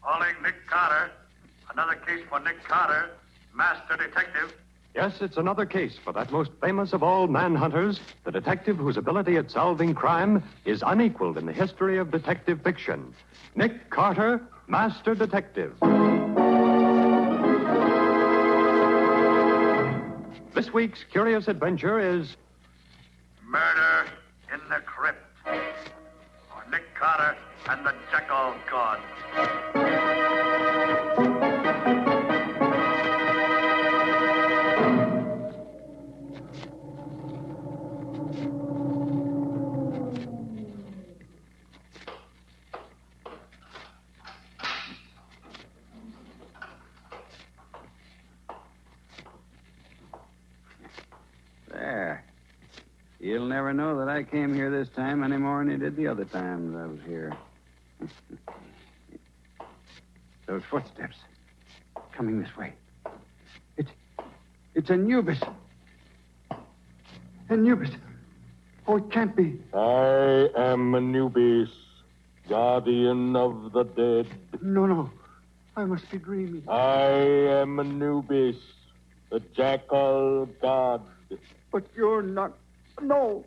Calling Nick Carter. Another case for Nick Carter, master detective. Yes, it's another case for that most famous of all manhunters, the detective whose ability at solving crime is unequaled in the history of detective fiction. Nick Carter, master detective. This week's curious adventure is Murder in the Crypt. For Nick Carter and the Jackal God. There. You'll never know that I came here this time any more than you did the other times I was here. Those footsteps. Coming this way. It's Anubis. Anubis. Oh, it can't be. I am Anubis, guardian of the dead. No. I must be dreaming. I am Anubis, the jackal god. But you're not. No.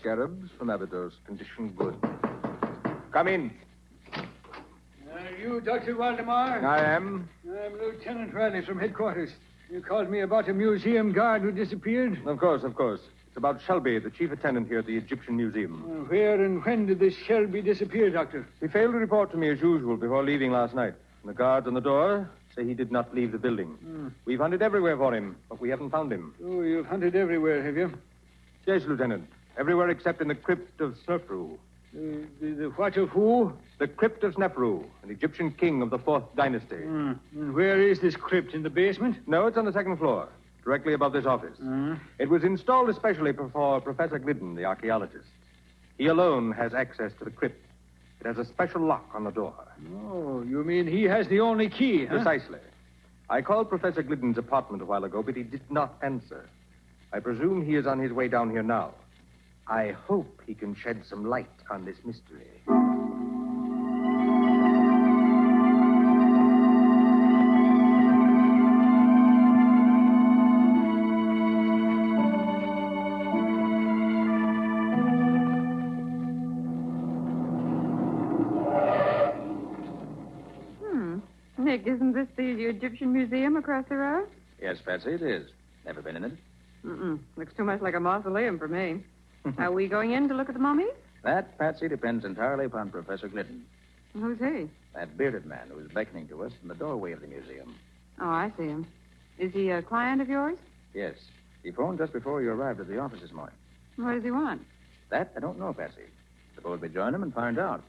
Scarabs from Abydos. Condition good. Come in. Are you Dr. Waldemar? I am. I'm Lieutenant Riley from headquarters. You called me about a museum guard who disappeared? Of course. It's about Shelby, the chief attendant here at the Egyptian Museum. Where and when did this Shelby disappear, Doctor? He failed to report to me as usual before leaving last night. And the guards on the door say he did not leave the building. We've hunted everywhere for him, but we haven't found him. Oh, you've hunted everywhere, have you? Yes, Lieutenant. Everywhere except in the crypt of Snefru. The what of who? The crypt of Snefru, an Egyptian king of the 4th dynasty. And where is this crypt? In the basement? No, it's on the 2nd floor, directly above this office. It was installed especially for Professor Glidden, the archaeologist. He alone has access to the crypt. It has a special lock on the door. Oh, you mean he has the only key, huh? Precisely. I called Professor Glidden's apartment a while ago, but he did not answer. I presume he is on his way down here now. I hope he can shed some light on this mystery. Nick, isn't this the Egyptian Museum across the road? Yes, Patsy, it is. Never been in it? Looks too much like a mausoleum for me. Are we going in to look at the mummies? That, Patsy, depends entirely upon Professor Glidden. Who's he? That bearded man who is beckoning to us from the doorway of the museum. Oh, I see him. Is he a client of yours? Yes. He phoned just before you arrived at the office this morning. What does he want? That, I don't know, Patsy. Suppose we join him and find out.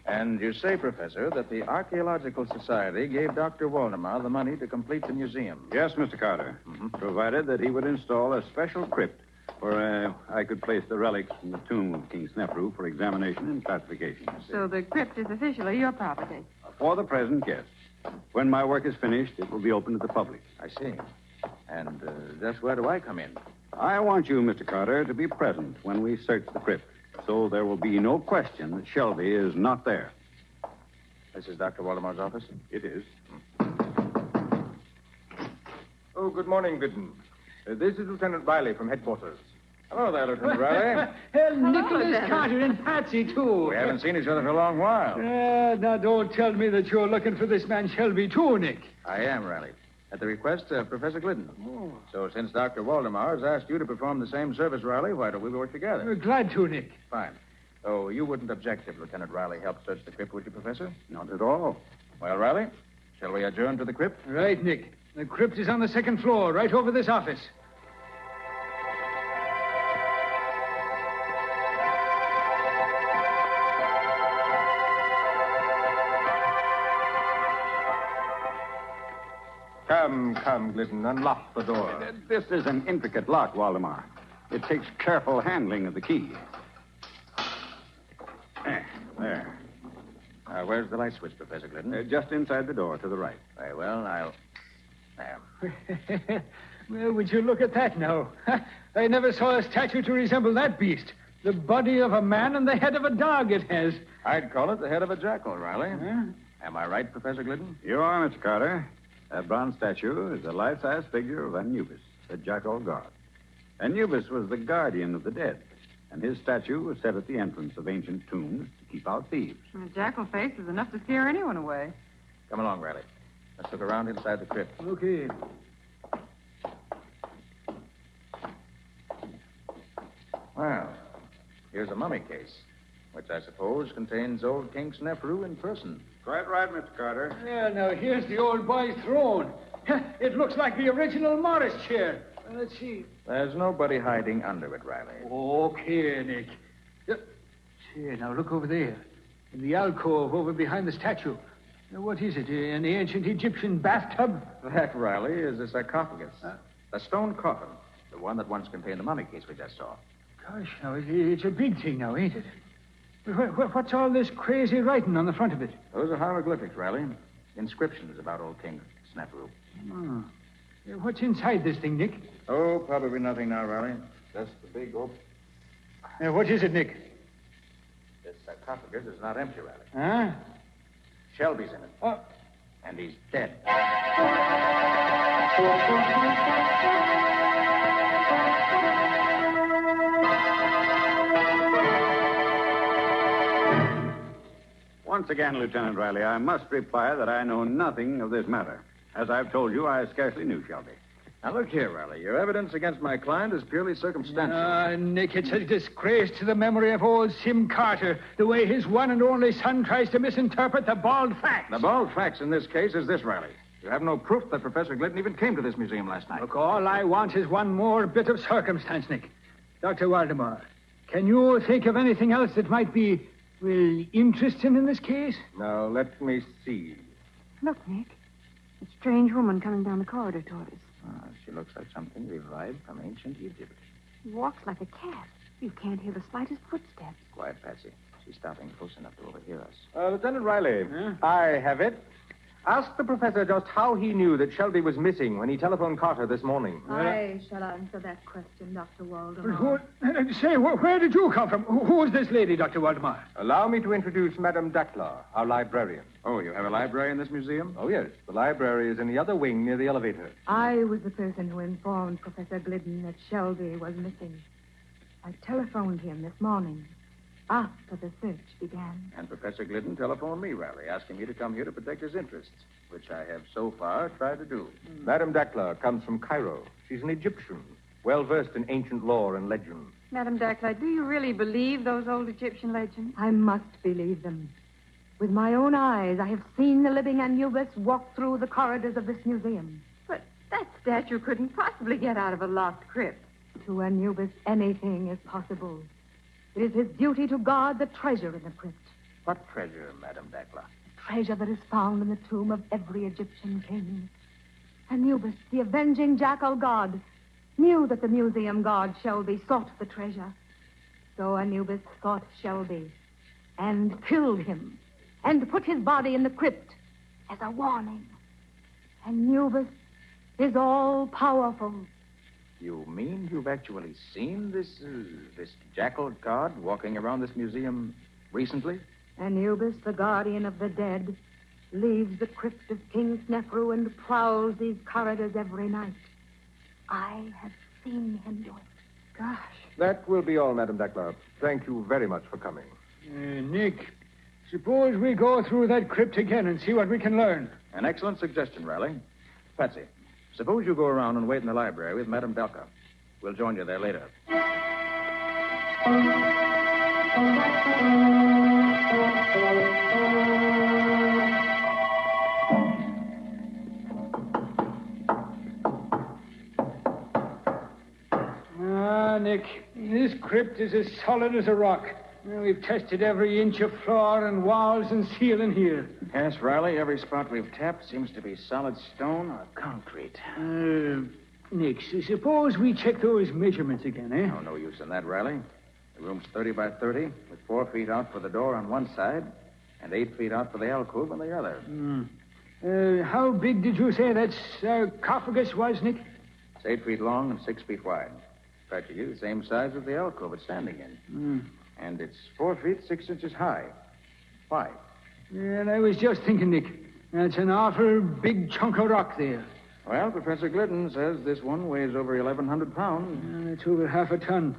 And you say, Professor, that the Archaeological Society gave Dr. Waldemar the money to complete the museum. Yes, Mr. Carter. Provided that he would install a special crypt where I could place the relics from the tomb of King Snefru for examination and classification. So the crypt is officially your property? For the present, yes. When my work is finished, it will be open to the public. I see. And just where do I come in? I want you, Mr. Carter, to be present when we search the crypt. So there will be no question that Shelby is not there. This is Dr. Waldemar's office? It is. Oh, good morning, Glidden. This is Lieutenant Riley from headquarters. Hello there, Lieutenant Riley. Nicholas Carter and Patsy, too. We haven't seen each other for a long while. Now, don't tell me that you're looking for this man Shelby, too, Nick. I am, Riley. At the request of Professor Glidden. Oh. So since Dr. Waldemar has asked you to perform the same service, Riley, why don't we work together? We're glad to, Nick. Fine. Oh, you wouldn't object if Lieutenant Riley helped search the crypt, would you, Professor? Not at all. Well, Riley, Shall we adjourn to the crypt? Right, Nick. The crypt is on the second floor, right over this office. Come, Glidden, unlock the door. This is an intricate lock, Waldemar. It takes careful handling of the key. There. Where's the light switch, Professor Glidden? Just inside the door to the right. Very well, I'll... There. Well, would you look at that now? I never saw a statue to resemble that beast. The body of a man and the head of a dog it has. I'd call it the head of a jackal, Riley. Huh? Am I right, Professor Glidden? You are, Mr. Carter. That bronze statue is a life-size figure of Anubis, the jackal god. Anubis was the guardian of the dead, and his statue was set at the entrance of ancient tombs to keep out thieves. A jackal face is enough to scare anyone away. Come along, Riley. Let's look around inside the crypt. Okay. Well, here's a mummy case, which I suppose contains old King Snefru in person. Quite right, Mr. Carter. Yeah, now here's the old boy's throne. It looks like the original Morris chair. Let's see. There's nobody hiding under it, Riley. Okay, Nick. Here, now look over there. In the alcove over behind the statue. Now, what is it? An ancient Egyptian bathtub? That, Riley, is a sarcophagus. A stone coffin. The one that once contained the mummy case we just saw. Gosh, now, it's a big thing now, ain't it? What's all this crazy writing on the front of it? Those are hieroglyphics, Riley. Inscriptions about old King Snefru. Oh. What's inside this thing, Nick? Oh, probably nothing now, Riley. Just the big open. What is it, Nick? This sarcophagus is not empty, Riley. Huh? Shelby's in it. Oh. And he's dead. Once again, Lieutenant Riley, I must reply that I know nothing of this matter. As I've told you, I scarcely knew Shelby. Now, look here, Riley. Your evidence against my client is purely circumstantial. Nick, it's a disgrace to the memory of old Sim Carter, the way his one and only son tries to misinterpret the bald facts. The bald facts in this case is this, Riley. You have no proof that Professor Glidden even came to this museum last night. Look, all I want is one more bit of circumstance, Nick. Dr. Waldemar, can you think of anything else that might be, well, interesting in this case? Now, let me see. Look, Nick. A strange woman coming down the corridor toward us. She looks like something revived from ancient Egypt. She walks like a cat. You can't hear the slightest footsteps. Quiet, Patsy. She's stopping close enough to overhear us. Lieutenant Riley, I have it. Ask the professor just how he knew that Shelby was missing when he telephoned Carter this morning. I shall answer that question, Dr. Waldemar. Say, where did you come from? Who is this lady, Dr. Waldemar? Allow me to introduce Madame Dackler, our librarian. Oh, you have a library in this museum? Oh, yes. The library is in the other wing near the elevator. I was the person who informed Professor Glidden that Shelby was missing. I telephoned him this morning after the search began. And Professor Glidden telephoned me, Riley, asking me to come here to protect his interests, which I have so far tried to do. Madame Dackler comes from Cairo. She's an Egyptian, well-versed in ancient lore and legend. Madame Dackler, do you really believe those old Egyptian legends? I must believe them. With my own eyes, I have seen the living Anubis walk through the corridors of this museum. But that statue couldn't possibly get out of a locked crypt. To Anubis, anything is possible. It is his duty to guard the treasure in the crypt. What treasure, Madame Dackler? Treasure that is found in the tomb of every Egyptian king. Anubis, the avenging jackal god, knew that the museum god Shelby sought the treasure. So Anubis sought Shelby and killed him and put his body in the crypt as a warning. Anubis is all-powerful. You mean you've actually seen this jackal god walking around this museum recently? Anubis, the guardian of the dead, leaves the crypt of King Snefru and prowls these corridors every night. I have seen him do it. Gosh. That will be all, Madame Dackler. Thank you very much for coming. Nick, suppose we go through that crypt again and see what we can learn. An excellent suggestion, Riley. Patsy, suppose you go around and wait in the library with Madame Dackler. We'll join you there later. Nick. This crypt is as solid as a rock. We've tested every inch of floor and walls and ceiling here. Yes, Riley, every spot we've tapped seems to be solid stone or concrete. Nick, suppose we check those measurements again, eh? Oh, no use in that, Riley. The room's 30 by 30, with 4 feet out for the door on one side and 8 feet out for the alcove on the other. How big did you say that sarcophagus was, Nick? It's 8 feet long and 6 feet wide. Practically the same size as the alcove it's standing in. And it's 4 feet 6 inches high. Why? And I was just thinking, Nick, that's an awful big chunk of rock there. Well, Professor Glidden says this one weighs over 1,100 pounds. It's over half a ton.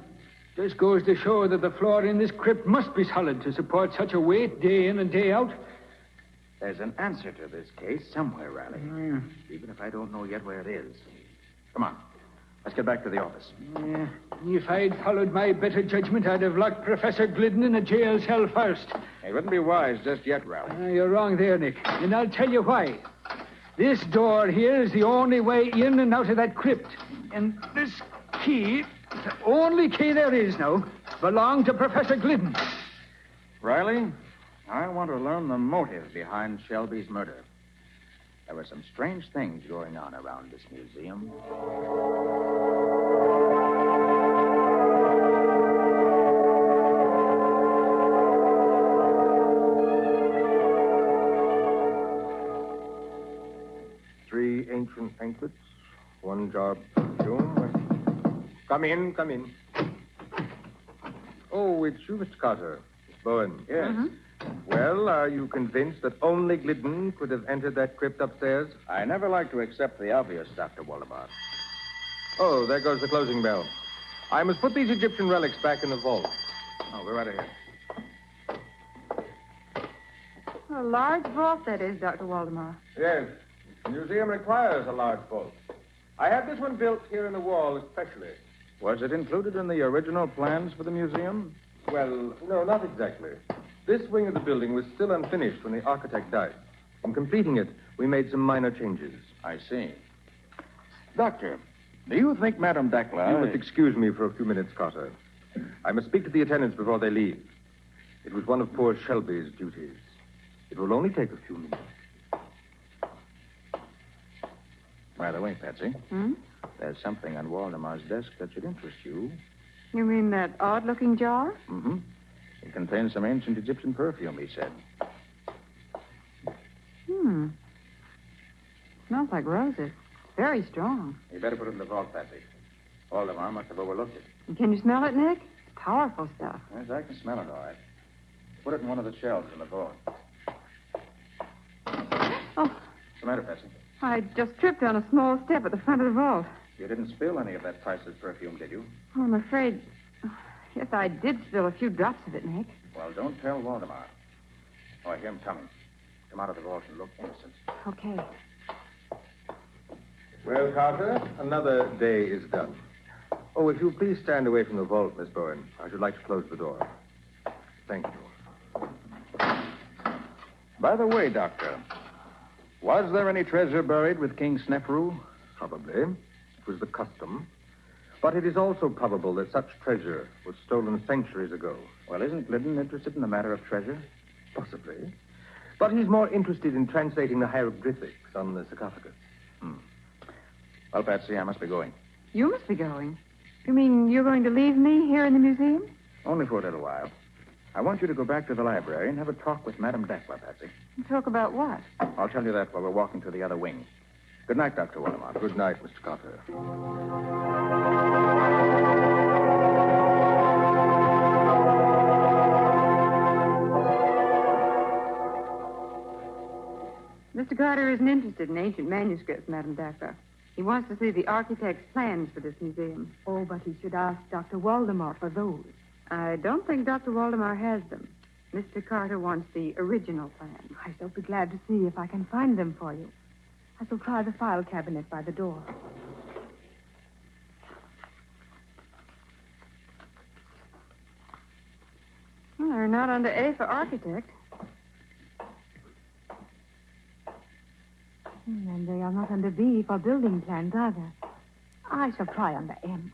Just goes to show that the floor in this crypt must be solid to support such a weight day in and day out. There's an answer to this case somewhere, Riley. Even if I don't know yet where it is. Come on. Let's get back to the office. If I'd followed my better judgment, I'd have locked Professor Glidden in a jail cell first. It wouldn't be wise just yet, Riley. You're wrong there, Nick. And I'll tell you why. This door here is the only way in and out of that crypt. And this key, the only key there is now, belonged to Professor Glidden. Riley, I want to learn the motive behind Shelby's murder. There were some strange things going on around this museum. Three ancient anklets, one jar of perfume. Come in. Oh, it's you, Mr. Carter. Miss Bowen. Yes. Well, are you convinced that only Glidden could have entered that crypt upstairs? I never like to accept the obvious, Dr. Waldemar. Oh, there goes the closing bell. I must put these Egyptian relics back in the vault. Oh, go right ahead. A large vault, that is, Dr. Waldemar. Yes. The museum requires a large vault. I had this one built here in the wall especially. Was it included in the original plans for the museum? Well, no, not exactly. This wing of the building was still unfinished when the architect died. In completing it, we made some minor changes. I see. Doctor, do you think Madame Dakla... You must excuse me for a few minutes, Carter. I must speak to the attendants before they leave. It was one of poor Shelby's duties. It will only take a few minutes. By the way, Patsy, there's something on Waldemar's desk that should interest you. You mean that odd-looking jar? Mm-hmm. It contains some ancient Egyptian perfume, he said. Smells like roses. Very strong. You better put it in the vault, Patsy. Waldemar must have overlooked it. And can you smell it, Nick? It's powerful stuff. Yes, I can smell it all right. Put it in one of the shelves in the vault. Oh, What's the matter, Patsy? I just tripped on a small step at the front of the vault. You didn't spill any of that priceless perfume, did you? Oh, I'm afraid... Yes, I did spill a few drops of it, Nick. Well, don't tell Waldemar. Oh, I hear him coming. Come out of the vault and look innocent. Okay. Well, Carter, another day is done. Oh, if you'll please stand away from the vault, Miss Bowen. I should like to close the door. Thank you. By the way, Doctor, was there any treasure buried with King Snefru? Probably. It was the custom. But it is also probable that such treasure was stolen centuries ago. Well, isn't Glidden interested in the matter of treasure? Possibly. But he's more interested in translating the hieroglyphics on the sarcophagus. Well, Patsy, I must be going. You must be going. You mean you're going to leave me here in the museum? Only for a little while. I want you to go back to the library and have a talk with Madame Dakla, Patsy. Talk about what? I'll tell you that while we're walking to the other wing. Good night, Dr. Waldemar. Good night, Mr. Carter. Mr. Carter isn't interested in ancient manuscripts, Madame Dakla. He wants to see the architect's plans for this museum. Oh, but he should ask Dr. Waldemar for those. I don't think Dr. Waldemar has them. Mr. Carter wants the original plans. I shall be glad to see if I can find them for you. I shall try the file cabinet by the door. Well, they're not under A for architect. And they are not under B for building plans either. I shall try under M.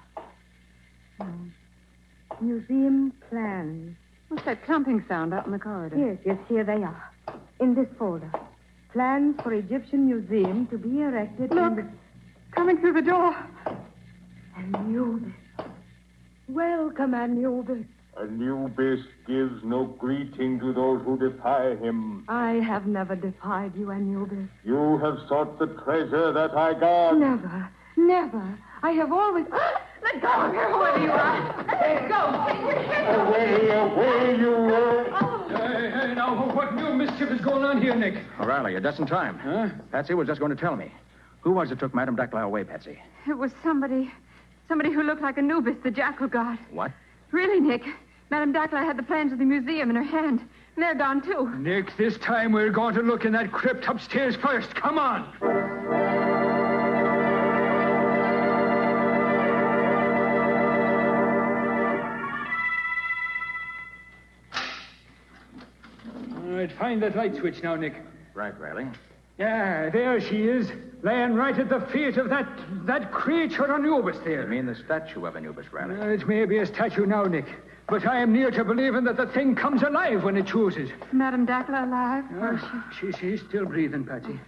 Museum plans. What's that clumping sound out in the corridor? Yes, here they are. In this folder. Plans for Egyptian museum to be erected Look, coming through the door. Anubis. Welcome, Anubis. Anubis gives no greeting to those who defy him. I have never defied you, Anubis. You have sought the treasure that I guard. Never, never. I have always... Let go of her, whoever you are. Let go. Away, you Hey, now, what new mischief is going on here, Nick? O'Reilly, you're just in time. Huh? Patsy was just going to tell me. Who was it took Madame Dacla away, Patsy? It was somebody who looked like Anubis, the jackal god. What? Really, Nick. Madame Dacla had the plans of the museum in her hand. And they're gone, too. Nick, this time we're going to look in that crypt upstairs first. Come on. All right, find that light switch now, Nick. Right, Riley. Yeah, there she is, laying right at the feet of that creature Anubis there. You mean the statue of Anubis, Riley? It may be a statue now, Nick, but I am near to believing that the thing comes alive when it chooses. Madame Dacla alive? She's still breathing, Patsy.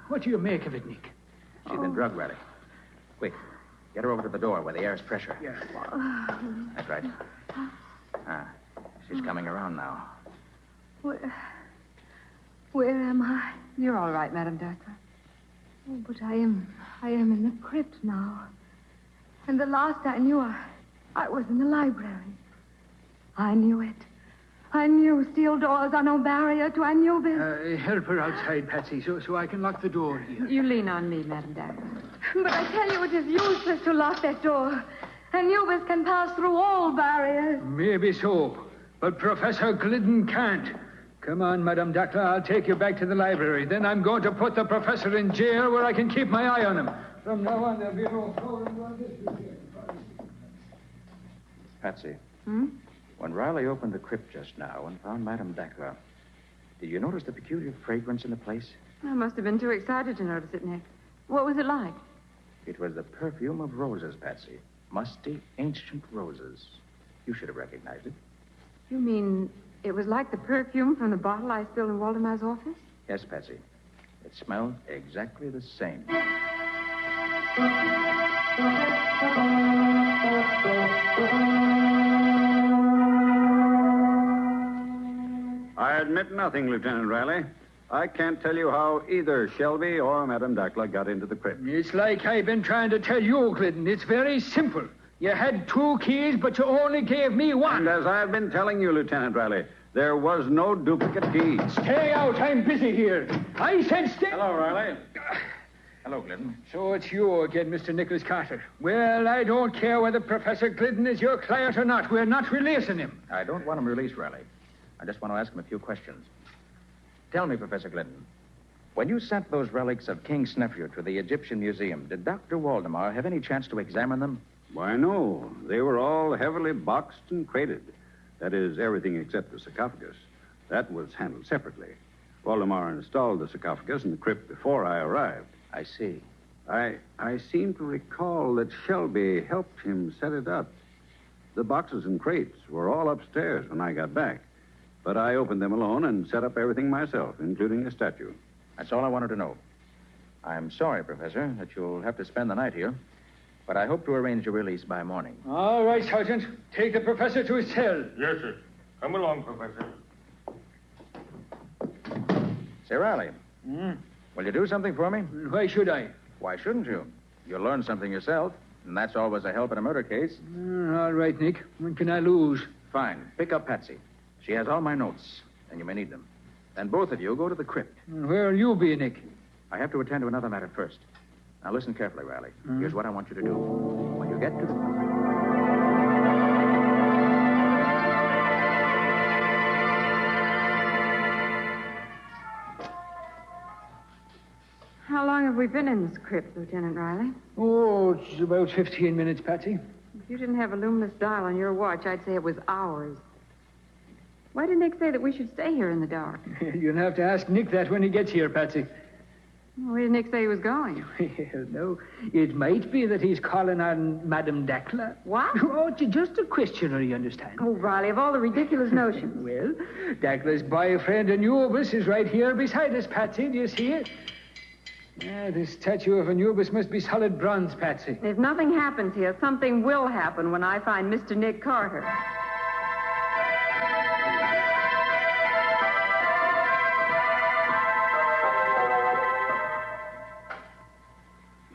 What do you make of it, Nick? She's been drugged, Riley. Quick, get her over to the door where the air's fresher. Yeah. That's right. She's coming around now. Where am I? You're all right, Madame Dacla. Oh, but I am in the crypt now. And the last I knew, I was in the library. I knew it. I knew steel doors are no barrier to Anubis. Help her outside, Patsy, so I can lock the door here. You lean on me, Madame Dacla. But I tell you, it is useless to lock that door. Anubis can pass through all barriers. Maybe so, but Professor Glidden can't. Come on, Madame Dacla. I'll take you back to the library. Then I'm going to put the professor in jail where I can keep my eye on him. From now on, there'll be no fooling on this. Patsy. When Riley opened the crypt just now and found Madame Dacla, did you notice the peculiar fragrance in the place? I must have been too excited to notice it, Nick. What was it like? It was the perfume of roses, Patsy. Musty, ancient roses. You should have recognized it. You mean it was like the perfume from the bottle I spilled in Waldemar's office? Yes, Patsy. It smelled exactly the same. I admit nothing, Lieutenant Riley. I can't tell you how either Shelby or Madame Dacla got into the crypt. It's like I've been trying to tell you, Glidden. It's very simple. You had 2 keys, but you only gave me 1. And as I've been telling you, Lieutenant Riley, there was no duplicate key. Stay out. I'm busy here. I said stay... Hello, Riley. Hello, Glidden. So it's you again, Mr. Nicholas Carter. Well, I don't care whether Professor Glidden is your client or not. We're not releasing him. I don't want him released, Riley. I just want to ask him a few questions. Tell me, Professor Glidden, when you sent those relics of King Snefru to the Egyptian Museum, did Dr. Waldemar have any chance to examine them? Why, no. They were all heavily boxed and crated. That is, everything except the sarcophagus. That was handled separately. Waldemar installed the sarcophagus in the crypt before I arrived. I see. I seem to recall that Shelby helped him set it up. The boxes and crates were all upstairs when I got back. But I opened them alone and set up everything myself, including the statue. That's all I wanted to know. I'm sorry, Professor, that you'll have to spend the night here. But I hope to arrange your release by morning. All right, Sergeant. Take the professor to his cell. Yes, sir. Come along, Professor. Say, Riley. Will you do something for me? Why should I? Why shouldn't you? You'll learn something yourself, and that's always a help in a murder case. All right, Nick. When can I lose? Fine. Pick up Patsy. She has all my notes, and you may need them. Then both of you go to the crypt. Where'll you be, Nick? I have to attend to another matter first. Now listen carefully, Riley. Here's what I want you to do. When you get to the... How long have we been in this crypt, Lieutenant Riley? Oh, it's about 15 minutes, Patsy. If you didn't have a luminous dial on your watch, I'd say it was hours. Why did Nick say that we should stay here in the dark? You'll have to ask Nick that when he gets here, Patsy. Where did Nick say he was going? Well, no, it might be that he's calling on Madame Dackler. What? Oh, just a questioner, you understand. Oh, Riley, of all the ridiculous notions. Well, Dackler's boyfriend Anubis is right here beside us, Patsy. Do you see it? Yeah, this statue of Anubis must be solid bronze, Patsy. If nothing happens here, something will happen when I find Mr. Nick Carter.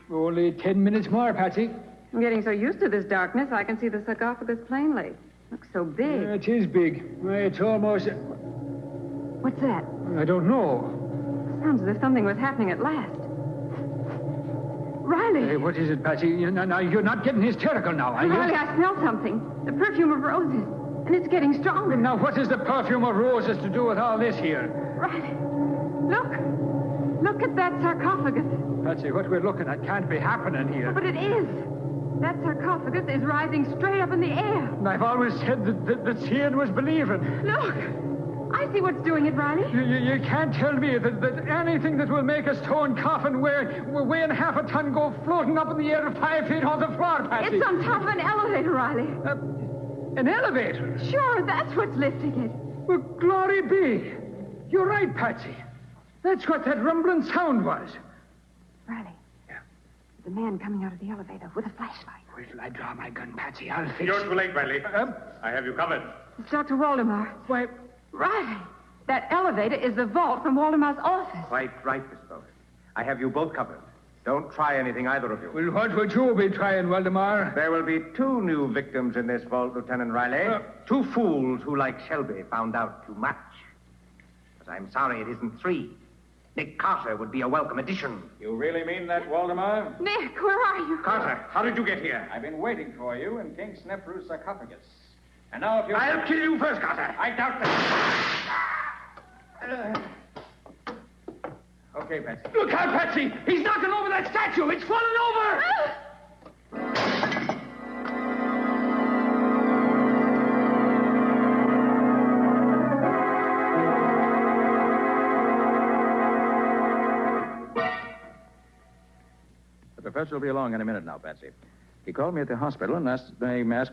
Only 10 minutes more, Patsy. I'm getting so used to this darkness, I can see the sarcophagus plainly. Looks so big. Yeah, it is big. It's almost... What's that? I don't know. Sounds as if something was happening at last. Riley! Hey, what is it, Patsy? Now, you're not getting hysterical now, are you? Riley, I smell something. The perfume of roses. And it's getting stronger. Now, what has the perfume of roses to do with all this here? Riley, look. Look at that sarcophagus. Patsy, what we're looking at can't be happening here. Oh, but it is. That sarcophagus is rising straight up in the air. And I've always said that seeing was believing. Look. I see what's doing it, Riley. You can't tell me that anything that will make a stone coffin weighing half a ton go floating up in the air 5 feet on the floor, Patsy. It's on top of an elevator, Riley. An elevator? Sure, that's what's lifting it. Well, glory be. You're right, Patsy. That's what that rumbling sound was. Riley. Yeah? The man coming out of the elevator with a flashlight. Wait till I draw my gun, Patsy. I'll fix... You're too late, Riley. I have you covered. It's Dr. Waldemar. Why... Riley, that elevator is the vault from Waldemar's office. Right, Miss Bowen. I have you both covered. Don't try anything, either of you. Well, what would you be trying, Waldemar? There will be 2 new victims in this vault, Lieutenant Riley. 2 fools who, like Shelby, found out too much. But I'm sorry it isn't 3. Nick Carter would be a welcome addition. You really mean that, Waldemar? Nick, where are you? Carter, how did you get here? I've been waiting for you in King Snefru's sarcophagus. And now if you... I'll kill you first, Carter. I doubt that. Okay, Patsy. Look out, Patsy! He's knocking over that statue! It's falling over! The professor will be along in a minute now, Patsy. He called me at the hospital and asked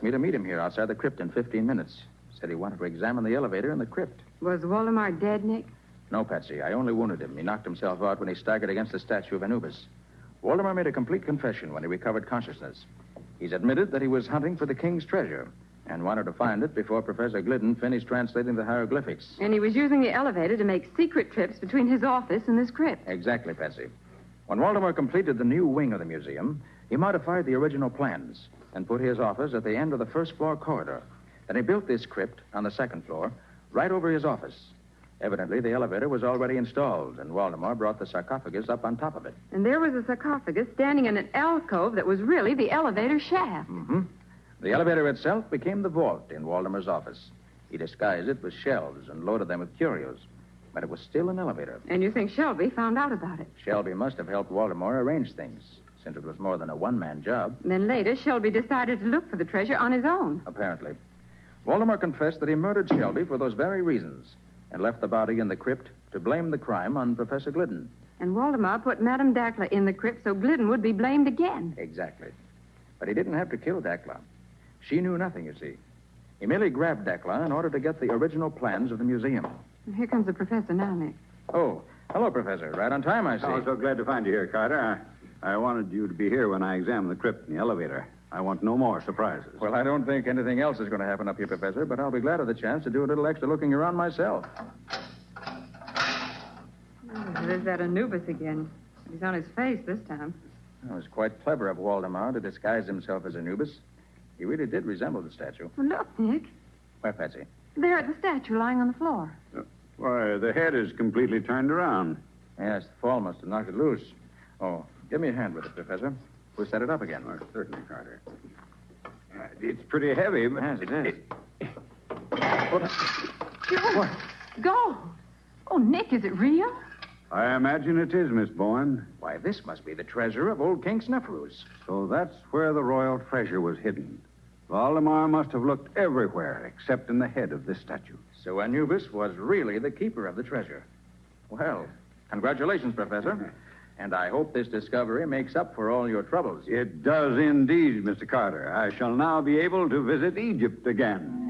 me to meet him here outside the crypt in 15 minutes. Said he wanted to examine the elevator in the crypt. Was Waldemar dead, Nick? No, Patsy. I only wounded him. He knocked himself out when he staggered against the statue of Anubis. Waldemar made a complete confession when he recovered consciousness. He's admitted that he was hunting for the king's treasure and wanted to find it before Professor Glidden finished translating the hieroglyphics. And he was using the elevator to make secret trips between his office and this crypt. Exactly, Patsy. When Waldemar completed the new wing of the museum, he modified the original plans and put his office at the end of the first floor corridor. Then he built this crypt on the second floor, right over his office. Evidently, the elevator was already installed, and Waldemar brought the sarcophagus up on top of it. And there was a sarcophagus standing in an alcove that was really the elevator shaft. Mm-hmm. The elevator itself became the vault in Waldemar's office. He disguised it with shelves and loaded them with curios. But it was still an elevator. And you think Shelby found out about it? Shelby must have helped Waldemar arrange things, since it was more than a one-man job. Then later, Shelby decided to look for the treasure on his own. Apparently. Waldemar confessed that he murdered Shelby for those very reasons and left the body in the crypt to blame the crime on Professor Glidden. And Waldemar put Madame Dackler in the crypt so Glidden would be blamed again. Exactly. But he didn't have to kill Dackler. She knew nothing, you see. He merely grabbed Dackler in order to get the original plans of the museum. And here comes the professor now, Nick. Oh, hello, Professor. Right on time, I see. I'm so glad to find you here, Carter. I wanted you to be here when I examined the crypt in the elevator. I want no more surprises. Well, I don't think anything else is going to happen up here, Professor, but I'll be glad of the chance to do a little extra looking around myself. Oh, there's that Anubis again. He's on his face this time. It was quite clever of Waldemar to disguise himself as Anubis. He really did resemble the statue. Well, look, Nick. Where, Patsy? There at the statue lying on the floor. Why, the head is completely turned around. Yes, the fall must have knocked it loose. Oh, give me a hand with it, Professor. We'll set it up again. Oh, certainly, Carter. It's pretty heavy, but... Yes, it is. What? Go. Oh, Nick, is it real? I imagine it is, Miss Bowen. Why, this must be the treasure of old King Snefru's. So that's where the royal treasure was hidden. Valdemar must have looked everywhere except in the head of this statue. So Anubis was really the keeper of the treasure. Well, congratulations, Professor. And I hope this discovery makes up for all your troubles. It does indeed, Mr. Carter. I shall now be able to visit Egypt again.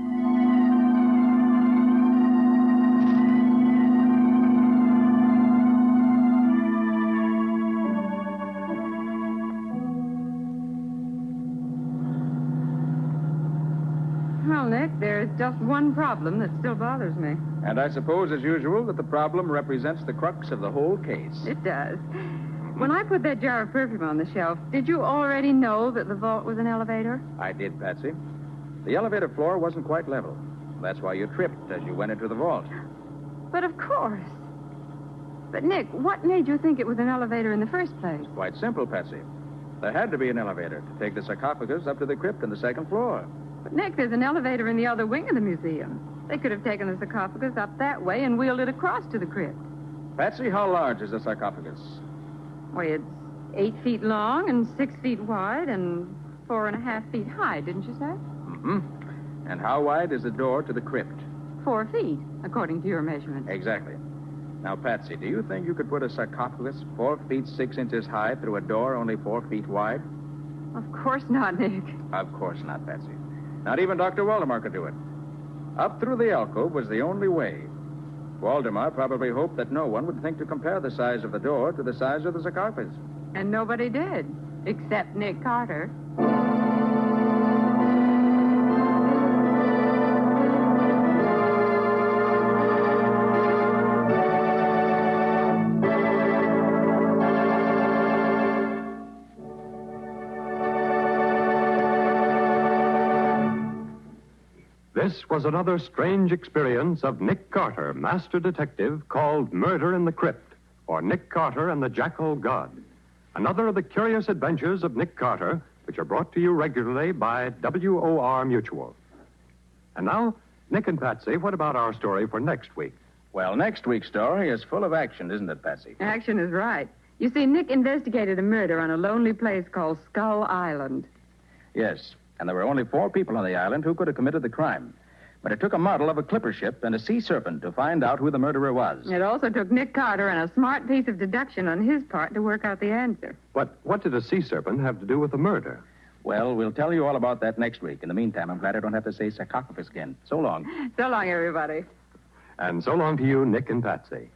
Well, Nick, there's just one problem that still bothers me. And I suppose, as usual, that the problem represents the crux of the whole case. It does. When I put that jar of perfume on the shelf, did you already know that the vault was an elevator? I did, Patsy. The elevator floor wasn't quite level. That's why you tripped as you went into the vault. But of course. But, Nick, what made you think it was an elevator in the first place? Quite simple, Patsy. There had to be an elevator to take the sarcophagus up to the crypt on the second floor. But, Nick, there's an elevator in the other wing of the museum. They could have taken the sarcophagus up that way and wheeled it across to the crypt. Patsy, how large is the sarcophagus? Why, it's 8 feet long and 6 feet wide and 4.5 feet high, didn't you say? Mm-hmm. And how wide is the door to the crypt? 4 feet, according to your measurement. Exactly. Now, Patsy, do you think you could put a sarcophagus 4 feet 6 inches high through a door only 4 feet wide? Of course not, Nick. Of course not, Patsy. Not even Dr. Waldemar could do it. Up through the alcove was the only way. Waldemar probably hoped that no one would think to compare the size of the door to the size of the sarcophagus. And nobody did, except Nick Carter. This was another strange experience of Nick Carter, master detective, called Murder in the Crypt, or Nick Carter and the Jackal God. Another of the curious adventures of Nick Carter, which are brought to you regularly by WOR Mutual. And now, Nick and Patsy, what about our story for next week? Well, next week's story is full of action, isn't it, Patsy? Action is right. You see, Nick investigated a murder on a lonely place called Skull Island. Yes, and there were only 4 people on the island who could have committed the crime. But it took a model of a clipper ship and a sea serpent to find out who the murderer was. It also took Nick Carter and a smart piece of deduction on his part to work out the answer. But what did a sea serpent have to do with the murder? Well, we'll tell you all about that next week. In the meantime, I'm glad I don't have to say sarcophagus again. So long. So long, everybody. And so long to you, Nick and Patsy.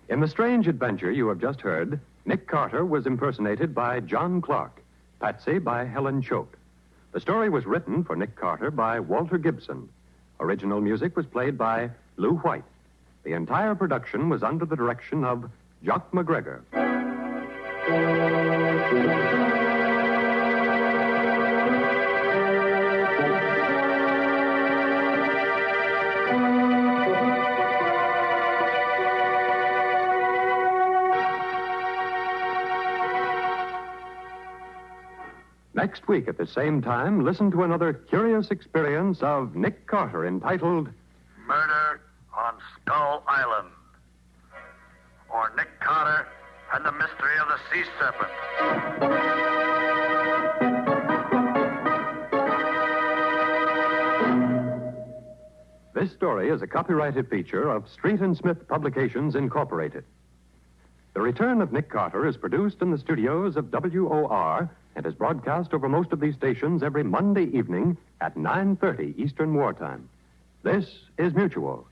In the strange adventure you have just heard, Nick Carter was impersonated by John Clark, Patsy by Helen Choate. The story was written for Nick Carter by Walter Gibson. Original music was played by Lou White. The entire production was under the direction of Jock McGregor. Next week at the same time, listen to another curious experience of Nick Carter entitled Murder on Skull Island. Or Nick Carter and the Mystery of the Sea Serpent. This story is a copyrighted feature of Street and Smith Publications, Incorporated. The Return of Nick Carter is produced in the studios of WOR and is broadcast over most of these stations every Monday evening at 9:30 Eastern Wartime. This is Mutual.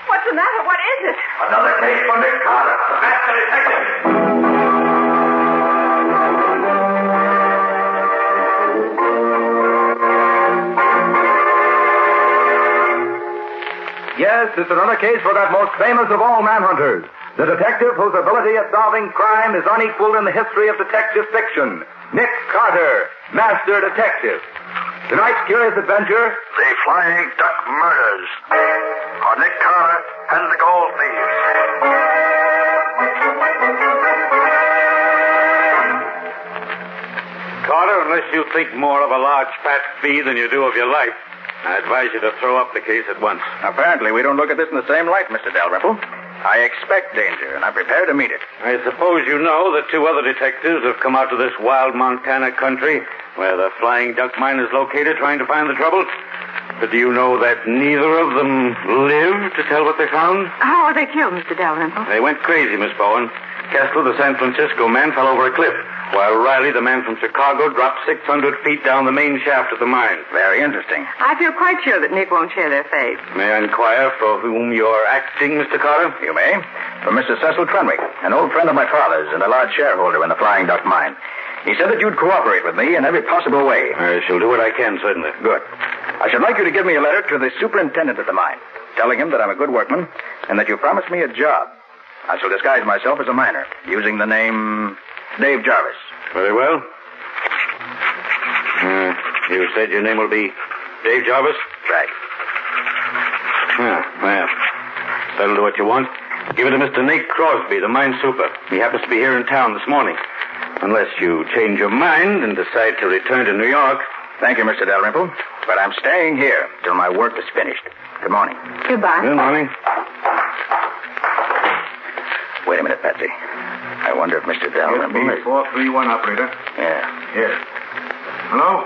What's the matter? What is it? Another case for Nick Carter, the master detective. Yes, it's another case for that most famous of all manhunters, the detective whose ability at solving crime is unequaled in the history of detective fiction, Nick Carter, master detective. Tonight's curious adventure, The Flying Duck Murders. Or Nick Carter and the Gold Thieves. Carter, unless you think more of a large fat fee than you do of your life, I advise you to throw up the case at once. Apparently, we don't look at this in the same light, Mr. Dalrymple. I expect danger, and I'm prepared to meet it. I suppose you know that 2 other detectives have come out to this wild Montana country where the Flying Duck mine is located trying to find the trouble. But do you know that neither of them lived to tell what they found? How were they killed, Mr. Dalrymple? They went crazy, Miss Bowen. Kessler, the San Francisco man, fell over a cliff, while Riley, the man from Chicago, dropped 600 feet down the main shaft of the mine. Very interesting. I feel quite sure that Nick won't share their fate. May I inquire for whom you're acting, Mr. Carter? You may. For Mr. Cecil Trenwick, an old friend of my father's and a large shareholder in the Flying Duck mine. He said that you'd cooperate with me in every possible way. I shall do what I can, certainly. Good. I should like you to give me a letter to the superintendent of the mine, telling him that I'm a good workman and that you promised me a job. I shall disguise myself as a miner, using the name Dave Jarvis. Very well. You said your name will be Dave Jarvis? Right. Well, that'll do what you want. Give it to Mr. Nate Crosby, the mine super. He happens to be here in town this morning. Unless you change your mind and decide to return to New York. Thank you, Mr. Dalrymple. But I'm staying here till my work is finished. Good morning. Goodbye. Good morning. Wait a minute, Patsy. I wonder if Mr. Dalrymple is... 431, operator. Yeah. Yes. Hello?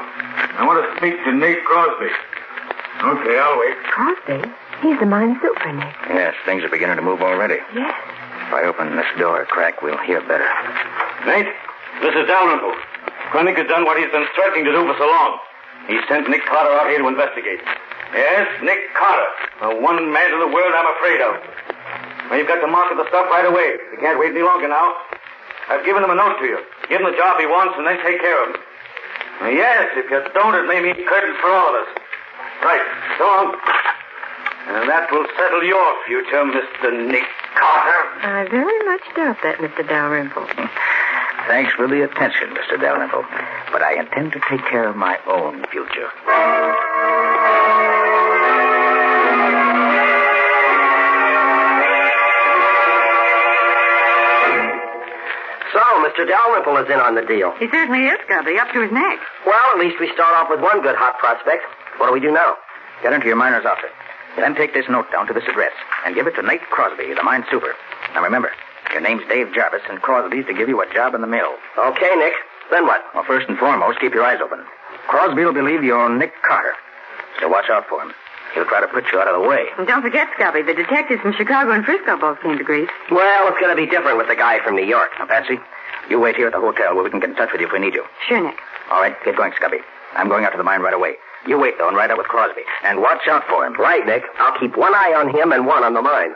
I want to speak to Nate Crosby. Okay, I'll wait. Crosby? He's the mine super, Nick. Yes, things are beginning to move already. Yes. If I open this door a crack, we'll hear better. Nate, this is Dalrymple. Krennic has done what he's been threatening to do for so long. He sent Nick Carter out here to investigate. Yes, Nick Carter. The one man in the world I'm afraid of. Well, you've got to market the stuff right away. You can't wait any longer now. I've given him a note to you. Give him the job he wants and then take care of him. Yes, if you don't, it may mean curtains for all of us. Right. So long. And that will settle your future, Mr. Nick Carter. I very much doubt that, Mr. Dalrymple. Thanks for the attention, Mr. Dalrymple. But I intend to take care of my own future. So, Mr. Dalrymple is in on the deal. He certainly is, Gubby, up to his neck. Well, at least we start off with one good hot prospect. What do we do now? Get into your miner's outfit. Then take this note down to this address and give it to Nate Crosby, the mine super. Now remember, your name's Dave Jarvis, and Crosby's to give you a job in the mill. Okay, Nick. Then what? Well, first and foremost, keep your eyes open. Crosby will believe you're Nick Carter, so watch out for him. He'll try to put you out of the way. And don't forget, Scubby, the detectives from Chicago and Frisco both came to grief. Well, it's going to be different with the guy from New York. Now, Patsy, you wait here at the hotel where we can get in touch with you if we need you. Sure, Nick. All right, get going, Scubby. I'm going out to the mine right away. You wait, though, and ride out with Crosby. And watch out for him. Right, Nick. I'll keep one eye on him and one on the mine.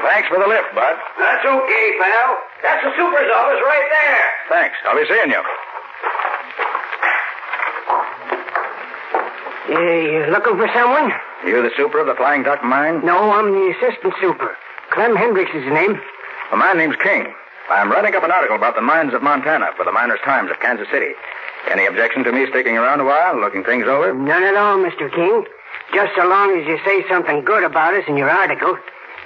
Thanks for the lift, Bud. That's okay, pal. That's the super's office right there. Thanks. I'll be seeing you. You looking for someone? You the super of the Flying Duck mine? No, I'm the assistant super. Clem Hendricks is his name. Well, my name's King. I'm writing up an article about the mines of Montana for the Miners' Times of Kansas City. Any objection to me sticking around a while, looking things over? None at all, Mr. King. Just so long as you say something good about us in your article.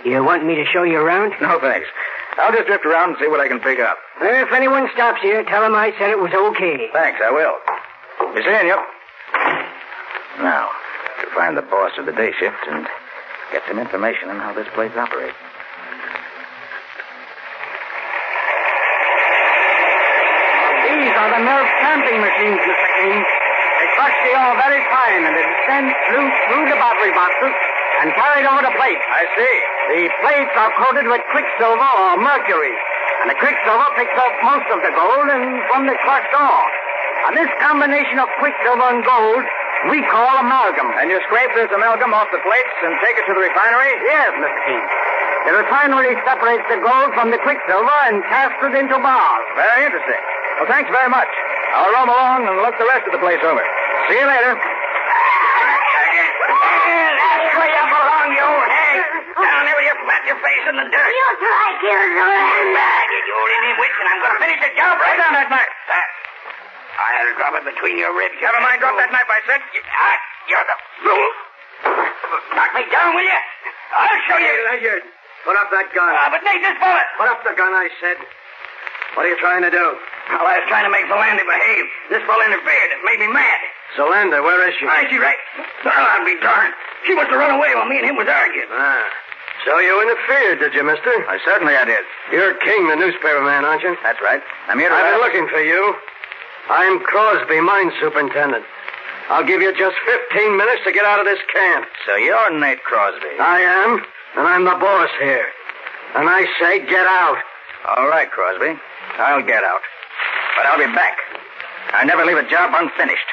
You want me to show you around? No, thanks. I'll just drift around and see what I can pick up. If anyone stops here, tell them I said it was okay. Thanks, I will. Be seeing you. Now, to find the boss of the day shift and get some information on how this place operates. These are the mill stamping machines, Mr. King. They crush the ore very fine, and it descends through the battery boxes and carried over to plates. I see. The plates are coated with quicksilver or mercury, and the quicksilver picks up most of the gold from the crushed ore. And this combination of quicksilver and gold we call amalgam. And you scrape this amalgam off the plates and take it to the refinery? Yes, Mr. King. The refinery separates the gold from the quicksilver and casts it into bars. Very interesting. Well, thanks very much. I'll roam along and look the rest of the place over. See you later. That's where you belong, you old hag. Down there where you flat your face in the dirt. You try, Gilderoy. You only need wits, and I'm going to finish the job right down that knife. I'll drop it between your ribs. Never mind, drop that knife, I said. You're the fool. Knock me down, will you? I'll show you. Hey, Ledyard, put up that gun. But Nate, this bullet. Put up the gun, I said. What are you trying to do? Well, I was trying to make Philander behave. This fellow interfered. It made me mad. Zolander, where is she? Is she right? Well, I'll be darned. She must have run away while me and him was arguing. So you interfered, did you, mister? Certainly I did. You're King, the newspaper man, aren't you? That's right. I'm here to... I've been looking for you. I'm Crosby, mine superintendent. I'll give you just 15 minutes to get out of this camp. So you're Nate Crosby. I am, and I'm the boss here. And I say get out. All right, Crosby. I'll get out. But I'll be back. I never leave a job unfinished.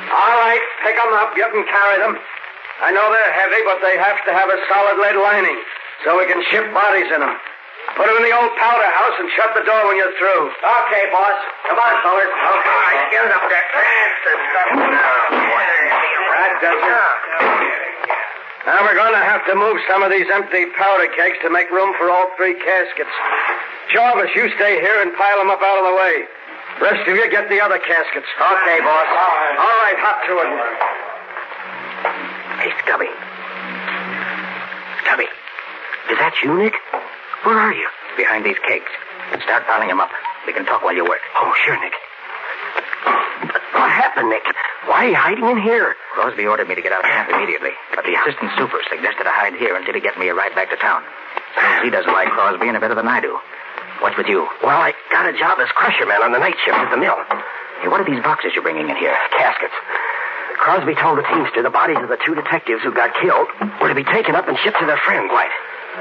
All right, pick them up. You can carry them. I know they're heavy, but they have to have a solid lead lining so we can ship bodies in them. Put them in the old powder house and shut the door when you're through. Okay, boss. Come on, fellas. Okay. All right, get it up there. That's the stuff. That does it. Now we're going to have to move some of these empty powder kegs to make room for all 3 caskets. Jarvis, you stay here and pile them up out of the way. Rest of you get the other caskets. Okay, boss. All right, hop to it. Hey, Scubby. Scubby, is that you, Nick? Where are you? Behind these kegs. Start piling them up. We can talk while you work. Oh, sure, Nick. What happened, Nick? Why are you hiding in here? Crosby ordered me to get out of camp immediately, but the assistant super suggested I hide here until he gets me a ride back to town. He doesn't like Crosby any better than I do. What's with you? Well, I got a job as crusherman on the night shift at the mill. Hey, what are these boxes you're bringing in here? Caskets. Crosby told the teamster the bodies of the 2 detectives who got killed were to be taken up and shipped to their friends. Right.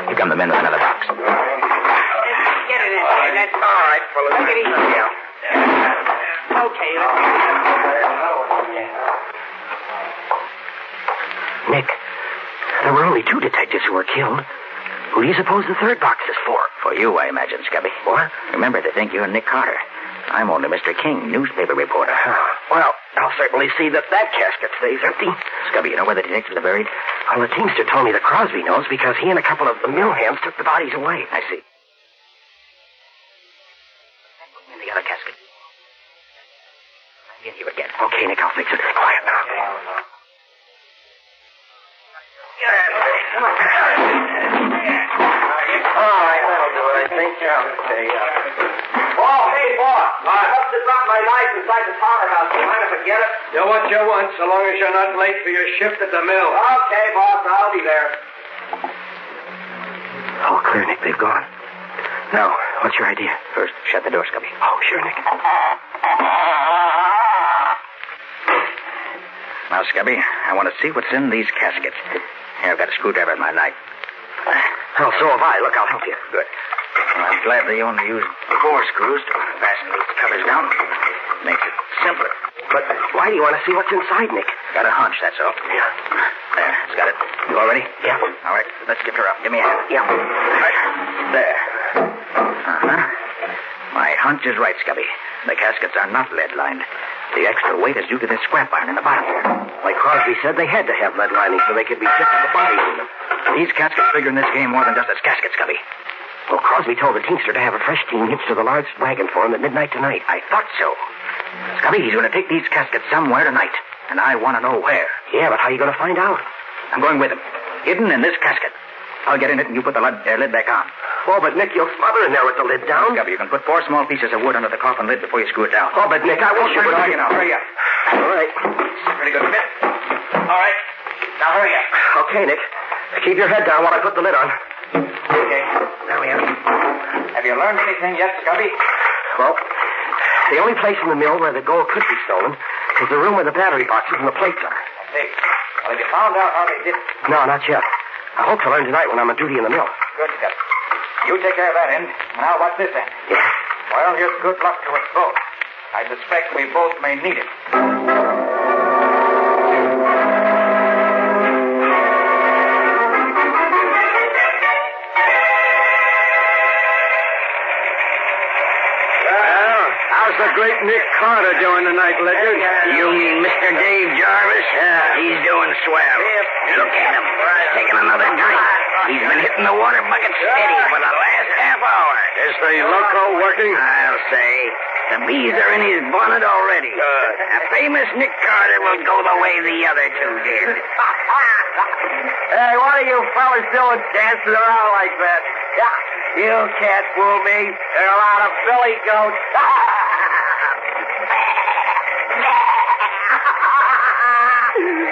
Here come the men with another box. Get it in there. That's all right, fellas. Take it easy. Okay, Nick, there were only 2 detectives who were killed. Who do you suppose the 3rd box is for? For you, I imagine, Scubby. What? Remember, they think you're Nick Carter. I'm only Mr. King, newspaper reporter. Well, I'll certainly see that casket stays empty. Scubby, you know where the detectives are buried? Well, the teamster told me that Crosby knows because he and a couple of the mill hands took the bodies away. I see. In the other casket. In here again. Okay, Nick, I'll fix it. Quiet now. All right, that'll do it, I think. Okay. Oh, hey, boss. I must have dropped my knife inside the powder house. Do you mind if I get it? Do what you want, so long as you're not late for your shift at the mill. Okay, boss. I'll be there. Oh, clear, Nick. They've gone. Now, what's your idea? First, shut the door, Scubby. Oh, sure, Nick. Now, Scubby, I want to see what's in these caskets. Here, I've got a screwdriver in my knife. Oh, so have I. Look, I'll help you. Good. Well, I'm glad they only used 4 screws to fasten these covers down. Makes it simpler. But why do you want to see what's inside, Nick? Got a hunch, that's all. Yeah. There, it's got it. You all ready? Yeah. All right, let's get her up. Give me a hand. Yeah. Right. There. Uh-huh. My hunch is right, Scubby. The caskets are not lead-lined. The extra weight is due to this scrap iron in the bottom here. Like Crosby said, they had to have lead lining so they could be shipped with the bodies in them. These caskets figure in this game more than just as caskets, Scubby. Well, Crosby told the teamster to have a fresh team hitched to the large wagon for him at midnight tonight. I thought so. Scubby, he's going to take these caskets somewhere tonight, and I want to know where. Yeah, but how are you going to find out? I'm going with him. Hidden in this casket. I'll get in it and you put the lid back on. Oh, but Nick, you'll smother in there with the lid down. Scubby, you can put 4 small pieces of wood under the coffin lid before you screw it down. Oh, but Nick, I wish you would. Hurry up. All right. Pretty good fit. All right. Now hurry up. Okay, Nick. Keep your head down while I put the lid on. Okay. There we are. Have you learned anything yet, Scubby? Well, the only place in the mill where the gold could be stolen is the room where the battery boxes and the plates are. Hey, well, have you found out how they did it? No, not yet. I hope to learn tonight when I'm on duty in the mill. Good, Scubby. You take care of that end, and I'll watch this end. Yeah. Well, here's good luck to us both. I suspect we both may need it. How's the great Nick Carter doing tonight, Ledyard? You mean Mr. Dave Jarvis? Yeah. He's doing swell. Look at him. Taking another drink. He's been hit getting the water bucket steady for the last half hour. Is the loco working? I'll say. The bees are in his bonnet already. Good. A famous Nick Carter will go the way the other two did. Hey, what are you fellas doing dancing around like that? You can't fool me. There are a lot of billy goats.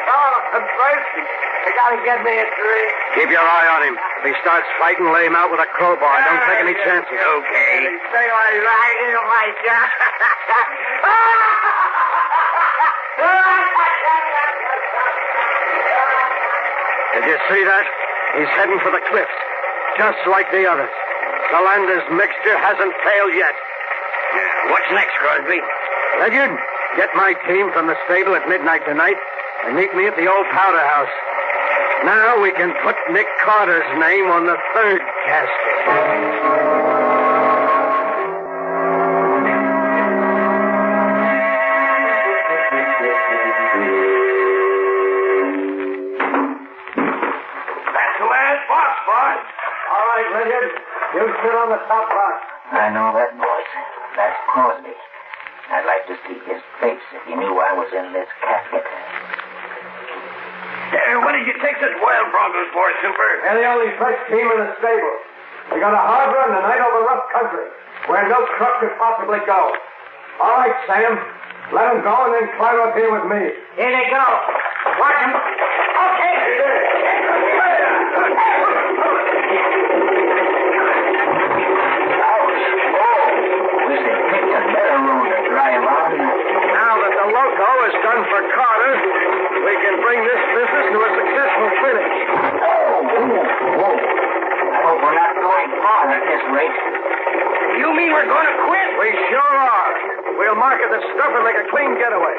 Oh, I'm thirsty. You gotta get me a drink. Keep your eye on him. If he starts fighting, lay him out with a crowbar. Don't take any chances. Okay. Say I right in my God. Did you see that? He's heading for the cliffs, just like the others. Solander's mixture hasn't failed yet. What's next, Crosby? Ledyard, get my team from the stable at midnight tonight and meet me at the old powder house. Now we can put Nick Carter's name on the third casket. Ledyard, you sit on the top box. I know that voice. That's Crosby. I'd like to see his face if he knew I was in this casket. What did you take such wild broncos for, Super? They're the only fresh team in the stable. We got a hard run tonight over rough country, where no truck could possibly go. All right, Sam. Let them go and then climb up here with me. Here they go. Watch them. Okay. Now that the loco is done for Carter, we can bring this business to a successful finish. I hope we're not going far at this rate. You mean we're going to quit? We sure are. We'll market the stuff and make a clean getaway.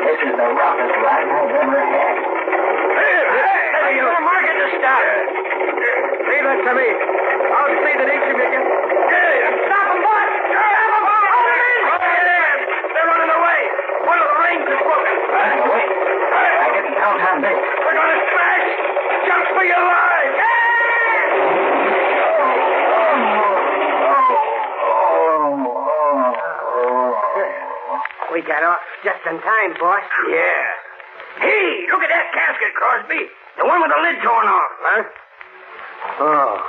This is the roughest ride I've ever had. Hey, you market the stuff. Leave it to me. I'll see that each of you gets... Stop them, boys! Stop them! Hold them in! They're running away. One of the reins is broken. Running away? I didn't count on this. We're going to smash! Jump for your lives! We got off just in time, boss. Yeah. Hey, look at that casket, Crosby. The one with the lid torn off. Huh? Oh,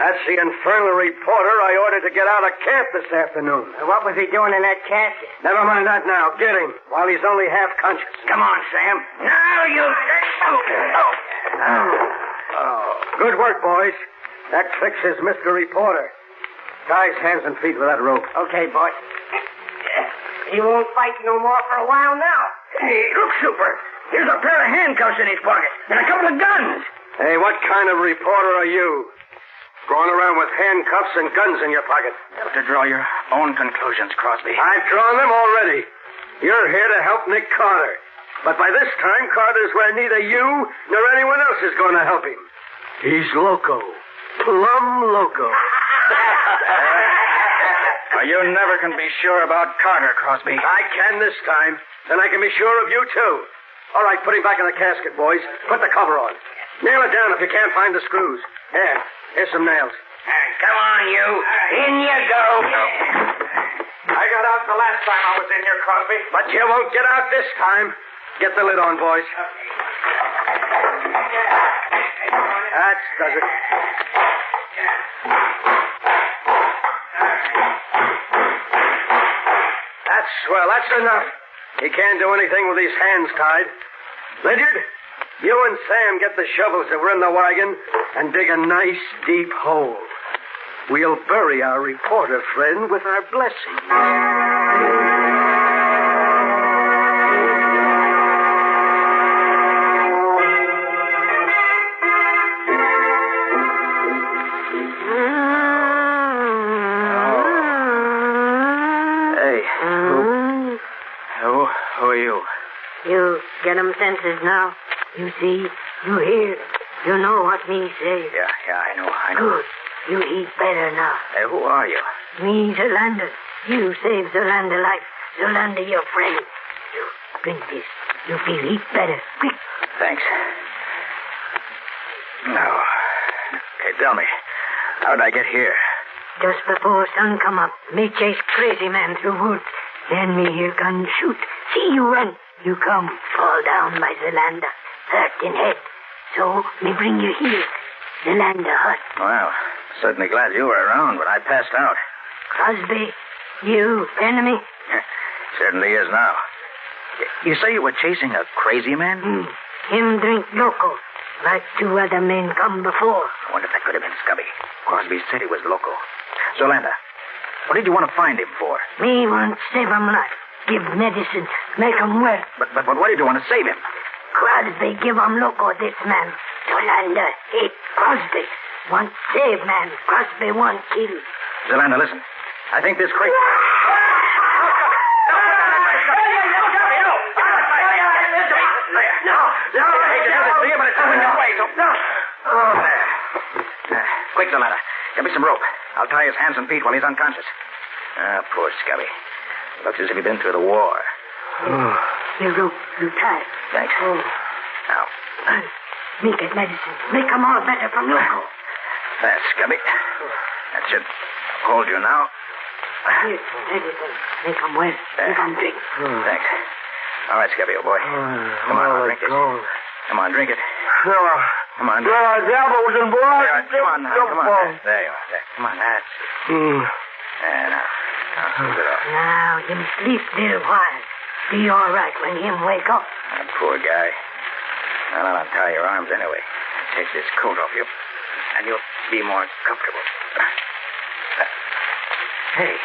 that's the infernal reporter I ordered to get out of camp this afternoon. What was he doing in that casket? Never mind that now. Get him while he's only half conscious. Come on, Sam. Now you... Good work, boys. That fixes Mr. Reporter. Tie his hands and feet with that rope. Okay, boss. He won't fight no more for a while now. Hey, look, Super. Here's a pair of handcuffs in his pocket and a couple of guns. Hey, what kind of reporter are you? Going around with handcuffs and guns in your pocket. You have to draw your own conclusions, Crosby. I've drawn them already. You're here to help Nick Carter. But by this time, Carter's where neither you nor anyone else is going to help him. He's loco. Plumb loco. You never can be sure about Carter, Crosby. I can this time, and I can be sure of you, too. All right, put him back in the casket, boys. Put the cover on. Nail it down if you can't find the screws. Here's some nails. Come on, you. In you go. I got out the last time I was in here, Crosby. But you won't get out this time. Get the lid on, boys. That does it. That's swell. That's enough. He can't do anything with his hands tied. Ledyard, you and Sam get the shovels that were in the wagon and dig a nice, deep hole. We'll bury our reporter friend with our blessing. Who are you? You get 'em senses now. You see, you hear, you know what me say. Yeah, I know. Good. You eat better now. Hey, who are you? Me, Zolander. You save Zolander life. Zolander, your friend. You drink this. You feel eat better. Quick. Thanks. Now, Hey, tell me, how did I get here? Just before sun come up, me chase crazy man through woods. Then me hear gun shoot. See you run. You come, fall down by Zalanda, hurt in head. So me bring you here, Zalanda hut. Well, certainly glad you were around, but I passed out. Crosby, you enemy? Certainly is now. You say you were chasing a crazy man? Him drink loco, like 2 other men come before. I wonder if that could have been Scubby. Crosby said he was loco. Zolanda, what did you want to find him for? Me want save him life. Give medicine, make him well. But what did you want to save him? Crosby give him loco this man. Zolanda hate Crosby. Want save man. Crosby want kill. Zolanda, listen. I think this crazy... Quick, Zolanda. Get me some rope. I'll tie his hands and feet while he's unconscious. Poor Scubby. Looks as if he'd been through the war. Your rope, you tie. Thanks. Now. Me get medicine. Make him all better from loco. That's Scubby. That should hold you now. Here, medicine. Make him well. Give him drink. Thanks. All right, Scubby, old boy. Come on, I'll drink it. Come on, drink it. Come on. Devils and blood. Come on now. Come on. There you are. There. Come on, that's it. There, now. Now, sleep it off. Now, him sleep little while. Be all right when him wake up. That poor guy. Well, I'll untie your arms anyway. Take this coat off you, and you'll be more comfortable. Hey,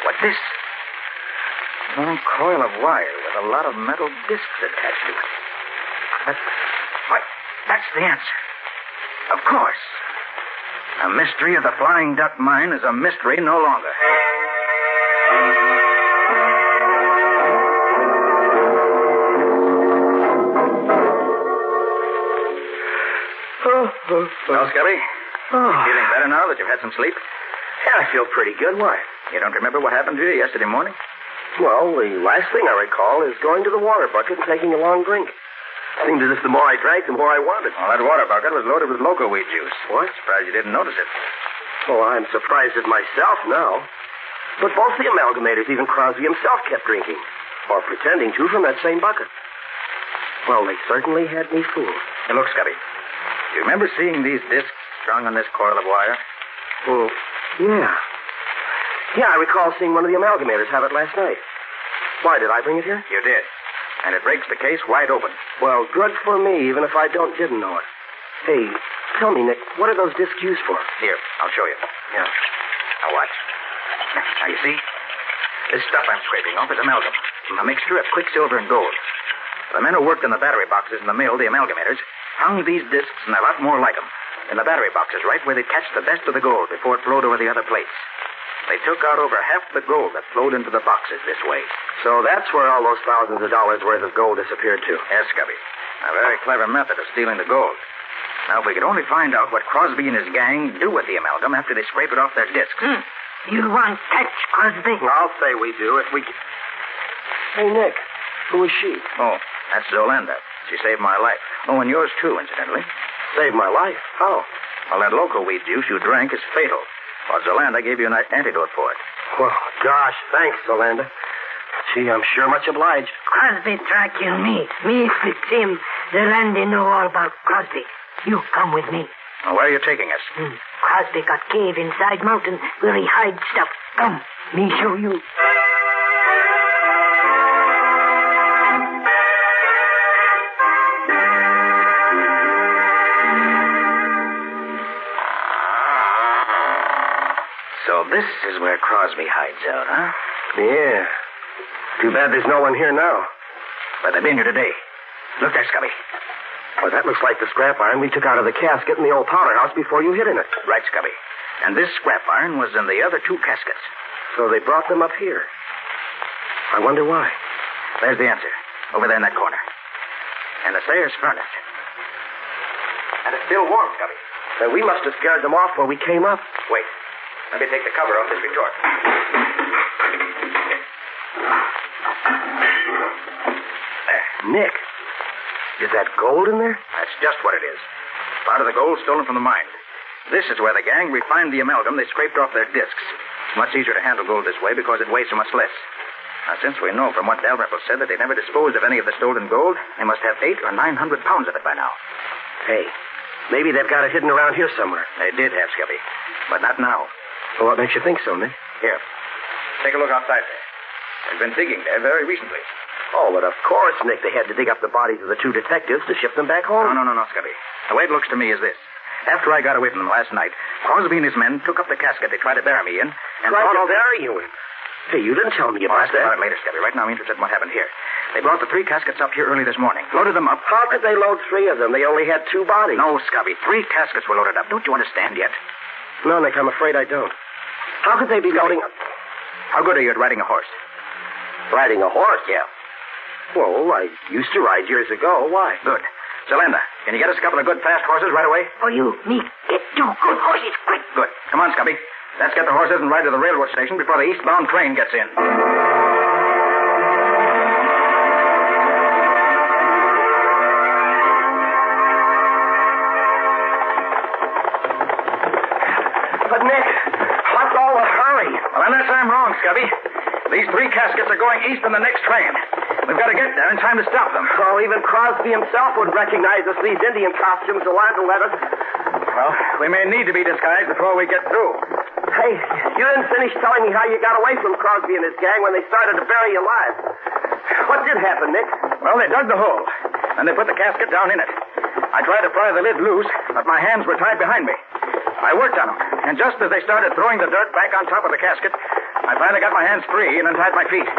what's this? A long coil of wire with a lot of metal discs attached to it. That's the answer. Of course. The mystery of the Flying Duck Mine is a mystery no longer. Well, Scubby? Feeling better now that you've had some sleep? Yeah, I feel pretty good. Why? You don't remember what happened to you yesterday morning? Well, the last thing I recall is going to the water bucket and taking a long drink. Seemed as if the more I drank, the more I wanted. Well, that water bucket was loaded with loco weed juice. What? Surprised you didn't notice it. Oh, I'm surprised at myself now. But both the amalgamators, even Crosby himself, kept drinking. Or pretending to from that same bucket. Well, they certainly had me fooled. Hey, look, Scubby. Do you remember seeing these discs strung on this coil of wire? Well, yeah. Yeah, I recall seeing one of the amalgamators have it last night. Why, did I bring it here? You did. And it breaks the case wide open. Well, good for me, even if I didn't know it. Hey, tell me, Nick, what are those discs used for? Here, I'll show you. Yeah. Now watch. Now, you see? This stuff I'm scraping off is amalgam. A mixture of quicksilver and gold. The men who worked in the battery boxes in the mill, the amalgamators, hung these discs and a lot more like them in the battery boxes, right where they catch the best of the gold before it flowed over the other plates. They took out over half the gold that flowed into the boxes this way. So that's where all those thousands of dollars worth of gold disappeared to. Yes, Scubby. A very clever method of stealing the gold. Now, if we could only find out what Crosby and his gang do with the amalgam after they scrape it off their discs. You want catch, Crosby? I'll say we do if we can. Hey, Nick, who is she? Oh, that's Zolanda. She saved my life. Oh, and yours too, incidentally. Saved my life? How? Well, that loco weed juice you drank is fatal. Well, Zolanda gave you an antidote for it. Well, gosh, thanks, Zolanda. Gee, I'm sure much obliged. Crosby try kill me. Me fix him. Zolanda know all about Crosby. You come with me. Well, where are you taking us? Crosby got cave inside mountain where he hide stuff. Come, me show you. So this is where Crosby hides out, huh? Yeah. Too bad there's no one here now. But they've been here today. Look there, Scubby. Well, that looks like the scrap iron we took out of the casket in the old powder house before you hid in it. Right, Scubby. And this scrap iron was in the other two caskets. So they brought them up here. I wonder why. There's the answer. Over there in that corner. And the Sayers furnace. And it's still warm, Scubby. Then we must have scared them off when we came up. Wait. Let me take the cover off this retort. There. Nick, is that gold in there? That's just what it is. Part of the gold stolen from the mine. This is where the gang refined the amalgam they scraped off their discs. It's much easier to handle gold this way because it weighs so much less. Now, since we know from what Dalrymple said that they never disposed of any of the stolen gold, they must have 800 or 900 pounds of it by now. Hey, maybe they've got it hidden around here somewhere. They did have, Scubby, but not now. Well, what makes you think so, Nick? Here, take a look outside there. They've been digging there very recently. Oh, but of course, Nick, they had to dig up the bodies of the 2 detectives to ship them back home. No, Scubby. The way it looks to me is this. After I got away from them last night, Crosby and his men took up the casket they tried to bury me in and Tried brought to all bury you in? Hey, you didn't tell me about I'll that. about it later, Scubby. Right now, I'm interested in what happened here. They brought the 3 caskets up here early this morning, loaded them up. How could they load 3 of them? They only had 2 bodies. No, Scubby. 3 caskets were loaded up. Don't you understand yet? No, Nick, I'm afraid I don't. How could they be loading up? How good are you at riding a horse? Riding a horse? Yeah. Well, I used to ride years ago. Why? Good. Zalanda, can you get us a couple of good fast horses right away? Oh, you, me, get 2 good horses quick. Good. Come on, Scubby. Let's get the horses and ride to the railroad station before the eastbound train gets in. But, Nick, what's all the hurry? Well, unless I'm wrong, Scubby. These 3 caskets are going east on the next train. We've got to get there in time to stop them. Oh, even Crosby himself would recognize us, these Indian costumes Yolanda led us. Well, we may need to be disguised before we get through. Hey, you didn't finish telling me how you got away from Crosby and his gang when they started to bury you alive. What did happen, Nick? Well, they dug the hole, and they put the casket down in it. I tried to pry the lid loose, but my hands were tied behind me. I worked on them, and just as they started throwing the dirt back on top of the casket, I finally got my hands free and untied my feet.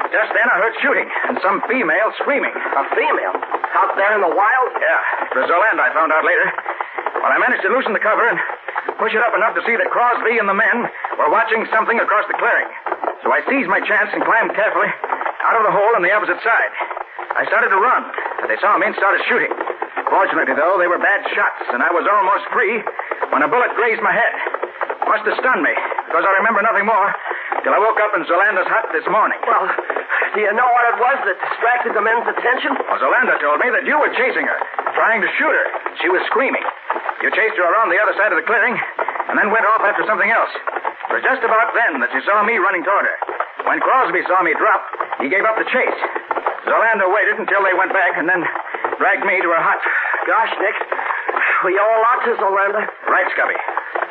Just then I heard shooting and some female screaming. A female? Out there in the wild? Yeah. It was Zolanda, I found out later. Well, I managed to loosen the cover and push it up enough to see that Crosby and the men were watching something across the clearing. So I seized my chance and climbed carefully out of the hole on the opposite side. I started to run, but they saw me and started shooting. Fortunately, though, they were bad shots, and I was almost free when a bullet grazed my head. Must have stunned me, because I remember nothing more till I woke up in Zolanda's hut this morning. Well, do you know what it was that distracted the men's attention? Well, Zolanda told me that you were chasing her, trying to shoot her. She was screaming. You chased her around the other side of the clearing, and then went off after something else. It was just about then that she saw me running toward her. When Crosby saw me drop, he gave up the chase. Zolanda waited until they went back and then dragged me to her hut. Gosh, Nick, we owe a lot to Zolanda. Right, Scubby.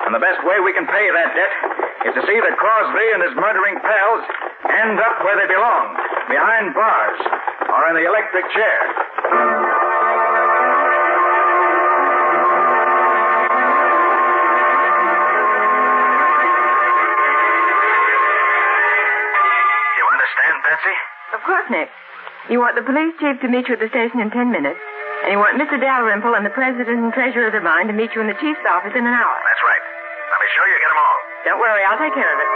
And the best way we can pay that debt is to see that Crosby and his murdering pals end up where they belong, behind bars or in the electric chair. You understand, Patsy? Of course, Nick. You want the police chief to meet you at the station in 10 minutes, and you want Mr. Dalrymple and the president and treasurer of the mine to meet you in the chief's office in an hour. That's right. Now be sure you get them all. Don't worry, I'll take care of it.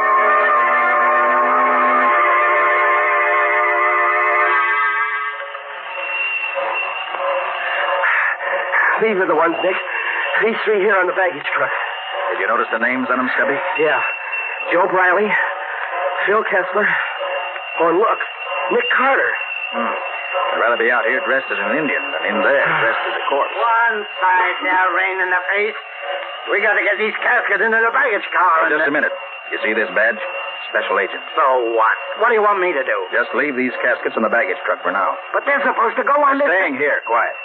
These are the ones, Nick. These 3 here on the baggage truck. Did you notice the names on them, Scubby? Yeah. Joe Briley, Phil Kessler. Oh, and look, Nick Carter. I'd rather be out here dressed as an Indian than in there dressed as a corpse. One side now, rain in the face. We got to get these caskets into the baggage car. Just a minute. You see this badge? Special agent. So what? What do you want me to do? Just leave these caskets in the baggage truck for now. But they're supposed to go on this... Staying here, quiet.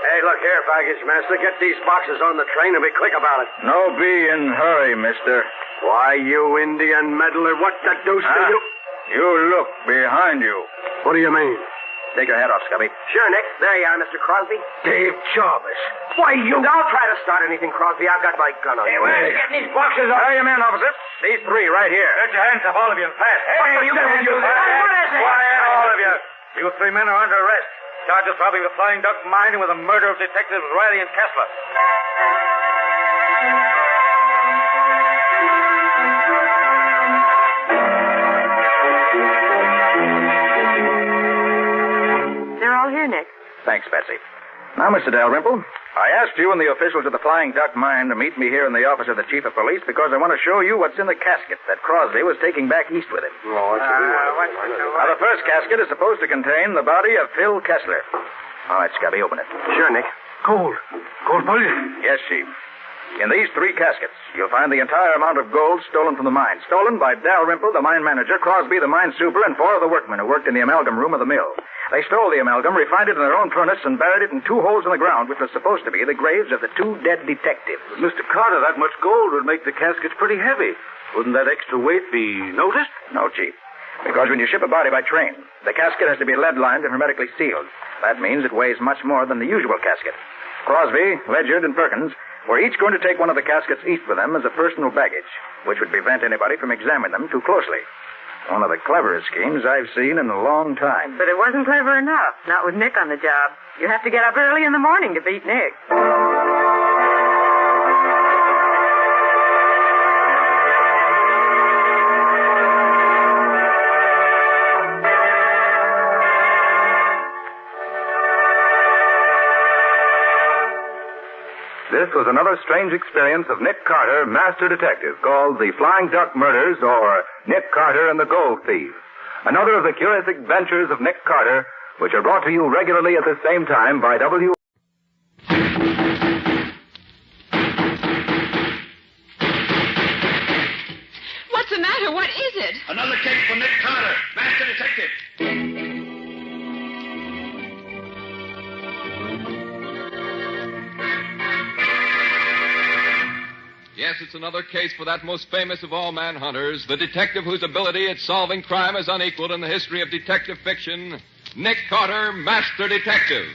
Hey, look here, baggage master. Get these boxes on the train and be quick about it. No be in hurry, mister. Why, you Indian meddler, what the deuce do you... You look behind you. What do you mean? Take your hat off, Scubby. Sure, Nick. There you are, Mr. Crosby. Dave Jarvis. Why, you... Don't try to start anything, Crosby. I've got my gun on you. Hey, where are you getting these boxes off? Hurry, men, officer. These 3 right here. Get your hands up, all of you, fast. Hey, you can't do that. What is it? Quiet, all of you. You 3 men are under arrest. Charged of robbing the Flying Duck mine and with the murder of Detectives Riley and Kessler. They're all here, Nick. Thanks, Betsy. Now, Mr. Dalrymple, I asked you and the officials of the Flying Duck mine to meet me here in the office of the chief of police because I want to show you what's in the casket that Crosby was taking back east with him. Now, the first casket is supposed to contain the body of Phil Kessler. All right, Scubby, open it. Sure, Nick. Gold bullion. Yes, Chief. In these 3 caskets, you'll find the entire amount of gold stolen from the mine. Stolen by Dalrymple, the mine manager, Crosby, the mine super, and 4 of the workmen who worked in the amalgam room of the mill. They stole the amalgam, refined it in their own furnace, and buried it in 2 holes in the ground, which were supposed to be the graves of the 2 dead detectives. Mr. Carter, that much gold would make the caskets pretty heavy. Wouldn't that extra weight be noticed? No, Chief. Because when you ship a body by train, the casket has to be lead-lined and hermetically sealed. That means it weighs much more than the usual casket. Crosby, Ledyard, and Perkins were each going to take one of the caskets east with them as a personal baggage, which would prevent anybody from examining them too closely. One of the cleverest schemes I've seen in a long time. But it wasn't clever enough, not with Nick on the job. You have to get up early in the morning to beat Nick. This was another strange experience of Nick Carter, Master Detective, called The Flying Duck Murders or Nick Carter and the Gold Thieves. Another of the curious adventures of Nick Carter, which are brought to you regularly at the same time by W. What's the matter? What is it? Another case for Nick Carter, Master Detective. Yes, it's another case for that most famous of all manhunters, the detective whose ability at solving crime is unequaled in the history of detective fiction, Nick Carter, Master Detective.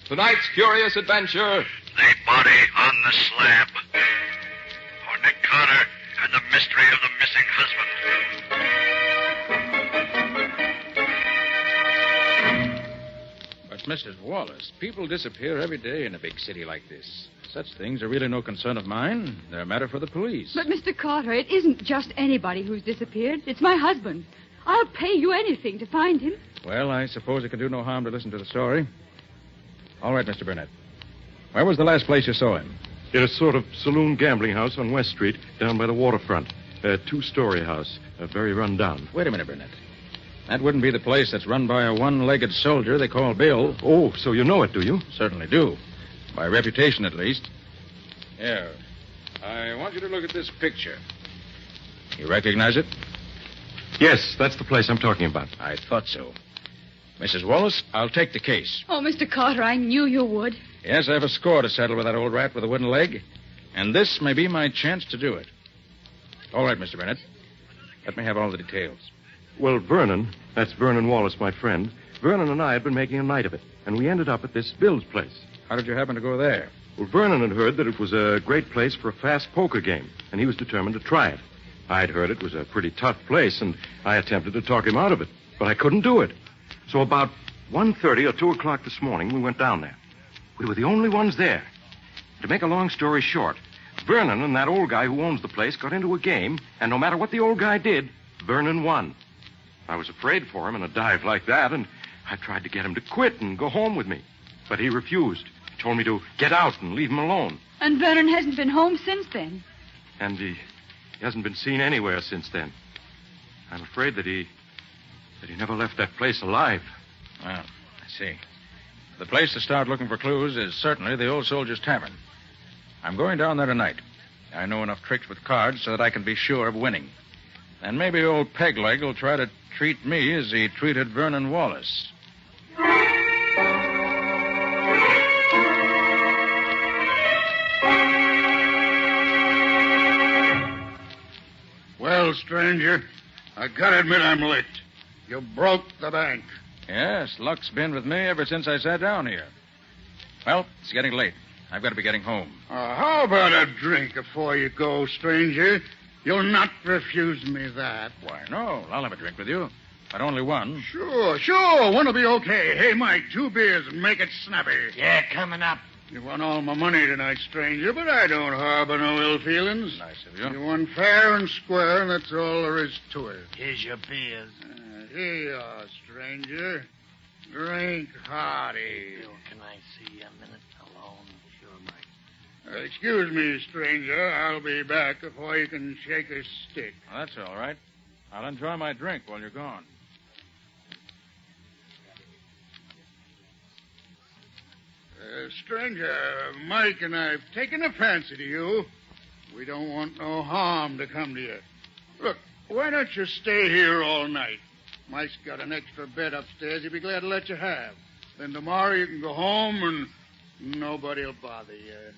Tonight's curious adventure... The body on the slab. For Nick Carter and the mystery of the missing husband. But, Mrs. Wallace, people disappear every day in a big city like this. Such things are really no concern of mine. They're a matter for the police. But, Mr. Carter, it isn't just anybody who's disappeared. It's my husband. I'll pay you anything to find him. Well, I suppose it can do no harm to listen to the story. All right, Mr. Burnett. Where was the last place you saw him? In a sort of saloon gambling house on West Street, down by the waterfront. A 2-story house. Very run down. Wait a minute, Burnett. That wouldn't be the place that's run by a one-legged soldier they call Bill. Oh, so you know it, do you? Certainly do. By reputation, at least. Here. I want you to look at this picture. You recognize it? Yes, that's the place I'm talking about. I thought so. Mrs. Wallace, I'll take the case. Oh, Mr. Carter, I knew you would. Yes, I have a score to settle with that old rat with a wooden leg. And this may be my chance to do it. All right, Mr. Burnett. Let me have all the details. Well, Vernon, that's Vernon Wallace, my friend. Vernon and I had been making a night of it, and we ended up at this Bill's place. How did you happen to go there? Well, Vernon had heard that it was a great place for a fast poker game, and he was determined to try it. I'd heard it was a pretty tough place, and I attempted to talk him out of it, but I couldn't do it. So about 1:30 or 2 o'clock this morning, we went down there. We were the only ones there. To make a long story short, Vernon and that old guy who owns the place got into a game, and no matter what the old guy did, Vernon won. I was afraid for him in a dive like that, and I tried to get him to quit and go home with me. But he refused. He told me to get out and leave him alone. And Vernon hasn't been home since then. And he hasn't been seen anywhere since then. I'm afraid that he never left that place alive. Well, I see. The place to start looking for clues is certainly the Old Soldier's Tavern. I'm going down there tonight. I know enough tricks with cards so that I can be sure of winning. And maybe old Pegleg will try to treat me as he treated Vernon Wallace. Well, stranger, I gotta admit I'm licked. You broke the bank. Yes, luck's been with me ever since I sat down here. Well, it's getting late. I've got to be getting home. How about a drink before you go, stranger? You'll not refuse me that. Why, no. I'll have a drink with you. But only one. Sure. One'll be okay. Hey, Mike, 2 beers and make it snappy. Yeah, coming up. You won all my money tonight, stranger, but I don't harbor no ill feelings. Nice of you. You won fair and square, and that's all there is to it. Here's your beers. Here you are, stranger. Drink hearty. Can I see a minute alone? Sure, Mike. Excuse me, stranger. I'll be back before you can shake a stick. Well, that's all right. I'll enjoy my drink while you're gone. Stranger, Mike and I've taken a fancy to you. We don't want no harm to come to you. Look, why don't you stay here all night? Mike's got an extra bed upstairs he'd be glad to let you have. Then tomorrow you can go home and nobody'll bother you.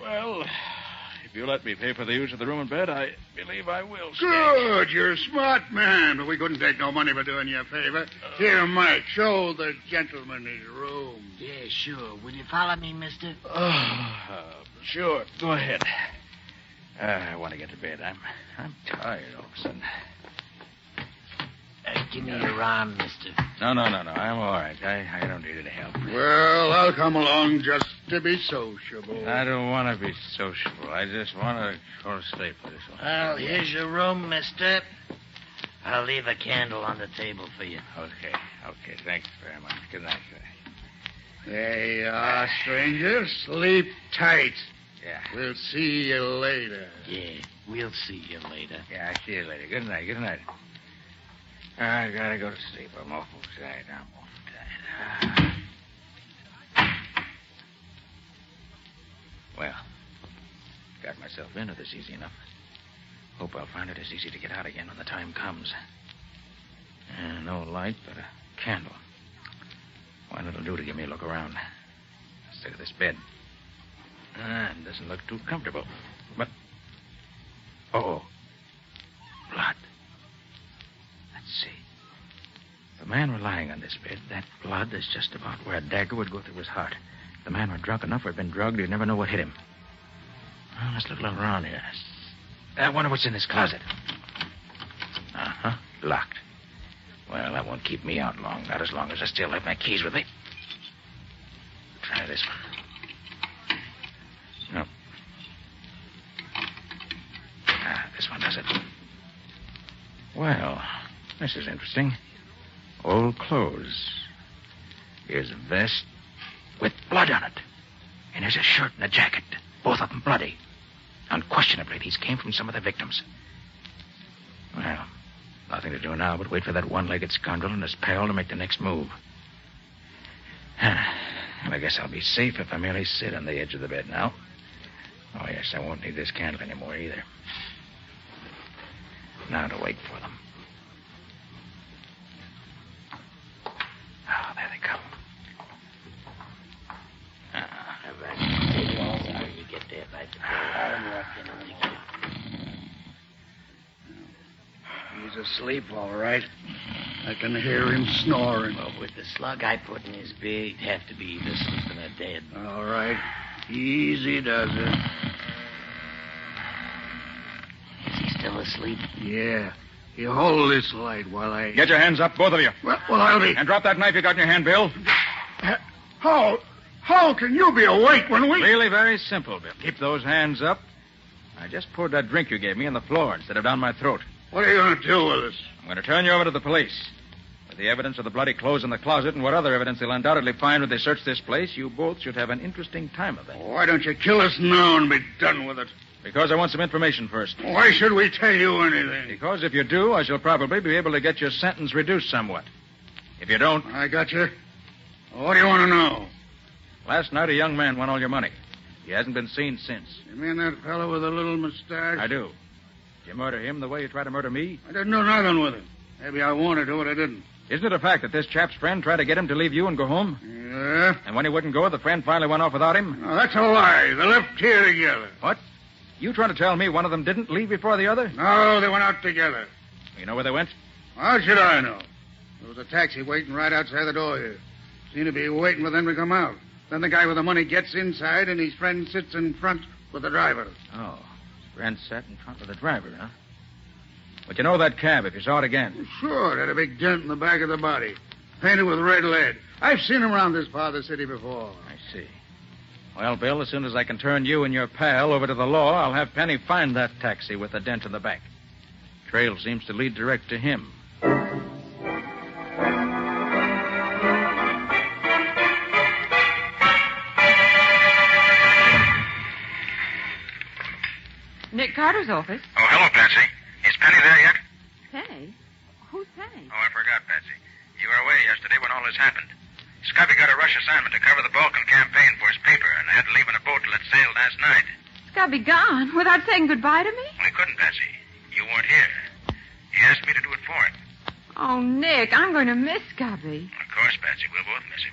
Well, if you let me pay for the use of the room and bed, I believe I will stay. Good, you're a smart man, but we couldn't take no money for doing you a favor. Here, Mike, show the gentleman his room. Yeah, sure. Will you follow me, mister? Sure. Go ahead. I want to get to bed. I'm tired all of a sudden. Give me your arm, mister. No. I'm all right. I don't need any help. Well, I'll come along just to be sociable. I don't want to be sociable. I just want to go to sleep for this one. Well, here's your room, mister. I'll leave a candle on the table for you. Okay. Thanks very much. Good night, sir. There you are, stranger. Sleep tight. Yeah. We'll see you later. Yeah, we'll see you later. Yeah, I'll see you later. Good night. I gotta go to sleep. I'm awful tired. Well, got myself into this easy enough. Hope I'll find it as easy to get out again when the time comes. No light, but a candle. One it'll do to give me a look around. Instead of this bed. It doesn't look too comfortable. But... Oh. Blood. Let's see. The man were lying on this bed. That blood is just about where a dagger would go through his heart. If the man were drunk enough or had been drugged, he'd never know what hit him. Well, let's look a little around here. I wonder what's in this closet. Locked. Well, that won't keep me out long. Not as long as I still have my keys with me. Try this one. No. This one does it. Well, this is interesting. Old clothes. Here's a vest with blood on it. And here's a shirt and a jacket. Both of them bloody. Unquestionably, these came from some of the victims. Well, nothing to do now but wait for that one-legged scoundrel and his pal to make the next move. Well, I guess I'll be safe if I merely sit on the edge of the bed now. Oh, yes, I won't need this candle anymore either. Now to wait for them. Oh, there they come. Take it all out. You get there by the door. He's asleep, all right. I can hear him snoring. Well, with the slug I put in his beard, he'd have to be either sleeping or dead. All right. Easy does it. Is he still asleep? Yeah. You hold this light while I... Get your hands up, both of you. Well, I'll be... And drop that knife you got in your hand, Bill. How can you be awake when we... Really very simple, Bill. Keep those hands up. I just poured that drink you gave me on the floor instead of down my throat. What are you going to do with us? I'm going to turn you over to the police. With the evidence of the bloody clothes in the closet and what other evidence they'll undoubtedly find when they search this place, you both should have an interesting time of it. Why don't you kill us now and be done with it? Because I want some information first. Why should we tell you anything? Because if you do, I shall probably be able to get your sentence reduced somewhat. If you don't... I got you. What do you want to know? Last night, a young man won all your money. He hasn't been seen since. You mean that fellow with the little mustache? I do. Did you murder him the way you tried to murder me? I didn't do nothing with him. Maybe I wanted to, but I didn't. Isn't it a fact that this chap's friend tried to get him to leave you and go home? Yeah. And when he wouldn't go, the friend finally went off without him? No, that's a lie. They left here together. What? You trying to tell me one of them didn't leave before the other? No, they went out together. You know where they went? How should I know? There was a taxi waiting right outside the door here. Seemed to be waiting for them to come out. Then the guy with the money gets inside, and his friend sits in front with the driver. Oh, his friend sat in front with the driver, huh? But you know that cab if you saw it again? Sure, it had a big dent in the back of the body. Painted with red lead. I've seen them around this part of the city before. I see. Well, Bill, as soon as I can turn you and your pal over to the law, I'll have Penny find that taxi with the dent in the back. Trail seems to lead direct to him. Nick Carter's office. Oh, hello, Patsy. Is Penny there yet? Penny? Who's Penny? Oh, I forgot, Patsy. You were away yesterday when all this happened. Scubby got a rush assignment to cover the Balkan campaign last night. Scubby gone without saying goodbye to me? Well, he couldn't, Patsy. You weren't here. He asked me to do it for him. Oh, Nick, I'm going to miss Scubby. Of course, Patsy, we'll both miss him.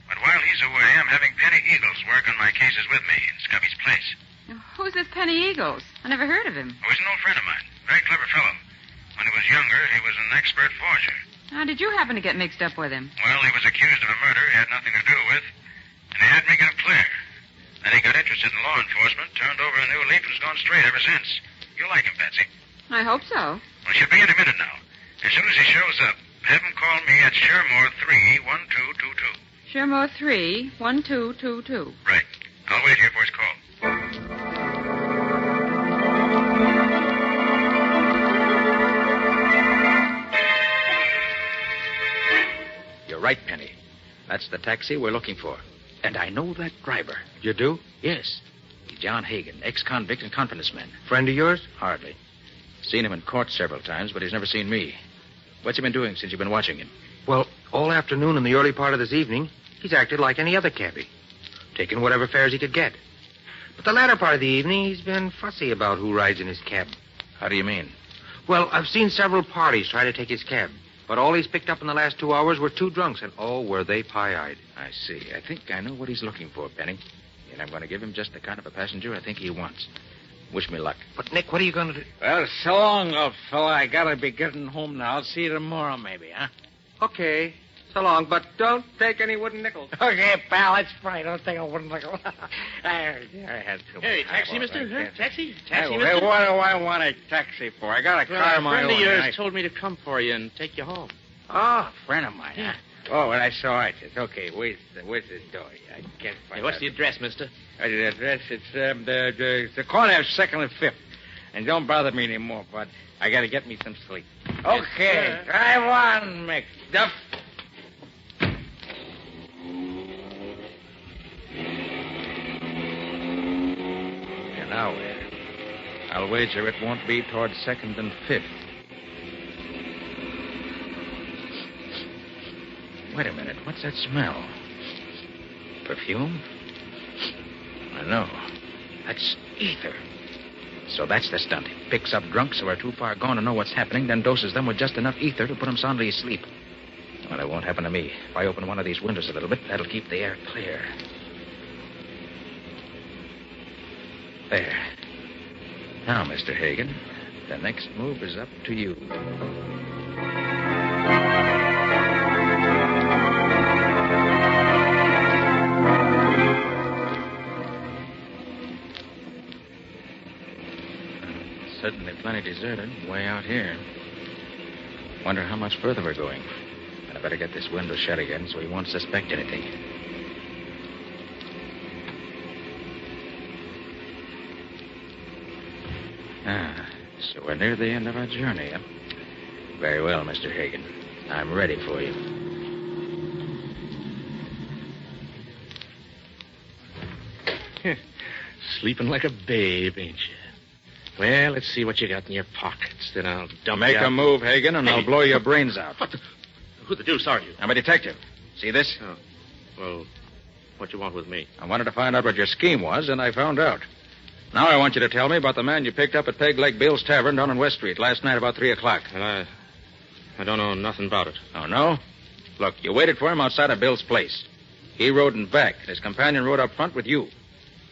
But while he's away, I'm having Penny Eagles work on my cases with me in Scubby's place. Who's this Penny Eagles? I never heard of him. Oh, he's an old friend of mine. Very clever fellow. When he was younger, he was an expert forger. How did you happen to get mixed up with him? Well, he was accused of a murder he had nothing to do with, and he had me get him clear. Then he got interested in law enforcement, turned over a new leaf, and has gone straight ever since. You'll like him, Patsy. I hope so. Well, she'll be any minute now. As soon as he shows up, have him call me at Shermore 3-1222. Shermore 3-1222. Right. I'll wait here for his call. You're right, Penny. That's the taxi we're looking for. And I know that driver. You do? Yes. He's John Hagen, ex-convict and confidence man. Friend of yours? Hardly. Seen him in court several times, but he's never seen me. What's he been doing since you've been watching him? Well, all afternoon and the early part of this evening, he's acted like any other cabbie, taking whatever fares he could get. But the latter part of the evening, he's been fussy about who rides in his cab. How do you mean? Well, I've seen several parties try to take his cab, but all he's picked up in the last 2 hours were 2 drunks, and oh, were they pie-eyed. I see. I think I know what he's looking for, Penny. And I'm going to give him just the kind of a passenger I think he wants. Wish me luck. But, Nick, what are you going to do? Well, so long, old fella. I gotta be getting home now. I'll see you tomorrow, maybe, huh? Okay. So long, but don't take any wooden nickels. Okay, pal, that's fine. Don't take a wooden nickel. I had to. Hey, taxi, mister? Huh? Taxi? Taxi, Hey, mister? what do I want a taxi for? I got a Well, car a of my friend own. of yours I- told me to come for you and take you home. Oh, a friend of mine, huh? Oh, well, that's all right. It's okay. Where's the door? I can't find Hey, what's that. the address, mister? The address? It's the corner of 2nd and 5th. And don't bother me anymore, bud. I gotta get me some sleep. Okay, drive on, McDuff. And now where? I'll wager it won't be towards 2nd and 5th. Wait a minute. What's that smell? Perfume? I know. That's ether. So that's the stunt. He picks up drunks who are too far gone to know what's happening, then doses them with just enough ether to put them soundly asleep. Well, it won't happen to me. If I open one of these windows a little bit, that'll keep the air clear. There. Now, Mr. Hagen, the next move is up to you. Certainly plenty deserted, way out here. Wonder how much further we're going. And I better get this window shut again so he won't suspect anything. So we're near the end of our journey, huh? Very well, Mr. Hagen. I'm ready for you. Sleeping like a babe, ain't you? Well, let's see what you got in your pockets. Then I'll dump Make you out. a move, Hagen, and I'll blow your brains out. Who the deuce are you? I'm a detective. See this? Oh. Well, what you want with me? I wanted to find out what your scheme was, and I found out. Now I want you to tell me about the man you picked up at Peg Leg Bill's Tavern down on West Street last night about 3 o'clock. And I don't know nothing about it. Oh, no? Look, you waited for him outside of Bill's place. He rode in back, and his companion rode up front with you.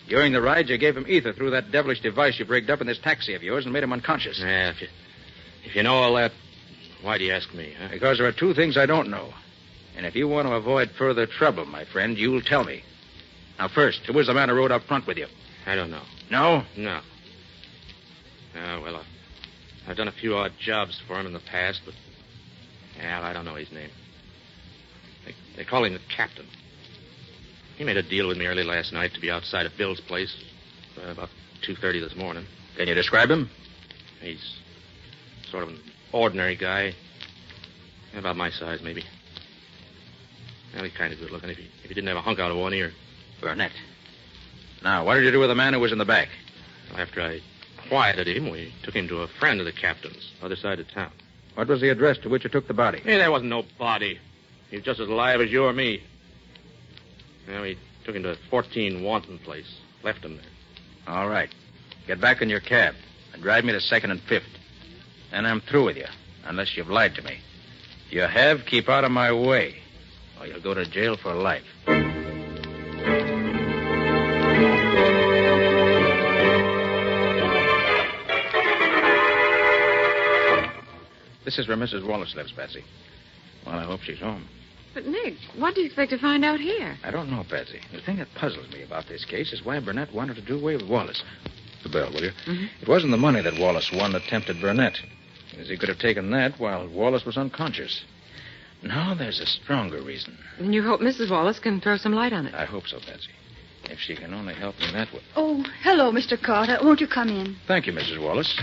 During the ride, you gave him ether through that devilish device you've rigged up in this taxi of yours and made him unconscious. Yeah, if you know all that, why do you ask me, huh? Because there are 2 things I don't know. And if you want to avoid further trouble, my friend, you'll tell me. Now, first, who was the man who rode up front with you? I don't know. No? No. Well, I've done a few odd jobs for him in the past, but I don't know his name. They call him the captain. He made a deal with me early last night to be outside of Bill's place about 2:30 this morning. Can you describe him? He's sort of an ordinary guy. About my size, maybe. Well, he's kind of good looking if he didn't have a hunk out of one ear. Burnett. Now, what did you do with the man who was in the back? After I quieted him, we took him to a friend of the captain's, other side of town. What was the address to which you took the body? Hey, there wasn't no body. He was just as alive as you or me. Well, we took him to 14 Wanton Place. Left him there. All right. Get back in your cab and drive me to 2nd and 5th. Then I'm through with you, unless you've lied to me. If you have, keep out of my way, or you'll go to jail for life. This is where Mrs. Wallace lives, Patsy. Well, I hope she's home. But, Nick, what do you expect to find out here? I don't know, Patsy. The thing that puzzles me about this case is why Burnett wanted to do away with Wallace. The bell, will you? Mm-hmm. It wasn't the money that Wallace won that tempted Burnett, as he could have taken that while Wallace was unconscious. No, there's a stronger reason. And you hope Mrs. Wallace can throw some light on it. I hope so, Patsy. If she can only help me that way. Oh, hello, Mr. Carter. Won't you come in? Thank you, Mrs. Wallace.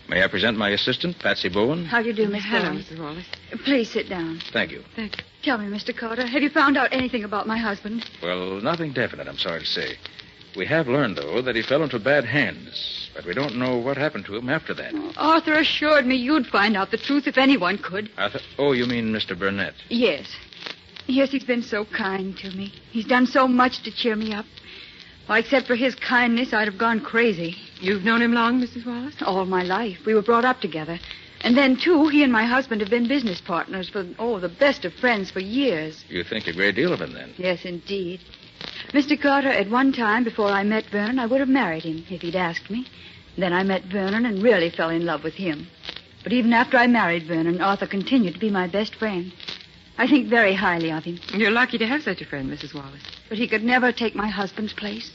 May I present my assistant, Patsy Bowen? How do you do, Miss Hello, Wallace? Mrs. Wallace. Please sit down. Thank you. Tell me, Mr. Carter, have you found out anything about my husband? Well, nothing definite, I'm sorry to say. We have learned, though, that he fell into bad hands, but we don't know what happened to him after that. Arthur assured me you'd find out the truth if anyone could. Arthur? Oh, you mean Mr. Burnett? Yes. Yes, he's been so kind to me. He's done so much to cheer me up. Why, except for his kindness, I'd have gone crazy. You've known him long, Mrs. Wallace? All my life. We were brought up together. And then, too, he and my husband have been business partners for, the best of friends for years. You think a great deal of him, then? Yes, indeed. Mr. Carter, at one time, before I met Vernon, I would have married him if he'd asked me. Then I met Vernon and really fell in love with him. But even after I married Vernon, Arthur continued to be my best friend. I think very highly of him. You're lucky to have such a friend, Mrs. Wallace. But he could never take my husband's place.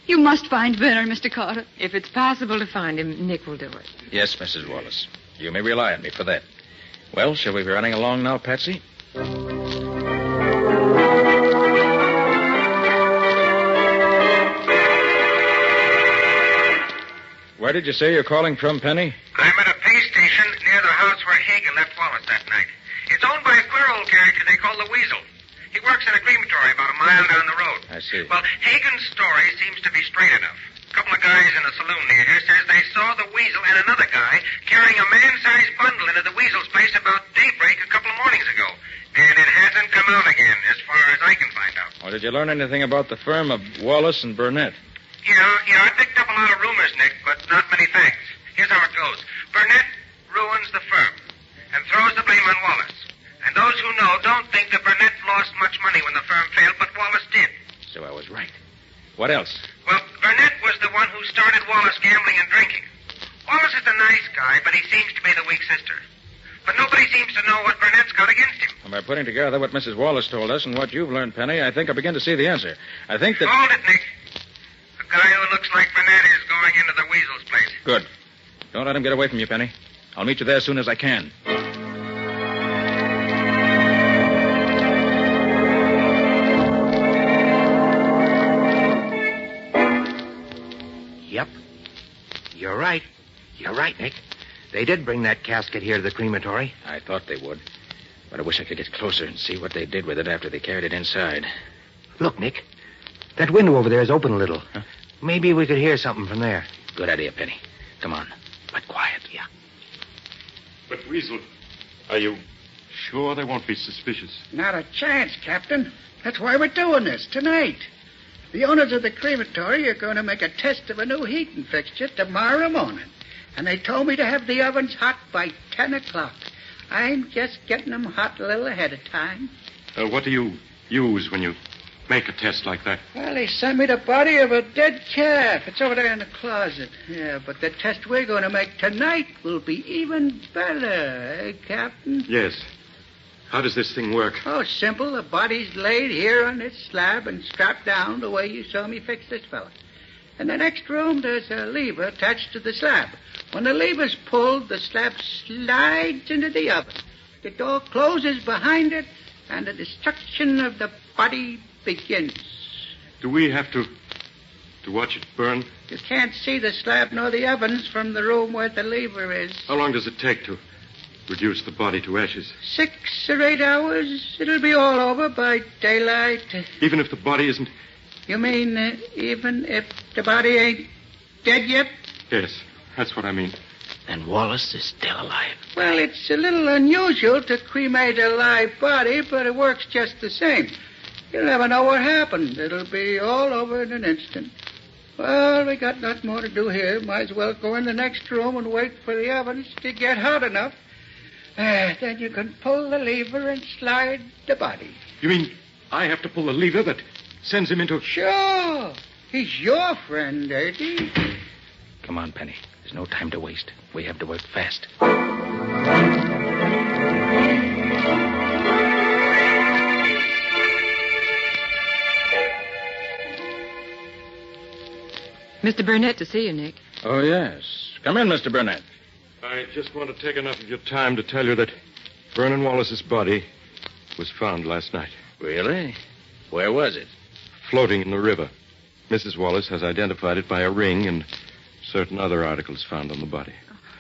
You must find Vernon, Mr. Carter. If it's possible to find him, Nick will do it. Yes, Mrs. Wallace. You may rely on me for that. Well, shall we be running along now, Patsy? Where did you say you're calling from, Penny? I'm at a pay station near the house where Hagen left Wallace that night. It's owned by a queer old character they call the Weasel. He works at a crematory about a mile down the road. I see. Well, Hagen's story seems to be straight enough. A couple of guys in a saloon near here says they saw the Weasel and another guy carrying a man-sized bundle into the Weasel's place about daybreak a couple of mornings ago. And it hasn't come out again, as far as I can find out. Well, did you learn anything about the firm of Wallace and Burnett? Yeah, I picked up a lot of rumors, Nick, but not many facts. Here's how it goes. Burnett ruins the firm and throws the blame on Wallace. And those who know don't think that Burnett lost much money when the firm failed, but Wallace did. So I was right. What else? Well, Burnett was the one who started Wallace gambling and drinking. Wallace is a nice guy, but he seems to be the weak sister. But nobody seems to know what Burnett's got against him. Well, by putting together what Mrs. Wallace told us and what you've learned, Penny, I think I begin to see the answer. I think that... Hold it, Nick. The guy who looks like Burnett is going into the Weasel's place. Good. Don't let him get away from you, Penny. I'll meet you there as soon as I can. Yep. You're right. You're right, Nick. They did bring that casket here to the crematory. I thought they would. But I wish I could get closer and see what they did with it after they carried it inside. Look, Nick. That window over there is open a little. Huh? Maybe we could hear something from there. Good idea, Penny. Come on. But quiet, yeah. But, Weasel, are you sure they won't be suspicious? Not a chance, Captain. That's why we're doing this tonight. The owners of the crematory are going to make a test of a new heating fixture tomorrow morning. And they told me to have the ovens hot by 10 o'clock. I'm just getting them hot a little ahead of time. What do you use when you make a test like that? Well, they sent me the body of a dead calf. It's over there in the closet. Yeah, but the test we're going to make tonight will be even better, eh, Captain? Yes. How does this thing work? Oh, simple. The body's laid here on this slab and strapped down the way you saw me fix this fella. In the next room, there's a lever attached to the slab. When the lever's pulled, the slab slides into the oven. The door closes behind it, and the destruction of the body begins. Do we have to watch it burn? You can't see the slab nor the ovens from the room where the lever is. How long does it take to reduce the body to ashes? 6 or 8 hours. It'll be all over by daylight. Even if the body isn't... You mean even if the body ain't dead yet? Yes, that's what I mean. And Wallace is still alive. Well, it's a little unusual to cremate a live body, but it works just the same. You'll never know what happened. It'll be all over in an instant. Well, we got nothing more to do here. Might as well go in the next room and wait for the ovens to get hot enough. Then you can pull the lever and slide the body. You mean I have to pull the lever that sends him into... Sure. He's your friend, ain't he? Come on, Penny. There's no time to waste. We have to work fast. Mr. Burnett to see you, Nick. Oh, yes. Come in, Mr. Burnett. I just want to take enough of your time to tell you that Vernon Wallace's body was found last night. Really? Where was it? Floating in the river. Mrs. Wallace has identified it by a ring and certain other articles found on the body.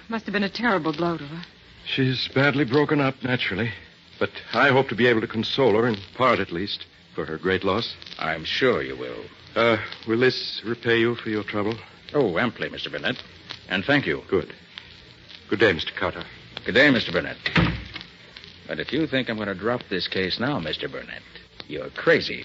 Must have been a terrible blow to her. She's badly broken up, naturally. But I hope to be able to console her, in part at least, for her great loss. I'm sure you will. Will this repay you for your trouble? Oh, amply, Mr. Burnett. And thank you. Good. Good day, Mr. Carter. Good day, Mr. Burnett. But if you think I'm going to drop this case now, Mr. Burnett, you're crazy.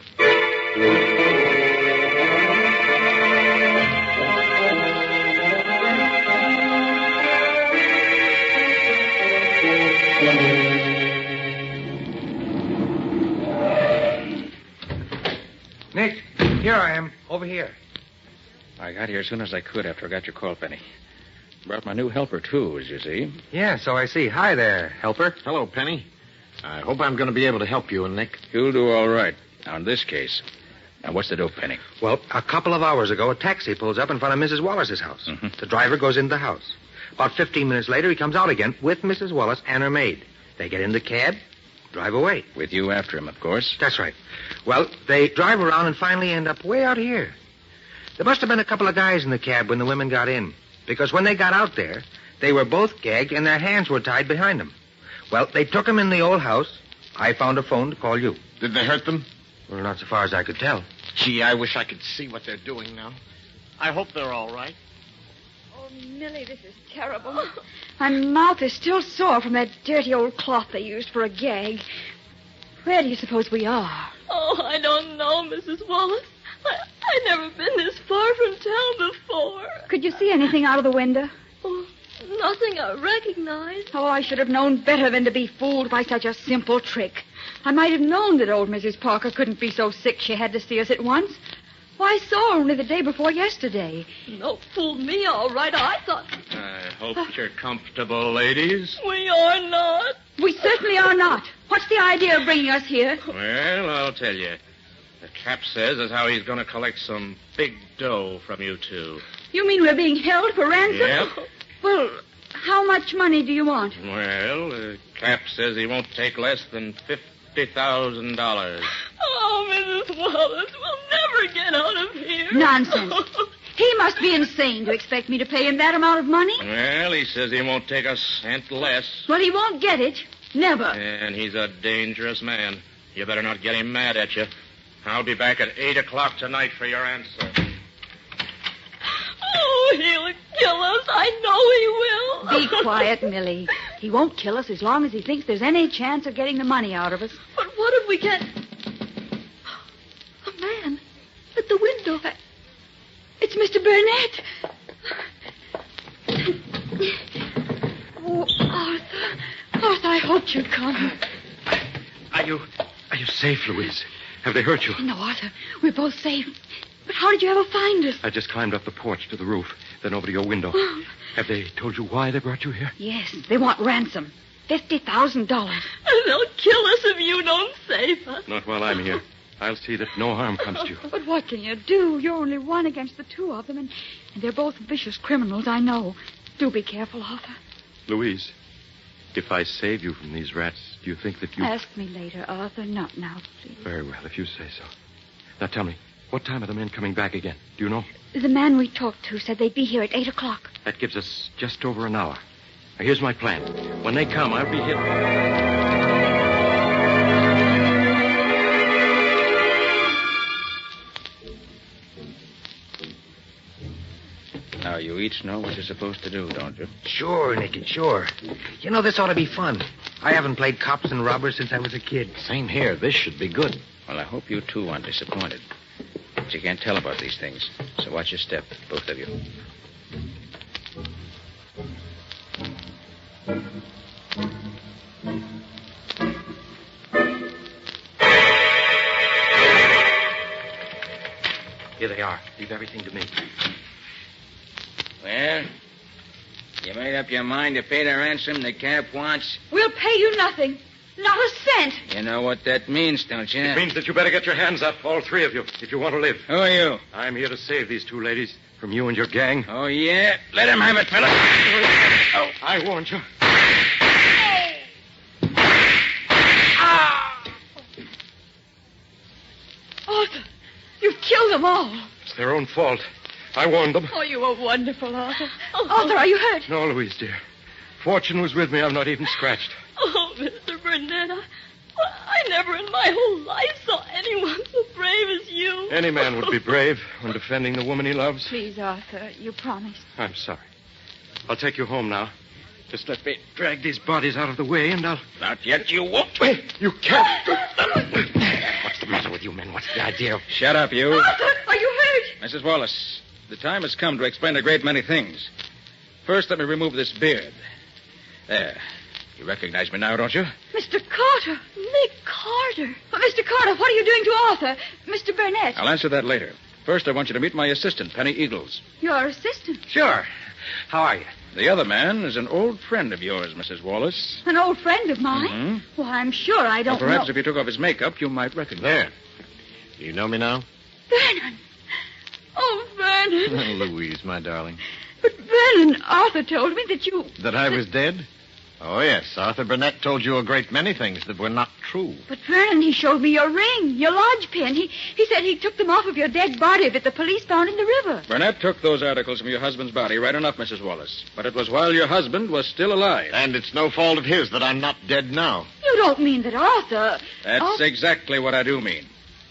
Nick, here I am. Over here. I got here as soon as I could after I got your call, Penny. Brought my new helper, too, as you see. Yeah, so I see. Hi there, helper. Hello, Penny. I hope I'm going to be able to help you and Nick. You'll do all right on this case. Now, what's the dope, Penny? Well, a couple of hours ago, a taxi pulls up in front of Mrs. Wallace's house. Mm-hmm. The driver goes into the house. About 15 minutes later, he comes out again with Mrs. Wallace and her maid. They get in the cab, drive away. With you after him, of course. That's right. Well, they drive around and finally end up way out here. There must have been a couple of guys in the cab when the women got in. Because when they got out there, they were both gagged and their hands were tied behind them. Well, they took them in the old house. I found a phone to call you. Did they hurt them? Well, not so far as I could tell. Gee, I wish I could see what they're doing now. I hope they're all right. Oh, Millie, this is terrible. My mouth is still sore from that dirty old cloth they used for a gag. Where do you suppose we are? Oh, I don't know, Mrs. Wallace. I never been this far from town before. Could you see anything out of the window? Oh, nothing I recognize. Oh, I should have known better than to be fooled by such a simple trick. I might have known that old Mrs. Parker couldn't be so sick she had to see us at once. Why, I saw her only the day before yesterday. No, fooled me all right. I thought... I hope you're comfortable, ladies. We are not. We certainly are not. What's the idea of bringing us here? Well, I'll tell you. The cap says as how he's going to collect some big dough from you two. You mean we're being held for ransom? Yep. Well, how much money do you want? Well, the cap says he won't take less than $50,000. Oh, Mrs. Wallace, we'll never get out of here. Nonsense. He must be insane to expect me to pay him that amount of money. Well, he says he won't take a cent less. Well, he won't get it. Never. And he's a dangerous man. You better not get him mad at you. I'll be back at 8 o'clock tonight for your answer. Oh, he'll kill us. I know he will. Be quiet, Millie. He won't kill us as long as he thinks there's any chance of getting the money out of us. But what if we get... A man at the window. It's Mr. Burnett. Oh, Arthur. Arthur, I hoped you'd come. Are you safe, Louise? Have they hurt you? No, Arthur. We're both safe. But how did you ever find us? I just climbed up the porch to the roof, then over to your window. Have they told you why they brought you here? Yes, they want ransom. $50,000. And they'll kill us if you don't save us. Not while I'm here. I'll see that no harm comes to you. But what can you do? You're only one against the two of them, and they're both vicious criminals, I know. Do be careful, Arthur. Louise, if I save you from these rats, do you think that you... Ask me later, Arthur. Not now, please. Very well, if you say so. Now tell me, what time are the men coming back again? Do you know? The man we talked to said they'd be here at 8 o'clock. That gives us just over an hour. Now, here's my plan. When they come, I'll be here... Now, you each know what you're supposed to do, don't you? Sure, Nicky, sure. You know, this ought to be fun. I haven't played cops and robbers since I was a kid. Same here. This should be good. Well, I hope you two aren't disappointed. But you can't tell about these things. So watch your step, both of you. Here they are. Leave everything to me. Well, you made up your mind to pay the ransom the cap wants? We'll pay you nothing. Not a cent. You know what that means, don't you? It means that you better get your hands up, all three of you, if you want to live. Who are you? I'm here to save these two ladies from you and your gang. Oh, yeah? Let him have it, fella. Oh, I warned you. Arthur, you've killed them all. It's their own fault. I warned them. Oh, you were wonderful, Arthur. Arthur, are you hurt? No, Louise, dear. Fortune was with me. I'm not even scratched. Oh, Mr. Burnett, I never in my whole life saw anyone so brave as you. Any man would be brave when defending the woman he loves. Please, Arthur, you promised. I'm sorry. I'll take you home now. Just let me drag these bodies out of the way, and I'll... Not yet, you won't. Wait, you can't. What's the matter with you men? What's the idea? Shut up, you. Arthur, are you hurt? Mrs. Wallace, the time has come to explain a great many things. First, let me remove this beard. There. You recognize me now, don't you? Mr. Carter. Nick Carter. But, Mr. Carter, what are you doing to Arthur? Mr. Burnett. I'll answer that later. First, I want you to meet my assistant, Penny Eagles. Your assistant? Sure. How are you? The other man is an old friend of yours, Mrs. Wallace. An old friend of mine? Mm-hmm. Well, I'm sure I don't Perhaps know. if you took off his makeup, you might recognize There. him. Do you know me now? Vernon. Oh, Vernon. Louise, my darling. But, Vernon, Arthur told me that you... That I was dead? Oh, yes. Arthur Burnett told you a great many things that were not true. But, Vernon, he showed me your ring, your lodge pin. He said he took them off of your dead body that the police found in the river. Burnett took those articles from your husband's body, right enough, Mrs. Wallace. But it was while your husband was still alive. And it's no fault of his that I'm not dead now. You don't mean that Arthur... That's exactly what I do mean.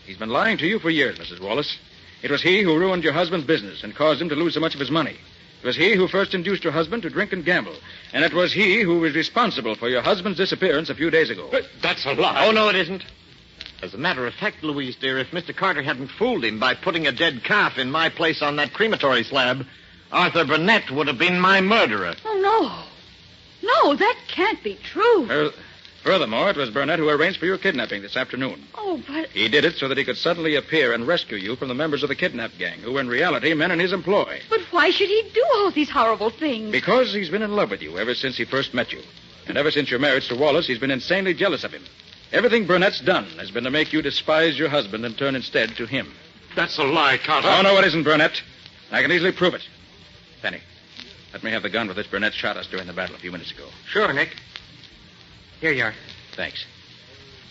He's been lying to you for years, Mrs. Wallace. It was he who ruined your husband's business and caused him to lose so much of his money. It was he who first induced your husband to drink and gamble. And it was he who was responsible for your husband's disappearance a few days ago. But that's a lie. Oh, no, it isn't. As a matter of fact, Louise, dear, if Mr. Carter hadn't fooled him by putting a dead calf in my place on that crematory slab, Arthur Burnett would have been my murderer. Oh, no. No, that can't be true. Furthermore, it was Burnett who arranged for your kidnapping this afternoon. Oh, but... He did it so that he could suddenly appear and rescue you from the members of the kidnap gang, who were in reality men in his employ. But why should he do all these horrible things? Because he's been in love with you ever since he first met you. And ever since your marriage to Wallace, he's been insanely jealous of him. Everything Burnett's done has been to make you despise your husband and turn instead to him. That's a lie, Carter. Oh, no, it isn't, Burnett. I can easily prove it. Penny, let me have the gun with which Burnett shot us during the battle a few minutes ago. Sure, Nick. Here you are. Thanks.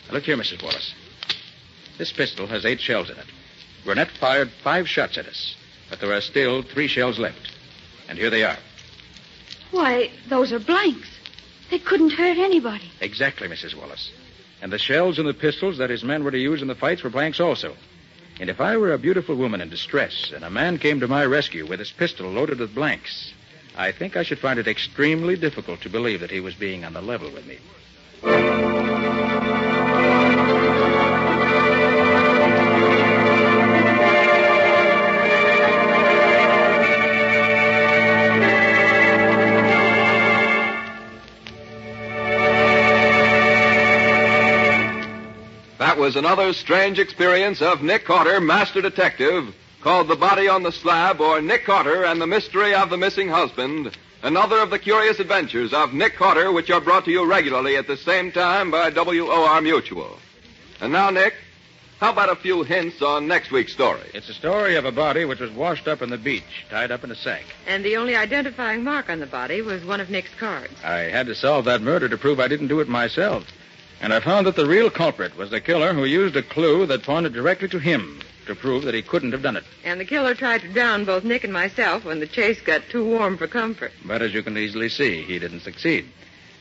Now, look here, Mrs. Wallace. This pistol has 8 shells in it. Burnett fired 5 shots at us, but there are still 3 shells left. And here they are. Why, those are blanks. They couldn't hurt anybody. Exactly, Mrs. Wallace. And the shells in the pistols that his men were to use in the fights were blanks also. And if I were a beautiful woman in distress and a man came to my rescue with his pistol loaded with blanks, I think I should find it extremely difficult to believe that he was being on the level with me. That was another strange experience of Nick Carter, Master Detective, called The Body on the Slab, or Nick Carter and the Mystery of the Missing Husband. Another of the curious adventures of Nick Carter, which are brought to you regularly at the same time by WOR Mutual. And now, Nick, how about a few hints on next week's story? It's a story of a body which was washed up on the beach, tied up in a sack. And the only identifying mark on the body was one of Nick's cards. I had to solve that murder to prove I didn't do it myself. And I found that the real culprit was the killer who used a clue that pointed directly to him to prove that he couldn't have done it. And the killer tried to drown both Nick and myself when the chase got too warm for comfort. But as you can easily see, he didn't succeed.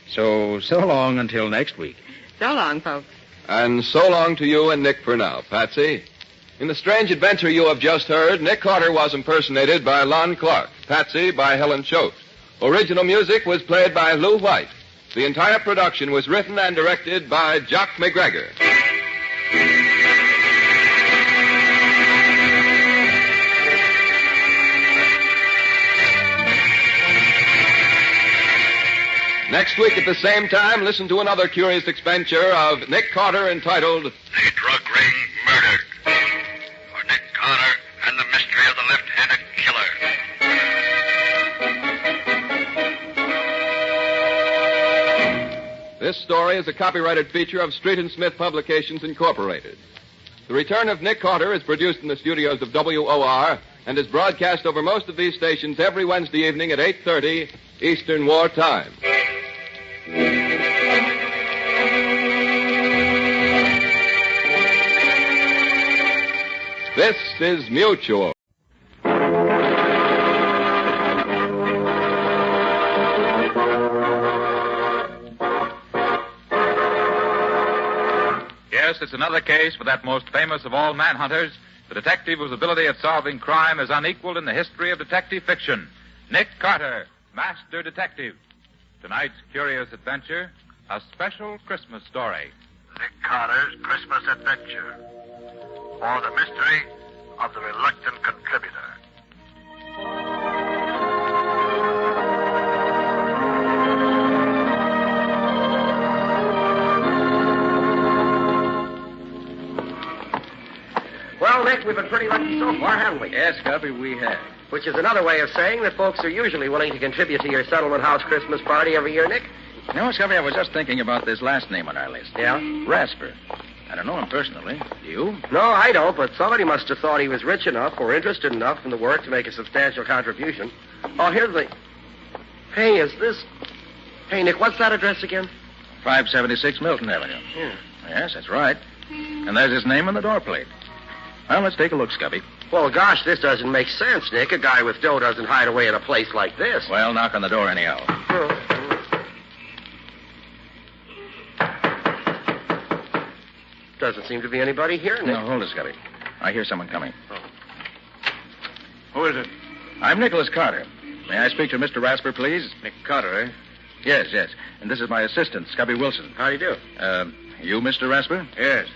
So long until next week. So long, folks. And so long to you and Nick for now, Patsy. In the strange adventure you have just heard, Nick Carter was impersonated by Lon Clark, Patsy by Helen Choate. Original music was played by Lou White. The entire production was written and directed by Jock McGregor. Next week at the same time, listen to another curious adventure of Nick Carter entitled The Drug Ring Murdered. Or Nick Carter and the Mystery of the Left-Handed Killer. This story is a copyrighted feature of Street and Smith Publications, Incorporated. The Return of Nick Carter is produced in the studios of WOR and is broadcast over most of these stations every Wednesday evening at 8:30 Eastern War Time. This is Mutual. Yes, it's another case for that most famous of all manhunters, the detective whose ability at solving crime is unequaled in the history of detective fiction, Nick Carter, Master Detective. Tonight's curious adventure, a special Christmas story. Nick Carter's Christmas Adventure. Or the Mystery of the Reluctant Contributor. Well, Nick, we've been pretty lucky so far, haven't we? Yes, Guppy, we have. Which is another way of saying that folks are usually willing to contribute to your settlement house Christmas party every year, Nick. You know, Guppy, I was just thinking about this last name on our list. Yeah? Rasper. I don't know him personally. Do you? No, I don't, but somebody must have thought he was rich enough or interested enough in the work to make a substantial contribution. Oh, here's the... Hey, is this... Hey, Nick, what's that address again? 576 Milton Avenue. Yeah. Yes, that's right. And there's his name on the door plate. Well, let's take a look, Scubby. Well, gosh, this doesn't make sense, Nick. A guy with dough doesn't hide away in a place like this. Well, knock on the door anyhow. Doesn't seem to be anybody here, Nick. No, hold it, Scubby. I hear someone coming. Oh. Who is it? I'm Nicholas Carter. May I speak to Mr. Rasper, please? Nick Carter, eh? Yes, yes. And this is my assistant, Scubby Wilson. How do you do? You Mr. Rasper? Yes.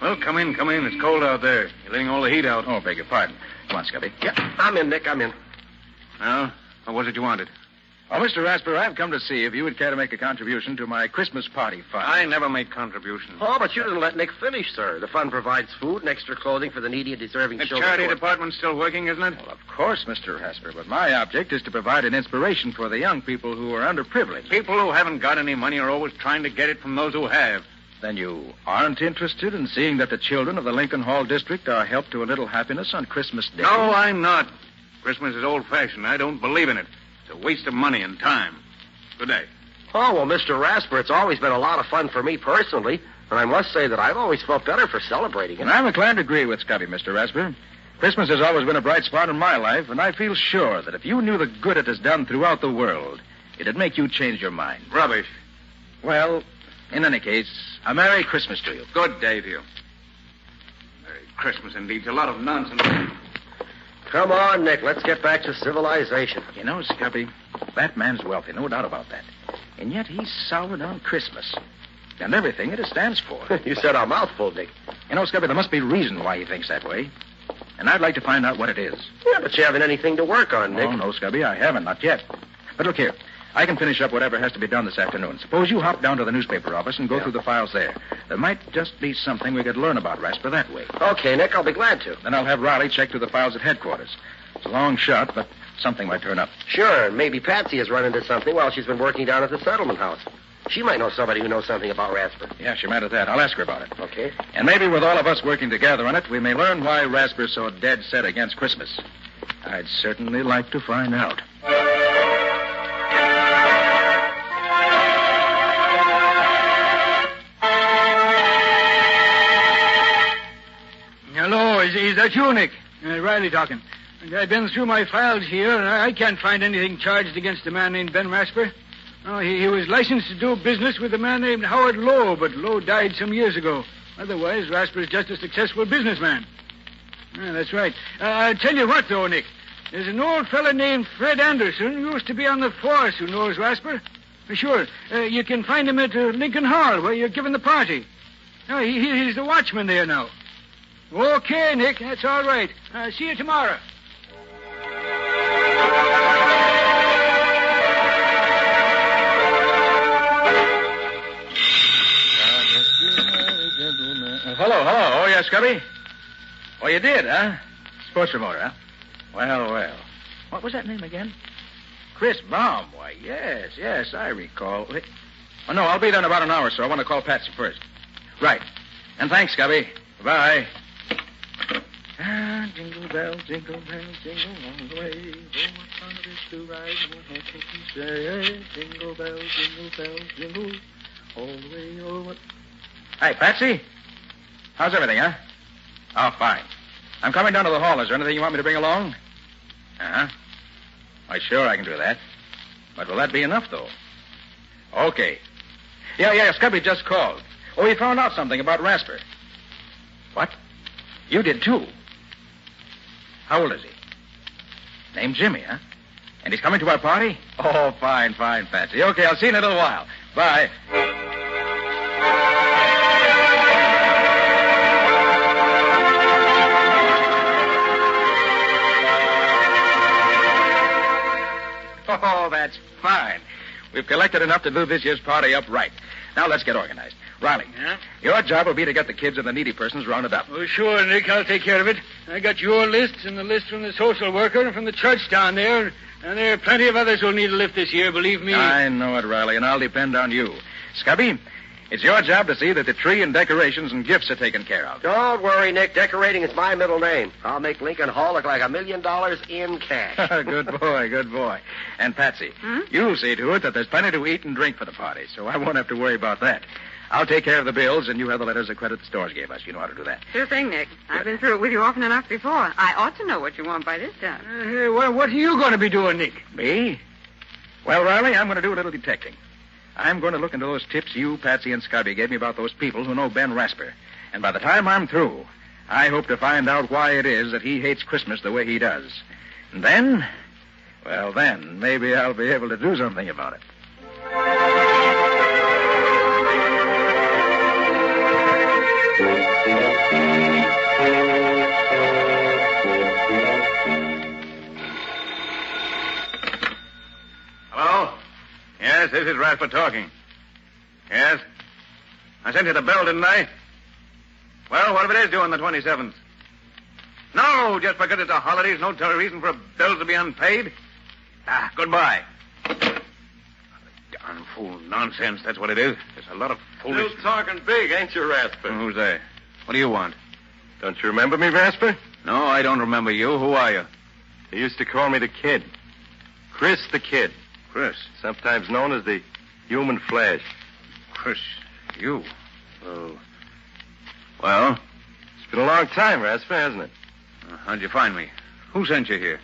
Well, come in. It's cold out there. You're letting all the heat out. Oh, beg your pardon. Come on, Scubby. Yeah, I'm in, Nick. I'm in. Well, what was it you wanted? Oh, Mr. Rasper, I've come to see if you would care to make a contribution to my Christmas party fund. I never make contributions. Oh, but you didn't let Nick finish, sir. The fund provides food and extra clothing for the needy and deserving The children. charity department's still working, isn't it? Well, of course, Mr. Rasper, but my object is to provide an inspiration for the young people who are underprivileged. People who haven't got any money are always trying to get it from those who have. Then you aren't interested in seeing that the children of the Lincoln Hall district are helped to a little happiness on Christmas Day? No, I'm not. Christmas is old-fashioned. I don't believe in it. It's a waste of money and time. Good day. Oh, well, Mr. Rasper, it's always been a lot of fun for me personally, and I must say that I've always felt better for celebrating it. And I'm inclined to agree with Scubby, Mr. Rasper. Christmas has always been a bright spot in my life, and I feel sure that if you knew the good it has done throughout the world, it'd make you change your mind. Rubbish. Well, in any case, a Merry Christmas to you. Good day to you. Merry Christmas, indeed. It's a lot of nonsense. Come on, Nick. Let's get back to civilization. You know, Scubby, that man's wealthy, no doubt about that. And yet he's soured on Christmas. And everything it stands for. You said a mouthful, Nick. You know, Scubby, there must be reason why he thinks that way. And I'd like to find out what it is. Yeah, but you haven't anything to work on, Nick. Oh, no, Scubby, I haven't, not yet. But look here. I can finish up whatever has to be done this afternoon. Suppose you hop down to the newspaper office and go through the files there. There might just be something we could learn about Rasper that way. Okay, Nick, I'll be glad to. Then I'll have Riley check through the files at headquarters. It's a long shot, but something might turn up. Sure, and maybe Patsy has run into something while she's been working down at the settlement house. She might know somebody who knows something about Rasper. Yeah, she might at that. I'll ask her about it. Okay. And maybe with all of us working together on it, we may learn why Rasper's so dead set against Christmas. I'd certainly like to find out. Hello, is that you, Nick? Riley talking. I've been through my files here, and I can't find anything charged against a man named Ben Rasper. Oh, he was licensed to do business with a man named Howard Lowe, but Lowe died some years ago. Otherwise, Rasper's just a successful businessman. Yeah, that's right. I'll tell you what, though, Nick. There's an old fella named Fred Anderson who used to be on the force who knows Rasper. Sure. You can find him at Lincoln Hall, where you're giving the party. Oh, he's the watchman there now. Okay, Nick, that's all right. See you tomorrow. there, Scubby. Oh, you did, huh? Sports remoter, huh? Well, well. What was that name again? Chris Baum. Why, yes, I recall. Oh, no, I'll be there in about an hour, so I want to call Patsy first. Right. And thanks, Scubby. Bye. Jingle bells, jingle all the way. Oh, what fun it is to ride in a happy sleigh. Jingle bells, jingle all the way. Oh, what... Hey, Patsy. How's everything, huh? Oh, fine. I'm coming down to the hall. Is there anything you want me to bring along? Uh-huh. Why, sure, I can do that. But will that be enough, though? Okay. Yeah, Scubby just called. Oh, he found out something about Rasper. What? You did, too? How old is he? Named Jimmy, huh? And he's coming to our party? Oh, fine, Patsy. Okay, I'll see you in a little while. Bye. Oh, that's fine. We've collected enough to do this year's party up right. Now let's get organized. Riley, your job will be to get the kids and the needy persons rounded up. Oh, sure, Nick. I'll take care of it. I got your list and the list from the social worker and from the church down there. And there are plenty of others who'll need a lift this year, believe me. I know it, Riley, and I'll depend on you. Scubby, it's your job to see that the tree and decorations and gifts are taken care of. Don't worry, Nick. Decorating is my middle name. I'll make Lincoln Hall look like $1 million in cash. Good boy. And Patsy, you see to it that there's plenty to eat and drink for the party, so I won't have to worry about that. I'll take care of the bills, and you have the letters of credit the stores gave us. You know how to do that. Sure thing, Nick. I've been through it with you often enough before. I ought to know what you want by this time. What are you going to be doing, Nick? Me? Well, Riley, I'm going to do a little detecting. I'm going to look into those tips you, Patsy, and Scubby gave me about those people who know Ben Rasper. And by the time I'm through, I hope to find out why it is that he hates Christmas the way he does. And then, well, then, maybe I'll be able to do something about it. Hello? Yes, this is Rasper talking. Yes? I sent you the bill, didn't I? Well, what if it is due on the 27th? No, just because it's a holiday is no reason for a bill to be unpaid. Goodbye. Darn fool nonsense, that's what it is. There's a lot of foolish... Still talking big, ain't you, Rasper? Who's there? What do you want? Don't you remember me, Rasper? No, I don't remember you. Who are you? They used to call me the Kid. Chris the Kid. Chris? Sometimes known as the Human Flash. Chris, you? Oh. Well? It's been a long time, Rasper, hasn't it? How'd you find me? Who sent you here?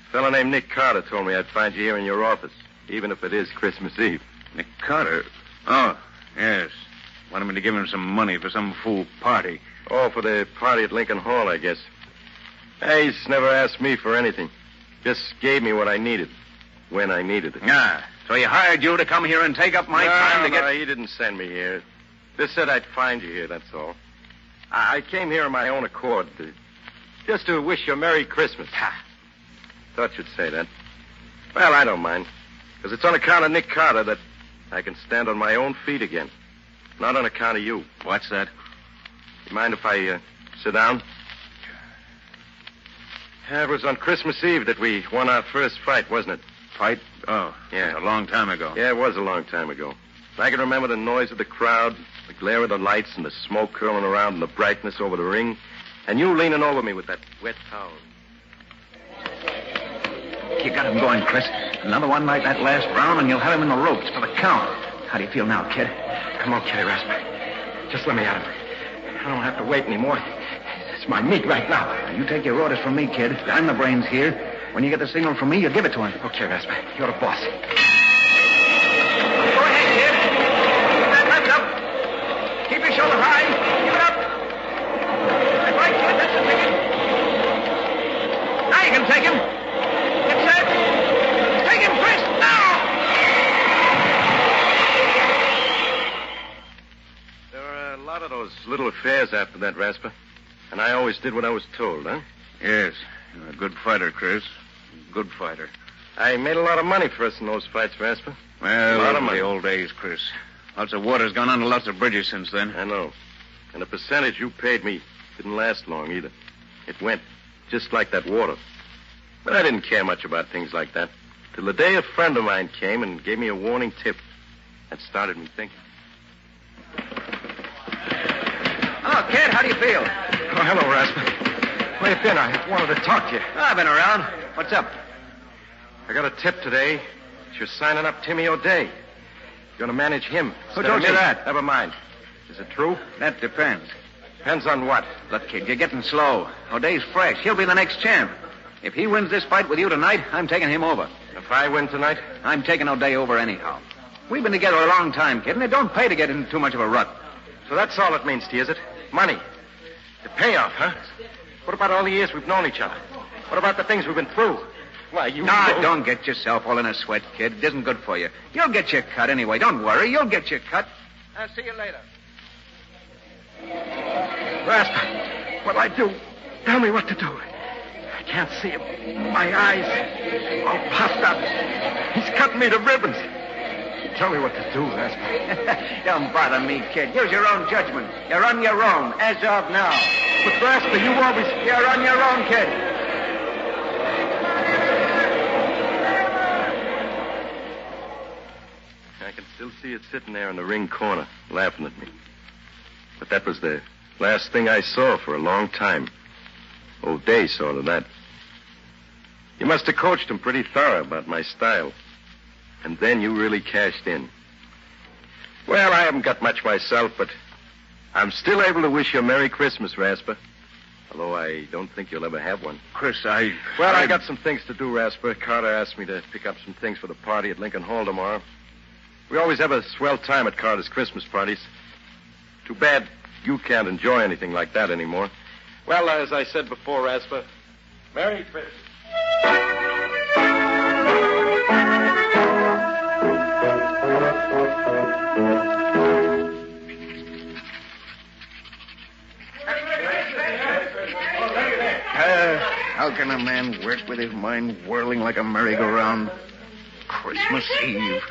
A fellow named Nick Carter told me I'd find you here in your office, even if it is Christmas Eve. Nick Carter? Oh, yes. Wanted me to give him some money for some fool party. Oh, for the party at Lincoln Hall, I guess. He's never asked me for anything. Just gave me what I needed. When I needed it. So he hired you to come here and take up my time to get... No, he didn't send me here. Just said I'd find you here, that's all. I came here on my own accord, just to wish you a Merry Christmas. Thought you'd say that. Well, I don't mind, because it's on account of Nick Carter that I can stand on my own feet again. Not on account of you. What's that? You mind if I sit down? It was on Christmas Eve that we won our first fight, wasn't it? Fight? Oh, yeah, a long time ago. Yeah, it was a long time ago. I can remember the noise of the crowd, the glare of the lights, and the smoke curling around, and the brightness over the ring, and you leaning over me with that wet towel. You got him going, Chris. Another one like that last round, and you'll have him in the ropes for the count. How do you feel now, kid? Come on, Kitty Rasper. Just let me at him. I don't have to wait anymore. It's my meat right now. You take your orders from me, kid. I'm the brains here. When you get the signal from me, you give it to him. Okay, Rasper. You're the boss. Go ahead, kid. Keep that left up. Keep your shoulder high. Keep it up. That's right, kid. That's the ticket. Now you can take him. Get set. Take him, Chris. Now! There were a lot of those little affairs after that, Rasper. And I always did what I was told, huh? Yes. You're a good fighter, Chris. Good fighter. I made a lot of money for us in those fights, Rasper. Well, a lot of money. The old days, Chris. Lots of water's gone under lots of bridges since then. I know. And the percentage you paid me Didn't last long either. It went just like that water. But I didn't care much about things like that. Till the day a friend of mine came and gave me a warning tip. That started me thinking. Oh, kid, how do you feel? Oh, hello, Rasper. Where you been? I wanted to talk to you. I've been around. What's up? I got a tip today. You're signing up Timmy O'Day. You're going to manage him. Who told you that? Never mind. Is it true? That depends. Depends on what? Look, kid, you're getting slow. O'Day's fresh. He'll be the next champ. If he wins this fight with you tonight, I'm taking him over. If I win tonight? I'm taking O'Day over anyhow. We've been together a long time, kid, and it don't pay to get in too much of a rut. So that's all it means to you, is it? Money. The payoff, huh? What about all the years we've known each other? What about the things we've been through? Why, you... Don't get yourself all in a sweat, kid. It isn't good for you. You'll get your cut anyway. Don't worry. You'll get your cut. I'll see you later. Rasper, what'll I do? Tell me what to do. I can't see him. My eyes all puffed up. He's cutting me to ribbons. Tell me what to do, Rasper. Don't bother me, kid. Use your own judgment. You're on your own, as of now. But, Rasper, you always... You're on your own, kid. I can still see it sitting there in the ring corner, laughing at me. But that was the last thing I saw for a long time. O'Day saw to that. You must have coached him pretty thorough about my style. And then you really cashed in. Well, I haven't got much myself, but I'm still able to wish you a Merry Christmas, Rasper. Although I don't think you'll ever have one. Chris, I got some things to do, Rasper. Carter asked me to pick up some things for the party at Lincoln Hall tomorrow. We always have a swell time at Carter's Christmas parties. Too bad you can't enjoy anything like that anymore. Well, as I said before, Rasper, Merry Christmas. How can a man work with his mind whirling like a merry-go-round? Christmas Eve.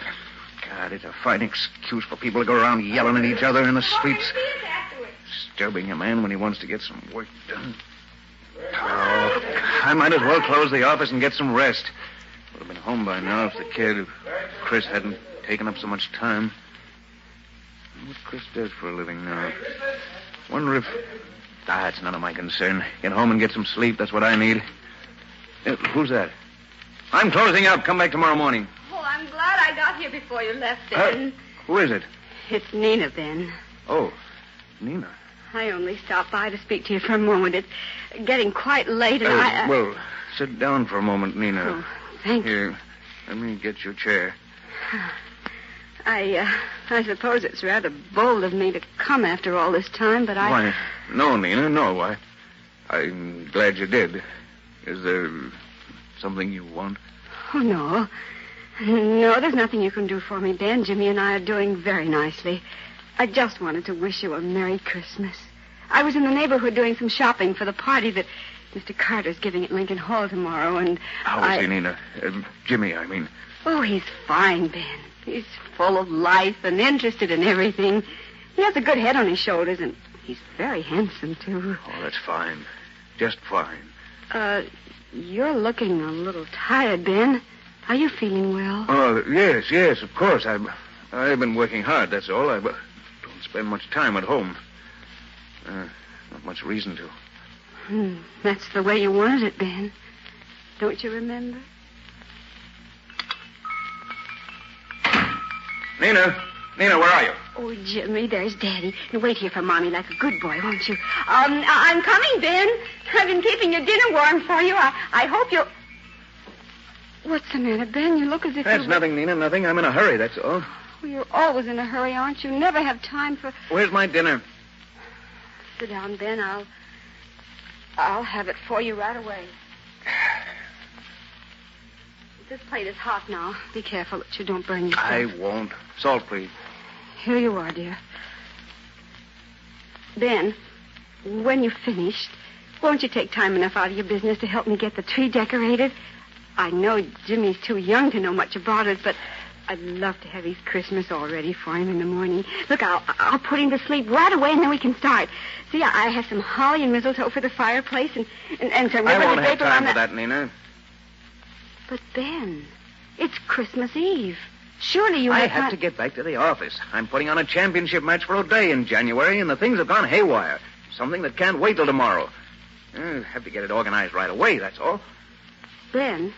God, it's a fine excuse for people to go around yelling at each other in the streets. Disturbing a man when he wants to get some work done. Oh, I might as well close the office and get some rest. Would have been home by now if the kid, Chris, hadn't taken up so much time. What Chris does for a living now. Wonder if... it's none of my concern. Get home and get some sleep. That's what I need. Who's that? I'm closing up. Come back tomorrow morning. Oh, I'm glad I got here before you left, Ben. Who is it? It's Nina, Ben. Oh, Nina. I only stopped by to speak to you for a moment. It's getting quite late, and Well, sit down for a moment, Nina. Oh, thank you. Here, let me get your chair. I suppose it's rather bold of me to come after all this time, but Why, no, Nina, no. I'm glad you did. Is there something you want? Oh, no. No, there's nothing you can do for me, Ben. Jimmy and I are doing very nicely. I just wanted to wish you a Merry Christmas. I was in the neighborhood doing some shopping for the party that Mr. Carter's giving at Lincoln Hall tomorrow, and How is he, Nina? Jimmy, I mean. Oh, he's fine, Ben. He's full of life and interested in everything. He has a good head on his shoulders, and he's very handsome, too. Oh, that's fine. Just fine. You're looking a little tired, Ben. Are you feeling well? Oh, yes, of course. I've been working hard, that's all. I don't spend much time at home. Not much reason to. That's the way you wanted it, Ben. Don't you remember? Nina, where are you? Oh, Jimmy, there's Daddy. Now, wait here for Mommy like a good boy, won't you? I'm coming, Ben. I've been keeping your dinner warm for you. I hope you'll... What's the matter, Ben? You look as if That's nothing, Nina, nothing. I'm in a hurry, that's all. Well, you're always in a hurry, aren't you? Never have time for... Where's my dinner? Sit down, Ben. I'll have it for you right away. This plate is hot now. Be careful that you don't burn yourself. I won't. Salt, please. Here you are, dear. Ben, when you've finished, won't you take time enough out of your business to help me get the tree decorated? I know Jimmy's too young to know much about it, but I'd love to have his Christmas all ready for him in the morning. Look, I'll put him to sleep right away, and then we can start. See, I have some holly and mistletoe for the fireplace, and some I ribbon won't and have paper time on for that, Nina. But, Ben, it's Christmas Eve. Surely you I have have time... to get back to the office. I'm putting on a championship match for O'Day in January, and the things have gone haywire. Something that can't wait till tomorrow. I have to get it organized right away, that's all. Ben,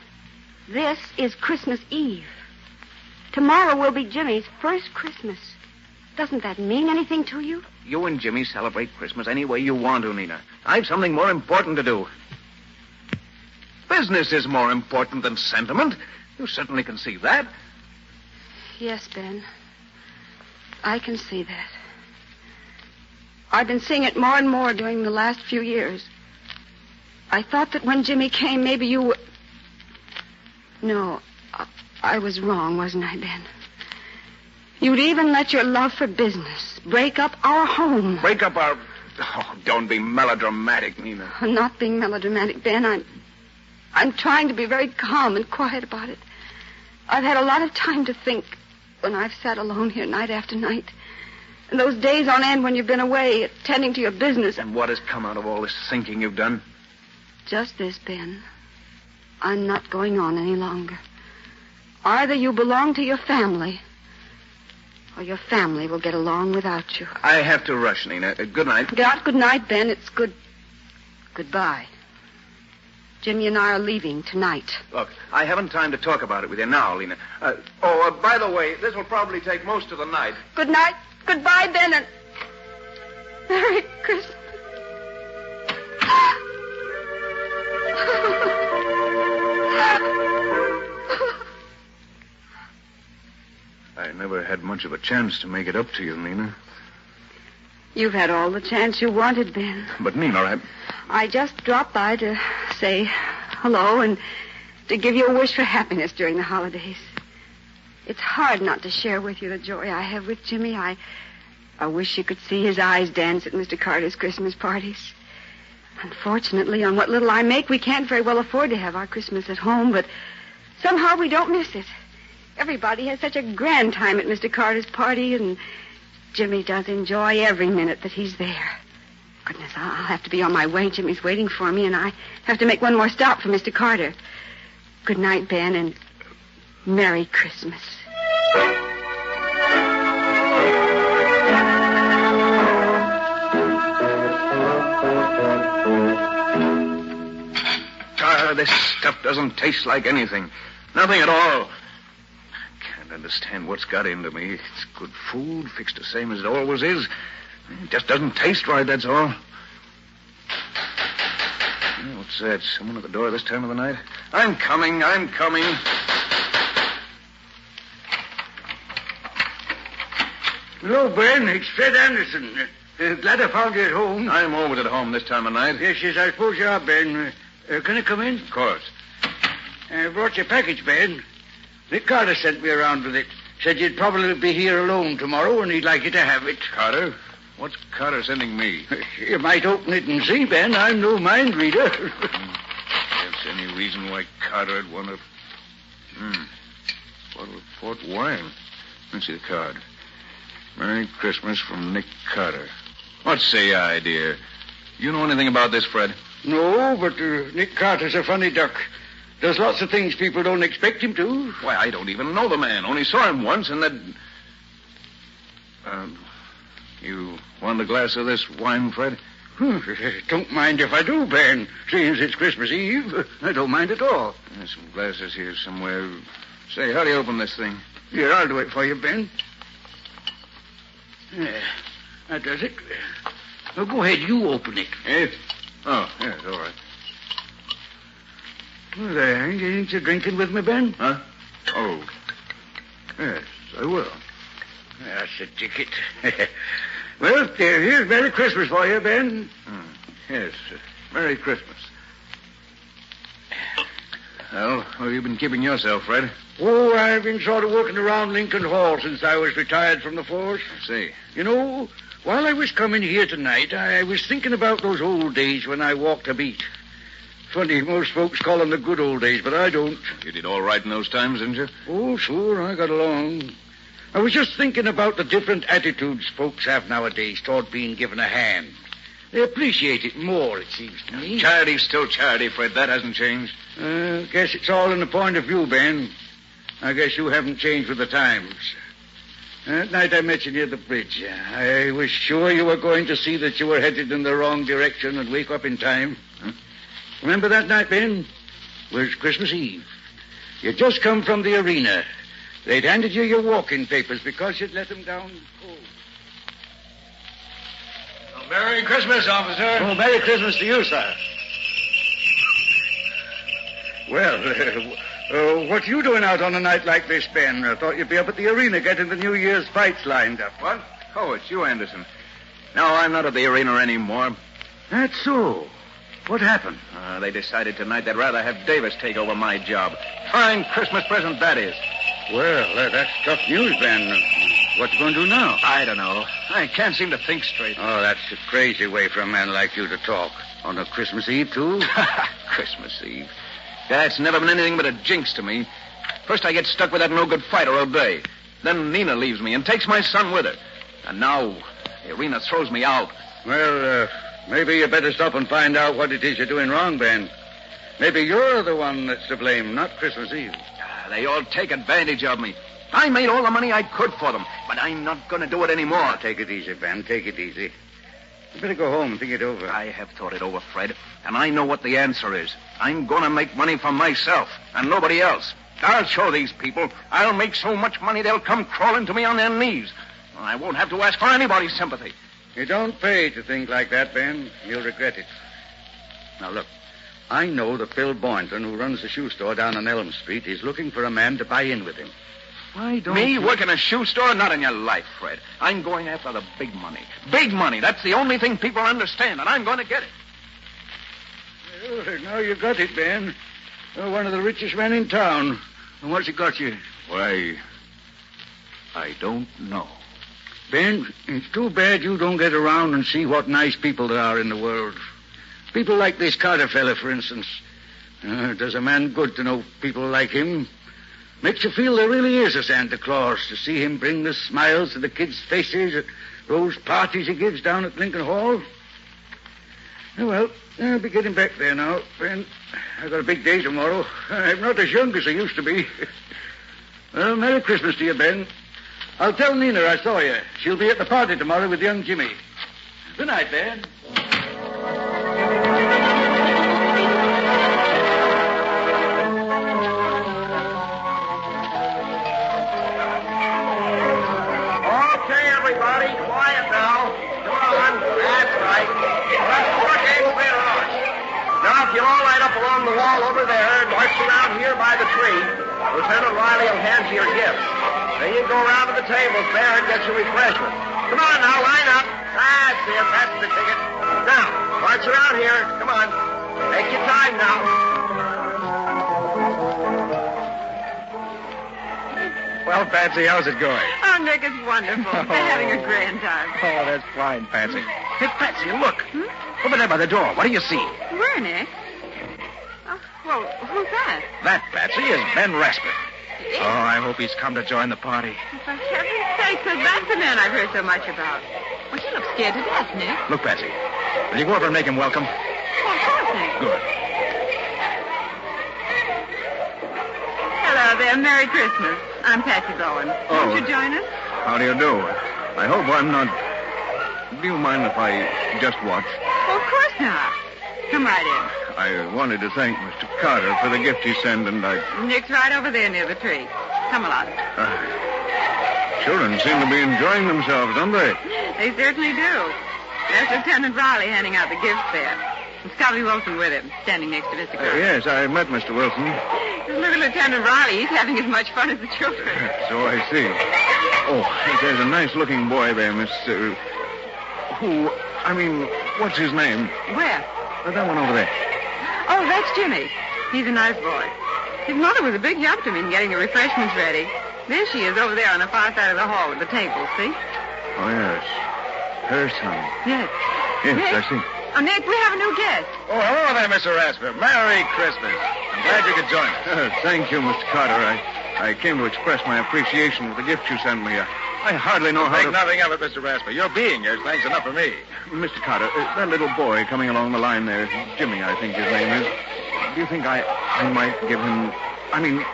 this is Christmas Eve. Tomorrow will be Jimmy's first Christmas. Doesn't that mean anything to you? You and Jimmy celebrate Christmas any way you want to, Nina. I've something more important to do. Business is more important than sentiment. You certainly can see that. Yes, Ben. I can see that. I've been seeing it more and more during the last few years. I thought that when Jimmy came, maybe you would... No, I was wrong, wasn't I, Ben? You'd even let your love for business break up our home. Break up our... Oh, don't be melodramatic, Nina. I'm not being melodramatic, Ben. I'm trying to be very calm and quiet about it. I've had a lot of time to think when I've sat alone here night after night. And those days on end when you've been away attending to your business. And what has come out of all this thinking you've done? Just this, Ben. I'm not going on any longer. Either you belong to your family, or your family will get along without you. I have to rush, Nina. Good night. Good night, Ben. It's goodbye. Jimmy and I are leaving tonight. Look, I haven't time to talk about it with you now, Lena. By the way, this will probably take most of the night. Good night. Goodbye, Ben, and Merry Christmas. I never had much of a chance to make it up to you, Nina. You've had all the chance you wanted, Ben. But, Nina, I just dropped by to say hello and to give you a wish for happiness during the holidays. It's hard not to share with you the joy I have with Jimmy. I wish you could see his eyes dance at Mr. Carter's Christmas parties. Unfortunately, on what little I make, we can't very well afford to have our Christmas at home, but somehow we don't miss it. Everybody has such a grand time at Mr. Carter's party, and Jimmy does enjoy every minute that he's there. Goodness, I'll have to be on my way. Jimmy's waiting for me, and I have to make one more stop for Mr. Carter. Good night, Ben, and Merry Christmas. This stuff doesn't taste like anything. Nothing at all. I can't understand what's got into me. It's good food, fixed the same as it always is. It just doesn't taste right, that's all. What's that? Someone at the door this time of the night? I'm coming. Hello, Ben. It's Fred Anderson. Glad I found you at home. I'm always at home this time of night. Yes, I suppose you are, Ben. Can I come in? Of course. I brought your package, Ben. Nick Carter sent me around with it. Said you'd probably be here alone tomorrow, and he'd like you to have it. Carter? What's Carter sending me? You might open it and see, Ben. I'm no mind reader. There's any reason why Carter would want to... Bottle of port wine. Let's see the card. Merry Christmas from Nick Carter. What say I, dear? You know anything about this, Fred? No, but Nick Carter's a funny duck. Does lots of things people don't expect him to. Why, I don't even know the man. Only saw him once, and that... You want a glass of this wine, Fred? Don't mind if I do, Ben. Seeing as it's Christmas Eve, I don't mind at all. There's some glasses here somewhere. Say, how do you open this thing? Here, I'll do it for you, Ben. Yeah, that does it. Now, go ahead, you open it. Eh? Oh, yes, all right. Well, there, ain't you drinking with me, Ben? Huh? Oh. Yes, I will. That's the ticket. Well, here's Merry Christmas for you, Ben. Yes, Merry Christmas. Well, how have you been keeping yourself, Fred? Oh, I've been sort of working around Lincoln Hall since I was retired from the force. I see. You know, while I was coming here tonight, I was thinking about those old days when I walked a beat. Funny, most folks call them the good old days, but I don't. You did all right in those times, didn't you? Oh, sure, I got along. I was just thinking about the different attitudes folks have nowadays toward being given a hand. They appreciate it more, it seems to me. Charity's still charity, Fred. That hasn't changed. Guess it's all in the point of view, Ben. I guess you haven't changed with the times. That night I met you near the bridge. I was sure you were going to see that you were headed in the wrong direction and wake up in time. Huh? Remember that night, Ben? It was Christmas Eve. You'd just come from the arena. They'd handed you your walking papers because you'd let them down cold. Oh, Merry Christmas, officer. Oh, Merry Christmas to you, sir. Well, what you doing out on a night like this, Ben? I thought you'd be up at the arena getting the New Year's fights lined up. What? Oh, it's you, Anderson. No, I'm not at the arena anymore. That's so. What happened? They decided tonight they'd rather have Davis take over my job. Fine Christmas present that is. Well, that's tough news, Ben. What you going to do now? I don't know. I can't seem to think straight. Oh, that's a crazy way for a man like you to talk. On a Christmas Eve, too? Christmas Eve. That's never been anything but a jinx to me. First I get stuck with that no-good fighter all day. Then Nina leaves me and takes my son with her. And now the arena throws me out. Well, maybe you better stop and find out what it is you're doing wrong, Ben. Maybe you're the one that's to blame, not Christmas Eve. They all take advantage of me. I made all the money I could for them, but I'm not going to do it anymore. Now, take it easy, Ben. Take it easy. You better go home and think it over. I have thought it over, Fred, and I know what the answer is. I'm going to make money for myself and nobody else. I'll show these people. I'll make so much money they'll come crawling to me on their knees. I won't have to ask for anybody's sympathy. You don't pay to think like that, Ben. You'll regret it. Now, look. I know that Bill Boynton, who runs the shoe store down on Elm Street, is looking for a man to buy in with him. Why don't Me you... work in a shoe store? Not in your life, Fred. I'm going after the big money. Big money. That's the only thing people understand, and I'm going to get it. Well, now you got it, Ben. You're one of the richest men in town. And what's it got you? Why, I don't know. Ben, it's too bad you don't get around and see what nice people there are in the world. People like this Carter fella, for instance. Does a man good to know people like him. Makes you feel there really is a Santa Claus, to see him bring the smiles to the kids' faces at those parties he gives down at Lincoln Hall. Well, I'll be getting back there now, Ben. I've got a big day tomorrow. I'm not as young as I used to be. Well, Merry Christmas to you, Ben. I'll tell Nina I saw you. She'll be at the party tomorrow with young Jimmy. Good night, Ben. If you'll all line up along the wall over there and march around here by the tree, Lieutenant Riley will hand you your gifts. Then you go around to the tables there and get your refreshments. Come on now, line up. That's it. That's the ticket. Now, march around here. Come on. Take your time now. Well, Patsy, how's it going? Oh, Nick, it's wonderful. We're having a grand time. Oh, that's fine, Patsy. Hey, Patsy, look. Over there by the door. What do you see? Where, Nick? Oh, well, who's that? That, Patsy, is Ben Rasper. Oh, I hope he's come to join the party. For heaven's sake, that's the man I've heard so much about. Well, he looks scared to death, Nick. Look, Patsy, will you go over and make him welcome? Well, of course, Nick. Good. Hello there. Merry Christmas. I'm Patsy Bowen. Won't you join us? How do you do? I hope I'm not... Do you mind if I just watch? Well, of course not. Come right in. I wanted to thank Mr. Carter for the gift he sent, and I... Nick's right over there near the tree. Come along. Children seem to be enjoying themselves, don't they? They certainly do. There's Lieutenant Riley handing out the gifts there. And Scotty Wilson with him, standing next to Mr. Carter. Yes, I met Mr. Wilson. Just look at Lieutenant Riley. He's having as much fun as the children. So I see. Oh, there's a nice-looking boy there, Miss... what's his name? Where? That one over there. Oh, that's Jimmy. He's a nice boy. His mother was a big help to him in getting the refreshments ready. There she is over there on the far side of the hall with the table, see? Oh, yes. Her son. Yes. Yes, Nick, I see. Oh, Nick, we have a new guest. Oh, hello there, Mr. Rasper. Merry Christmas. I'm glad you could join us. Thank you, Mr. Carter. I came to express my appreciation for the gift you sent me. I hardly know how Think to... nothing of it, Mr. Rasper. Your being here is thanks enough for me. Mr. Carter, that little boy coming along the line there, Jimmy, I think his name is. Do you think I might give him... I mean,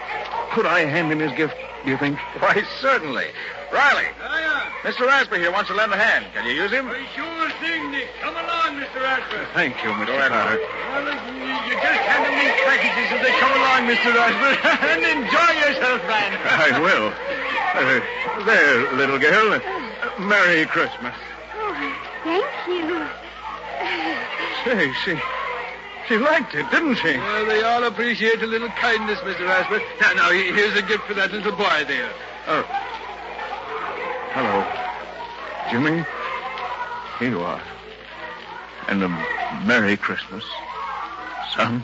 could I hand him his gift, do you think? Why, certainly. Riley. Mr. Rasper here wants to lend a hand. Can you use him? Sure thing, Nick. Come along, Mr. Rasper. Thank you, Mr. ahead, Carter. Well, listen, you just hand them these packages as they come along, Mr. Rasper, and enjoy yourself, man. I will. There, little girl. Merry Christmas. Oh, thank you. Say, she liked it, didn't she? Well, they all appreciate a little kindness, Mr. Rasper. Now, here's a gift for that little boy there. Oh. Hello. Jimmy, here you are. And a Merry Christmas, son.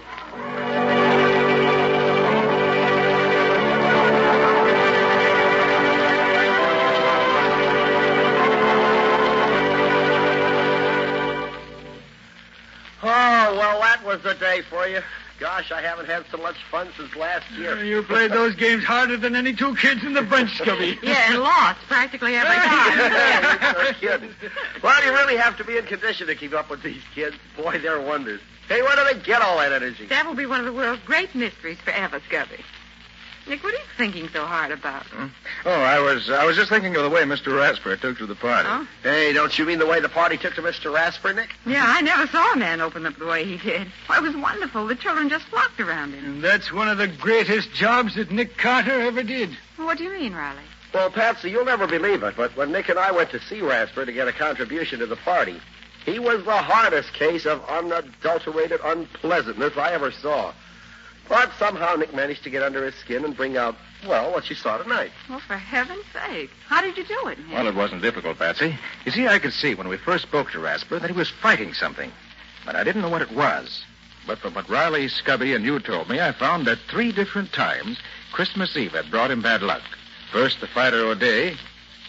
Oh, well, that was the day for you. Gosh, I haven't had so much fun since last year. You played those games harder than any two kids in the bunch, Scubby. Yeah, and lost practically every time. You're kidding. Well, you really have to be in condition to keep up with these kids. Boy, they're wonders. Hey, where do they get all that energy? That will be one of the world's great mysteries forever, Scubby. Nick, what are you thinking so hard about? Oh, I was just thinking of the way Mr. Rasper took to the party. Oh? Hey, don't you mean the way the party took to Mr. Rasper, Nick? Yeah, I never saw a man open up the way he did. Well, it was wonderful. The children just flocked around him. And that's one of the greatest jobs that Nick Carter ever did. Well, what do you mean, Riley? Well, Patsy, you'll never believe it, but when Nick and I went to see Rasper to get a contribution to the party, he was the hardest case of unadulterated unpleasantness I ever saw. But somehow Nick managed to get under his skin and bring out, well, what you saw tonight. Well, for heaven's sake. How did you do it, Nick? Well, it wasn't difficult, Patsy. You see, I could see when we first spoke to Rasper that he was fighting something. But I didn't know what it was. But from what Riley, Scubby, and you told me, I found that 3 different times Christmas Eve had brought him bad luck. First, the fighter O'Day.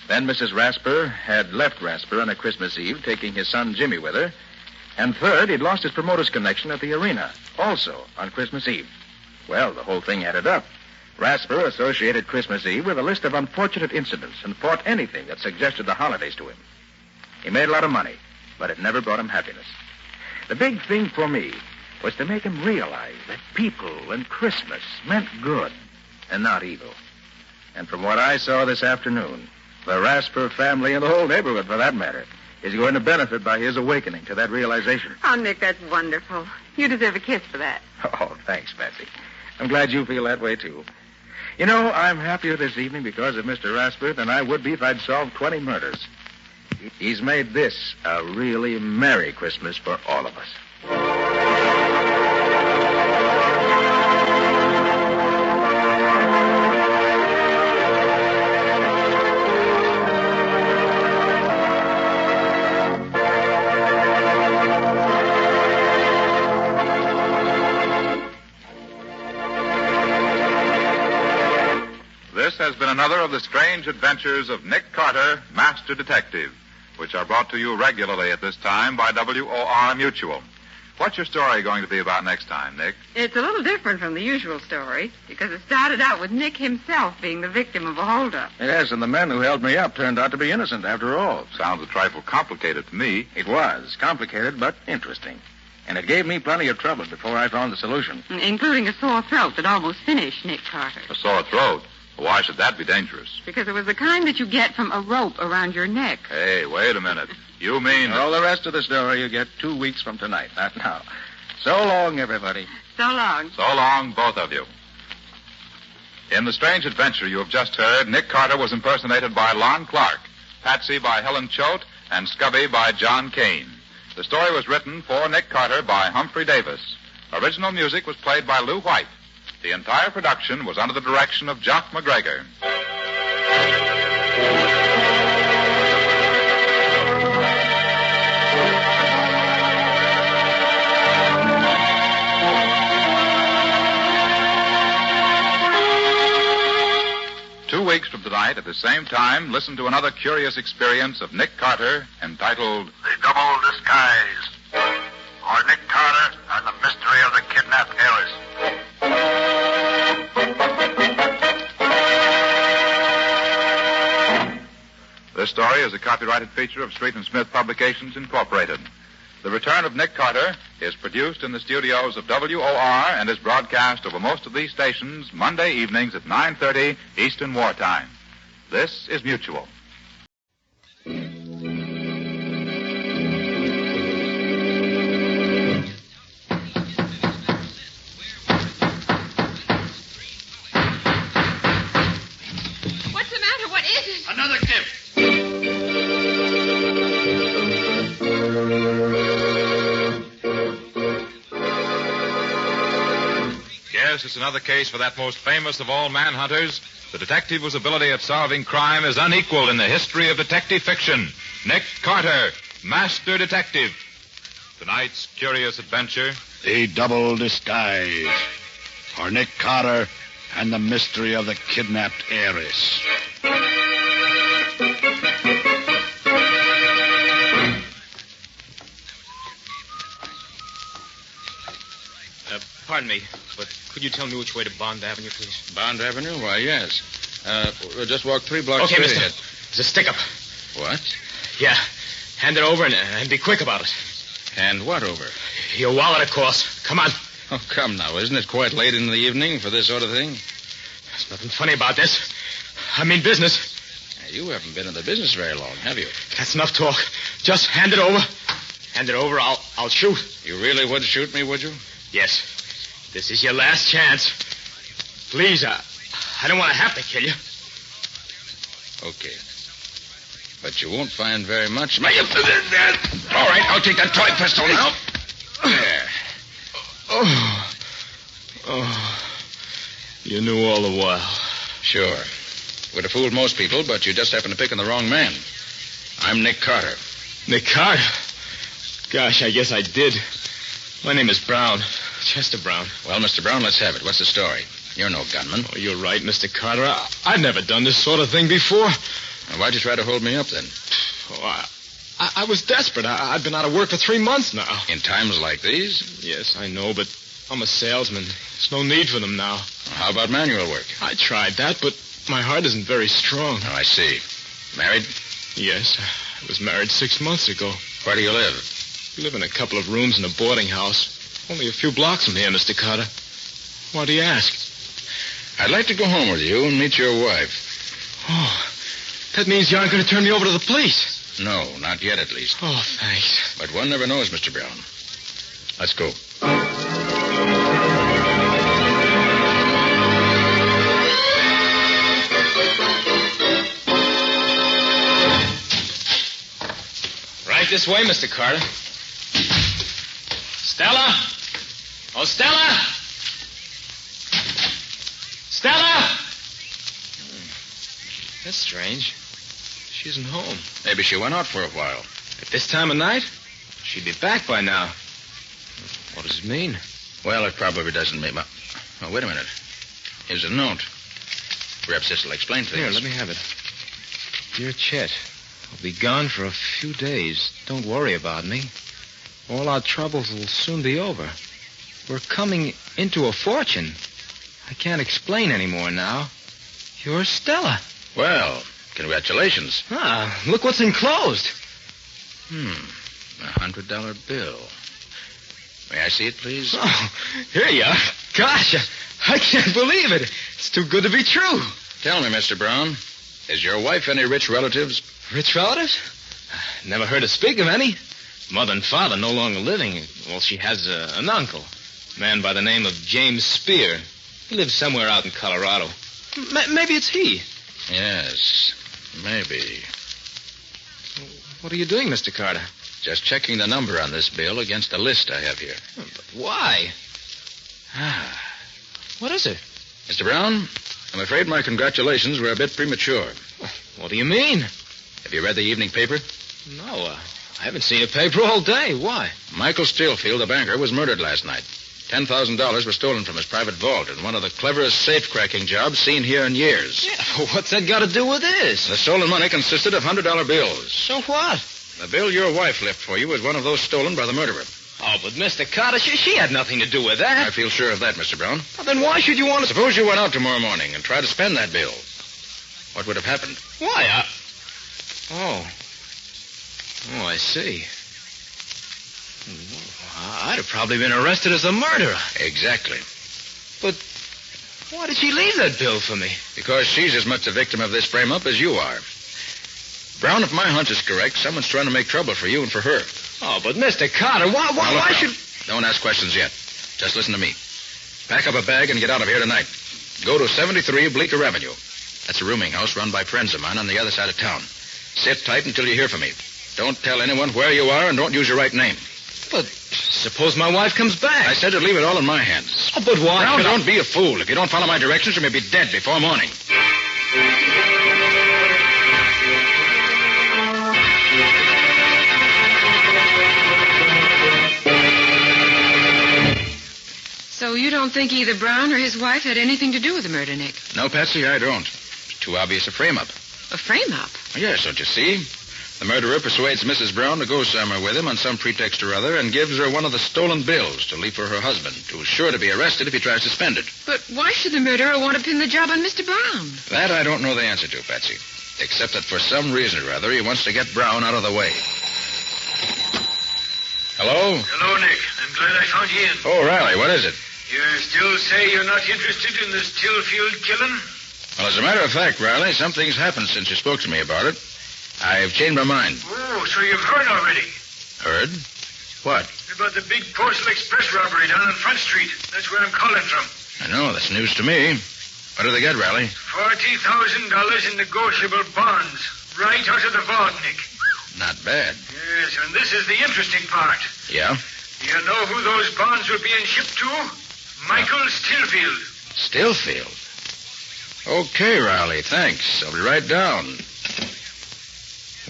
Then Mrs. Rasper had left Rasper on a Christmas Eve, taking his son Jimmy with her. And third, he'd lost his promoter's connection at the arena, also on Christmas Eve. Well, the whole thing added up. Rasper associated Christmas Eve with a list of unfortunate incidents and fought anything that suggested the holidays to him. He made a lot of money, but it never brought him happiness. The big thing for me was to make him realize that people and Christmas meant good and not evil. And from what I saw this afternoon, the Rasper family and the whole neighborhood, for that matter, is going to benefit by his awakening to that realization. Oh, Nick, that's wonderful. You deserve a kiss for that. Oh, thanks, Patsy. I'm glad you feel that way, too. You know, I'm happier this evening because of Mr. Rasper than I would be if I'd solved 20 murders. He's made this a really Merry Christmas for all of us. This has been another of the strange adventures of Nick Carter, Master Detective, which are brought to you regularly at this time by WOR Mutual. What's your story going to be about next time, Nick? It's a little different from the usual story because it started out with Nick himself being the victim of a holdup. Yes, and the men who held me up turned out to be innocent after all. Sounds a trifle complicated to me. It was. Complicated, but interesting. And it gave me plenty of trouble before I found the solution. Including a sore throat that almost finished Nick Carter. A sore throat? Why should that be dangerous? Because it was the kind that you get from a rope around your neck. Hey, wait a minute. You mean... All the rest of the story you get 2 weeks from tonight, not now. So long, everybody. So long. So long, both of you. In the strange adventure you have just heard, Nick Carter was impersonated by Lon Clark, Patsy by Helen Choate, and Scubby by John Kane. The story was written for Nick Carter by Humphrey Davis. Original music was played by Lou White. The entire production was under the direction of Jock McGregor. Two weeks from tonight, at the same time, listen to another curious experience of Nick Carter entitled The Double Disguise. or Nick Carter and the mystery of the kidnapped heiress? This story is a copyrighted feature of Street and Smith Publications, Incorporated. The Return of Nick Carter is produced in the studios of WOR and is broadcast over most of these stations Monday evenings at 9:30 Eastern Wartime. This is Mutual. What's the matter? What is it? Another tip. Yes, it's another case for that most famous of all manhunters, the detective whose ability at solving crime is unequaled in the history of detective fiction, Nick Carter, Master Detective. Tonight's curious adventure, The Double Disguise, or Nick Carter and the mystery of the kidnapped heiress. Pardon me, but could you tell me which way to Bond Avenue, please? Bond Avenue? Why, yes. We'll just walk 3 blocks Okay, straight mister. ahead. It's a stick-up. What? Yeah. Hand it over and be quick about it. Hand what over? Your wallet, of course. Come on. Oh, come now. Isn't it quite late in the evening for this sort of thing? There's nothing funny about this. I mean business. You haven't been in the business very long, have you? That's enough talk. Just hand it over. Hand it over, I'll shoot. You really would shoot me, would you? Yes. This is your last chance. Please, I don't want to have to kill you. Okay. But you won't find very much. All right, I'll take that toy pistol now. There. Oh. You knew all the while. Sure. Would have fooled most people, but you just happened to pick on the wrong man. I'm Nick Carter. Nick Carter? Gosh, I guess I did. My name is Brown. Chester Brown. Well, Mr. Brown, let's have it. What's the story? You're no gunman. Oh, you're right, Mr. Carter. I've never done this sort of thing before. Now, why'd you try to hold me up, then? Oh, I was desperate. I've been out of work for 3 months now. In times like these? Yes, I know, but I'm a salesman. There's no need for them now. How about manual work? I tried that, but my heart isn't very strong. Oh, I see. Married? Yes, I was married 6 months ago. Where do you live? We live in a couple of rooms in a boarding house. Only a few blocks from here, Mr. Carter. Why do you ask? I'd like to go home with you and meet your wife. Oh, that means you aren't going to turn me over to the police. No, not yet, at least. Oh, thanks. But one never knows, Mr. Brown. Let's go. Right this way, Mr. Carter. Stella! Oh, Stella! Stella! That's strange. She isn't home. Maybe she went out for a while. At this time of night? She'd be back by now. What does it mean? Well, it probably doesn't mean much. Oh, wait a minute. Here's a note. Perhaps this will explain things. Here, let me have it. Dear Chet, I'll be gone for a few days. Don't worry about me. All our troubles will soon be over. We're coming into a fortune. I can't explain anymore now. You're Stella. Well, congratulations. Ah, look what's enclosed. $100 bill. May I see it, please? Oh, here you are. Gosh, I can't believe it. It's too good to be true. Tell me, Mr. Brown, is your wife any rich relatives? Rich relatives? Never heard her speak of any. Mother and father no longer living. Well, she has an uncle, a man by the name of James Spear. He lives somewhere out in Colorado. Maybe it's he. Yes, maybe. What are you doing, Mr. Carter? Just checking the number on this bill against a list I have here. But why? What is it? Mr. Brown, I'm afraid my congratulations were a bit premature. What do you mean? Have you read the evening paper? No, I haven't seen a paper all day. Why? Michael Stillfield, the banker, was murdered last night. $10,000 was stolen from his private vault in one of the cleverest safe-cracking jobs seen here in years. Yeah, what's that got to do with this? The stolen money consisted of $100 bills. So what? The bill your wife left for you was one of those stolen by the murderer. Oh, Oh, but Mr. Carter, she had nothing to do with that. I feel sure of that, Mr. Brown. Well, then why should you want to... Suppose you went out tomorrow morning and tried to spend that bill. What would have happened? Why, Oh, I see. I'd have probably been arrested as a murderer. Exactly. But why did she leave that bill for me? Because she's as much a victim of this frame-up as you are. Brown, if my hunch is correct, someone's trying to make trouble for you and for her. Oh, but Mr. Carter, why should... Don't ask questions yet. Just listen to me. Pack up a bag and get out of here tonight. Go to 73 Bleecker Avenue. That's a rooming house run by friends of mine on the other side of town. Sit tight until you hear from me. Don't tell anyone where you are and don't use your right name. But suppose my wife comes back. I said to leave it all in my hands. Oh, but why? Now, don't be a fool. If you don't follow my directions, you may be dead before morning. So you don't think either Brown or his wife had anything to do with the murder, Nick? No, Patsy, I don't. It's too obvious a frame-up. A frame-up? Yes, don't you see? The murderer persuades Mrs. Brown to go somewhere with him on some pretext or other and gives her one of the stolen bills to leave for her husband, who's sure to be arrested if he tries to spend it. But why should the murderer want to pin the job on Mr. Brown? That I don't know the answer to, Patsy. Except that for some reason or other, he wants to get Brown out of the way. Hello? Hello, Nick. I'm glad I found you in. Oh, Riley, what is it? You still say you're not interested in the Stillfield killing? Well, as a matter of fact, Riley, something's happened since you spoke to me about it. I've changed my mind. Oh, so you've heard already? Heard? What? About the big Postal Express robbery down on Front Street. That's where I'm calling from. I know, that's news to me. What do they get, Riley? $40,000 in negotiable bonds. Right out of the vault, Nick. Not bad. Yes, and this is the interesting part. Yeah? Do you know who those bonds were being shipped to? Michael Stillfield. Stillfield? Okay, Riley, thanks. I'll be right down.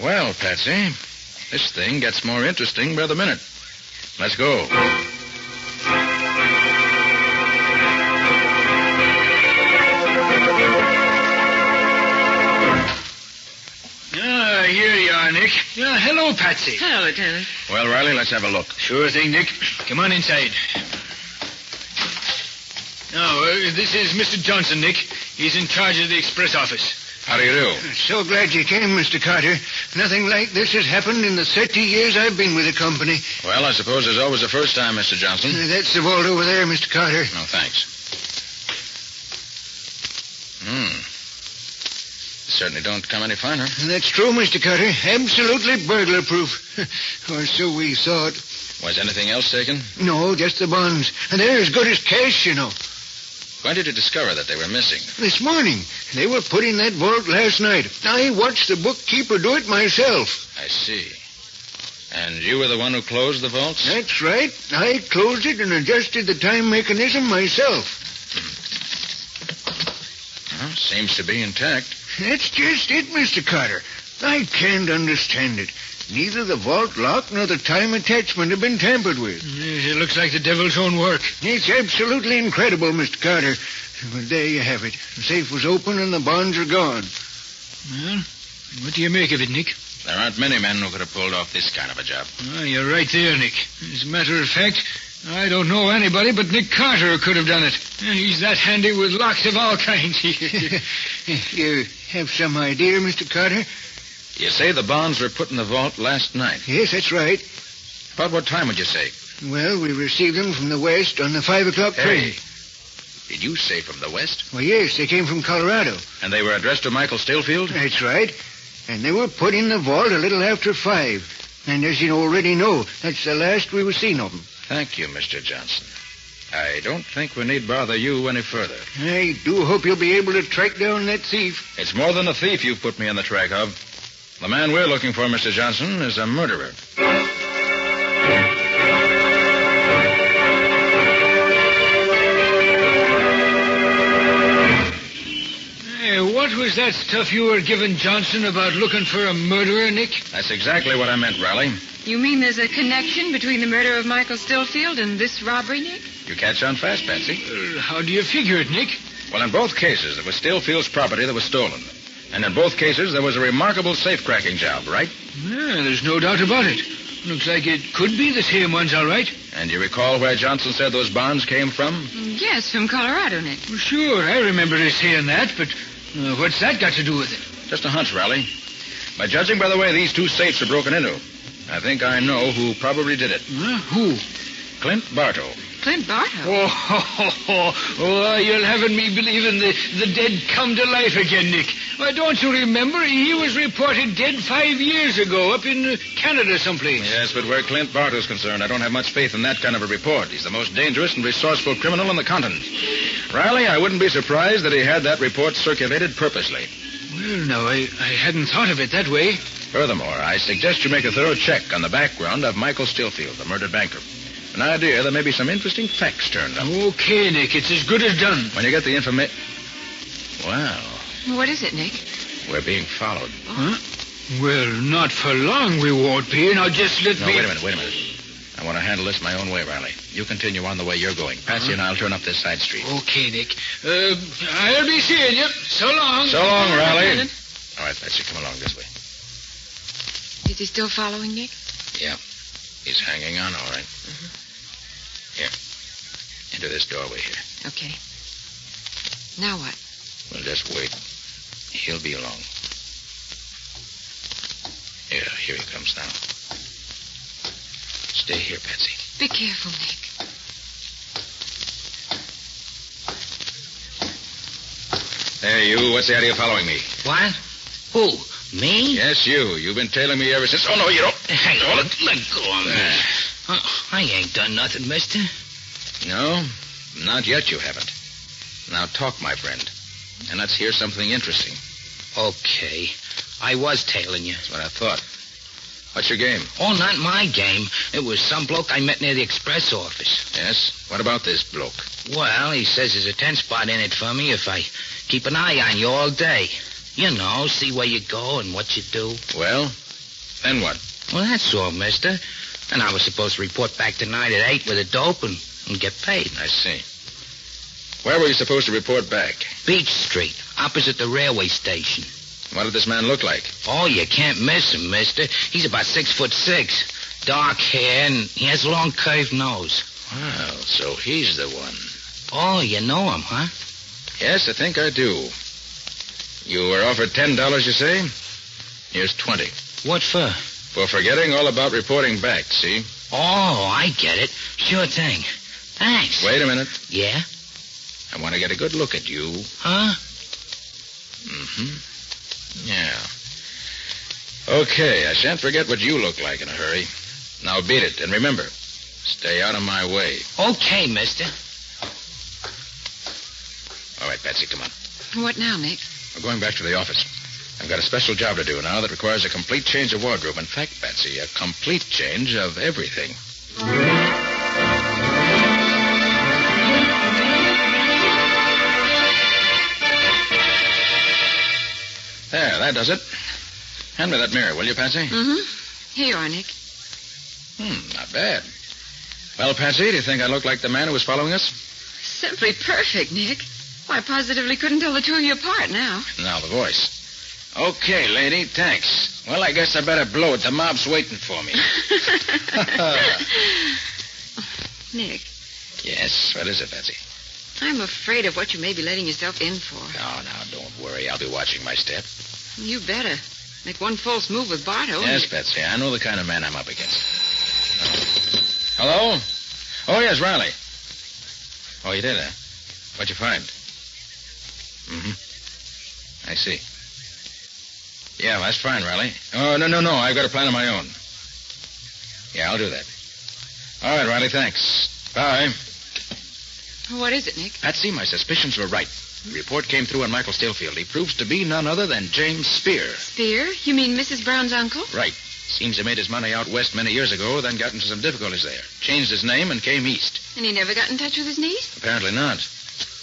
Well, Patsy, this thing gets more interesting by the minute. Let's go. Here you are, Nick. Hello, Patsy. Hello, Lieutenant. Well, Riley, let's have a look. Sure thing, Nick. Come on inside. Now, this is Mr. Johnson, Nick. He's in charge of the express office. How do you do? So glad you came, Mr. Carter. Nothing like this has happened in the 30 years I've been with the company. Well, I suppose there's always a first time, Mr. Johnson. That's the vault over there, Mr. Carter. No, thanks. Certainly don't come any finer. That's true, Mr. Carter. Absolutely burglar-proof. Or so we thought. Was anything else taken? No, just the bonds. And they're as good as cash, you know. When did you discover that they were missing? This morning. They were put in that vault last night. I watched the bookkeeper do it myself. I see. And you were the one who closed the vaults? That's right. I closed it and adjusted the time mechanism myself. Well, seems to be intact. That's just it, Mr. Carter. I can't understand it. Neither the vault lock nor the time attachment have been tampered with. It looks like the devil's own work. It's absolutely incredible, Mr. Carter. But there you have it. The safe was open and the bonds are gone. Well, what do you make of it, Nick? There aren't many men who could have pulled off this kind of a job. Well, you're right there, Nick. As a matter of fact, I don't know anybody but Nick Carter who could have done it. He's that handy with locks of all kinds. You have some idea, Mr. Carter? You say the bonds were put in the vault last night? Yes, that's right. About what time would you say? Well, we received them from the west on the 5 o'clock train. Did you say from the west? Well, yes, they came from Colorado. And they were addressed to Michael Stillfield? That's right. And they were put in the vault a little after 5. And as you already know, that's the last we were seen of them. Thank you, Mr. Johnson. I don't think we need bother you any further. I do hope you'll be able to track down that thief. It's more than a thief you've put me on the track of. The man we're looking for, Mr. Johnson, is a murderer. Hey, what was that stuff you were giving Johnson about looking for a murderer, Nick? That's exactly what I meant, Riley. You mean there's a connection between the murder of Michael Stillfield and this robbery, Nick? You catch on fast, Patsy. How do you figure it, Nick? Well, in both cases, it was Stillfield's property that was stolen. And in both cases, there was a remarkable safe-cracking job, right? Yeah, there's no doubt about it. Looks like it could be the same ones, all right. And you recall where Johnson said those bonds came from? Yes, from Colorado, Nick. Well, sure, I remember his saying that, but what's that got to do with it? Just a hunch, Riley. By judging by the way these two safes were broken into, I think I know who probably did it. Who? Clint Bartow. Clint Bartow? Oh, you're having me believing the dead come to life again, Nick. Why, don't you remember? He was reported dead 5 years ago up in Canada someplace. Yes, but where Clint Bartow's concerned, I don't have much faith in that kind of a report. He's the most dangerous and resourceful criminal on the continent. Riley, I wouldn't be surprised that he had that report circulated purposely. Well, no, I hadn't thought of it that way. Furthermore, I suggest you make a thorough check on the background of Michael Stillfield, the murdered banker. An idea there may be some interesting facts turned up. Okay, Nick, it's as good as done. When you get the information... Well... What is it, Nick? We're being followed. Huh? Well, not for long we won't be. Now, just let me... Wait a minute. I want to handle this my own way, Riley. You continue on the way you're going. Patsy and I'll turn up this side street. Okay, Nick. I'll be seeing you. So long. So long, Riley. All right, Patsy, come along this way. Is he still following, Nick? Yeah. He's hanging on, all right. Here. Into this doorway here. Okay. Now what? Well, just wait. He'll be along. Yeah, here he comes now. Stay here, Patsy. Be careful, Nick. Hey, you. What's the idea of following me? What? Who? Me? Yes, you. You've been tailing me ever since... Oh, no, you don't. Hey, let go of me. I ain't done nothing, mister. No, not yet you haven't. Now talk, my friend. And let's hear something interesting. Okay. I was tailing you. That's what I thought. What's your game? Oh, not my game. It was some bloke I met near the express office. Yes? What about this bloke? Well, he says there's a 10 spot in it for me if I keep an eye on you all day. You know, see where you go and what you do. Well, then what? Well, that's all, mister. And I was supposed to report back tonight at 8 with a dope and get paid. I see. Where were you supposed to report back? Beach Street, opposite the railway station. What did this man look like? Oh, you can't miss him, mister. He's about 6'6", dark hair, and he has a long curved nose. Well, so he's the one. Oh, you know him, huh? Yes, I think I do. You were offered $10, you say? Here's 20. What for? For forgetting all about reporting back, see? Oh, I get it. Sure thing. Thanks. Wait a minute. Yeah? I want to get a good look at you. Huh? Yeah. Okay, I shan't forget what you look like in a hurry. Now beat it, and remember, stay out of my way. Okay, mister. All right, Patsy, come on. What now, Nick? We're going back to the office. I've got a special job to do now that requires a complete change of wardrobe. In fact, Patsy, a complete change of everything. There, that does it. Hand me that mirror, will you, Patsy? Here you are, Nick. Not bad. Well, Patsy, do you think I look like the man who was following us? Simply perfect, Nick. Why, I positively couldn't tell the two of you apart now. Now, the voice. Okay, lady, thanks. Well, I guess I better blow it. The mob's waiting for me. Nick. Yes, what is it, Patsy? I'm afraid of what you may be letting yourself in for. Oh, now, don't worry. I'll be watching my step. You better. Make one false move with Bartow. Yes, Patsy, I know the kind of man I'm up against. Hello? Oh, yes, Riley. Oh, you did, huh? What'd you find? I see. Yeah, that's fine, Riley. Oh, no. I've got a plan of my own. Yeah, I'll do that. All right, Riley, thanks. Bye. What is it, Nick? Patsy, my suspicions were right. The report came through on Michael Stillfield. He proves to be none other than James Spear. Spear? You mean Mrs. Brown's uncle? Right. Seems he made his money out west many years ago, then got into some difficulties there. Changed his name and came east. And he never got in touch with his niece? Apparently not.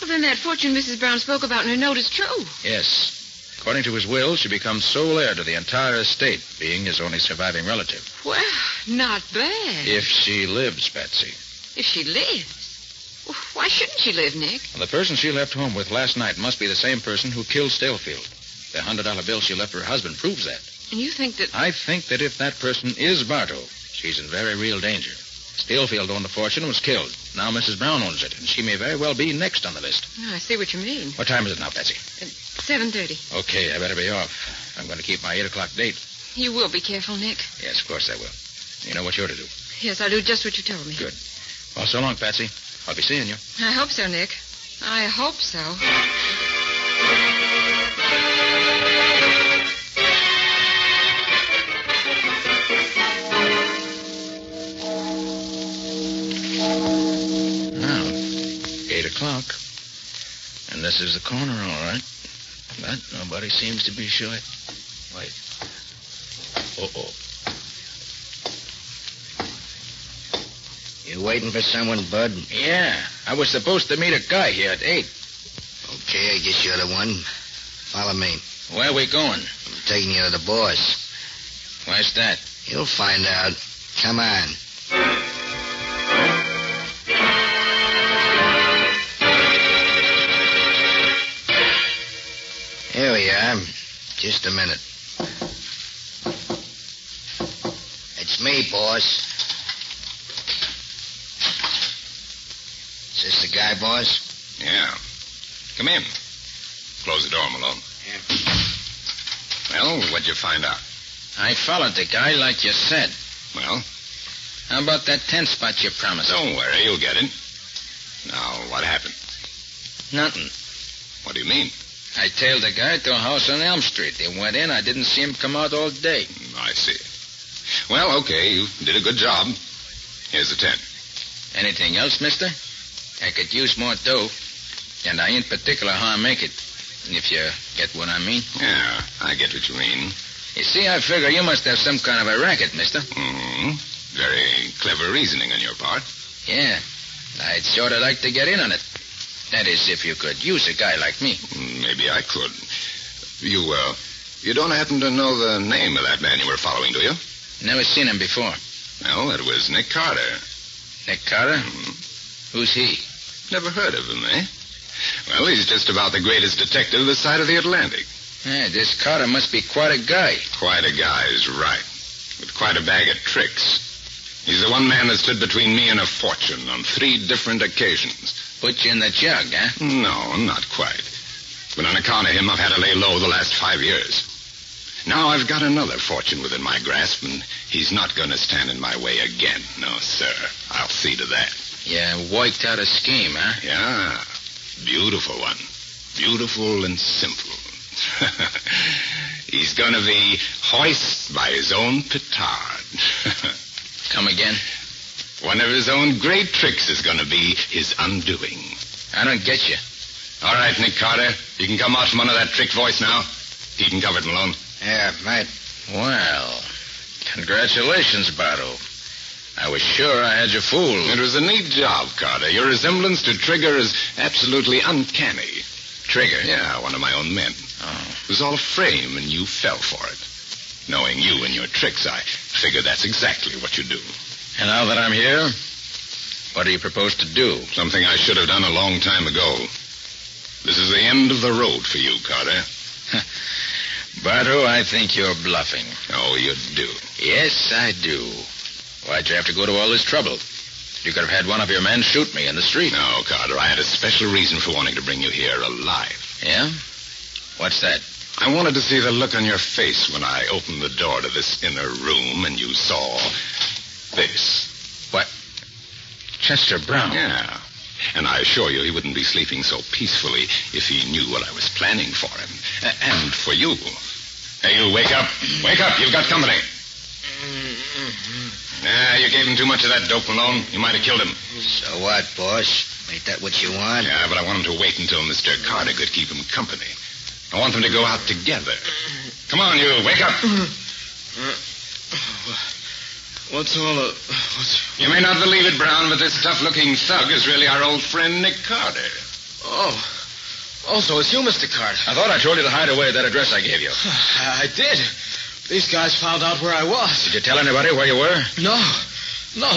Well, then that fortune Mrs. Brown spoke about in her note is true. Yes. According to his will, she becomes sole heir to the entire estate, being his only surviving relative. Well, not bad. If she lives, Patsy. If she lives? Well, why shouldn't she live, Nick? Well, the person she left home with last night must be the same person who killed Stillfield. The $100 bill she left for her husband proves that. And you think that... I think that if that person is Bartow, She's in very real danger. Steelfield owned the fortune and was killed. Now Mrs. Brown owns it, and she may very well be next on the list. Oh, I see what you mean. What time is it now, Patsy? 7:30. Okay, I better be off. I'm going to keep my 8 o'clock date. You will be careful, Nick. Yes, of course I will. You know what you're to do. Yes, I'll do just what you told me. Good. Well, so long, Patsy. I'll be seeing you. I hope so, Nick. I hope so. Now, 8 o'clock. And this is the corner, all right. But nobody seems to be sure. Wait. Uh-oh. You waiting for someone, Bud? Yeah. I was supposed to meet a guy here at 8. Okay, I guess you're the one. Follow me. Where are we going? I'm taking you to the boss. Where's that? You'll find out. Come on. Here we are. Just a minute. It's me, boss. Is this the guy, boss? Yeah. Come in. Close the door, Malone. Yeah. Well, what'd you find out? I followed the guy like you said. Well? How about that tent spot you promised? Don't worry, you'll get it. Now, what happened? Nothing. What do you mean? I tailed the guy to a house on Elm Street. He went in. I didn't see him come out all day. I see. Well, okay, you did a good job. Here's the tent. Anything else, mister? I could use more dough. And I ain't particular how I make it. If you get what I mean. Yeah, I get what you mean. You see, I figure you must have some kind of a racket, mister. Mm-hmm. Very clever reasoning on your part. Yeah. I'd sort of like to get in on it. That is, if you could use a guy like me. Maybe I could. You don't happen to know the name of that man you were following, do you? Never seen him before. Well, it was Nick Carter. Nick Carter? Mm-hmm. Who's he? Never heard of him, eh? Well, he's just about the greatest detective this side of the Atlantic. Yeah, this Carter must be quite a guy. Quite a guy is right. With quite a bag of tricks. He's the one man that stood between me and a fortune on 3 different occasions. Put you in the jug, huh? No, not quite. But on account of him, I've had to lay low the last 5 years. Now I've got another fortune within my grasp, and he's not going to stand in my way again. No, sir. I'll see to that. Yeah, worked out a scheme, huh? Yeah. Beautiful one. Beautiful and simple. He's going to be hoisted by his own petard. Come again? One of his own great tricks is going to be his undoing. I don't get you. All right, Nick Carter. You can come out from under that trick voice now. Keep him covered, Malone. Yeah, right. Well, congratulations, Bardo. I was sure I had you fooled. It was a neat job, Carter. Your resemblance to Trigger is absolutely uncanny. Trigger? Yeah, one of my own men. Oh. It was all a frame, and you fell for it. Knowing you and your tricks, I figure that's exactly what you do. And now that I'm here, what do you propose to do? Something I should have done a long time ago. This is the end of the road for you, Carter. Bardo, I think you're bluffing. Oh, you do? Yes, I do. Why'd you have to go to all this trouble? You could have had one of your men shoot me in the street. No, Carter, I had a special reason for wanting to bring you here alive. Yeah? What's that? I wanted to see the look on your face when I opened the door to this inner room and you saw this. What? Chester Brown? Yeah. And I assure you he wouldn't be sleeping so peacefully if he knew what I was planning for him. And for you. Hey, you, wake up. Wake up. You've got company. You gave him too much of that dope, Malone. You might have killed him. So what, boss? Ain't that what you want? Yeah, but I want him to wait until Mr. Carter could keep him company. I want them to go out together. Come on, you. Wake up. What's all You may not believe it, Brown, but this tough-looking thug is really our old friend Nick Carter. Oh, so it's you, Mr. Carter. I thought I told you to hide away at that address I gave you. I did. These guys found out where I was. Did you tell anybody where you were? No,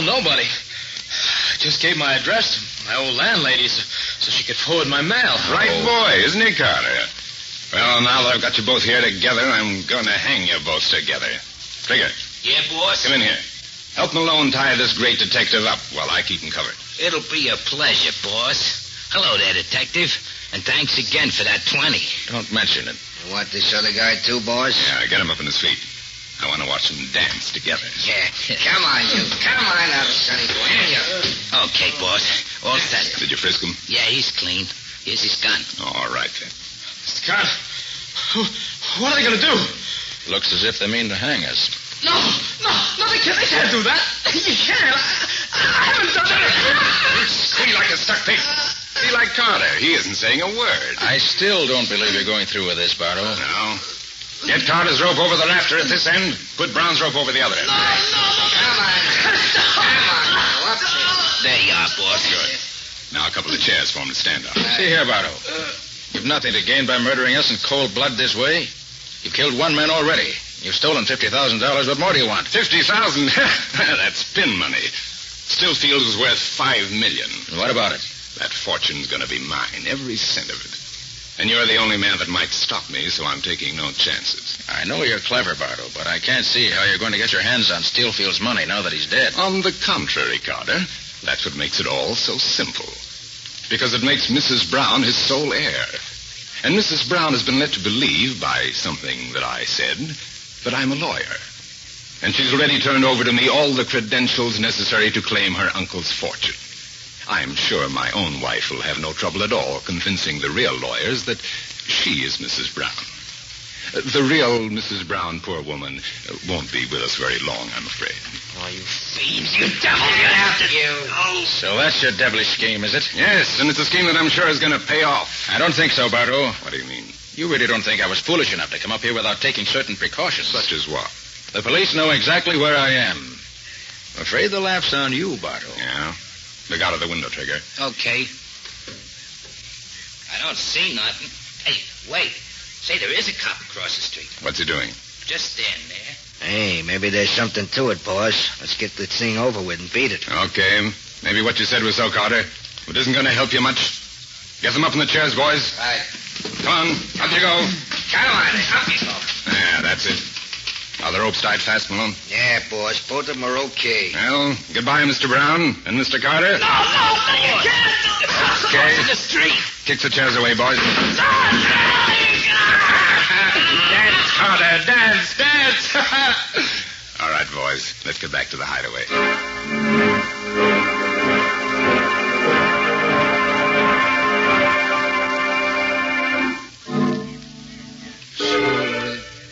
nobody. I just gave my address to my old landlady so she could forward my mail. Right boy, isn't he, Carter? Well, now that I've got you both here together, I'm going to hang you both together. Trigger. Yeah, boss? Come in here. Help Malone tie this great detective up while I keep him covered. It'll be a pleasure, boss. Hello there, detective. And thanks again for that 20. Don't mention it. You want this other guy too, boss? Yeah, get him up on his feet. I want to watch them dance together. Yeah. Come on, you. Come on up, sonny boy. Here. Okay, boss. All set. Did you frisk him? Yeah, he's clean. Here's his gun. All right, then. Mr. Carter, what are they going to do? Looks as if they mean to hang us. No, they can't do that. You can't. I haven't done it. Squeal like a stuck pig. Be like Carter. He isn't saying a word. I still don't believe you're going through with this, Bardo. No. Get Carter's rope over the rafter at this end. Put Brown's rope over the other end. Come on. There you are, boss. Good. Now a couple of chairs for him to stand on. See here, Bardo. You've nothing to gain by murdering us in cold blood this way. You've killed one man already. You've stolen $50,000. What more do you want? $50,000? That's spin money. Stillfields is worth $5 million. What about it? That fortune's going to be mine, every cent of it. And you're the only man that might stop me, so I'm taking no chances. I know you're clever, Bardo, but I can't see how you're going to get your hands on Stillfield's money now that he's dead. On the contrary, Carter, that's what makes it all so simple. Because it makes Mrs. Brown his sole heir. And Mrs. Brown has been led to believe, by something that I said, that I'm a lawyer. And she's already turned over to me all the credentials necessary to claim her uncle's fortune. I'm sure my own wife will have no trouble at all convincing the real lawyers that she is Mrs. Brown. The real Mrs. Brown, poor woman, won't be with us very long, I'm afraid. Oh, you fiends, you devil, get after you. Oh. So that's your devilish scheme, is it? Yes, and it's a scheme that I'm sure is going to pay off. I don't think so, Bardo. What do you mean? You really don't think I was foolish enough to come up here without taking certain precautions? Such as what? The police know exactly where I am. I'm afraid the laugh's on you, Bardo. Yeah? Look out of the window, Trigger. Okay. I don't see nothing. Hey, wait. Say, there is a cop across the street. What's he doing? Just stand there. Hey, maybe there's something to it, boss. Let's get this thing over with and beat it. Okay. Maybe what you said was so, Carter. It isn't going to help you much. Get them up in the chairs, boys. Right. Come on. Up you go. Come on. Up you go. Yeah, that's it. Are the ropes tied fast, Malone? Yeah, boss. Both of them are okay. Well, goodbye, Mr. Brown and Mr. Carter. No, you can't. Okay. In the street. Kick the chairs away, boys. Dance, Carter. Dance. All right, boys. Let's get back to the hideaway.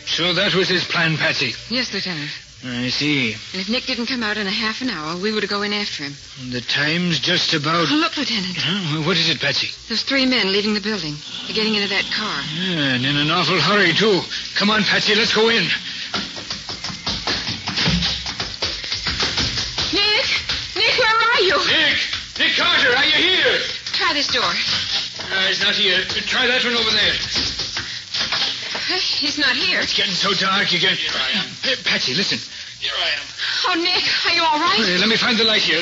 So that was his plan, Patsy. Yes, Lieutenant. I see. And if Nick didn't come out in a half an hour, we were to go in after him. The time's just about... Oh, look, Lieutenant. What is it, Patsy? There's 3 men leaving the building. They're getting into that car. Yeah, and in an awful hurry, too. Come on, Patsy, let's go in. Nick! Nick, where are you? Nick Carter, are you here? Try this door. He's not here. Try that one over there. He's not here. It's getting so dark again. Here I am. Hey, Patsy, listen. Here I am. Oh, Nick, are you all right? Let me find the light here.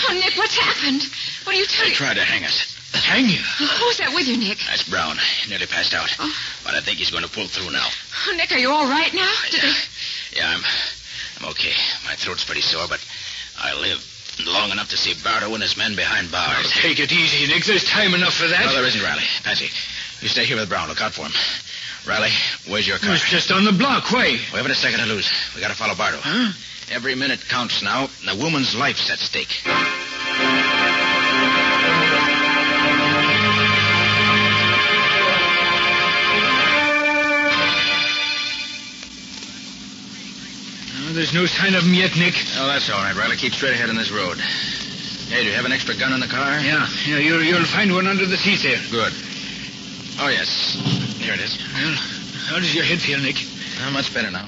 Oh, Nick, what's happened? What are you They telling? tried to hang us. Hang you? Who's that with you, Nick? That's Brown. Nearly passed out. Oh. But I think he's going to pull through now. Oh, Nick, are you all right now? Yeah, I'm okay. My throat's pretty sore, but I live long enough to see Bardo and his men behind bars. Now, take it easy, Nick. There's time enough for that. No, there isn't, Riley. Patsy, you stay here with Brown. Look out for him. Riley, where's your car? It's just on the block. Why? We haven't a second to lose. We got to follow Bardo. Huh? Every minute counts now. The woman's life's at stake. There's no sign of him yet, Nick. Oh, that's all right, Riley. Keep straight ahead on this road. Hey, do you have an extra gun in the car? Yeah, you'll find one under the seat there. Good. Oh, yes. Here it is. Well, how does your head feel, Nick? Much better now.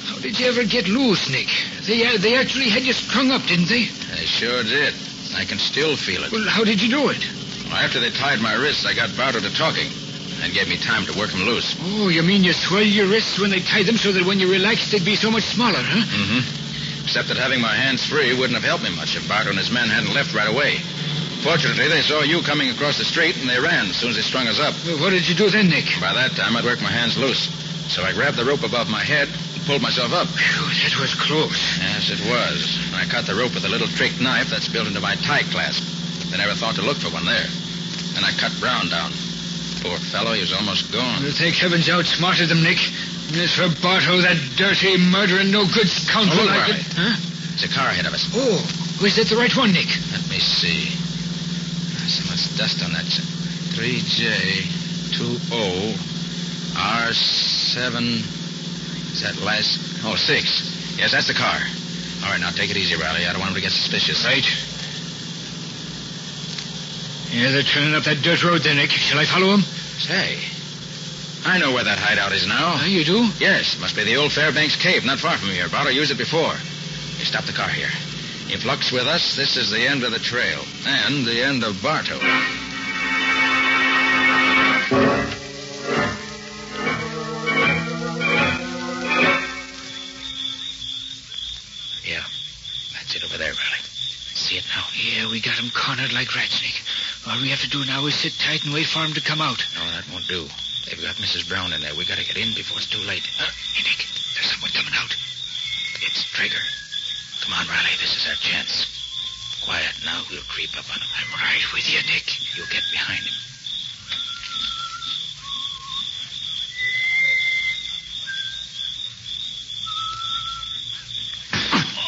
How did you ever get loose, Nick? They actually had you strung up, didn't they? They sure did. I can still feel it. Well, how did you do it? Well, after they tied my wrists, I got Bardo to talking and gave me time to work him loose. Oh, you mean you swelled your wrists when they tied them so that when you relaxed, they'd be so much smaller, huh? Mm-hmm. Except that having my hands free wouldn't have helped me much if Bardo and his men hadn't left right away. Fortunately, they saw you coming across the street, and they ran as soon as they strung us up. Well, what did you do then, Nick? By that time, I'd worked my hands loose. So I grabbed the rope above my head, pulled myself up. Phew, that was close. Yes, it was. I cut the rope with a little trick knife that's built into my tie clasp. I never thought to look for one there. Then I cut Brown down. Poor fellow, he was almost gone. Well, thank heavens you outsmarted them, Nick. And as for Bartow, that dirty, murdering, no-good scoundrel... Oh, look, I Riley. could... Huh? It's a car ahead of us. Oh, was that the right one, Nick? Let me see. So much dust on that. 3J20 R7... Is that last... Oh, 6. Yes, that's the car. All right, now take it easy, Riley. I don't want him to get suspicious. Right. Yeah, they're turning up that dirt road there, Nick. Shall I follow them? Say, I know where that hideout is now. Oh, you do? Yes, must be the old Fairbanks Cave, not far from here. Bartow used it before. Hey, stop the car here. If luck's with us, this is the end of the trail. And the end of Bartow. Yeah, that's it over there, Riley. See it now? Yeah, we got them cornered like rats, Nick. All we have to do now is sit tight and wait for them to come out. No, that won't do. They've got Mrs. Brown in there. We gotta get in before it's too late. Hey, Nick, there's someone coming out. It's Trigger. Come on, Riley. This is our chance. Quiet now. We'll creep up on him. I'm right with you, Nick. You get behind him.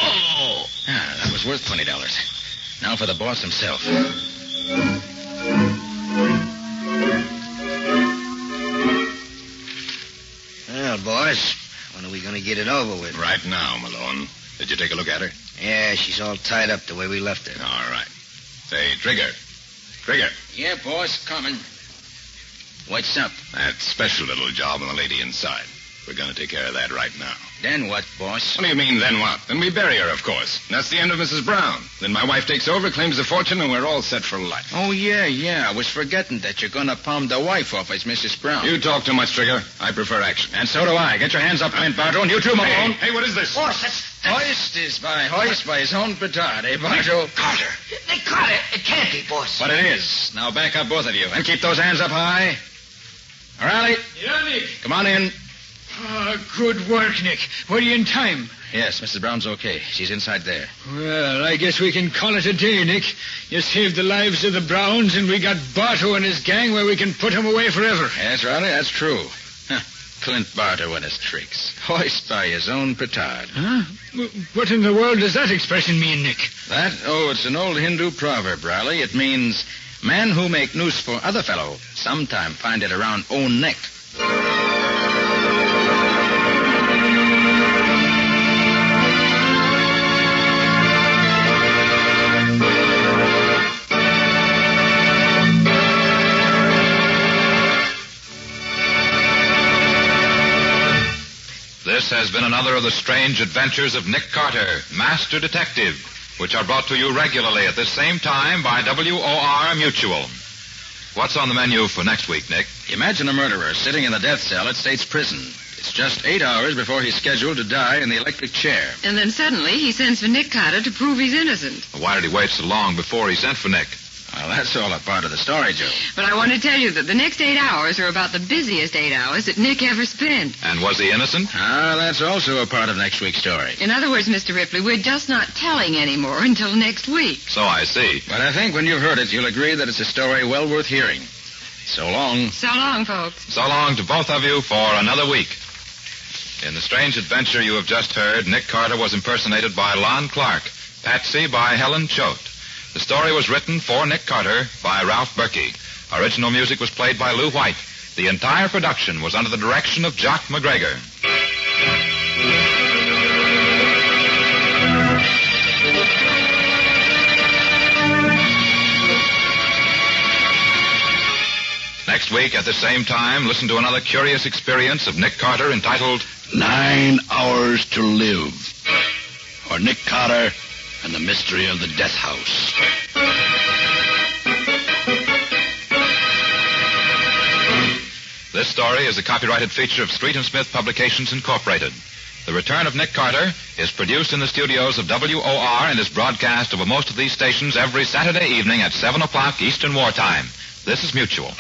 Oh! Ah, that was worth $20. Now for the boss himself. Well, boss, when are we going to get it over with? Right now, Malone. Did you take a look at her? Yeah, she's all tied up the way we left her. All right. Say, Trigger. Trigger. Yeah, boss, coming. What's up? That special little job on the lady inside. We're going to take care of that right now. Then what, boss? What do you mean, then what? Then we bury her, of course. That's the end of Mrs. Brown. Then my wife takes over, claims the fortune, and we're all set for life. Oh, yeah. I was forgetting that you're going to palm the wife off as Mrs. Brown. You talk too much, Trigger. I prefer action. And so do I. Get your hands up, Clint Bartow, and you too, Malone. Hey, what is this? Boss, that's... Hoist by his own petard, eh, Bartow? Carter. They caught it. It can't be, boss. But it is. Now back up, both of you, and keep those hands up high. Riley. Yeah, Nick. Come on in. Good work, Nick. Were you in time? Yes, Mrs. Brown's okay. She's inside there. Well, I guess we can call it a day, Nick. You saved the lives of the Browns, and we got Bartow and his gang where we can put him away forever. Yes, Riley, that's true. Clint Bartow and his tricks. Hoist by his own petard. Huh? What in the world does that expression mean, Nick? That? Oh, it's an old Hindu proverb, Riley. It means, men who make noose for other fellow sometime find it around own neck. This has been another of the strange adventures of Nick Carter, Master Detective, which are brought to you regularly at this same time by WOR Mutual. What's on the menu for next week, Nick? Imagine a murderer sitting in the death cell at State's prison. It's just 8 hours before he's scheduled to die in the electric chair. And then suddenly he sends for Nick Carter to prove he's innocent. Why did he wait so long before he sent for Nick? Well, that's all a part of the story, Joe. But I want to tell you that the next 8 hours are about the busiest 8 hours that Nick ever spent. And was he innocent? Ah, that's also a part of next week's story. In other words, Mr. Ripley, we're just not telling anymore until next week. So I see. But I think when you've heard it, you'll agree that it's a story well worth hearing. So long. So long, folks. So long to both of you for another week. In the strange adventure you have just heard, Nick Carter was impersonated by Lon Clark, Patsy by Helen Choate. The story was written for Nick Carter by Ralph Berkey. Original music was played by Lou White. The entire production was under the direction of Jock McGregor. Next week at the same time, listen to another curious experience of Nick Carter entitled 9 Hours to Live, or Nick Carter and the Mystery of the Death House. This story is a copyrighted feature of Street and Smith Publications, Incorporated. The Return of Nick Carter is produced in the studios of WOR and is broadcast over most of these stations every Saturday evening at 7 o'clock Eastern Wartime. This is Mutual.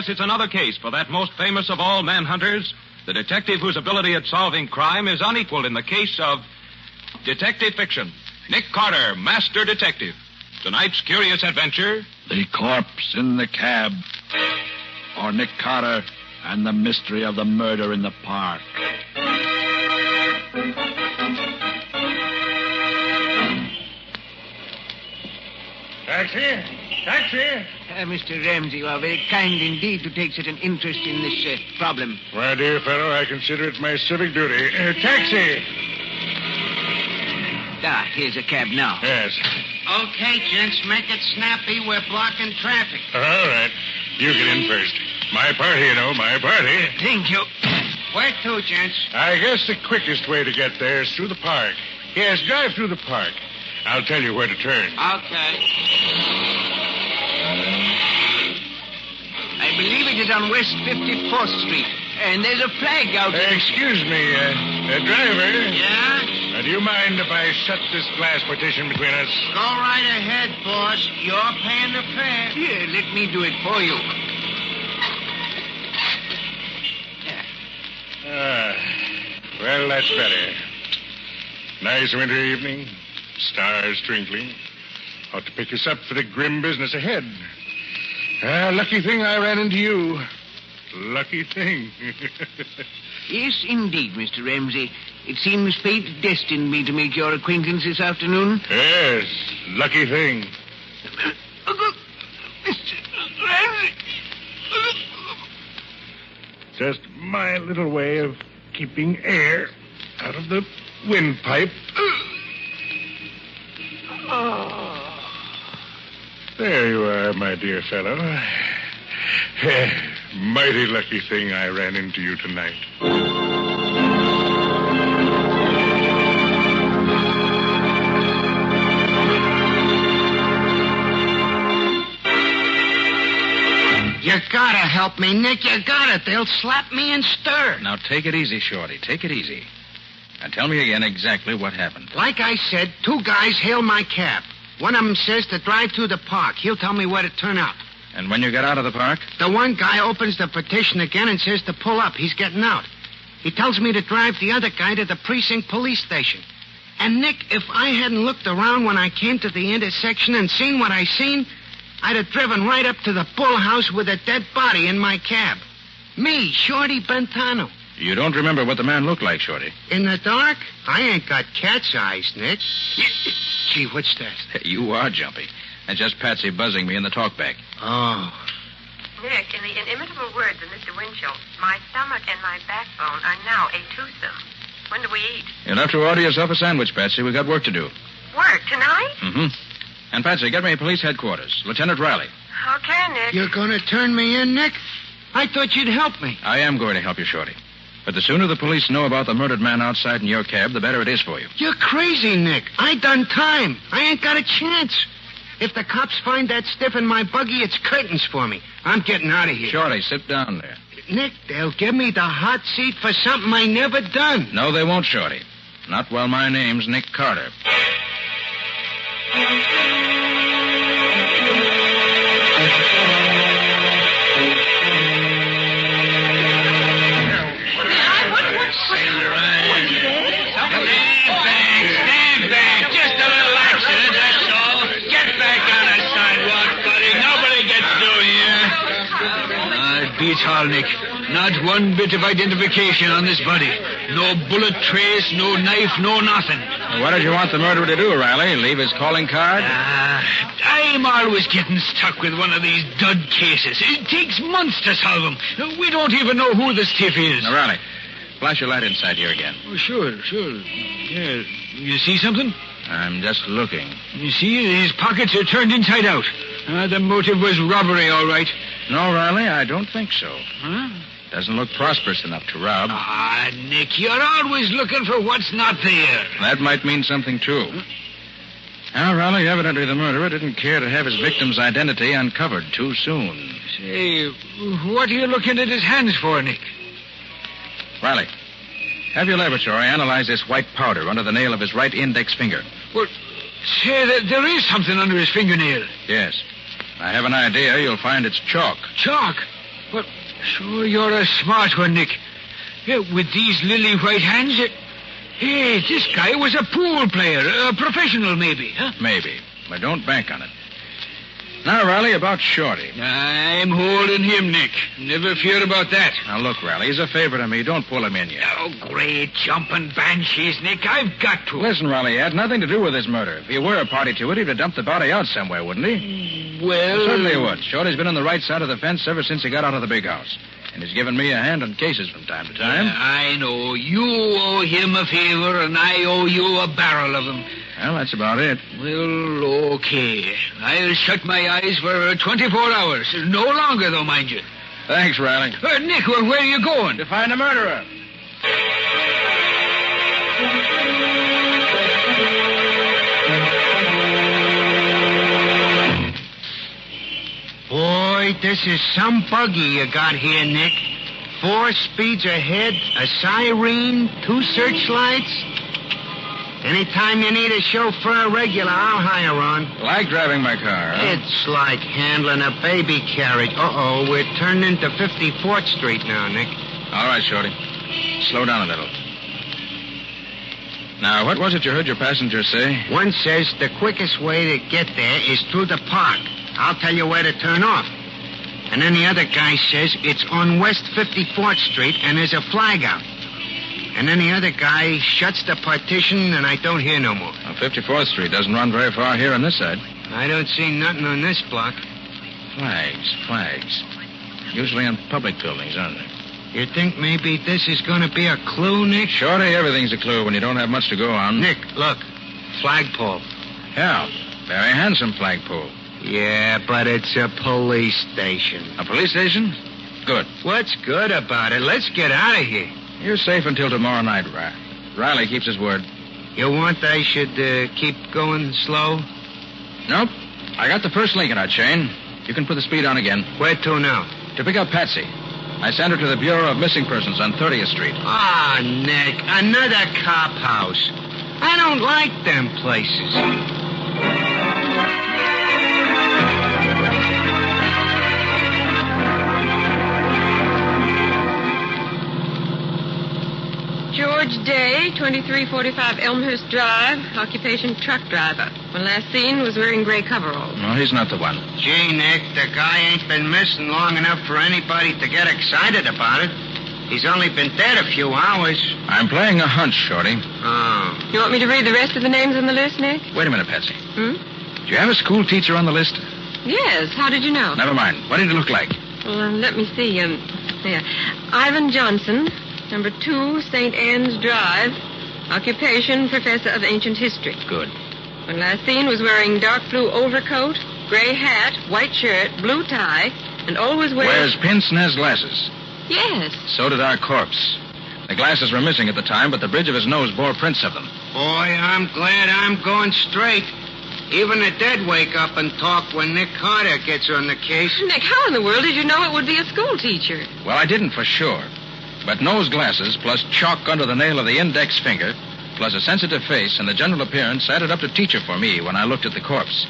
Yes, it's another case for that most famous of all manhunters, the detective whose ability at solving crime is unequaled in the case of detective fiction. Nick Carter, Master Detective. Tonight's curious adventure... The corpse in the cab. Or Nick Carter and the mystery of the murder in the park. Taxi! Taxi! Mr. Ramsey, you are very kind indeed to take such an interest in this problem. My dear fellow, I consider it my civic duty. Taxi! Here's a cab now. Yes. Okay, gents, make it snappy. We're blocking traffic. All right. You get in first. My party, you know, my party. Thank you. Where to, gents? I guess the quickest way to get there is through the park. Yes, drive through the park. I'll tell you where to turn. Okay. I believe it is on West 54th Street. And there's a flag out there. Excuse me, driver. Yeah? Do you mind if I shut this glass partition between us? Go right ahead, boss. You're paying the fare. Here, let me do it for you. Well, that's better. Nice winter evening. Stars twinkling. Ought to pick us up for the grim business ahead. Lucky thing I ran into you. Lucky thing. Yes, indeed, Mr. Ramsey. It seems fate destined me to make your acquaintance this afternoon. Yes, lucky thing. Mr. Ramsey. Just my little way of keeping air out of the windpipe. There you are, my dear fellow. Mighty lucky thing I ran into you tonight. You gotta help me, Nick. You gotta. They'll slap me and stir. Now, take it easy, Shorty. Take it easy. And tell me again exactly what happened. Like I said, two guys hail my cab. One of them says to drive through the park. He'll tell me where to turn out. And when you get out of the park? The one guy opens the partition again and says to pull up. He's getting out. He tells me to drive the other guy to the precinct police station. And, Nick, if I hadn't looked around when I came to the intersection and seen what I seen, I'd have driven right up to the bull house with a dead body in my cab. Me, Shorty Bentano. You don't remember what the man looked like, Shorty? In the dark? I ain't got cat's eyes, Nick. Gee, what's that? You are jumpy. And just Patsy buzzing me in the talkback. Oh. Nick, in the inimitable words of Mr. Winchell, my stomach and my backbone are now a twosome. When do we eat? You'll have to order yourself a sandwich, Patsy. We've got work to do. Work tonight? Mm-hmm. And, Patsy, get me police headquarters. Lieutenant Riley. Okay, Nick. You're going to turn me in, Nick? I thought you'd help me. I am going to help you, Shorty. But the sooner the police know about the murdered man outside in your cab, the better it is for you. You're crazy, Nick. I done time. I ain't got a chance. If the cops find that stiff in my buggy, it's curtains for me. I'm getting out of here. Shorty, sit down there. Nick, they'll give me the hot seat for something I never done. No, they won't, Shorty. Not while my name's Nick Carter. Stand back. Just a little accident, that's all. Get back on the sidewalk, buddy. Nobody gets through here. It beats all, Nick. Not one bit of identification on this body. No bullet trace, no knife, no nothing. What did you want the murderer to do, Riley? Leave his calling card? I'm always getting stuck with one of these dud cases. It takes months to solve them. We don't even know who the stiff is. Now, Riley, flash your light inside here again. Oh, sure. Yeah. You see something? I'm just looking. You see, his pockets are turned inside out. The motive was robbery, all right. No, Riley, I don't think so. Huh? Doesn't look prosperous enough to rob. Nick, you're always looking for what's not there. That might mean something, too. Now, Riley, evidently the murderer didn't care to have his victim's identity uncovered too soon. Say, what are you looking at his hands for, Nick? Riley, have your laboratory analyze this white powder under the nail of his right index finger. Well, say, there is something under his fingernail. Yes. I have an idea you'll find it's chalk. Chalk? But sure, you're a smart one, Nick. Yeah, with these lily white hands, hey, this guy was a pool player, a professional maybe, huh? Maybe, but don't bank on it. Now, Riley, about Shorty. I'm holding him, Nick. Never fear about that. Now, look, Riley, he's a favorite of me. Don't pull him in yet. Oh, great jumping banshees, Nick. I've got to. Listen, Riley, he had nothing to do with this murder. If he were a party to it, he'd have dumped the body out somewhere, wouldn't he? Well... Certainly he would. Shorty's been on the right side of the fence ever since he got out of the big house. And he's given me a hand on cases from time to time. Yeah, I know. You owe him a favor, and I owe you a barrel of them. Well, that's about it. Well, okay. I'll shut my eyes for 24 hours. No longer, though, mind you. Thanks, Riley. Nick, where are you going? To find the murderer. Boy, this is some buggy you got here, Nick. 4 speeds ahead, a siren, 2 searchlights. Anytime you need a chauffeur regular, I'll hire on. Like driving my car, huh? It's like handling a baby carriage. Uh-oh, we're turned into 54th Street now, Nick. All right, Shorty. Slow down a little. Now, what was it you heard your passenger say? One says the quickest way to get there is through the park. I'll tell you where to turn off. And then the other guy says it's on West 54th Street and there's a flag out. And then the other guy shuts the partition and I don't hear no more. Well, 54th Street doesn't run very far here on this side. I don't see nothing on this block. Flags. Usually on public buildings, aren't they? You think maybe this is going to be a clue, Nick? Shorty, everything's a clue when you don't have much to go on. Nick, look. Flagpole. Yeah, very handsome flagpole. Yeah, but it's a police station. A police station? Good. What's good about it? Let's get out of here. You're safe until tomorrow night, Riley keeps his word. You want I should keep going slow? Nope. I got the first link in our chain. You can put the speed on again. Where to now? To pick up Patsy. I sent her to the Bureau of Missing Persons on 30th Street. Ah, Nick, another cop house. I don't like them places. George Day, 2345 Elmhurst Drive, occupation truck driver. When last seen was wearing gray coveralls. No, he's not the one. Gee, Nick, the guy ain't been missing long enough for anybody to get excited about it. He's only been dead a few hours. I'm playing a hunch, Shorty. Oh. You want me to read the rest of the names on the list, Nick? Wait a minute, Patsy. Do you have a school teacher on the list? Yes. How did you know? Never mind. What did he look like? Well, let me see. There. Ivan Johnson, number 2, St. Anne's Drive. Occupation, professor of ancient history. Good. When last seen was wearing dark blue overcoat, gray hat, white shirt, blue tie, and always wears pince-nez glasses. Yes. So did our corpse. The glasses were missing at the time, but the bridge of his nose bore prints of them. Boy, I'm glad I'm going straight. Even the dead wake up and talk when Nick Carter gets on the case. Nick, how in the world did you know it would be a school teacher? Well, I didn't for sure. But nose glasses, plus chalk under the nail of the index finger, plus a sensitive face and the general appearance added up to teacher for me when I looked at the corpse.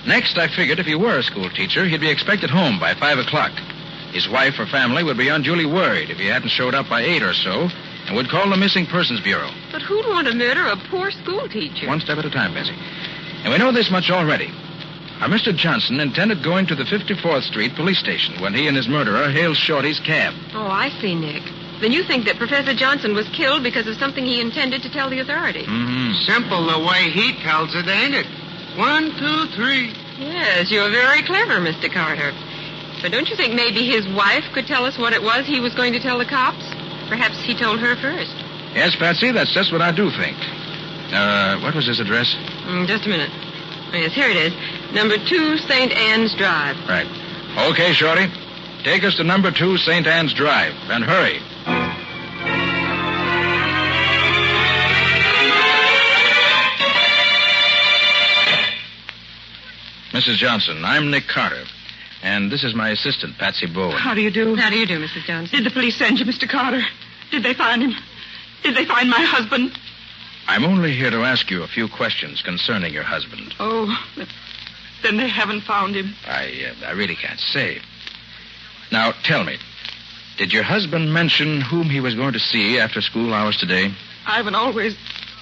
Next, I figured if he were a school teacher, he'd be expected home by 5 o'clock. His wife or family would be unduly worried if he hadn't showed up by 8 or so and would call the Missing Persons Bureau. But who'd want to murder a poor school teacher? One step at a time, Bessie. And we know this much already. Our Mr. Johnson intended going to the 54th Street police station when he and his murderer hailed Shorty's cab. Oh, I see, Nick. Then you think that Professor Johnson was killed because of something he intended to tell the authorities. Mm-hmm. Simple the way he tells it, ain't it? 1, 2, 3. Yes, you're very clever, Mr. Carter. But don't you think maybe his wife could tell us what it was he was going to tell the cops? Perhaps he told her first. Yes, Patsy, that's just what I do think. What was his address? Just a minute. Oh, yes, here it is. Number 2, St. Anne's Drive. Right. Okay, Shorty. Take us to number 2, St. Anne's Drive. And hurry. Mrs. Johnson, I'm Nick Carter. And this is my assistant, Patsy Bowen. How do you do? How do you do, Mrs. Johnson? Did the police send you, Mr. Carter? Did they find him? Did they find my husband? I'm only here to ask you a few questions concerning your husband. Oh, then they haven't found him. I really can't say. Now, tell me, did your husband mention whom he was going to see after school hours today? Ivan always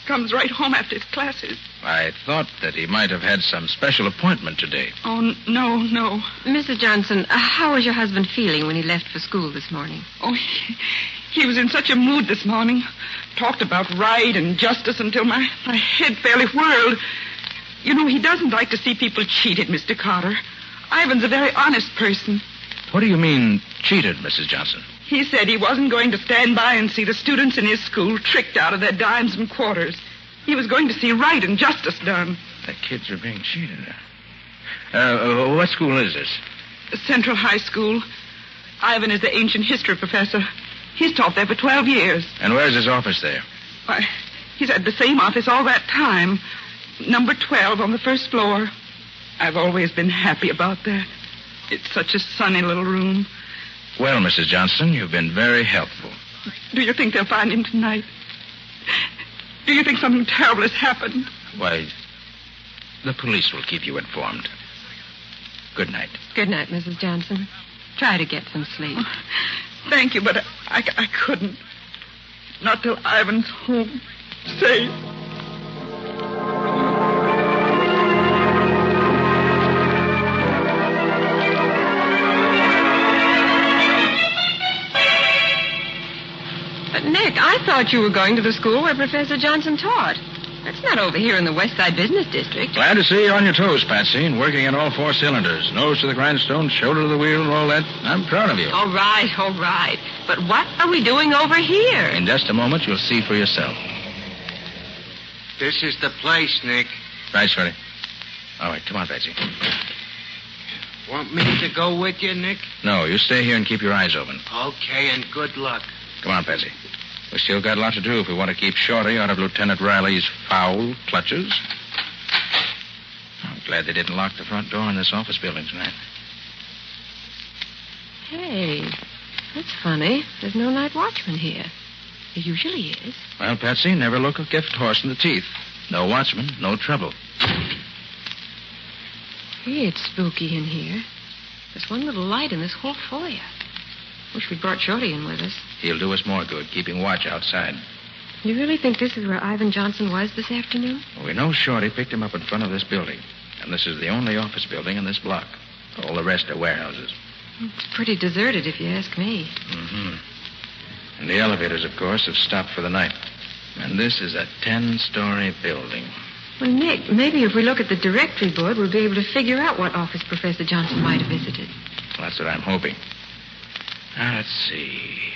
comes right home after his classes. I thought that he might have had some special appointment today. Oh, no. Mrs. Johnson, how was your husband feeling when he left for school this morning? Oh, he was in such a mood this morning. Talked about right and justice until my head fairly whirled. You know, he doesn't like to see people cheated, Mr. Carter. Ivan's a very honest person. What do you mean, cheated, Mrs. Johnson? He said he wasn't going to stand by and see the students in his school tricked out of their dimes and quarters. He was going to see right and justice done. The kids are being cheated. What school is this? Central High School. Ivan is the ancient history professor. He's taught there for 12 years. And where's his office there? Why, he's had the same office all that time. Number 12 on the first floor. I've always been happy about that. It's such a sunny little room. Well, Mrs. Johnson, you've been very helpful. Do you think they'll find him tonight? Do you think something terrible has happened? Why, the police will keep you informed. Good night. Good night, Mrs. Johnson. Try to get some sleep. Oh, thank you, but I couldn't. Not till Ivan's home. Safe. But, Nick, I thought you were going to the school where Professor Johnson taught. That's not over here in the West Side Business District. Glad to see you on your toes, Patsy, and working in all four cylinders. Nose to the grindstone, shoulder to the wheel, and all that. I'm proud of you. All right. But what are we doing over here? In just a moment, you'll see for yourself. This is the place, Nick. Right, Shorty. All right, come on, Patsy. Want me to go with you, Nick? No, you stay here and keep your eyes open. Okay, and good luck. Come on, Patsy. We still got a lot to do if we want to keep Shorty out of Lieutenant Riley's foul clutches. I'm glad they didn't lock the front door in this office building tonight. Hey, that's funny. There's no night watchman here. There usually is. Well, Patsy, never look a gift horse in the teeth. No watchman, no trouble. Hey, it's spooky in here. There's one little light in this whole foyer. Wish we'd brought Shorty in with us. He'll do us more good, keeping watch outside. You really think this is where Ivan Johnson was this afternoon? Well, we know Shorty picked him up in front of this building. And this is the only office building in this block. All the rest are warehouses. It's pretty deserted, if you ask me. Mm-hmm. And the elevators, of course, have stopped for the night. And this is a 10-story building. Well, Nick, maybe if we look at the directory board, we'll be able to figure out what office Professor Johnson might have visited. Well, that's what I'm hoping. Now, let's see.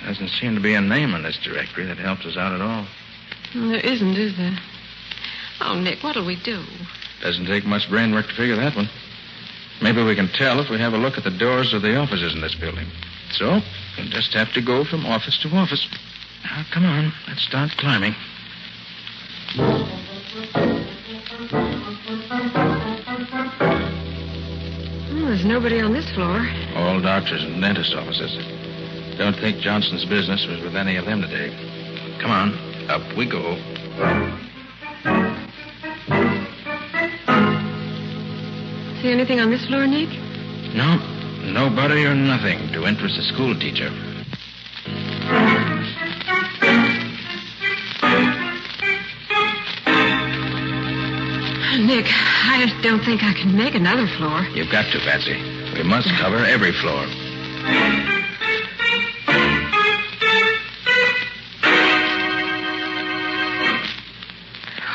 Doesn't seem to be a name on this directory that helps us out at all. Well, there isn't, is there? Oh, Nick, what'll we do? Doesn't take much brain work to figure that one. Maybe we can tell if we have a look at the doors of the offices in this building. So, we'll just have to go from office to office. Now, come on. Let's start climbing. Well, there's nobody on this floor. All doctors and dentist offices. Don't think Johnson's business was with any of them today. Come on. Up we go. See anything on this floor, Nick? No. Nobody or nothing to interest a school teacher. Nick, I don't think I can make another floor. You've got to, Patsy. We must cover every floor.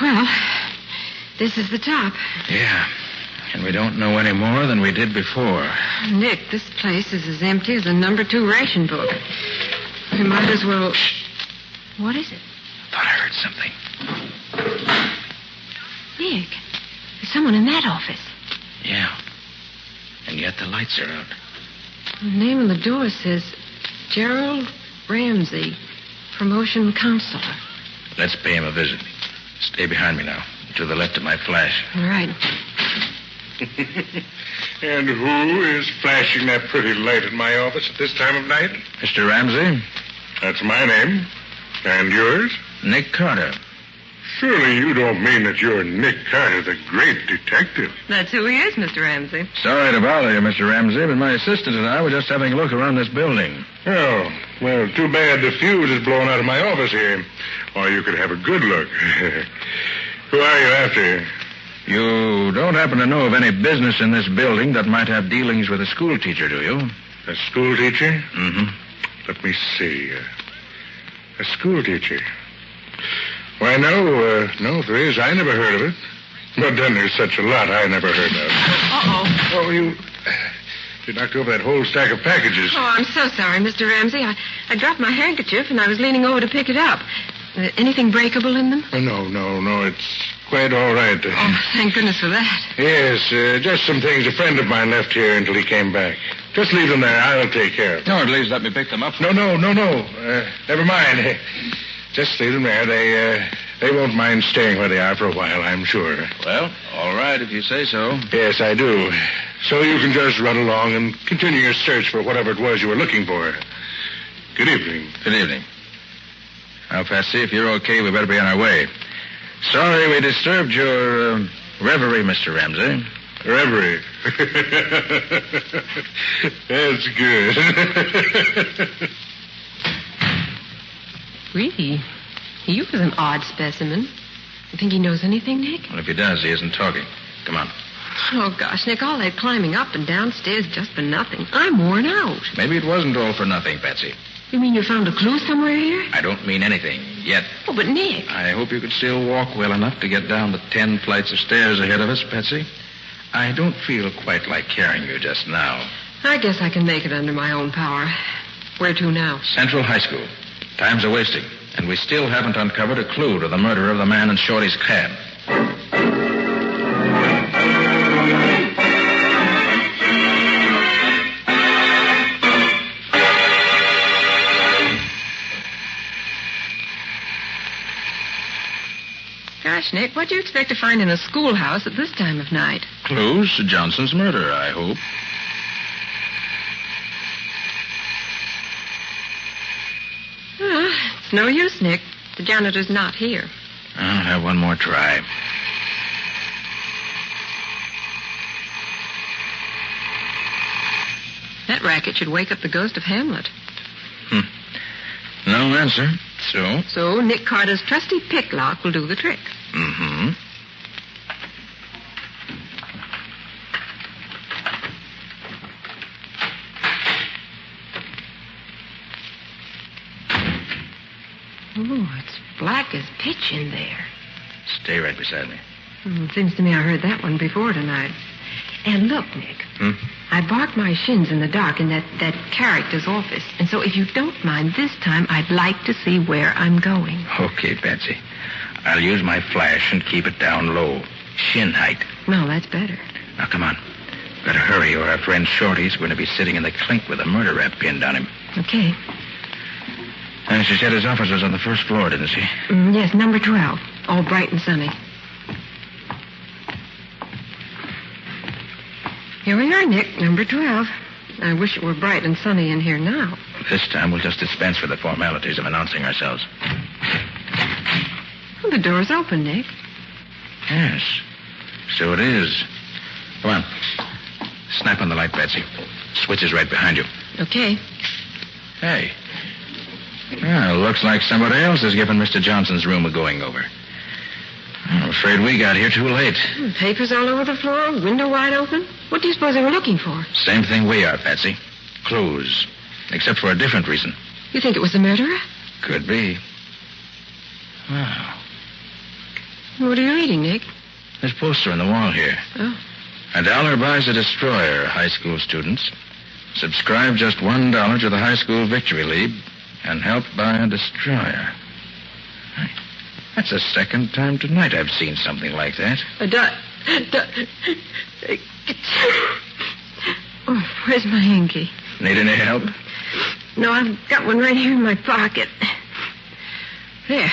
Well, this is the top. Yeah. And we don't know any more than we did before. Nick, this place is as empty as a number 2 ration book. We might as well... What is it? Thought I heard something. Nick, there's someone in that office. Yeah. And yet the lights are out. The name on the door says Gerald Ramsey, promotion counselor. Let's pay him a visit. Stay behind me now, to the left of my flash. All right. And who is flashing that pretty light in my office at this time of night? Mr. Ramsey? That's my name. And yours? Nick Carter. Surely you don't mean that you're Nick Carter, the great detective. That's who he is, Mr. Ramsey. Sorry to bother you, Mr. Ramsey, but my assistant and I were just having a look around this building. Oh, well, too bad the fuse is blown out of my office here. Or you could have a good look. Who are you after? You don't happen to know of any business in this building that might have dealings with a school teacher, do you? A school teacher? Mm-hmm. Let me see. A school teacher. Why, no, if there is, I never heard of it. But then there's such a lot I never heard of. Uh-oh. Oh, you knocked over that whole stack of packages. Oh, I'm so sorry, Mr. Ramsey. I dropped my handkerchief and I was leaning over to pick it up. Anything breakable in them? Oh, no, it's quite all right. Oh, thank goodness for that. Yes, just some things a friend of mine left here until he came back. Just leave them there. I'll take care of them. No, at least let me pick them up. No. Never mind. Just leave them there. They won't mind staying where they are for a while, I'm sure. Well, all right, if you say so. Yes, I do. So you can just run along and continue your search for whatever it was you were looking for. Good evening. Good evening. Now, Patsy, if you're okay, we better be on our way. Sorry we disturbed your reverie, Mr. Ramsey. Reverie? That's good. Really? He was an odd specimen. You think he knows anything, Nick? Well, if he does, he isn't talking. Come on. Oh, gosh, Nick, all that climbing up and downstairs just for nothing. I'm worn out. Maybe it wasn't all for nothing, Patsy. You mean you found a clue somewhere here? I don't mean anything, yet. Oh, but Nick. I hope you could still walk well enough to get down the 10 flights of stairs ahead of us, Patsy. I don't feel quite like carrying you just now. I guess I can make it under my own power. Where to now? Central High School. Time's a-wasting, and we still haven't uncovered a clue to the murder of the man in Shorty's cab. Gosh, Nick, what do you expect to find in a schoolhouse at this time of night? Clues to Johnson's murder, I hope. It's no use, Nick. The janitor's not here. I'll have one more try. That racket should wake up the ghost of Hamlet. No answer. So Nick Carter's trusty pick lock will do the trick. Mm-hmm. Oh, it's black as pitch in there. Stay right beside me. It seems to me I heard that one before tonight. And look, Nick. I barked my shins in the dark in that character's office. And so if you don't mind, this time I'd like to see where I'm going. Okay, Patsy. I'll use my flash and keep it down low. Shin height. No, that's better. Now, come on. Better hurry, or our friend Shorty's going to be sitting in the clink with a murder rap pinned on him. Okay. She said his office was on the first floor, didn't she? Yes, number 12. All bright and sunny. Here we are, Nick, number 12. I wish it were bright and sunny in here now. This time we'll just dispense with the formalities of announcing ourselves. Well, the door's open, Nick. Yes, so it is. Come on. Snap on the light, Betsy. Switch is right behind you. Okay. Hey. Well, looks like somebody else is giving Mr. Johnson's room a going-over. I'm afraid we got here too late. Papers all over the floor, window wide open. What do you suppose they were looking for? Same thing we are, Patsy. Clues. Except for a different reason. You think it was the murderer? Could be. Wow. What are you reading, Nick? This poster on the wall here. Oh. $1 buys a destroyer, high school students. Subscribe just $1 to the High School Victory League and help buy a destroyer. That's the second time tonight I've seen something like that. Oh, where's my hanky? Need any help? No, I've got one right here in my pocket. There.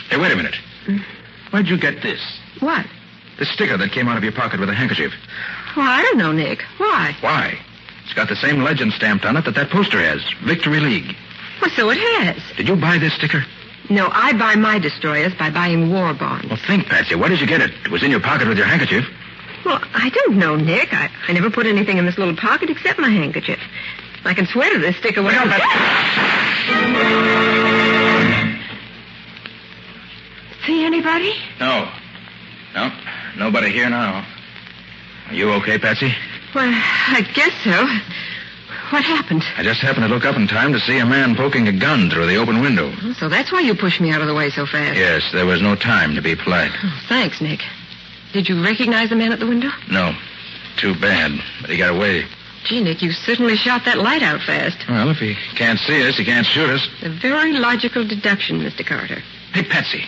Hey, wait a minute. Where'd you get this? What? The sticker that came out of your pocket with a handkerchief. Well, I don't know, Nick. Why? Why? It's got the same legend stamped on it that poster has. Victory League. Well, so it has. Did you buy this sticker? No, I buy my destroyers by buying war bonds. Well, think, Patsy. Where did you get it? It was in your pocket with your handkerchief. Well, I don't know, Nick. I never put anything in this little pocket except my handkerchief. I can swear to this sticker. Look out, See anybody? No. No. Nobody here now. Are you okay, Patsy? Well, I guess so. What happened? I just happened to look up in time to see a man poking a gun through the open window. So that's why you pushed me out of the way so fast. Yes, there was no time to be polite. Oh, thanks, Nick. Did you recognize the man at the window? No. Too bad. But he got away. Gee, Nick, you certainly shot that light out fast. Well, if he can't see us, he can't shoot us. A very logical deduction, Mr. Carter. Hey, Patsy.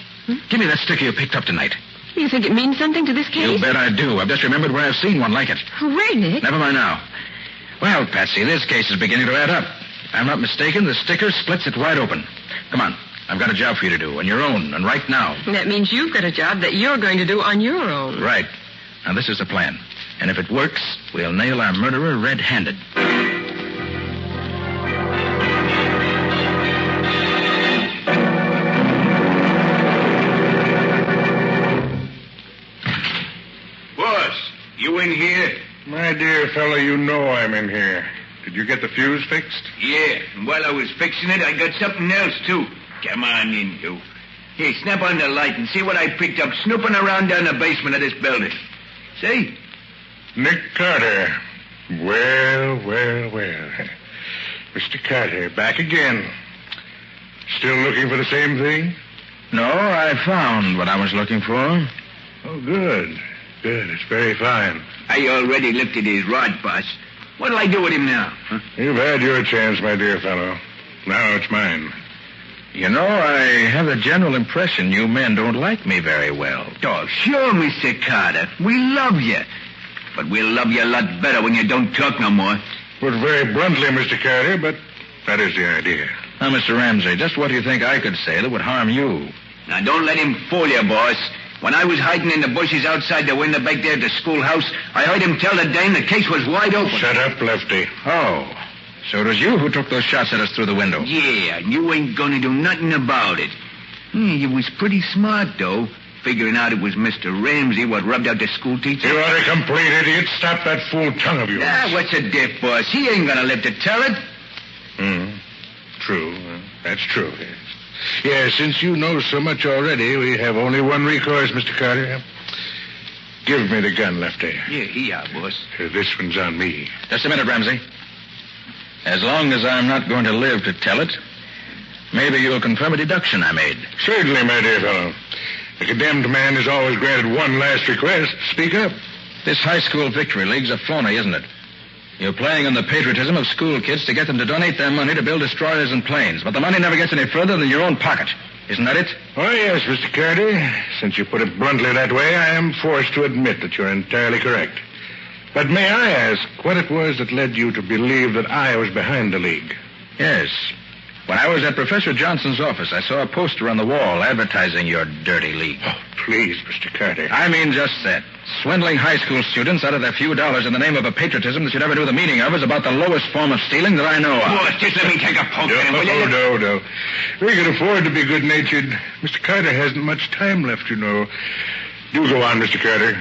Give me that sticker you picked up tonight. You think it means something to this case? You bet I do. I've just remembered where I've seen one like it. Where, Nick? Never mind now. Well, Patsy, this case is beginning to add up. If I'm not mistaken, the sticker splits it wide open. Come on. I've got a job for you to do, on your own, and right now. That means you've got a job that you're going to do on your own. Right. Now, this is the plan. And if it works, we'll nail our murderer red-handed. Boss, you in here? My dear fellow, you know I'm in here. Did you get the fuse fixed? Yeah, and while I was fixing it, I got something else, too. Come on in, you. Here, snap on the light and see what I picked up snooping around down the basement of this building. See? Nick Carter. Well. Mr. Carter, back again. Still looking for the same thing? No, I found what I was looking for. Oh, good. Good. It's very fine. I already looked at his rod, boss. What'll I do with him now? Huh? You've had your chance, my dear fellow. Now it's mine. You know, I have the general impression you men don't like me very well. Oh, sure, Mr. Carter. We love you. But we'll love you a lot better when you don't talk no more. Put very bluntly, Mr. Carter, but that is the idea. Now, Mr. Ramsey, just what do you think I could say that would harm you? Now, don't let him fool you, boss. When I was hiding in the bushes outside the window back there at the schoolhouse, I heard him tell the dame the case was wide open. Shut up, Lefty. Oh, so it was you who took those shots at us through the window? Yeah, and you ain't gonna do nothing about it. You was pretty smart, though, figuring out it was Mr. Ramsey what rubbed out the school teacher. You are a complete idiot. Stop that fool tongue of yours. Ah, what's the diff, boss? He ain't gonna live to tell it. True. That's true. Yes, since you know so much already, we have only one recourse, Mr. Carter. Give me the gun, Lefty. Yeah, here, boss. This one's on me. Just a minute, Ramsey. As long as I'm not going to live to tell it, maybe you'll confirm a deduction I made. Certainly, my dear fellow. The condemned man is always granted one last request. Speak up. This high school victory league's a phony, isn't it? You're playing on the patriotism of school kids to get them to donate their money to build destroyers and planes, but the money never gets any further than your own pocket. Isn't that it? Oh, yes, Mr. Carter. Since you put it bluntly that way, I am forced to admit that you're entirely correct. But may I ask what it was that led you to believe that I was behind the league? Yes. When I was at Professor Johnson's office, I saw a poster on the wall advertising your dirty league. Oh, please, Mr. Carter. I mean just that. Swindling high school students out of their few dollars in the name of a patriotism that you never knew the meaning of is about the lowest form of stealing that I know of. Boss, just let me take a poke at him, will you? No. We can afford to be good-natured. Mr. Carter hasn't much time left, you know. Do go on, Mr. Carter.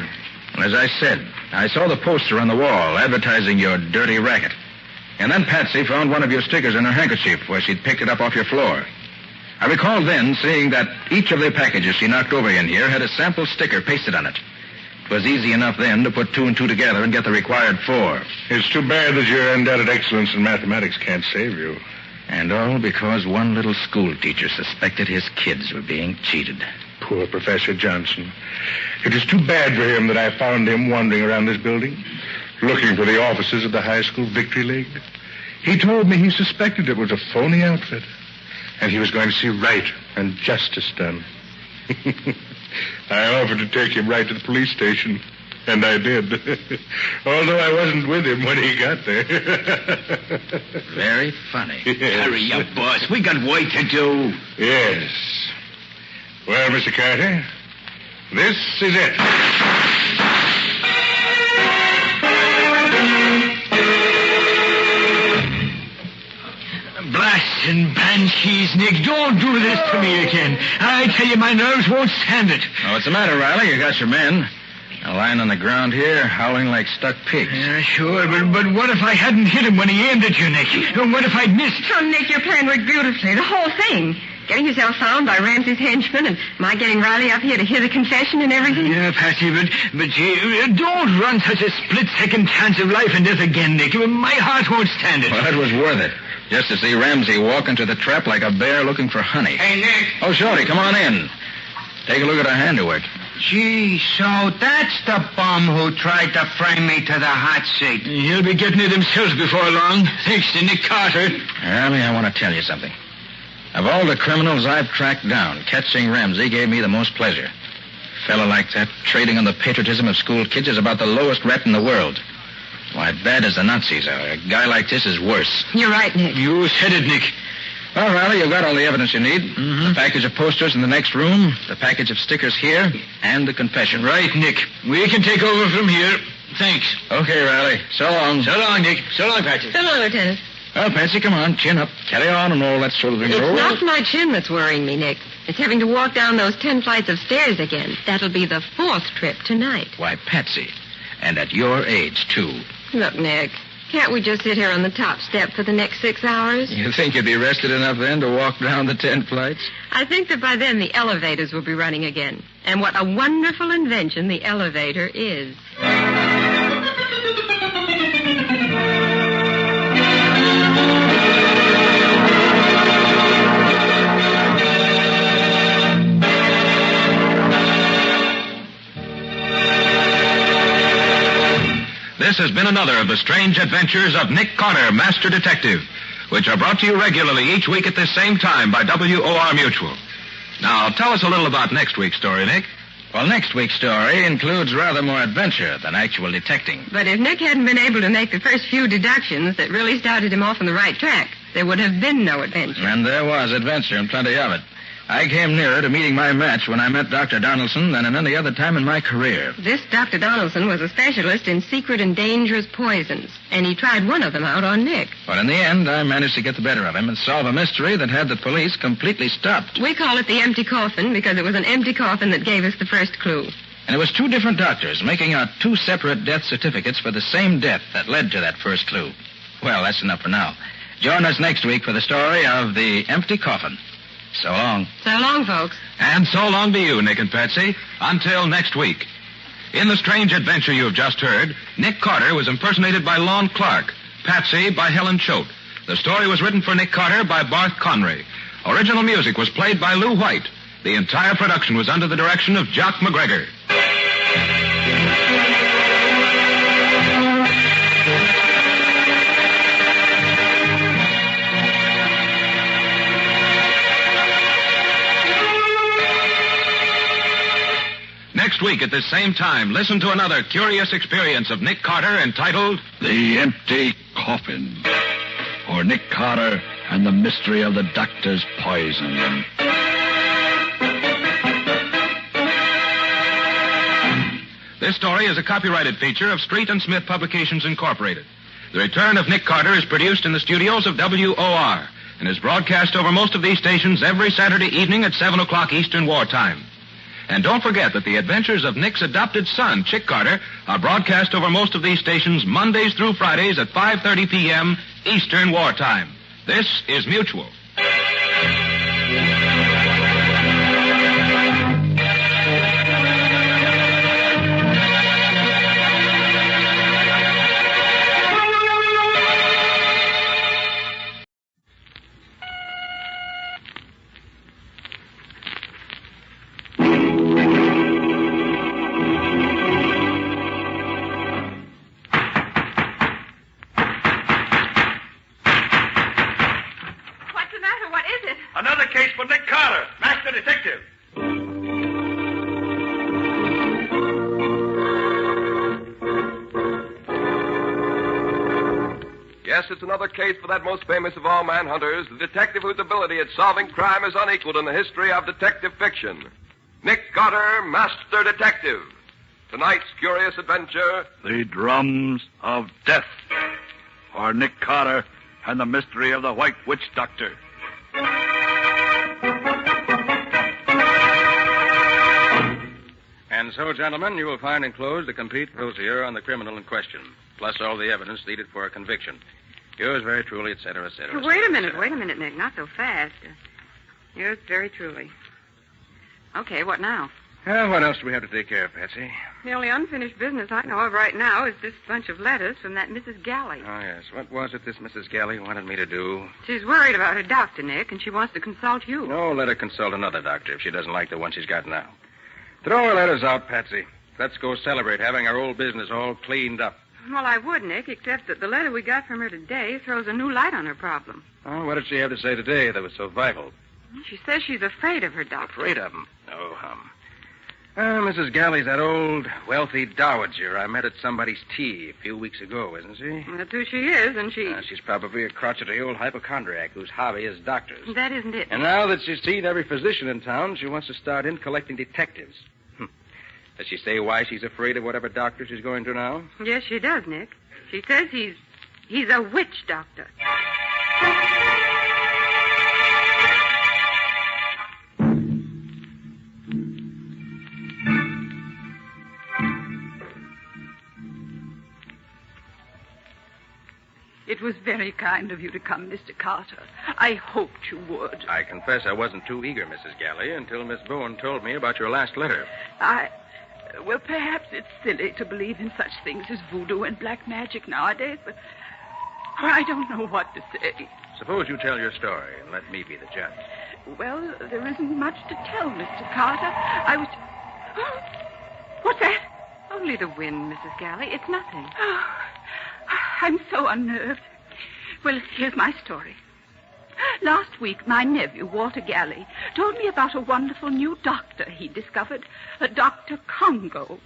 As I said, I saw the poster on the wall advertising your dirty racket. And then Patsy found one of your stickers in her handkerchief where she'd picked it up off your floor. I recall then seeing that each of the packages she knocked over in here had a sample sticker pasted on it. It was easy enough then to put two and two together and get the required 4. It's too bad that your undoubted excellence in mathematics can't save you. And all because one little school teacher suspected his kids were being cheated. Poor Professor Johnson. It is too bad for him that I found him wandering around this building, looking for the offices of the High School Victory League. He told me he suspected it was a phony outfit, and he was going to see right and justice done. I offered to take him right to the police station, and I did. Although I wasn't with him when he got there. Very funny. Yes. Hurry up, boss. We got work to do. Yes. Well, Mr. Carter, this is it. Blast and banshees, Nick, don't do this to me again. I tell you, my nerves won't stand it. Oh, what's the matter, Riley? You got your men lying on the ground here, howling like stuck pigs. Yeah, sure, but what if I hadn't hit him when he aimed at you, Nick? What if I'd missed? Oh, Nick, your plan worked beautifully. The whole thing. Getting yourself found by Ramsey's henchmen and my getting Riley up here to hear the confession and everything. Yeah, Patsy, but you don't run such a split-second chance of life and death again, Nick. My heart won't stand it. Well, it was worth it. Just to see Ramsey walk into the trap like a bear looking for honey. Hey, Nick. Oh, Shorty, come on in. Take a look at our handiwork. Gee, so that's the bum who tried to frame me to the hot seat. He'll be getting it himself before long, thanks to Nick Carter. Riley, I want to tell you something. Of all the criminals I've tracked down, catching Ramsey gave me the most pleasure. A fellow like that, trading on the patriotism of school kids, is about the lowest rat in the world. Why, bad as the Nazis are, a guy like this is worse. You're right, Nick. You said it, Nick. Well, Riley, you've got all the evidence you need. Mm-hmm. The package of posters in the next room, the package of stickers here, and the confession. Right, Nick. We can take over from here. Thanks. Okay, Riley. So long. So long, Nick. So long, Patsy. So long, Lieutenant. Well, Patsy, come on. Chin up. Carry on and all that sort of thing. It's not my chin that's worrying me, Nick. It's having to walk down those 10 flights of stairs again. That'll be the 4th trip tonight. Why, Patsy. And at your age, too. Look, Nick, can't we just sit here on the top step for the next 6 hours? You think you'd be rested enough then to walk down the 10 flights? I think that by then the elevators will be running again. And what a wonderful invention the elevator is. This has been another of the strange adventures of Nick Carter, Master Detective, which are brought to you regularly each week at this same time by WOR Mutual. Now, tell us a little about next week's story, Nick. Well, next week's story includes rather more adventure than actual detecting. But if Nick hadn't been able to make the first few deductions that really started him off on the right track, there would have been no adventure. And there was adventure and plenty of it. I came nearer to meeting my match when I met Dr. Donaldson than at any other time in my career. This Dr. Donaldson was a specialist in secret and dangerous poisons, and he tried one of them out on Nick. But in the end, I managed to get the better of him and solve a mystery that had the police completely stopped. We call it the empty coffin because it was an empty coffin that gave us the first clue. And it was 2 different doctors making out 2 separate death certificates for the same death that led to that first clue. Well, that's enough for now. Join us next week for the story of the empty coffin. So long. So long, folks. And so long to you, Nick and Patsy. Until next week. In the strange adventure you have just heard, Nick Carter was impersonated by Lon Clark, Patsy by Helen Choate. The story was written for Nick Carter by Barth Conry. Original music was played by Lou White. The entire production was under the direction of Jock McGregor. Next week at this same time, listen to another curious experience of Nick Carter entitled The Empty Coffin, or Nick Carter and the Mystery of the Doctor's Poison. This story is a copyrighted feature of Street and Smith Publications, Incorporated. The Return of Nick Carter is produced in the studios of WOR and is broadcast over most of these stations every Saturday evening at 7 o'clock Eastern Wartime. And don't forget that the adventures of Nick's adopted son, Chick Carter, are broadcast over most of these stations Mondays through Fridays at 5:30 p.m. Eastern Wartime. This is Mutual. Another case for Nick Carter, Master Detective. Yes, it's another case for that most famous of all manhunters, the detective whose ability at solving crime is unequaled in the history of detective fiction. Nick Carter, Master Detective. Tonight's curious adventure, The Drums of Death, or Nick Carter and the Mystery of the White Witch Doctor. And so, gentlemen, you will find enclosed a complete dossier on the criminal in question, plus all the evidence needed for a conviction. Yours very truly, et cetera, et cetera. Wait a minute, Nick. Not so fast. Yours very truly. Okay, what now? Well, what else do we have to take care of, Patsy? The only unfinished business I know of right now is this bunch of letters from that Mrs. Galley. Oh, yes. What was it this Mrs. Galley wanted me to do? She's worried about her doctor, Nick, and she wants to consult you. No, let her consult another doctor if she doesn't like the one she's got now. Throw her letters out, Patsy. Let's go celebrate having our old business all cleaned up. Well, I would, Nick, except that the letter we got from her today throws a new light on her problem. Oh, what did she have to say today that was so vital? She says she's afraid of her doctor. Afraid of him? Oh, Mrs. Galley's that old, wealthy dowager I met at somebody's tea a few weeks ago, isn't she? That's who she is, and she... She's probably a crotchety old hypochondriac whose hobby is doctors. That isn't it. And now that she's seen every physician in town, she wants to start in collecting detectives. Does she say why she's afraid of whatever doctor she's going to now? Yes, she does, Nick. She says he's a witch doctor. It was very kind of you to come, Mr. Carter. I hoped you would. I confess I wasn't too eager, Mrs. Galley, until Miss Bowen told me about your last letter. Well, perhaps it's silly to believe in such things as voodoo and black magic nowadays, but I don't know what to say. Suppose you tell your story and let me be the judge. Well, there isn't much to tell, Mr. Carter. I was... Oh, what's that? Only the wind, Mrs. Galley. It's nothing. Oh, I'm so unnerved. Well, here's my story. Last week, my nephew, Walter Galley, told me about a wonderful new doctor he discovered, a Dr. Congo.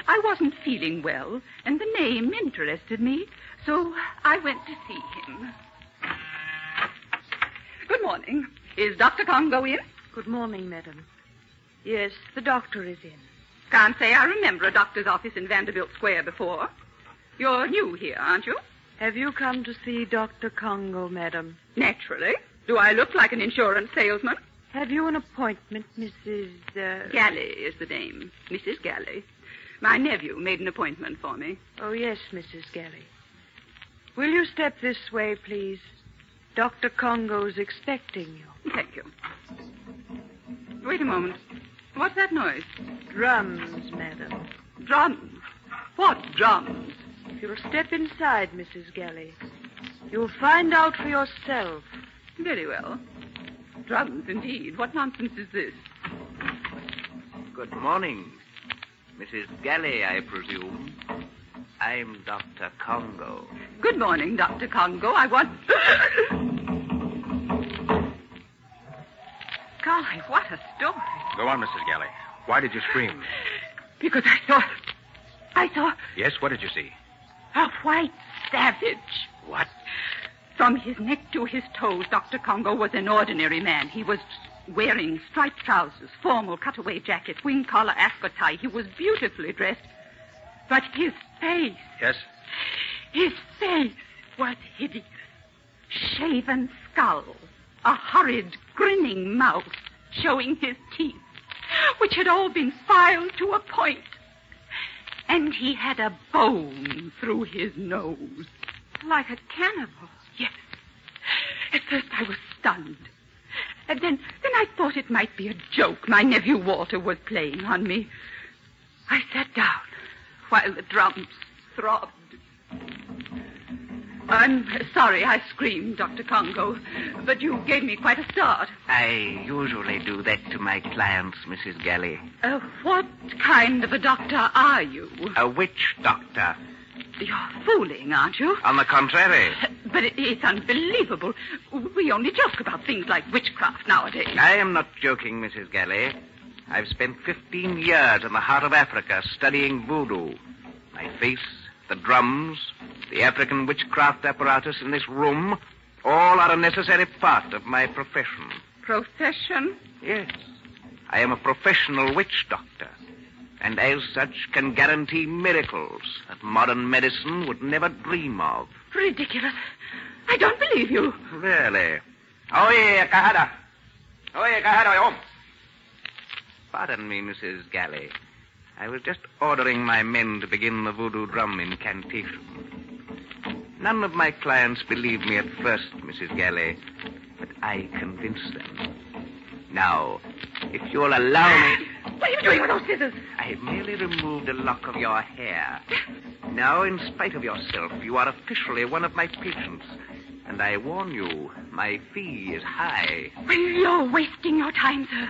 I wasn't feeling well, and the name interested me, so I went to see him. Good morning. Is Dr. Congo in? Good morning, madam. Yes, the doctor is in. Can't say I remember a doctor's office in Vanderbilt Square before. You're new here, aren't you? Have you come to see Dr. Congo, madam? Naturally. Do I look like an insurance salesman? Have you an appointment, Mrs. Galley is the name. Mrs. Galley. My nephew made an appointment for me. Oh, yes, Mrs. Galley. Will you step this way, please? Dr. Congo's expecting you. Thank you. Wait a moment. What's that noise? Drums, madam. Drums? What drums? If you'll step inside, Mrs. Galley, you'll find out for yourself. Very well. Drums, indeed. What nonsense is this? Good morning. Mrs. Galley, I presume. I'm Dr. Congo. Good morning, Dr. Congo. I want... Golly, what a story. Go on, Mrs. Galley. Why did you scream? Because I saw... Yes, what did you see? A white savage. What? From his neck to his toes, Dr. Congo was an ordinary man. He was wearing striped trousers, formal cutaway jacket, wing collar, ascot tie. He was beautifully dressed. But his face... Yes? His face was hideous. Shaven skull, a horrid, grinning mouth, showing his teeth, which had all been filed to a point. And he had a bone through his nose. Like a cannibal. Yes. At first I was stunned. And then I thought it might be a joke my nephew Walter was playing on me. I sat down while the drums throbbed. I'm sorry I screamed, Dr. Congo, but you gave me quite a start. I usually do that to my clients, Mrs. Galley. What kind of a doctor are you? A witch doctor. You're fooling, aren't you? On the contrary. But it's unbelievable. We only joke about things like witchcraft nowadays. I am not joking, Mrs. Galley. I've spent 15 years in the heart of Africa studying voodoo. My face, the drums, the African witchcraft apparatus in this room, all are a necessary part of my profession. Profession? Yes. I am a professional witch doctor, and as such can guarantee miracles that modern medicine would never dream of. Ridiculous. I don't believe you. Really? Oye, Cajada. Oye, Cajada, home. Pardon me, Mrs. Galley. I was just ordering my men to begin the voodoo drum incantation. None of my clients believed me at first, Mrs. Galley, but I convinced them. Now, if you'll allow me... What are you doing with those scissors? I merely removed a lock of your hair. Now, in spite of yourself, you are officially one of my patients. And I warn you, my fee is high. Well, you're wasting your time, sir.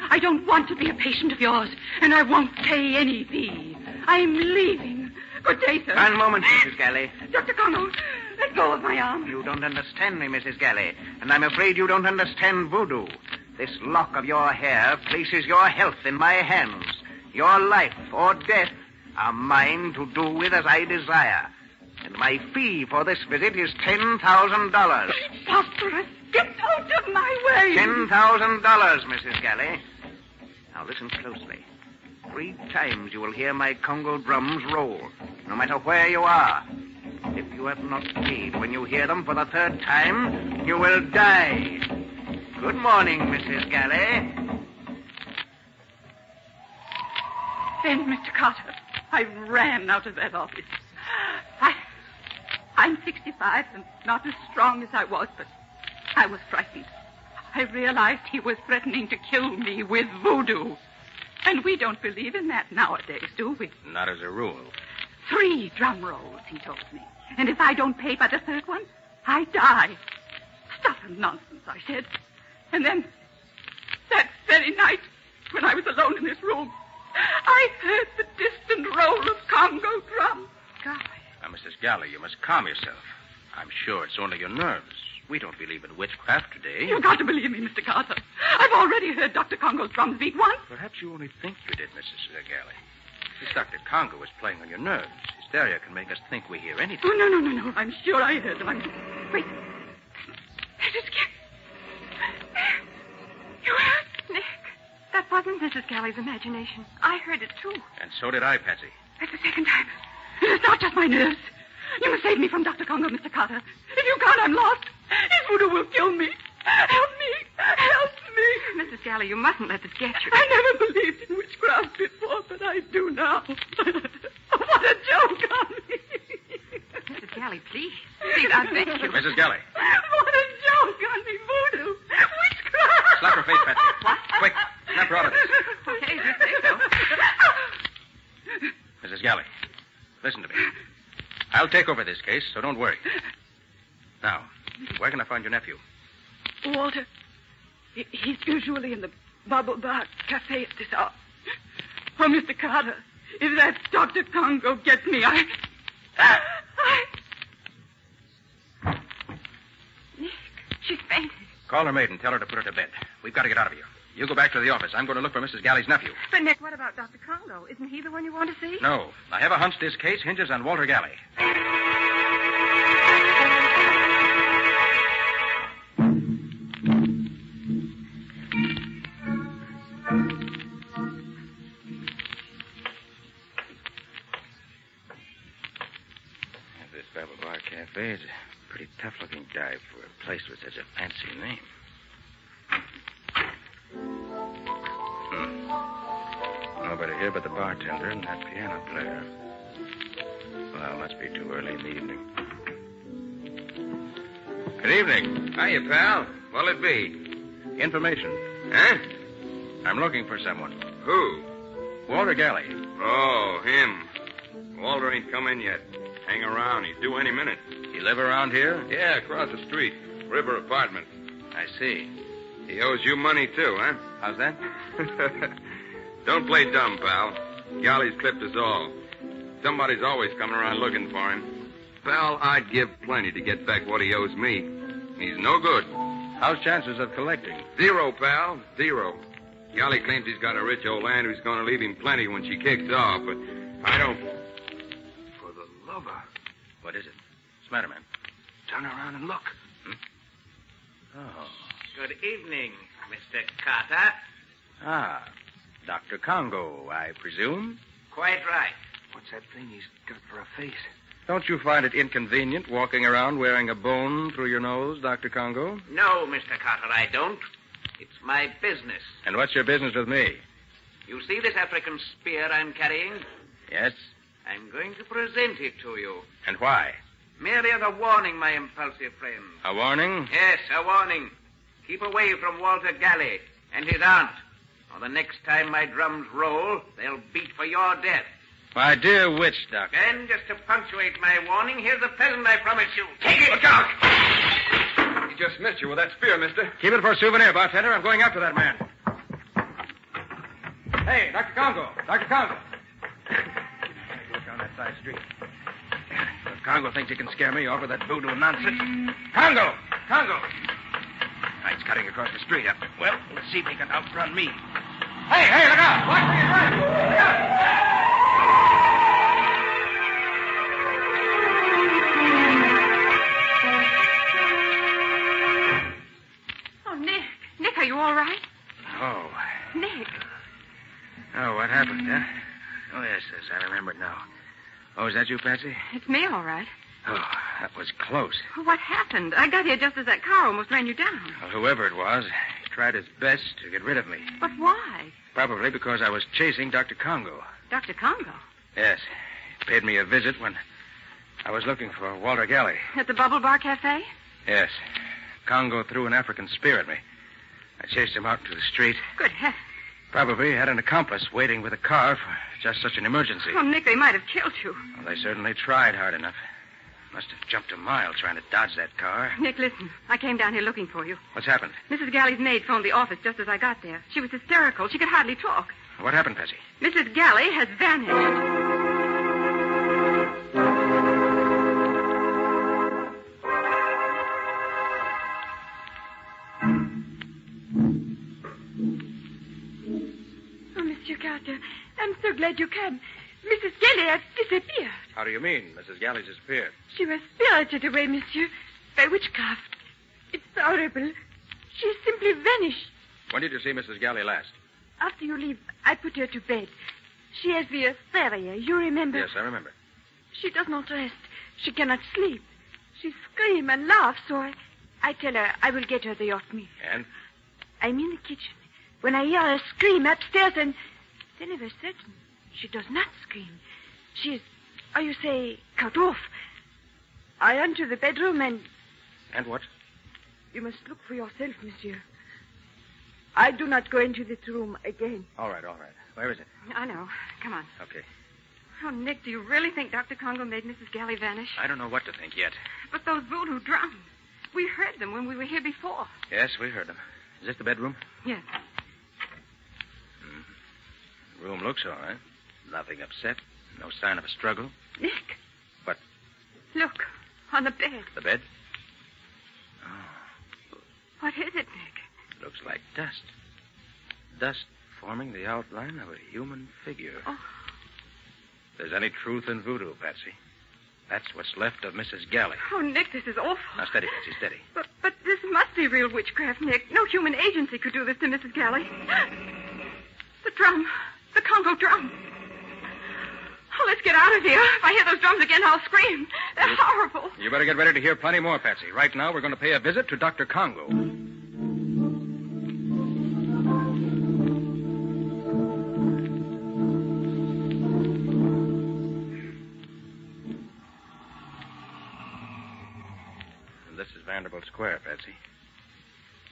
I don't want to be a patient of yours, and I won't pay any fee. I'm leaving. Good day, sir. One moment, Mrs. Galley. Dr. Congo, let go of my arm. You don't understand me, Mrs. Galley, and I'm afraid you don't understand voodoo. This lock of your hair places your health in my hands. Your life or death are mine to do with as I desire. And my fee for this visit is $10,000. Preposterous. Get out of my way. $10,000, Mrs. Galley. Now listen closely. 3 times you will hear my Congo drums roll, no matter where you are. If you have not paid when you hear them for the 3rd time, you will die. Good morning, Mrs. Galley. Then, Mr. Carter, I ran out of that office. I'm 65 and not as strong as I was, but I was frightened. I realized he was threatening to kill me with voodoo. And we don't believe in that nowadays, do we? Not as a rule. 3 drum rolls, he told me. And if I don't pay by the 3rd one, I die. Stuff and nonsense, I said. And then, that very night, when I was alone in this room, I heard the distant roll of Congo drums. Now, Mrs. Galley, you must calm yourself. I'm sure it's only your nerves. We don't believe in witchcraft today. You've got to believe me, Mr. Carter. I've already heard Dr. Congo's drums beat once. Perhaps you only think you did, Mrs. Galley. This Dr. Congo is playing on your nerves. Hysteria can make us think we hear anything. Oh, no. I'm sure I heard them. Wait. Mrs. Galley. You heard? Nick, that wasn't Mrs. Galley's imagination. I heard it, too. And so did I, Patsy. That's the 2nd time. It is not just my nerves. You must save me from Dr. Congo, Mr. Carter. If you can't, I'm lost. His voodoo will kill me. Help me. Help me. Mrs. Galley, you mustn't let this get you. I never believed in witchcraft before, but I do now. What a joke on me. Mrs. Galley, please. Please, I beg you. Mrs. Galley. What a joke on me, voodoo. Witchcraft. Slap her face, Patsy. What? Quick. Snap her out of this. Okay, you say so. Mrs. Galley, listen to me. I'll take over this case, so don't worry. Now, where can I find your nephew? Walter. He's usually in the Bubble Bar Cafe at this hour. Oh, Mr. Carter, if that Dr. Congo gets me, Nick, she's fainted. Call her maid and tell her to put her to bed. We've got to get out of here. You go back to the office. I'm going to look for Mrs. Galley's nephew. But, Nick, what about Dr. Congo? Isn't he the one you want to see? No. I have a hunch this case hinges on Walter Galley. This Bubble Bar Cafe is a pretty tough-looking dive for a place with such a fancy name. Nobody here but the bartender and that piano player. Well, it must be too early in the evening. Good evening. Hiya, pal. What'll it be? Information. Huh? I'm looking for someone. Who? Walter Galley. Oh, him. Walter ain't come in yet. Hang around. He's due any minute. You live around here? Yeah, across the street. River apartment. I see. He owes you money, too, huh? How's that? Don't play dumb, pal. Galley's clipped us all. Somebody's always coming around looking for him. Pal, I'd give plenty to get back what he owes me. He's no good. How's chances of collecting? 0, pal. 0. Galley claims he's got a rich old aunt who's going to leave him plenty when she kicks off, but I don't... For the love of... What is it? What's the matter, man? Turn around and look. Oh. Good evening, Mr. Carter. Ah, Dr. Congo, I presume? Quite right. What's that thing he's got for a face? Don't you find it inconvenient walking around wearing a bone through your nose, Dr. Congo? No, Mr. Carter, I don't. It's my business. And what's your business with me? You see this African spear I'm carrying? Yes? I'm going to present it to you. And why? Merely as a warning, my impulsive friend. A warning? Yes, a warning. Keep away from Walter Galley and his aunt. Or the next time my drums roll, they'll beat for your death. My dear witch doctor. And just to punctuate my warning, here's the present I promised you. Take it! Look out! He just missed you with that spear, mister. Keep it for a souvenir, bartender. I'm going after that man. Hey, Dr. Congo. Dr. Congo. Look down that side street. If Congo thinks he can scare me off with that voodoo nonsense. Congo! Congo! He's cutting across the street. Well, let's see if he can outrun me. Hey, look out! Watch where you're running! Look out! Oh, Nick, are you all right? Oh. Nick. Oh, what happened, huh? Oh, yes, I remember it now. Oh, is that you, Patsy? It's me, all right. Oh, that was close. What happened? I got here just as that car almost ran you down. Well, whoever it was, he tried his best to get rid of me. But why? Probably because I was chasing Dr. Congo. Dr. Congo? Yes. He paid me a visit when I was looking for Walter Galley. At the Bubble Bar Cafe? Yes. Congo threw an African spear at me. I chased him out into the street. Good heavens. Probably had an accomplice waiting with a car for just such an emergency. Oh, Nick, they might have killed you. Well, they certainly tried hard enough. Must have jumped a mile trying to dodge that car. Nick, listen. I came down here looking for you. What's happened? Mrs. Galley's maid phoned the office just as I got there. She was hysterical. She could hardly talk. What happened, Patsy? Mrs. Galley has vanished. Mr. Carter, I'm so glad you came. Mrs. Galley has disappeared. How do you mean, Mrs. Galley disappeared? She was spirited away, monsieur, by witchcraft. It's horrible. She simply vanished. When did you see Mrs. Galley last? After you leave, I put her to bed. She has the hysteria, you remember? Yes, I remember. She does not rest. She cannot sleep. She screams and laughs, so I tell her I will get her the oatmeal. And? I'm in the kitchen. When I hear her scream upstairs, and then of a sudden, she does not scream. She is, you say, cut off. I enter the bedroom and... And what? You must look for yourself, monsieur. I do not go into this room again. All right. Where is it? I know. Come on. Okay. Oh, Nick, do you really think Dr. Congo made Mrs. Galley vanish? I don't know what to think yet. But those voodoo drums. We heard them when we were here before. Yes, we heard them. Is this the bedroom? Yes. The room looks all right. Nothing upset. No sign of a struggle. Nick. What? Look, on the bed. The bed? Oh. What is it, Nick? Looks like dust. Dust forming the outline of a human figure. Oh. If there's any truth in voodoo, Patsy, that's what's left of Mrs. Galley. Oh, Nick, this is awful. Now, steady, Patsy, steady. But this must be real witchcraft, Nick. No human agency could do this to Mrs. Galley. The drum. The Congo drum. Oh, let's get out of here. If I hear those drums again, I'll scream. They're horrible. You better get ready to hear plenty more, Patsy. Right now, we're going to pay a visit to Dr. Congo. This is Vanderbilt Square, Patsy.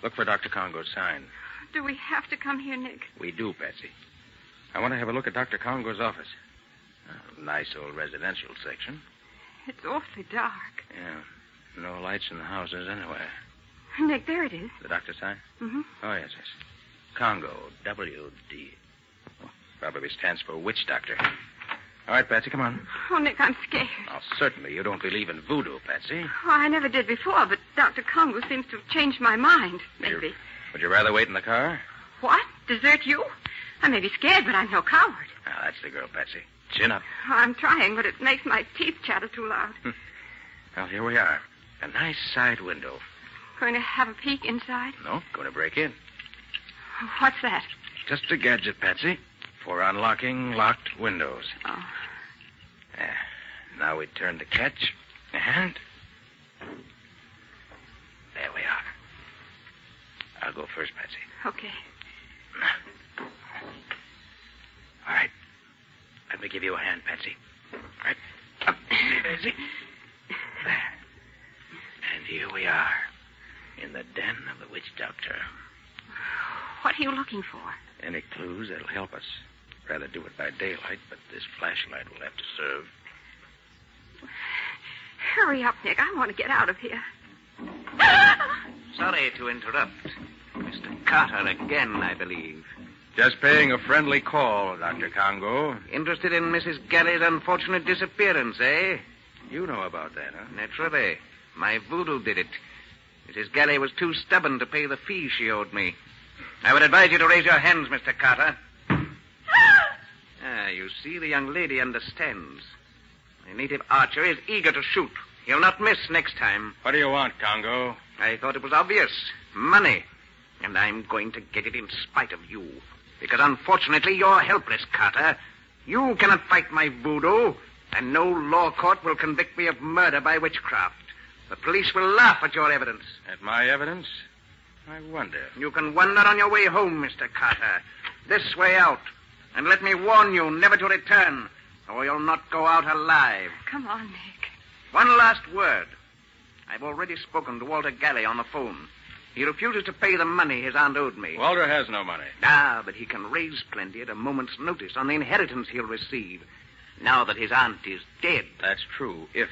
Look for Dr. Congo's sign. Do we have to come here, Nick? We do, Patsy. I want to have a look at Dr. Congo's office. Nice old residential section. It's awfully dark. Yeah. No lights in the houses anywhere. Nick, there it is. The doctor's sign? Mm-hmm. Oh, yes. Congo, W.D. Oh, probably stands for witch doctor. All right, Patsy, come on. Oh, Nick, I'm scared. Oh, certainly you don't believe in voodoo, Patsy. Oh, I never did before, but Dr. Congo seems to have changed my mind, maybe. Would you rather wait in the car? What? Desert you? I may be scared, but I'm no coward. Ah, that's the girl, Patsy. Chin up. Oh, I'm trying, but it makes my teeth chatter too loud. Well, here we are. A nice side window. Going to have a peek inside? No, going to break in. What's that? Just a gadget, Patsy, for unlocking locked windows. Oh. Now we turn the catch, and... there we are. I'll go first, Patsy. Okay. All right. Let me give you a hand, Patsy. All right. Up, Patsy. There. And here we are, in the den of the witch doctor. What are you looking for? Any clues that'll help us. Rather do it by daylight, but this flashlight will have to serve. Hurry up, Nick. I want to get out of here. Sorry to interrupt. Mr. Carter again, I believe. Just paying a friendly call, Dr. Congo. Interested in Mrs. Galley's unfortunate disappearance, eh? You know about that, huh? Naturally. My voodoo did it. Mrs. Galley was too stubborn to pay the fee she owed me. I would advise you to raise your hands, Mr. Carter. You see, the young lady understands. The native archer is eager to shoot. He'll not miss next time. What do you want, Congo? I thought it was obvious. Money. And I'm going to get it in spite of you. Because unfortunately, you're helpless, Carter. You cannot fight my voodoo, and no law court will convict me of murder by witchcraft. The police will laugh at your evidence. At my evidence? I wonder. You can wonder on your way home, Mr. Carter. This way out. And let me warn you never to return, or you'll not go out alive. Come on, Nick. One last word. I've already spoken to Walter Galley on the phone. He refuses to pay the money his aunt owed me. Walter has no money. But he can raise plenty at a moment's notice on the inheritance he'll receive, now that his aunt is dead. That's true, if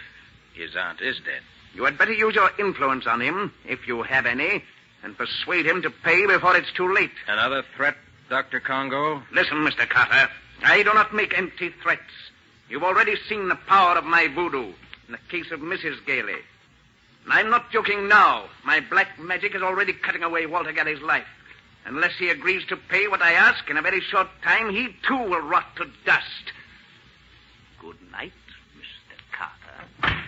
his aunt is dead. You had better use your influence on him, if you have any, and persuade him to pay before it's too late. Another threat, Dr. Congo? Listen, Mr. Carter. I do not make empty threats. You've already seen the power of my voodoo in the case of Mrs. Galley. And I'm not joking now. My black magic is already cutting away Walter Galley's life. Unless he agrees to pay what I ask in a very short time, he too will rot to dust. Good night, Mr. Carter.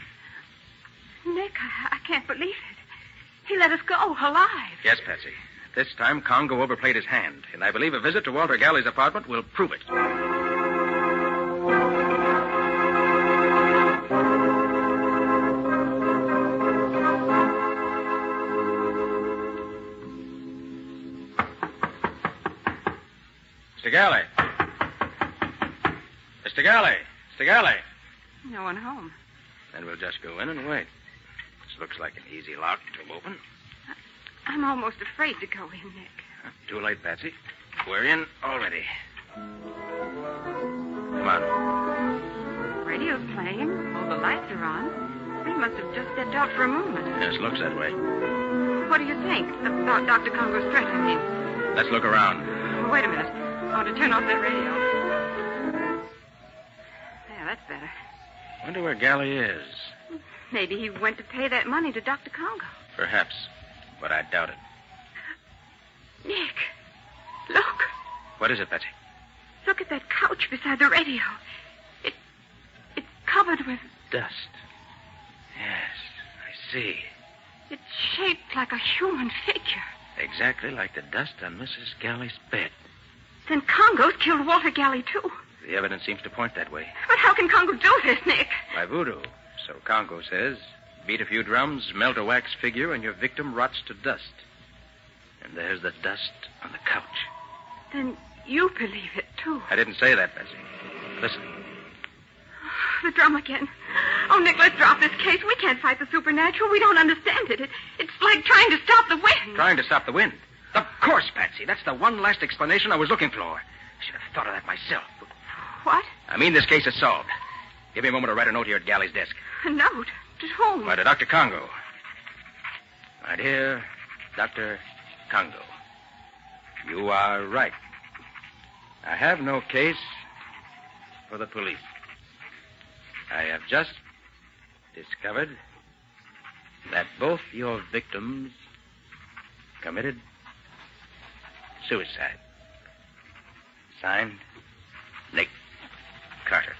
Nick, I can't believe it. He let us go alive. Yes, Patsy. This time, Congo overplayed his hand, and I believe a visit to Walter Galley's apartment will prove it. Mr. Galley. Mr. Galley. Mr. Galley. No one home. Then we'll just go in and wait. This looks like an easy lock to open. I'm almost afraid to go in, Nick. Too late, Patsy. We're in already. Come on. Radio's playing. All the lights are on. We must have just stepped out for a moment. Yes, looks that way. What do you think? About Dr. Congo's threat, I mean. Let's look around. Wait a minute. I want to turn off that radio. Yeah, that's better. Wonder where Galley is. Maybe he went to pay that money to Dr. Congo. Perhaps, but I doubt it. Nick, look. What is it, Patsy? Look at that couch beside the radio. It's covered with... dust. Yes, I see. It's shaped like a human figure. Exactly like the dust on Mrs. Galley's bed. Then Congo's killed Walter Galley, too. The evidence seems to point that way. But how can Congo do this, Nick? By voodoo. So Congo says. Beat a few drums, melt a wax figure, and your victim rots to dust. And there's the dust on the couch. Then you believe it, too. I didn't say that, Patsy. Listen. The drum again. Oh, Nick, let's drop this case. We can't fight the supernatural. We don't understand it. It's like trying to stop the wind. Trying to stop the wind? Of course, Patsy. That's the one last explanation I was looking for. I should have thought of that myself. What? I mean, this case is solved. Give me a moment to write a note here at Galley's desk. A note? To whom? Why, to Dr. Congo. My dear Dr. Congo, you are right. I have no case for the police. I have just discovered that both your victims committed suicide. Signed, Nick Carter.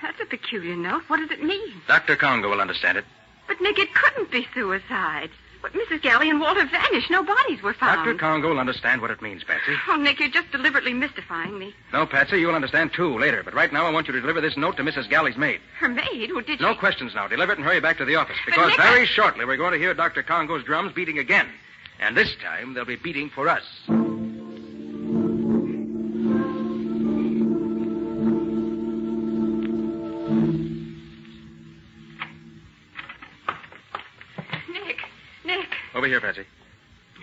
That's a peculiar note. What does it mean? Dr. Congo will understand it. But, Nick, it couldn't be suicide. But Mrs. Galley and Walter vanished. No bodies were found. Dr. Congo will understand what it means, Patsy. Oh, Nick, you're just deliberately mystifying me. No, Patsy, you'll understand, too, later. But right now, I want you to deliver this note to Mrs. Galley's maid. Her maid? Who did she... No questions now. Deliver it and hurry back to the office. Because Nick, very shortly, we're going to hear Dr. Congo's drums beating again. And this time, they'll be beating for us. Nick. Over here, Patsy.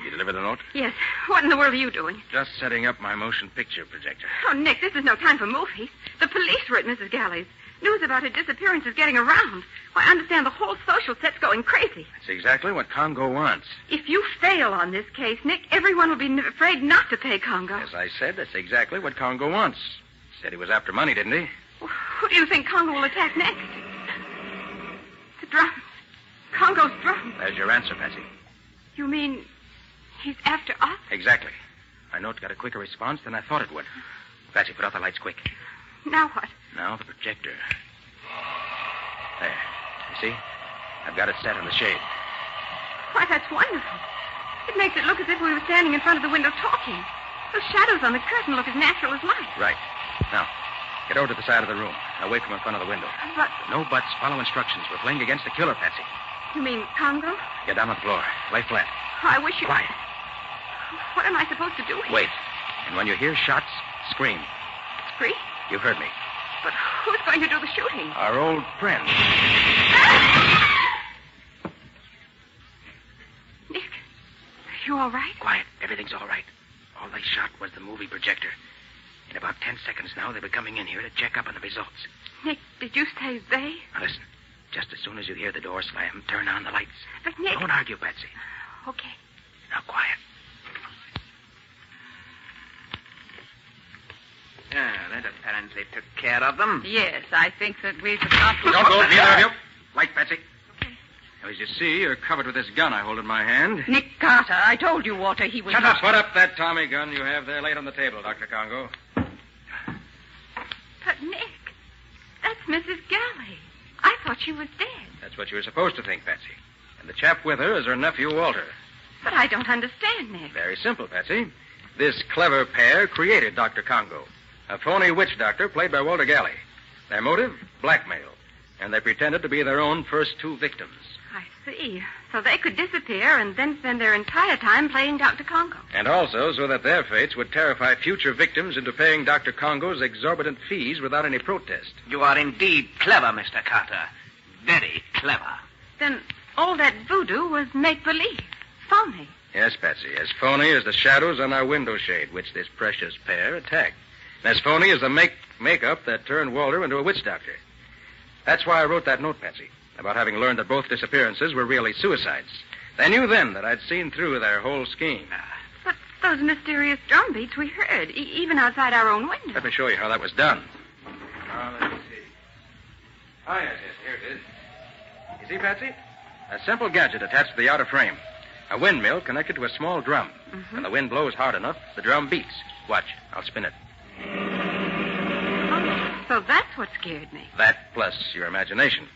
You deliver the note? Yes. What in the world are you doing? Just setting up my motion picture projector. Oh, Nick, this is no time for movies. The police were at Mrs. Galley's. News about her disappearance is getting around. Why, I understand the whole social set's going crazy. That's exactly what Congo wants. If you fail on this case, Nick, everyone will be afraid not to pay Congo. As I said, that's exactly what Congo wants. Said he was after money, didn't he? Who do you think Congo will attack next? The drums. Congo's drums. There's your answer, Patsy. You mean he's after us? Exactly. My note got a quicker response than I thought it would. Patsy, put out the lights quick. Now what? Now the projector. There. You see? I've got it set in the shade. Why, that's wonderful. It makes it look as if we were standing in front of the window talking. Those shadows on the curtain look as natural as light. Right. Now, get over to the side of the room, away from in front of the window. But... No buts. Follow instructions. We're playing against the killer, Patsy. You mean Congo? Get down on the floor. Lay flat. I wish you... Quiet. What am I supposed to do here? Wait. And when you hear shots, scream. Scream? You heard me. But who's going to do the shooting? Our old friend. Nick, are you all right? Quiet. Everything's all right. All they shot was the movie projector. In about 10 seconds now, they'll be coming in here to check up on the results. Nick, did you say they? Now listen. Just as soon as you hear the door slam, turn on the lights. But Nick... Don't argue, Patsy. Okay. Now, quiet. That apparently took care of them. Yes, I think that we've accomplished... Don't go, neither of you. Light, Patsy. Okay. Now, as you see, you're covered with this gun I hold in my hand. Nick Carter, I told you, Walter, he was... Shut up. Put up that Tommy gun you have there laid on the table, Dr. Congo. But, Nick, that's Mrs. Galley. I thought she was dead. That's what you were supposed to think, Patsy. And the chap with her is her nephew, Walter. But I don't understand, Nick. Very simple, Patsy. This clever pair created Dr. Congo, a phony witch doctor played by Walter Galley. Their motive? Blackmail. And they pretended to be their own first two victims. I see. So they could disappear and then spend their entire time playing Dr. Congo. And also so that their fates would terrify future victims into paying Dr. Congo's exorbitant fees without any protest. You are indeed clever, Mr. Carter. Very clever. Then all that voodoo was make-believe. Phony. Yes, Patsy. As phony as the shadows on our window shade, which this precious pair attacked. And as phony as the makeup that turned Walter into a witch doctor. That's why I wrote that note, Patsy, about having learned that both disappearances were really suicides. They knew then that I'd seen through their whole scheme. But those mysterious drum beats we heard, even outside our own window. Let me show you how that was done. Let's see. Oh, yes, here it is. You see, Patsy? A simple gadget attached to the outer frame. A windmill connected to a small drum. Mm-hmm. When the wind blows hard enough, the drum beats. Watch, I'll spin it. Oh, so that's what scared me. That plus your imagination.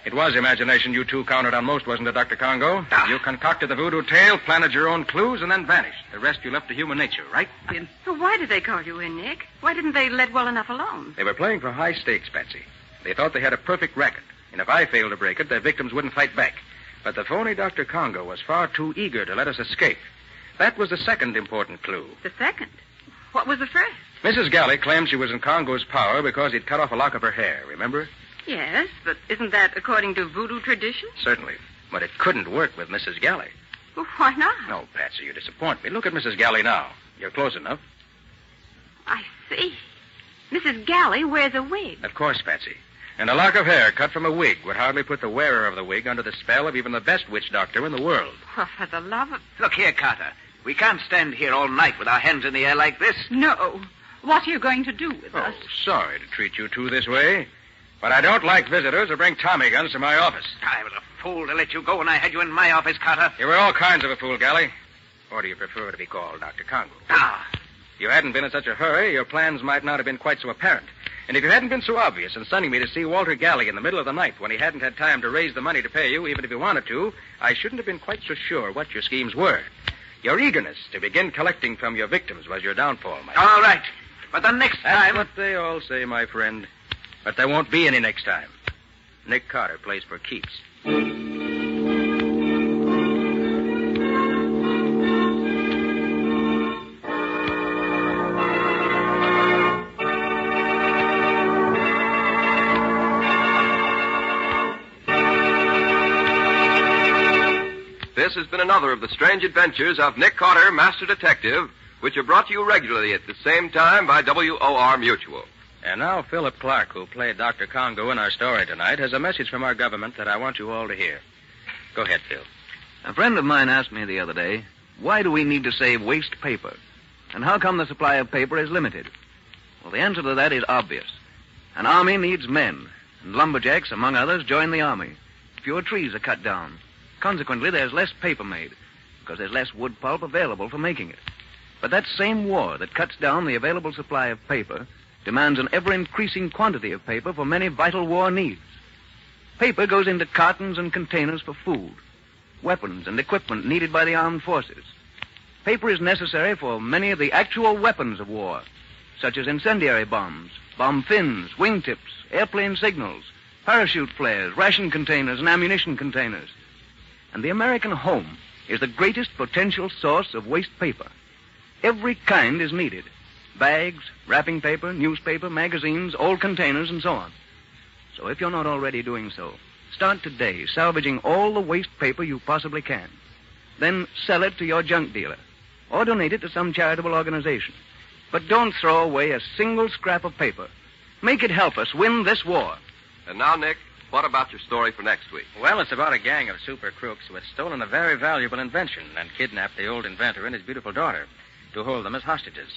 It was imagination you two counted on most, wasn't it, Dr. Congo? You concocted the voodoo tale, planted your own clues, and then vanished. The rest you left to human nature, right? So why did they call you in, Nick? Why didn't they let well enough alone? They were playing for high stakes, Patsy. They thought they had a perfect racket. And if I failed to break it, their victims wouldn't fight back. But the phony Dr. Congo was far too eager to let us escape. That was the second important clue. The second? What was the first? Mrs. Galley claimed she was in Congo's power because he'd cut off a lock of her hair, remember? Yes, but isn't that according to voodoo tradition? Certainly. But it couldn't work with Mrs. Galley. Well, why not? No, Patsy, you disappoint me. Look at Mrs. Galley now. You're close enough. I see. Mrs. Galley wears a wig. Of course, Patsy. And a lock of hair cut from a wig would hardly put the wearer of the wig under the spell of even the best witch doctor in the world. Well, for the love of... Look here, Carter. We can't stand here all night with our hands in the air like this. No. What are you going to do with us? Sorry to treat you two this way. But I don't like visitors who bring Tommy guns to my office. I was a fool to let you go when I had you in my office, Carter. You were all kinds of a fool, Galley. Or do you prefer to be called Dr. Congo? Ah. If you hadn't been in such a hurry, your plans might not have been quite so apparent. And if you hadn't been so obvious in sending me to see Walter Galley in the middle of the night when he hadn't had time to raise the money to pay you, even if he wanted to, I shouldn't have been quite so sure what your schemes were. Your eagerness to begin collecting from your victims was your downfall, my friend. All right. But the next time... That's what they all say, my friend. But there won't be any next time. Nick Carter plays for keeps. This has been another of the strange adventures of Nick Carter, Master Detective, which are brought to you regularly at the same time by WOR Mutual. And now Philip Clark, who played Dr. Congo in our story tonight, has a message from our government that I want you all to hear. Go ahead, Phil. A friend of mine asked me the other day, why do we need to save waste paper? And how come the supply of paper is limited? Well, the answer to that is obvious. An army needs men, and lumberjacks, among others, join the army. Fewer trees are cut down. Consequently, there's less paper made, because there's less wood pulp available for making it. But that same war that cuts down the available supply of paper demands an ever-increasing quantity of paper for many vital war needs. Paper goes into cartons and containers for food, weapons and equipment needed by the armed forces. Paper is necessary for many of the actual weapons of war, such as incendiary bombs, bomb fins, wingtips, airplane signals, parachute flares, ration containers, and ammunition containers. And the American home is the greatest potential source of waste paper. Every kind is needed. Bags, wrapping paper, newspaper, magazines, old containers, and so on. So if you're not already doing so, start today salvaging all the waste paper you possibly can. Then sell it to your junk dealer, or donate it to some charitable organization. But don't throw away a single scrap of paper. Make it help us win this war. And now, Nick, what about your story for next week? Well, it's about a gang of super crooks who had stolen a very valuable invention and kidnapped the old inventor and his beautiful daughter to hold them as hostages.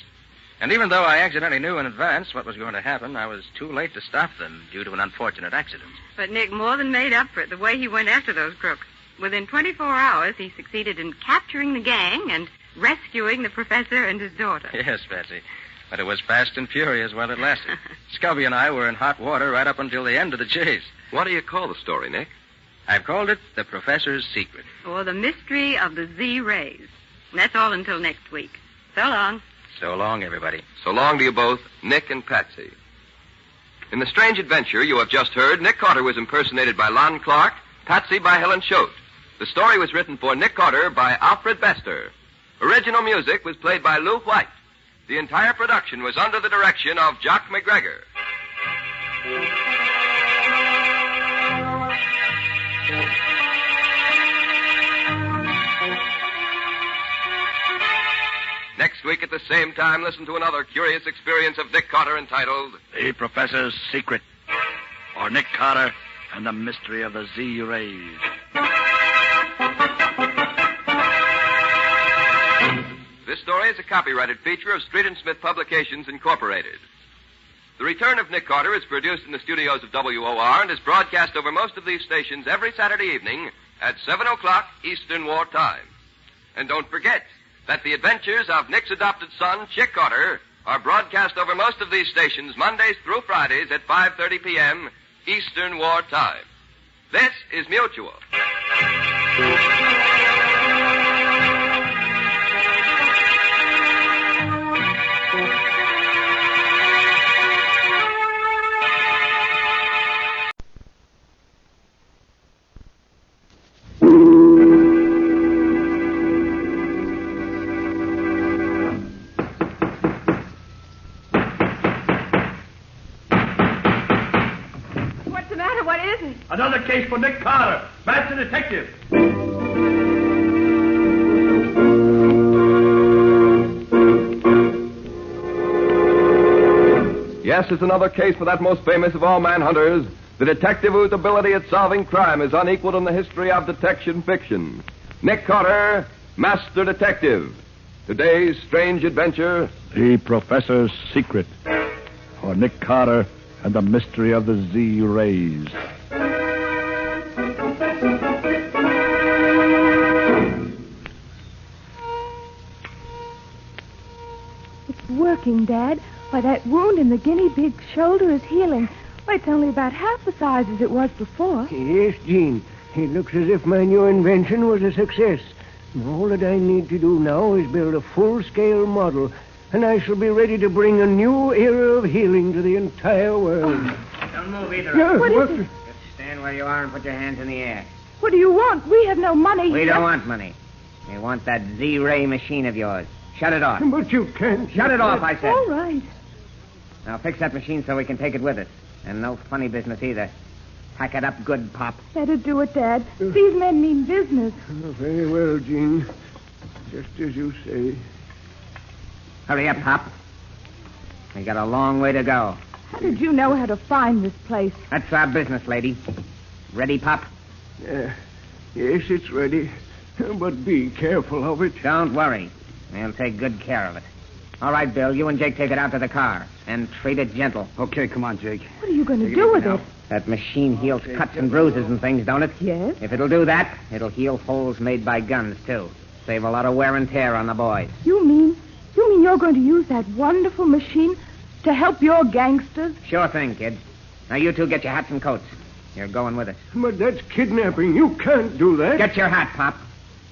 And even though I accidentally knew in advance what was going to happen, I was too late to stop them due to an unfortunate accident. But Nick more than made up for it the way he went after those crooks. Within 24 hours, he succeeded in capturing the gang and rescuing the professor and his daughter. Yes, Patsy. But it was fast and furious while it lasted. Scubby and I were in hot water right up until the end of the chase. What do you call the story, Nick? I've called it The Professor's Secret. Or The Mystery of the Z-Rays. And that's all until next week. So long. So long, everybody. So long to you both, Nick and Patsy. In the strange adventure you have just heard, Nick Carter was impersonated by Lon Clark, Patsy by Helen Choate. The story was written for Nick Carter by Alfred Bester. Original music was played by Lou White. The entire production was under the direction of Jock McGregor. Next week at the same time, listen to another curious experience of Nick Carter entitled The Professor's Secret, or Nick Carter and the Mystery of the Z-Rays. This story is a copyrighted feature of Street and Smith Publications, Incorporated. The Return of Nick Carter is produced in the studios of WOR and is broadcast over most of these stations every Saturday evening at 7 o'clock Eastern War Time. And don't forget that the adventures of Nick's adopted son, Chick Carter, are broadcast over most of these stations Mondays through Fridays at 5:30 p.m. Eastern War Time. This is Mutual. Another case for Nick Carter, Master Detective. Yes, it's another case for that most famous of all manhunters, the detective whose ability at solving crime is unequaled in the history of detection fiction. Nick Carter, Master Detective. Today's strange adventure, The Professor's Secret, or Nick Carter and the Mystery of the Z-Rays. It's working, Dad. Why, that wound in the guinea pig's shoulder is healing. Why, it's only about half the size as it was before. Yes, Jean. It looks as if my new invention was a success. All that I need to do now is build a full-scale model, and I shall be ready to bring a new era of healing to the entire world. Don't move either. Yeah, What is it? Just stand where you are and put your hands in the air. What do you want? We have no money. We don't want money. We want that Z-ray machine of yours. Shut it off. But you can't. Shut it off, I said. All right. Now fix that machine so we can take it with us. And no funny business either. Pack it up good, Pop. Better do it, Dad. These men mean business. Very well, Jean. Just as you say. Hurry up, Pop. We got a long way to go. How did you know how to find this place? That's our business, lady. Ready, Pop? Yes, it's ready. But be careful of it. Don't worry. We'll take good care of it. All right, Bill, you and Jake take it out to the car. And treat it gentle. Okay, come on, Jake. What are you going to do with it? That machine heals cuts and bruises and things, don't it? Yes. If it'll do that, it'll heal holes made by guns, too. Save a lot of wear and tear on the boys. You mean you're going to use that wonderful machine to help your gangsters? Sure thing, kid. Now you two get your hats and coats. You're going with us. But that's kidnapping. You can't do that. Get your hat, Pop.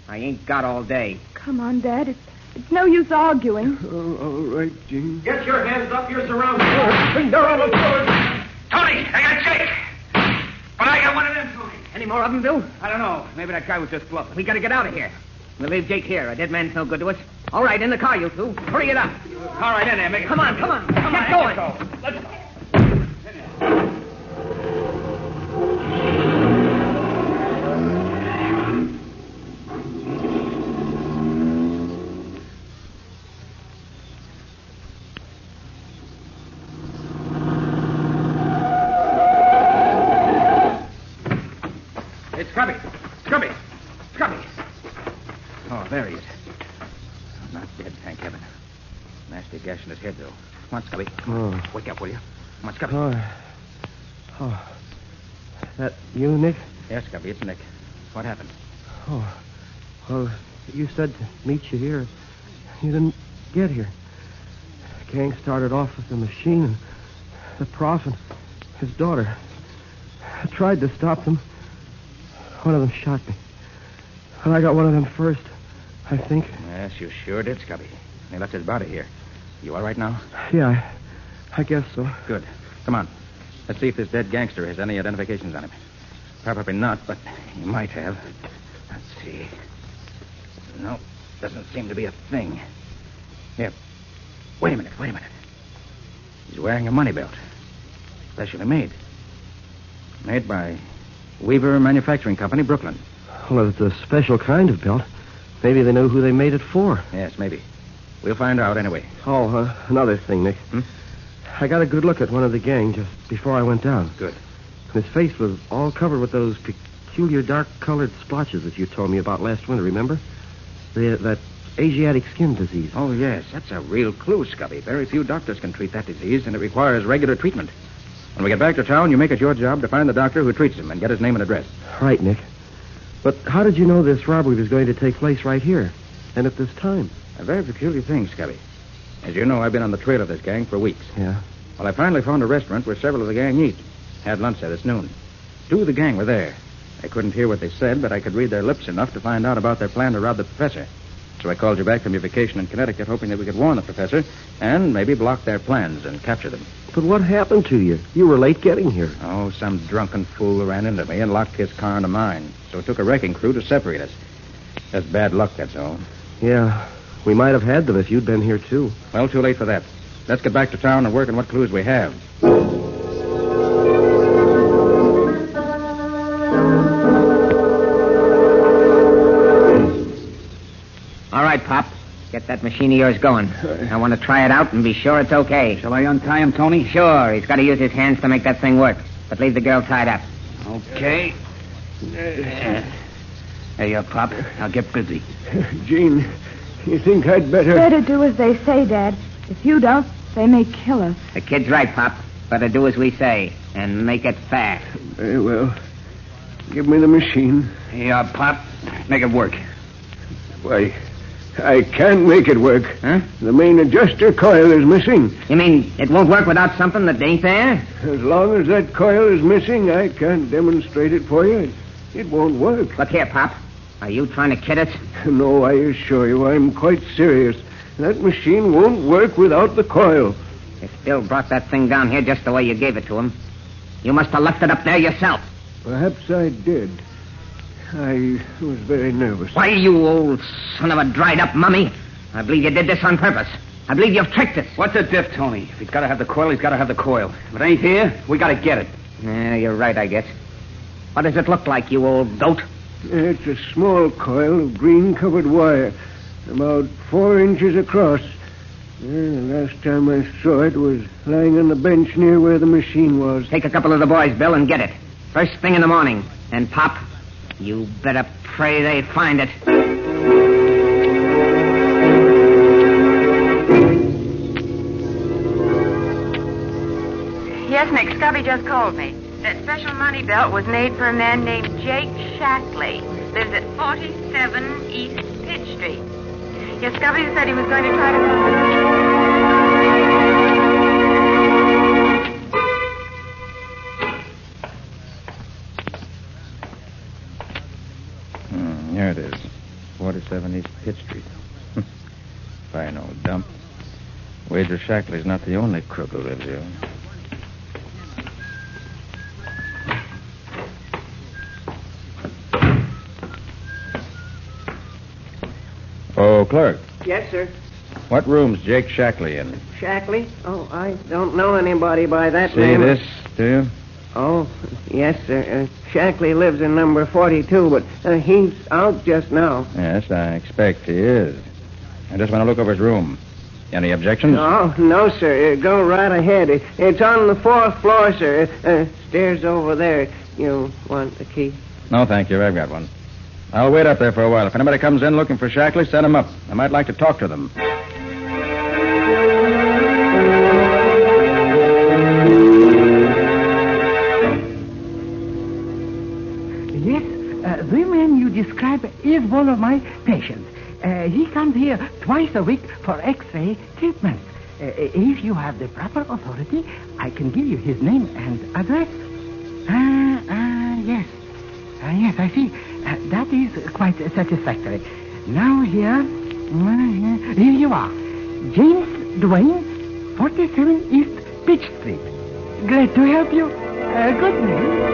I ain't got all day. Come on, Dad. It's no use arguing. All right, Jean. Get your hands up. You're surrounded. They're on the floor. Tony, I got Jake. But I got one of them, Tony. Any more of them, Bill? I don't know. Maybe that guy was just bluffing. We gotta get out of here. We'll leave Jake here. A dead man's no good to us. All right, in the car, you two. Hurry it up. All right, in there. Make it. Come on. Get going. Let's go. Scrubby. Oh, there he is. Not dead, thank heaven. Nasty gash in his head, though. Come on, Scubby. Oh. Wake up, will you? Come on, Scubby. Oh. That you, Nick? Yes, Scubby, it's Nick. What happened? Oh. Well, you said to meet you here. You didn't get here. The gang started off with the machine and the prof and his daughter. I tried to stop them. One of them shot me. And I got one of them first, I think. Yes, you sure did, Scubby. He left his body here. You all right now? Yeah, I guess so. Good. Come on. Let's see if this dead gangster has any identifications on him. Probably not, but he might have. Let's see. No, doesn't seem to be a thing. Here. Wait a minute. He's wearing a money belt. Specially made. Made by Weaver Manufacturing Company, Brooklyn. Well, it's a special kind of belt. Maybe they know who they made it for. Yes, maybe. We'll find out anyway. Oh, another thing, Nick. I got a good look at one of the gang just before I went down. Good. His face was all covered with those peculiar dark-colored splotches that you told me about last winter, remember? That Asiatic skin disease. Oh, yes. That's a real clue, Scubby. Very few doctors can treat that disease, and it requires regular treatment. When we get back to town, you make it your job to find the doctor who treats him and get his name and address. Right, Nick. But how did you know this robbery was going to take place right here and at this time? A very peculiar thing, Scubby. As you know, I've been on the trail of this gang for weeks. Yeah. Well, I finally found a restaurant where several of the gang eat. Had lunch there this noon. 2 of the gang were there. I couldn't hear what they said, but I could read their lips enough to find out about their plan to rob the professor. So I called you back from your vacation in Connecticut, hoping that we could warn the professor and maybe block their plans and capture them. But what happened to you? You were late getting here. Oh, some drunken fool ran into me and locked his car into mine. So it took a wrecking crew to separate us. Just bad luck, that's all. Yeah, we might have had them if you'd been here, too. Well, too late for that. Let's get back to town and work on what clues we have. All right, Pop. Get that machine of yours going. I want to try it out and be sure it's okay. Shall I untie him, Tony? Sure. He's got to use his hands to make that thing work. But leave the girl tied up. Okay. There you are, Pop. I'll get busy. Jean, you think I'd better... Better do as they say, Dad. If you don't, they may kill us. The kid's right, Pop. Better do as we say and make it fast. Very well. Give me the machine. Here you are, Pop. Make it work. Why, I can't make it work. Huh? The main adjuster coil is missing. You mean it won't work without something that ain't there? As long as that coil is missing, I can't demonstrate it for you. It won't work. Look here, Pop. Are you trying to kid us? No, I assure you, I'm quite serious. That machine won't work without the coil. You still brought that thing down here just the way you gave it to him. You must have left it up there yourself. Perhaps I did. I was very nervous. Why, you old son of a dried-up mummy. I believe you did this on purpose. I believe you've tricked us. What's the diff, Tony? If he's got to have the coil, he's got to have the coil. If it ain't here, we got to get it. Yeah, you're right, I guess. What does it look like, you old goat? It's a small coil of green-covered wire, about 4 inches across. The last time I saw it was lying on the bench near where the machine was. Take a couple of the boys, Bill, and get it. First thing in the morning. And, Pop, you better pray they find it. Yes, Nick, Scubby just called me. That special money belt was made for a man named Jake Shackley. Lives at 47 East Pitt Street. Yes, Scubby said he was going to try to... Here it is. 47 East Pitt Street. Fine old dump. Wager Shackley's not the only crook who lives here. Oh, clerk. Yes, sir. What room's Jake Shackley in? Shackley? Oh, I don't know anybody by that See name. this, do you? Oh, yes, sir. Shackley lives in number 42, but he's out just now. Yes, I expect he is. I just want to look over his room. Any objections? No, sir. Go right ahead. It's on the 4th floor, sir. Stairs over there. You want the key? No, thank you. I've got one. I'll wait up there for a while. If anybody comes in looking for Shackley, send him up. I might like to talk to them. Yes, the man you describe is one of my patients. He comes here twice a week for X-ray treatment. If you have the proper authority, I can give you his name and address. Yes. Yes, I see. That is quite satisfactory. Now here you are. James Duane, 47 East Pitch Street. Glad to help you. Good name.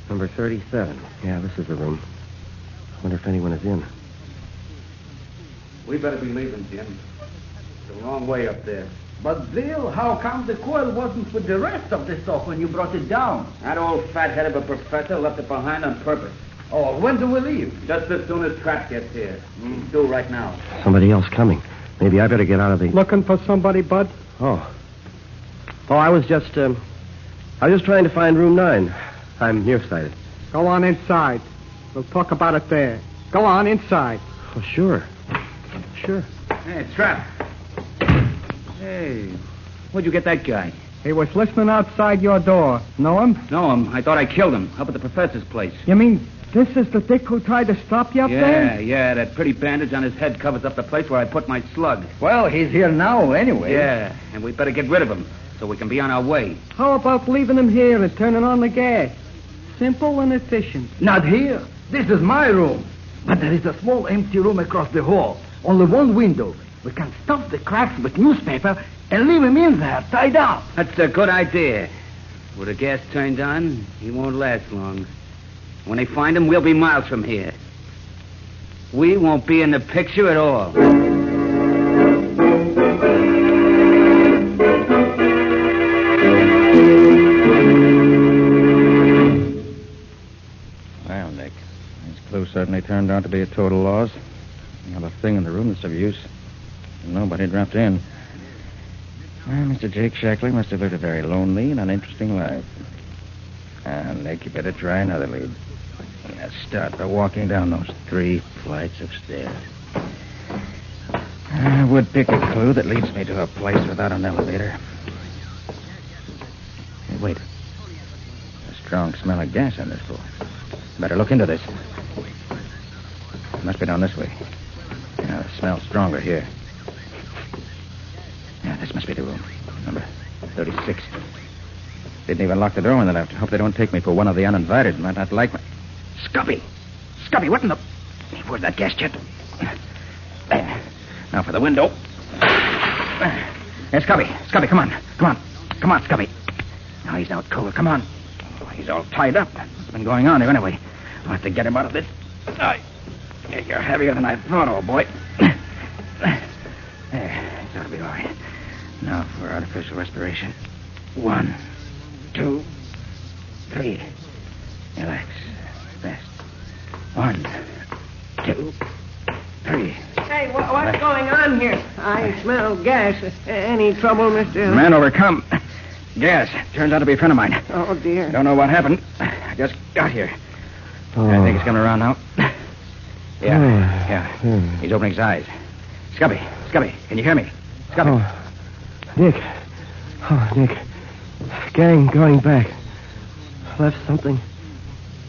Number 37. Yeah, this is the room. Wonder if anyone is in. We better be leaving, Jim. It's a long way up there. But, Bill, how come the coil wasn't with the rest of the stuff when you brought it down? That old fathead of a professor left it behind on purpose. Oh, when do we leave? Just as soon as Trap gets here. Do right now. Somebody else coming. Maybe I better get out of the... Looking for somebody, Bud? Oh, I was just trying to find room 9. I'm nearsighted. Go on inside. We'll talk about it there. Go on inside. Oh, sure. Sure. Hey, Trap. Hey, where'd you get that guy? He was listening outside your door. Know him? Know him. I thought I killed him up at the professor's place. You mean this is the dick who tried to stop you up there? Yeah. That pretty bandage on his head covers up the place where I put my slug. Well, he's here now anyway. Yeah, and we better get rid of him so we can be on our way. How about leaving him here and turning on the gas? Simple and efficient. Not here. This is my room. But there is a small empty room across the hall. Only one window. We can stuff the cracks with newspaper and leave him in there, tied up. That's a good idea. With the gas turned on, he won't last long. When they find him, we'll be miles from here. We won't be in the picture at all. Well, Nick, this clue certainly turned out to be a total loss. Not a thing in the room that's of use. Nobody dropped in. Well, Mr. Jake Shackley must have lived a very lonely and uninteresting life. Nick, you better try another lead. Let's start by walking down those 3 flights of stairs. I would pick a clue that leads me to a place without an elevator. Hey, wait. A strong smell of gas on this floor. Better look into this. It must be down this way. Yeah, the smell's stronger here. Yeah, this must be the room. Number 36. Didn't even lock the door when they left. Hope they don't take me for one of the uninvited. Might not like me. Scubby! Scubby, what in the... Where's that gas jet? There. Now for the window. Hey, Scubby. Scubby, come on. Come on. Come on, Scubby. Now he's out cold. Come on. Oh, he's all tied up. What's been going on here anyway? I'll have to get him out of this. You're heavier than I thought, old boy. There. This ought to be all right. Now for artificial respiration. 1, 2, 3. Relax. Fast. 1, 2, 3. Hey, what's going on here? I smell gas. Any trouble, Mr. Man overcome. Gas. Turns out to be a friend of mine. Oh, dear. Don't know what happened. I just got here. Oh. I think he's coming around now. Yeah. He's opening his eyes. Scubby. Scubby, can you hear me? Scubby. Oh, Nick. Oh, Nick. Gang going back. Left something.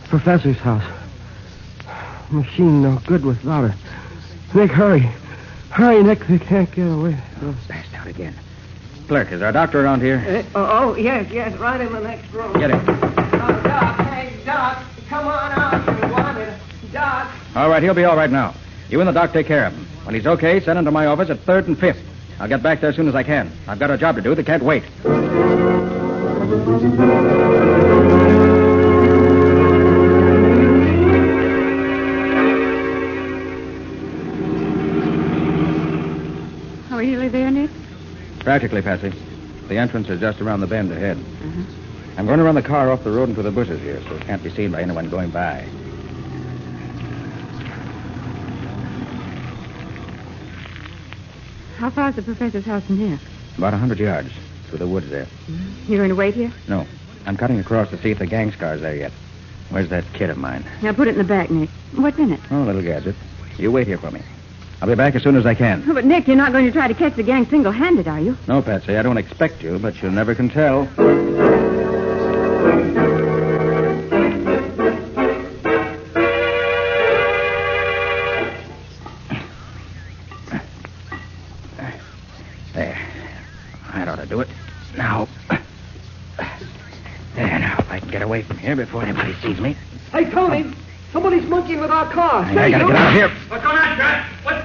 Professor's house. Machine no good without her. Nick, hurry. Hurry, Nick. They can't get away. Oh, passed out again. Clerk, is our doctor around here? Yes. Right in the next room. Get him. Oh, Doc. Hey, Doc. Come on out. You wanted. Doc. All right, he'll be all right now. You and the doc take care of him. When he's okay, send him to my office at 3rd and 5th. I'll get back there as soon as I can. I've got a job to do that can't wait. Are we really there, Nick? Practically, Patsy. The entrance is just around the bend ahead. I'm going to run the car off the road into the bushes here so it can't be seen by anyone going by. How far is the professor's house from here? About 100 yards through the woods there. You going to wait here? No. I'm cutting across to see if the gang car's there yet. Where's that kit of mine? Now put it in the back, Nick. What's in it? Oh, a little gadget. You wait here for me. I'll be back as soon as I can. Oh, but, Nick, you're not going to try to catch the gang single-handed, are you? No, Patsy, I don't expect you, but you never can tell. There. That ought to do it. Now. There, now, if I can get away from here before anybody sees me. Hey, Tony. Somebody's monkeying with our car. I gotta get out of here. What's going on, Trent? What?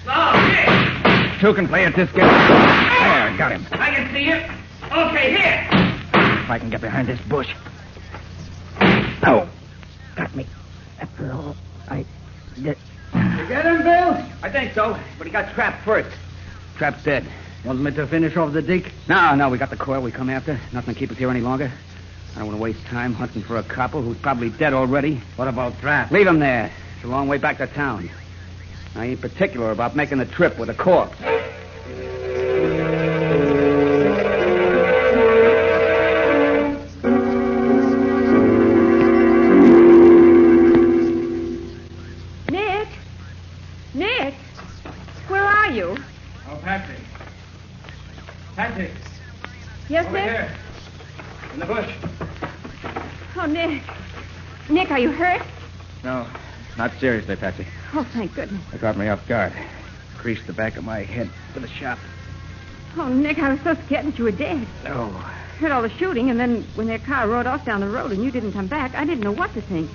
Oh, here. Two can play at this game. There, got him. I can see you. Okay, here. If I can get behind this bush. Oh, got me. After all, I get... You get him, Bill? I think so, but he got trapped first. Trap's dead. Want me to finish off the dick? No, we got the coil we come after. Nothing to keep us here any longer. I don't want to waste time hunting for a copper who's probably dead already. What about Trap? Leave him there. It's a long way back to town. I ain't particular about making the trip with a corpse. Nick, where are you? Oh, Patsy. Patsy. Yes, Over Nick? here. In the bush. Oh, Nick. Nick, are you hurt? No, not seriously, Patsy. Oh, thank goodness. They caught me off guard. Creased the back of my head with a shot. Oh, Nick, I was so scared that you were dead. Oh. Heard all the shooting, and then when their car rode off down the road and you didn't come back, I didn't know what to think.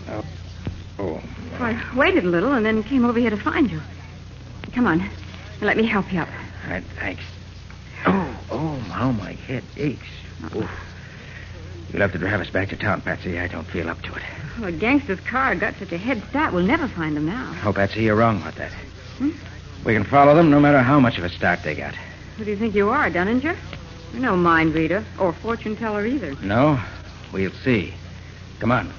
Oh. So I waited a little and then came over here to find you. Come on. Let me help you up. All right, thanks. Oh, how my head aches. Oof. You'll have to drive us back to town, Patsy. I don't feel up to it. Well, a gangster's car got such a head start, we'll never find them now. Oh, Patsy, you're wrong about that. We can follow them no matter how much of a start they got. Who do you think you are, Dunninger? You're no mind reader or fortune teller either. No? We'll see. Come on.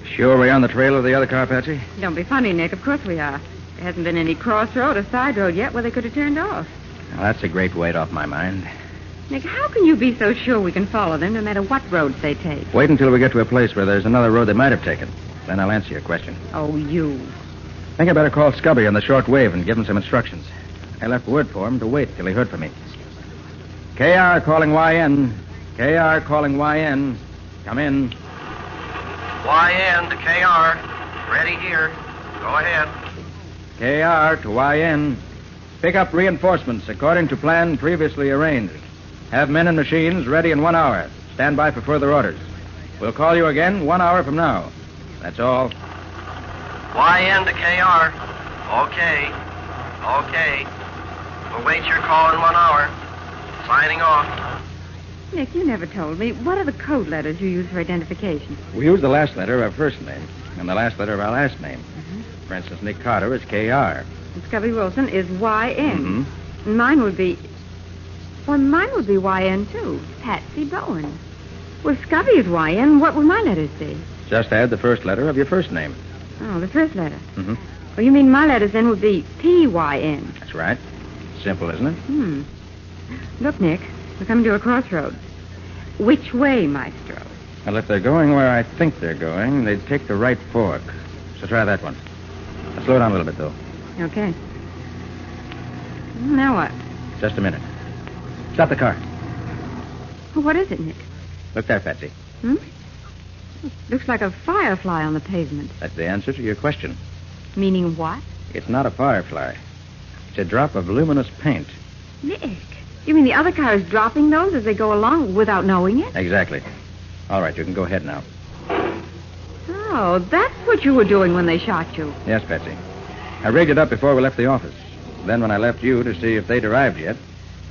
Sure we're on the trail of the other car, Patsy? Don't be funny, Nick. Of course we are. There hasn't been any crossroad or side road yet where they could have turned off. Well, that's a great weight off my mind. Nick, how can you be so sure we can follow them no matter what roads they take? Wait until we get to a place where there's another road they might have taken. Then I'll answer your question. Oh, you. I think I better call Scubby on the short wave and give him some instructions. I left word for him to wait till he heard from me. KR calling YN. KR calling YN. Come in. YN to KR. Ready here. Go ahead. KR to YN. Pick up reinforcements according to plan previously arranged. Have men and machines ready in 1 hour. Stand by for further orders. We'll call you again 1 hour from now. That's all. YN to KR. Okay. Okay. We'll wait your call in 1 hour. Signing off. Nick, you never told me. What are the code letters you use for identification? We use the last letter of our first name and the last letter of our last name. For instance, Nick Carter is KR. And Scubby Wilson is YN. Mm-hmm. Mine would be... Well, mine would be YN, too. Patsy Bowen. Well, if Scubby is YN, what would my letters be? Just add the first letter of your first name. Oh, the first letter. Mm-hmm. Well, you mean my letters then would be PYN. That's right. Simple, isn't it? Look, Nick, we're coming to a crossroads. Which way, Maestro? Well, if they're going where I think they're going, they'd take the right fork. So try that one. Now, slow down a little bit, though. Okay. Now what? Just a minute. Stop the car. Well, what is it, Nick? Look there, Patsy. Looks like a firefly on the pavement. That's the answer to your question. Meaning what? It's not a firefly. It's a drop of luminous paint. Nick, you mean the other car is dropping those as they go along without knowing it? Exactly. All right, you can go ahead now. Oh, that's what you were doing when they shot you. Yes, Patsy. I rigged it up before we left the office. Then when I left you to see if they'd arrived yet,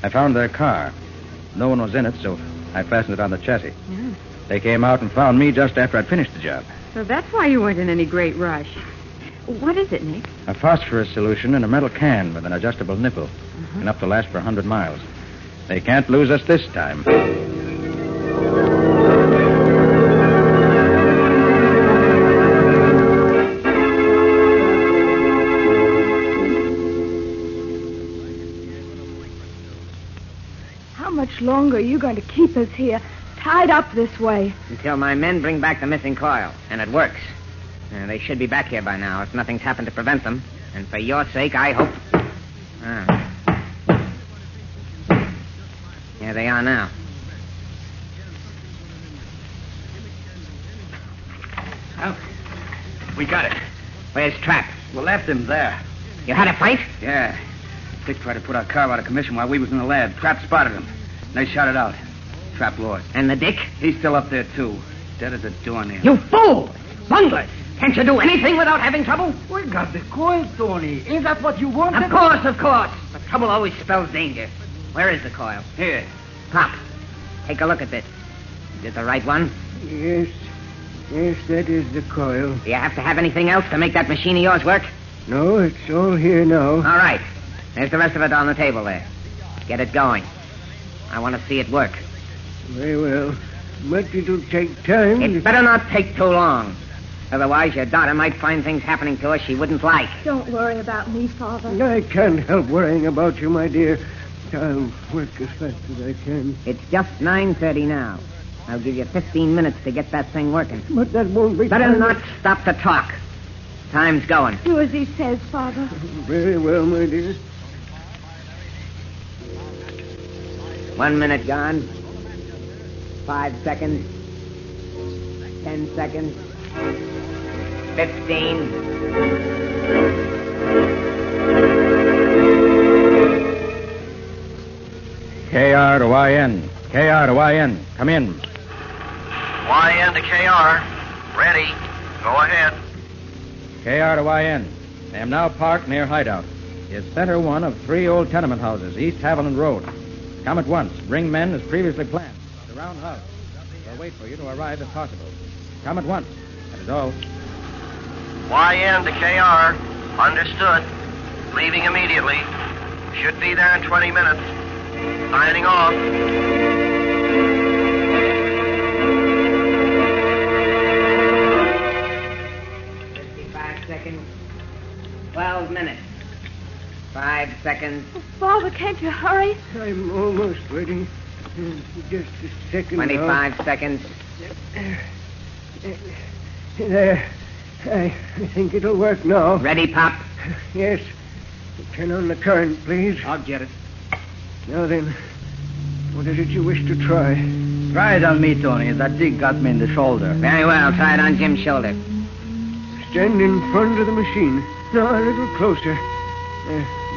I found their car. No one was in it, so I fastened it on the chassis. Yeah. They came out and found me just after I'd finished the job. So that's why you weren't in any great rush. What is it, Nick? A phosphorus solution in a metal can with an adjustable nipple. Enough to last for 100 miles. They can't lose us this time. How much longer are you going to keep us here, tied up this way? Until my men bring back the missing coil, and it works. They should be back here by now if nothing's happened to prevent them. And for your sake, I hope... Here they are now. Well, we got it. Where's Trap? We left him there. You had a fight? Yeah. Dick tried to put our car out of commission while we was in the lab. Trap spotted him. They shot it out. Trap lost. And the Dick? He's still up there, too. Dead as a doornail. You fool! Bunglers! Can't you do anything without having trouble? We got the coil, Tony. Is that what you wanted? Of course, of course. But trouble always spells danger. Where is the coil? Here. Pop, take a look at this. Is it the right one? Yes. Yes, that is the coil. Do you have to have anything else to make that machine of yours work? No, it's all here now. All right. There's the rest of it on the table there. Get it going. I want to see it work. Very well. But it'll take time. It better not take too long. Otherwise, your daughter might find things happening to us she wouldn't like. Don't worry about me, Father. I can't help worrying about you, my dear. I'll work as fast as I can. It's just 9:30 now. I'll give you 15 minutes to get that thing working. But that won't be... Better not stop to talk. Time's going. Do as he says, Father. Very well, my dear. 1 minute gone. 5 seconds. 10 seconds. 15. KR to YN. KR to YN. Come in. YN to KR. Ready. Go ahead. KR to YN. I am now parked near Hideout. It's center one of 3 old tenement houses, East Haviland Road. Come at once. Bring men as previously planned. The round house. We'll wait for you to arrive if possible. Come at once. That is all. YN to KR. Understood. Leaving immediately. Should be there in 20 minutes. Signing off. 55 seconds. 12 minutes. 5 seconds. Father, can't you hurry? I'm almost ready. Just a second. 25 seconds. There. I think it'll work now. Ready, Pop? Yes. Turn on the current, please. I'll get it. Now then, what is it you wish to try? Try it on me, Tony. That dig got me in the shoulder. Very well. Try it on Jim's shoulder. Stand in front of the machine. No, a little closer.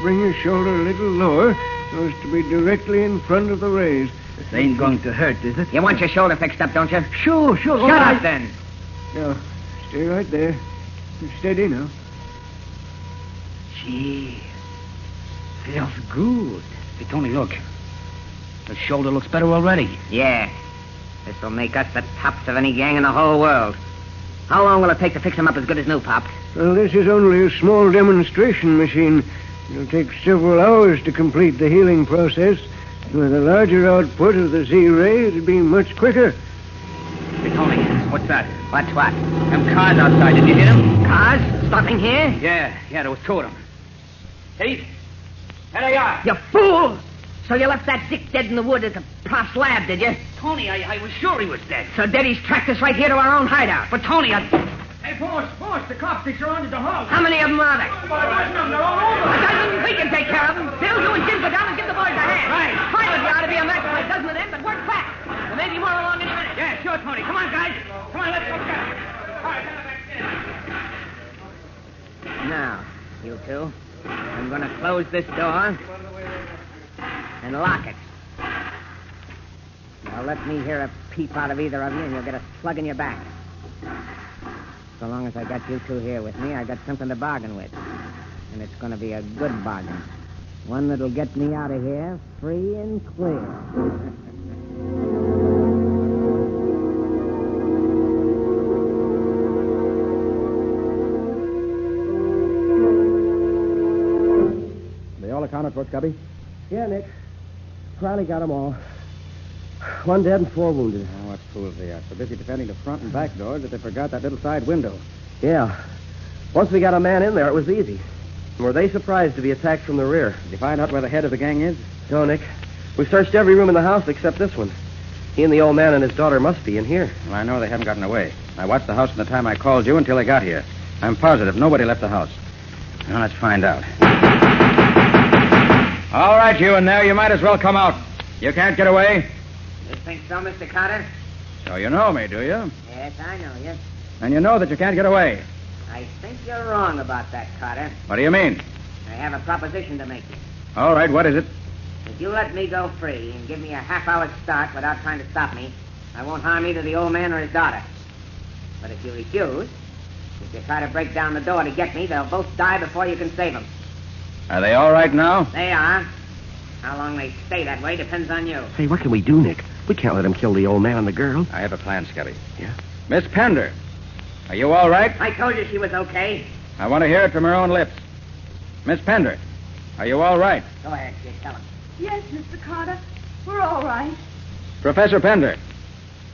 Bring your shoulder a little lower so as to be directly in front of the rays. This ain't going to hurt, is it? You want your shoulder fixed up, don't you? Sure. Shut up, then. Now, stay right there. Steady now. Gee, feels good. Hey, Tony, look. The shoulder looks better already. Yeah. This will make us the tops of any gang in the whole world. How long will it take to fix him up as good as new, Pop? Well, this is only a small demonstration machine. It'll take several hours to complete the healing process. With a larger output of the Z-ray, it'll be much quicker. Hey, Tony, what's that? What's what? Them cars outside, did you hear them? Cars? Stopping here? Yeah, there was two of them. See? There they are. You fool! So you left that dick dead in the wood at the Prof's lab, did you? Tony, I was sure he was dead. So Daddy's tracked us right here to our own hideout. But Tony, Hey, boss, the cops, they surrounded the house. How many of them are there? About a dozen of them. They're all over. A dozen? We can take care of them. Bill, you and Jim go down and give the boys a hand. Right. 5 of you ought to be a match for a dozen of them, but work fast. There may be more along in a minute. Yeah, sure, Tony. Come on, guys. Come on, let's go get them. All right, now, you two, I'm going to close this door and lock it. Now, let me hear a peep out of either of you, and you'll get a slug in your back. So long as I got you two here with me, I got something to bargain with. And it's going to be a good bargain. One that'll get me out of here free and clear. They all accounted for, Scubby? Yeah, Nick. Riley got them all. 1 dead and 4 wounded. Oh, what fools they are. So busy defending the front and back doors that they forgot that little side window. Yeah. Once we got a man in there, it was easy. Were they surprised to be attacked from the rear? Did you find out where the head of the gang is? No, Nick. We've searched every room in the house except this one. He and the old man and his daughter must be in here. Well, I know they haven't gotten away. I watched the house from the time I called you until they got here. I'm positive nobody left the house. Now, let's find out. All right, you in there. You might as well come out. You can't get away. You think so, Mr. Carter? So you know me, do you? Yes, I know you. And you know that you can't get away. I think you're wrong about that, Carter. What do you mean? I have a proposition to make you. All right, what is it? If you let me go free and give me a half-hour start without trying to stop me, I won't harm either the old man or his daughter. But if you refuse, if you try to break down the door to get me, they'll both die before you can save them. Are they all right now? They are. How long they stay that way depends on you. Hey, what can we do, Nick? We can't let him kill the old man and the girl. I have a plan, Scubby. Yeah? Miss Pender, are you all right? I told you she was okay. I want to hear it from her own lips. Miss Pender, are you all right? Go ahead, kid. Tell him. Yes, Mr. Carter. We're all right. Professor Pender,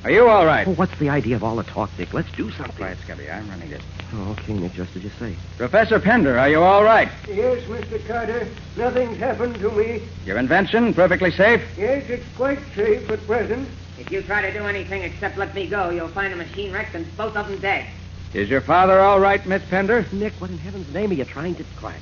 are you all right? Oh, what's the idea of all the talk, Nick? Let's do something. Quiet, Scubby. I'm running it. Oh, okay, Nick. Just as you say. Professor Pender, are you all right? Yes, Mr. Carter. Nothing's happened to me. Your invention perfectly safe? Yes, it's quite safe at present. If you try to do anything except let me go, you'll find the machine wrecked and both of them dead. Is your father all right, Miss Pender? Nick, what in heaven's name are you trying to... Quiet.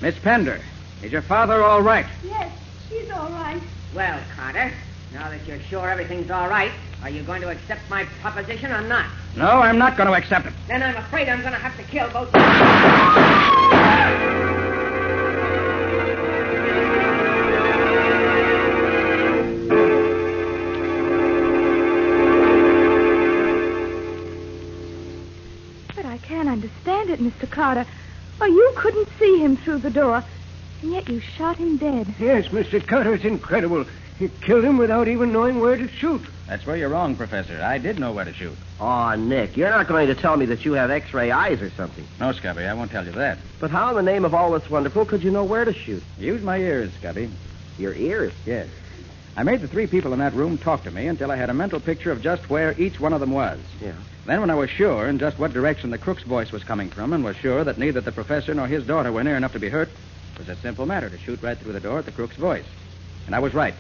Miss Pender, is your father all right? Yes, he's all right. Well, Carter, now that you're sure everything's all right, are you going to accept my proposition or not? No, I'm not going to accept it. Then I'm afraid I'm going to have to kill both. But I can't understand it, Mr. Carter. Why, you couldn't see him through the door, and yet you shot him dead. Yes, Mr. Carter, it's incredible. You killed him without even knowing where to shoot. That's where you're wrong, Professor. I did know where to shoot. Oh, Nick, you're not going to tell me that you have X-ray eyes or something. No, Scubby, I won't tell you that. But how in the name of all that's wonderful could you know where to shoot? Use my ears, Scubby. Your ears? Yes. I made the 3 people in that room talk to me until I had a mental picture of just where each one of them was. Yeah. Then when I was sure in just what direction the crook's voice was coming from and was sure that neither the professor nor his daughter were near enough to be hurt, it was a simple matter to shoot right through the door at the crook's voice. And I was right.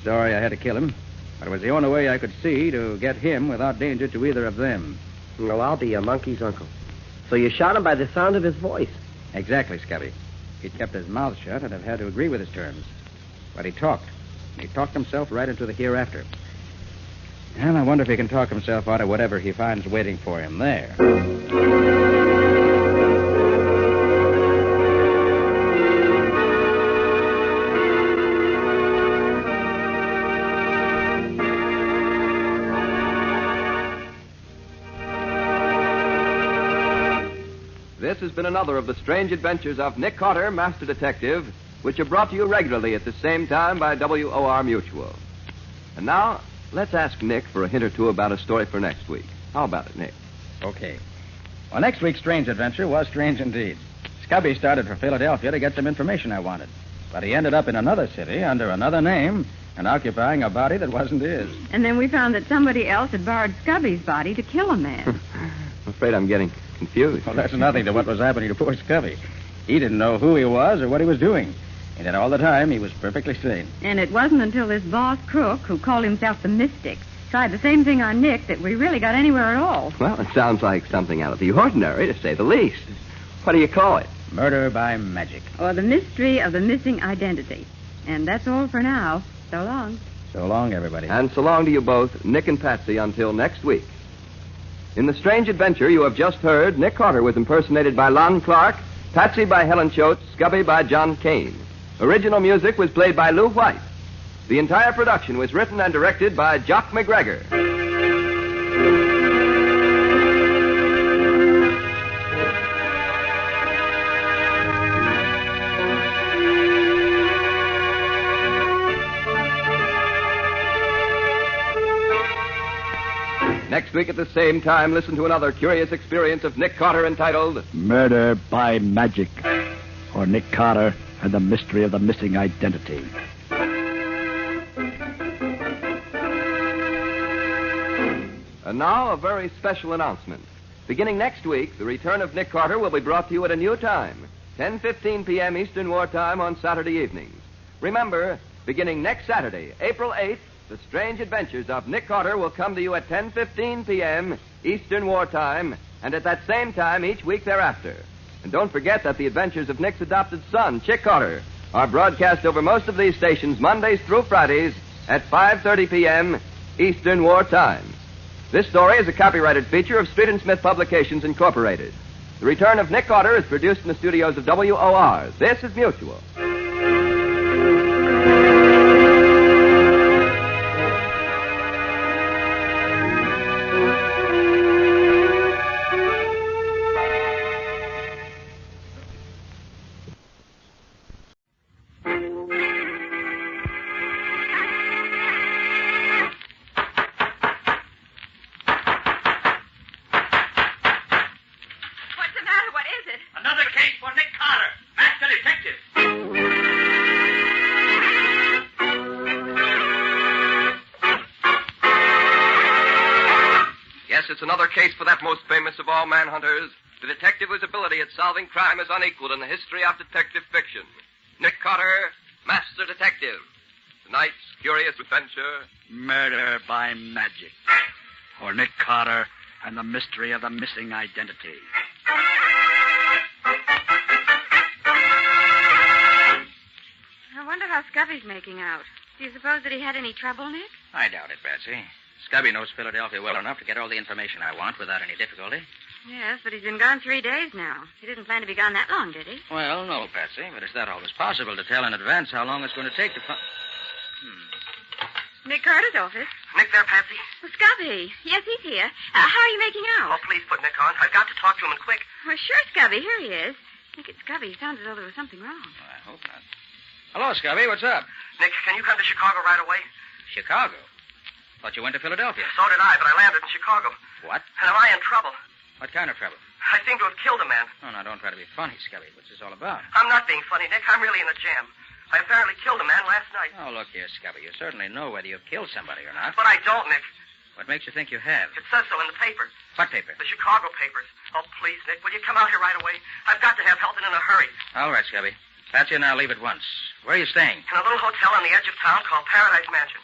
Sorry I had to kill him, but it was the only way I could see to get him without danger to either of them. Well, I'll be your monkey's uncle. So you shot him by the sound of his voice. Exactly, Scubby. He'd kept his mouth shut and have had to agree with his terms. But he talked. He talked himself right into the hereafter. And I wonder if he can talk himself out of whatever he finds waiting for him there. This has been another of the strange adventures of Nick Carter, Master Detective, which are brought to you regularly at the same time by WOR Mutual. And now, let's ask Nick for a hint or two about a story for next week. How about it, Nick? Okay. Well, next week's strange adventure was strange indeed. Scubby started for Philadelphia to get some information I wanted. But he ended up in another city under another name and occupying a body that wasn't his. And then we found that somebody else had borrowed Scubby's body to kill a man. I'm afraid I'm getting confused. Well, that's nothing to what was happening to poor Scubby. He didn't know who he was or what he was doing. And yet all the time, he was perfectly sane. And it wasn't until this boss crook, who called himself the Mystic, tried the same thing on Nick that we really got anywhere at all. Well, it sounds like something out of the ordinary, to say the least. What do you call it? Murder by magic. Or the mystery of the missing identity. And that's all for now. So long. So long, everybody. And so long to you both, Nick and Patsy, until next week. In the strange adventure you have just heard, Nick Carter was impersonated by Lon Clark, Patsy by Helen Choate, Scubby by John Kane. Original music was played by Lou White. The entire production was written and directed by Jock McGregor. Next week at the same time, listen to another curious experience of Nick Carter entitled Murder by Magic, or Nick Carter and the Mystery of the Missing Identity. And now, a very special announcement. Beginning next week, the return of Nick Carter will be brought to you at a new time, 10:15 p.m. Eastern Wartime on Saturday evenings. Remember, beginning next Saturday, April 8th, the strange adventures of Nick Carter will come to you at 10:15 p.m. Eastern Wartime, and at that same time each week thereafter. And don't forget that the adventures of Nick's adopted son, Chick Carter, are broadcast over most of these stations Mondays through Fridays at 5:30 p.m. Eastern Wartime. This story is a copyrighted feature of Street and Smith Publications, Incorporated. The return of Nick Carter is produced in the studios of WOR. This is Mutual. It's another case for that most famous of all manhunters, the detective whose ability at solving crime is unequaled in the history of detective fiction. Nick Carter, Master Detective. Tonight's curious adventure, Murder by Magic, or Nick Carter and the Mystery of the Missing Identity. I wonder how Scubby's making out. Do you suppose that he had any trouble, Nick? I doubt it, Patsy. Scubby knows Philadelphia well enough to get all the information I want without any difficulty. Yes, but he's been gone 3 days now. He didn't plan to be gone that long, did he? Well, no, Patsy, but is that always possible to tell in advance how long it's going to take to find... Nick Carter's office. Nick there, Patsy? Well, Scubby. Yes, he's here. How are you making out? Oh, please put Nick on. I've got to talk to him and quick. Well, sure, Scubby. Here he is. Nick, it's Scubby. It sounds as though there was something wrong. Well, I hope not. Hello, Scubby. What's up? Nick, can you come to Chicago right away? Chicago? Thought you went to Philadelphia. So did I, but I landed in Chicago. What? And am I in trouble? What kind of trouble? I seem to have killed a man. Oh, now, don't try to be funny, Scubby. What's this all about? I'm not being funny, Nick. I'm really in a jam. I apparently killed a man last night. Oh, look here, Scubby. You certainly know whether you've killed somebody or not. But I don't, Nick. What makes you think you have? It says so in the paper. What paper? The Chicago papers. Oh, please, Nick, will you come out here right away? I've got to have help and in a hurry. All right, Scubby. Patsy and I'll leave at once. Where are you staying? In a little hotel on the edge of town called Paradise Mansion.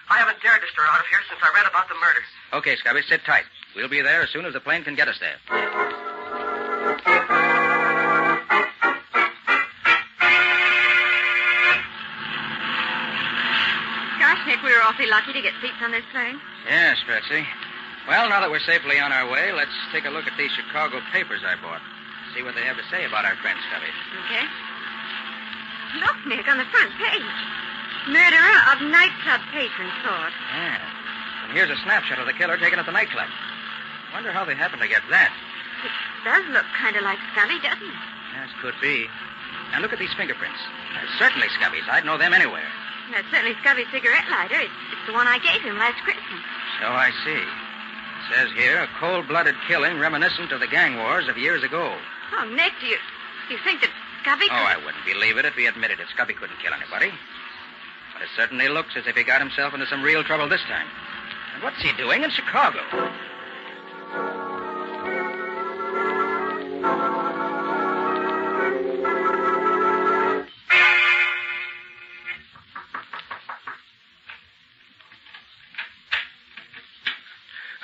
I haven't dared to stir out of here since I read about the murder. Okay, Scubby, sit tight. We'll be there as soon as the plane can get us there. Gosh, Nick, we were awfully lucky to get seats on this plane. Yes, Patsy. Well, now that we're safely on our way, let's take a look at these Chicago papers I bought. See what they have to say about our friend, Scubby. Okay. Look, Nick, on the front page. Murderer of nightclub patron sought. Yeah. And here's a snapshot of the killer taken at the nightclub. Wonder how they happened to get that. It does look kind of like Scubby, doesn't it? Yes, could be. Now look at these fingerprints. They're certainly Scubby's. I'd know them anywhere. That's certainly Scubby's cigarette lighter. It's the one I gave him last Christmas. So I see. It says here, a cold-blooded killing reminiscent of the gang wars of years ago. Oh, Nick, do you think that Scubby could... Oh, I wouldn't believe it if he admitted it. Scubby couldn't kill anybody. But it certainly looks as if he got himself into some real trouble this time. And what's he doing in Chicago?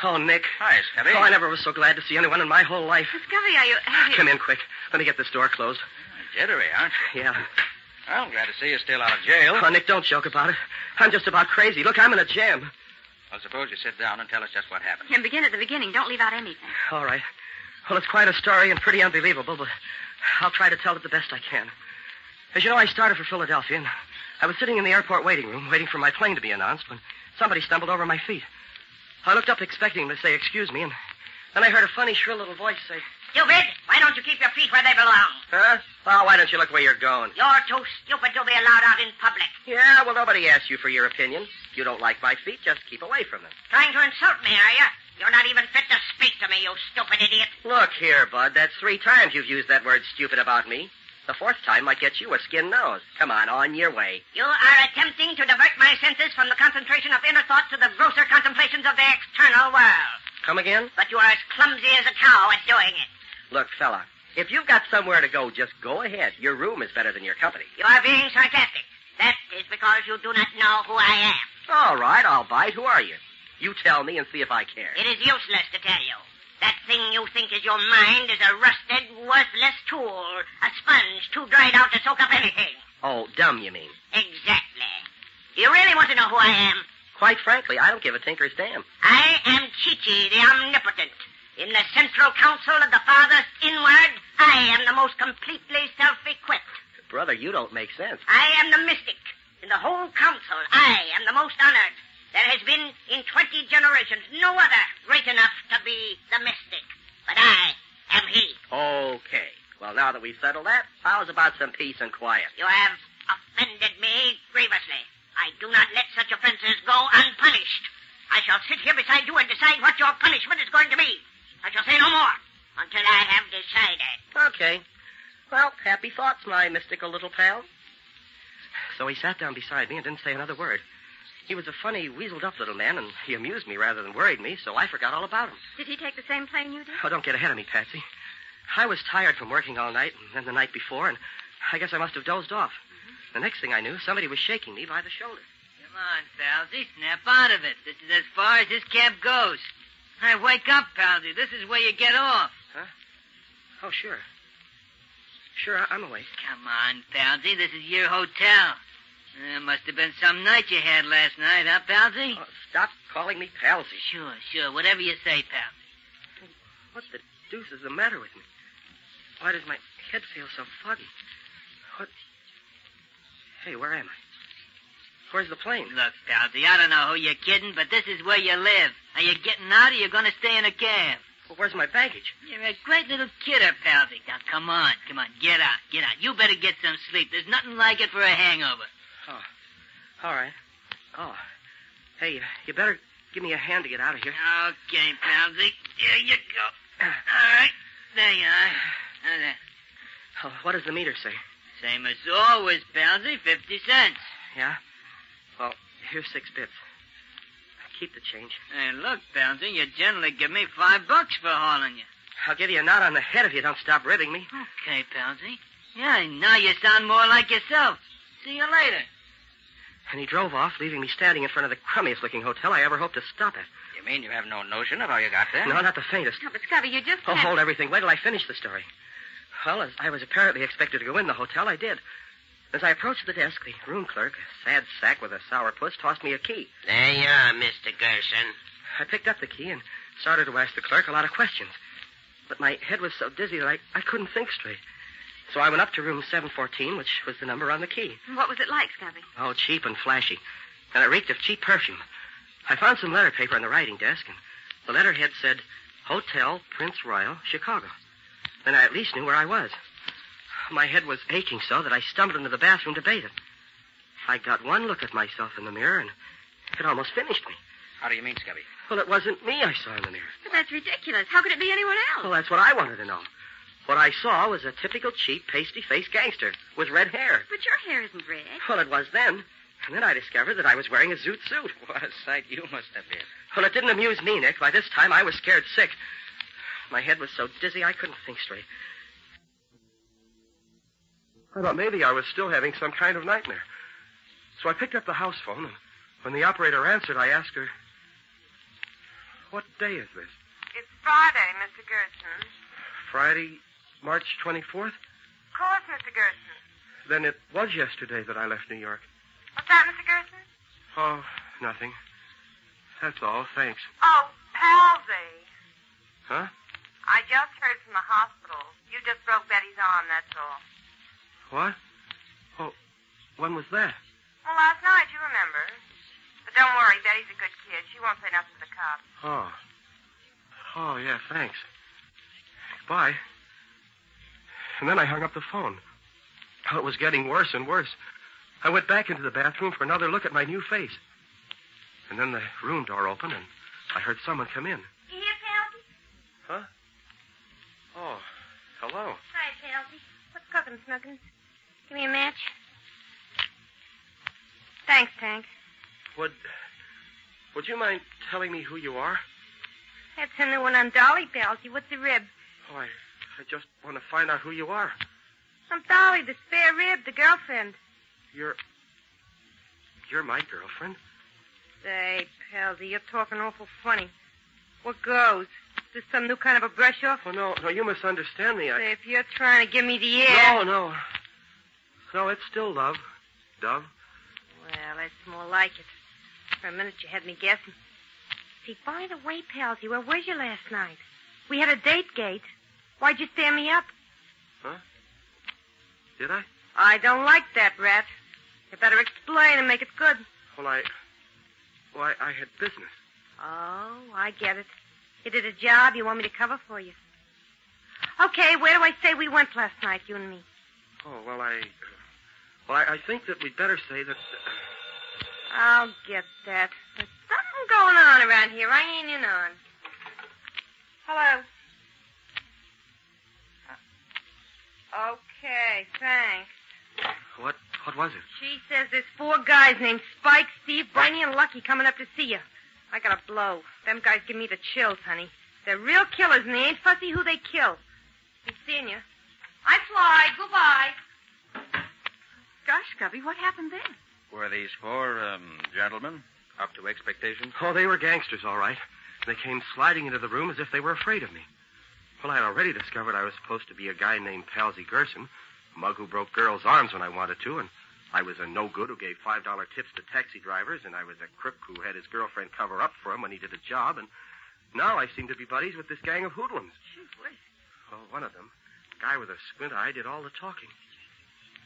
Oh, Nick. Hi, Scubby. Oh, I never was so glad to see anyone in my whole life. Scubby, are you... Come in quick. Let me get this door closed. Jittery, huh? Yeah. Well, I'm glad to see you're still out of jail. Oh, Nick, don't joke about it. I'm just about crazy. Look, I'm in a jam. Well, suppose you sit down and tell us just what happened. And begin at the beginning. Don't leave out anything. All right. Well, it's quite a story and pretty unbelievable, but I'll try to tell it the best I can. As you know, I started for Philadelphia, and I was sitting in the airport waiting room, waiting for my plane to be announced, when somebody stumbled over my feet. I looked up expecting them to say, excuse me, and then I heard a funny, shrill little voice say, Stupid! Why don't you keep your feet where they belong? huh? Oh, why don't you look where you're going? You're too stupid to be allowed out in public. Yeah, well, nobody asked you for your opinion. If you don't like my feet, just keep away from them. Trying to insult me, are you? You're not even fit to speak to me, you stupid idiot. Look here, Bud. That's 3 times you've used that word stupid about me. The 4th time might get you a skin nose. Come on your way. You are attempting to divert my senses from the concentration of inner thought to the grosser contemplations of the external world. Come again? But you are as clumsy as a cow at doing it. Look, fella, if you've got somewhere to go, just go ahead. Your room is better than your company. You are being sarcastic. That is because you do not know who I am. All right, I'll bite. Who are you? You tell me and see if I care. It is useless to tell you. That thing you think is your mind is a rusted, worthless tool. A sponge too dried out to soak up anything. Oh, dumb, you mean? Exactly. You really want to know who I am? Quite frankly, I don't give a tinker's damn. I am Chi-Chi, the omnipotent. In the central council of the farthest inward, I am the most completely self-equipped. Brother, you don't make sense. I am the mystic. In the whole council, I am the most honored. There has been, in 20 generations, no other great enough to be the mystic. But I am he. Okay. Well, now that we've settled that, how's about some peace and quiet? You have offended me grievously. I do not let such offenses go unpunished. I shall sit here beside you and decide what your punishment is going to be. I shall say no more until I have decided. Okay. Well, happy thoughts, my mystical little pal. So he sat down beside me and didn't say another word. He was a funny, weaseled-up little man, and he amused me rather than worried me, so I forgot all about him. Did he take the same plane you did? Oh, don't get ahead of me, Patsy. I was tired from working all night and then the night before, and I guess I must have dozed off. The next thing I knew, somebody was shaking me by the shoulder. Come on, Palsy, snap out of it. This is as far as this cab goes. Hey, wake up, Palsy. This is where you get off. Huh? Oh, sure. Sure, I'm awake. Come on, Palsy. This is your hotel. Must have been some night you had last night, huh, Palsy? Oh, stop calling me Palsy. Sure. Whatever you say, Palsy. What the deuce is the matter with me? Why does my head feel so foggy? What? Hey, where am I? Where's the plane? Look, Palsy, I don't know who you're kidding, but this is where you live. Are you getting out or you going to stay in a cab? Well, where's my baggage? You're a great little kidder, Palsy. Now, come on. Get out. You better get some sleep. There's nothing like it for a hangover. Oh, all right. Oh, hey, you better give me a hand to get out of here. Okay, Palsy. There you go. All right. There you are. Now there. Oh, what does the meter say? Same as always, Palsy. 50 cents. Yeah? Well, here's 6 bits. Keep the change. Hey, look, Palsy, you generally give me $5 for hauling you. I'll give you a knot on the head if you don't stop ribbing me. Okay, Palsy. Yeah, and now you sound more like yourself. See you later. And he drove off, leaving me standing in front of the crummiest-looking hotel I ever hoped to stop at. You mean you have no notion of how you got there? No, not the faintest. No, but Scubby, you just Oh, can't... hold everything. Wait till I finish the story. Well, as I was apparently expected to go in the hotel, I did. As I approached the desk, the room clerk, a sad sack with a sourpuss, tossed me a key. There you are, Mr. Gerson. I picked up the key and started to ask the clerk a lot of questions. But my head was so dizzy that I couldn't think straight. So I went up to room 714, which was the number on the key. What was it like, Scubby? Oh, cheap and flashy. And it reeked of cheap perfume. I found some letter paper on the writing desk, and the letterhead said, Hotel Prince Royal, Chicago. Then I at least knew where I was. My head was aching so that I stumbled into the bathroom to bathe it. I got one look at myself in the mirror, and it almost finished me. How do you mean, Scubby? Well, it wasn't me I saw in the mirror. But that's ridiculous. How could it be anyone else? Well, that's what I wanted to know. What I saw was a typical cheap, pasty-faced gangster with red hair. But your hair isn't red. Well, it was then. And then I discovered that I was wearing a zoot suit. What a sight you must have been. Well, it didn't amuse me, Nick. By this time, I was scared sick. My head was so dizzy, I couldn't think straight. I thought maybe I was still having some kind of nightmare. So I picked up the house phone, and when the operator answered, I asked her, what day is this? It's Friday, Mr. Gerson. Friday, March 24th? Of course, Mr. Gerson. Then it was yesterday that I left New York. What's that, Mr. Gerson? Oh, nothing. That's all, thanks. Oh, palsy. Huh? I just heard from the hospital. You just broke Betty's arm, that's all. What? Oh, when was that? Well, last night, you remember. But don't worry, Betty's a good kid. She won't say nothing to the cops. Oh. Oh, yeah, thanks. Bye. And then I hung up the phone. Oh, it was getting worse and worse. I went back into the bathroom for another look at my new face. And then the room door opened, and I heard someone come in. You hear, Palsy? Huh? Oh, hello. Hi, Palsy. What's cooking, Snuggins? Give me a match. Thanks, Tank. Would you mind telling me who you are? That's a new one on Dolly, Palsy. What's the rib? Oh, I just want to find out who you are. I'm Dolly, the spare rib, the girlfriend. You're my girlfriend? Say, Palsy, you're talking awful funny. What goes? Is this some new kind of a brush-off? Oh, no, you misunderstand me. Say, if you're trying to give me the air... No. No, it's still love. Dove. Well, that's more like it. For a minute, you had me guessing. See, by the way, Palsy, where were you last night? We had a date gate. Why'd you stand me up? Huh? Did I? I don't like that, Rat. You better explain and make it good. Well, I had business. Oh, I get it. You did a job you want me to cover for you. Okay, where do I say we went last night, you and me? Oh, well, I think that we'd better say that... I'll get that. There's something going on around here I ain't in on. Hello. Okay, thanks. What was it? She says there's 4 guys named Spike, Steve, Brainy, and Lucky coming up to see you. I got a blow. Them guys give me the chills, honey. They're real killers, and they ain't fussy who they kill. Be seeing you. I fly. Goodbye. Gosh, Scubby, what happened then? Were these 4 gentlemen up to expectations? Oh, they were gangsters, all right. They came sliding into the room as if they were afraid of me. Well, I had already discovered I was supposed to be a guy named Palsy Gerson, a mug who broke girls' arms when I wanted to, and I was a no-good who gave $5 tips to taxi drivers, and I was a crook who had his girlfriend cover up for him when he did a job, and now I seem to be buddies with this gang of hoodlums. Gee whiz. Well, one of them, a guy with a squint eye, did all the talking.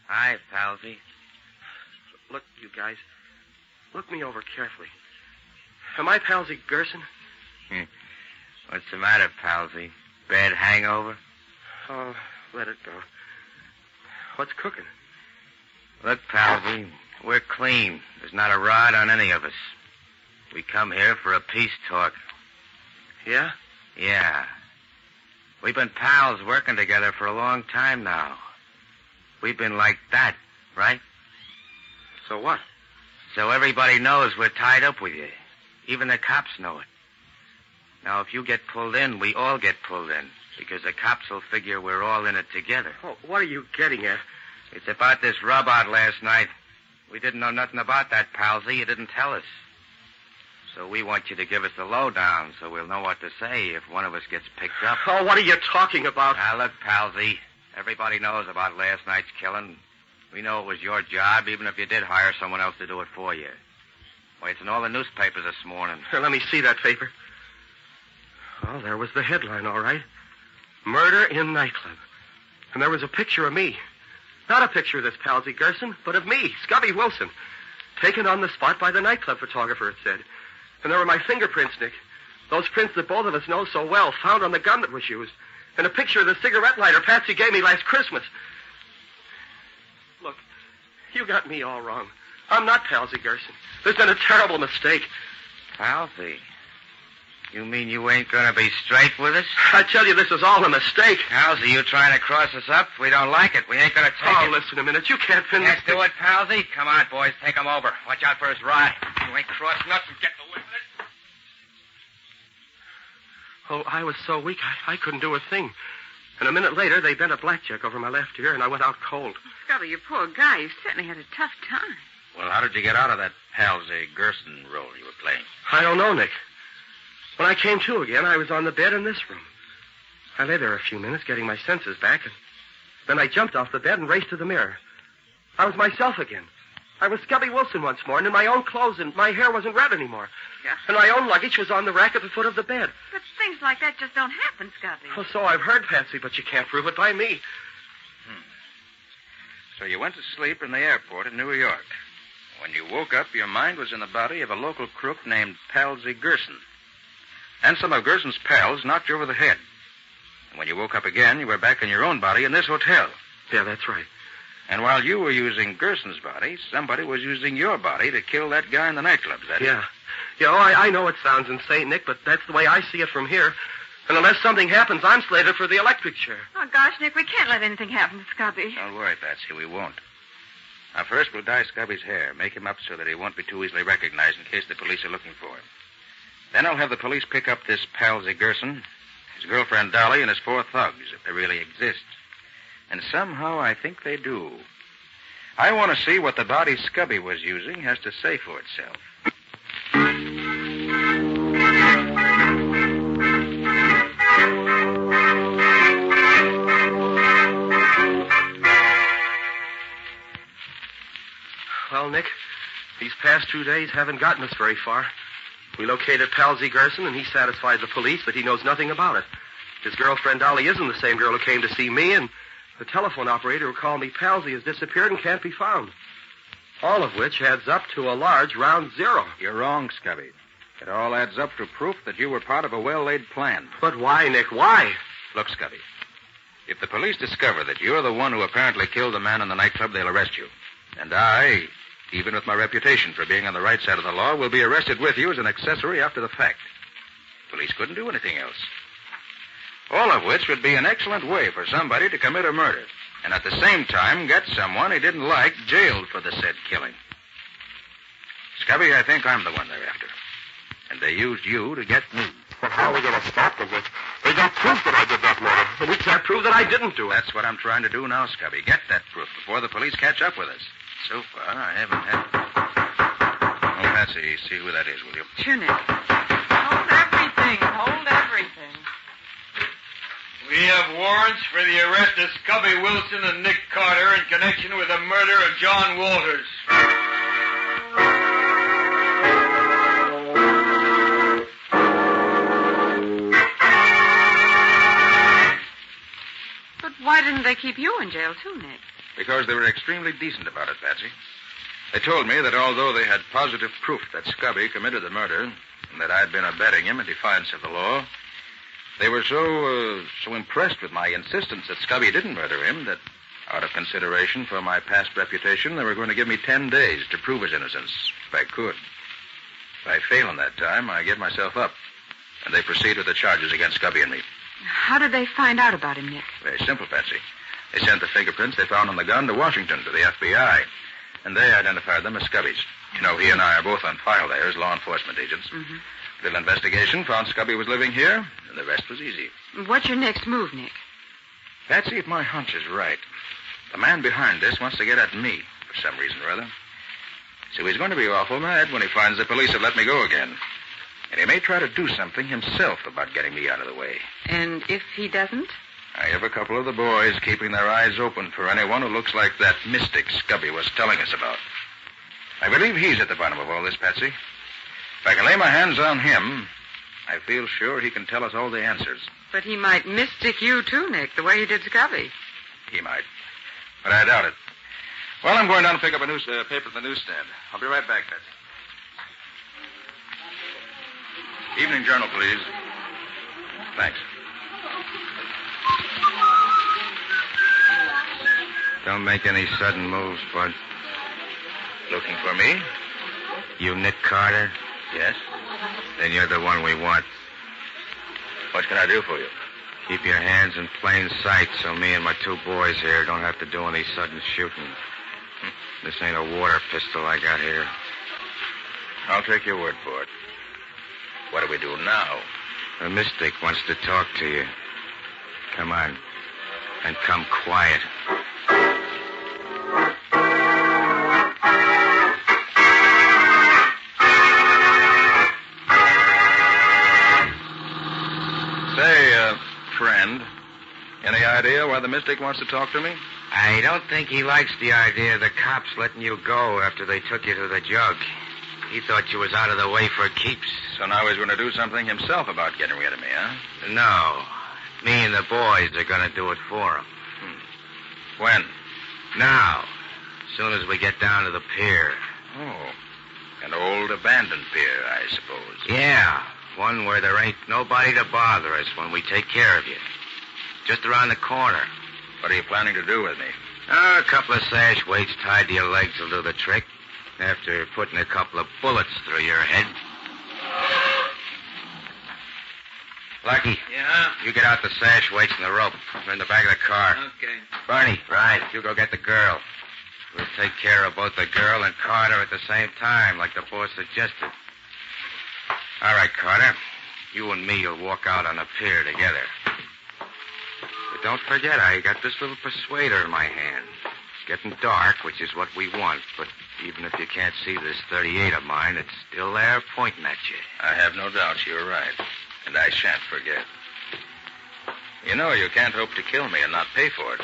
Hi, Palsy. Look, you guys, look me over carefully. Am I Palsy Gerson? What's the matter, Palsy? Bad hangover? Oh, let it go. What's cooking? Look, Palsy, we're clean. There's not a rod on any of us. We come here for a peace talk. Yeah? Yeah. We've been pals working together for a long time now. We've been like that, right? So what? So everybody knows we're tied up with you. Even the cops know it. Now, if you get pulled in, we all get pulled in. Because the cops will figure we're all in it together. Oh, what are you getting at? It's about this rub-out last night. We didn't know nothing about that, Palsy. You didn't tell us. So we want you to give us the lowdown so we'll know what to say if one of us gets picked up. Oh, what are you talking about? Now, look, Palsy. Everybody knows about last night's killing. We know it was your job, even if you did hire someone else to do it for you. Why, it's in all the newspapers this morning. Here, let me see that paper. Oh, there was the headline, all right. Murder in nightclub. And there was a picture of me. Not a picture of this Palsy Gerson, but of me, Scubby Wilson. Taken on the spot by the nightclub photographer, it said. And there were my fingerprints, Nick. Those prints that both of us know so well, found on the gun that was used. And a picture of the cigarette lighter Patsy gave me last Christmas. Look, you got me all wrong. I'm not Palsy Gerson. There's been a terrible mistake. Palsy? You mean you ain't gonna be straight with us? I tell you, this is all a mistake. Palsy, you trying to cross us up? We don't like it. We ain't gonna take it. Oh, listen a minute. You can't pin this. Can't do it, Palsy? Come on, boys. Take him over. Watch out for his ride. You ain't crossing up and get the whip of it. Oh, I was so weak, I couldn't do a thing. And a minute later, they bent a blackjack over my left ear, and I went out cold. Scubby, you poor guy. You certainly had a tough time. Well, how did you get out of that Palsy Gerson role you were playing? I don't know, Nick. When I came to again, I was on the bed in this room. I lay there a few minutes, getting my senses back, and then I jumped off the bed and raced to the mirror. I was myself again. I was Scubby Wilson once more, and in my own clothes, and my hair wasn't red anymore. Yeah. And my own luggage was on the rack at the foot of the bed. But things like that just don't happen, Scubby. Oh, so I've heard, Patsy, but you can't prove it by me. So you went to sleep in the airport in New York. When you woke up, your mind was in the body of a local crook named Palsy Gerson. And some of Gerson's pals knocked you over the head. And when you woke up again, you were back in your own body in this hotel. Yeah, that's right. And while you were using Gerson's body, somebody was using your body to kill that guy in the nightclub, is that Yeah. Yeah, oh, I know it sounds insane, Nick, but that's the way I see it from here. And unless something happens, I'm slated for the electric chair. Oh, gosh, Nick, we can't let anything happen to Scubby. Don't worry, Patsy, we won't. Now, first, we'll dye Scubby's hair, make him up so that he won't be too easily recognized in case the police are looking for him. Then I'll have the police pick up this Palsy Gerson, his girlfriend Dolly, and his 4 thugs, if they really exist. And somehow I think they do. I want to see what the body Scubby was using has to say for itself. Well, Nick, these past 2 days haven't gotten us very far. We located Palsy Gerson, and he satisfied the police that he knows nothing about it. His girlfriend Dolly isn't the same girl who came to see me, and the telephone operator who called me Palsy has disappeared and can't be found. All of which adds up to a large round zero. You're wrong, Scubby. It all adds up to proof that you were part of a well-laid plan. But why, Nick? Why? Look, Scubby, if the police discover that you're the one who apparently killed the man in the nightclub, they'll arrest you. And I, even with my reputation for being on the right side of the law, will be arrested with you as an accessory after the fact. Police couldn't do anything else. All of which would be an excellent way for somebody to commit a murder, and at the same time get someone he didn't like jailed for the said killing. Scubby, I think I'm the one they're after. And they used you to get me. But how are we going to stop them, Nick? They got proof that I did that murder, and we can't prove that I didn't do it. That's what I'm trying to do now, Scubby. Get that proof before the police catch up with us. So far, I haven't had... Oh, Patsy, see who that is, will you? Sure, Nick. Hold everything. Hold everything. We have warrants for the arrest of Scubby Wilson and Nick Carter in connection with the murder of John Walters. But why didn't they keep you in jail, too, Nick? Because they were extremely decent about it, Patsy. They told me that although they had positive proof that Scubby committed the murder, and that I'd been abetting him in defiance of the law, they were so impressed with my insistence that Scubby didn't murder him that, out of consideration for my past reputation, they were going to give me 10 days to prove his innocence, if I could. If I fail in that time, I give myself up, and they proceed with the charges against Scubby and me. How did they find out about him, Nick? Very simple, Patsy. They sent the fingerprints they found on the gun to Washington, to the FBI, and they identified them as Scubby's. You know, he and I are both on file there as law enforcement agents. Mm-hmm. Little investigation found Scubby was living here, and the rest was easy. What's your next move, Nick? Patsy, if my hunch is right, the man behind this wants to get at me for some reason or other. So he's going to be awful mad when he finds the police have let me go again. And he may try to do something himself about getting me out of the way. And if he doesn't? I have a couple of the boys keeping their eyes open for anyone who looks like that mystic Scubby was telling us about. I believe he's at the bottom of all this, Patsy. If I can lay my hands on him, I feel sure he can tell us all the answers. But he might mystic you, too, Nick, the way he did Scubby. He might. But I doubt it. Well, I'm going down to pick up a paper at the newsstand. I'll be right back, Patsy. Evening Journal, please. Thanks. Don't make any sudden moves, Bud. Looking for me? You Nick Carter? Yes. Then you're the one we want. What can I do for you? Keep your hands in plain sight so me and my two boys here don't have to do any sudden shooting. This ain't a water pistol I got here. I'll take your word for it. What do we do now? The mystic wants to talk to you. Come on. And come quiet. Say, friend, any idea why the mystic wants to talk to me? I don't think he likes the idea of the cops letting you go after they took you to the jug. He thought you was out of the way for keeps. So now he's going to do something himself about getting rid of me, huh? No. Me and the boys are going to do it for him. When? Now. As soon as we get down to the pier. Oh. An old abandoned pier, I suppose. Yeah. One where there ain't nobody to bother us when we take care of you. Just around the corner. What are you planning to do with me? A couple of sash weights tied to your legs will do the trick. After putting a couple of bullets through your head. Lucky. Yeah? You get out the sash weights and the rope. They're in the back of the car. Okay. Barney. Right. You go get the girl. We'll take care of both the girl and Carter at the same time, like the boss suggested. All right, Carter. You and me will walk out on the pier together. But don't forget, I got this little persuader in my hand. It's getting dark, which is what we want, but even if you can't see this 38 of mine, it's still there pointing at you. I have no doubt you're right, and I shan't forget. You know you can't hope to kill me and not pay for it.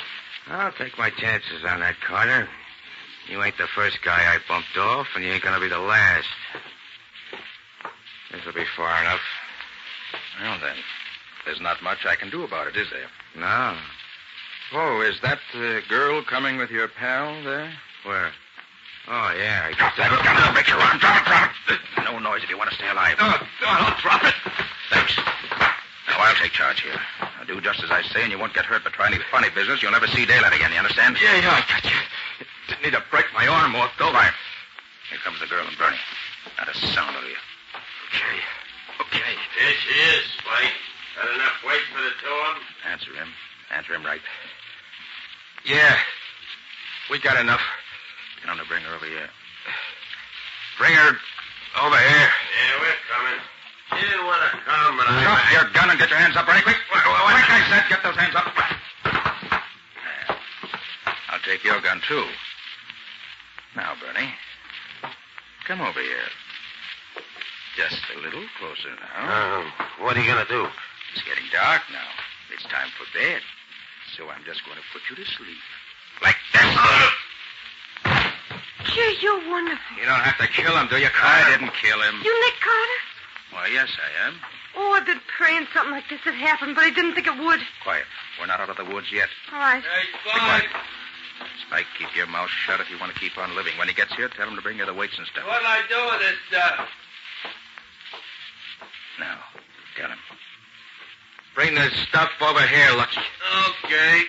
I'll take my chances on that, Carter. You ain't the first guy I bumped off, and you ain't going to be the last. This'll be far enough. Well, then, there's not much I can do about it, is there? No. Oh, is that the girl coming with your pal there? Where? Oh, yeah. Drop that gun. I'll break your arm. Drop it. No noise if you want to stay alive. I'll drop it. Thanks. Now, I'll take charge here. I'll do just as I say, and you won't get hurt, but try any funny business. You'll never see daylight again, you understand? Yeah, I got you. Didn't need to break my arm off, though. Fine. Here comes the girl and Bernie. Not a sound of you. Okay. Here she is, Spike. Got enough weight for the two of them? Answer him. Answer him right. Yeah. We got enough. Tell him to bring her over here. Bring her over here. Yeah, we're coming. She didn't want to come, but Drop your gun and get your hands up, Bernie. Quick. Quick, I said. Get those hands up. I'll take your gun, too. Now, Bernie, come over here. Just a little closer now. What are you going to do? It's getting dark now. It's time for bed. So I'm just going to put you to sleep. Like this. Gee, you're wonderful. You don't have to kill him, do you, Carter? I didn't kill him. You Nick Carter? Why, yes, I am. Oh, I've been praying something like this had happened, but I didn't think it would. Quiet. We're not out of the woods yet. All right. Hey, Spike. Spike, keep your mouth shut if you want to keep on living. When he gets here, tell him to bring you the weights and stuff. What'll I do with this stuff? Now, tell him. Bring the stuff over here, Lucky. Okay.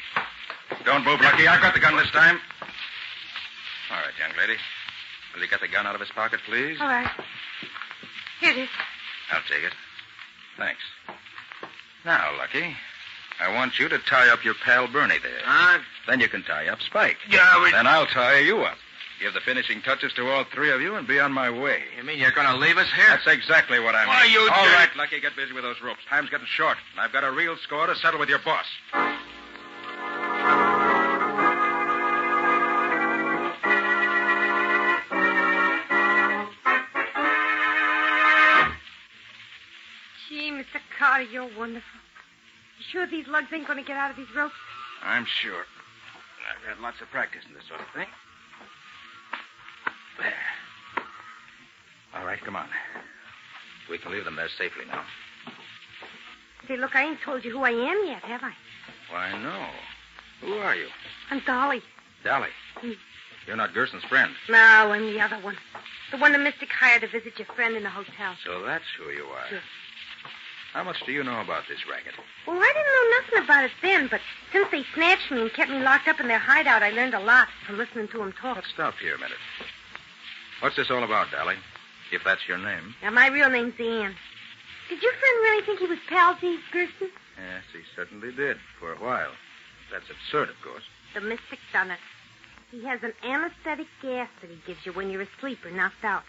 Don't move, Lucky. I've got the gun this time. All right, young lady. Will you get the gun out of his pocket, please? All right. Here it is. I'll take it. Thanks. Now, Lucky, I want you to tie up your pal Bernie there. Huh? Then you can tie up Spike. Yeah, Then I'll tie you up. give the finishing touches to all three of you, and be on my way. You mean you're going to leave us here? That's exactly what I mean. Why, you All dirty- right, Lucky, get busy with those ropes. Time's getting short, and I've got a real score to settle with your boss. Gee, Mr. Carter, you're wonderful. You sure these lugs ain't going to get out of these ropes? I'm sure. I've had lots of practice in this sort of thing. There. All right, come on. We can leave them there safely now. Say, look, I ain't told you who I am yet, have I? Why, no. Who are you? I'm Dolly. Dolly. You're not Gerson's friend. No, I'm the other one. The one the mystic hired to visit your friend in the hotel. So that's who you are. Sure. How much do you know about this racket? Well, I didn't know nothing about it then, but since they snatched me and kept me locked up in their hideout, I learned a lot from listening to them talk. Let's stop here a minute. What's this all about, Dolly? If that's your name. Now, my real name's Ann. Did your friend really think he was palsy, Gerson? Yes, he certainly did, for a while. That's absurd, of course. The mystic done it. He has an anesthetic gas that he gives you when you're asleep or knocked out.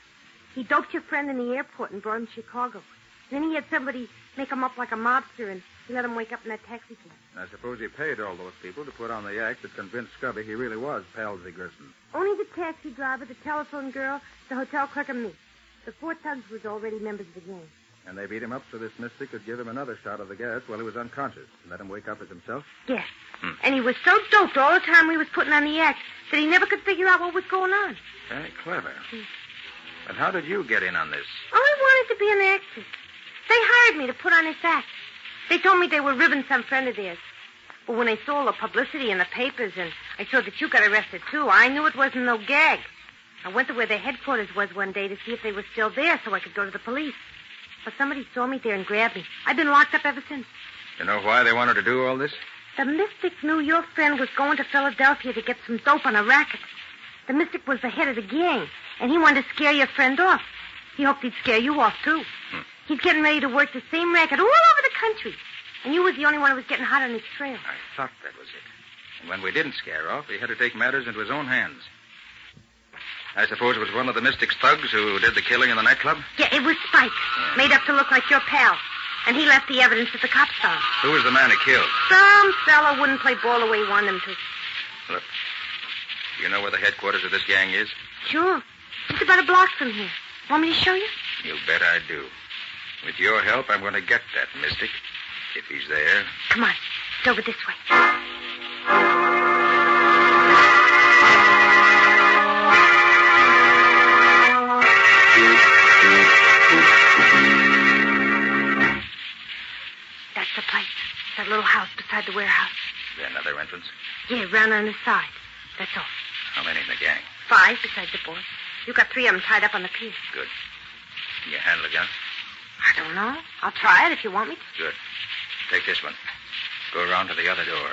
He doped your friend in the airport and brought him to Chicago. Then he had somebody make him up like a mobster, and he let him wake up in that taxi cab. I suppose he paid all those people to put on the act that convinced Scubby he really was Palsy Gerson. Only the taxi driver, the telephone girl, the hotel clerk, and me. The 4 thugs was already members of the gang. And they beat him up so this mystic could give him another shot of the gas while he was unconscious and let him wake up as himself? Yes. And he was so doped all the time we was putting on the act that he never could figure out what was going on. Very clever. But how did you get in on this? Oh, I wanted to be an actress. They hired me to put on this act. They told me they were ribbing some friend of theirs. But when I saw all the publicity in the papers and I saw that you got arrested, too, I knew it wasn't no gag. I went to where their headquarters was one day to see if they were still there so I could go to the police. But somebody saw me there and grabbed me. I've been locked up ever since. You know why they wanted to do all this? The mystic knew your friend was going to Philadelphia to get some dope on a racket. The mystic was the head of the gang, and he wanted to scare your friend off. He hoped he'd scare you off, too. He's getting ready to work the same racket all over the country. And you was the only one who was getting hot on his trail. I thought that was it. And when we didn't scare off, he had to take matters into his own hands. I suppose it was one of the Mystic's thugs who did the killing in the nightclub? Yeah, it was Spike, made up to look like your pal. And he left the evidence at the cops found. Who was the man he killed? Some fella wouldn't play ball the way he wanted him to. Look, do you know where the headquarters of this gang is? Sure. Just about a block from here. Want me to show you? You bet I do. With your help, I'm going to get that Mystic. If he's there. Come on. It's over this way. That's the place. That little house beside the warehouse. Is there another entrance? Yeah, round on the side. That's all. How many in the gang? 5 besides the boy. You got 3 of them tied up on the pier. Good. Can you handle a gun? I don't know. I'll try it if you want me to. Good. Take this one. Go around to the other door.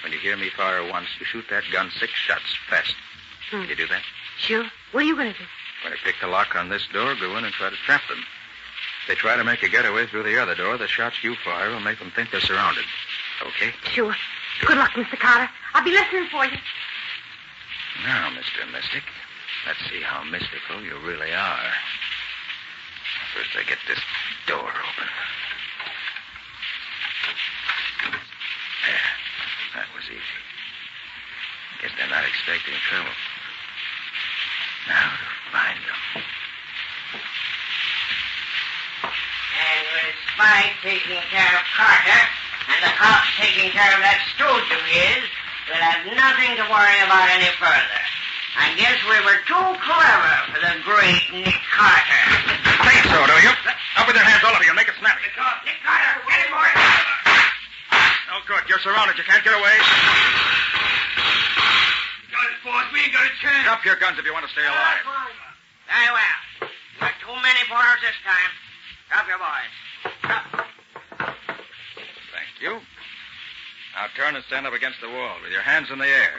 When you hear me fire once, you shoot that gun 6 shots fast. Can you do that? Sure. What are you going to do? When I pick the lock on this door, go in and try to trap them. If they try to make a getaway through the other door, the shots you fire will make them think they're surrounded. Okay? Sure. Good luck, Mr. Carter. I'll be listening for you. Now, Mr. Mystic, let's see how mystical you really are. First, I get this door open. There. That was easy. Guess they're not expecting trouble. Now to find them. And with Spike taking care of Carter, and the cops taking care of that stooge of his, we'll have nothing to worry about any further. I guess we were too clever for the great Nick Carter. Think so, do you? Up with your hands, all of you. Make it snappy. Nick Carter, get him, boy. Oh, good. You're surrounded. You can't get away. Got it, boss. We ain't got a chance. Drop your guns if you want to stay alive. Very well. You're too many for us this time. Drop your boys. Drop. Thank you. Now turn and stand up against the wall with your hands in the air.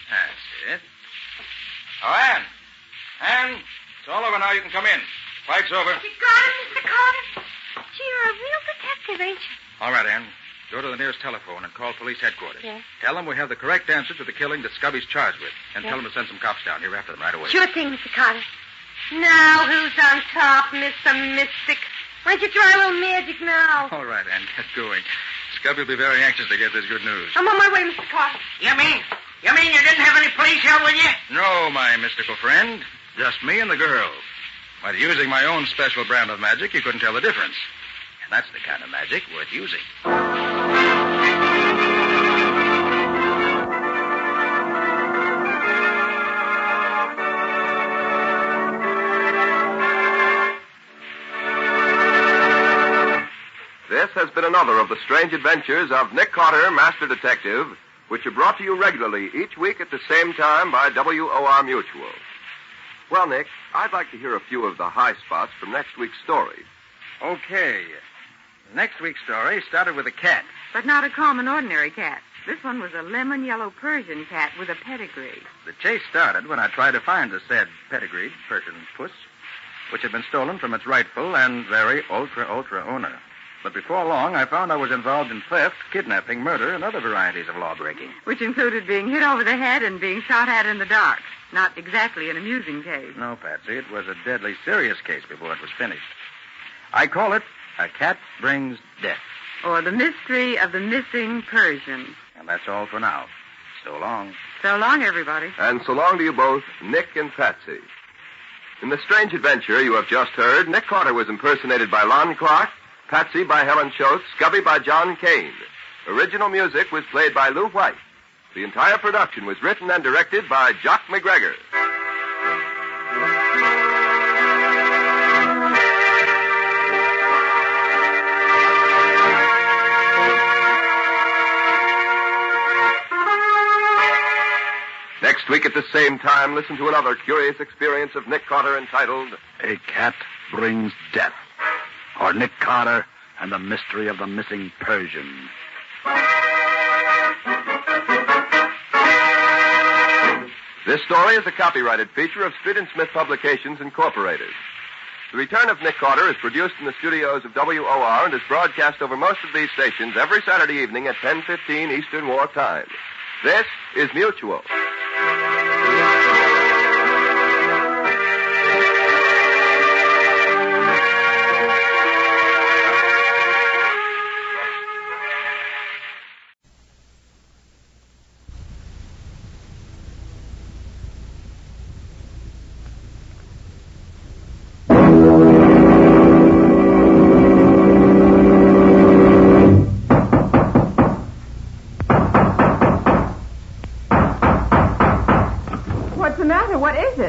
That's it. Oh, Ann. Ann, it's all over now. You can come in. Fight's over. You got him, Mr. Carter? Gee, you're a real detective, ain't you? All right, Ann. Go to the nearest telephone and call police headquarters. Yes. Tell them we have the correct answer to the killing that Scubby's charged with. And Yes. tell them to send some cops down here after them right away. Sure thing, Mr. Carter. Now, who's on top, Mr. Mystic? Why don't you try a little magic now? All right, Ann, get going. Scubby will be very anxious to get this good news. I'm on my way, Mr. Carter. You mean you didn't have any police here with you? No, my mystical friend. Just me and the girl. But using my own special brand of magic, you couldn't tell the difference. And that's the kind of magic worth using. This has been another of the strange adventures of Nick Carter, Master Detective, which are brought to you regularly each week at the same time by WOR Mutual. Well, Nick, I'd like to hear a few of the high spots from next week's story. Okay. Next week's story started with a cat. But not a common, ordinary cat. This one was a lemon-yellow Persian cat with a pedigree. The chase started when I tried to find the said pedigreed Persian puss, which had been stolen from its rightful and very ultra owner. But before long, I found I was involved in theft, kidnapping, murder, and other varieties of law-breaking. Which included being hit over the head and being shot at in the dark. Not exactly an amusing case. No, Patsy, it was a deadly serious case before it was finished. I call it A Cat Brings Death. Or The Mystery of the Missing Persian. And that's all for now. So long. So long, everybody. And so long to you both, Nick and Patsy. In the strange adventure you have just heard, Nick Carter was impersonated by Lon Clark, Patsy by Helen Schultz, Scubby by John Kane. Original music was played by Lou White. The entire production was written and directed by Jock McGregor. Next week at the same time, listen to another curious experience of Nick Carter entitled A Cat Brings Death, or Nick Carter and the Mystery of the Missing Persian. This story is a copyrighted feature of Street and Smith Publications, Incorporated. The Return of Nick Carter is produced in the studios of WOR and is broadcast over most of these stations every Saturday evening at 10:15 Eastern War Time. This is Mutual.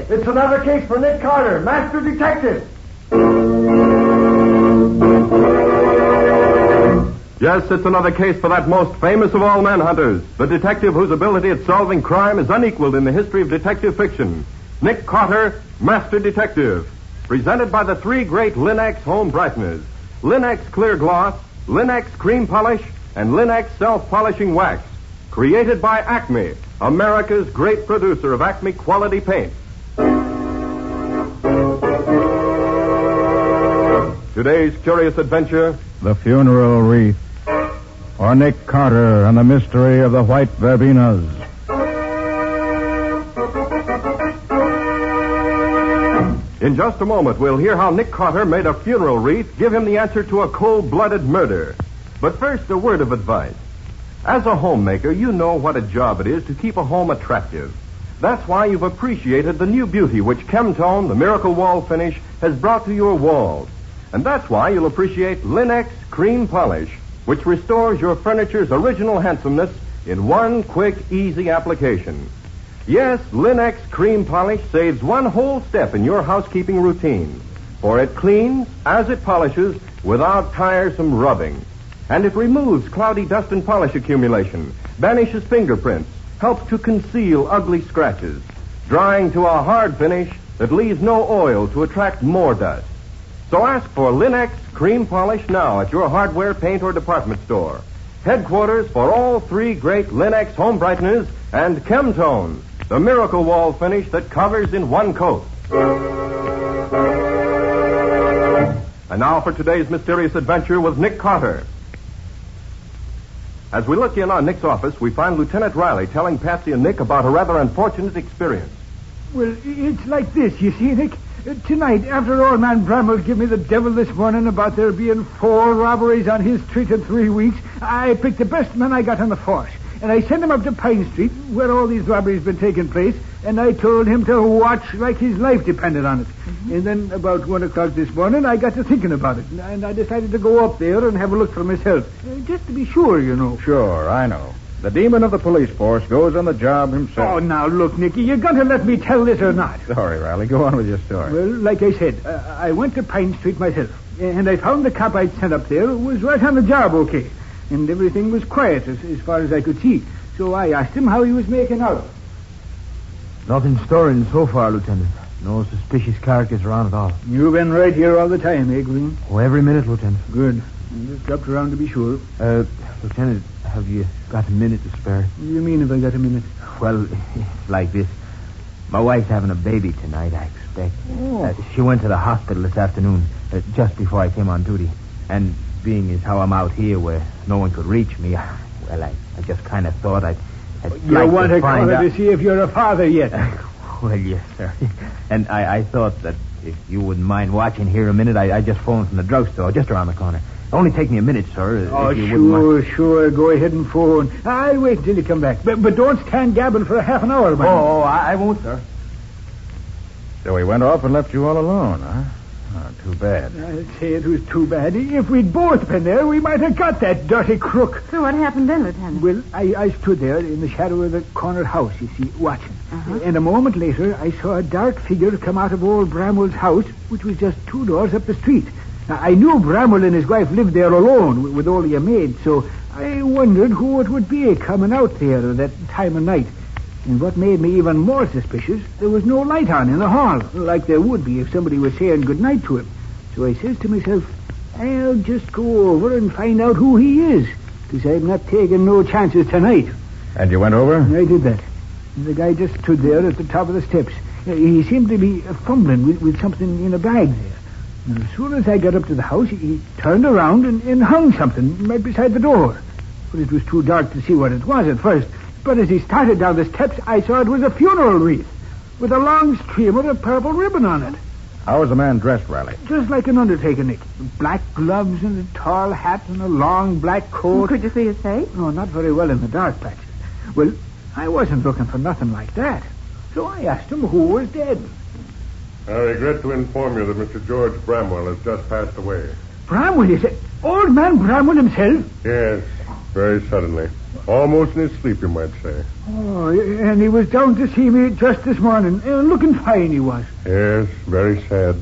It's another case for Nick Carter, Master Detective. Yes, it's another case for that most famous of all manhunters, the detective whose ability at solving crime is unequaled in the history of detective fiction. Nick Carter, Master Detective. Presented by the three great Linex home brighteners. Linex Clear Gloss, Linex Cream Polish, and Linex Self-Polishing Wax. Created by Acme, America's great producer of Acme quality paint. Today's curious adventure, The Funeral Wreath, or Nick Carter and the Mystery of the White Verbenas. In just a moment, we'll hear how Nick Carter made a funeral wreath give him the answer to a cold-blooded murder. But first, a word of advice. As a homemaker, you know what a job it is to keep a home attractive. That's why you've appreciated the new beauty which Chemtone, the miracle wall finish, has brought to your walls. And that's why you'll appreciate Linex Cream Polish, which restores your furniture's original handsomeness in one quick, easy application. Yes, Linex Cream Polish saves one whole step in your housekeeping routine, for it cleans as it polishes without tiresome rubbing. And it removes cloudy dust and polish accumulation, banishes fingerprints, helps to conceal ugly scratches, drying to a hard finish that leaves no oil to attract more dust. So ask for Linex Cream Polish now at your hardware, paint, or department store. Headquarters for all three great Linex home brighteners and Chemtone, the miracle wall finish that covers in one coat. And now for today's mysterious adventure with Nick Carter. As we look in on Nick's office, we find Lieutenant Riley telling Patsy and Nick about a rather unfortunate experience. Well, it's like this, you see, Nick. Tonight, after old man Bramwell gave me the devil this morning about there being 4 robberies on his street in 3 weeks, I picked the best man I got on the force. And I sent him up to Pine Street, where all these robberies been taking place, and I told him to watch like his life depended on it. Mm-hmm. And then about 1 o'clock this morning, I got to thinking about it, and I decided to go up there and have a look for myself. Just to be sure, you know. Sure, I know. The demon of the police force goes on the job himself. Oh, now, look, Nicky, you're going to let me tell this or not? Sorry, Riley. Go on with your story. Well, like I said, I went to Pine Street myself, and I found the cop I'd sent up there was right on the job okay, and everything was quiet as far as I could see. So I asked him how he was making out. Nothing stirring so far, Lieutenant. No suspicious characters around at all. You've been right here all the time, eh, Green? Oh, every minute, Lieutenant. Good. I just dropped around to be sure. Lieutenant, have you got a minute to spare? What do you mean if I got a minute? Well, it's like this. My wife's having a baby tonight, I expect. Oh. She went to the hospital this afternoon, just before I came on duty. And being as how I'm out here where no one could reach me, well, I just kind of thought I'd you like want to to find call out. To see if you're a father yet? Well, yes, sir. And I thought that if you wouldn't mind watching here a minute, I just phoned from the drugstore just around the corner. Only take me a minute, sir. Oh, if you wouldn't mind. sure. Go ahead and phone. I'll wait until you come back. But don't stand gabbing for a half an hour, man. Oh, I won't, sir. So he went off and left you all alone, huh? Oh, too bad. I'd say it was too bad. If we'd both been there, we might have got that dirty crook. So what happened then, Lieutenant? Well, I stood there in the shadow of the corner house, you see, watching. Uh-huh. And a moment later, I saw a dark figure come out of old Bramwell's house, which was just 2 doors up the street. Now, I knew Bramwell and his wife lived there alone with only a maid, so I wondered who it would be coming out there at that time of night. And what made me even more suspicious, there was no light on in the hall, like there would be if somebody was saying goodnight to him. So I says to myself, I'll just go over and find out who he is, because I'm not taking no chances tonight. And you went over? I did that. And the guy just stood there at the top of the steps. He seemed to be fumbling with something in a bag there. And as soon as I got up to the house, he turned around and hung something right beside the door. But it was too dark to see what it was at first. But as he started down the steps, I saw it was a funeral wreath with a long streamer of purple ribbon on it. How was the man dressed, Riley? Just like an undertaker, Nick. Black gloves and a tall hat and a long black coat. Could you see his face? No, not very well in the dark patches. Well, I wasn't looking for nothing like that. So I asked him who was dead. I regret to inform you that Mr. George Bramwell has just passed away. Bramwell, you said? Old man Bramwell himself? Yes, very suddenly. Almost in his sleep, you might say. Oh, and he was down to see me just this morning. Looking fine he was. Yes, very sad.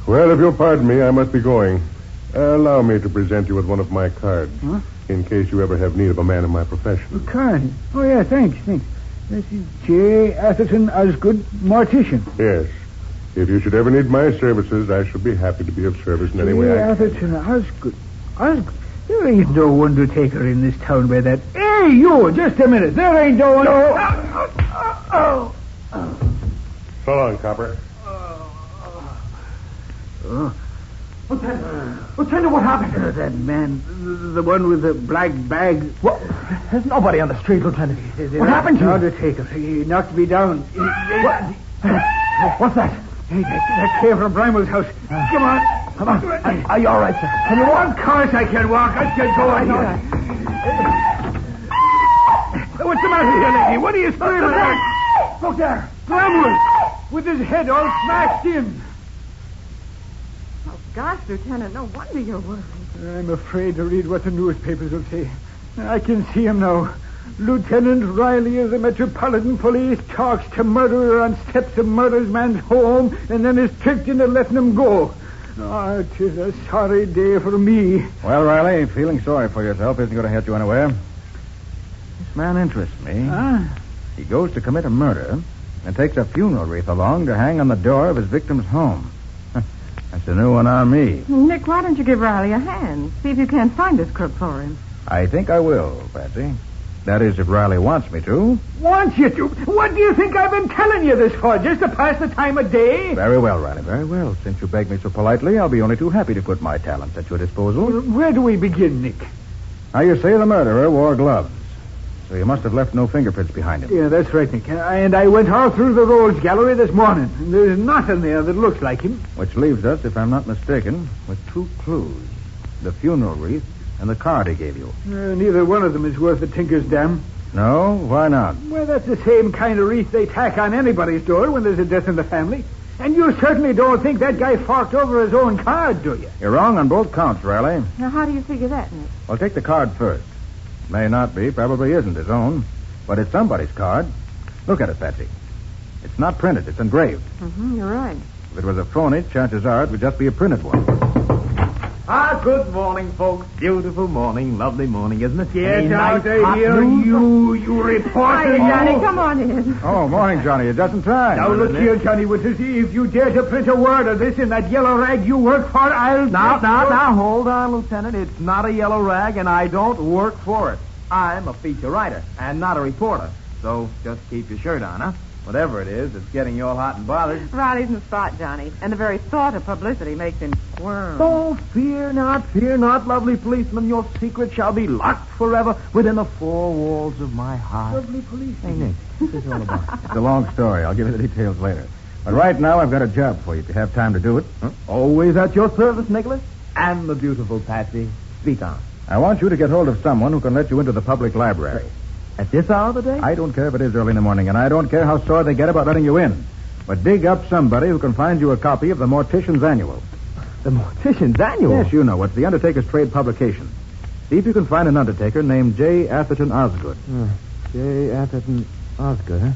Well, if you'll pardon me, I must be going. Allow me to present you with one of my cards. Huh? In case you ever have need of a man in my profession. A card? Oh, yeah, thanks. This is J. Atherton Osgood, mortician. Yes. If you should ever need my services, I shall be happy to be of service in any way I can. Atherton Osgood. Osgood? There ain't no undertaker in this town by that. Hey, you, just a minute. There ain't no one. So long, Copper. Lieutenant, what happened? That man, the one with the black bag. What? There's nobody on the street, Lieutenant. What happened to you? The undertaker. He knocked me down. What's that? Hey, that came from Bramwell's house. Come on. Are you all right, sir? Can you walk? Of course I can walk. I can go on. What's the matter here, lady? What are you screaming at? Look there. Bramwell, with his head all smashed in. Oh, gosh, Lieutenant, no wonder you're worried. I'm afraid to read what the newspapers will say. I can see him now. Lieutenant Riley of the Metropolitan Police talks to murderer on steps of murder's man's home and then is tricked into letting him go. Oh, 'tis a sorry day for me. Well, Riley, feeling sorry for yourself isn't going to hurt you anywhere. This man interests me. Huh? He goes to commit a murder and takes a funeral wreath along to hang on the door of his victim's home. That's a new one on me. Nick, why don't you give Riley a hand? See if you can't find this crook for him. I think I will, Patsy. That is, if Riley wants me to. Wants you to? What do you think I've been telling you this for? Just to pass the time of day? Very well, Riley, very well. Since you begged me so politely, I'll be only too happy to put my talents at your disposal. Where do we begin, Nick? Now, you say the murderer wore gloves. So you must have left no fingerprints behind him. Yeah, that's right, Nick. And I went all through the Rolls Gallery this morning, and there's nothing there that looks like him. Which leaves us, if I'm not mistaken, with two clues. The funeral wreath and the card he gave you. Neither one of them is worth a tinker's dam. No? Why not? Well, that's the same kind of wreath they tack on anybody's door when there's a death in the family. And you certainly don't think that guy forked over his own card, do you? You're wrong on both counts, Riley. Now, how do you figure that, Nick? Well, take the card first. May not be, probably isn't his own. But it's somebody's card. Look at it, Patsy. It's not printed, it's engraved. Mm-hmm, you're right. If it was a phony, chances are it would just be a printed one. Good morning, folks. Beautiful morning, lovely morning, isn't it? Yes, Nice out hot here, noon. you reporter. Hi, Johnny, come on in. Oh, morning, Johnny. You're just in time. Now, look here, Johnny, if you dare to print a word of this in that yellow rag you work for, I'll... Now, hold on, Lieutenant. It's not a yellow rag, and I don't work for it. I'm a feature writer, and not a reporter. So just keep your shirt on, huh? Whatever it is, it's getting you all hot and bothered. Riley's in the spot, Johnny, and the very thought of publicity makes him squirm. Oh, fear not, lovely policeman. Your secret shall be locked forever within the four walls of my heart. Lovely policeman. Hey, Nick, what's this all about? It's a long story. I'll give you the details later. But right now, I've got a job for you if you have time to do it. Huh? Always at your service, Nicholas. And the beautiful Patsy. Speak on. I want you to get hold of someone who can let you into the public library. At this hour of the day? I don't care if it is early in the morning, and I don't care how sore they get about letting you in. But dig up somebody who can find you a copy of the Mortician's Annual. The Mortician's Annual? Yes, you know. It's the Undertaker's trade publication. See if you can find an undertaker named J. Atherton Osgood. J. Atherton Osgood, huh?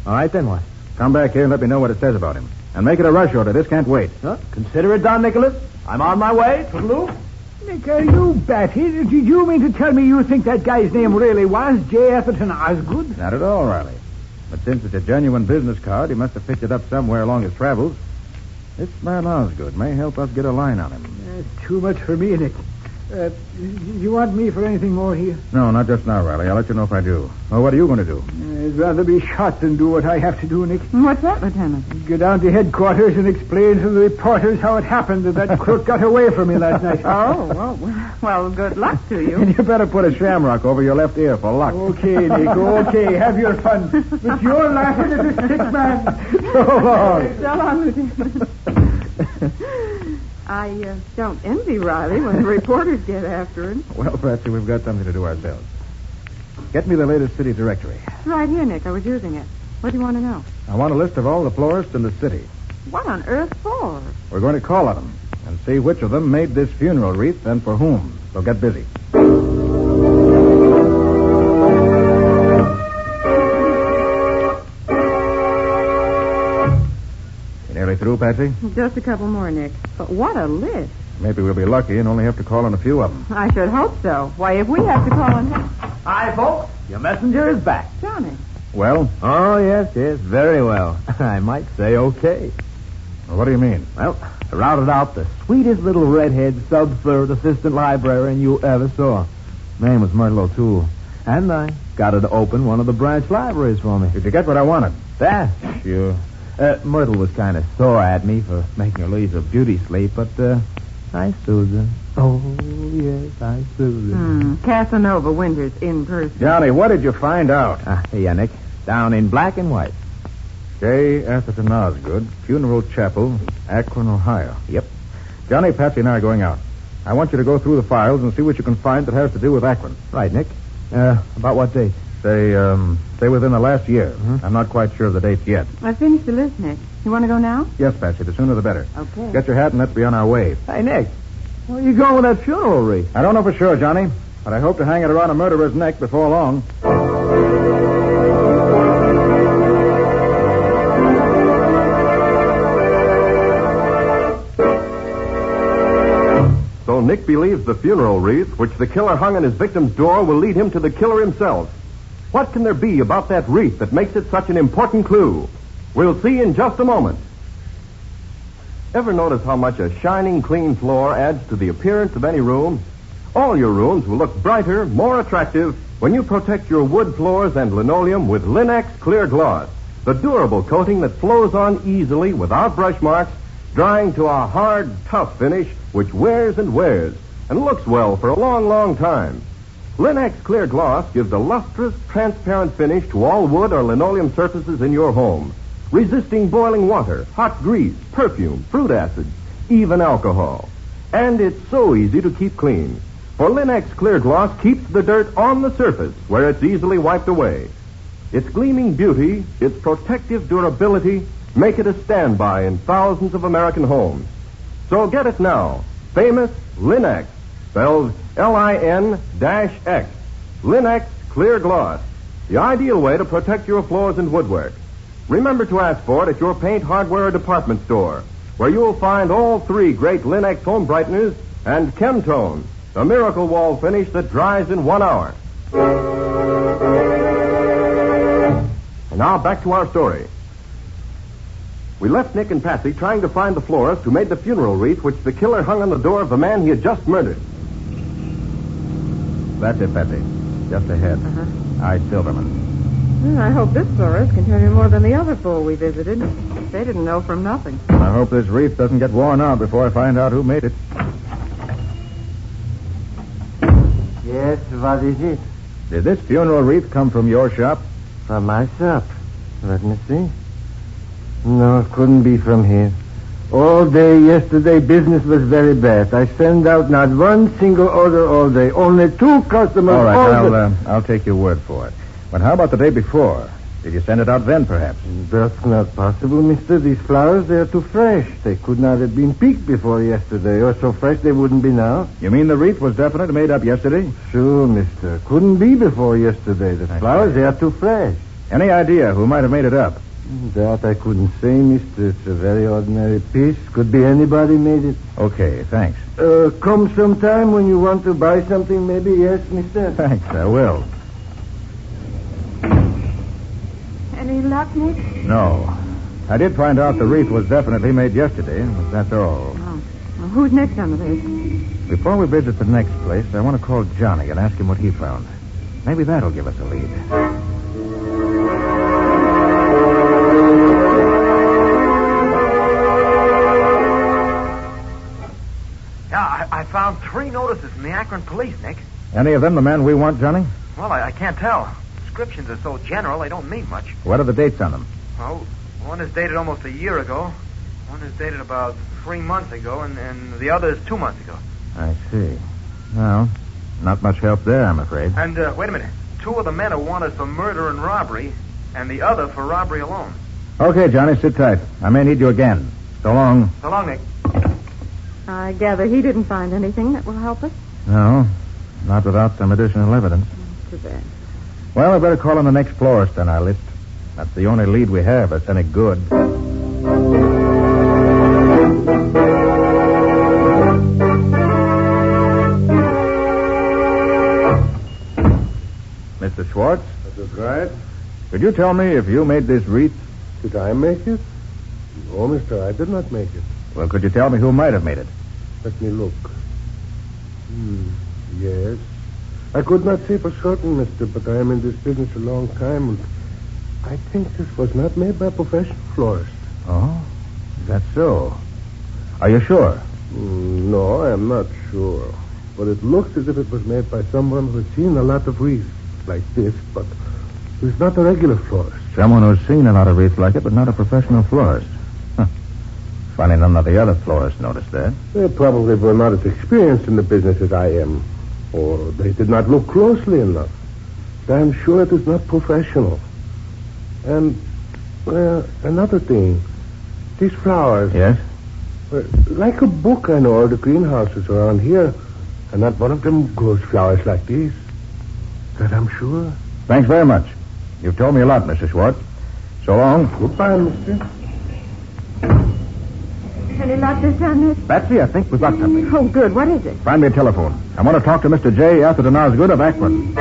All right, then what? Come back here and let me know what it says about him. And make it a rush order. This can't wait. Huh? Consider it done, Nicholas. I'm on my way. Toodaloo. Nick, are you batty? Did you mean to tell me you think that guy's name really was J. Atherton Osgood? Not at all, Riley. But since it's a genuine business card, he must have picked it up somewhere along his travels. This man Osgood may help us get a line on him. That's too much for me, Nick. You want me for anything more here? No, not just now, Riley. I'll let you know if I do. Well, what are you going to do? I'd rather be shot than do what I have to do, Nick. What's that, Lieutenant? Go down to headquarters and explain to the reporters how it happened that crook got away from me last night. Oh, well, good luck to you. And you better put a shamrock over your left ear for luck. Okay, Nick, okay. Have your fun. But you're laughing at a sick man. So long. So long, Lieutenant. I don't envy Riley when the reporters get after him. Well, Patsy, we've got something to do ourselves. Get me the latest city directory. It's right here, Nick. I was using it. What do you want to know? I want a list of all the florists in the city. What on earth for? We're going to call on them and see which of them made this funeral wreath and for whom. So get busy. Nearly through, Patsy? Just a couple more, Nick. But what a list. Maybe we'll be lucky and only have to call on a few of them. I should hope so. Why, if we have to call on him... Hi, folks. Your messenger is back. Johnny. Well? Oh, yes, very well. I might say okay. Well, what do you mean? Well, I routed out the sweetest little redhead sub-third assistant librarian you ever saw. Name was Myrtle O'Toole. And I got her to open one of the branch libraries for me. Did you get what I wanted? Yeah, sure. Myrtle was kind of sore at me for making her lose her beauty sleep, but I soothed her. Oh, yes, I soothed her. Casanova Winters in person. Johnny, what did you find out? Here, Nick. Down in black and white. J. Atherton Osgood, Funeral Chapel, Akron, Ohio. Yep. Johnny, Patsy, and I are going out. I want you to go through the files and see what you can find that has to do with Akron. Right, Nick. About what date? Say within the last year. Mm-hmm. I'm not quite sure of the dates yet. I finished the list, Nick. You want to go now? Yes, Patsy. The sooner the better. Okay. Get your hat and let's be on our way. Hey, Nick. Where are you going with that funeral wreath? I don't know for sure, Johnny, but I hope to hang it around a murderer's neck before long. So Nick believes the funeral wreath, which the killer hung on his victim's door, will lead him to the killer himself. What can there be about that wreath that makes it such an important clue? We'll see in just a moment. Ever notice how much a shining, clean floor adds to the appearance of any room? All your rooms will look brighter, more attractive when you protect your wood floors and linoleum with Linex Clear Gloss, the durable coating that flows on easily without brush marks, drying to a hard, tough finish which wears and wears and looks well for a long, long time. Linux Clear Gloss gives a lustrous, transparent finish to all wood or linoleum surfaces in your home, resisting boiling water, hot grease, perfume, fruit acids, even alcohol. And it's so easy to keep clean. For Linux Clear Gloss keeps the dirt on the surface where it's easily wiped away. Its gleaming beauty, its protective durability, make it a standby in thousands of American homes. So get it now. Famous Linux, spelled Lin-X. Linux Clear Gloss, the ideal way to protect your floors and woodwork. Remember to ask for it at your paint, hardware, or department store, where you'll find all three great Linux home brighteners and Chemtone, the miracle wall finish that dries in 1 hour. And now back to our story. We left Nick and Patsy trying to find the florist who made the funeral wreath which the killer hung on the door of the man he had just murdered. That's it, Patsy. Just ahead. Ide Silverman. Well, I hope this florist can tell you more than the other four we visited. They didn't know from nothing. I hope this wreath doesn't get worn out before I find out who made it. Yes, what is it? Did this funeral wreath come from your shop? From my shop. Let me see. No, it couldn't be from here. All day yesterday, business was very bad. I sent out not one single order all day. Only 2 customers. All right, I'll take your word for it. But how about the day before? Did you send it out then, perhaps? That's not possible, mister. These flowers, they are too fresh. They could not have been picked before yesterday, or so fresh they wouldn't be now. You mean the wreath was definitely made up yesterday? Sure, mister. Couldn't be before yesterday. The flowers, they are too fresh. Any idea who might have made it up? That I couldn't say, mister. It's a very ordinary piece. Could be anybody made it. Okay, thanks. Come sometime when you want to buy something, maybe. Yes, mister? Thanks, I will. Any luck, Nick? No. I did find out the wreath was definitely made yesterday, but that's all. Oh. Well, who's next on the list? Before we visit the next place, I want to call Johnny and ask him what he found. Maybe that'll give us a lead. Yeah, I found 3 notices from the Akron police, Nick. Any of them the man we want, Johnny? Well, I can't tell. Descriptions are so general, they don't mean much. What are the dates on them? Well, one is dated almost a year ago. One is dated about 3 months ago, and the other is 2 months ago. I see. Well, not much help there, I'm afraid. And, wait a minute. 2 of the men are wanted for murder and robbery, and the other for robbery alone. Okay, Johnny, sit tight. I may need you again. So long. So long, Nick. I gather he didn't find anything that will help us. No, not without some additional evidence. Too bad. Well, I better call on the next florist on our list. That's the only lead we have that's any good. Mr. Schwartz? That's right. Could you tell me if you made this wreath? Did I make it? No, mister, I did not make it. Well, could you tell me who might have made it? Let me look. Yes. I could not say for certain, mister, but I am in this business a long time, and I think this was not made by a professional florist. Oh, that's so. Are you sure? No, I am not sure. But it looks as if it was made by someone who has seen a lot of wreaths like this, but who's not a regular florist. Someone who's seen a lot of wreaths like it, but not a professional florist. Huh. Funny none of the other florists noticed that. They probably were not as experienced in the business as I am. Or they did not look closely enough. But I'm sure it is not professional. And, well, another thing. These flowers. Yes? Like a book, I know, the greenhouses around here. And not one of them grows flowers like these. That I'm sure. Thanks very much. You've told me a lot, Mr. Schwartz. So long. Goodbye, mister. Any luck this time, Nick? Patsy, I think we've got something. Oh, good. What is it? Find me a telephone. I want to talk to Mr. J. Atherton Osgood of Akron.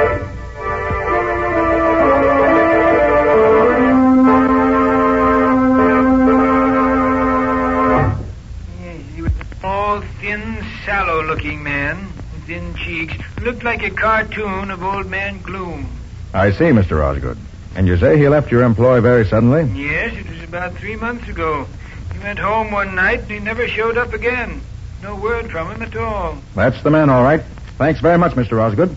He was a small, thin, sallow-looking man with thin cheeks. Looked like a cartoon of Old Man Gloom. I see, Mr. Osgood. And you say he left your employ very suddenly? Yes, it was about 3 months ago. He went home one night and he never showed up again. No word from him at all. That's the man, all right. Thanks very much, Mr. Osgood.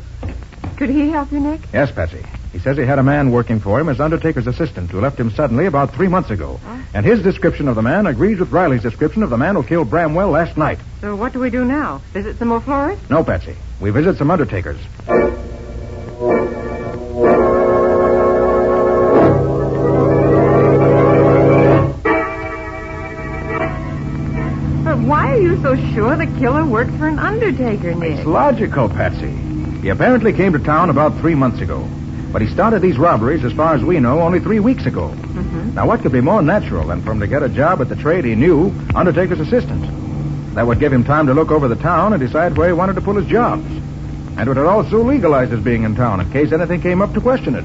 Could he help you, Nick? Yes, Patsy. He says he had a man working for him as undertaker's assistant who left him suddenly about 3 months ago. Huh? And his description of the man agrees with Riley's description of the man who killed Bramwell last night. So what do we do now? Visit some more florists? No, Patsy. We visit some undertakers. But why are you so sure the killer works for an undertaker, Nick? It's logical, Patsy. He apparently came to town about 3 months ago. But he started these robberies, as far as we know, only 3 weeks ago. Mm-hmm. Now, what could be more natural than for him to get a job at the trade he knew, undertaker's assistant? That would give him time to look over the town and decide where he wanted to pull his jobs. And it would also legalize his being in town in case anything came up to question it.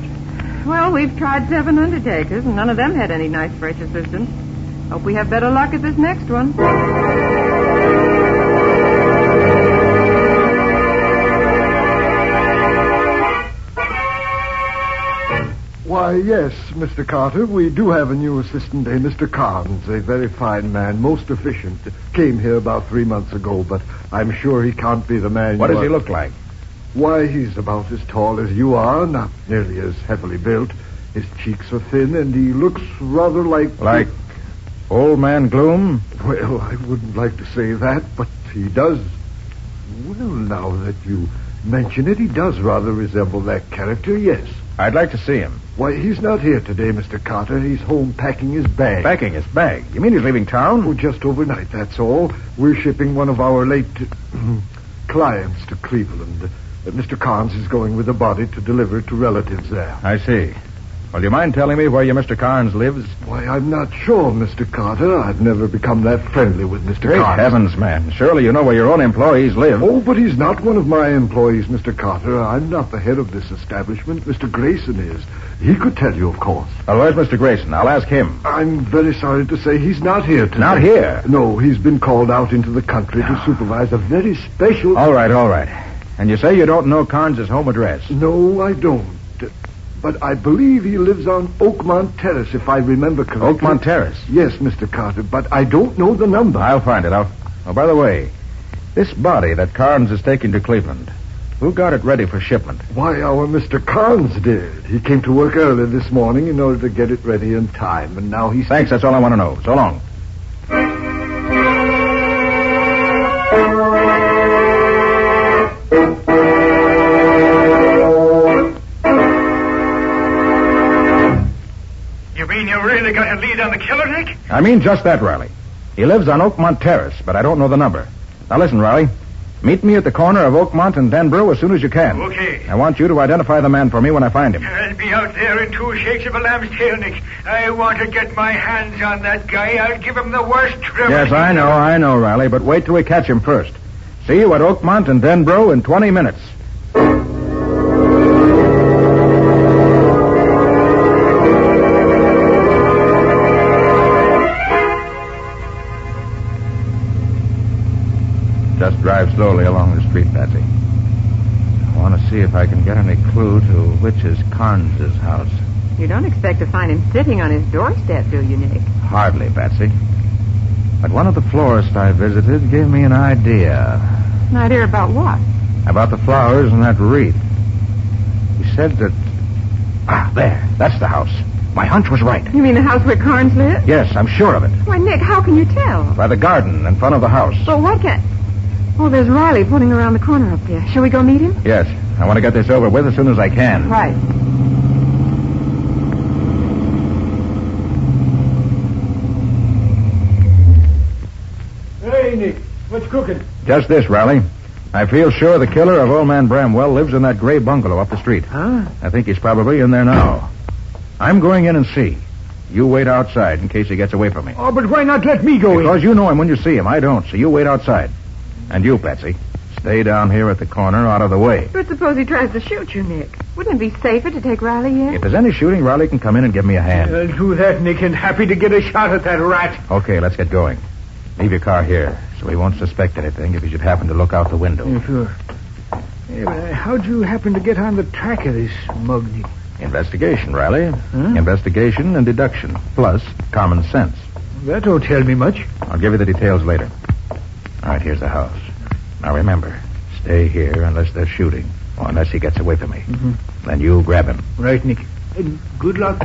Well, we've tried 7 undertakers, and none of them had any nice, fresh assistants. Hope we have better luck at this next one. Why, yes, Mr. Carter, we do have a new assistant, Mr. Carnes, a very fine man, most efficient. Came here about 3 months ago, but I'm sure he can't be the man What you does he are. look like? Why, he's about as tall as you are, not nearly as heavily built. His cheeks are thin, and he looks rather like... Like Old Man Gloom? Well, I wouldn't like to say that, but he does... Well, now that you mention it, he does rather resemble that character, yes. I'd like to see him. Why, he's not here today, Mr. Carter. He's home packing his bag. Packing his bag? You mean he's leaving town? Oh, just overnight, that's all. We're shipping one of our late clients to Cleveland. Mr. Carnes is going with the body to deliver it to relatives there. I see. Well, do you mind telling me where your Mr. Carnes lives? Why, I'm not sure, Mr. Carter. I've never become that friendly with Mr. Great Carnes. heavens, man. Surely you know where your own employees live. Oh, but he's not one of my employees, Mr. Carter. I'm not the head of this establishment. Mr. Grayson is. He could tell you, of course. Well, where's Mr. Grayson? I'll ask him. I'm very sorry to say he's not here today. Not here? No, he's been called out into the country to supervise a very special... All right. And you say you don't know Carnes' home address? No, I don't. But I believe he lives on Oakmont Terrace, if I remember correctly. Oakmont Terrace? Yes, Mr. Carter, but I don't know the number. I'll find it. Oh, by the way, this body that Carnes is taking to Cleveland, who got it ready for shipment? Why, our Mr. Carnes did. He came to work early this morning in order to get it ready in time, and now he's... Thanks, that's all I want to know. So long. You really got a lead on the killer, Nick? I mean just that, Riley. He lives on Oakmont Terrace, but I don't know the number. Now listen, Riley. Meet me at the corner of Oakmont and Denbrough as soon as you can. Okay. I want you to identify the man for me when I find him. I'll be out there in 2 shakes of a lamb's tail, Nick. I want to get my hands on that guy. I'll give him the worst trouble. Yes, I know, Riley, but wait till we catch him first. See you at Oakmont and Denbrough in 20 minutes. Just drive slowly along the street, Patsy. I want to see if I can get any clue to which is Carnes' house. You don't expect to find him sitting on his doorstep, do you, Nick? Hardly, Patsy. But one of the florists I visited gave me an idea. An idea about what? About the flowers in that wreath. He said that... there. That's the house. My hunch was right. You mean the house where Carnes lives? Yes, I'm sure of it. Why, Nick, how can you tell? By the garden in front of the house. Well, what can... Oh, there's Riley pulling around the corner up there. Shall we go meet him? Yes. I want to get this over with as soon as I can. Right. Hey, Nick. What's cooking? Just this, Riley. I feel sure the killer of Old Man Bramwell lives in that gray bungalow up the street. Huh? I think he's probably in there now. I'm going in and see. You wait outside in case he gets away from me. Oh, but why not let me go in? Because you know him when you see him. I don't, so you wait outside. And you, Patsy, stay down here at the corner out of the way. But suppose he tries to shoot you, Nick. Wouldn't it be safer to take Riley in? If there's any shooting, Riley can come in and give me a hand. I'll do that, Nick, and happy to get a shot at that rat. Okay, let's get going. Leave your car here, so he won't suspect anything if he should happen to look out the window. Yeah, sure. Hey, but how'd you happen to get on the track of this mug, Nick? Investigation, Riley. Huh? Investigation and deduction, plus common sense. That don't tell me much. I'll give you the details later. All right, here's the house. Now remember, stay here unless there's shooting. Well, unless he gets away from me. Then you grab him. Right, Nick. Good luck.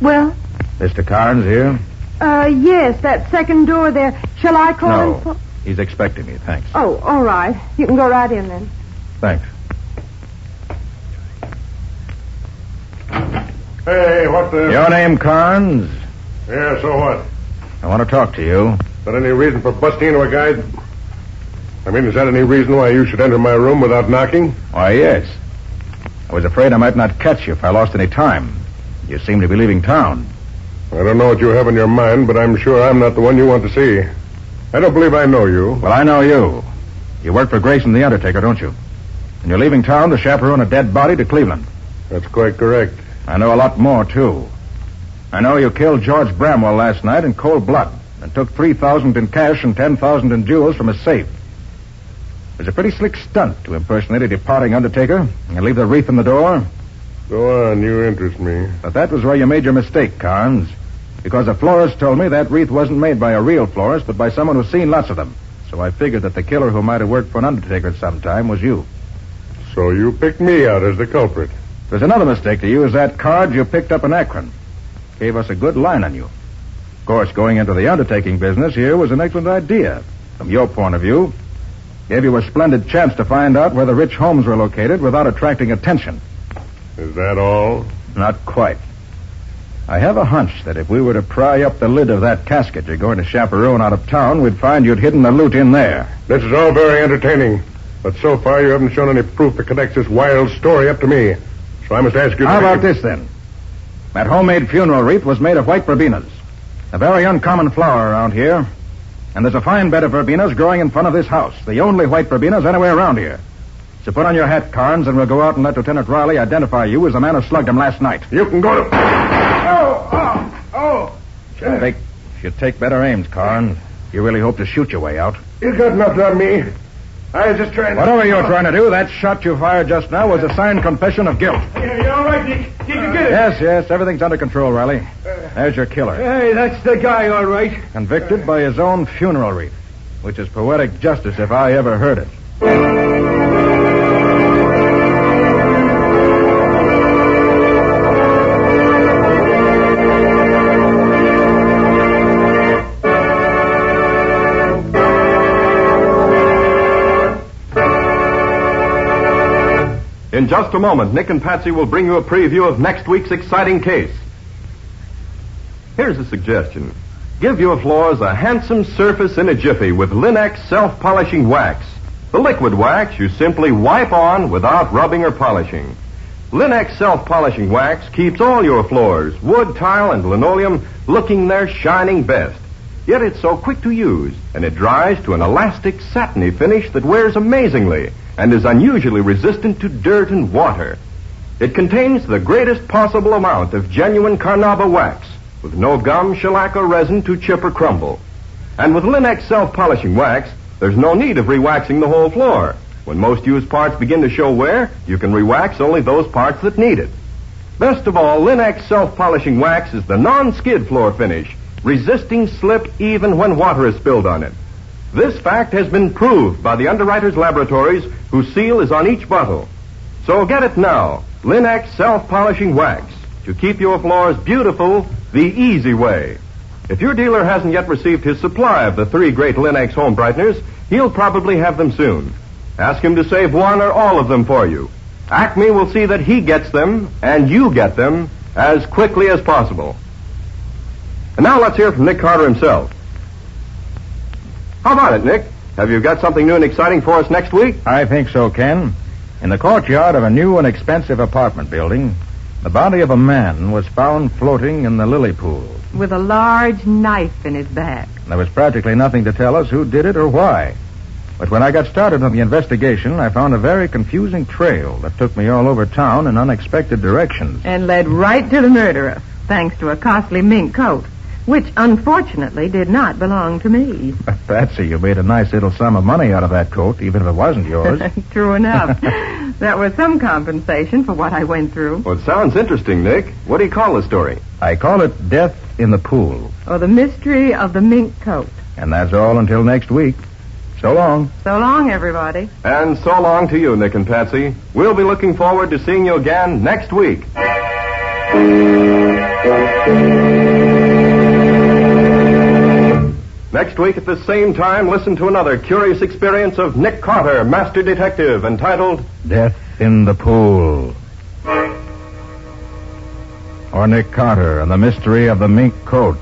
Well? Mr. Carnes here? Yes, that second door there. Shall I call him? No. He's expecting me, thanks. Oh, all right. You can go right in then. Thanks. Hey, what the... Your name, Carnes? Yeah, so what? I want to talk to you. Is that any reason for busting into a guy? I mean, is that any reason why you should enter my room without knocking? Why, yes. I was afraid I might not catch you if I lost any time. You seem to be leaving town. I don't know what you have in your mind, but I'm sure I'm not the one you want to see. I don't believe I know you. Well, I know you. You work for Grayson the Undertaker, don't you? And you're leaving town to chaperone a dead body to Cleveland. That's quite correct. I know a lot more, too. I know you killed George Bramwell last night in cold blood and took $3,000 in cash and $10,000 in jewels from his safe. It was a pretty slick stunt to impersonate a departing Undertaker and leave the wreath in the door. Go on, you interest me. But that was where you made your mistake, Carnes. Because a florist told me that wreath wasn't made by a real florist, but by someone who's seen lots of them. So I figured that the killer who might have worked for an Undertaker at some time was you. So you picked me out as the culprit. There's another mistake to use that card you picked up in Akron. Gave us a good line on you. Of course, going into the undertaking business here was an excellent idea. From your point of view, gave you a splendid chance to find out where the rich homes were located without attracting attention. Is that all? Not quite. I have a hunch that if we were to pry up the lid of that casket you're going to chaperone out of town, we'd find you'd hidden the loot in there. This is all very entertaining. But so far you haven't shown any proof that connects this wild story up to me. So I must ask you... How about this, then? That homemade funeral wreath was made of white verbenas. A very uncommon flower around here. And there's a fine bed of verbenas growing in front of this house. The only white verbenas anywhere around here. So put on your hat, Carnes, and we'll go out and let Lieutenant Riley identify you as the man who slugged him last night. You can go to... Should take better aims, Carnes. You really hope to shoot your way out. You got nothing on me. I was just trying to... Whatever you're trying to do, that shot you fired just now was a signed confession of guilt. You're all right, Dick. You can get it. Yes, everything's under control, Riley. There's your killer. Hey, that's the guy, all right. Convicted by his own funeral wreath, which is poetic justice if I ever heard it. In just a moment, Nick and Patsy will bring you a preview of next week's exciting case. Here's a suggestion. Give your floors a handsome surface in a jiffy with Linex self-polishing wax. The liquid wax you simply wipe on without rubbing or polishing. Linex self-polishing wax keeps all your floors, wood, tile, and linoleum, looking their shining best. Yet it's so quick to use, and it dries to an elastic, satiny finish that wears amazingly and is unusually resistant to dirt and water. It contains the greatest possible amount of genuine carnauba wax, with no gum, shellac, or resin to chip or crumble. And with Linex self-polishing wax, there's no need of rewaxing the whole floor. When most used parts begin to show wear, you can rewax only those parts that need it. Best of all, Linex self-polishing wax is the non-skid floor finish, resisting slip even when water is spilled on it. This fact has been proved by the underwriters' laboratories, whose seal is on each bottle. So get it now, Linex self-polishing wax, to keep your floors beautiful the easy way. If your dealer hasn't yet received his supply of the 3 great Linex home brighteners, he'll probably have them soon. Ask him to save one or all of them for you. Acme will see that he gets them, and you get them, as quickly as possible. And now let's hear from Nick Carter himself. How about it, Nick? Have you got something new and exciting for us next week? I think so, Ken. In the courtyard of a new and expensive apartment building, the body of a man was found floating in the lily pool. With a large knife in his back. There was practically nothing to tell us who did it or why. But when I got started on the investigation, I found a very confusing trail that took me all over town in unexpected directions. And led right to the murderer, thanks to a costly mink coat. which unfortunately did not belong to me. Patsy, you made a nice little sum of money out of that coat, even if it wasn't yours. True enough. That was some compensation for what I went through. Well, it sounds interesting, Nick. What do you call the story? I call it Death in the Pool. Or the mystery of the mink coat. And that's all until next week. So long. So long, everybody. And so long to you, Nick and Patsy. We'll be looking forward to seeing you again next week. Next week at the same time, listen to another curious experience of Nick Carter, Master Detective, entitled Death in the Pool. Or Nick Carter and the Mystery of the Mink Coat.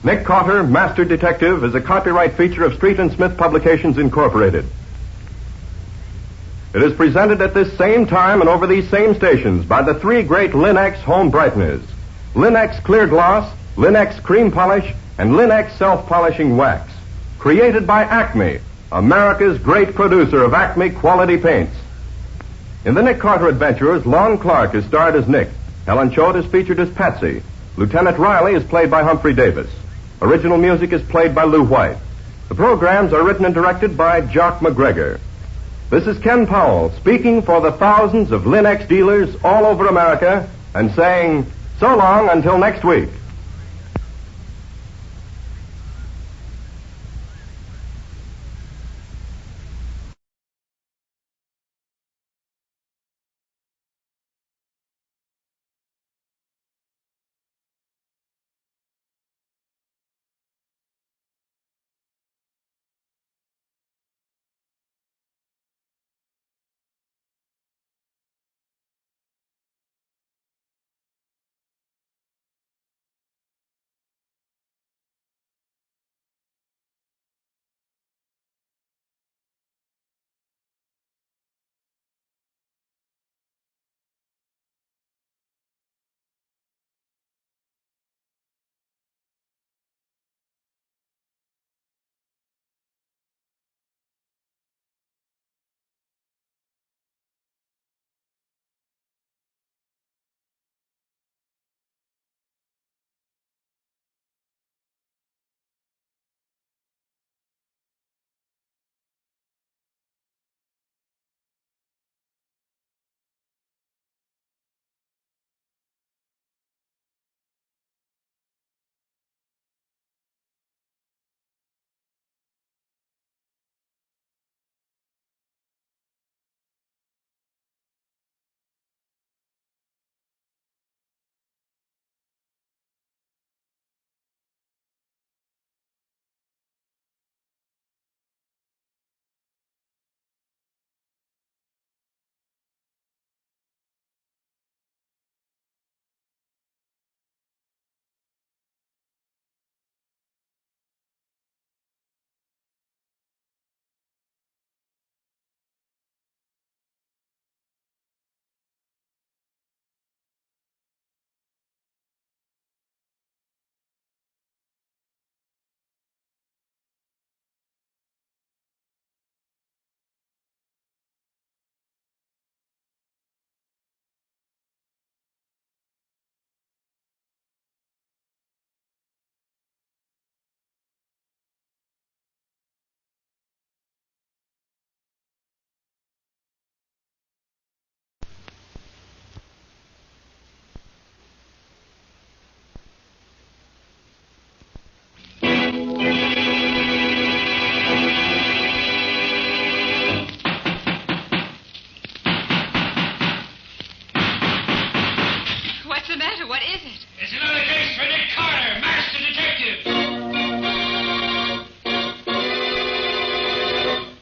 Nick Carter, Master Detective, is a copyright feature of Street and Smith Publications, Incorporated. It is presented at this same time and over these same stations by the three great Linex home brighteners: Linex Clear Gloss, Linex Cream Polish, and Linex Self-Polishing Wax. Created by Acme, America's great producer of Acme quality paints. In the Nick Carter Adventures, Lon Clark is starred as Nick. Helen Choate is featured as Patsy. Lieutenant Riley is played by Humphrey Davis. Original music is played by Lou White. The programs are written and directed by Jock McGregor. This is Ken Powell speaking for the thousands of Linex dealers all over America and saying so long until next week. What is it? It's another case for Nick Carter, Master Detective.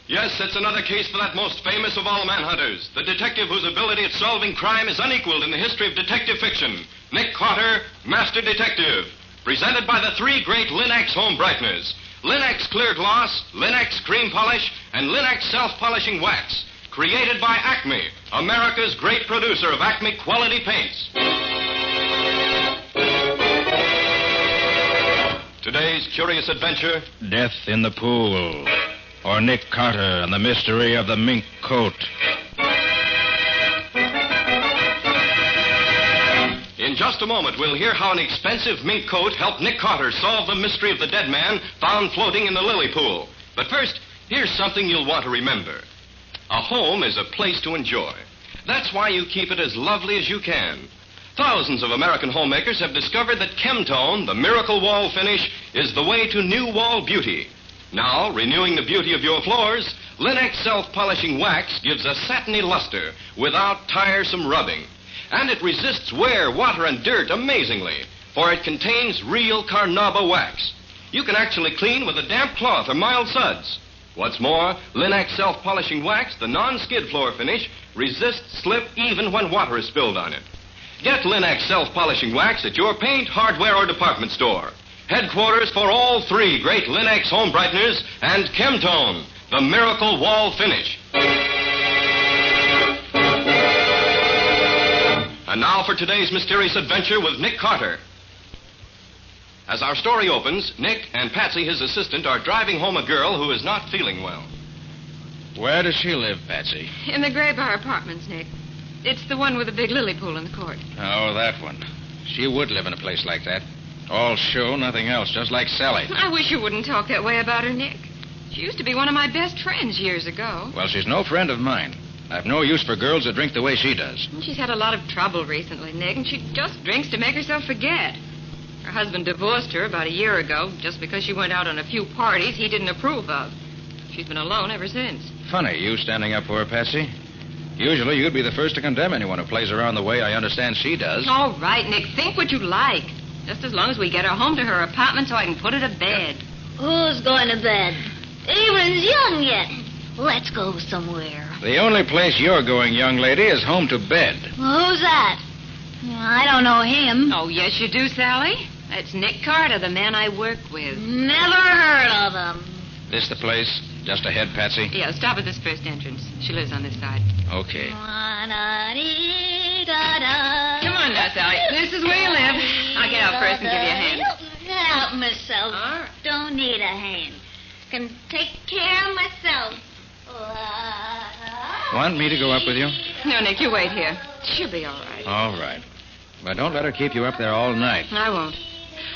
Yes, it's another case for that most famous of all manhunters, the detective whose ability at solving crime is unequaled in the history of detective fiction, Nick Carter, Master Detective. Presented by the three great Linex home brighteners: Linex Clear Gloss, Linex Cream Polish, and Linex Self-Polishing Wax. Created by Acme, America's great producer of Acme quality paints. Today's curious adventure: Death in the Pool, or Nick Carter and the Mystery of the Mink Coat. In just a moment, we'll hear how an expensive mink coat helped Nick Carter solve the mystery of the dead man found floating in the lily pool. But first, here's something you'll want to remember. A home is a place to enjoy. That's why you keep it as lovely as you can. Thousands of American homemakers have discovered that Chemtone, the miracle wall finish, is the way to new wall beauty. Now, renewing the beauty of your floors, Linex self-polishing wax gives a satiny luster without tiresome rubbing. And it resists wear, water, and dirt amazingly, for it contains real carnauba wax. You can actually clean with a damp cloth or mild suds. What's more, Linex self-polishing wax, the non-skid floor finish, resists slip even when water is spilled on it. Get Linex self-polishing wax at your paint, hardware, or department store. Headquarters for all three great Linex home brighteners and Chemtone, the miracle wall finish. And now for today's mysterious adventure with Nick Carter. As our story opens, Nick and Patsy, his assistant, are driving home a girl who is not feeling well. Where does she live, Patsy? In the Gray Bar Apartments, Nick. It's the one with the big lily pool in the court. Oh, that one. She would live in a place like that. All show, nothing else, just like Sally. I wish you wouldn't talk that way about her, Nick. She used to be one of my best friends years ago. Well, she's no friend of mine. I've no use for girls that drink the way she does. She's had a lot of trouble recently, Nick, and she just drinks to make herself forget. Her husband divorced her about a year ago just because she went out on a few parties he didn't approve of. She's been alone ever since. Funny, you standing up for her, Patsy. Usually you'd be the first to condemn anyone who plays around the way I understand she does. All right, Nick, think what you like. Just as long as we get her home to her apartment so I can put her to bed. Who's going to bed? Evelyn's young yet. Let's go somewhere. The only place you're going, young lady, is home to bed. Well, who's that? I don't know him. Oh, yes, you do, Sally. That's Nick Carter, the man I work with. Never heard of him. This the place? Just ahead, Patsy? Yeah, stop at this first entrance. She lives on this side. Okay. Come on now, Sally. This is where you live. I'll get out first and give you a hand. Help myself. All right. Don't need a hand. Can take care of myself. Want me to go up with you? No, Nick, you wait here. She'll be all right. All right. But don't let her keep you up there all night. I won't.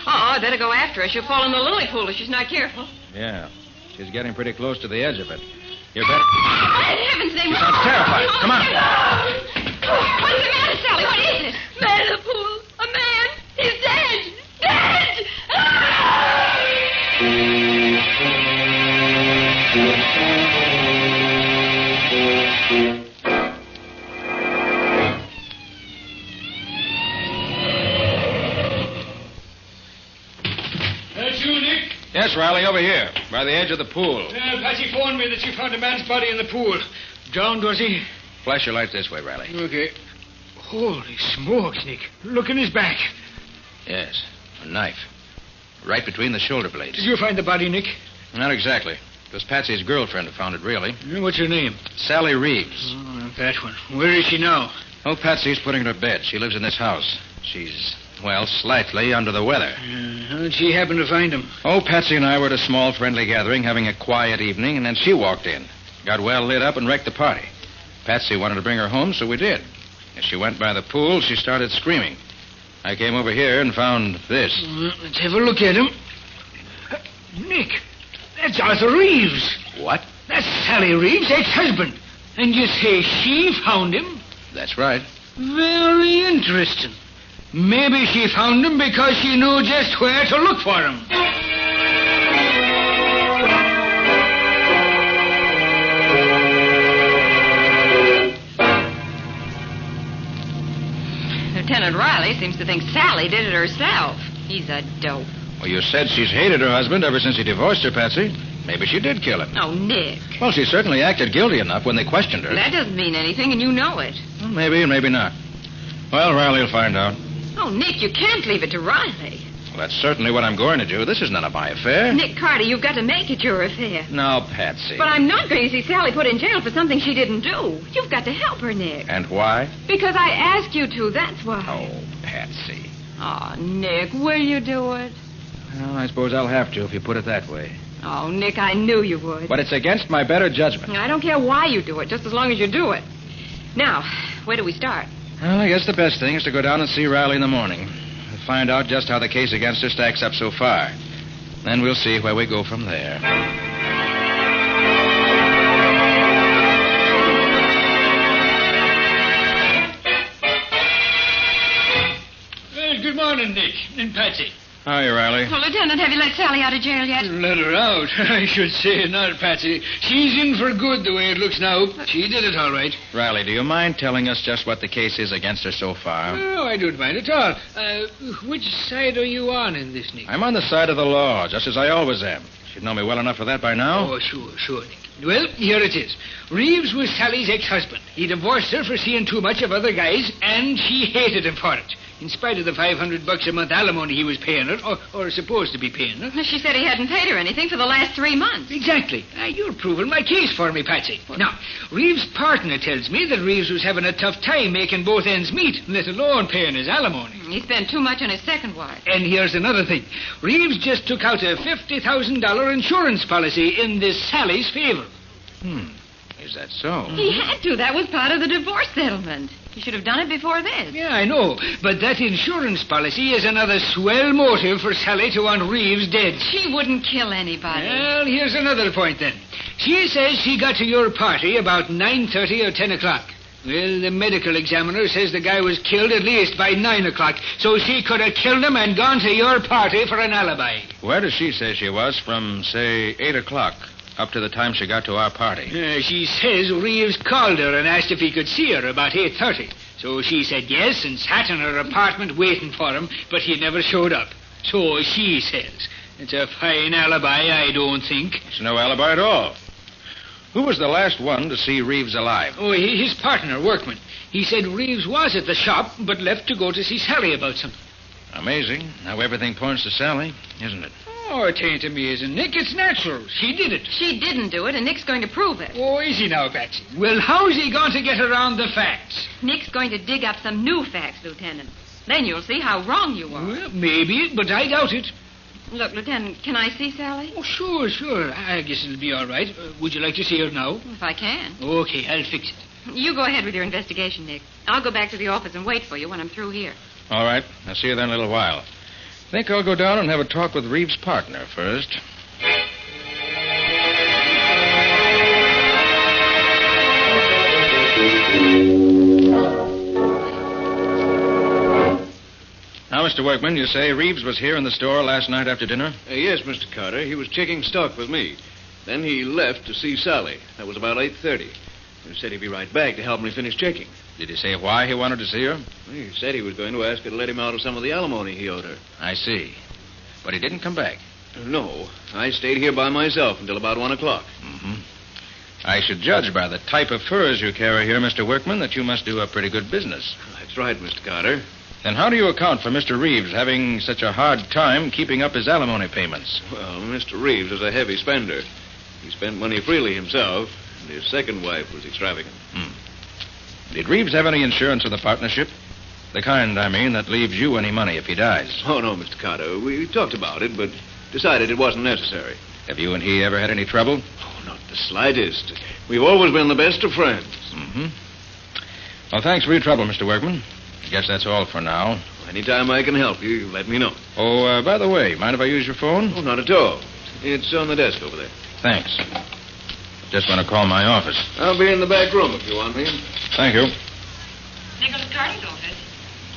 Oh, I better go after her. She'll fall in the lily pool if she's not careful. Yeah. She's getting pretty close to the edge of it. You better... In heaven's name... She sounds terrified. Come on. What's the matter, Sally? What is it? Man in the pool. A man. He's dead. Dead! That's you, Nick? Yes, Riley, over here, by the edge of the pool. Patsy phoned me that she found a man's body in the pool. Drowned, was he? Flash your light this way, Riley. Okay. Holy smokes, Nick. Look in his back. Yes, a knife. Right between the shoulder blades. Did you find the body, Nick? Not exactly. It was Patsy's girlfriend who found it, really. What's her name? Sally Reeves. Oh, that one. Where is she now? Oh, Patsy's putting her to bed. She lives in this house. She's, well, slightly under the weather. How did she happen to find him? Oh, Patsy and I were at a small friendly gathering having a quiet evening, and then she walked in. Got well lit up and wrecked the party. Patsy wanted to bring her home, so we did. As she went by the pool, she started screaming. I came over here and found this. Let's have a look at him. Nick, that's Arthur Reeves. What? That's Sally Reeves' ex-husband. And you say she found him? That's right. Very interesting. Maybe she found him because she knew just where to look for him. Lieutenant Riley seems to think Sally did it herself. He's a dope. Well, you said she's hated her husband ever since he divorced her, Patsy. Maybe she did kill him. Oh, Nick. Well, she certainly acted guilty enough when they questioned her. That doesn't mean anything, and you know it. Well, maybe and maybe not. Well, Riley will find out. Oh, Nick, you can't leave it to Riley. Well, that's certainly what I'm going to do. This is none of my affair. Nick Carter, you've got to make it your affair. No, Patsy. But I'm not going to see Sally put in jail for something she didn't do. You've got to help her, Nick. And why? Because I asked you to, that's why. Oh, Patsy. Oh, Nick, will you do it? Well, I suppose I'll have to if you put it that way. Oh, Nick, I knew you would. But it's against my better judgment. I don't care why you do it, just as long as you do it. Now, where do we start? Well, I guess the best thing is to go down and see Riley in the morning. We'll find out just how the case against her stacks up so far. Then we'll see where we go from there. Well, good morning, Nick and Patsy. Hi, Riley. Well, Lieutenant, have you let Sally out of jail yet? Let her out. I should say not, Patsy. She's in for good the way it looks now. She did it all right. Riley, do you mind telling us just what the case is against her so far? No, I don't mind at all. Which side are you on in this, Nick? I'm on the side of the law, just as I always am. Should know me well enough for that by now. Oh, sure, Nick. Well, here it is. Reeves was Sally's ex-husband. He divorced her for seeing too much of other guys, and she hated him for it. In spite of the $500 a month alimony he was paying her, or supposed to be paying her. She said he hadn't paid her anything for the last 3 months. Exactly. You're proving my case for me, Patsy. Now, Reeves' partner tells me that Reeves was having a tough time making both ends meet, let alone paying his alimony. He spent too much on his second wife. And here's another thing. Reeves just took out a $50,000 insurance policy in this Sally's favor. Is that so? He had to. That was part of the divorce settlement. He should have done it before this. Yeah, I know. But that insurance policy is another swell motive for Sally to want Reeves dead. She wouldn't kill anybody. Well, here's another point, then. She says she got to your party about 9:30 or 10 o'clock. Well, the medical examiner says the guy was killed at least by 9 o'clock, so she could have killed him and gone to your party for an alibi. Where does she say she was from, say, 8 o'clock? Up to the time she got to our party. She says Reeves called her and asked if he could see her about 8:30. So she said yes and sat in her apartment waiting for him, but he never showed up. So she says. It's a fine alibi, I don't think. It's no alibi at all. Who was the last one to see Reeves alive? Oh, his partner, Workman. He said Reeves was at the shop, but left to go to see Sally about something. Amazing how everything points to Sally, isn't it? Oh, it ain't amazing, Nick. It's natural. She did it. She didn't do it, and Nick's going to prove it. Oh, is he now, Patsy? Well, how's he going to get around the facts? Nick's going to dig up some new facts, Lieutenant. Then you'll see how wrong you are. Well, maybe, but I doubt it. Look, Lieutenant, can I see Sally? Oh, sure. I guess it'll be all right. Would you like to see her now? If I can. Okay, I'll fix it. You go ahead with your investigation, Nick. I'll go back to the office and wait for you when I'm through here. All right. I'll see you then in a little while. Think I'll go down and have a talk with Reeves' partner first. Now, Mr. Workman, you say Reeves was here in the store last night after dinner? Yes, Mr. Carter. He was checking stock with me. Then he left to see Sally. That was about 8:30. He said he'd be right back to help me finish checking. Did he say why he wanted to see her? He said he was going to ask her to let him out of some of the alimony he owed her. I see. But he didn't come back. No. I stayed here by myself until about 1 o'clock. Mm-hmm. I should judge by the type of furs you carry here, Mr. Workman, that you must do a pretty good business. That's right, Mr. Carter. Then how do you account for Mr. Reeves having such a hard time keeping up his alimony payments? Well, Mr. Reeves is a heavy spender. He spent money freely himself, and his second wife was extravagant. Did Reeves have any insurance with the partnership? The kind, I mean, that leaves you any money if he dies. Oh, no, Mr. Carter. We talked about it, but decided it wasn't necessary. Have you and he ever had any trouble? Oh, not the slightest. We've always been the best of friends. Mm-hmm. Well, thanks for your trouble, Mr. Workman. I guess that's all for now. Anytime I can help you, let me know. Oh, by the way, mind if I use your phone? Oh, not at all. It's on the desk over there. Thanks. Just want to call my office. I'll be in the back room if you want me. Thank you. Nicholas Carter's office.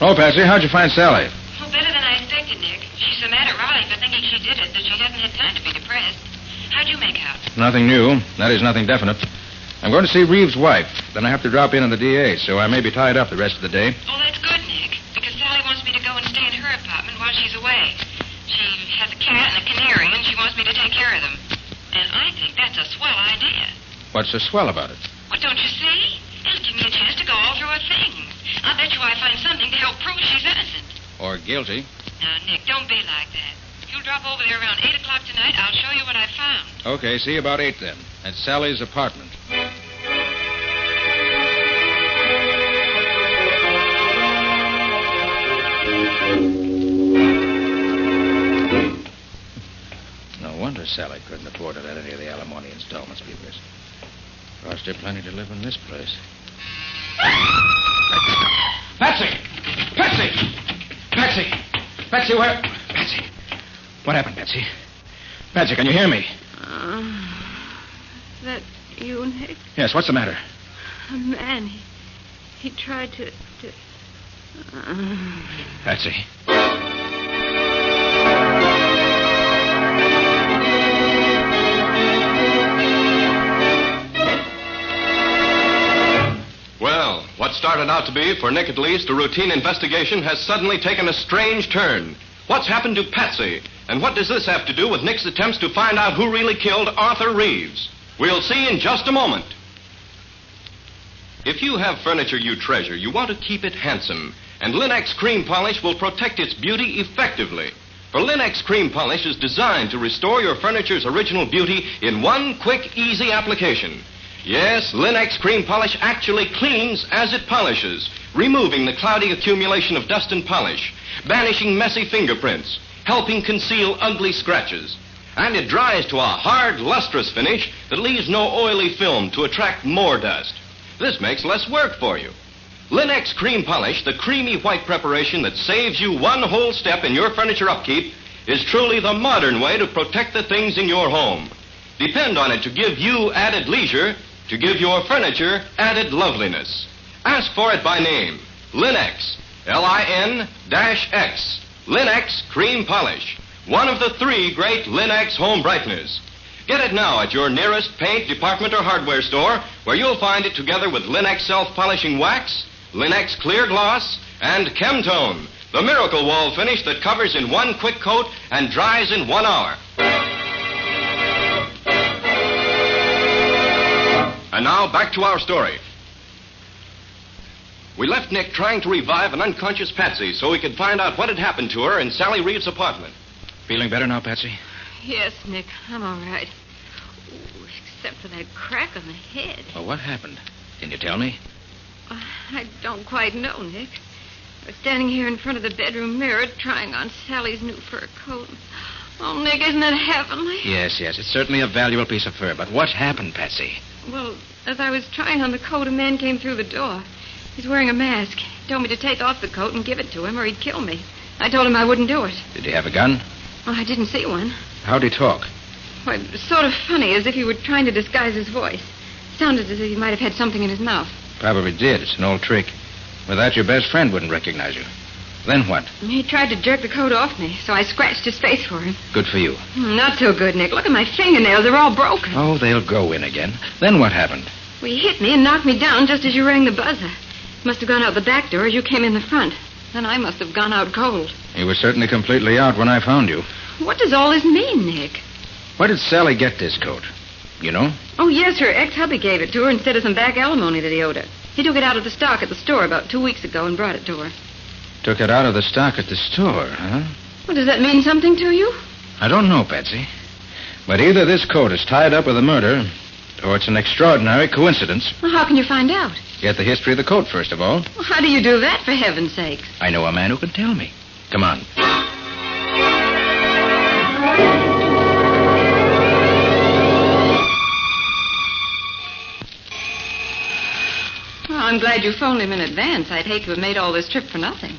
Oh, Patsy, how'd you find Sally? Oh, better than I expected, Nick. She's so mad at Riley for thinking she did it that she hasn't had time to be depressed. How'd you make out? Nothing new. That is, nothing definite. I'm going to see Reeves' wife. Then I have to drop in on the DA, so I may be tied up the rest of the day. Oh, that's good, Nick, because Sally wants me to go and stay in her apartment while she's away. She has a cat and a canary, and she wants me to take care of them. And I think that's a swell idea. What's so swell about it? What, don't you see? It'll give me a chance to go all through her things. I'll bet you I find something to help prove she's innocent. Or guilty. Now, Nick, don't be like that. If you'll drop over there around 8 o'clock tonight, I'll show you what I found. Okay, see you about 8 then. At Sally's apartment. No wonder Sally couldn't afford to let any of the alimony installments be missed. Cost her plenty to live in this place. Patsy! Patsy! Patsy! Patsy, where? Patsy. What happened, Patsy? Patsy, can you hear me? That you, Nick? Yes, what's the matter? A man. He tried to... Patsy. Well, what started out to be, for Nick at least, a routine investigation has suddenly taken a strange turn. What's happened to Patsy? And what does this have to do with Nick's attempts to find out who really killed Arthur Reeves? We'll see in just a moment. If you have furniture you treasure, you want to keep it handsome. And Linex Cream Polish will protect its beauty effectively. For Linex Cream Polish is designed to restore your furniture's original beauty in one quick, easy application. Yes, Linex Cream Polish actually cleans as it polishes, removing the cloudy accumulation of dust and polish, banishing messy fingerprints, helping conceal ugly scratches. And it dries to a hard, lustrous finish that leaves no oily film to attract more dust. This makes less work for you. Linex Cream Polish, the creamy white preparation that saves you one whole step in your furniture upkeep, is truly the modern way to protect the things in your home. Depend on it to give you added leisure, to give your furniture added loveliness. Ask for it by name. Linex. Lin-X. Linex Cream Polish. One of the 3 great Linex home brighteners. Get it now at your nearest paint, department, or hardware store, where you'll find it together with Linex self-polishing wax, Linex clear gloss, and Chemtone, the miracle wall finish that covers in one quick coat and dries in 1 hour. And now, back to our story. We left Nick trying to revive an unconscious Patsy so he could find out what had happened to her in Sally Reeves' apartment. Feeling better now, Patsy? Yes, Nick, I'm all right. Ooh, except for that crack on the head. Well, what happened? Can you tell me? I don't quite know, Nick. I was standing here in front of the bedroom mirror trying on Sally's new fur coat. Oh, Nick, isn't it heavenly? Yes, it's certainly a valuable piece of fur. But what happened, Patsy? Well, as I was trying on the coat, a man came through the door. He's wearing a mask. He told me to take off the coat and give it to him or he'd kill me. I told him I wouldn't do it. Did he have a gun? Well, I didn't see one. How'd he talk? Well, it was sort of funny, as if he were trying to disguise his voice. Sounded as if he might have had something in his mouth. Probably did. It's an old trick. Without your best friend wouldn't recognize you. Then what? He tried to jerk the coat off me, so I scratched his face for him. Good for you. Not so good, Nick. Look at my fingernails. They're all broken. Oh, they'll go in again. Then what happened? Well, he hit me and knocked me down just as you rang the buzzer. You must have gone out the back door as you came in the front. Then I must have gone out cold. You were certainly completely out when I found you. What does all this mean, Nick? Where did Sally get this coat? You know? Oh, yes, her ex-hubby gave it to her instead of some back alimony that he owed her. He took it out of the stock at the store about 2 weeks ago and brought it to her. Took it out of the stock at the store, huh? Well, does that mean something to you? I don't know, Patsy. But either this coat is tied up with a murder, or it's an extraordinary coincidence. Well, how can you find out? Get the history of the coat, first of all. Well, how do you do that, for heaven's sakes? I know a man who can tell me. Come on. Well, I'm glad you phoned him in advance. I'd hate to have made all this trip for nothing.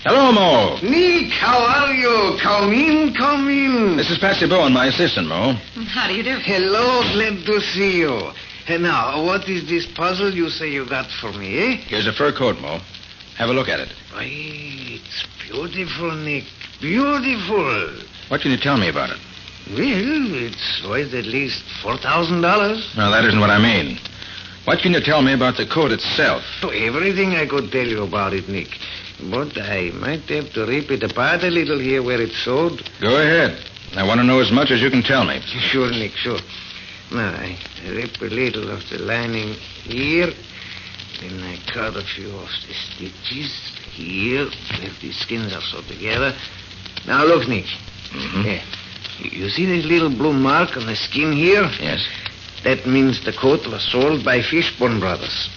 Hello, Mo. Nick, how are you? Come in, come in. This is Patsy Bowen, my assistant, Mo. How do you do? Hello, glad to see you. And now, what is this puzzle you say you got for me, eh? Here's a fur coat, Mo. Have a look at it. Why, it's beautiful, Nick. Beautiful. What can you tell me about it? Well, it's worth at least $4,000. No, that isn't what I mean. What can you tell me about the coat itself? Oh, everything I could tell you about it, Nick. But I might have to rip it apart a little here where it's sewed. Go ahead. I want to know as much as you can tell me. Sure, Nick, sure. Now, I rip a little of the lining here. Then I cut a few of the stitches here, where the skins are sewed together. Now, look, Nick. Mm-hmm. Yeah. You see this little blue mark on the skin here? Yes. That means the coat was sold by Fishburne Brothers.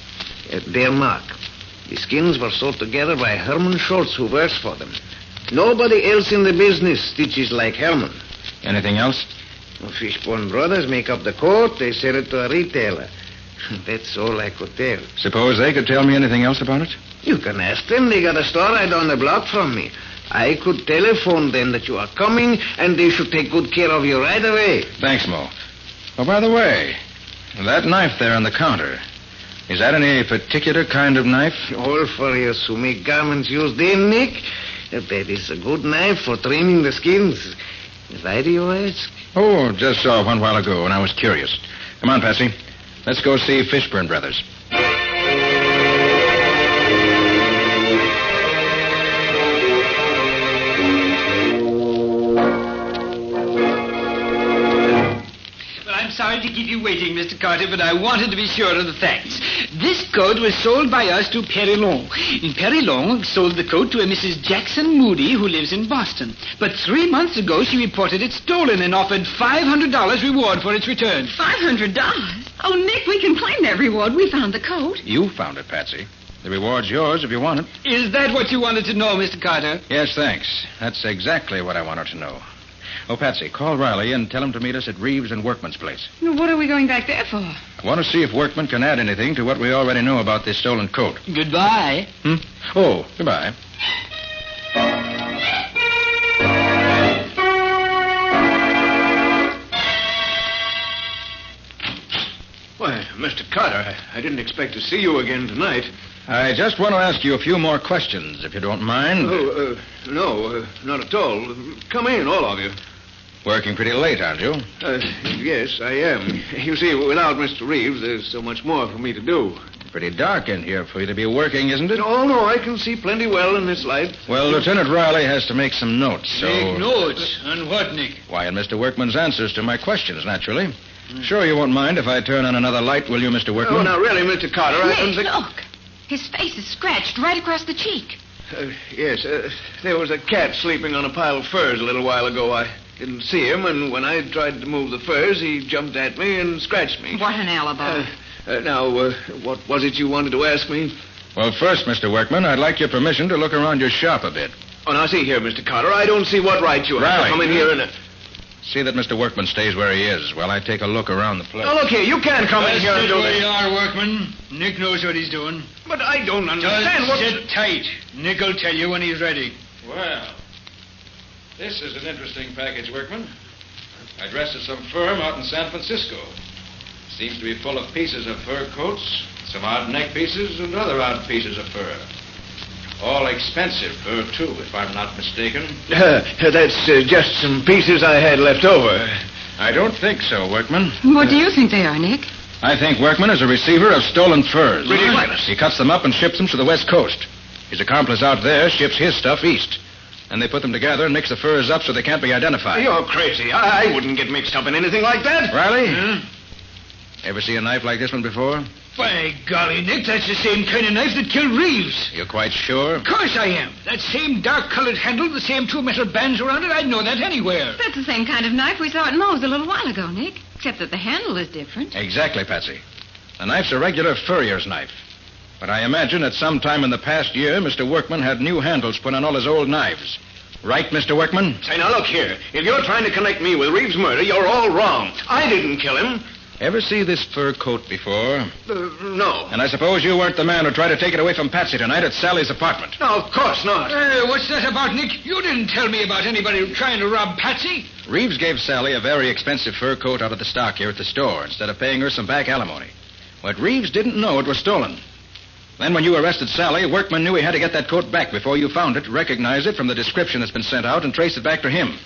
Their mark. The skins were sewed together by Herman Schultz, who works for them. Nobody else in the business stitches like Herman. Anything else? Well, Fishburne Brothers make up the coat. They sell it to a retailer. That's all I could tell. Suppose they could tell me anything else about it? You can ask them. They got a store right down the block from me. I could telephone them that you are coming, and they should take good care of you right away. Thanks, Mo. Oh, by the way, that knife there on the counter, is that any particular kind of knife? All for us who make garments use them, Nick. That is a good knife for trimming the skins. Why do you ask? Oh, just saw one while ago, and I was curious. Come on, Patsy. Let's go see Fishburne Brothers. Sorry to keep you waiting, Mr. Carter, but I wanted to be sure of the facts. This coat was sold by us to Perilon. And Perilon sold the coat to a Mrs. Jackson Moody, who lives in Boston. But 3 months ago, she reported it stolen and offered $500 reward for its return. $500? Oh, Nick, we can claim that reward. We found the coat. You found it, Patsy. The reward's yours if you want it. Is that what you wanted to know, Mr. Carter? Yes, thanks. That's exactly what I wanted to know. Oh, Patsy, call Riley and tell him to meet us at Reeves and Workman's place. What are we going back there for? I want to see if Workman can add anything to what we already know about this stolen coat. Goodbye. Oh, goodbye. Why, Mr. Carter, I didn't expect to see you again tonight. I just want to ask you a few more questions, if you don't mind. No, not at all. Come in, all of you. Working pretty late, aren't you? Yes, I am. You see, without Mr. Reeves, there's so much more for me to do. Pretty dark in here for you to be working, isn't it? No, I can see plenty well in this light. Well, Lieutenant Riley has to make some notes, so... Make notes? On what, Nick? Why, on Mr. Workman's answers to my questions, naturally. Sure you won't mind if I turn on another light, will you, Mr. Workman? Oh, now, really, Mr. Carter, I don't Nick, think... look. His face is scratched right across the cheek. Yes, there was a cat sleeping on a pile of furs a little while ago. I didn't see him, and when I tried to move the furs, he jumped at me and scratched me. What an alibi. Now, what was it you wanted to ask me? Well, first, Mr. Workman, I'd like your permission to look around your shop a bit. Oh, now, see here, Mr. Carter, I don't see what right you have to come in here and... See that Mr. Workman stays where he is while I take a look around the place. Now, look here, you can't come in here and do Sit where this. you are, Workman. Nick knows what he's doing. But I don't understand Just what... sit tight. Nick'll tell you when he's ready. Well, this is an interesting package, Workman. Addressed to some firm out in San Francisco. Seems to be full of pieces of fur coats, some odd neck pieces, and other odd pieces of fur. All expensive fur, too, if I'm not mistaken. That's just some pieces I had left over. I don't think so, Workman. What do you think they are, Nick? I think Workman is a receiver of stolen furs. Ridiculous. He cuts them up and ships them to the West Coast. His accomplice out there ships his stuff east. Then they put them together and mix the furs up so they can't be identified. You're crazy. I wouldn't get mixed up in anything like that. Riley? Ever see a knife like this one before? By golly, Nick, that's the same kind of knife that killed Reeves. You're quite sure? Of course I am. That same dark-colored handle, the same two metal bands around it, I'd know that anywhere. That's the same kind of knife we saw at Moe's a little while ago, Nick. Except that the handle is different. Exactly, Patsy. The knife's a regular furrier's knife. But I imagine at some time in the past year, Mr. Workman had new handles put on all his old knives. Right, Mr. Workman? Say, now, look here. If you're trying to connect me with Reeves' murder, you're all wrong. I didn't kill him. Ever see this fur coat before? No. And I suppose you weren't the man who tried to take it away from Patsy tonight at Sally's apartment. No, of course not. What's that about, Nick? You didn't tell me about anybody trying to rob Patsy. Reeves gave Sally a very expensive fur coat out of the stock here at the store instead of paying her some back alimony. But Reeves didn't know it was stolen. Then when you arrested Sally, Workman knew he had to get that coat back before you found it, recognize it from the description that's been sent out, and trace it back to him.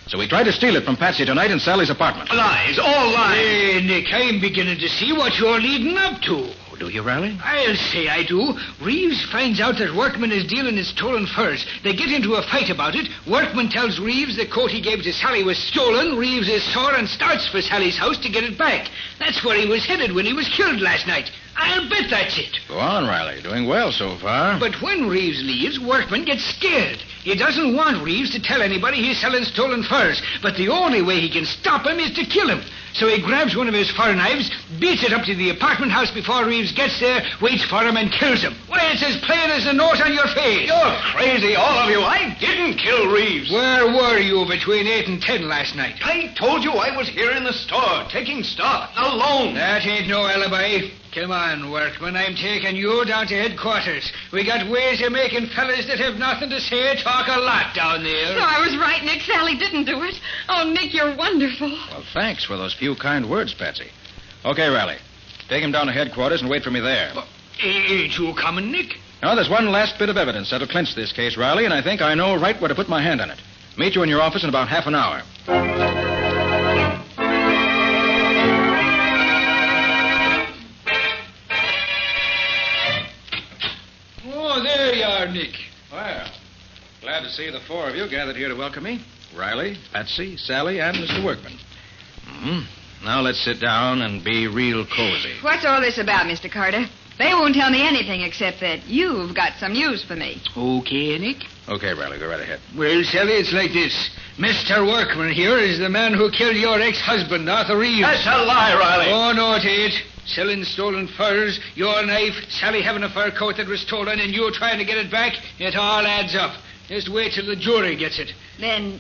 So he tried to steal it from Patsy tonight in Sally's apartment. Lies, all lies. Hey, Nick, I'm beginning to see what you're leading up to. Do you, Riley? I'll say I do. Reeves finds out that Workman is dealing in stolen furs. They get into a fight about it. Workman tells Reeves the coat he gave to Sally was stolen. Reeves is sore and starts for Sally's house to get it back. That's where he was headed when he was killed last night. I'll bet that's it. Go on, Riley. Doing well so far. But when Reeves leaves, Workman gets scared. He doesn't want Reeves to tell anybody he's selling stolen furs. But the only way he can stop him is to kill him. So he grabs one of his fur knives, beats it up to the apartment house before Reeves gets there, waits for him, and kills him. Why, it's as plain as the nose on your face. You're crazy, all of you. I didn't kill Reeves. Where were you between 8 and 10 last night? I told you I was here in the store, taking stock, alone. That ain't no alibi. Come on, workman. I'm taking you down to headquarters. We got ways of making fellas that have nothing to say talk a lot down there. So I was right, Nick. Sally didn't do it. Oh, Nick, you're wonderful. Well, thanks for those few kind words, Patsy. Okay, Riley. Take him down to headquarters and wait for me there. Ain't you coming, Nick? Now, there's one last bit of evidence that'll clinch this case, Riley, and I think I know right where to put my hand on it. Meet you in your office in about half an hour. Oh, there you are, Nick. Well, glad to see the four of you gathered here to welcome me. Riley, Patsy, Sally, and Mr. Workman. Now let's sit down and be real cozy. What's all this about, Mr. Carter? They won't tell me anything except that you've got some news for me. Okay, Nick. Okay, Riley, go right ahead. Well, Sally, it's like this. Mr. Workman here is the man who killed your ex-husband, Arthur Reeves. That's a lie, Riley. Oh, no, it ain't. Selling stolen furs, your knife, Sally having a fur coat that was stolen, and you trying to get it back, it all adds up. Just wait till the jury gets it. Then,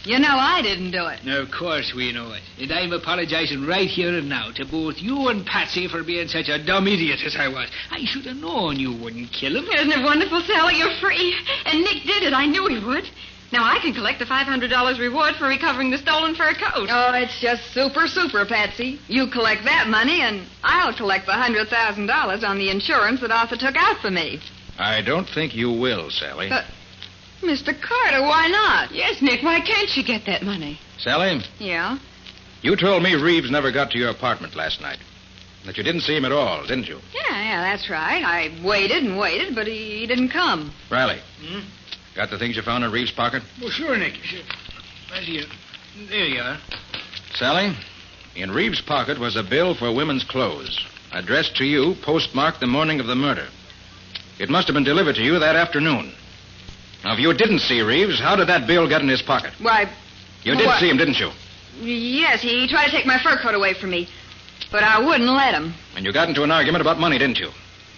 you know I didn't do it. Of course we know it. And I'm apologizing right here and now to both you and Patsy for being such a dumb idiot as I was. I should have known you wouldn't kill him. Isn't it wonderful, Sally? You're free. And Nick did it. I knew he would. Now I can collect the $500 reward for recovering the stolen fur coat. Oh, it's just super, Patsy. You collect that money, and I'll collect the $100,000 on the insurance that Arthur took out for me. I don't think you will, Sally. But, Mr. Carter, why not? Yes, Nick, why can't she get that money? Sally, Yeah? you told me Reeves never got to your apartment last night. That you didn't see him at all, didn't you? Yeah, that's right. I waited and waited, but he didn't come. Riley, got the things you found in Reeves' pocket? Well, sure, Nick. Sure. Right here. There you are. Sally, in Reeves' pocket was a bill for women's clothes, addressed to you, postmarked the morning of the murder. It must have been delivered to you that afternoon. Now, if you didn't see Reeves, how did that bill get in his pocket? Why... You did see him, didn't you? Yes, he tried to take my fur coat away from me, but I wouldn't let him. And you got into an argument about money, didn't you?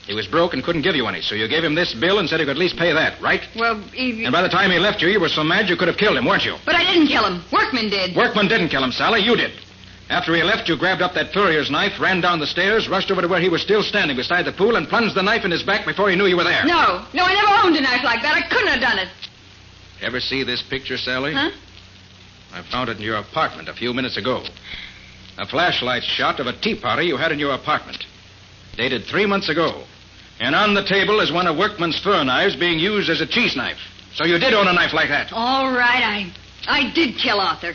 He was broke and couldn't give you any, so you gave him this bill and said he could at least pay that, right? Well, he... And by the time he left you, you were so mad you could have killed him, weren't you? But I didn't kill him. Workman did. Workman didn't kill him, Sally. You did. After he left, you grabbed up that furrier's knife, ran down the stairs, rushed over to where he was still standing beside the pool, and plunged the knife in his back before he knew you were there. No, I never owned a knife like that. I couldn't have done it. Ever see this picture, Sally? Huh? I found it in your apartment a few minutes ago. A flashlight shot of a tea party you had in your apartment. Dated 3 months ago. And on the table is one of Workman's fur knives being used as a cheese knife. So you did own a knife like that. All right, I did kill Arthur.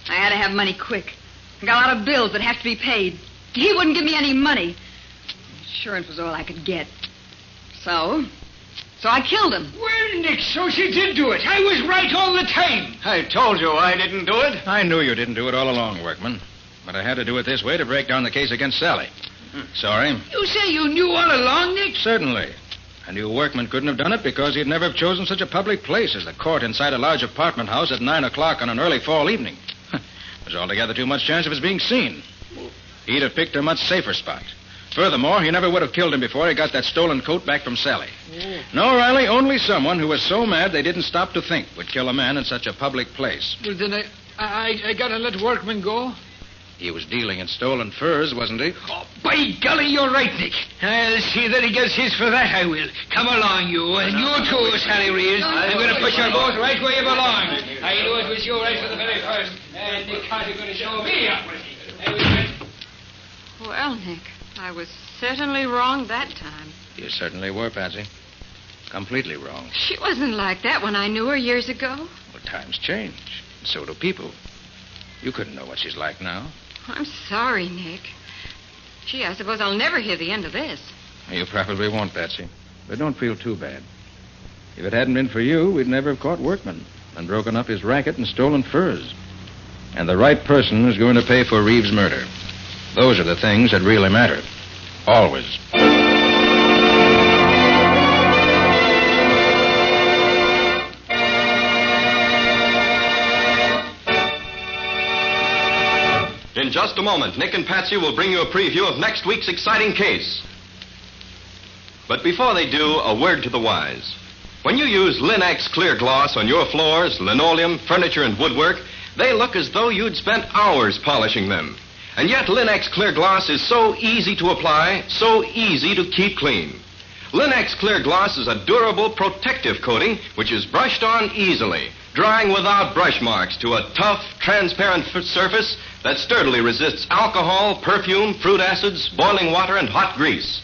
I had to have money quick. I got a lot of bills that have to be paid. He wouldn't give me any money. Insurance was all I could get. So I killed him. Well, Nick, so she did do it. I was right all the time. I told you I didn't do it. I knew you didn't do it all along, Workman. But I had to do it this way to break down the case against Sally. Sorry. You say you knew all along, Nick? Certainly. I knew Workman couldn't have done it because he'd never have chosen such a public place as the court inside a large apartment house at 9 o'clock on an early fall evening. There's altogether too much chance of his being seen. He'd have picked a much safer spot. Furthermore, he never would have killed him before he got that stolen coat back from Sally. No, Riley, only someone who was so mad they didn't stop to think would kill a man in such a public place. Well, then I gotta let Workman go? He was dealing in stolen furs, wasn't he? Oh, by golly, you're right, Nick. I'll see that he gets his for that, I will. Come along, you. And you too, Sally Reeves. I'm going to put you both right where you belong. I knew it was you right from the very first. And Nick Carter's going to show me up. Well, Nick, I was certainly wrong that time. You certainly were, Patsy. Completely wrong. She wasn't like that when I knew her years ago. Well, times change. And so do people. You couldn't know what she's like now. I'm sorry, Nick. Gee, I suppose I'll never hear the end of this. You probably won't, Patsy. But don't feel too bad. If it hadn't been for you, we'd never have caught Workman and broken up his racket and stolen furs. And the right person is going to pay for Reeves' murder. Those are the things that really matter. Always. In just a moment, Nick and Patsy will bring you a preview of next week's exciting case. But before they do, a word to the wise. When you use Linex Clear Gloss on your floors, linoleum, furniture, and woodwork, they look as though you'd spent hours polishing them. And yet Linux Clear Gloss is so easy to apply, so easy to keep clean. Linux Clear Gloss is a durable protective coating which is brushed on easily, drying without brush marks to a tough, transparent surface that sturdily resists alcohol, perfume, fruit acids, boiling water, and hot grease.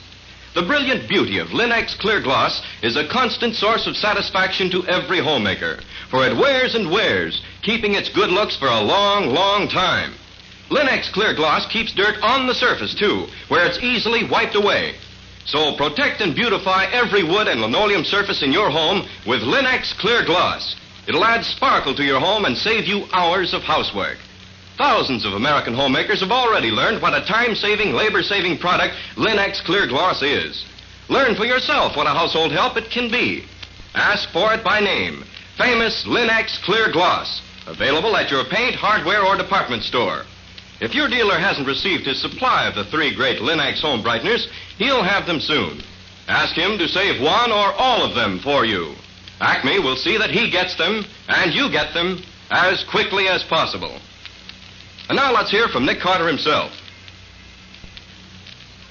The brilliant beauty of Linux Clear Gloss is a constant source of satisfaction to every homemaker, for it wears and wears, keeping its good looks for a long, long time. Linux Clear Gloss keeps dirt on the surface, too, where it's easily wiped away. So protect and beautify every wood and linoleum surface in your home with Linux Clear Gloss. It'll add sparkle to your home and save you hours of housework. Thousands of American homemakers have already learned what a time-saving, labor-saving product Linux Clear Gloss is. Learn for yourself what a household help it can be. Ask for it by name. Famous Linux Clear Gloss. Available at your paint, hardware, or department store. If your dealer hasn't received his supply of the 3 great Linux home brighteners, he'll have them soon. Ask him to save one or all of them for you. Acme will see that he gets them, and you get them, as quickly as possible. And now let's hear from Nick Carter himself.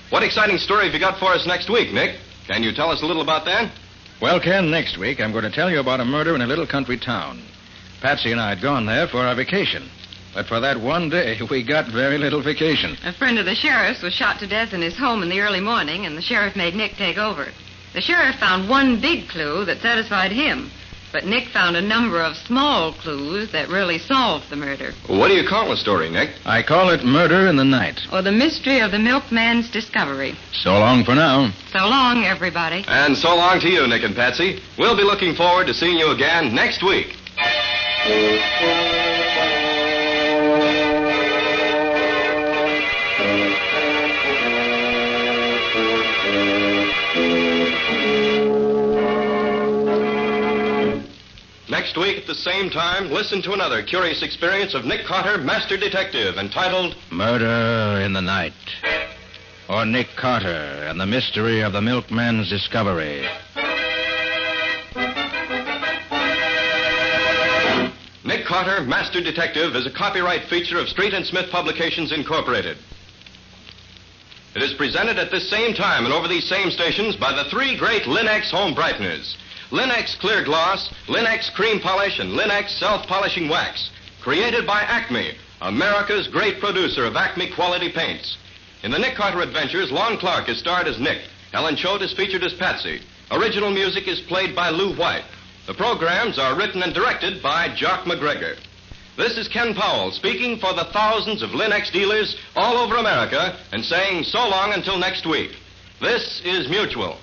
What exciting story have you got for us next week, Nick? Can you tell us a little about that? Well, Ken, next week I'm going to tell you about a murder in a little country town. Patsy and I had gone there for our vacation. But for that one day, we got very little vacation. A friend of the sheriff's was shot to death in his home in the early morning, and the sheriff made Nick take over. The sheriff found one big clue that satisfied him, but Nick found a number of small clues that really solved the murder. What do you call the story, Nick? I call it Murder in the Night. Or the mystery of the milkman's discovery. So long for now. So long, everybody. And so long to you, Nick and Patsy. We'll be looking forward to seeing you again next week. Next week at the same time, listen to another curious experience of Nick Carter, Master Detective, entitled Murder in the Night. Or Nick Carter and the Mystery of the Milkman's Discovery. Nick Carter, Master Detective, is a copyright feature of Street and Smith Publications, Incorporated. It is presented at this same time and over these same stations by the 3 great Linux home brighteners. Linux Clear Gloss, Linux Cream Polish, and Linux Self-Polishing Wax. Created by Acme, America's great producer of Acme quality paints. In the Nick Carter Adventures, Lon Clark is starred as Nick. Helen Choate is featured as Patsy. Original music is played by Lou White. The programs are written and directed by Jock McGregor. This is Ken Powell speaking for the thousands of Linux dealers all over America and saying so long until next week. This is Mutual.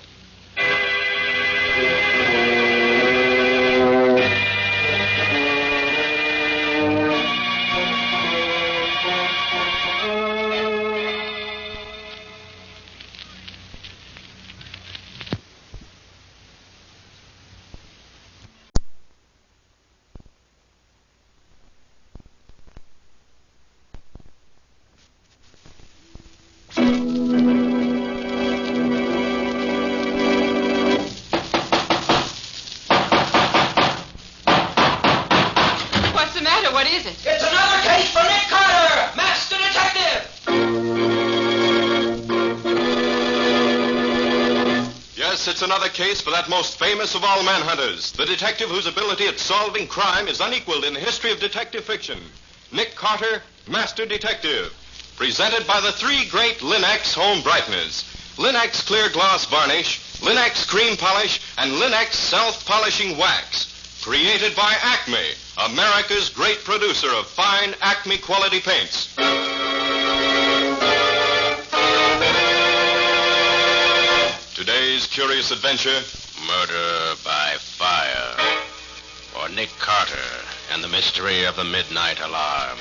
It's another case for that most famous of all manhunters, the detective whose ability at solving crime is unequaled in the history of detective fiction. Nick Carter, Master Detective. Presented by the 3 great Linux home brighteners. Linux Clear Gloss Varnish, Linux Cream Polish, and Linux Self-Polishing Wax. Created by Acme, America's great producer of fine Acme quality paints. Today's curious adventure, Murder by Fire. Or Nick Carter and the Mystery of the Midnight Alarm.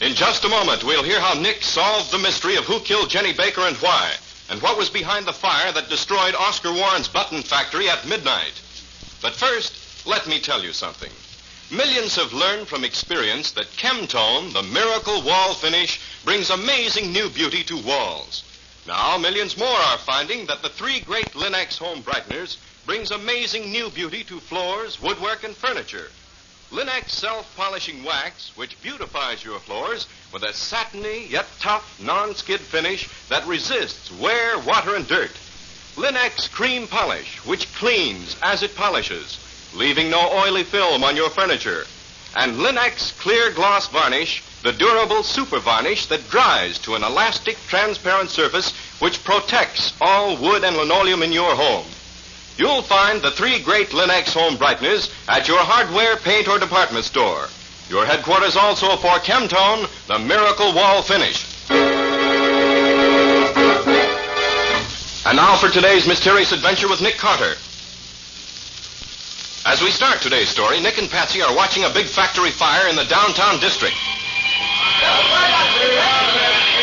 In just a moment, we'll hear how Nick solved the mystery of who killed Jenny Baker and why, and what was behind the fire that destroyed Oscar Warren's button factory at midnight. But first, let me tell you something. Millions have learned from experience that Chemtone, the miracle wall finish, brings amazing new beauty to walls. Now, millions more are finding that the 3 great Linux home brighteners brings amazing new beauty to floors, woodwork, and furniture. Linux self-polishing wax, which beautifies your floors with a satiny yet tough non-skid finish that resists wear, water, and dirt. Linux cream polish, which cleans as it polishes, leaving no oily film on your furniture. And Linux clear gloss varnish, the durable super varnish that dries to an elastic, transparent surface which protects all wood and linoleum in your home. You'll find the 3 great Linux home brighteners at your hardware, paint, or department store. Your headquarters also for Chemtone, the miracle wall finish. And now for today's mysterious adventure with Nick Carter. As we start today's story, Nick and Patsy are watching a big factory fire in the downtown district.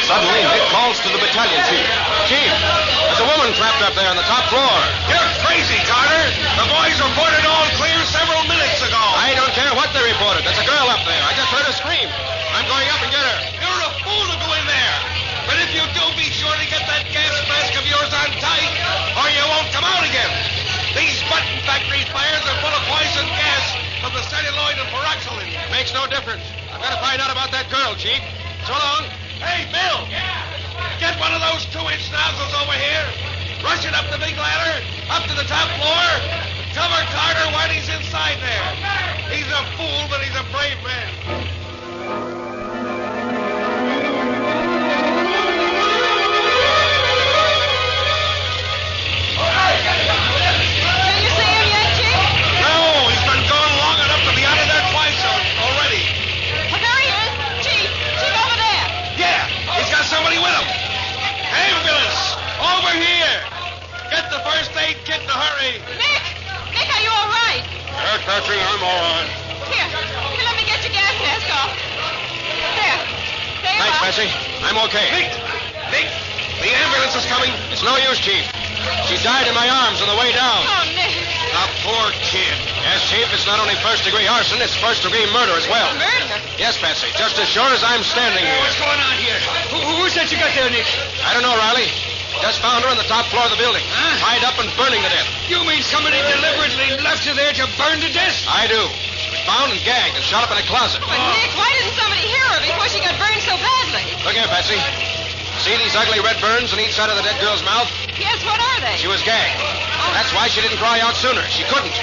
Suddenly, Nick calls to the battalion chief. Chief, there's a woman trapped up there on the top floor. You're crazy, Carter. The boys reported all clear several minutes ago. I don't care what they reported. There's a girl up there. I just heard her scream. I'm going up and get her. You're a fool to go in there. But if you do, be sure to get that gas mask of yours on tight, or you won't come out again. These button factory fires are full of poison gas from the celluloid and peroxylin. Makes no difference. I've got to find out about that girl, Chief. So long. Hey, Bill. Get one of those 2-inch nozzles over here. Rush it up the big ladder, up to the top floor. Cover Carter while he's inside there. He's a fool, but he's a brave man. Somebody with him. Ambulance! Over here! Get the first aid kit in a hurry. Nick! Nick, are you all right? Yes, Patsy, I'm all right. Here, let me get your gas mask off. There you Thanks, are. Patsy. I'm okay. Nick, the ambulance is coming. It's no use, Chief. She died in my arms on the way down. Oh, Nick. A poor kid. Yes, Chief, it's not only first-degree arson, it's first-degree murder as well. Murder? Yes, Patsy, just as sure as I'm standing here. What's going on here? Who's that you got there, Nick? I don't know, Riley. Just found her on the top floor of the building. Huh? Tied up and burning to death. You mean somebody deliberately left her there to burn to death? I do. She was bound and gagged and shot up in a closet. But, Nick, why didn't somebody hear her before she got burned so badly? Look here, Patsy. See these ugly red burns on each side of the dead girl's mouth? Yes, what are they? She was gagged. That's why she didn't cry out sooner. She couldn't.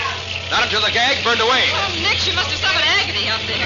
Not until the gag burned away. Oh, Nick, she must have suffered agony up there.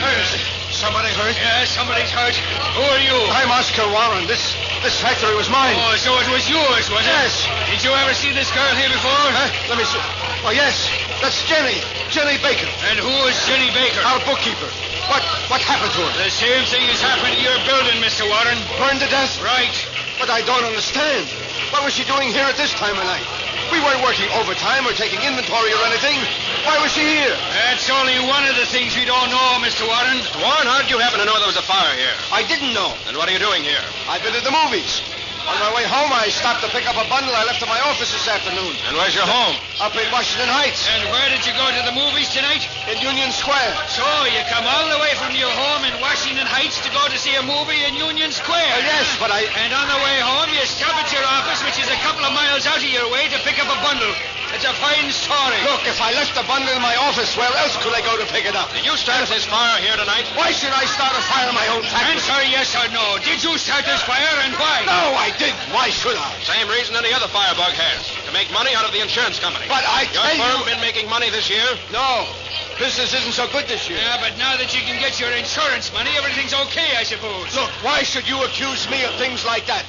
Somebody hurt? Yeah, somebody's hurt. Who are you? I'm Oscar Warren. This factory was mine. Oh, so it was yours, was it? Yes. Did you ever see this girl here before? Let me see. Oh, yes. That's Jenny. Jenny Baker. And who is Jenny Baker? Our bookkeeper. What happened to her? The same thing has happened to your building, Mr. Warren. Burned to death? Right. But I don't understand. What was she doing here at this time of night? We weren't working overtime or taking inventory or anything. Why was she here? That's only one of the things we don't know, Mr. Warren. Warren, how did you happen to know there was a fire here? I didn't know. And what are you doing here? I've been to the movies. On my way home, I stopped to pick up a bundle I left at my office this afternoon. And where's your home? Up in Washington Heights. And where did you go to the movies tonight? In Union Square. So you come all the way from your home in Washington Heights to go to see a movie in Union Square? Yes, but I... And on the way home, you stop at your office, which is a couple of miles out of your way, to pick up a bundle. It's a fine story. Look, if I left the bundle in my office, where else could I go to pick it up? Did you start this fire here tonight? Why should I start a fire in my own factory? Answer yes or no. Did you start this fire, and why? No, I didn't. Why should I? Same reason any other firebug has. To make money out of the insurance company. But I tell Your firm been making money this year? No. Business isn't so good this year. Yeah, but now that you can get your insurance money, everything's okay, I suppose. Look, why should you accuse me of things like that?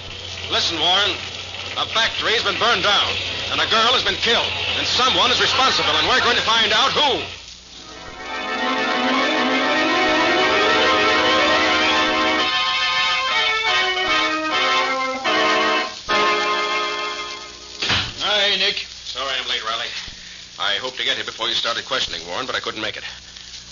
Listen, Warren. A factory has been burned down, and a girl has been killed, and someone is responsible, and we're going to find out who. Hi, Nick. Sorry I'm late, Riley. I hoped to get here before you started questioning, Warren, but I couldn't make it.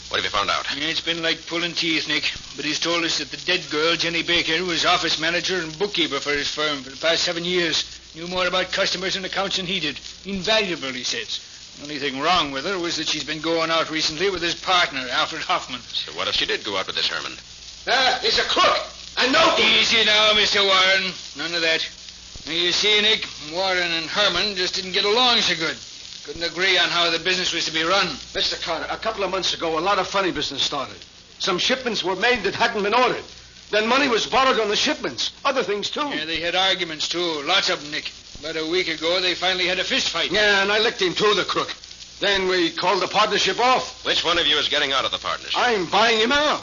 What have you found out? It's been like pulling teeth, Nick. But he's told us that the dead girl, Jenny Baker, was office manager and bookkeeper for his firm for the past 7 years. Knew more about customers and accounts than he did. Invaluable, he says. The only thing wrong with her was that she's been going out recently with his partner, Alfred Hoffman. So what if she did go out with this Herman? He's a crook. I know him. Easy now, Mr. Warren. None of that. Now, you see, Nick, Warren and Herman just didn't get along so good. Couldn't agree on how the business was to be run. Mr. Carter, a couple of months ago, a lot of funny business started. Some shipments were made that hadn't been ordered. Then money was borrowed on the shipments. Other things, too. Yeah, they had arguments, too. Lots of them, Nick. About a week ago, they finally had a fist fight. Yeah, and I licked him, too, the crook. Then we called the partnership off. Which one of you is getting out of the partnership? I'm buying him out.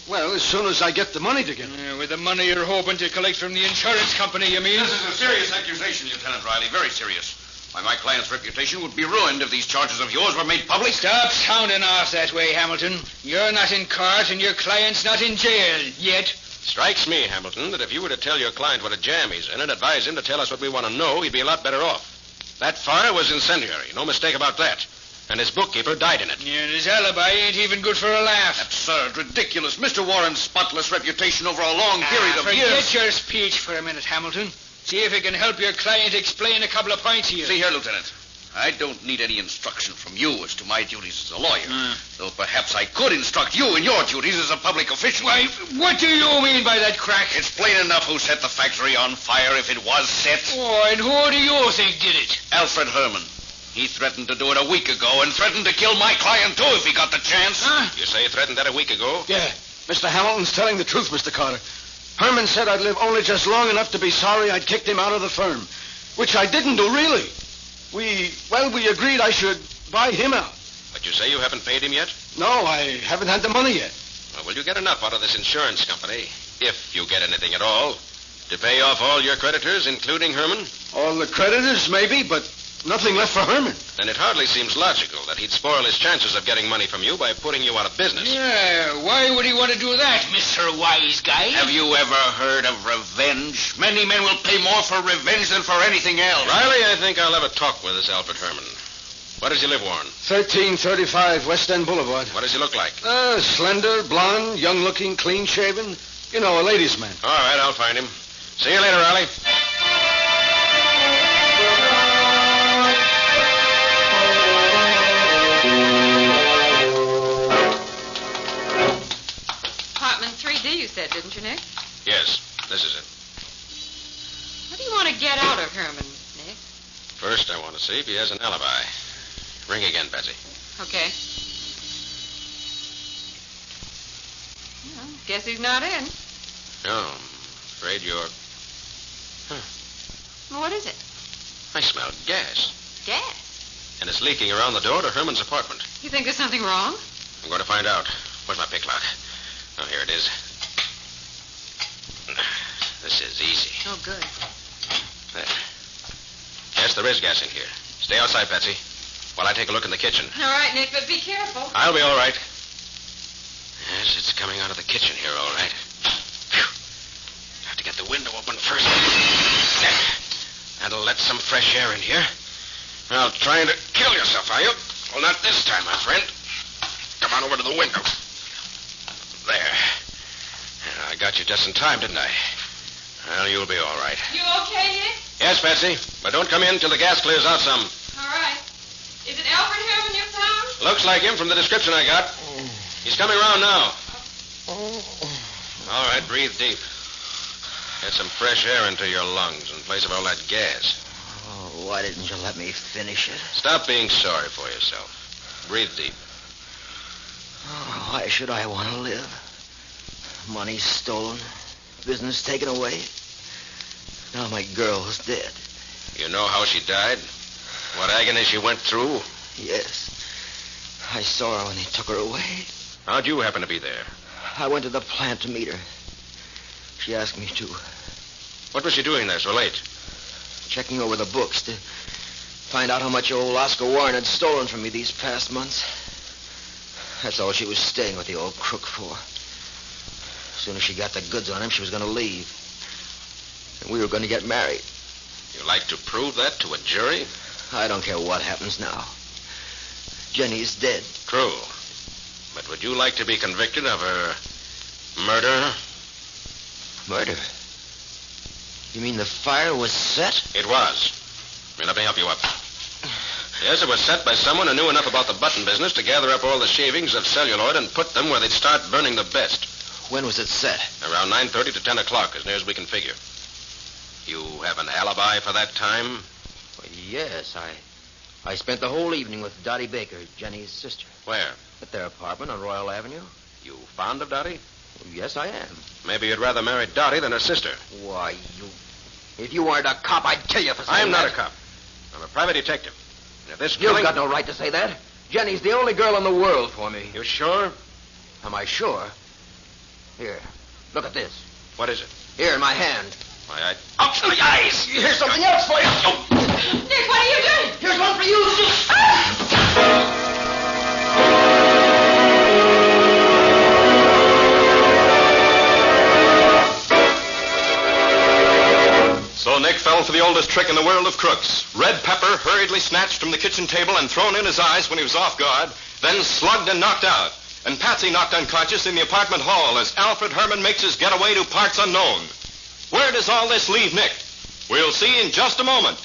Well, as soon as I get the money together. Yeah, with the money you're hoping to collect from the insurance company, you mean? This is a serious accusation, Lieutenant Riley. Very serious. Why, my client's reputation would be ruined if these charges of yours were made public. Stop sounding off that way, Hamilton. You're not in court and your client's not in jail yet. Strikes me, Hamilton, that if you were to tell your client what a jam he's in and advise him to tell us what we want to know, he'd be a lot better off. That fire was incendiary. No mistake about that. And his bookkeeper died in it. Yeah, and his alibi ain't even good for a laugh. Absurd, ridiculous. Mr. Warren's spotless reputation over a long period of years. Forget your speech for a minute, Hamilton. See if it can help your client explain a couple of points here. See here, Lieutenant. I don't need any instruction from you as to my duties as a lawyer. Though perhaps I could instruct you in your duties as a public official. Why, what do you mean by that crack? It's plain enough who set the factory on fire if it was set. Oh, and who do you think did it? Alfred Herman. He threatened to do it a week ago and threatened to kill my client, too, if he got the chance. Huh? You say he threatened that a week ago? Yeah. Mr. Hamilton's telling the truth, Mr. Carter. Herman said I'd live only just long enough to be sorry I'd kicked him out of the firm. Which I didn't do, really. We agreed I should buy him out. But you say you haven't paid him yet? No, I haven't had the money yet. Well, will you get enough out of this insurance company, if you get anything at all, to pay off all your creditors, including Herman? All the creditors, maybe, but nothing left for Herman. Then it hardly seems logical that he'd spoil his chances of getting money from you by putting you out of business. Yeah, why would he want to do that, Mr. Wise Guy? Have you ever heard of revenge? Many men will pay more for revenge than for anything else. Riley, I think I'll have a talk with this Alfred Herman. Where does he live, Warren? 1335 West End Boulevard. What does he look like? Slender, blonde, young-looking, clean-shaven. You know, a ladies' man. All right, I'll find him. See you later, Riley. Apartment 3D, you said, didn't you, Nick? Yes, this is it. What do you want to get out of Herman, Nick? First, I want to see if he has an alibi. Ring again, Betsy. Okay. Well, guess he's not in. No, I'm afraid you're... Well, what is it? I smell gas. Gas? And it's leaking around the door to Herman's apartment. You think there's something wrong? I'm going to find out. Where's my picklock? Oh, here it is. This is easy. Oh, good. There. Yes, there is gas in here. Stay outside, Betsy, while I take a look in the kitchen. All right, Nick, but be careful. I'll be all right. Yes, it's coming out of the kitchen here, all right. Phew. Have to get the window open first. There. That'll let some fresh air in here. Well, trying to kill yourself, are you? Well, not this time, my friend. Come on over to the window. There. Yeah, I got you just in time, didn't I? Well, you'll be all right. You okay, Nick? Yes, Betsy, but don't come in till the gas clears out some. All right. Is it Alfred Herman you found? Looks like him from the description I got. He's coming around now. All right, breathe deep. Get some fresh air into your lungs in place of all that gas. Oh, why didn't you let me finish it? Stop being sorry for yourself. Breathe deep. Oh, why should I want to live? Money stolen, business taken away. Now my girl's dead. You know how she died? What agony she went through? Yes. I saw her when they took her away. How'd you happen to be there? I went to the plant to meet her. She asked me to. What was she doing there so late? Checking over the books to find out how much old Oscar Warren had stolen from me these past months. That's all she was staying with the old crook for. As soon as she got the goods on him, she was going to leave. And we were going to get married. You like to prove that to a jury? I don't care what happens now. Jenny's dead. True. But would you like to be convicted of her murder? Murder? You mean the fire was set? It was. Here, let me help you up. Yes, it was set by someone who knew enough about the button business to gather up all the shavings of celluloid and put them where they'd start burning the best. When was it set? Around 9:30 to 10 o'clock, as near as we can figure. You have an alibi for that time? Well, yes, I spent the whole evening with Dottie Baker, Jenny's sister. Where? At their apartment on Royal Avenue. You fond of Dottie? Yes, I am. Maybe you'd rather marry Dottie than her sister. Why, you... If you weren't a cop, I'd kill you for saying I'm not that. a cop. I'm a private detective. And if this You've killing... got no right to say that. Jenny's the only girl in the world for me. You sure? Am I sure? Here, look at this. What is it? Here in my hand. Why, Ouch, my eyes! Here's something else for you. Nick, what are you doing? Here's one for you. So Nick fell for the oldest trick in the world of crooks. Red pepper hurriedly snatched from the kitchen table and thrown in his eyes when he was off guard, then slugged and knocked out. And Patsy knocked unconscious in the apartment hall as Alfred Herman makes his getaway to parts unknown. Where does all this leave Nick? We'll see in just a moment.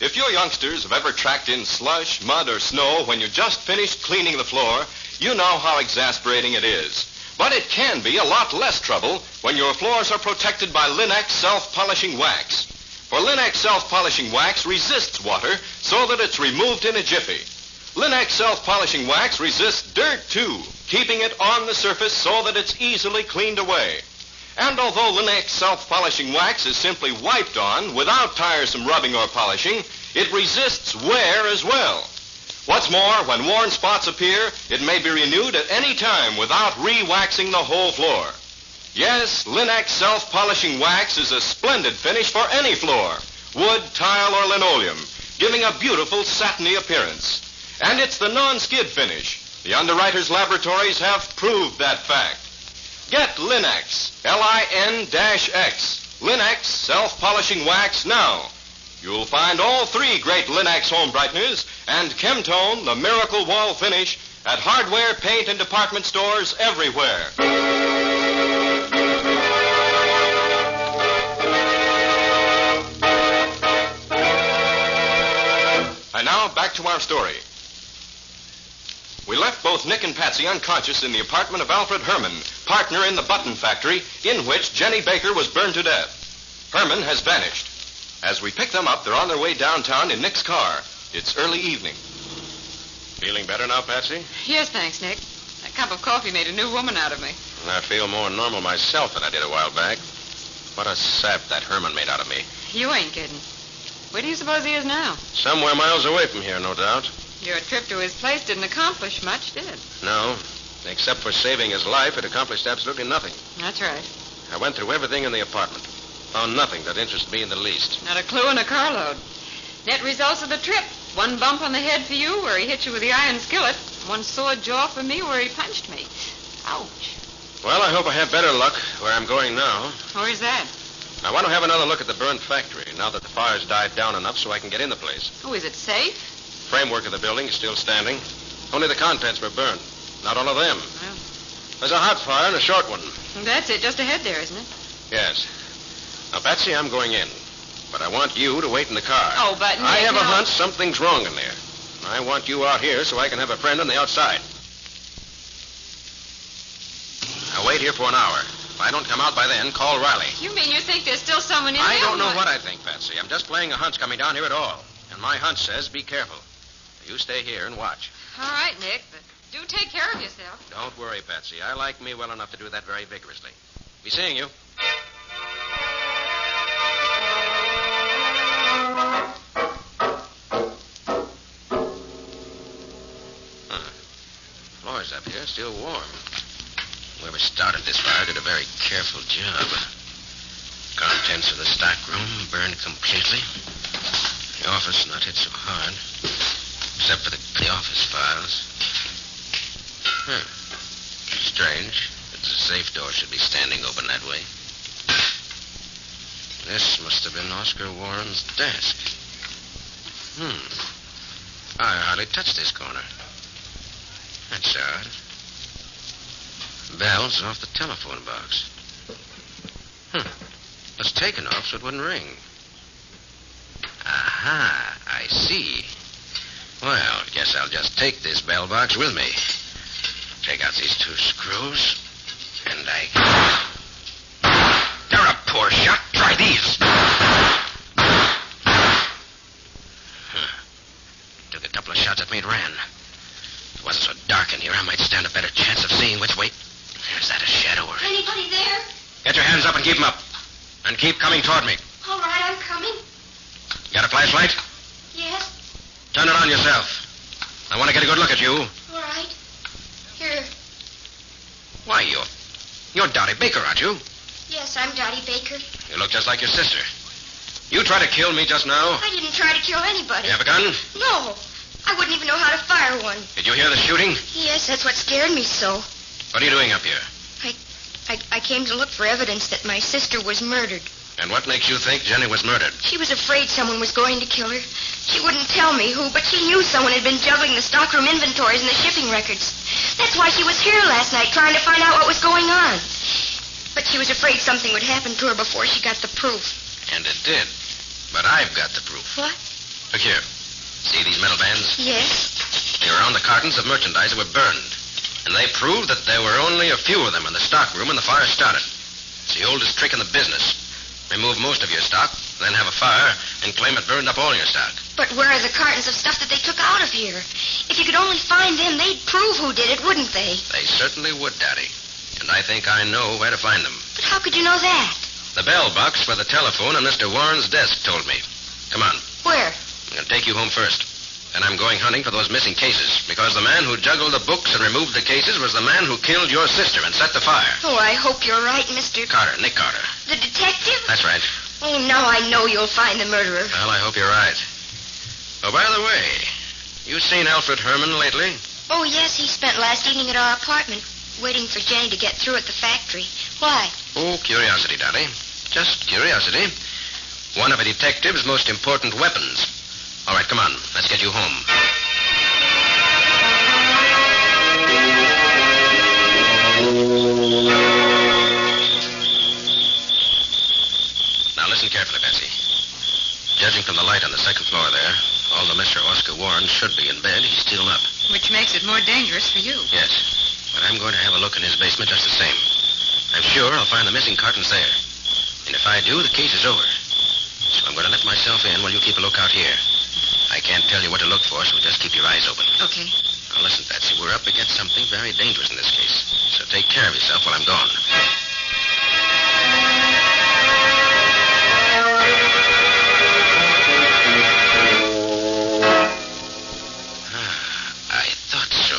If you youngsters have ever tracked in slush, mud, or snow when you just finished cleaning the floor, you know how exasperating it is. But it can be a lot less trouble when your floors are protected by Linex self-polishing wax. For Linex self-polishing wax resists water so that it's removed in a jiffy. Linex self-polishing wax resists dirt, too, keeping it on the surface so that it's easily cleaned away. And although Linex self-polishing wax is simply wiped on without tiresome rubbing or polishing, it resists wear as well. What's more, when worn spots appear, it may be renewed at any time without re-waxing the whole floor. Yes, Linex self-polishing wax is a splendid finish for any floor, wood, tile, or linoleum, giving a beautiful satiny appearance. And it's the non-skid finish. The underwriters' laboratories have proved that fact. Get Linex, L-I-N-X, Linex self-polishing wax now. You'll find all three great Linex home brighteners and Chemtone, the miracle wall finish, at hardware, paint, and department stores everywhere. And now, back to our story. We left both Nick and Patsy unconscious in the apartment of Alfred Herman, partner in the button factory, in which Jenny Baker was burned to death. Herman has vanished. As we pick them up, they're on their way downtown in Nick's car. It's early evening. Feeling better now, Patsy? Yes, thanks, Nick. That cup of coffee made a new woman out of me. I feel more normal myself than I did a while back. What a sap that Herman made out of me. You ain't kidding. Where do you suppose he is now? Somewhere miles away from here, no doubt. Your trip to his place didn't accomplish much, did it? No. Except for saving his life, it accomplished absolutely nothing. That's right. I went through everything in the apartment. Found nothing that interested me in the least. Not a clue in a carload. Net results of the trip. One bump on the head for you where he hit you with the iron skillet. One sore jaw for me where he punched me. Ouch. Well, I hope I have better luck where I'm going now. Where's that? I want to have another look at the burned factory now that the fire's died down enough so I can get in the place. Oh, is it safe? Framework of the building is still standing. Only the contents were burned. Not all of them. Well, there's a hot fire and a short one. That's it, just ahead there, isn't it? Yes. Now, Patsy, I'm going in. But I want you to wait in the car. Oh, but Nick, I have a hunch something's wrong in there. I want you out here so I can have a friend on the outside. Now, wait here for an hour. If I don't come out by then, call Riley. You mean you think there's still someone in I there? don't know what I think, Patsy. I'm just playing a hunch coming down here at all. And my hunch says be careful. You stay here and watch. All right, Nick, but do take care of yourself. Don't worry, Patsy. I like me well enough to do that very vigorously. Be seeing you. Floors up here still warm. Whoever started this fire did a very careful job. Contents of the stockroom burned completely. The office not hit so hard, except for the office files. Strange. The safe door should be standing open that way. This must have been Oscar Warren's desk. I hardly touched this corner. That's odd. Bell's off the telephone box. It's taken off so it wouldn't ring. Aha, I see. Well, guess I'll just take this bell box with me. Take out these two screws, and They're a poor shot. Try these. shots at me, it ran. If it wasn't so dark in here, I might stand a better chance of seeing which way. Is that a shadow or... Anybody there? Get your hands up and keep them up. And keep coming toward me. All right, I'm coming. Got a flashlight? Yes. Turn it on yourself. I want to get a good look at you. All right. Here. Why, you're Dottie Baker, aren't you? Yes, I'm Dottie Baker. You look just like your sister. You tried to kill me just now? I didn't try to kill anybody. You have a gun? No. I wouldn't even know how to fire one. Did you hear the shooting? Yes, that's what scared me so. What are you doing up here? I came to look for evidence that my sister was murdered. And what makes you think Jenny was murdered? She was afraid someone was going to kill her. She wouldn't tell me who, but she knew someone had been juggling the stockroom inventories and the shipping records. That's why she was here last night, trying to find out what was going on. But she was afraid something would happen to her before she got the proof. And it did. But I've got the proof. What? Look here. See these metal bands? Yes. They were on the cartons of merchandise that were burned. And they proved that there were only a few of them in the stockroom when the fire started. It's the oldest trick in the business. Remove most of your stock, then have a fire, and claim it burned up all your stock. But where are the cartons of stuff that they took out of here? If you could only find them, they'd prove who did it, wouldn't they? They certainly would, Daddy. And I think I know where to find them. But how could you know that? The bell box for the telephone on Mr. Warren's desk told me. Come on. Where? I'm going to take you home first. And I'm going hunting for those missing cases, because the man who juggled the books and removed the cases was the man who killed your sister and set the fire. Oh, I hope you're right, Mr. Carter, Nick Carter. The detective? That's right. Oh, now I know you'll find the murderer. Well, I hope you're right. Oh, by the way, you seen Alfred Herman lately? Oh, yes, he spent last evening at our apartment, waiting for Jenny to get through at the factory. Why? Oh, curiosity, Daddy. Just curiosity. One of a detective's most important weapons. All right, come on. Let's get you home. Now, listen carefully, Betsy. Judging from the light on the second floor there, although Mr. Oscar Warren should be in bed, he's still up. Which makes it more dangerous for you. Yes, but I'm going to have a look in his basement just the same. I'm sure I'll find the missing cartons there. And if I do, the case is over. So I'm going to let myself in while you keep a lookout here. I can't tell you what to look for, so just keep your eyes open. Okay. Now, listen, Patsy, we're up against something very dangerous in this case. So take care of yourself while I'm gone. I thought so.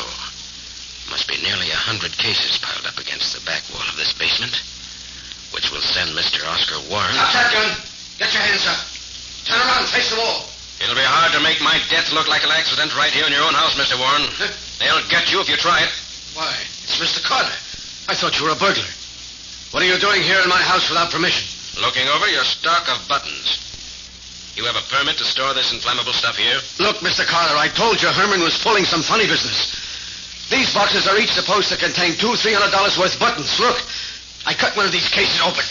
Must be nearly 100 cases piled up against the back wall of this basement, which will send Mr. Oscar Warren... Stop that gun! Get your hands up! Turn around and face the wall! It'll be hard to make my death look like an accident right here in your own house, Mr. Warren. They'll get you if you try it. Why, it's Mr. Carter. I thought you were a burglar. What are you doing here in my house without permission? Looking over your stock of buttons. You have a permit to store this inflammable stuff here? Look, Mr. Carter, I told you Herman was pulling some funny business. These boxes are each supposed to contain $200-300 worth of buttons. Look, I cut one of these cases open.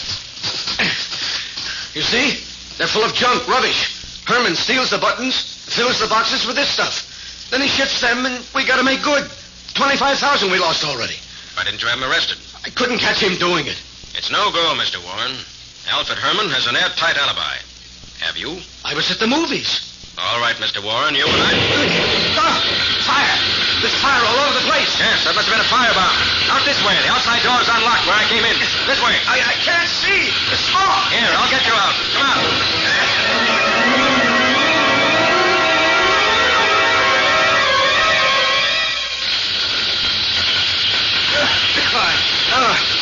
You see? They're full of junk, rubbish. Herman steals the buttons, fills the boxes with this stuff. Then he ships them, and we got to make good. $25,000 we lost already. Why didn't you have him arrested? I couldn't catch him doing it. It's no go, Mr. Warren. Alfred Herman has an airtight alibi. Have you? I was at the movies. All right, Mr. Warren, you and I... Fire! There's fire all over the place. Yes, that must have been a firebomb. Out this way. The outside door's unlocked where I came in. This way. I can't see. The smoke. Here, I'll get you out. Come out.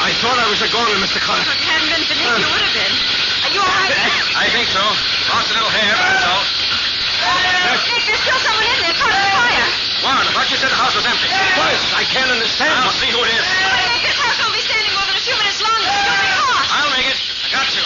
I thought I was a goner, Mr. Carter. If it hadn't been for Nick, you would have been. Are you all right? I think so. Lost a little hair, but that's all. Nick, there's still someone in there caught in the fire. Warren, I thought you said the house was empty. What? I can't understand. I'll see who it is. Nick, this house won't be standing more than a few minutes longer. It's going to be caught. I'll make it. I got to.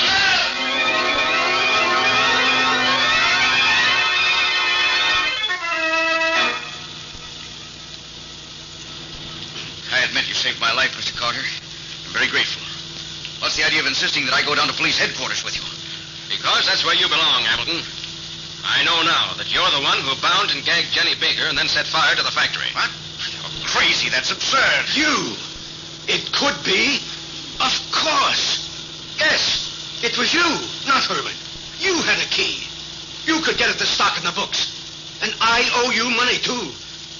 I admit you saved my life, Mr. Carter. I'm very grateful. What's the idea of insisting that I go down to police headquarters with you? Because that's where you belong, Hamilton. I know now that you're the one who bound and gagged Jenny Baker and then set fire to the factory. What? You're crazy. That's absurd. You! It could be. Of course. Yes, it was you, not Herman. You had a key. You could get at the stock in the books. And I owe you money, too.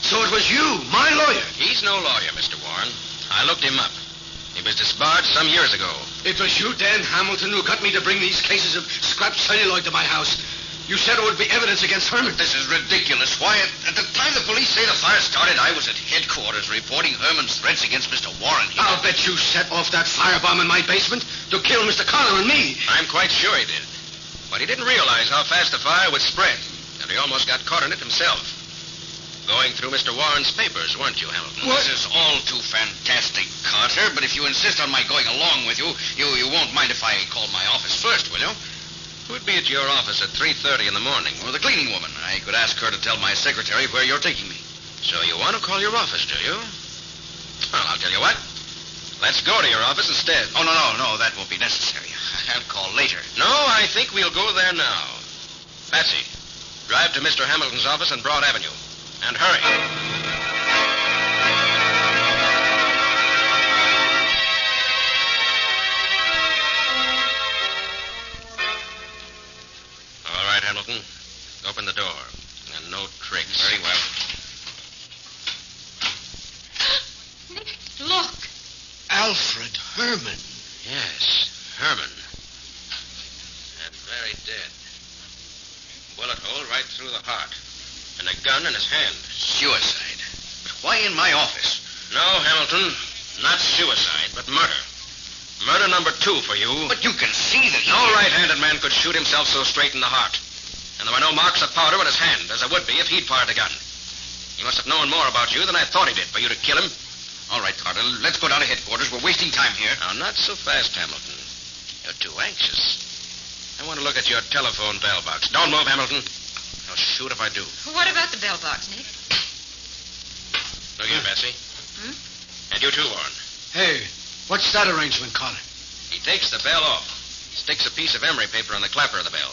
So it was you, my lawyer. He's no lawyer, Mr. Warren. I looked him up. He was disbarred some years ago. It was you, Dan Hamilton, who got me to bring these cases of scrap celluloid to my house. You said it would be evidence against Herman. This is ridiculous. Why, at the time the police say the fire started, I was at headquarters reporting Herman's threats against Mr. Warren here. I'll bet you set off that firebomb in my basement to kill Mr. Carter and me. I'm quite sure he did. But he didn't realize how fast the fire would spread, and he almost got caught in it himself. Going through Mr. Warren's papers, weren't you, Hamilton? This is all too fantastic, Carter, but if you insist on my going along with you, you won't mind if I call my office first, will you? Who'd be at your office at 3:30 in the morning? Well, the cleaning woman. I could ask her to tell my secretary where you're taking me. So you want to call your office, do you? Well, I'll tell you what. Let's go to your office instead. Oh, no, that won't be necessary. I'll call later. No, I think we'll go there now. Patsy, drive to Mr. Hamilton's office on Broad Avenue. And hurry. All right, Hamilton. Open the door. And no tricks. Very well. Nick, look. Alfred Herman. Yes, Herman. And very dead. Bullet hole right through the heart. And a gun in his hand. Suicide. But why in my office? No, Hamilton. Not suicide, but murder. Murder number 2 for you. But you can see that No right-handed man could shoot himself so straight in the heart. And there were no marks of powder on his hand, as there would be if he'd fired the gun. He must have known more about you than I thought he did for you to kill him. All right, Carter, let's go down to headquarters. We're wasting time here. Now, not so fast, Hamilton. You're too anxious. I want to look at your telephone bell box. Don't move, Hamilton. I'll shoot if I do. What about the bell box, Nick? Look here, Betsy. And you too, Warren. Hey, what's that arrangement, Carter? He takes the bell off, sticks a piece of emery paper on the clapper of the bell.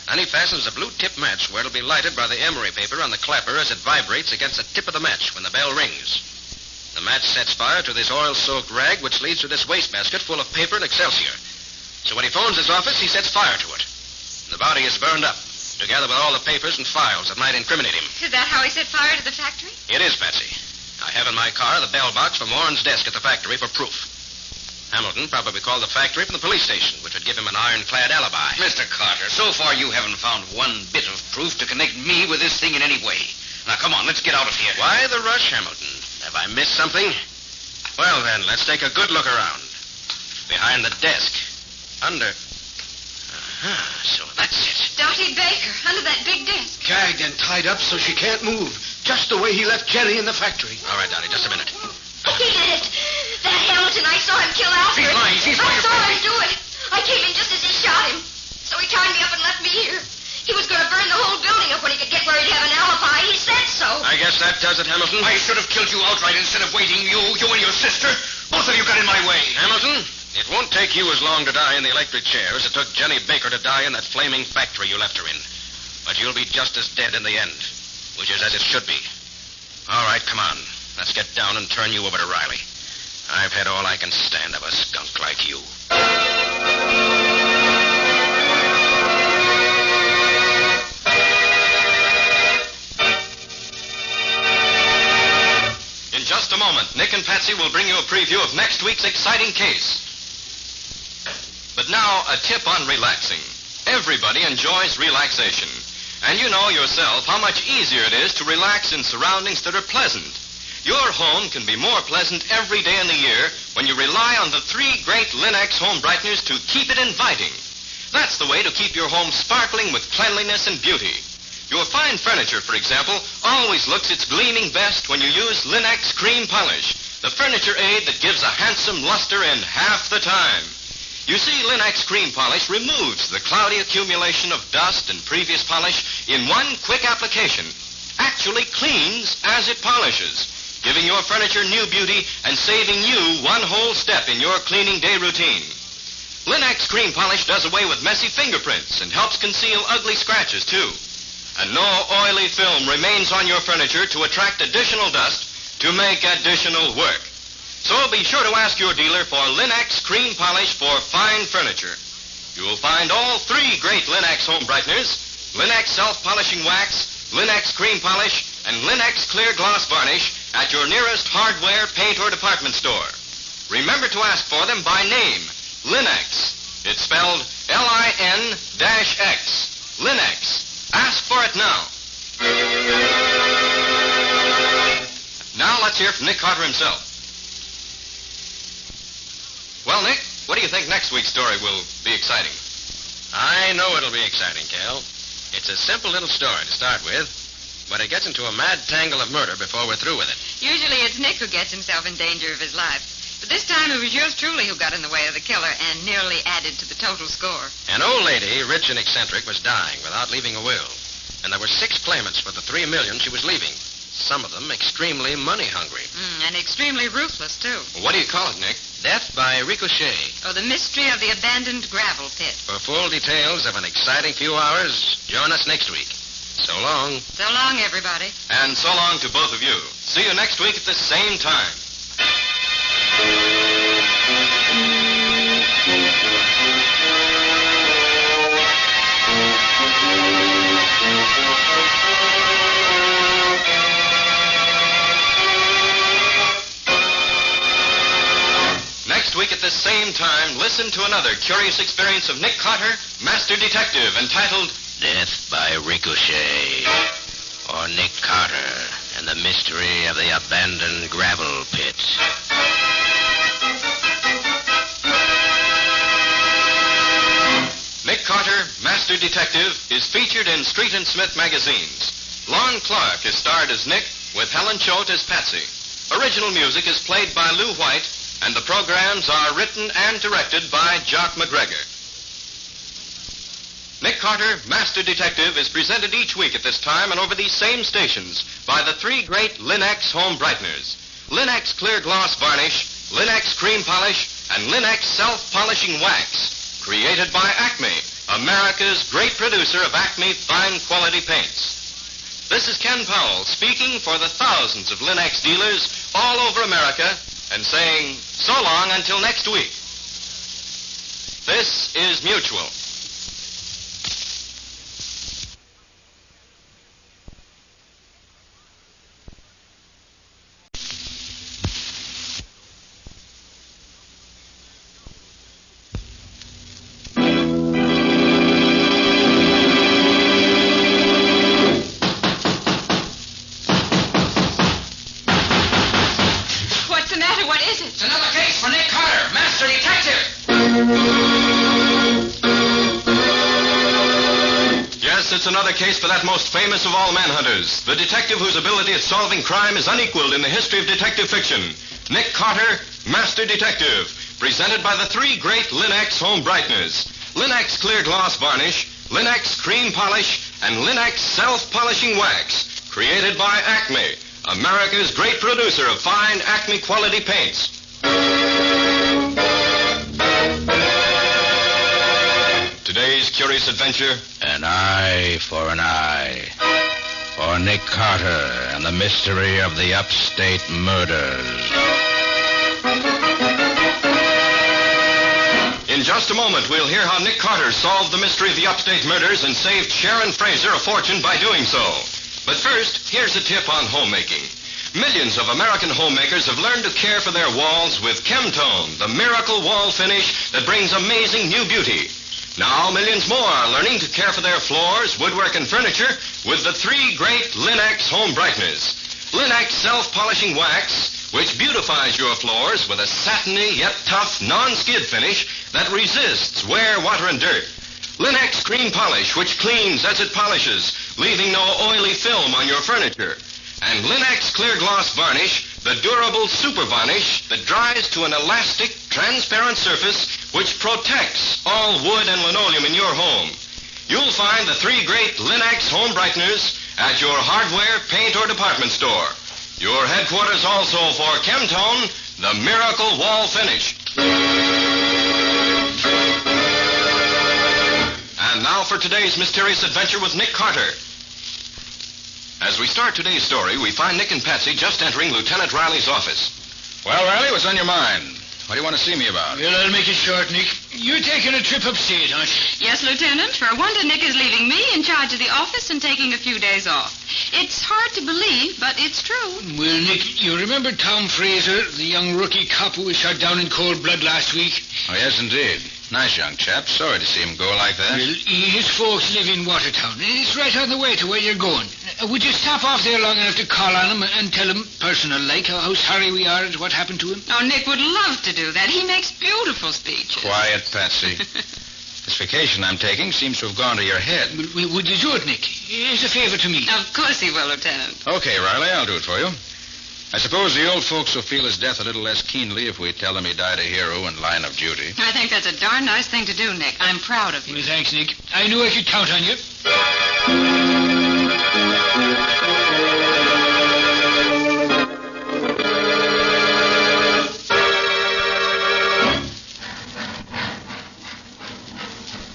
Then he fastens a blue tip match where it'll be lighted by the emery paper on the clapper as it vibrates against the tip of the match when the bell rings. The match sets fire to this oil-soaked rag, which leads to this wastebasket full of paper and excelsior. So when he phones his office, he sets fire to it. The body is burned up, together with all the papers and files that might incriminate him. Is that how he set fire to the factory? It is, Patsy. I have in my car the bell box from Warren's desk at the factory for proof. Hamilton probably called the factory from the police station, which would give him an ironclad alibi. Mr. Carter, so far you haven't found one bit of proof to connect me with this thing in any way. Now, come on, let's get out of here. Why the rush, Hamilton? Have I missed something? Well, then, let's take a good look around. Behind the desk. Under... so that's it. Dottie Baker, under that big desk. Gagged and tied up so she can't move. Just the way he left Jerry in the factory. All right, Dottie, just a minute. He did it. That Hamilton, I saw him kill Alfred. She's lying. I saw him do it. I came in just as he shot him. So he tied me up and left me here. He was going to burn the whole building up when he could get where he'd have an alibi. He said so. I guess that does it, Hamilton. I should have killed you outright instead of waiting. You and your sister. Both of you got in my way. Hamilton, it won't take you as long to die in the electric chair as it took Jenny Baker to die in that flaming factory you left her in. But you'll be just as dead in the end, which is as it should be. All right, come on. Let's get down and turn you over to Riley. I've had all I can stand of a skunk like you. In just a moment, Nick and Patsy will bring you a preview of next week's exciting case. But now, a tip on relaxing. Everybody enjoys relaxation. And you know yourself how much easier it is to relax in surroundings that are pleasant. Your home can be more pleasant every day in the year when you rely on the 3 great Linux home brighteners to keep it inviting. That's the way to keep your home sparkling with cleanliness and beauty. Your fine furniture, for example, always looks its gleaming best when you use Linux Cream Polish, the furniture aid that gives a handsome luster in half the time. You see, Linux Cream Polish removes the cloudy accumulation of dust and previous polish in one quick application. Actually cleans as it polishes, giving your furniture new beauty and saving you one whole step in your cleaning day routine. Linux Cream Polish does away with messy fingerprints and helps conceal ugly scratches, too. And no oily film remains on your furniture to attract additional dust to make additional work. So be sure to ask your dealer for Linux Cream Polish for fine furniture. You will find all 3 great Linux home brighteners, Linux Self-Polishing Wax, Linux cream polish, and Linux clear gloss varnish at your nearest hardware, paint, or department store. Remember to ask for them by name, Linux. It's spelled L-I-N-X. Linux. Ask for it now. Now let's hear from Nick Carter himself. Well, Nick, what do you think next week's story will be exciting? I know it'll be exciting, Cal. It's a simple little story to start with, but it gets into a mad tangle of murder before we're through with it. Usually it's Nick who gets himself in danger of his life. But this time it was yours truly who got in the way of the killer and nearly added to the total score. An old lady, rich and eccentric, was dying without leaving a will. And there were 6 claimants for the $3 million she was leaving. Some of them extremely money-hungry. And extremely ruthless, too. What do you call it, Nick? Death by ricochet. Or the mystery of the abandoned gravel pit. For full details of an exciting few hours, join us next week. So long. So long, everybody. And so long to both of you. See you next week at the same time. Next week at the same time, listen to another curious experience of Nick Carter, Master Detective, entitled Death by Ricochet. Or Nick Carter and the mystery of the abandoned gravel pit. Nick Carter, Master Detective, is featured in Street and Smith magazines. Lon Clark is starred as Nick, with Helen Choate as Patsy. Original music is played by Lou White, and the programs are written and directed by Jock McGregor. Nick Carter, Master Detective, is presented each week at this time and over these same stations by the 3 great Linux home brighteners. Linux Clear Gloss Varnish, Linux Cream Polish, and Linux Self-Polishing Wax. Created by Acme, America's great producer of Acme fine quality paints. This is Ken Powell speaking for the thousands of Linux dealers all over America and saying so long until next week. This is Mutual. It's another case for that most famous of all manhunters, the detective whose ability at solving crime is unequaled in the history of detective fiction. Nick Carter, Master Detective, presented by the 3 great Linux home brighteners. Linux Clear Gloss Varnish, Linux Cream Polish, and Linux Self-Polishing Wax. Created by Acme, America's great producer of fine Acme quality paints. Today's curious adventure. An eye for an eye. Or Nick Carter and the mystery of the upstate murders. In just a moment, we'll hear how Nick Carter solved the mystery of the upstate murders and saved Sharon Fraser a fortune by doing so. But first, here's a tip on homemaking. Millions of American homemakers have learned to care for their walls with Chemtone, the miracle wall finish that brings amazing new beauty. Now, millions more are learning to care for their floors, woodwork, and furniture with the 3 great Linux home brighteners. Linux Self-Polishing Wax, which beautifies your floors with a satiny yet tough non-skid finish that resists wear, water, and dirt. Linux Cream Polish, which cleans as it polishes, leaving no oily film on your furniture. And Linux Clear Gloss Varnish, the durable super varnish that dries to an elastic, transparent surface which protects all wood and linoleum in your home. You'll find the 3 great Linux home brighteners at your hardware, paint, or department store. Your headquarters also for Chemtone, the miracle wall finish. And now for today's mysterious adventure with Nick Carter. As we start today's story, we find Nick and Patsy just entering Lieutenant Riley's office. Well, Riley, what's on your mind? What do you want to see me about? Well, I'll make it short, Nick. You're taking a trip upstate, aren't you? Yes, Lieutenant. For a wonder, Nick is leaving me in charge of the office and taking a few days off. It's hard to believe, but it's true. Well, Nick, you remember Tom Fraser, the young rookie cop who was shot down in cold blood last week? Oh, yes, indeed. Nice young chap. Sorry to see him go like that. Well, his folks live in Watertown. It's right on the way to where you're going. Would you stop off there long enough to call on him and tell him, personal-like, how sorry we are at what happened to him? Oh, Nick would love to do that. He makes beautiful speeches. Quiet, Patsy. This vacation I'm taking seems to have gone to your head. Would you do it, Nick? It's a favor to me. Of course he will, Lieutenant. Okay, Riley, I'll do it for you. I suppose the old folks will feel his death a little less keenly if we tell them he died a hero in line of duty. I think that's a darn nice thing to do, Nick. I'm proud of you. Well, thanks, Nick. I knew I could count on you.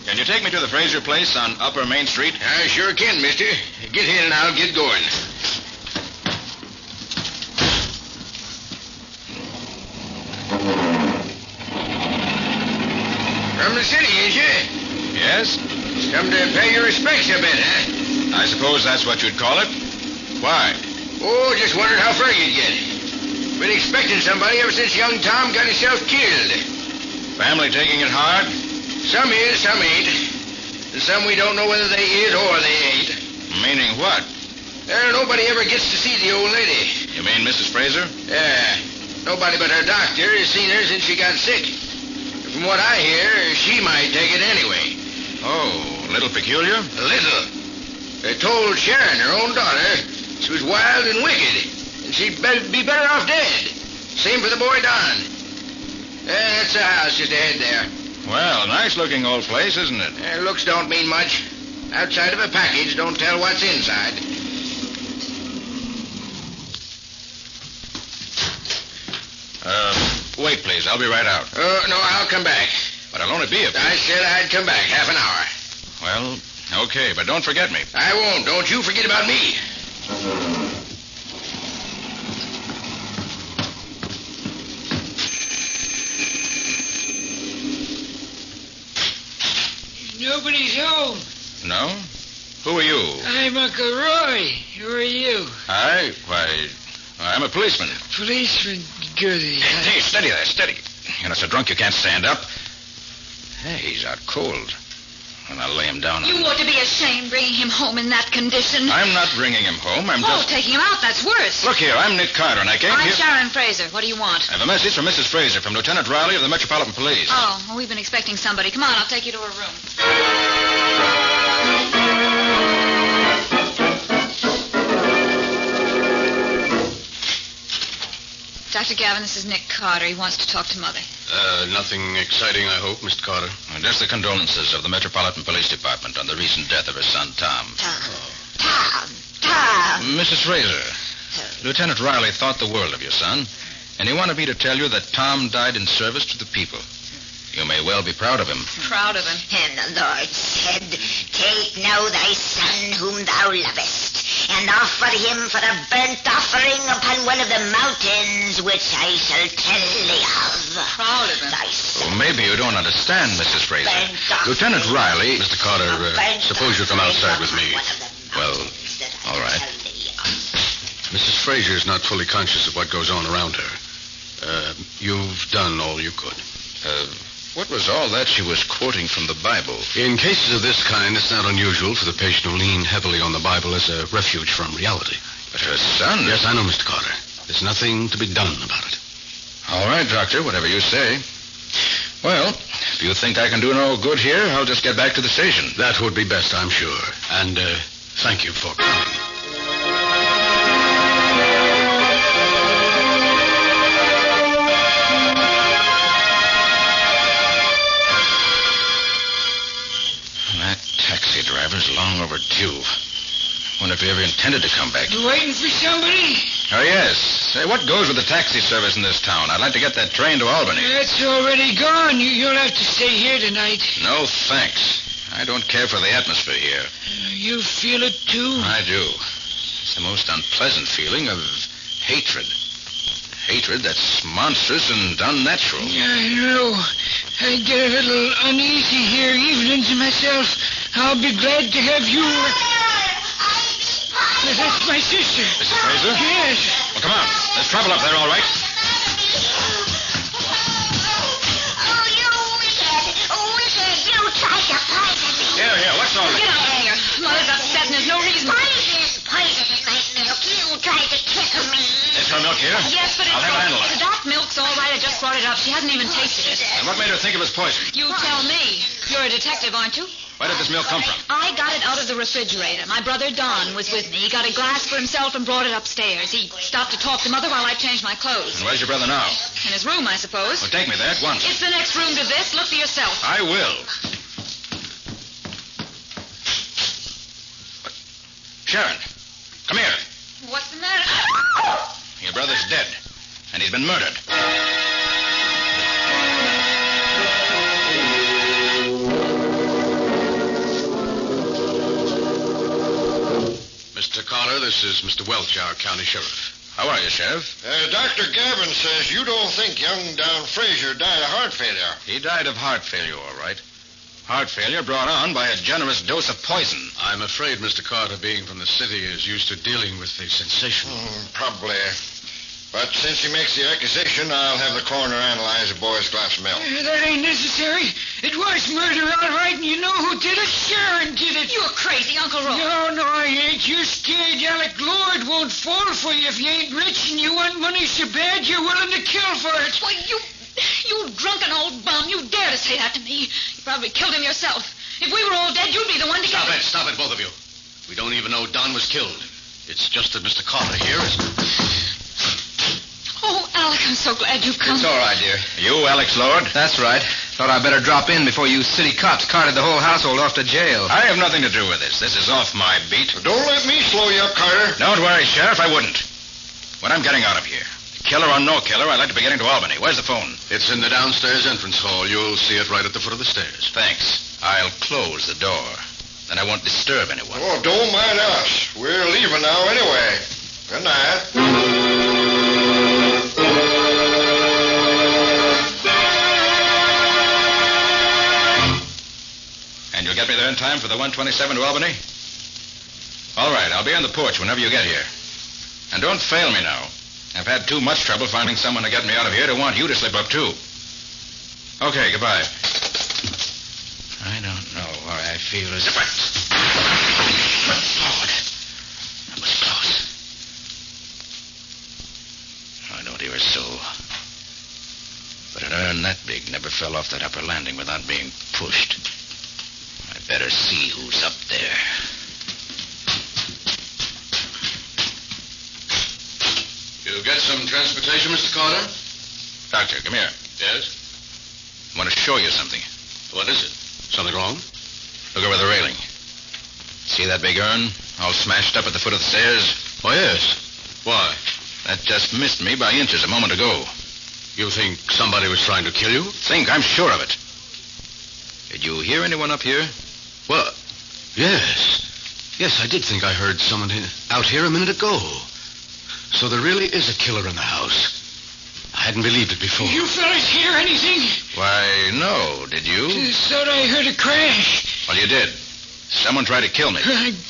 Can you take me to the Fraser place on Upper Main Street? I sure can, mister. Get in and I'll get going. From the city, ain't you? Yes? Come to pay your respects a bit, huh? I suppose that's what you'd call it. Why? Oh, just wondered how far you'd get. Been expecting somebody ever since young Tom got himself killed. Family taking it hard? Some is, some ain't. And some we don't know whether they is or they ain't. Meaning what? Nobody ever gets to see the old lady. You mean Mrs. Fraser? Yeah. Nobody but her doctor has seen her since she got sick. From what I hear, she might take it anyway. Oh, a little peculiar? A little. They told Sharon, her own daughter, she was wild and wicked, and she'd be better off dead. Same for the boy Don. That's the house just ahead there. Well, nice-looking old place, isn't it? Looks don't mean much. Outside of a package don't tell what's inside. Wait, please. I'll be right out. No, I'll come back. But I'll only be a... I said I'd come back half an hour. Well, okay, but don't forget me. I won't. Don't you forget about me. Nobody's home. No? Who are you? I'm Uncle Roy. Who are you? I'm a policeman. Policeman, goody. Hey, steady there, steady. You're not so drunk you can't stand up. Hey, he's out cold. And I'll lay him down. You ought to be ashamed bringing him home in that condition. I'm not bringing him home. I'm just... taking him out, that's worse. Look here, I'm Nick Carter, and I came here... I'm Sharon Fraser. What do you want? I have a message from Mrs. Fraser from Lieutenant Riley of the Metropolitan Police. Oh, well, we've been expecting somebody. Come on, I'll take you to her room. Dr. Gavin, this is Nick Carter. He wants to talk to Mother. Nothing exciting, I hope, Mr. Carter. Just the condolences of the Metropolitan Police Department on the recent death of her son, Tom. Tom. Mrs. Fraser, Lieutenant Riley thought the world of your son, and he wanted me to tell you that Tom died in service to the people. You may well be proud of him. Proud of him. And the Lord said, Take now thy son whom thou lovest, and offer him for a burnt offering upon one of the mountains which I shall tell thee of. Proud of him. Thy son. Well, maybe you don't understand, Mrs. Fraser. Lieutenant Riley... Mr. Carter, suppose you come outside with me. Well, all right. Mrs. Fraser is not fully conscious of what goes on around her. You've done all you could. What was all that she was quoting from the Bible? In cases of this kind, it's not unusual for the patient to lean heavily on the Bible as a refuge from reality. But her son... Yes, I know, Mr. Carter. There's nothing to be done about it. All right, Doctor, whatever you say. Well, if you think I can do no good here, I'll just get back to the station. That would be best, I'm sure. And thank you for coming. Taxi driver's long overdue. Wonder if he ever intended to come back. You waiting for somebody? Oh, yes. Say, what goes with the taxi service in this town? I'd like to get that train to Albany. It's already gone. You'll have to stay here tonight. No, thanks. I don't care for the atmosphere here. You feel it, too? I do. It's the most unpleasant feeling of hatred. Hatred that's monstrous and unnatural. Yeah, I know. I get a little uneasy here evenings myself. I'll be glad to have you. That's my sister. Mrs. Fraser? Yes. Well, come on. There's trouble up there, all right. You tried to poison me. Here, what's all Get this? out of here. Mother's upset and there's no reason. Poison in my milk. You tried to tickle me. Is her milk here? Yes, but I'll have her analyzed. that milk's all right. I just brought it up. She hasn't even tasted it. And what made her think it was poison? You tell me. You're a detective, aren't you? Where did this milk come from? I got it out of the refrigerator. My brother Don was with me. He got a glass for himself and brought it upstairs. He stopped to talk to Mother while I changed my clothes. And where's your brother now? In his room, I suppose. Well, take me there at once. It's the next room to this. Look for yourself. I will. Sharon, come here. What's the matter? Your brother's dead, and he's been murdered. Mr. Carter, this is Mr. Welch, our county sheriff. How are you, Sheriff? Dr. Gavin says you don't think young Don Fraser died of heart failure. He died of heart failure, all right. Heart failure brought on by a generous dose of poison. I'm afraid Mr. Carter, being from the city, is used to dealing with the sensational. Probably. But since he makes the accusation, I'll have the coroner analyze the boy's glass of milk. That ain't necessary. It was murder, all right, and you know who did it? Sharon did it. You're crazy, Uncle Roy. No, I ain't. You're scared. Alec Lord won't fall for you if you ain't rich and you want money so bad you're willing to kill for it. Why, you drunken old bum. You dare to say that to me. You probably killed him yourself. If we were all dead, you'd be the one to Stop it, both of you. We don't even know Don was killed. It's just that Mr. Carter here is... Oh, Alec, I'm so glad you've come. It's all right, dear. You, Alex Lord? That's right. Thought I'd better drop in before you city cops carted the whole household off to jail. I have nothing to do with this. This is off my beat. Don't let me slow you up, Carter. Don't worry, Sheriff, I wouldn't. When I'm getting out of here, killer or no killer, I'd like to be getting to Albany. Where's the phone? It's in the downstairs entrance hall. You'll see it right at the foot of the stairs. Thanks. I'll close the door. Then I won't disturb anyone. Oh, don't mind us. We're leaving now anyway. Good night. And you'll get me there in time for the 127 to Albany? All right, I'll be on the porch whenever you get here. And don't fail me now. I've had too much trouble finding someone to get me out of here to want you to slip up, too. Okay, goodbye. I don't know why I feel as if I... Lord, that was close. I don't hear a soul. But an urn that big never fell off that upper landing without being pushed. I better see who's up there. You get some transportation, Mr. Carter? Doctor, come here. Yes? I want to show you something. What is it? Something wrong? Look over the railing. See that big urn? All smashed up at the foot of the stairs? Oh, yes. Why? That just missed me by inches a moment ago. You think somebody was trying to kill you? Think? I'm sure of it. Did you hear anyone up here? Well, yes. Yes, I did think I heard someone out here a minute ago. So there really is a killer in the house. I hadn't believed it before. You fellas hear anything? Why, no. Did you? Just thought I heard a crash. Well, you did. Someone tried to kill me.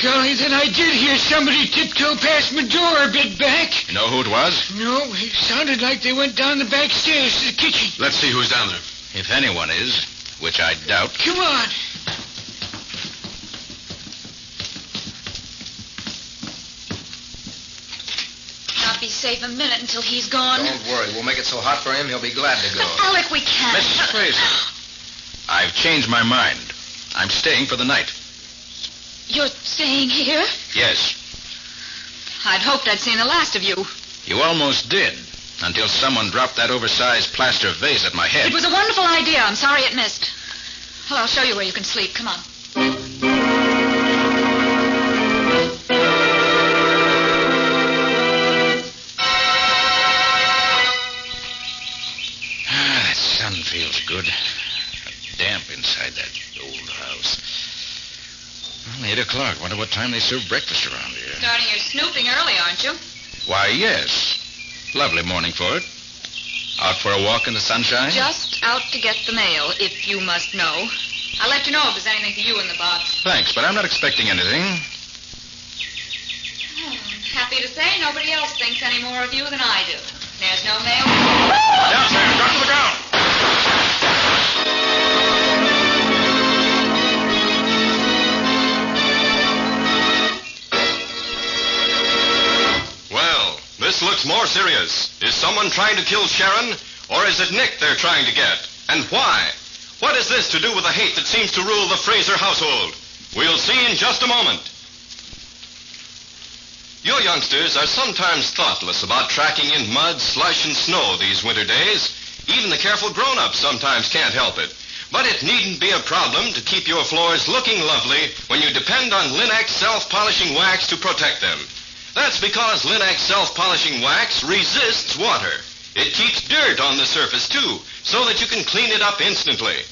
Golly, then I did hear somebody tiptoe past my door a bit back. You know who it was? No, it sounded like they went down the back stairs to the kitchen. Let's see who's down there. If anyone is, which I doubt. Come on. Not be safe a minute until he's gone. Don't worry. We'll make it so hot for him, he'll be glad to go. But, Alec, we can't. Mrs. Fraser, I've changed my mind. I'm staying for the night. You're staying here? Yes. I'd hoped I'd seen the last of you. You almost did, until someone dropped that oversized plaster vase at my head. It was a wonderful idea. I'm sorry it missed. Well, I'll show you where you can sleep. Come on. That sun feels good. Damp inside that old house. Well, 8 o'clock. Wonder what time they serve breakfast around here. Starting your snooping early, aren't you? Why, yes. Lovely morning for it. Out for a walk in the sunshine? Just out to get the mail, if you must know. I'll let you know if there's anything for you in the box. Thanks, but I'm not expecting anything. Happy to say nobody else thinks any more of you than I do. There's no mail. Downstairs, drop to the ground. Well, this looks more serious. Is someone trying to kill Sharon, or is it Nick they're trying to get? And why? What is this to do with the hate that seems to rule the Fraser household? We'll see in just a moment. You youngsters are sometimes thoughtless about tracking in mud, slush, and snow these winter days. Even the careful grown-ups sometimes can't help it. But it needn't be a problem to keep your floors looking lovely when you depend on Linex self-polishing wax to protect them. That's because Linex self-polishing wax resists water. It keeps dirt on the surface, too, so that you can clean it up instantly.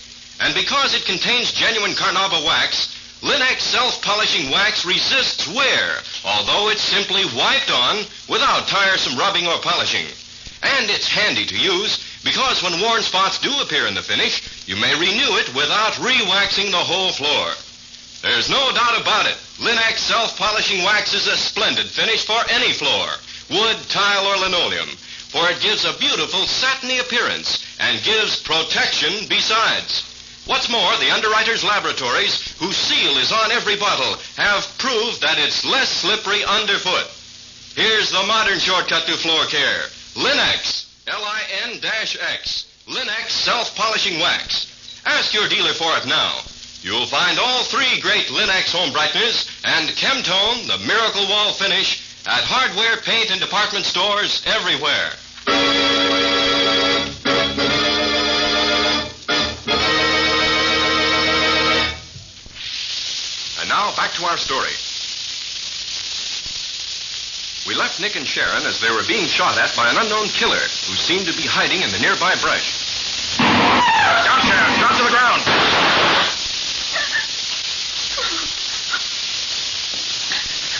And because it contains genuine carnauba wax, Linex self-polishing wax resists wear, although it's simply wiped on without tiresome rubbing or polishing. And it's handy to use because when worn spots do appear in the finish, you may renew it without re-waxing the whole floor. There's no doubt about it. Linex self-polishing wax is a splendid finish for any floor, wood, tile, or linoleum, for it gives a beautiful satiny appearance and gives protection besides. What's more, the underwriters' laboratories, whose seal is on every bottle, have proved that it's less slippery underfoot. Here's the modern shortcut to floor care. Linex, L-I-N-X, Linex self-polishing wax. Ask your dealer for it now. You'll find all three great Linex home brighteners and Chemtone, the Miracle Wall finish, at hardware, paint, and department stores everywhere. And now, back to our story. We left Nick and Sharon as they were being shot at by an unknown killer who seemed to be hiding in the nearby brush. Down, Sharon. Drop to the ground.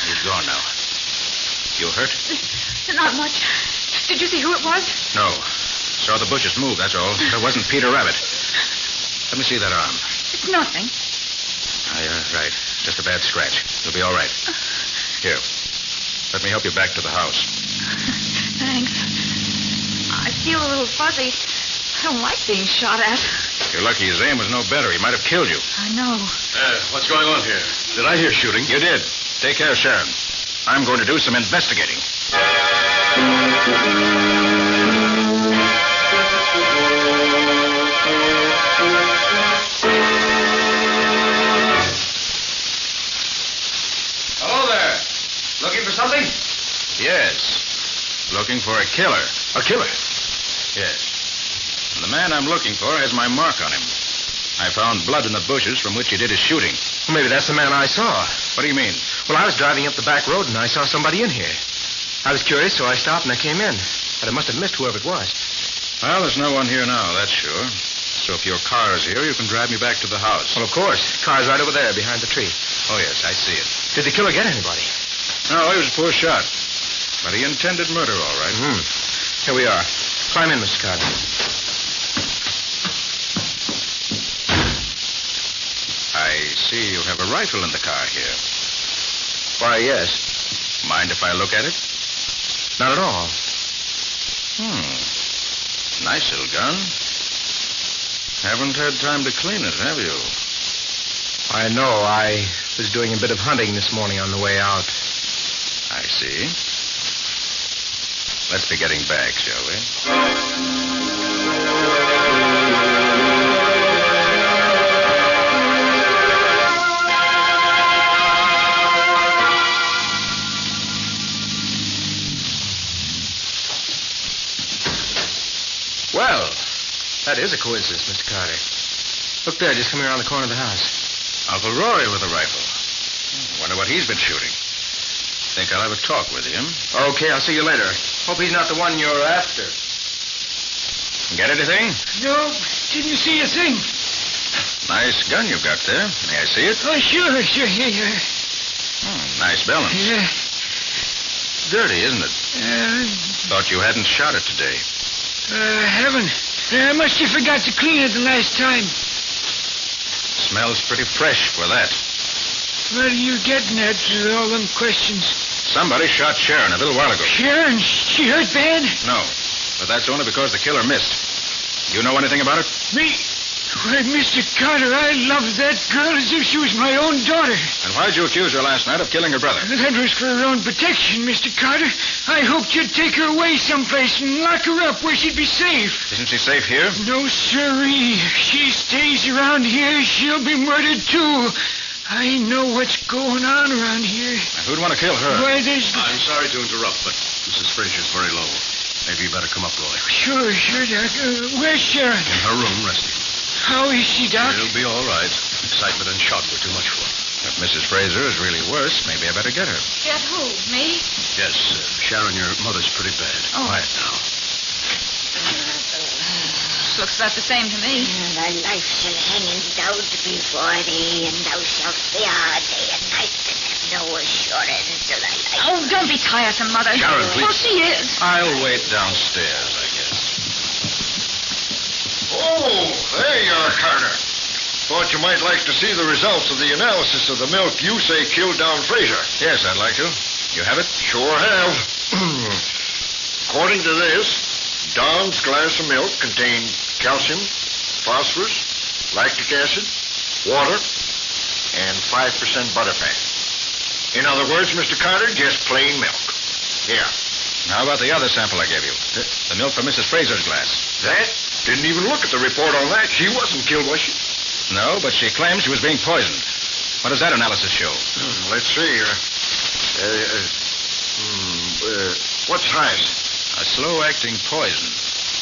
He's gone now. You hurt? Not much. Did you see who it was? No. Saw the bushes move, that's all. It wasn't Peter Rabbit. Let me see that arm. It's nothing. Oh, yeah, right. Just a bad scratch. You'll be all right. Here. Let me help you back to the house. Thanks. I feel a little fuzzy. I don't like being shot at. You're lucky his aim was no better. He might have killed you. I know. What's going on here? Did I hear shooting? You did. Take care, Sharon. I'm going to do some investigating. Hello there. Looking for something? Yes. Looking for a killer. A killer? Yes. And the man I'm looking for has my mark on him. I found blood in the bushes from which he did his shooting. Well, maybe that's the man I saw. What do you mean? Well, I was driving up the back road and I saw somebody in here. I was curious, so I stopped and I came in. But I must have missed whoever it was. Well, there's no one here now, that's sure. So if your car is here, you can drive me back to the house. Well, of course. Car's right over there behind the tree. Oh, yes, I see it. Did the killer get anybody? No, he was a poor shot. But he intended murder, all right. Here we are. Climb in, Mr. Carter. I see you have a rifle in the car here. Why, yes. Mind if I look at it? Not at all. Nice little gun. Haven't had time to clean it, have you? I know. I was doing a bit of hunting this morning on the way out. I see. Let's be getting back, shall we? Well, that is a coincidence, Mr. Carter. Look there, just coming around the corner of the house. Uncle Rory with a rifle. Wonder what he's been shooting. Think I'll have a talk with him. Okay, I'll see you later. Hope he's not the one you're after. Get anything? No, didn't see a thing. Nice gun you've got there. May I see it? Oh, sure. Here you are. Nice balance. Yeah. It's dirty, isn't it? Thought you hadn't shot it today. Haven't. I must have forgot to clean it the last time. Smells pretty fresh for that. What are you getting at with all them questions? Somebody shot Sharon a little while ago. Sharon? She hurt bad? No, but that's only because the killer missed. You know anything about it? Me? Why, Mr. Carter, I loved that girl as if she was my own daughter. And why'd you accuse her last night of killing her brother? That was for her own protection, Mr. Carter. I hoped you'd take her away someplace and lock her up where she'd be safe. Isn't she safe here? No, sirree. If she stays around here, she'll be murdered, too. I know what's going on around here. Now, who'd want to kill her? Why, there's... I'm sorry to interrupt, but Mrs. Frazier's very low. Maybe you better come up, Roy. Sure, Doc. Where's Sharon? In her room, resting. How is she, Doc? She'll be all right. Excitement and shock were too much for her. If Mrs. Fraser is really worse, maybe I better get her. Get who? Me? Yes, Sharon, your mother's pretty bad. Oh. Quiet now. Looks about the same to me. Thy life shall hang in doubt before thee, and thou shalt fear day and night, and have no assurance of thy life. Oh, don't be tiresome, Mother. Sharon, please. Well, she is. I'll wait downstairs, I guess. Oh, there you are, Carter. Thought you might like to see the results of the analysis of the milk you say killed Don Fraser. Yes, I'd like to. You have it? Sure have. According to this, Don's glass of milk contained calcium, phosphorus, lactic acid, water, and 5% butterfat. In other words, Mr. Carter, just plain milk. Here. How about the other sample I gave you? The milk from Mrs. Fraser's glass. That? Didn't even look at the report on that. She wasn't killed, was she? No, but she claims she was being poisoned. What does that analysis show? Let's see. What's highest? A slow-acting poison.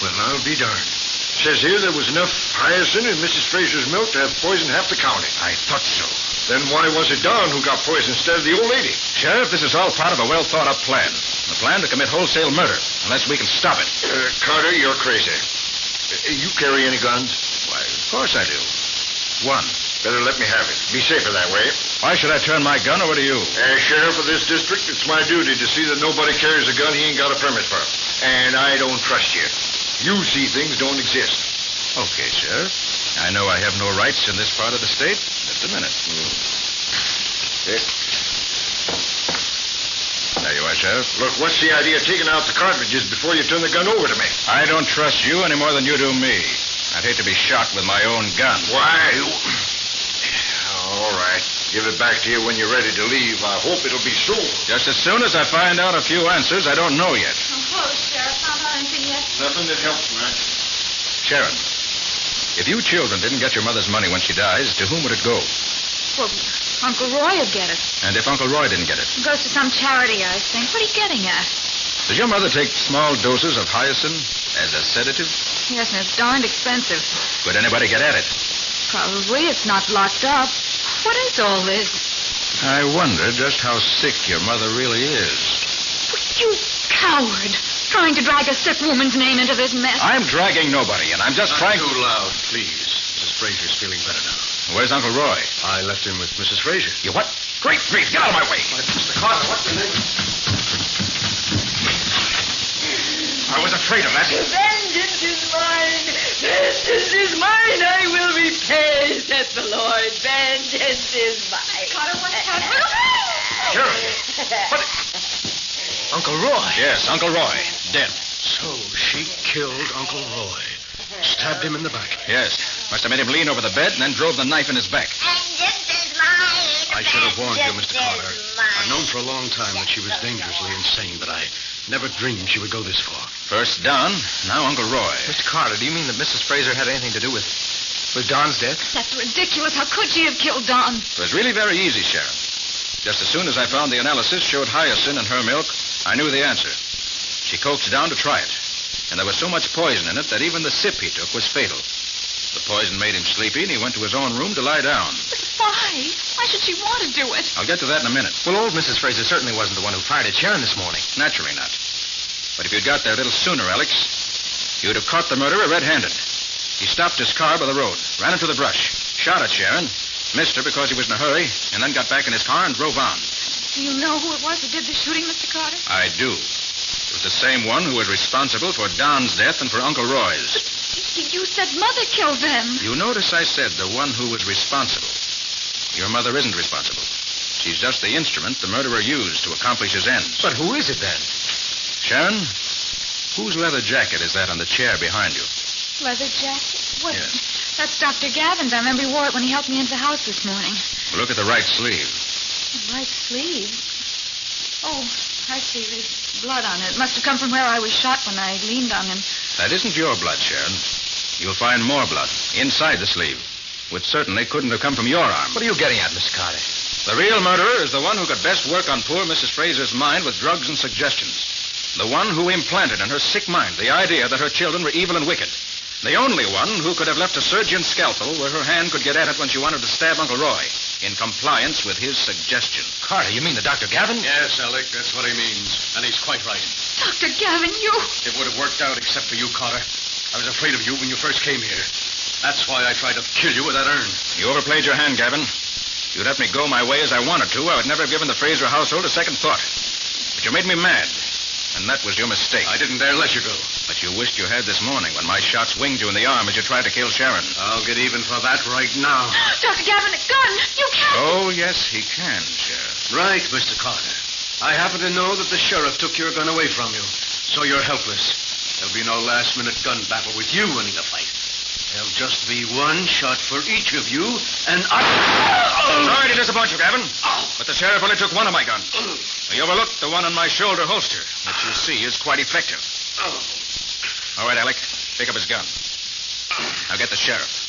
Well, I'll be darned. Says here there was enough hyacinth in Mrs. Fraser's milk to have poisoned half the county. I thought so. Then why was it Don who got poisoned instead of the old lady? Sheriff, this is all part of a well-thought-out plan. A plan to commit wholesale murder, unless we can stop it. Carter, you're crazy. You carry any guns? Why, of course I do. One. Better let me have it. Be safer that way. Why should I turn my gun over to you? As sheriff of this district, it's my duty to see that nobody carries a gun he ain't got a permit for. And I don't trust you. You see things don't exist. Okay, Sheriff. I know I have no rights in this part of the state. Just a minute. There you are, Sheriff. Look, what's the idea of taking out the cartridges before you turn the gun over to me? I don't trust you any more than you do me. I'd hate to be shot with my own gun. Why? All right. Give it back to you when you're ready to leave. I hope it'll be soon. Just as soon as I find out a few answers I don't know yet. Hello, Sheriff. Found out anything yet? Nothing that helps, man. Sharon, if you children didn't get your mother's money when she dies, to whom would it go? Well, Uncle Roy would get it. And if Uncle Roy didn't get it? It goes to some charity, I think. What are you getting at? Does your mother take small doses of hyacinth as a sedative? Yes, and it's darned expensive. Could anybody get at it? Probably. It's not locked up. What is all this? I wonder just how sick your mother really is. You coward. Trying to drag a sick woman's name into this mess. I'm dragging nobody, and I'm just trying... Not too loud, please. Mrs. Frazier's feeling better now. Where's Uncle Roy? I left him with Mrs. Frazier. You what? Great grief, get out of my way. Mr. Carter, what's your name? I was afraid of that. Vengeance is mine. Vengeance is mine. I will repay, said the Lord. Vengeance is mine. Carter, what's happening? Sheriff. What? Uncle Roy. Yes, Uncle Roy. Dead. So she killed Uncle Roy. Stabbed him in the back. Yes. Must have made him lean over the bed and then drove the knife in his back. Vengeance is mine. I should have warned you, Mr. Carter. Vengeance is mine. I've known for a long time that she was dangerously insane, but I never dreamed she would go this far. First Don, now Uncle Roy. Mr. Carter, do you mean that Mrs. Fraser had anything to do with Don's death? That's ridiculous. How could she have killed Don? It was really very easy, Sheriff. Just as soon as I found the analysis showed hyacinth in her milk, I knew the answer. She coaxed Don to try it. And there was so much poison in it that even the sip he took was fatal. The poison made him sleepy, and he went to his own room to lie down. But why? Why should she want to do it? I'll get to that in a minute. Well, old Mrs. Fraser certainly wasn't the one who fired at Sharon this morning. Naturally not. But if you'd got there a little sooner, Alex, you'd have caught the murderer red-handed. He stopped his car by the road, ran into the brush, shot at Sharon, missed her because he was in a hurry, and then got back in his car and drove on. Do you know who it was who did the shooting, Mr. Carter? I do. It was the same one who was responsible for Don's death and for Uncle Roy's. You said Mother killed them. You notice I said the one who was responsible. Your mother isn't responsible. She's just the instrument the murderer used to accomplish his ends. But who is it then? Sharon, whose leather jacket is that on the chair behind you? Leather jacket? What? Yes. That's Dr. Gavin's. I remember he wore it when he helped me into the house this morning. Look at the right sleeve. The right sleeve? Oh, I see. There's blood on it. It must have come from where I was shot when I leaned on him. That isn't your blood, Sharon. You'll find more blood inside the sleeve, which certainly couldn't have come from your arm. What are you getting at, Mr. Carter? The real murderer is the one who could best work on poor Mrs. Fraser's mind with drugs and suggestions. The one who implanted in her sick mind the idea that her children were evil and wicked. The only one who could have left a surgeon's scalpel where her hand could get at it when she wanted to stab Uncle Roy, in compliance with his suggestion. Carter, you mean the Dr. Gavin? Yes, Alec, that's what he means. And he's quite right. Dr. Gavin, you... It would have worked out except for you, Carter. I was afraid of you when you first came here. That's why I tried to kill you with that urn. You overplayed your hand, Gavin. If you'd let me go my way as I wanted to, I would never have given the Fraser household a second thought. But you made me mad, and that was your mistake. I didn't dare let you go. But you wished you had this morning when my shots winged you in the arm as you tried to kill Sharon. I'll get even for that right now. Dr. Gavin, a gun! You can't... Oh, yes, he can, Sheriff. Right, Mr. Carter. I happen to know that the sheriff took your gun away from you, so you're helpless. There'll be no last-minute gun battle with you winning the fight. There'll just be one shot for each of you, and I... Sorry to disappoint you, Gavin, but the sheriff only took one of my guns. He overlooked the one on my shoulder holster, which you see is quite effective. All right, Alec, pick up his gun. Now get the sheriff.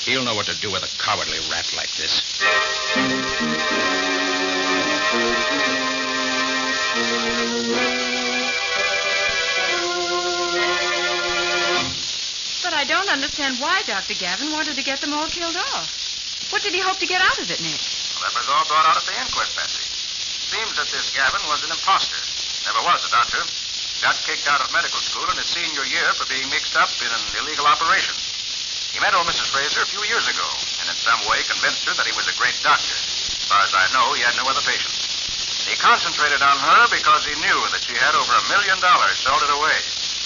He'll know what to do with a cowardly rat like this. But I don't understand why Dr. Gavin wanted to get them all killed off. What did he hope to get out of it, Nick? Well, that was all brought out at the inquest, Patsy. Seems that this Gavin was an imposter. Never was a doctor. Got kicked out of medical school in his senior year for being mixed up in an illegal operation. He met old Mrs. Fraser a few years ago, and in some way convinced her that he was a great doctor. As far as I know, he had no other patients. He concentrated on her because he knew that she had over $1 million salted away.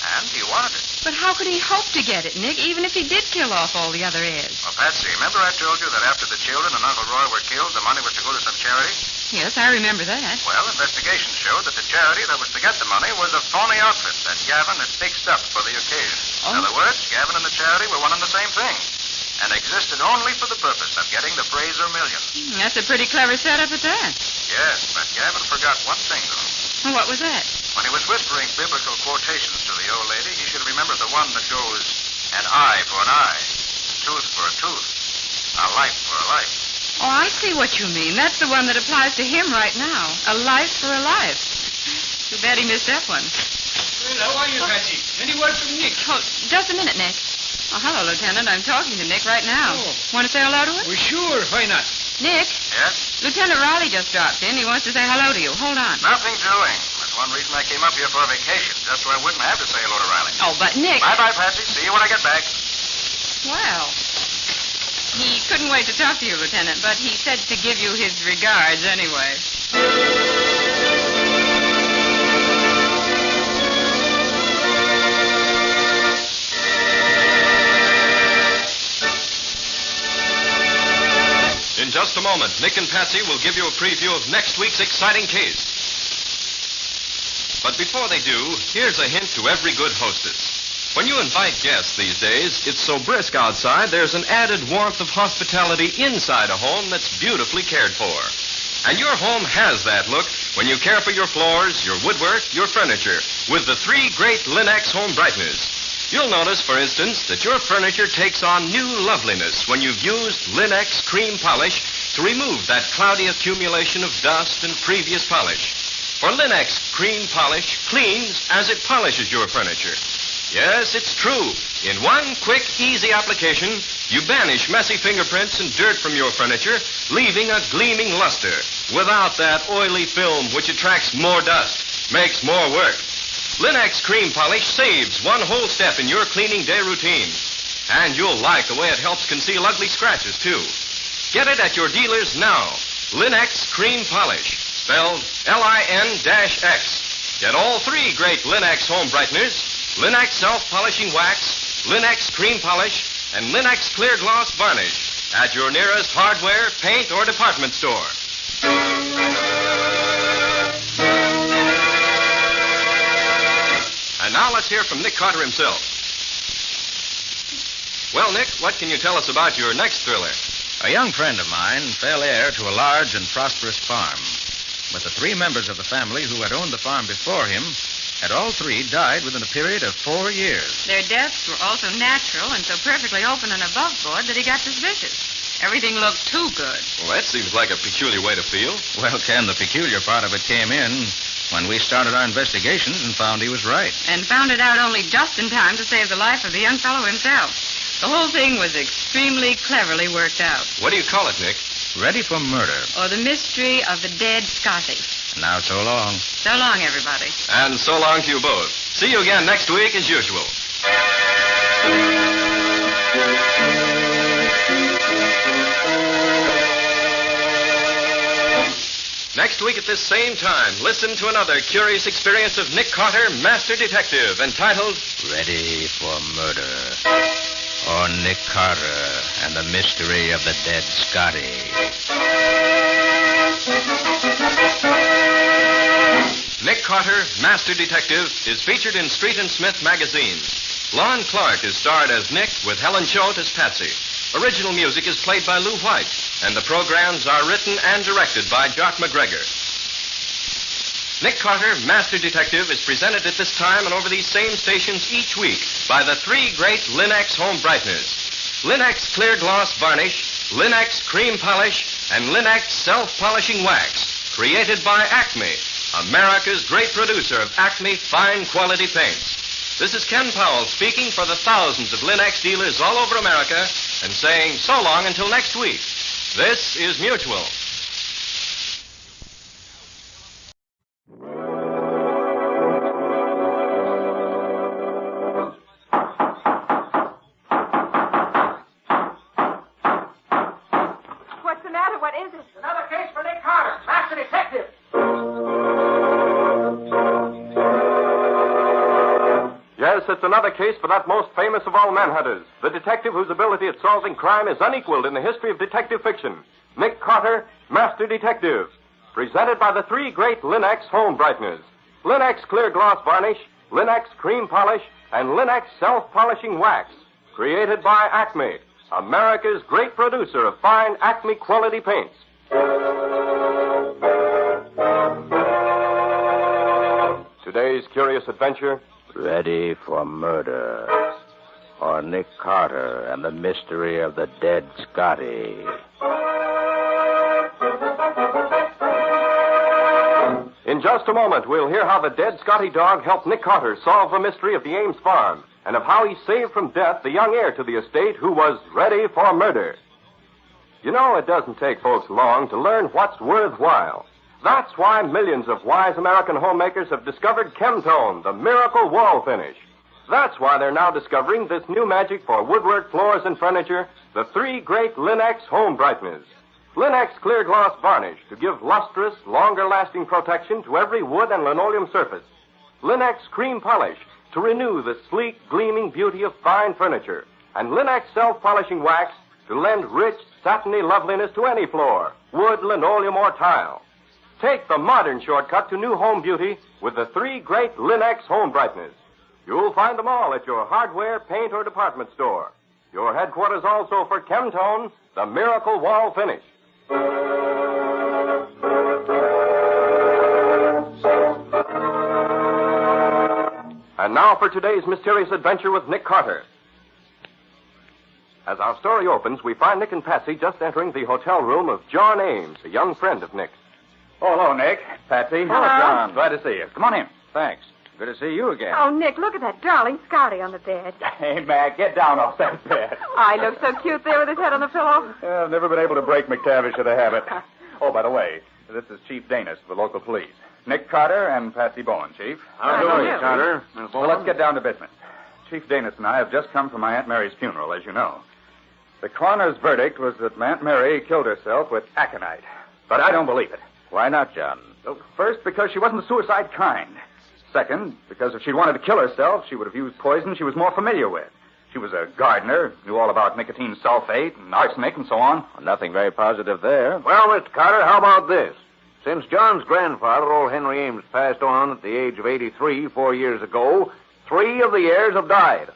And he wanted it. But how could he hope to get it, Nick, even if he did kill off all the other heirs? Well, Patsy, remember I told you that after the children and Uncle Roy were killed, the money was to go to some charity? Yes, I remember that. Well, investigations showed that the charity that was to get the money was a phony outfit that Gavin had fixed up for the occasion. In other words, Gavin and the charity were one and the same thing, and existed only for the purpose of getting the Fraser million. That's a pretty clever setup at that. Yes, but Gavin forgot one thing, though. What was that? When he was whispering biblical quotations to the old lady, he should have remembered the one that goes, an eye for an eye, tooth for a tooth, a life for a life. Oh, I see what you mean. That's the one that applies to him right now. A life for a life. Too bad he missed that one. Well, how are you, Patsy? Any word from Nick? Oh, just a minute, Nick. Oh, hello, Lieutenant. I'm talking to Nick right now. Oh. Want to say hello to him? Well, sure. Why not? Nick? Yes? Lieutenant Riley just dropped in. He wants to say hello to you. Hold on. Nothing doing. That's one reason I came up here for a vacation, just so I wouldn't have to say hello to Riley. Oh, but Nick... Bye-bye, Patsy. See you when I get back. Well, he couldn't wait to talk to you, Lieutenant, but he said to give you his regards anyway. In just a moment, Nick and Patsy will give you a preview of next week's exciting case. But before they do, here's a hint to every good hostess. When you invite guests these days, it's so brisk outside, there's an added warmth of hospitality inside a home that's beautifully cared for. And your home has that look when you care for your floors, your woodwork, your furniture, with the 3 great Linex home brighteners. You'll notice, for instance, that your furniture takes on new loveliness when you've used Linex cream polish to remove that cloudy accumulation of dust and previous polish. For Linex cream polish cleans as it polishes your furniture. Yes, it's true. In one quick, easy application, you banish messy fingerprints and dirt from your furniture, leaving a gleaming luster without that oily film which attracts more dust, makes more work. Linex cream polish saves one whole step in your cleaning day routine. And you'll like the way it helps conceal ugly scratches, too. Get it at your dealers now. Linex cream polish. spelled Lin-X. Get all three great Lin-X home brighteners, Lin-X self-polishing wax, Lin-X cream polish, and Lin-X clear gloss varnish at your nearest hardware, paint, or department store. And now let's hear from Nick Carter himself. Well, Nick, what can you tell us about your next thriller? A young friend of mine fell heir to a large and prosperous farm. But the three members of the family who had owned the farm before him had all three died within a period of 4 years. Their deaths were also natural and so perfectly open and above board that he got suspicious. Everything looked too good. Well, that seems like a peculiar way to feel. Well, Ken, the peculiar part of it came in when we started our investigations and found he was right. And found it out only just in time to save the life of the young fellow himself. The whole thing was extremely cleverly worked out. What do you call it, Nick? Ready for murder. Or the mystery of the dead Scotty. Now, so long. So long, everybody. And so long to you both. See you again next week as usual. Next week at this same time, listen to another curious experience of Nick Carter, Master Detective, entitled Ready for Murder. Or Nick Carter and the Mystery of the Dead Scotty. Nick Carter, Master Detective, is featured in Street and Smith magazines. Lon Clark is starred as Nick with Helen Choate as Patsy. Original music is played by Lou White, and the programs are written and directed by Jock McGregor. Nick Carter, Master Detective, is presented at this time and over these same stations each week by the three great Lin-X home brighteners. Lin-X clear gloss varnish, Lin-X cream polish, and Lin-X self-polishing wax, created by Acme, America's great producer of Acme fine quality paints. This is Ken Powell speaking for the thousands of Lin-X dealers all over America and saying so long until next week. This is Mutual. What's the matter? What is it? Another case for Nick Carter, Master Detective. Yes, it's another case for that most famous of all manhunters, the detective whose ability at solving crime is unequaled in the history of detective fiction. Nick Carter, Master Detective. Presented by the three great Lin-X home brighteners. Lin-X clear gloss varnish, Lin-X cream polish, and Lin-X self-polishing wax. Created by Acme, America's great producer of fine Acme quality paints. Today's curious adventure. Ready for Murder. Or Nick Carter and the Mystery of the Dead Scotty. In just a moment, we'll hear how the dead Scotty dog helped Nick Carter solve the mystery of the Ames farm, and of how he saved from death the young heir to the estate who was ready for murder. You know, it doesn't take folks long to learn what's worthwhile. That's why millions of wise American homemakers have discovered Chemtone, the miracle wall finish. That's why they're now discovering this new magic for woodwork, floors, and furniture, the three great Lin-X home brighteners. Lin-X clear gloss varnish to give lustrous, longer-lasting protection to every wood and linoleum surface. Lin-X cream polish to renew the sleek, gleaming beauty of fine furniture. And Lin-X self-polishing wax to lend rich, satiny loveliness to any floor, wood, linoleum, or tile. Take the modern shortcut to new home beauty with the three great Lin-X home brighteners. You'll find them all at your hardware, paint, or department store. Your headquarters also for Chemtone, the miracle wall finish. And now for today's mysterious adventure with Nick Carter. As our story opens, we find Nick and Patsy just entering the hotel room of John Ames, a young friend of Nick's. Oh, hello, Nick. Patsy. Hello. John. Glad to see you. Come on in. Thanks. Good to see you again. Oh, Nick, look at that darling Scotty on the bed. Hey, Mac, get down off that bed. I look so cute there with his head on the pillow. I've never been able to break McTavish of the habit. Oh, by the way, this is Chief Danis of the local police. Nick Carter and Patsy Bowen, Chief. How do you, Carter? Well, let's get down to business. Chief Danis and I have just come from my Aunt Mary's funeral, as you know. The coroner's verdict was that Aunt Mary killed herself with aconite. But I don't believe it. Why not, John? Well, first, because she wasn't the suicide kind. Second, because if she'd wanted to kill herself, she would have used poison she was more familiar with. She was a gardener, knew all about nicotine sulfate and arsenic and so on. Well, nothing very positive there. Well, Mr. Carter, how about this? Since John's grandfather, old Henry Ames, passed on at the age of 83 4 years ago, 3 of the heirs have died.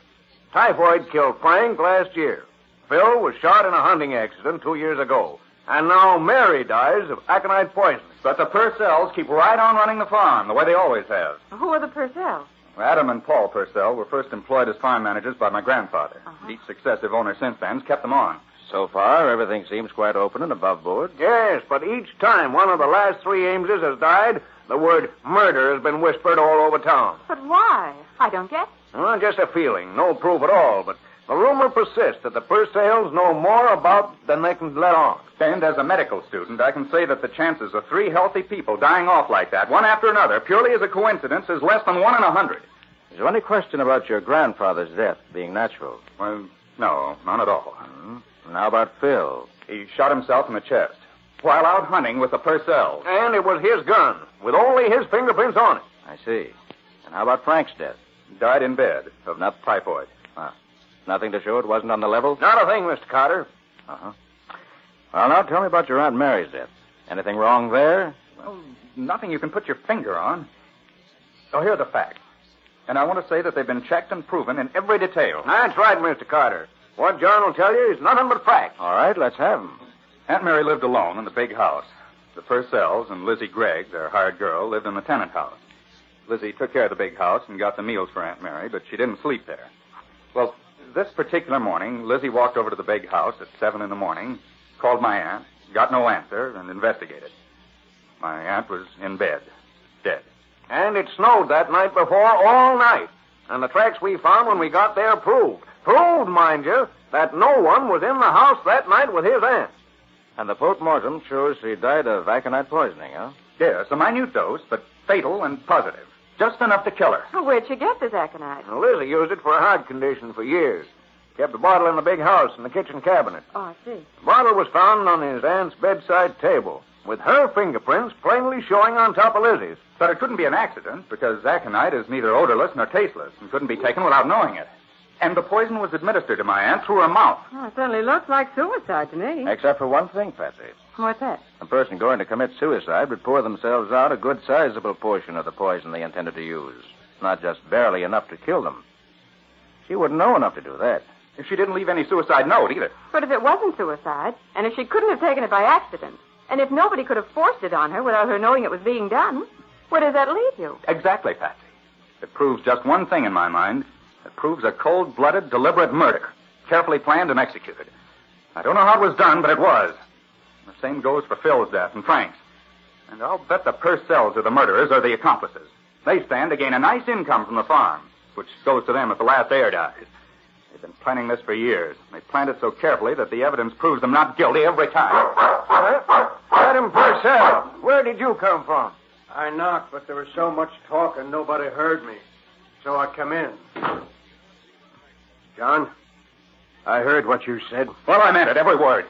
Typhoid killed Frank last year. Phil was shot in a hunting accident 2 years ago. And now Mary dies of aconite poisoning. But the Purcells keep right on running the farm, the way they always have. Who are the Purcells? Adam and Paul Purcell were first employed as farm managers by my grandfather. Each successive owner since then's kept them on. So far, everything seems quite open and above board. Yes, but each time one of the last 3 Ameses has died, the word murder has been whispered all over town. But why? I don't get. Well, just a feeling, no proof at all, but the rumor persists that the Purcells know more about than they can let on. And as a medical student, I can say that the chances of 3 healthy people dying off like that, one after another, purely as a coincidence, is less than 1 in 100. Is there any question about your grandfather's death being natural? Well, no, none at all. And how about Phil? He shot himself in the chest while out hunting with the Purcells. And it was his gun, with only his fingerprints on it. I see. And how about Frank's death? Died in bed of typhoid. Nothing to show it wasn't on the level? Not a thing, Mr. Carter. Uh-huh. Well, now tell me about your Aunt Mary's death. Anything wrong there? Well, nothing you can put your finger on. Oh, here are the facts. And I want to say that they've been checked and proven in every detail. That's right, Mr. Carter. What John will tell you is nothing but facts. All right, let's have them. Aunt Mary lived alone in the big house. The Purcells and Lizzie Gregg, their hired girl, lived in the tenant house. Lizzie took care of the big house and got the meals for Aunt Mary, but she didn't sleep there. Well, this particular morning, Lizzie walked over to the big house at 7 in the morning, called my aunt, got no answer, and investigated. My aunt was in bed, dead. And it snowed that night before all night. And the tracks we found when we got there proved, mind you, that no one was in the house that night with his aunt. And the post-mortem shows she died of aconite poisoning, huh? Yes, a minute dose, but fatal and positive. Just enough to kill her. Where'd she get this aconite? Well, Lizzie used it for a heart condition for years. Kept the bottle in the big house in the kitchen cabinet. Oh, I see. The bottle was found on his aunt's bedside table, with her fingerprints plainly showing on top of Lizzie's. But it couldn't be an accident, because aconite is neither odorless nor tasteless, and couldn't be taken without knowing it. And the poison was administered to my aunt through her mouth. Oh, it certainly looks like suicide to me. Except for one thing, Patsy. What's that? A person going to commit suicide would pour themselves out a good sizable portion of the poison they intended to use. Not just barely enough to kill them. She wouldn't know enough to do that. If she didn't leave any suicide note, either. But if it wasn't suicide, and if she couldn't have taken it by accident, and if nobody could have forced it on her without her knowing it was being done, where does that leave you? Exactly, Patsy. It proves just one thing in my mind. It proves a cold-blooded, deliberate murder, carefully planned and executed. I don't know how it was done, but it was. The same goes for Phil's death and Frank's. And I'll bet the Purcells are the murderers or the accomplices. They stand to gain a nice income from the farm, which goes to them if the last heir dies. They've been planning this for years. They planned it so carefully that the evidence proves them not guilty every time. Adam Purcell, where did you come from? I knocked, but there was so much talk and nobody heard me. So I come in. John, I heard what you said. Well, I meant it, every word.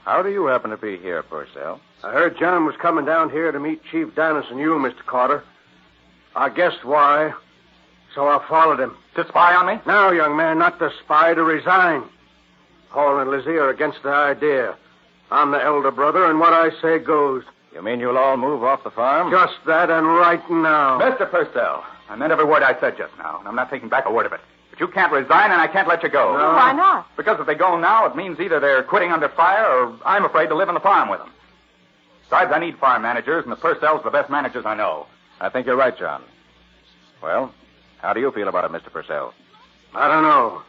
How do you happen to be here, Purcell? I heard John was coming down here to meet Chief Dennis and you, Mr. Carter. I guessed why, so I followed him. To spy on me? No, young man, not to spy, to resign. Paul and Lizzie are against the idea. I'm the elder brother, and what I say goes. You mean you'll all move off the farm? Just that, and right now. Mr. Purcell, I meant every word I said just now, and I'm not taking back a word of it. But you can't resign, and I can't let you go. No. Why not? Because if they go now, it means either they're quitting under fire, or I'm afraid to live on the farm with them. Besides, I need farm managers, and the Purcells are the best managers I know. I think you're right, John. Well, how do you feel about it, Mr. Purcell? I don't know.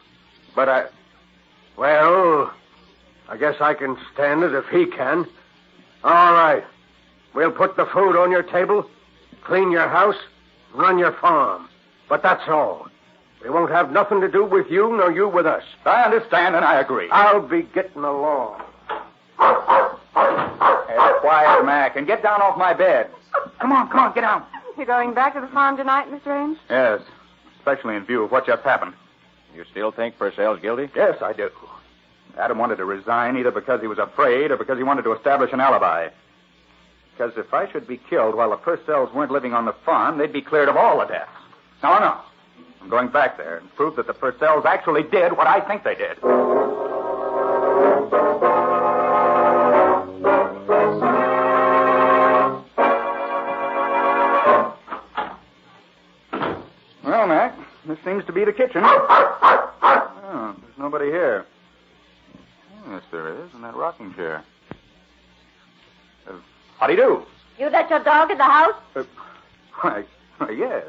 But I guess I can stand it if he can. All right. We'll put the food on your table, clean your house, run your farm. But that's all. We won't have nothing to do with you, nor you with us. I understand, and I agree. I'll be getting along. Hey, quiet, Mac, and get down off my bed. Come on, get down. You going back to the farm tonight, Mr. Ames? Yes, especially in view of what just happened. You still think Purcell's guilty? Yes, I do. Adam wanted to resign either because he was afraid or because he wanted to establish an alibi. Because if I should be killed while the Purcells weren't living on the farm, they'd be cleared of all the deaths. No. I'm going back there and prove that the Purcells actually did what I think they did. Well, Mac, this seems to be the kitchen. Oh, there's nobody here. Yes, there is, in that rocking chair. How do you do? You let your dog in the house? Why, yes.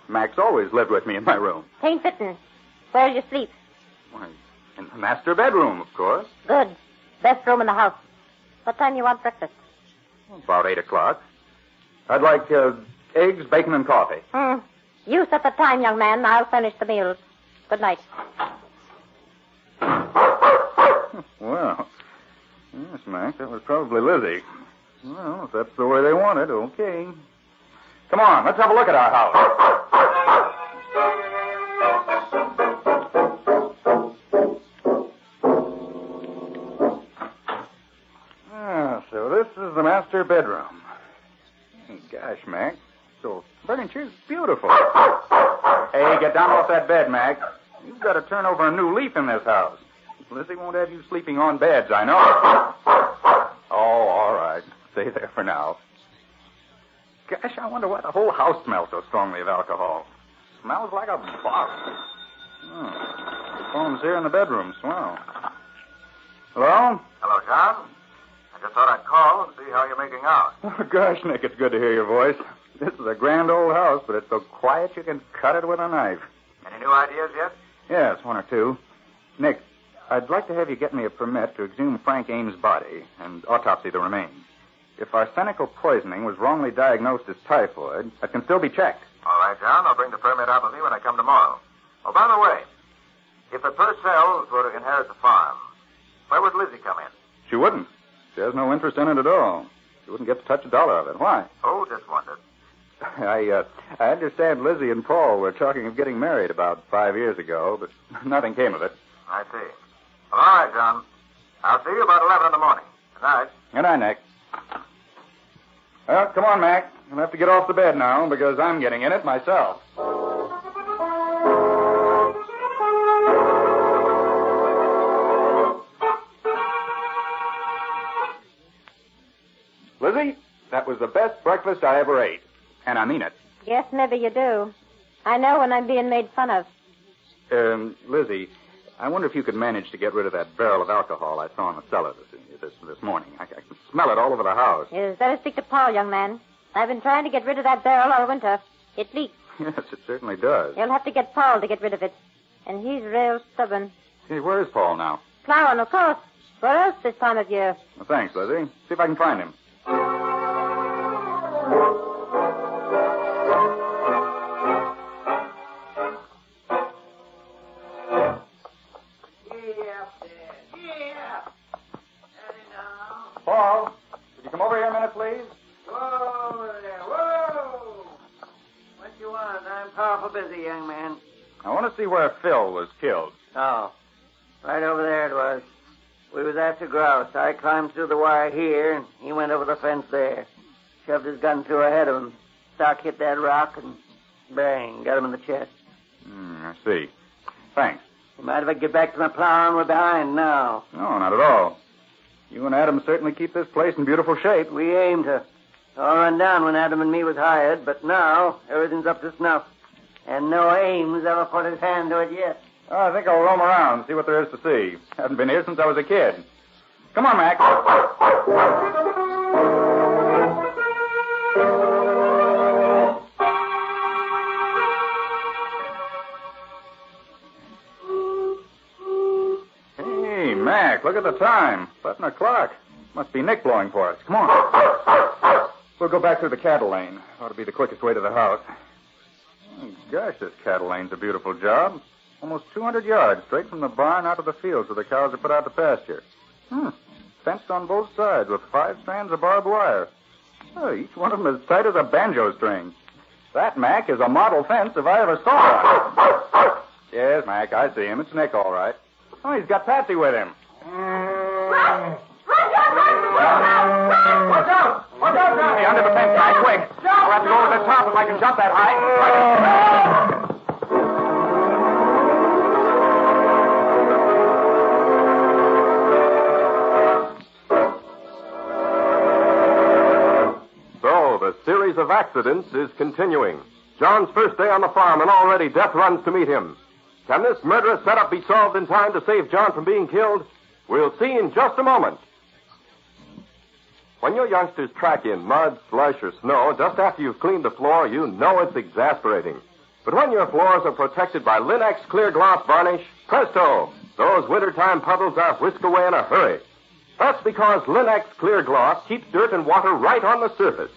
Max always lived with me in my room. Ain't fitting. Where do you sleep? Why, in the master bedroom, of course. Good. Best room in the house. What time you want breakfast? About 8 o'clock. I'd like eggs, bacon, and coffee. You set the time, young man. I'll furnish the meals. Good night. Well, yes, Mac, that was probably Lizzie. Well, if that's the way they want it, okay. Come on, let's have a look at our house. So this is the master bedroom. Gosh, Mac, so furniture's beautiful. Hey, get down off that bed, Mac. You've got to turn over a new leaf in this house. Lizzie won't have you sleeping on beds, I know. Oh, all right. Stay there for now. Gosh, I wonder why the whole house smells so strongly of alcohol. Smells like a bottle. The phone's here in the bedroom. Swell. Hello? Hello, John. I just thought I'd call and see how you're making out. Oh, gosh, Nick, it's good to hear your voice. This is a grand old house, but it's so quiet you can cut it with a knife. Any new ideas yet? Yes, one or two. Nick, I'd like to have you get me a permit to exhume Frank Ames' body and autopsy the remains. If arsenical poisoning was wrongly diagnosed as typhoid, it can still be checked. All right, John. I'll bring the permit out with me when I come tomorrow. Oh, by the way, if the Purcells were to inherit the farm, where would Lizzie come in? She wouldn't. She has no interest in it at all. She wouldn't get to touch a dollar of it. Why? Oh, just wondered. I understand Lizzie and Paul were talking of getting married about 5 years ago, but nothing came of it. I see. Well, all right, John. I'll see you about 11 in the morning. Good night. Good night, Nick. Well, come on, Mac. You'll have to get off the bed now because I'm getting in it myself. Lizzie, that was the best breakfast I ever ate. And I mean it. Yes, maybe you do. I know when I'm being made fun of. Lizzie, I wonder if you could manage to get rid of that barrel of alcohol I saw in the cellar this morning. I can smell it all over the house. Yes, better speak to Paul, young man. I've been trying to get rid of that barrel all winter. It leaks. Yes, it certainly does. You'll have to get Paul to get rid of it. And he's real stubborn. Hey, where is Paul now? Plowing, of course. Where else this time of year? Well, thanks, Lizzie. See if I can find him. Paul, could you come over here a minute, please? Whoa there, whoa! What you want? I'm powerful busy, young man. I want to see where Phil was killed. Oh, right over there it was. We was after grouse. I climbed through the wire here, and he went over the fence there. Shoved his gun through ahead of him. Stock hit that rock, and bang, got him in the chest. I see. Thanks. You mind if I get back to my plowing? We're behind now. No, not at all. You and Adam certainly keep this place in beautiful shape. We aimed to. All run down when Adam and me was hired, but now everything's up to snuff. And no Ames ever put his hand to it yet. I think I'll roam around and see what there is to see. Haven't been here since I was a kid. Come on, Mac. Hey, Mac, look at the time. 11 o'clock. Must be Nick blowing for us. Come on. We'll go back through the cattle lane. Ought to be the quickest way to the house. Oh, gosh, this cattle lane's a beautiful job. Almost 200 yards straight from the barn out to the fields where the cows are put out to pasture. Fenced on both sides with 5 strands of barbed wire. Oh, each one of them as tight as a banjo string. That, Mac, is a model fence if I ever saw one. Yes, Mac, I see him. It's Nick, all right. Oh, he's got Patsy with him. Run! Run, run, run! Run! Watch out! Watch out, Johnny! Under the fence, guy, quick. I'll have to go over the top if I can jump that high. So, the series of accidents is continuing. John's first day on the farm, and already death runs to meet him. Can this murderous setup be solved in time to save John from being killed? We'll see in just a moment. When your youngsters track in mud, slush, or snow just after you've cleaned the floor, you know it's exasperating. But when your floors are protected by Linex clear gloss varnish, presto, those wintertime puddles are whisked away in a hurry. That's because Linex clear gloss keeps dirt and water right on the surface.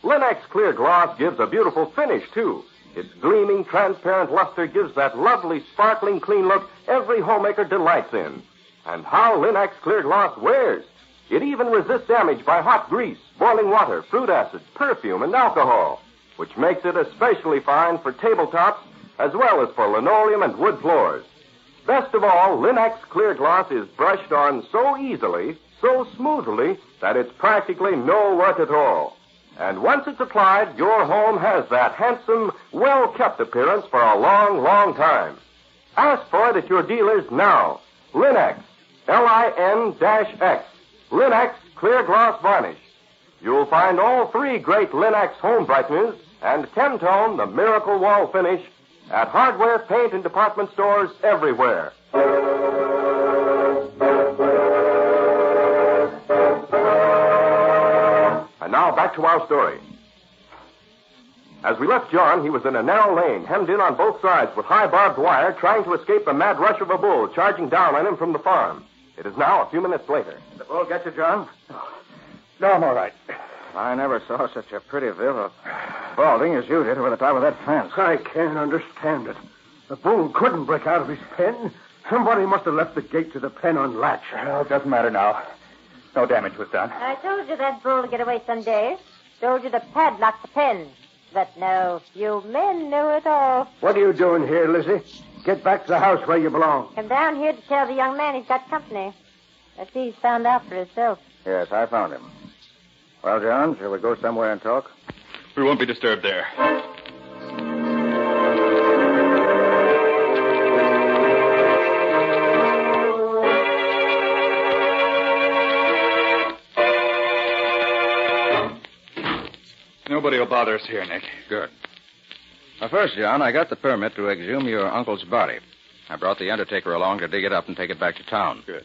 Linex clear gloss gives a beautiful finish, too. Its gleaming, transparent luster gives that lovely, sparkling, clean look every homemaker delights in. And how Linex clear gloss wears. It even resists damage by hot grease, boiling water, fruit acid, perfume, and alcohol, which makes it especially fine for tabletops as well as for linoleum and wood floors. Best of all, Linex clear gloss is brushed on so easily, so smoothly, that it's practically no work at all. And once it's applied, your home has that handsome, well-kept appearance for a long, long time. Ask for it at your dealers now. Linex, Lin-X, Linex Clear Gloss Varnish. You'll find all three great Linex home brighteners and Chemtone, the miracle wall finish, at hardware, paint, and department stores everywhere. And now back to our story. As we left John, he was in a narrow lane, hemmed in on both sides with high barbed wire, trying to escape the mad rush of a bull charging down on him from the farm. It is now a few minutes later. The bull get you, John? No, I'm all right. I never saw such a pretty bill of balding as you did over the top of that fence. I can't understand it. The bull couldn't break out of his pen. Somebody must have left the gate to the pen unlatched. Well, it doesn't matter now. No damage was done. I told you that bull would get away someday. Told you to padlock the pen. But no, you men knew it all. What are you doing here, Lizzie? Get back to the house where you belong. Come down here to tell the young man he's got company. I see he's found out for himself. Yes, I found him. Well, John, shall we go somewhere and talk? We won't be disturbed there. Nobody will bother us here, Nick. Good. Well, first, John, I got the permit to exhume your uncle's body. I brought the undertaker along to dig it up and take it back to town. Good.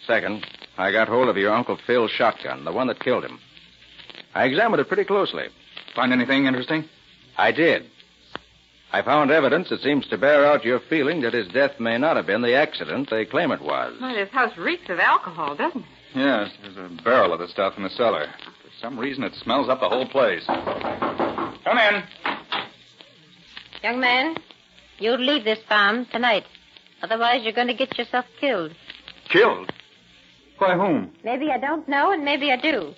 Second, I got hold of your Uncle Phil's shotgun, the one that killed him. I examined it pretty closely. Find anything interesting? I did. I found evidence that seems to bear out your feeling that his death may not have been the accident they claim it was. Well, this house reeks of alcohol, doesn't it? Yes, there's a barrel of the stuff in the cellar. For some reason, it smells up the whole place. Come in. Young man, you leave this farm tonight. Otherwise, you're going to get yourself killed. Killed? By whom? Maybe I don't know, and maybe I do.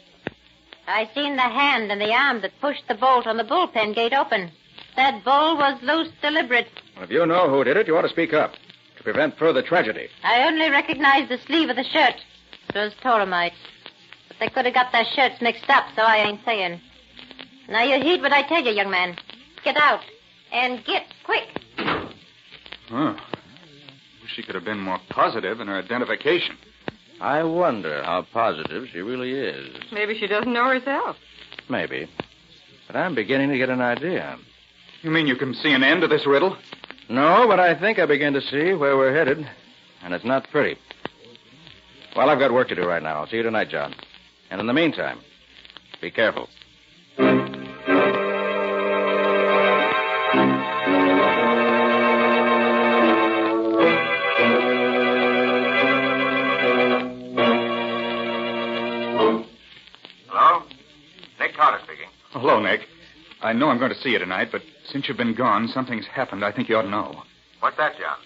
I seen the hand and the arm that pushed the bolt on the bullpen gate open. That bolt was loose deliberate. Well, if you know who did it, you ought to speak up to prevent further tragedy. I only recognized the sleeve of the shirt. It was Toramite. But they could have got their shirts mixed up, so I ain't saying. Now you heed what I tell you, young man. Get out. And get quick. Huh. Wish she could have been more positive in her identification. I wonder how positive she really is. Maybe she doesn't know herself. Maybe. But I'm beginning to get an idea. You mean you can see an end to this riddle? No, but I think I begin to see where we're headed. And it's not pretty. Well, I've got work to do right now. I'll see you tonight, John. And in the meantime, be careful. Hello? Nick Carter speaking. Hello, Nick. I know I'm going to see you tonight, but since you've been gone, something's happened I think you ought to know. What's that, John?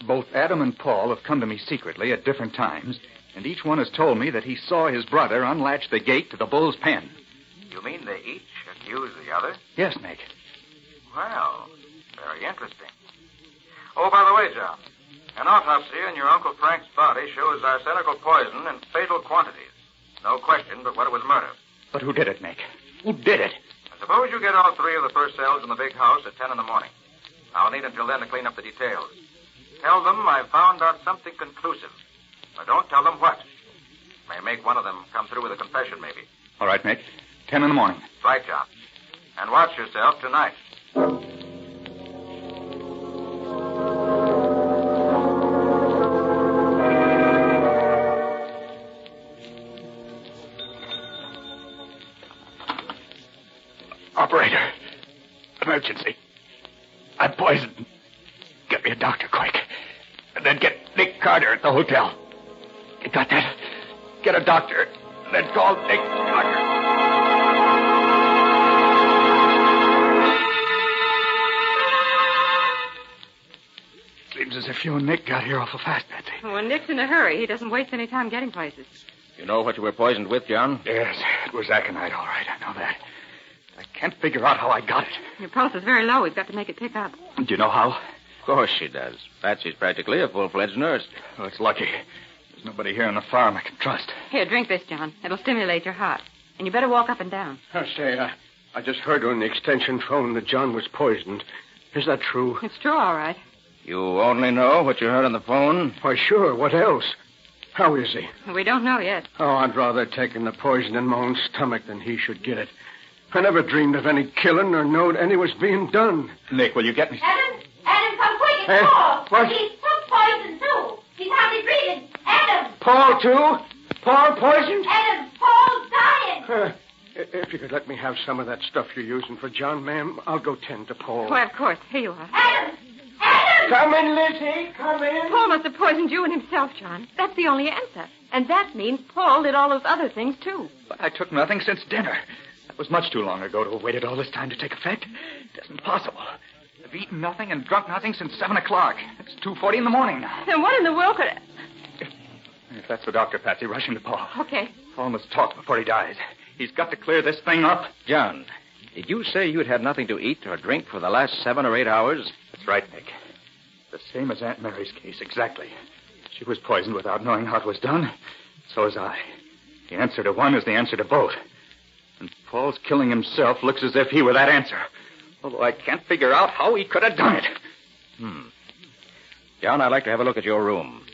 Both Adam and Paul have come to me secretly at different times, and each one has told me that he saw his brother unlatch the gate to the bull's pen. You mean they each accuse the other? Yes, Nick. Well, very interesting. Oh, by the way, John, an autopsy on your Uncle Frank's body shows arsenical poison in fatal quantities. No question but what it was murder. But who did it, Nick? Who did it? I suppose you get all three of the first cells in the big house at 10 in the morning. I'll need until then to clean up the details. Tell them I found out something conclusive. But don't tell them what. May make one of them come through with a confession, maybe. All right, Nick. 10 in the morning. Right, John. And watch yourself tonight. Operator. Emergency. I'm poisoned. Get me a doctor quick. And then get Nick Carter at the hotel. You got that? Get a doctor. And then call Nick Carter. Seems as if you and Nick got here awful fast, Patsy. Well, Nick's in a hurry. He doesn't waste any time getting places. You know what you were poisoned with, John? Yes, it was aconite, all right. I know that. I can't figure out how I got it. Your pulse is very low. We've got to make it pick up. Do you know how? Of course she does. Patsy's practically a full-fledged nurse. Oh, it's lucky. There's nobody here on the farm I can trust. Here, drink this, John. It'll stimulate your heart. And you better walk up and down. I just heard on the extension phone that John was poisoned. Is that true? It's true, all right. You only know what you heard on the phone? Why, sure. What else? How is he? We don't know yet. Oh, I'd rather taken the poison in my own stomach than he should get it. I never dreamed of any killing or knowed any was being done. Nick, will you get me? Adam, come quick. It's Paul. What? He's took poison, too. He's hardly breathing. Adam. Paul, too? Paul poisoned? Adam, Paul's dying. If you could let me have some of that stuff you're using for John, ma'am, I'll go tend to Paul. Why, of course. Here you are. Adam. Come in, Lizzie. Come in. Paul must have poisoned you and himself, John. That's the only answer. And that means Paul did all those other things, too. But I took nothing since dinner. That was much too long ago to have waited all this time to take effect. It isn't possible. I've eaten nothing and drunk nothing since 7 o'clock. It's 2:40 in the morning now. Then what in the world could... If that's the doctor, Patsy, rush him to Paul. Okay. Paul must talk before he dies. He's got to clear this thing up. John, did you say you'd had nothing to eat or drink for the last 7 or 8 hours? That's right, Nick. The same as Aunt Mary's case, exactly. She was poisoned without knowing how it was done. So was I. The answer to one is the answer to both. And Paul's killing himself looks as if he were that answer. Although I can't figure out how he could have done it. John, I'd like to have a look at your room.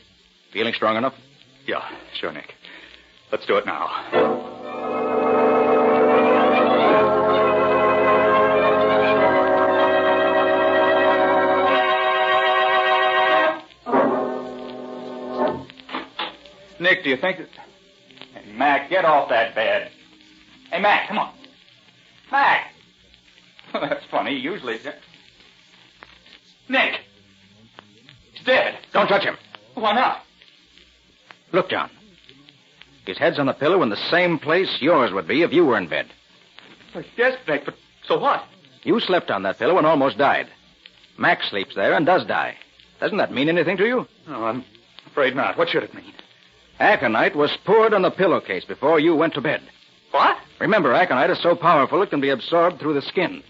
Feeling strong enough? Yeah, sure, Nick. Let's do it now. Nick, do you think that... Hey, Mac, get off that bed. Hey, Mac, come on. Mac! That's funny. Usually... Nick! He's dead. Don't touch him. Why not? Look, John. His head's on the pillow in the same place yours would be if you were in bed. Yes, Nick, but so what? You slept on that pillow and almost died. Mac sleeps there and does die. Doesn't that mean anything to you? No, I'm afraid not. What should it mean? Aconite was poured on the pillowcase before you went to bed. What? Remember, aconite is so powerful it can be absorbed through the skin,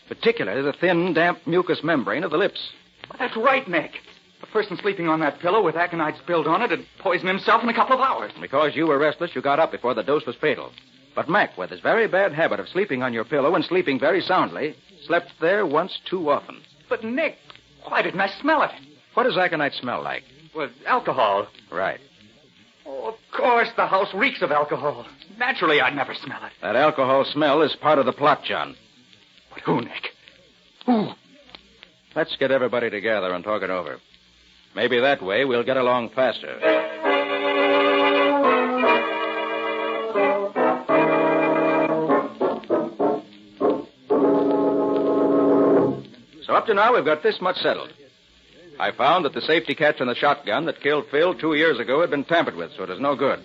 particularly the thin, damp mucous membrane of the lips. That's right, Nick. A person sleeping on that pillow with aconite spilled on it would poison himself in a couple of hours. Because you were restless, you got up before the dose was fatal. But Mac, with his very bad habit of sleeping on your pillow and sleeping very soundly, slept there once too often. But, Nick, why didn't I smell it? What does aconite smell like? Well, alcohol. Right. Oh, of course, the house reeks of alcohol. Naturally, I'd never smell it. That alcohol smell is part of the plot, John. But who, Nick? Who? Let's get everybody together and talk it over. Maybe that way we'll get along faster. So up to now, we've got this much settled. I found that the safety catch on the shotgun that killed Phil 2 years ago had been tampered with, so it is no good.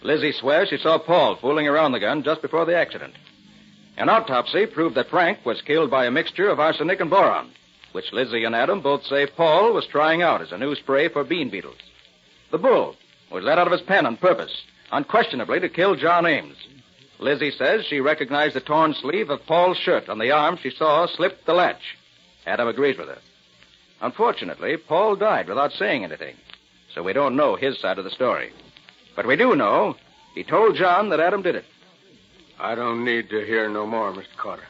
Lizzie swears she saw Paul fooling around the gun just before the accident. An autopsy proved that Frank was killed by a mixture of arsenic and boron, which Lizzie and Adam both say Paul was trying out as a new spray for bean beetles. The bull was let out of his pen on purpose, unquestionably to kill John Ames. Lizzie says she recognized the torn sleeve of Paul's shirt on the arm she saw slip the latch. Adam agrees with her. Unfortunately, Paul died without saying anything, so we don't know his side of the story. But we do know He told John that Adam did it. I don't need to hear no more, Mr. Carter.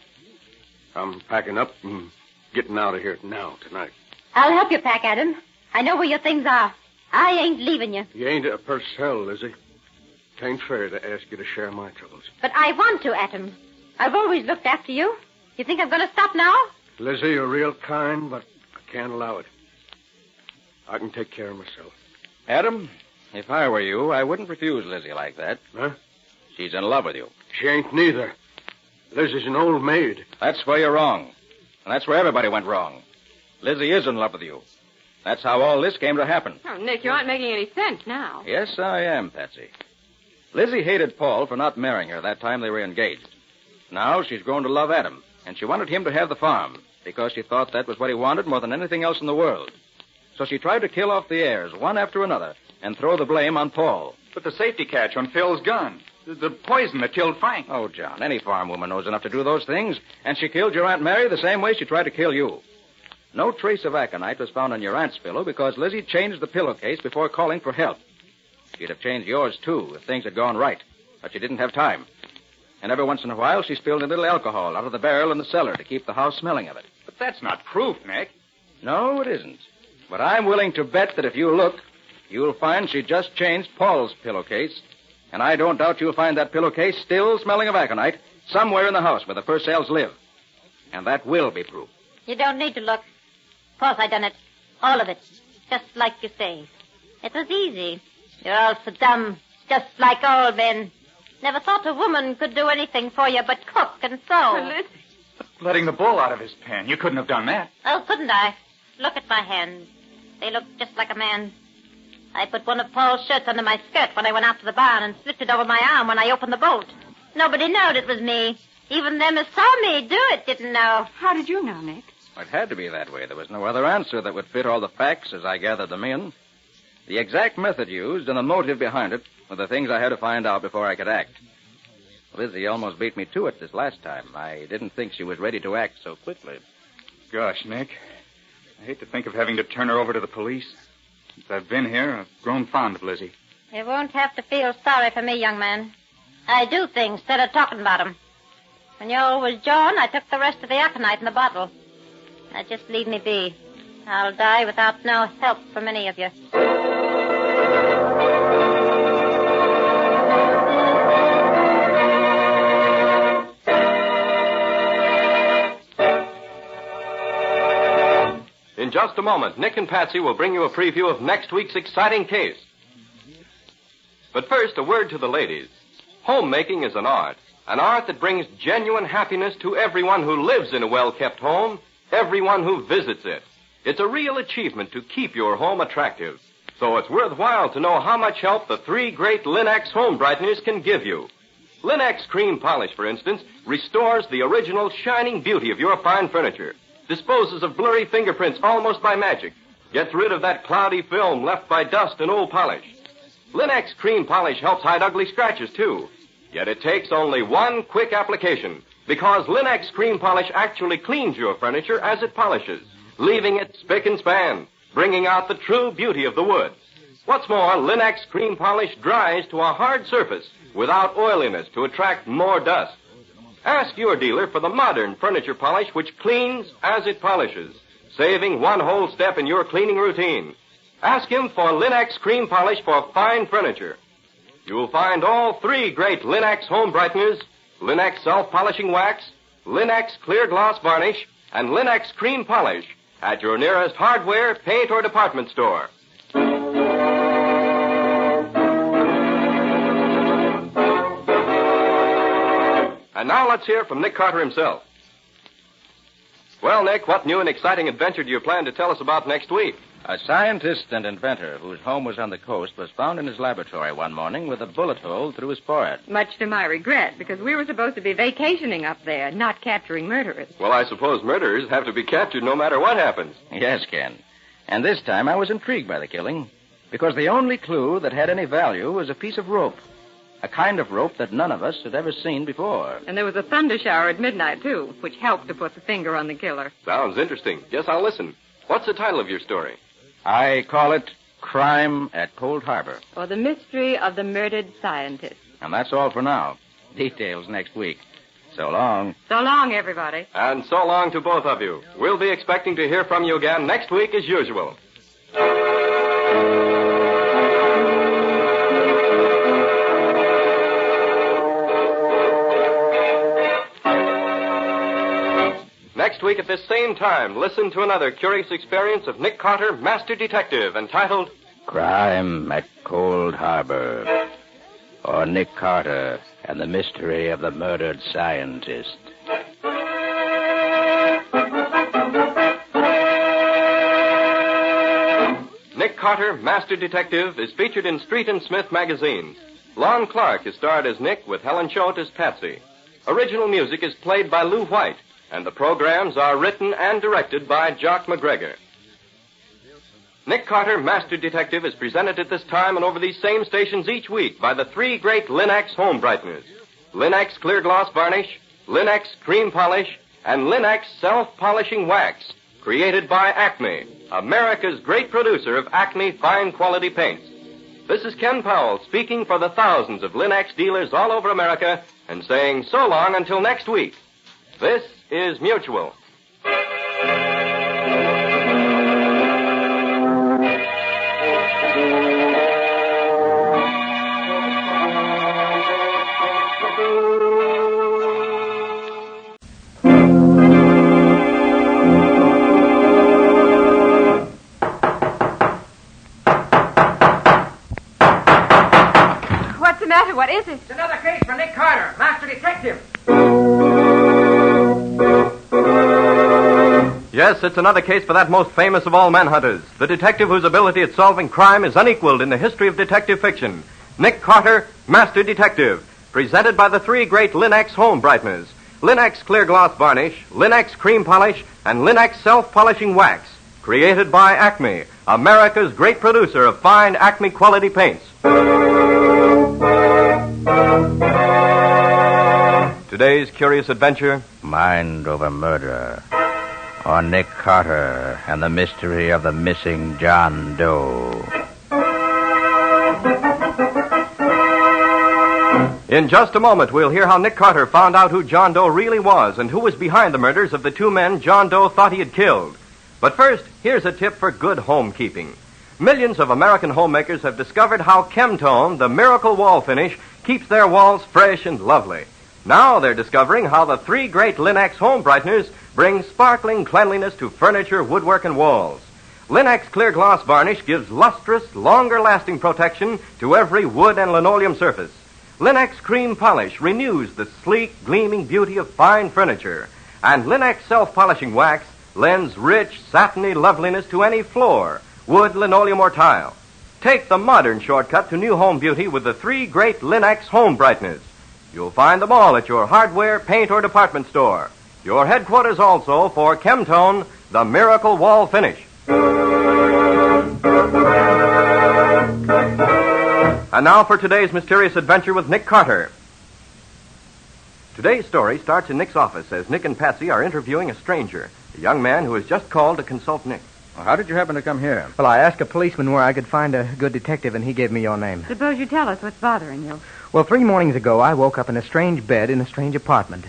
I'm packing up and getting out of here now, tonight. I'll help you pack, Adam. I know where your things are. I ain't leaving you. You ain't a Purcell, Lizzie. Tain't fair to ask you to share my troubles. But I want to, Adam. I've always looked after you. You think I'm going to stop now? Lizzie, you're real kind, but I can't allow it. I can take care of myself. Adam, if I were you, I wouldn't refuse Lizzie like that. Huh? She's in love with you. She ain't neither. Lizzie's an old maid. That's where you're wrong. And that's where everybody went wrong. Lizzie is in love with you. That's how all this came to happen. Oh, Nick, you aren't making any sense now. Yes, I am, Patsy. Lizzie hated Paul for not marrying her that time they were engaged. Now she's grown to love Adam, and she wanted him to have the farm because she thought that was what he wanted more than anything else in the world. So she tried to kill off the heirs, one after another, and throw the blame on Paul. But the safety catch on Phil's gun. The poison that killed Frank. Oh, John, any farm woman knows enough to do those things, and she killed your Aunt Mary the same way she tried to kill you. No trace of aconite was found on your aunt's pillow because Lizzie changed the pillowcase before calling for help. She'd have changed yours, too, if things had gone right, but she didn't have time. And every once in a while, she spilled a little alcohol out of the barrel in the cellar to keep the house smelling of it. But that's not proof, Nick. No, it isn't. But I'm willing to bet that if you look, you'll find she just changed Paul's pillowcase. And I don't doubt you'll find that pillowcase still smelling of aconite somewhere in the house where the Purcells live. And that will be proof. You don't need to look. Of course I done it. All of it. Just like you say. It was easy. You're all so dumb. Just like old men. Never thought a woman could do anything for you but cook and sew. Letting the bull out of his pen. You couldn't have done that. Oh, couldn't I? Look at my hands. They look just like a man. I put one of Paul's shirts under my skirt when I went out to the barn and slipped it over my arm when I opened the bolt. Nobody knowed it was me. Even them who saw me do it didn't know. How did you know, Nick? It had to be that way. There was no other answer that would fit all the facts as I gathered them in. The exact method used and the motive behind it were the things I had to find out before I could act. Lizzie almost beat me to it this last time. I didn't think she was ready to act so quickly. Gosh, Nick. I hate to think of having to turn her over to the police. Since I've been here, I've grown fond of Lizzie. You won't have to feel sorry for me, young man. I do things instead of talking about them. When you all was John, I took the rest of the aconite in the bottle. Now just leave me be. I'll die without no help from any of you. In just a moment, Nick and Patsy will bring you a preview of next week's exciting case. But first, a word to the ladies. Homemaking is an art that brings genuine happiness to everyone who lives in a well-kept home, everyone who visits it. It's a real achievement to keep your home attractive. So it's worthwhile to know how much help the three great Linx home brighteners can give you. Linx Cream Polish, for instance, restores the original shining beauty of your fine furniture, disposes of blurry fingerprints almost by magic, gets rid of that cloudy film left by dust and old polish. Linx Cream Polish helps hide ugly scratches, too. Yet it takes only one quick application, because Linx Cream Polish actually cleans your furniture as it polishes, leaving it spick and span, bringing out the true beauty of the wood. What's more, Linx Cream Polish dries to a hard surface without oiliness to attract more dust. Ask your dealer for the modern furniture polish which cleans as it polishes, saving one whole step in your cleaning routine. Ask him for Linx Cream Polish for fine furniture. You'll find all three great Linx home brighteners, Linx self-polishing wax, Linx clear gloss varnish, and Linx cream polish at your nearest hardware, paint, or department store. And now let's hear from Nick Carter himself. Well, Nick, what new and exciting adventure do you plan to tell us about next week? A scientist and inventor whose home was on the coast was found in his laboratory one morning with a bullet hole through his forehead. Much to my regret, because we were supposed to be vacationing up there, not capturing murderers. Well, I suppose murderers have to be captured no matter what happens. Yes, Ken. And this time I was intrigued by the killing, because the only clue that had any value was a piece of rope. A kind of rope that none of us had ever seen before. And there was a thunder shower at midnight, too, which helped to put the finger on the killer. Sounds interesting. Yes, I'll listen. What's the title of your story? I call it Crime at Cold Harbor. Or The Mystery of the Murdered Scientist. And that's all for now. Details next week. So long. So long, everybody. And so long to both of you. We'll be expecting to hear from you again next week as usual. Next week at this same time, listen to another curious experience of Nick Carter, Master Detective, entitled Crime at Cold Harbor, or Nick Carter and the Mystery of the Murdered Scientist. Nick Carter, Master Detective, is featured in Street and Smith magazines. Lon Clark is starred as Nick with Helen Choate as Patsy. Original music is played by Lou White, and the programs are written and directed by Jock McGregor. Nick Carter, Master Detective, is presented at this time and over these same stations each week by the three great Linex home brighteners: Linex Clear Gloss Varnish, Linex Cream Polish, and Linex Self-Polishing Wax, created by Acme, America's great producer of Acme fine quality paints. This is Ken Powell speaking for the thousands of Linex dealers all over America and saying so long until next week. This is Mutual. What's the matter? What is it? It's another case for Nick Carter, Master Detective. Yes, it's another case for that most famous of all manhunters, the detective whose ability at solving crime is unequaled in the history of detective fiction. Nick Carter, Master Detective, presented by the three great Linex home brighteners: Linex Clear Gloss Varnish, Linex Cream Polish, and Linex Self-Polishing Wax, created by Acme, America's great producer of fine Acme quality paints. Today's curious adventure: Mind Over Murder, or Nick Carter and the Mystery of the Missing John Doe. In just a moment, we'll hear how Nick Carter found out who John Doe really was and who was behind the murders of the two men John Doe thought he had killed. But first, here's a tip for good homekeeping. Millions of American homemakers have discovered how Chemtone, the miracle wall finish, keeps their walls fresh and lovely. Now they're discovering how the three great Linex home brighteners bring sparkling cleanliness to furniture, woodwork, and walls. Linex Clear Gloss Varnish gives lustrous, longer-lasting protection to every wood and linoleum surface. Linex Cream Polish renews the sleek, gleaming beauty of fine furniture. And Linex Self-Polishing Wax lends rich, satiny loveliness to any floor, wood, linoleum, or tile. Take the modern shortcut to new home beauty with the three great Linex home brighteners. You'll find them all at your hardware, paint, or department store. Your headquarters also for Chemtone, the miracle wall finish. And now for today's mysterious adventure with Nick Carter. Today's story starts in Nick's office as Nick and Patsy are interviewing a stranger, a young man who has just called to consult Nick. Well, how did you happen to come here? Well, I asked a policeman where I could find a good detective, and he gave me your name. Suppose you tell us what's bothering you. Well, 3 mornings ago, I woke up in a strange bed in a strange apartment.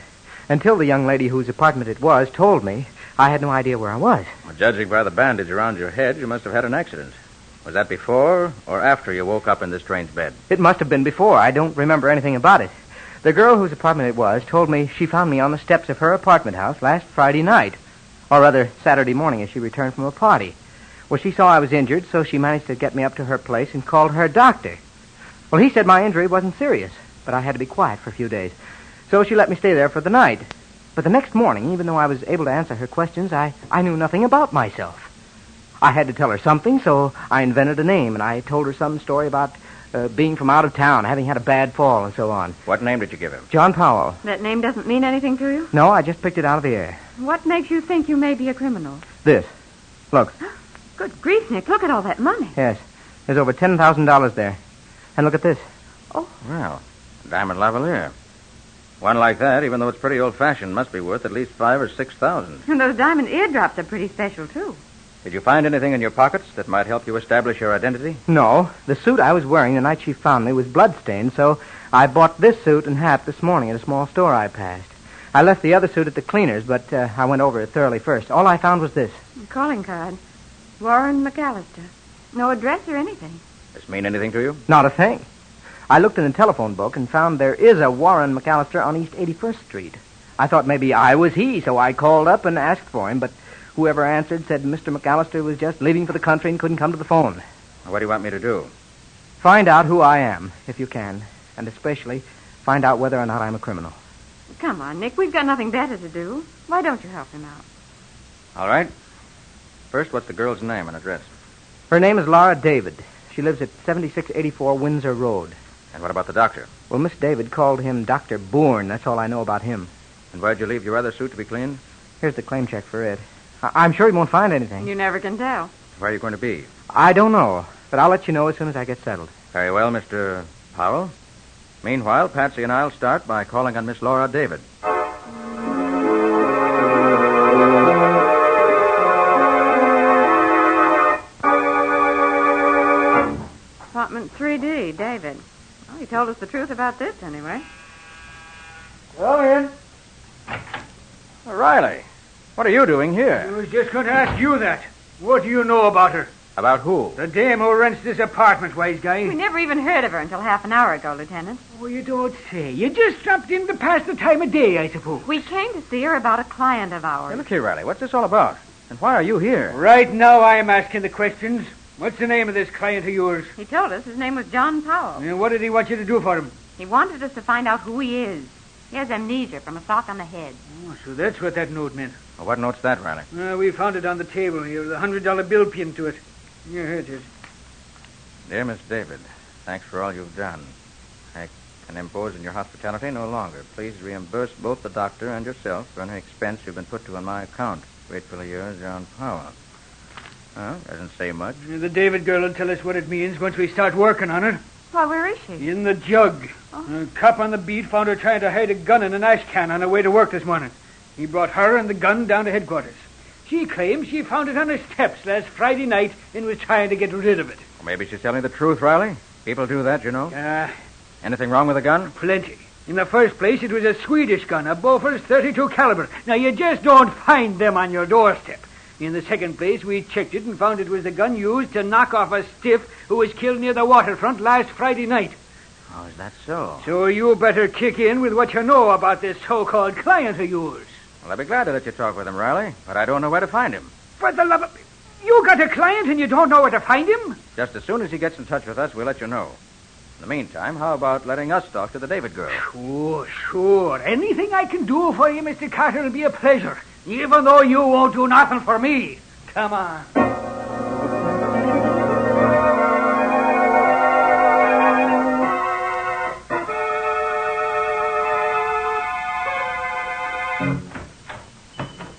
Until the young lady whose apartment it was told me, I had no idea where I was. Well, judging by the bandage around your head, you must have had an accident. Was that before or after you woke up in this strange bed? It must have been before. I don't remember anything about it. The girl whose apartment it was told me she found me on the steps of her apartment house last Friday night. Or rather, Saturday morning as she returned from a party. Well, she saw I was injured, so she managed to get me up to her place and called her doctor. Well, he said my injury wasn't serious, but I had to be quiet for a few days. So she let me stay there for the night. But the next morning, even though I was able to answer her questions, I knew nothing about myself. I had to tell her something, so I invented a name, and I told her some story about being from out of town, having had a bad fall, and so on. What name did you give him? John Powell. That name doesn't mean anything to you? No, I just picked it out of the air. What makes you think you may be a criminal? This. Look. Good grief, Nick. Look at all that money. Yes. There's over $10,000 there. And look at this. Oh. Well, diamond lavalier. One like that, even though it's pretty old-fashioned, must be worth at least $5,000 or $6,000. And those diamond eardrops are pretty special, too. Did you find anything in your pockets that might help you establish your identity? No. The suit I was wearing the night she found me was bloodstained, so I bought this suit and hat this morning at a small store I passed. I left the other suit at the cleaner's, but I went over it thoroughly first. All I found was this. A calling card. Warren McAllister. No address or anything. Does this mean anything to you? Not a thing. I looked in the telephone book and found there is a Warren McAllister on East 81st Street. I thought maybe I was he, so I called up and asked for him, but whoever answered said Mr. McAllister was just leaving for the country and couldn't come to the phone. What do you want me to do? Find out who I am, if you can, and especially find out whether or not I'm a criminal. Come on, Nick. We've got nothing better to do. Why don't you help him out? All right. First, what's the girl's name and address? Her name is Laura David. She lives at 7684 Windsor Road. And what about the doctor? Well, Miss David called him Dr. Bourne. That's all I know about him. And where'd you leave your other suit to be cleaned? Here's the claim check for it. I'm sure he won't find anything. You never can tell. Where are you going to be? I don't know, but I'll let you know as soon as I get settled. Very well, Mr. Powell. Meanwhile, Patsy and I'll start by calling on Miss Laura David. Apartment 3D, David. Well, he told us the truth about this, anyway. Go in. Riley, what are you doing I here? was just going to ask you that. What do you know about her? About who? The dame who rents this apartment, wise guy. We never even heard of her until half an hour ago, Lieutenant. Oh, you don't say. You just stopped in to pass the time of day, I suppose. We came to see her about a client of ours. Hey, look here, Riley. What's this all about? And why are you here? Right now I'm asking the questions. What's the name of this client of yours? He told us his name was John Powell. And what did he want you to do for him? He wanted us to find out who he is. He has amnesia from a sock on the head. Oh, so that's what that note meant. Well, what note's that, Riley? We found it on the table here with a $100 bill pinned to it. Here it is. Dear Miss David, thanks for all you've done. I can impose on your hospitality no longer. Please reimburse both the doctor and yourself for any expense you've been put to on my account. Gratefully yours, John Powell. Well, doesn't say much. The David girl will tell us what it means once we start working on it. Why, where is she? In the jug. Oh. A cop on the beat found her trying to hide a gun in an ash can on her way to work this morning. He brought her and the gun down to headquarters. She claims she found it on her steps last Friday night and was trying to get rid of it. Well, maybe she's telling the truth, Riley. People do that, you know. Anything wrong with the gun? Plenty. In the first place, it was a Swedish gun, a Bofors .32 caliber. Now, you just don't find them on your doorstep. In the second place, we checked it and found it was the gun used to knock off a stiff who was killed near the waterfront last Friday night. Oh, is that so? So you better kick in with what you know about this so-called client of yours. Well, I'd be glad to let you talk with him, Riley, but I don't know where to find him. For the love of... You got a client and you don't know where to find him? Just as soon as he gets in touch with us, we'll let you know. In the meantime, how about letting us talk to the David girl? Sure. Anything I can do for you, Mr. Carter, will be a pleasure. Even though you won't do nothing for me. Come on.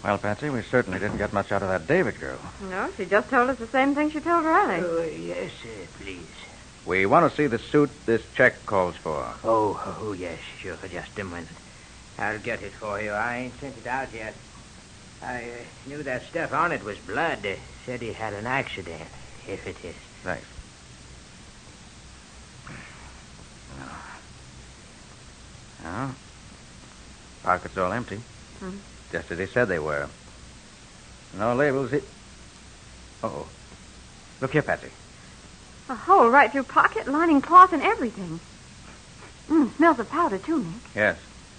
Well, Patsy, we certainly didn't get much out of that David girl. No, she just told us the same thing she told Riley. Yes, please. We want to see the suit this check calls for. Oh, yes, sure. Just a minute. I'll get it for you. I ain't sent it out yet. I knew that stuff on it was blood. Said he had an accident, if it is. Thanks. No. Pockets all empty. Hmm. Just as he said they were. No labels. Uh-oh. Look here, Patsy. A hole right through pocket, lining cloth and everything. Smells of powder, too, Nick. Yes.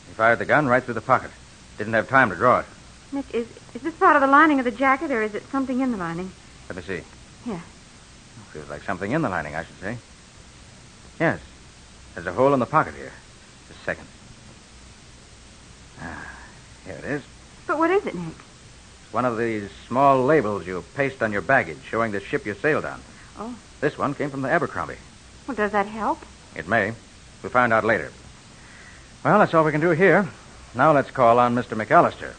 He fired the gun right through the pocket. Didn't have time to draw it. Nick, is this part of the lining of the jacket, or is it something in the lining? Let me see. Here. Feels like something in the lining, I should say. Yes. There's a hole in the pocket here. Just a second. Here it is. But what is it, Nick? It's one of these small labels you paste on your baggage showing the ship you sailed on. Oh. This one came from the Abercrombie. Well, does that help? It may. We'll find out later. Well, that's all we can do here. Now let's call on Mr. McAllister.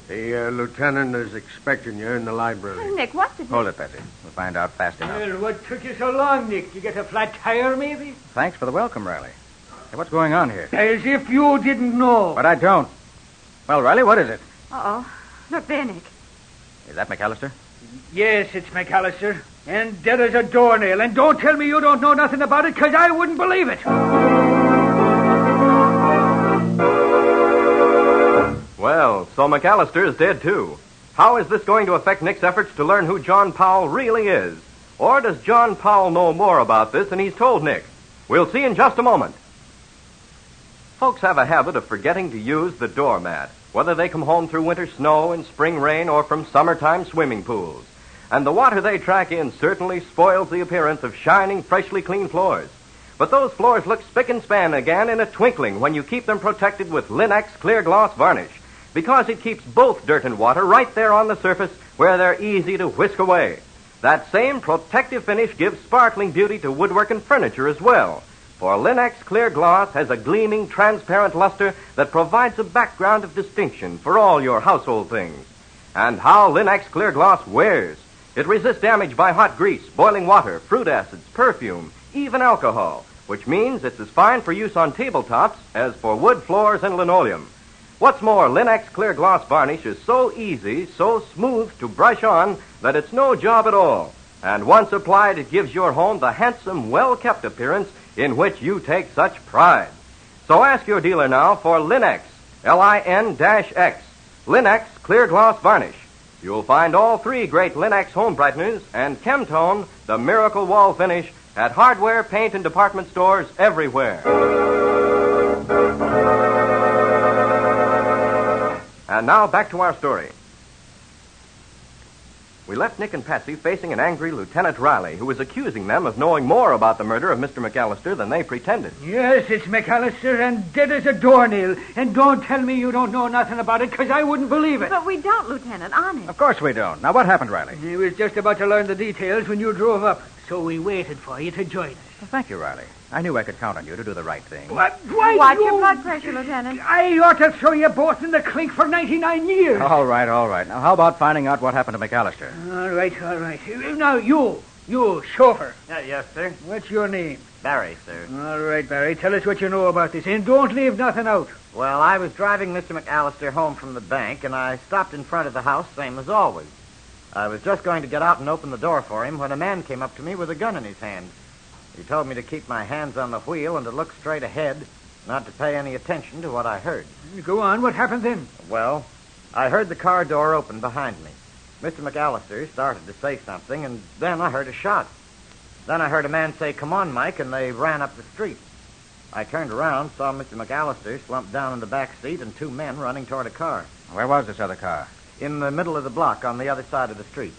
The lieutenant is expecting you in the library. Hey, Nick, what's it? Hold it, Patsy. We'll find out fast enough. Well, what took you so long, Nick? You get a flat tire, maybe? Thanks for the welcome, Riley. Hey, what's going on here? As if you didn't know. But I don't. Well, Riley, what is it? Uh-oh. Look there, Nick. Is that McAllister? Yes, it's McAllister. And dead as a doornail. And don't tell me you don't know nothing about it, because I wouldn't believe it. Well, so McAllister is dead, too. How is this going to affect Nick's efforts to learn who John Powell really is? Or does John Powell know more about this than he's told Nick? We'll see in just a moment. Folks have a habit of forgetting to use the doormat, whether they come home through winter snow and spring rain or from summertime swimming pools. And the water they track in certainly spoils the appearance of shining, freshly clean floors. But those floors look spick and span again in a twinkling when you keep them protected with Linux clear gloss varnish, because it keeps both dirt and water right there on the surface where they're easy to whisk away. That same protective finish gives sparkling beauty to woodwork and furniture as well. For Linux clear gloss has a gleaming, transparent luster that provides a background of distinction for all your household things. And how Linux clear gloss wears. It resists damage by hot grease, boiling water, fruit acids, perfume, even alcohol, which means it's as fine for use on tabletops as for wood floors and linoleum. What's more, Linux clear gloss varnish is so easy, so smooth to brush on that it's no job at all. And once applied, it gives your home the handsome, well-kept appearance in which you take such pride. So ask your dealer now for Linux, Lin-X, Linux clear gloss varnish. You'll find all three great Linux home brighteners and Chemtone, the miracle wall finish, at hardware, paint, and department stores everywhere. And now back to our story. We left Nick and Patsy facing an angry Lieutenant Riley, who was accusing them of knowing more about the murder of Mr. McAllister than they pretended. Yes, it's McAllister, and dead as a doornail. And don't tell me you don't know nothing about it, because I wouldn't believe it. But we don't, Lieutenant, honest. Of course we don't. Now, what happened, Riley? He was just about to learn the details when you drove up, so we waited for you to join us. Well, thank you, Riley. I knew I could count on you to do the right thing. What? Why, Watch your blood pressure, Lieutenant. I ought to throw you both in the clink for 99 years. All right. Now, how about finding out what happened to McAllister? All right. Now, you, chauffeur. Yes, sir. What's your name? Barry, sir. All right, Barry. Tell us what you know about this, and don't leave nothing out. Well, I was driving Mr. McAllister home from the bank, and I stopped in front of the house, same as always. I was just going to get out and open the door for him when a man came up to me with a gun in his hand. He told me to keep my hands on the wheel and to look straight ahead, not to pay any attention to what I heard. Go on. What happened then? Well, I heard the car door open behind me. Mr. McAllister started to say something, and then I heard a shot. Then I heard a man say, "Come on, Mike," and they ran up the street. I turned around, saw Mr. McAllister slumped down in the back seat and two men running toward a car. Where was this other car? In the middle of the block on the other side of the street.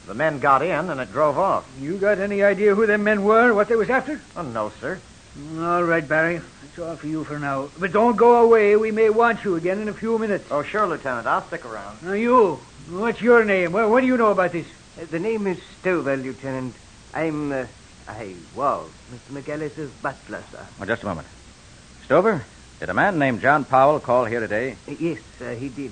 The men got in, and it drove off. You got any idea who them men were, what they was after? Oh, no, sir. All right, Barry. That's all for you for now. But don't go away. We may want you again in a few minutes. Oh, sure, Lieutenant. I'll stick around. Now, you. What's your name? What do you know about this? The name is Stover, Lieutenant. I was Mr. McAllister's butler, sir. Well, just a moment. Stover, did a man named John Powell call here today? Yes, sir, he did.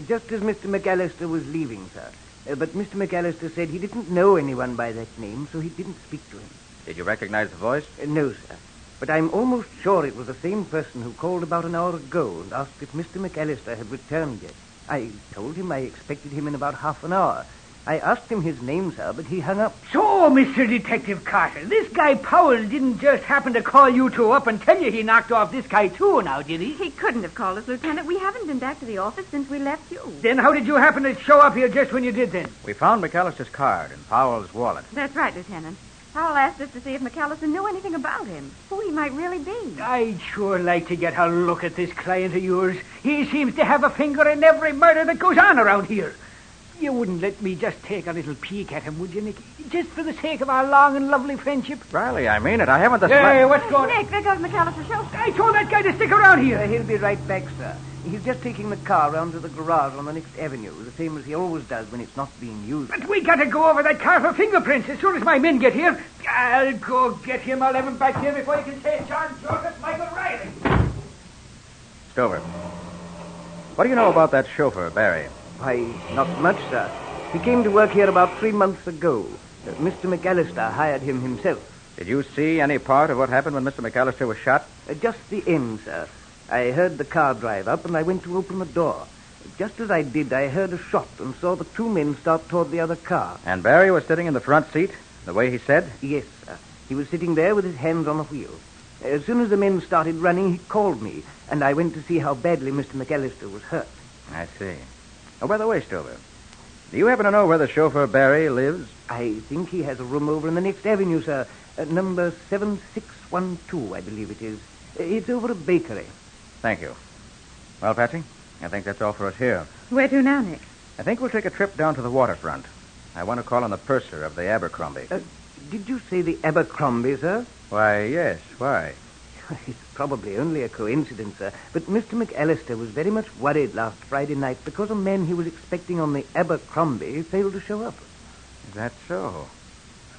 Just as Mr. McAllister was leaving, sir. But Mr. McAllister said he didn't know anyone by that name, so he didn't speak to him. Did you recognize the voice? No, sir. But I'm almost sure it was the same person who called about an hour ago and asked if Mr. McAllister had returned yet. I told him I expected him in about half an hour. I asked him his name, sir, but he hung up. So, Mr. Detective Carter, this guy Powell didn't just happen to call you two up and tell you he knocked off this guy, too, now, did he? He couldn't have called us, Lieutenant. We haven't been back to the office since we left you. Then how did you happen to show up here just when you did then? We found McAllister's card in Powell's wallet. That's right, Lieutenant. Powell asked us to see if McAllister knew anything about him, who he might really be. I'd sure like to get a look at this client of yours. He seems to have a finger in every murder that goes on around here. You wouldn't let me just take a little peek at him, would you, Nick? Just for the sake of our long and lovely friendship? Riley, I mean it. I haven't the Hey, what's going on? Nick, there goes McAllister's chauffeur. I told that guy to stick around here. He'll be right back, sir. He's just taking the car round to the garage on the next avenue, the same as he always does when it's not being used. But we got to go over that car for fingerprints as soon as my men get here. I'll go get him. I'll have him back here before you can say John Joseph Michael Riley. Stover, what do you know about that chauffeur, Barry? Why, not much, sir. He came to work here about 3 months ago. Mr. McAllister hired him himself. Did you see any part of what happened when Mr. McAllister was shot? Just the end, sir. I heard the car drive up, and I went to open the door. Just as I did, I heard a shot and saw the two men start toward the other car. And Barry was sitting in the front seat, the way he said? Yes, sir. He was sitting there with his hands on the wheel. As soon as the men started running, he called me, and I went to see how badly Mr. McAllister was hurt. I see. Oh, by the way, Stover, do you happen to know where the chauffeur Barry lives? I think he has a room over in the next avenue, sir. Number 7612, I believe it is. It's over a bakery. Thank you. Well, Patsy, I think that's all for us here. Where to now, Nick? I think we'll take a trip down to the waterfront. I want to call on the purser of the Abercrombie. Did you say the Abercrombie, sir? Why, yes. Why? It's probably only a coincidence, sir. But Mr. McAllister was very much worried last Friday night because a man he was expecting on the Abercrombie failed to show up. Is that so?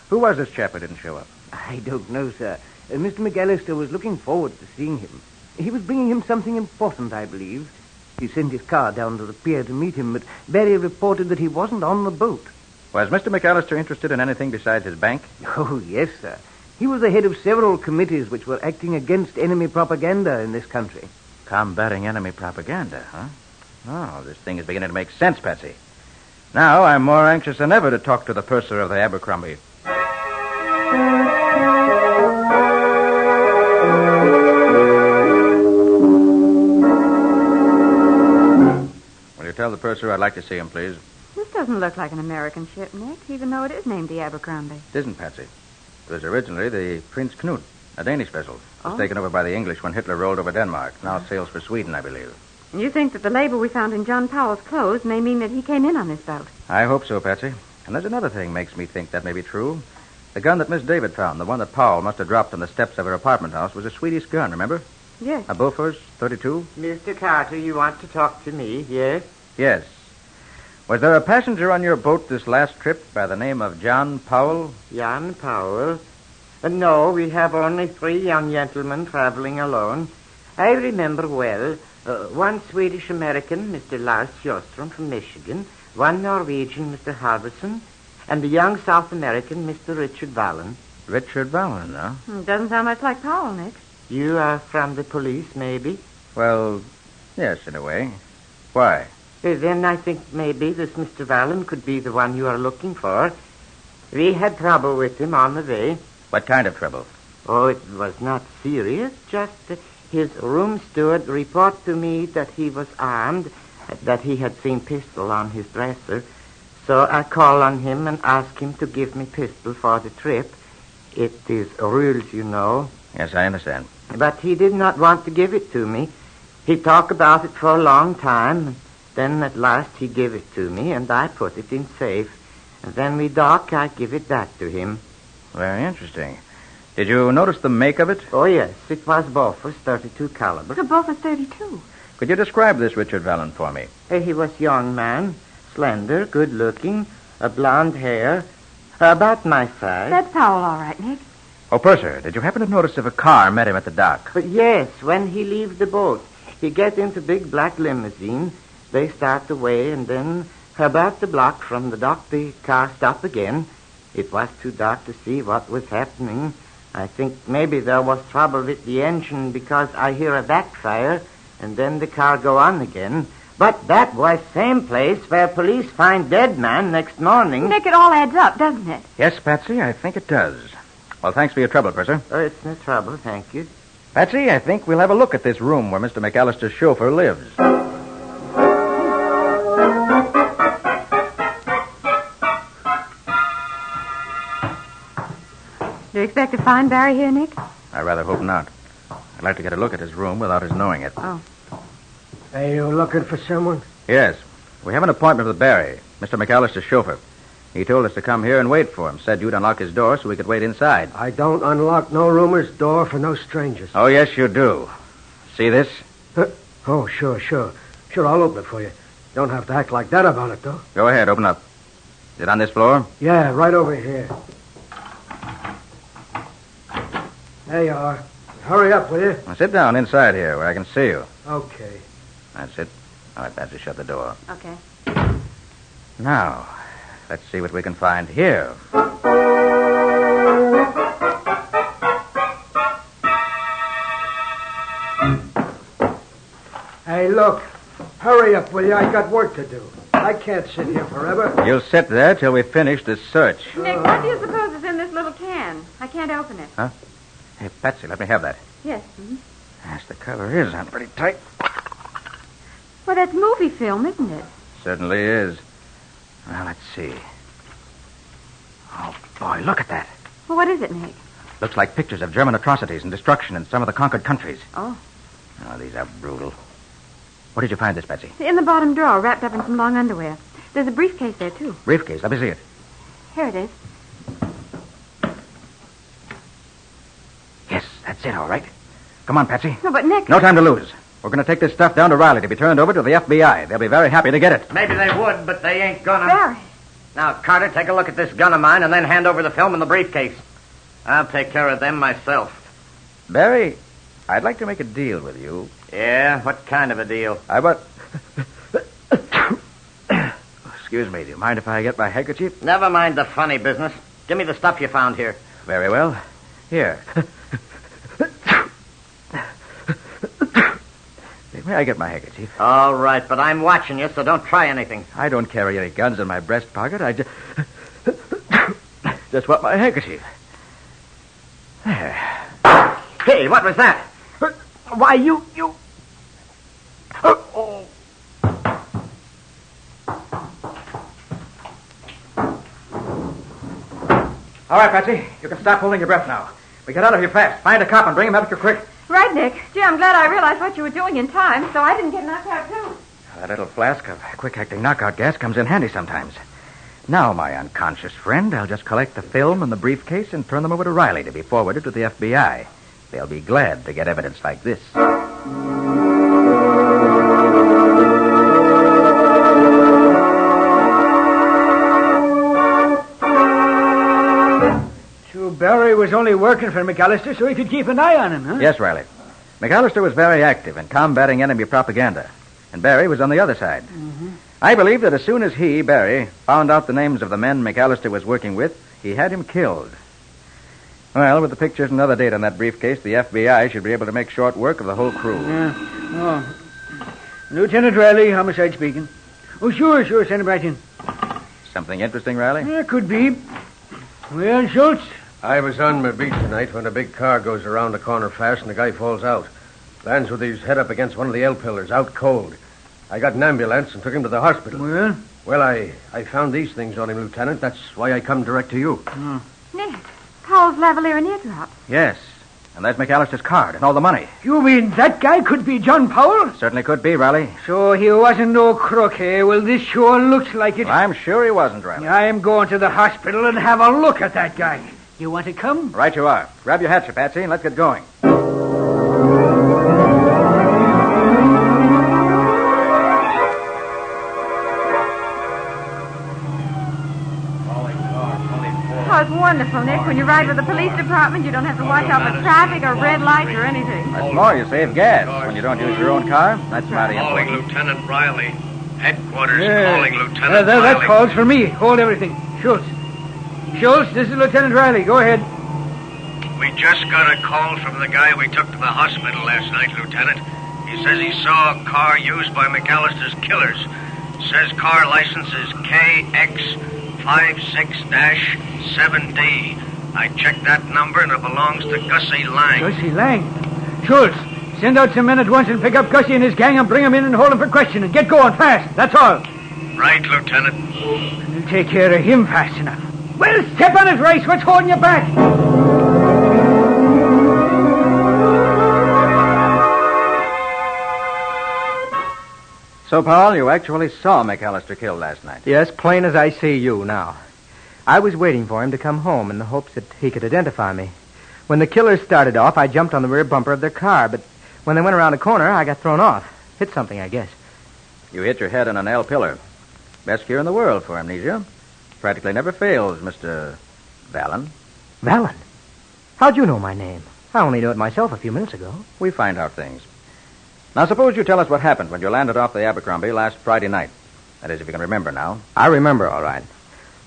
Who was this chap who didn't show up? I don't know, sir. Mr. McAllister was looking forward to seeing him. He was bringing him something important, I believe. He sent his car down to the pier to meet him, but Barry reported that he wasn't on the boat. Was Mr. McAllister interested in anything besides his bank? Oh, yes, sir. He was the head of several committees which were acting against enemy propaganda in this country. Combating enemy propaganda, huh? Oh, this thing is beginning to make sense, Patsy. Now I'm more anxious than ever to talk to the purser of the Abercrombie. Will you tell the purser I'd like to see him, please? This doesn't look like an American ship, Nick, even though it is named the Abercrombie. It isn't, Patsy. It was originally the Prince Knut, a Danish vessel. It was Oh. taken over by the English when Hitler rolled over Denmark. Now sails for Sweden, I believe. You think that the label we found in John Powell's clothes may mean that he came in on this boat? I hope so, Patsy. And there's another thing makes me think that may be true. The gun that Miss David found, the one that Powell must have dropped on the steps of her apartment house, was a Swedish gun, remember? Yes. A Bofors 32? Mr. Carter, you want to talk to me, yes? Yes. Was there a passenger on your boat this last trip by the name of John Powell? Jan Powell? No, we have only 3 young gentlemen traveling alone. I remember well. One Swedish-American, Mr. Lars Sjöström from Michigan, one Norwegian, Mr. Halverson, and a young South American, Mr. Richard Vallon. Richard Vallon, huh? Doesn't sound much like Powell, Nick. You are from the police, maybe? Well, yes, in a way. Why? Then I think maybe this Mr. Vallon could be the one you are looking for. We had trouble with him on the way. What kind of trouble? Oh, it was not serious. Just his room steward reported to me that he was armed, that he had seen pistol on his dresser. So I called on him and asked him to give me pistol for the trip. It is rules, you know. Yes, I understand. But he did not want to give it to me. He talked about it for a long time. Then at last he gave it to me, and I put it in safe. And then we dock, I give it back to him. Very interesting. Did you notice the make of it? Oh, yes. It was Bofors 32 caliber. The Bofors 32. Could you describe this Richard Vallon for me? He was young man, slender, good-looking, blonde hair, about my size. That's Powell, all right, Nick. Oh, purser, did you happen to notice if a car met him at the dock? But yes, when he leaves the boat, he gets into big black limousine. They start away, and then about the block from the dock, the car stopped again. It was too dark to see what was happening. I think maybe there was trouble with the engine because I hear a backfire, and then the car go on again. But that was same place where police find dead man next morning. Nick, it all adds up, doesn't it? Yes, Patsy, I think it does. Well, thanks for your trouble, purser. Oh, it's no trouble, thank you. Patsy, I think we'll have a look at this room where Mr. McAllister's chauffeur lives. Do you expect to find Barry here, Nick? I rather hope not. I'd like to get a look at his room without his knowing it. Oh. Are you looking for someone? Yes. We have an appointment with Barry, Mr. McAllister's chauffeur. He told us to come here and wait for him. Said you'd unlock his door so we could wait inside. I don't unlock no roomers' door for no strangers. Oh, yes, you do. See this? Oh, sure. Sure, I'll open it for you. Don't have to act like that about it, though. Go ahead, open up. Is it on this floor? Yeah, right over here. There you are. Hurry up, will you? Now, sit down inside here where I can see you. Okay. That's it. All right, Patsy, shut the door. Okay. Now, Let's see what we can find here. Hey, look. Hurry up, will you? I got work to do. I can't sit here forever. You'll sit there till we finish this search. Nick, what do you suppose is in this little can? I can't open it. Huh? Hey, Patsy, let me have that. Yes. Mm-hmm. Yes, the cover is on pretty tight. Well, that's movie film, isn't it? Certainly is. Well, let's see. Oh, boy, look at that. Well, what is it, Nick? Looks like pictures of German atrocities and destruction in some of the conquered countries. Oh. Oh, these are brutal. Where did you find this, Patsy? In the bottom drawer, wrapped up in some long underwear. There's a briefcase there, too. Briefcase. Let me see it. Here it is. Yes, that's it, all right. Come on, Patsy. No, but Nick... No time to lose. We're going to take this stuff down to Riley to be turned over to the FBI. They'll be very happy to get it. Maybe they would, but they ain't gonna. Barry. Now, Carter, take a look at this gun of mine and then hand over the film and the briefcase. I'll take care of them myself. Barry, I'd like to make a deal with you. Yeah? What kind of a deal? Excuse me, do you mind if I get my handkerchief? Never mind the funny business. Give me the stuff you found here. Very well. Here. May I get my handkerchief? All right, but I'm watching you, so don't try anything. I don't carry any guns in my breast pocket. I just want my handkerchief. There. Hey, what was that? Why, you... Oh. All right, Patsy. You can stop holding your breath now. We get out of here fast. Find a cop and bring him up here quick. Right, Nick. Gee, I'm glad I realized what you were doing in time, so I didn't get knocked out, too. That little flask of quick-acting knockout gas comes in handy sometimes. Now, my unconscious friend, I'll just collect the film and the briefcase and turn them over to Riley to be forwarded to the FBI. They'll be glad to get evidence like this. So Barry was only working for McAllister so he could keep an eye on him, huh? Yes, Riley. McAllister was very active in combating enemy propaganda, and Barry was on the other side. Mm-hmm. I believe that as soon as he, Barry, found out the names of the men McAllister was working with, he had him killed. Well, with the pictures and other data in that briefcase, the FBI should be able to make short work of the whole crew. Yeah. Oh. Lieutenant Riley, homicide speaking. Oh, sure, send him right in. Something interesting, Riley? Yeah, could be. Well, Schultz? I was on my beat tonight when a big car goes around the corner fast and the guy falls out. Lands with his head up against one of the L pillars, out cold. I got an ambulance and took him to the hospital. Well? Well, I found these things on him, Lieutenant. That's why I come direct to you. Oh. Nick, Powell's lavalier and eardrop. Yes. And there's McAllister's card and all the money. You mean that guy could be John Powell? Certainly could be, Riley. So he wasn't no crook, eh? Well, this sure looks like it. Well, I'm sure he wasn't, Riley. I am going to the hospital and have a look at that guy. You want to come? Right you are. Grab your hatchet, Patsy, and let's get going. Oh, it's wonderful, Nick. When you ride with the police department, you don't have to watch out for traffic or red lights or anything. That's more, you save gas when you don't use your own car. That's mighty Calling important. Lieutenant Riley. Headquarters calling Lieutenant that Riley. calls for me. Hold everything. Schultz, this is Lieutenant Riley. Go ahead. We just got a call from the guy we took to the hospital last night, Lieutenant. He says he saw a car used by McAllister's killers. Says car license is KX56-7D. I checked that number and it belongs to Gussie Lang. Gussie Lang? Schultz, send out some men at once and pick up Gussie and his gang and bring him in and hold him for questioning. Get going fast. That's all. Right, Lieutenant. We'll take care of him fast enough. Well, step on it, Rice. What's holding you back? So, Paul, you actually saw McAllister killed last night. Yes, plain as I see you now. I was waiting for him to come home in the hopes that he could identify me. When the killers started off, I jumped on the rear bumper of their car, but when they went around a corner, I got thrown off. Hit something, I guess. You hit your head on an L pillar. Best cure in the world for amnesia. Practically never fails, Mr. Vallon. Vallon? How'd you know my name? I only knew it myself a few minutes ago. We find out things. Now, suppose you tell us what happened when you landed off the Abercrombie last Friday night. That is, if you can remember now. I remember, all right.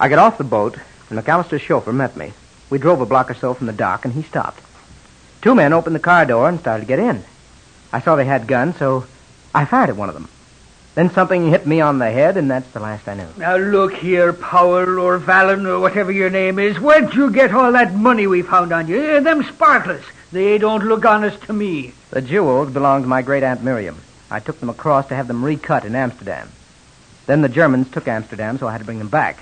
I got off the boat, and McAllister's chauffeur met me. We drove a block or so from the dock, and he stopped. 2 men opened the car door and started to get in. I saw they had guns, so I fired at one of them. Then something hit me on the head, and that's the last I knew. Now, look here, Powell or Vallon or whatever your name is. Where'd you get all that money we found on you? Them sparklers. They don't look honest to me. The jewels belonged to my great-aunt Miriam. I took them across to have them recut in Amsterdam. Then the Germans took Amsterdam, so I had to bring them back.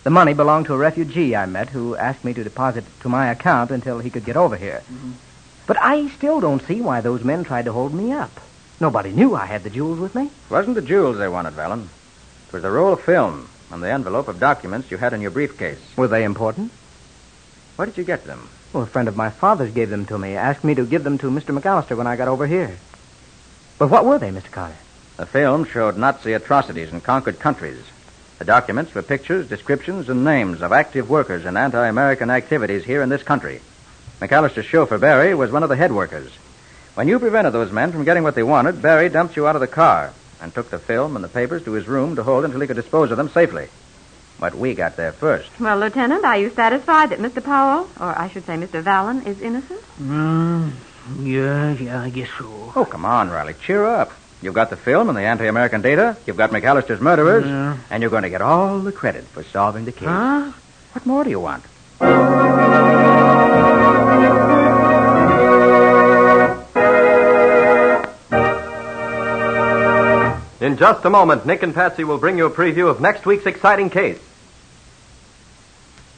The money belonged to a refugee I met who asked me to deposit it to my account until he could get over here. But I still don't see why those men tried to hold me up. Nobody knew I had the jewels with me. It wasn't the jewels they wanted, Vallon. It was the roll of film and the envelope of documents you had in your briefcase. Were they important? Where did you get them? Well, a friend of my father's gave them to me. Asked me to give them to Mr. McAllister when I got over here. But what were they, Mr. Carter? The film showed Nazi atrocities in conquered countries. The documents were pictures, descriptions, and names of active workers in anti-American activities here in this country. McAllister's chauffeur, Barry, was one of the head workers. When you prevented those men from getting what they wanted, Barry dumped you out of the car and took the film and the papers to his room to hold until he could dispose of them safely. But we got there first. Well, Lieutenant, are you satisfied that Mr. Powell, or I should say Mr. Vallon, is innocent? Yeah, I guess so. Oh, come on, Riley. Cheer up. You've got the film and the anti-American data. You've got McAllister's murderers. And you're going to get all the credit for solving the case. Huh? What more do you want? In just a moment, Nick and Patsy will bring you a preview of next week's exciting case.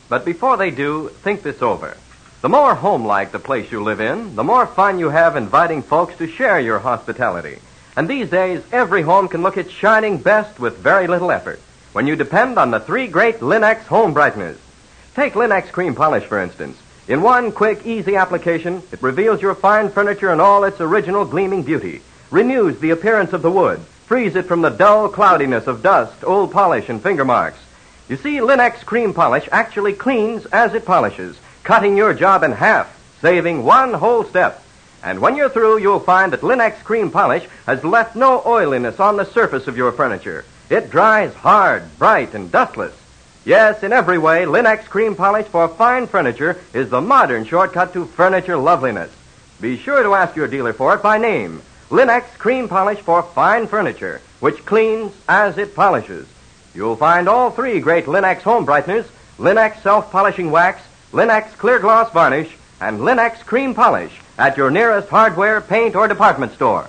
But before they do, think this over. The more home-like the place you live in, the more fun you have inviting folks to share your hospitality. And these days, every home can look its shining best with very little effort when you depend on the 3 great Linux home brighteners. Take Linux Cream Polish, for instance. In one quick, easy application, it reveals your fine furniture in all its original gleaming beauty, renews the appearance of the wood, frees it from the dull cloudiness of dust, old polish, and finger marks. You see, Linux Cream Polish actually cleans as it polishes, cutting your job in half, saving one whole step. And when you're through, you'll find that Linux Cream Polish has left no oiliness on the surface of your furniture. It dries hard, bright, and dustless. Yes, in every way, Linux Cream Polish for fine furniture is the modern shortcut to furniture loveliness. Be sure to ask your dealer for it by name. Linux Cream Polish for fine furniture, which cleans as it polishes. You'll find all 3 great Linux home brighteners, Linux self-polishing wax, Linux clear gloss varnish, and Linux Cream Polish at your nearest hardware, paint, or department store.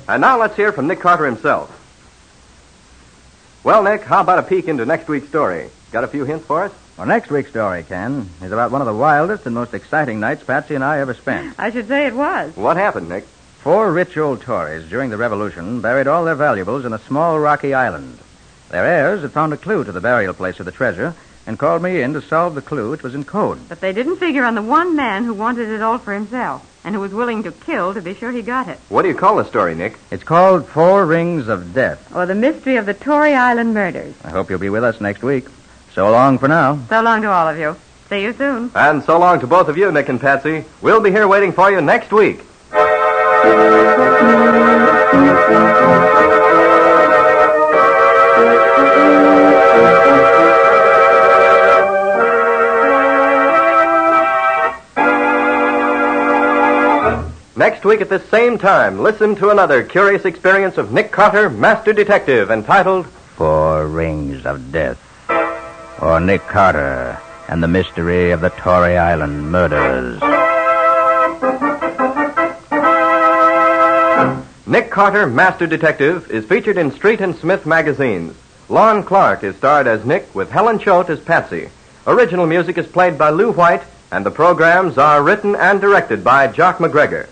And now let's hear from Nick Carter himself. Well, Nick, how about a peek into next week's story? Got a few hints for us? Well, next week's story, Ken, is about one of the wildest and most exciting nights Patsy and I ever spent. I should say it was. What happened, Nick? 4 rich old Tories during the Revolution buried all their valuables in a small rocky island. Their heirs had found a clue to the burial place of the treasure and called me in to solve the clue, which was in code. But they didn't figure on the one man who wanted it all for himself and who was willing to kill to be sure he got it. What do you call the story, Nick? It's called 4 Rings of Death. Or the mystery of the Tory Island murders. I hope you'll be with us next week. So long for now. So long to all of you. See you soon. And so long to both of you, Nick and Patsy. We'll be here waiting for you next week. Next week at this same time, listen to another curious experience of Nick Carter, Master Detective, entitled 4 Rings of Death. Or Nick Carter and the mystery of the Tory Island murders. Nick Carter, Master Detective, is featured in Street and Smith magazines. Lon Clark is starred as Nick with Helen Choate as Patsy. Original music is played by Lou White, and the programs are written and directed by Jock McGregor.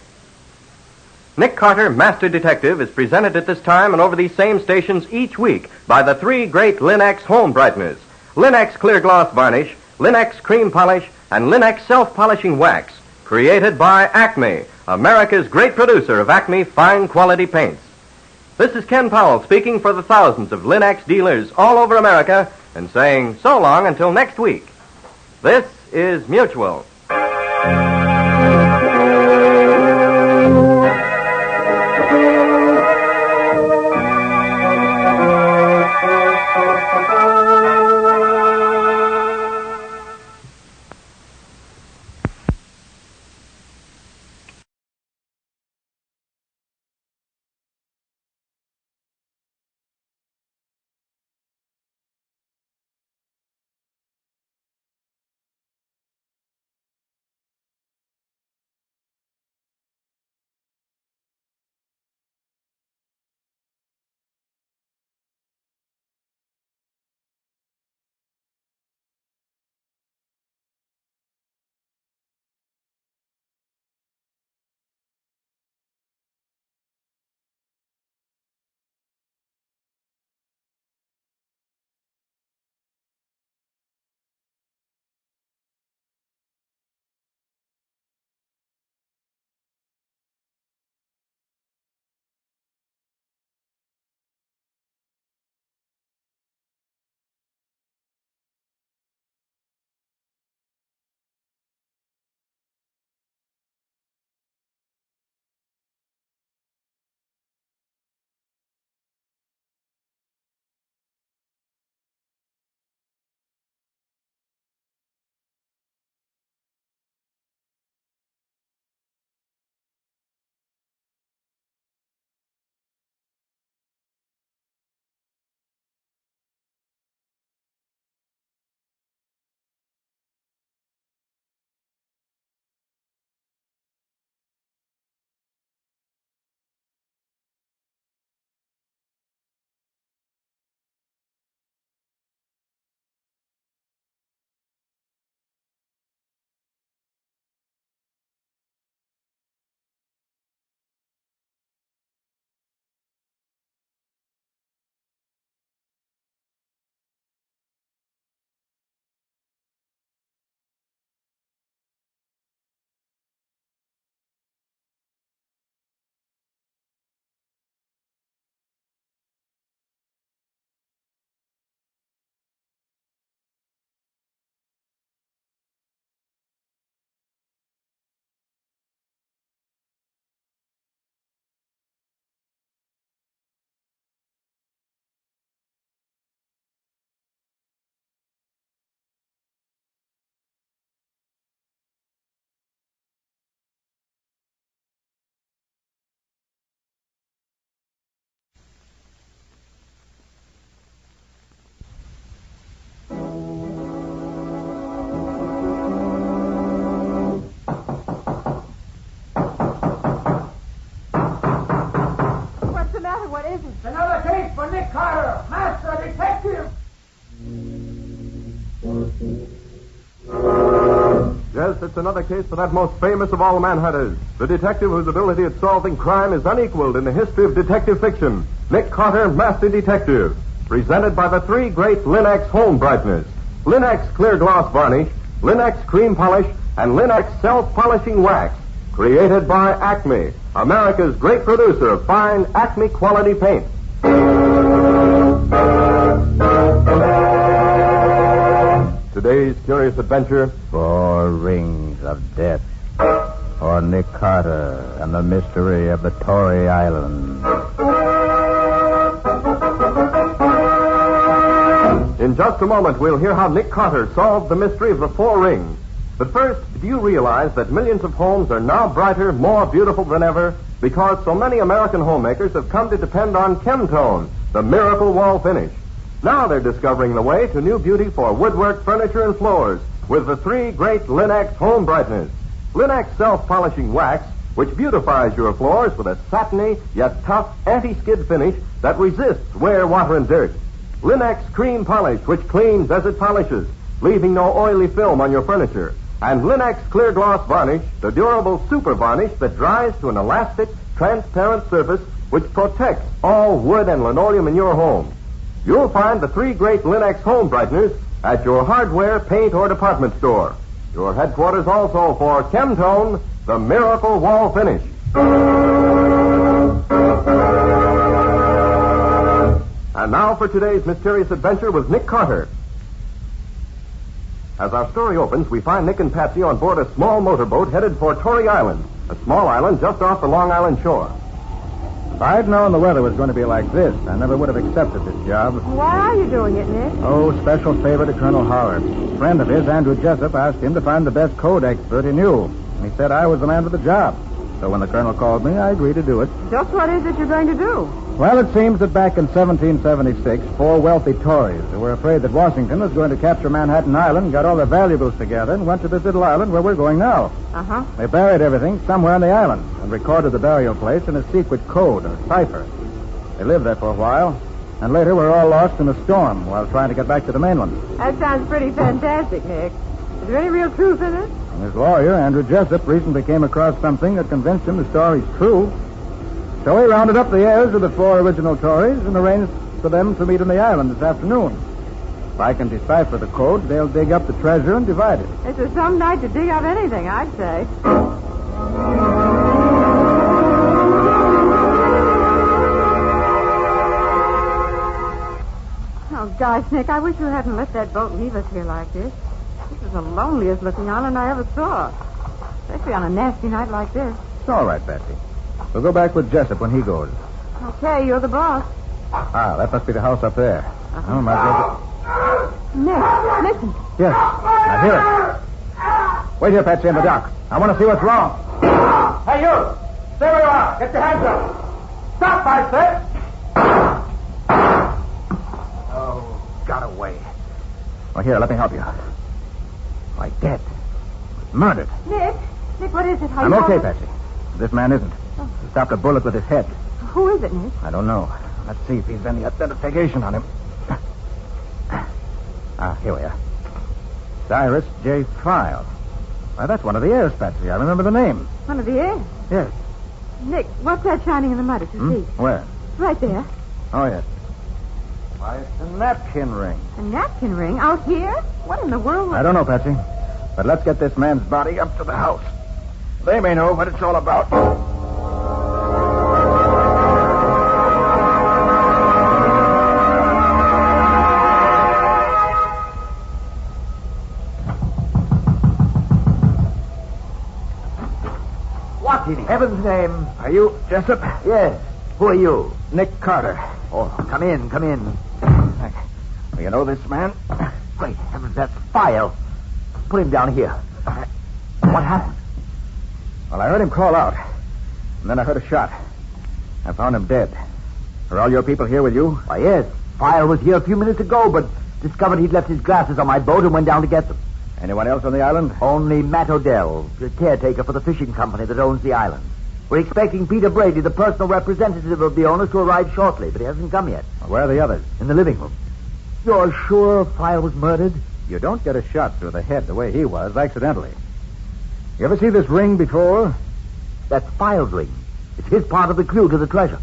Nick Carter, Master Detective, is presented at this time and over these same stations each week by the 3 great Linux home brighteners: Linux Clear Gloss Varnish, Linux Cream Polish, and Linux Self-Polishing Wax, created by Acme, America's great producer of Acme fine quality paints. This is Ken Powell speaking for the thousands of Linux dealers all over America and saying so long until next week. This is Mutual. it's another case for that most famous of all manhunters, the detective whose ability at solving crime is unequaled in the history of detective fiction, Nick Carter, Master Detective, presented by the three great Linux home brighteners, Linux Clear Gloss Varnish, Linux Cream Polish, and Linux Self-Polishing Wax, created by Acme, America's great producer of fine Acme quality paint. Today's curious adventure, 4 Rings of Death, or Nick Carter and the Mystery of the Tory Island. In just a moment, we'll hear how Nick Carter solved the mystery of the 4 rings. But first, do you realize that millions of homes are now brighter, more beautiful than ever because so many American homemakers have come to depend on Chemtone, the miracle wall finish? Now they're discovering the way to new beauty for woodwork, furniture, and floors with the 3 great Linux home brighteners. Linux Self-Polishing Wax, which beautifies your floors with a satiny yet tough anti-skid finish that resists wear, water, and dirt. Linux Cream Polish, which cleans as it polishes, leaving no oily film on your furniture. And Linux Clear Gloss Varnish, the durable super varnish that dries to an elastic, transparent surface which protects all wood and linoleum in your home. You'll find the 3 great Linux home brighteners at your hardware, paint, or department store. Your headquarters also for Chemtone, the miracle wall finish. And now for today's mysterious adventure with Nick Carter. As our story opens, we find Nick and Patsy on board a small motorboat headed for Tory Island, a small island just off the Long Island shore. If I'd known the weather was going to be like this, I never would have accepted this job. Why are you doing it, Nick? Oh, special favor to Colonel Howard. A friend of his, Andrew Jessup, asked him to find the best code expert he knew. And he said I was the man for the job. So when the colonel called me, I agreed to do it. Just what is it you're going to do? Well, it seems that back in 1776, 4 wealthy Tories who were afraid that Washington was going to capture Manhattan Island got all their valuables together and went to this little island where we're going now. Uh-huh. They buried everything somewhere on the island and recorded the burial place in a secret code or cipher. They lived there for a while, and later were all lost in a storm while trying to get back to the mainland. That sounds pretty fantastic, Nick. Is there any real truth in it? And his lawyer, Andrew Jessup, recently came across something that convinced him the story's true. So he rounded up the heirs of the 4 original Tories and arranged for them to meet on the island this afternoon. If I can decipher the code, they'll dig up the treasure and divide it. This is some night to dig up anything, I'd say. Oh, gosh, Nick, I wish you hadn't let that boat leave us here like this. This is the loneliest looking island I ever saw. Especially on a nasty night like this. It's all right, Betsy. We'll go back with Jessup when he goes. Okay, you're the boss. Ah, that must be the house up there. Oh, my God. Nick, listen. Yes, I hear it. Wait here, Patsy, in the dock. I want to see what's wrong. Hey, you! Stay where you are. Get your hands up. Stop, I said. Oh, got away. Well, here, let me help you. Why, dead. Murdered. Nick, what is it? I'm okay, Patsy. This man isn't. He stopped a bullet with his head. Who is it, Nick? I don't know. Let's see if he's any identification on him. Here we are. Cyrus J. File. Why, that's one of the heirs, Patsy. I remember the name. One of the heirs? Yes. Nick, what's that shining in the mud at your feet? Where? Right there. Oh, yes. Why, it's a napkin ring. A napkin ring? Out here? What in the world? I don't know, Patsy. But let's get this man's body up to the house. They may know what it's all about. What in heaven's name? Are you Jessup? Yes. Who are you? Nick Carter. Oh, come in, come in. Do you know this man? Great heavens, that's File. Put him down here. What happened? Well, I heard him call out. And then I heard a shot. I found him dead. Are all your people here with you? Why, yes. File was here a few minutes ago, but discovered he'd left his glasses on my boat and went down to get them. Anyone else on the island? Only Matt Odell, the caretaker for the fishing company that owns the island. We're expecting Peter Brady, the personal representative of the owners, to arrive shortly, but he hasn't come yet. Well, where are the others? In the living room. You're sure File was murdered? You don't get a shot through the head the way he was, accidentally. You ever see this ring before? That's File's ring. It's his part of the clue to the treasure.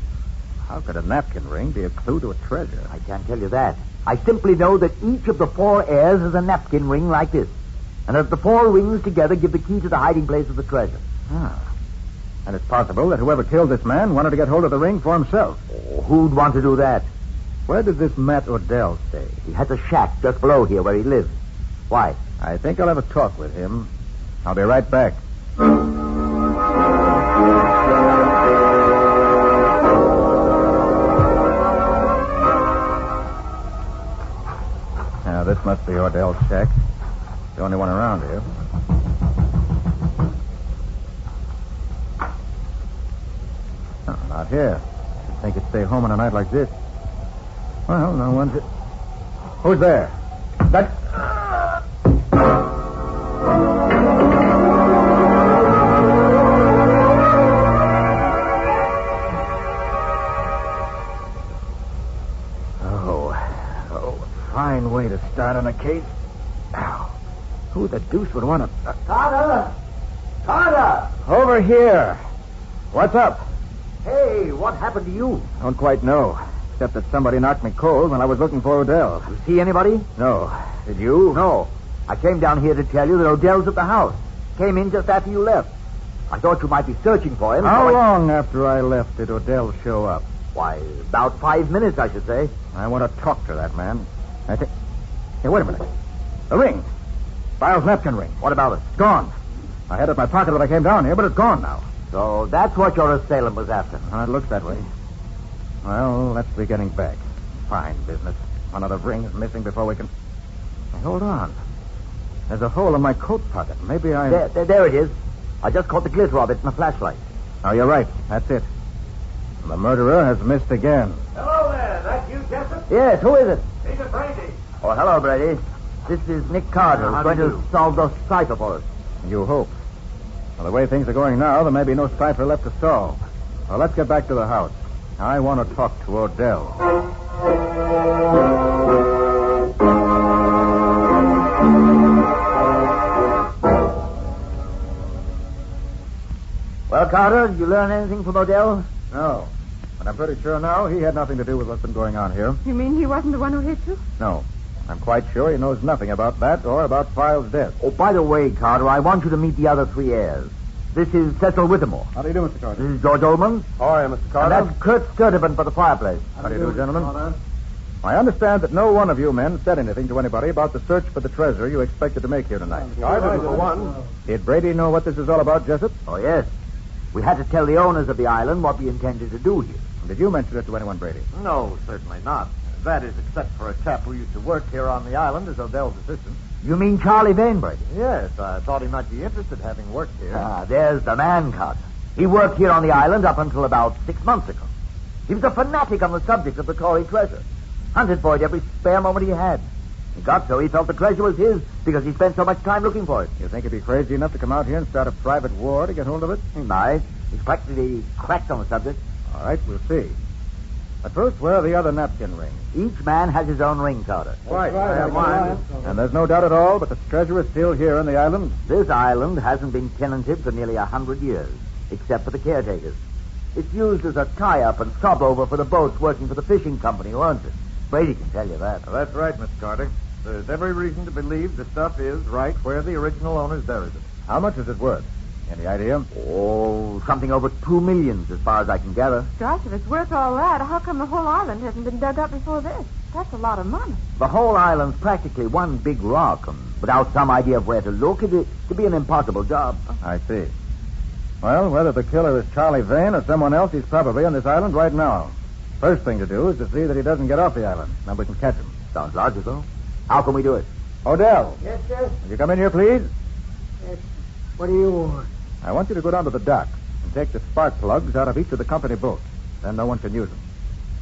How could a napkin ring be a clue to a treasure? I can't tell you that. I simply know that each of the 4 heirs has a napkin ring like this. And that the 4 rings together give the key to the hiding place of the treasure. Ah. And it's possible that whoever killed this man wanted to get hold of the ring for himself. Oh, who'd want to do that? Where does this Matt Odell stay? He has a shack just below here where he lives. Why? I think I'll have a talk with him. I'll be right back. Now, this must be Odell's shack. The only one around here. No, not here. You'd think it'd stay home on a night like this. Well, no one's... Who's there? That... Fine way to start on a case. Ow. Who the deuce would want to... Carter! Carter! Over here. What's up? Hey, what happened to you? Don't quite know. Except that somebody knocked me cold when I was looking for Odell. You see anybody? No. Did you? No. I came down here to tell you that Odell's at the house. Came in just after you left. I thought you might be searching for him. How long after I left did Odell show up? Why, about 5 minutes, I should say. I want to talk to that man. I think... Hey, wait a minute. The ring. File's napkin ring. What about it? It's gone. I had it in my pocket when I came down here, but it's gone now. So that's what your assailant was after. It looks that way. Well, let's be getting back. Fine business. One of the rings missing before we can... Hey, hold on. There's a hole in my coat pocket. Maybe I... There it is. I just caught the glitter of it in the flashlight. Oh, you're right. That's it. The murderer has missed again. Hello there. That you, Jessup? Yes, who is it? Peter Brady. Oh, hello, Brady. This is Nick Carter, who's going to solve the cipher for us. You hope. Well, the way things are going now, there may be no cipher left to solve. Well, let's get back to the house. I want to talk to Odell. Well, Carter, did you learn anything from Odell? No. But I'm pretty sure now he had nothing to do with what's been going on here. You mean he wasn't the one who hit you? No. I'm quite sure he knows nothing about that or about File's death. Oh, by the way, Carter, I want you to meet the other 3 heirs. This is Cecil Whittemore. How do you do, Mr. Carter? This is George Ullman. Hi, Mr. Carter. And that's Kurt Sturtevant for the fireplace. How do you do, gentlemen? I understand that no one of you men said anything to anybody about the search for the treasure you expected to make here tonight. I didn't, for one. Did Brady know what this is all about, Jessup? Oh, yes. We had to tell the owners of the island what we intended to do here. Did you mention it to anyone, Brady? No, certainly not. That is, except for a chap who used to work here on the island as Odell's assistant. You mean Charlie Vane, Brady? Yes, I thought he might be interested having worked here. Ah, there's the man, Carter. He worked here on the island up until about 6 months ago. He was a fanatic on the subject of the Tory treasure. Hunted for it every spare moment he had. He got so he felt the treasure was his because he spent so much time looking for it. You think he'd be crazy enough to come out here and start a private war to get hold of it? He might. He's practically cracked on the subject. All right, we'll see. But first, where are the other napkin rings? Each man has his own ring, Carter. Right. I have mine. And there's no doubt at all but the treasure is still here on the island? This island hasn't been tenanted for nearly 100 years, except for the caretakers. It's used as a tie-up and stopover for the boats working for the fishing company who owns it. Brady can tell you that. Well, that's right, Mr. Carter. There's every reason to believe the stuff is right where the original owners buried it. How much is it worth? Any idea? Oh, something over $2 million, as far as I can gather. Gosh, if it's worth all that, how come the whole island hasn't been dug up before this? That's a lot of money. The whole island's practically one big rock, and without some idea of where to look, it'd be an impossible job. I see. Well, whether the killer is Charlie Vane or someone else, he's probably on this island right now. First thing to do is to see that he doesn't get off the island. Then we can catch him. Sounds logical. How can we do it? Odell. Yes, sir? Will you come in here, please? Yes. What do you want? I want you to go down to the dock and take the spark plugs out of each of the company boats. Then no one can use them.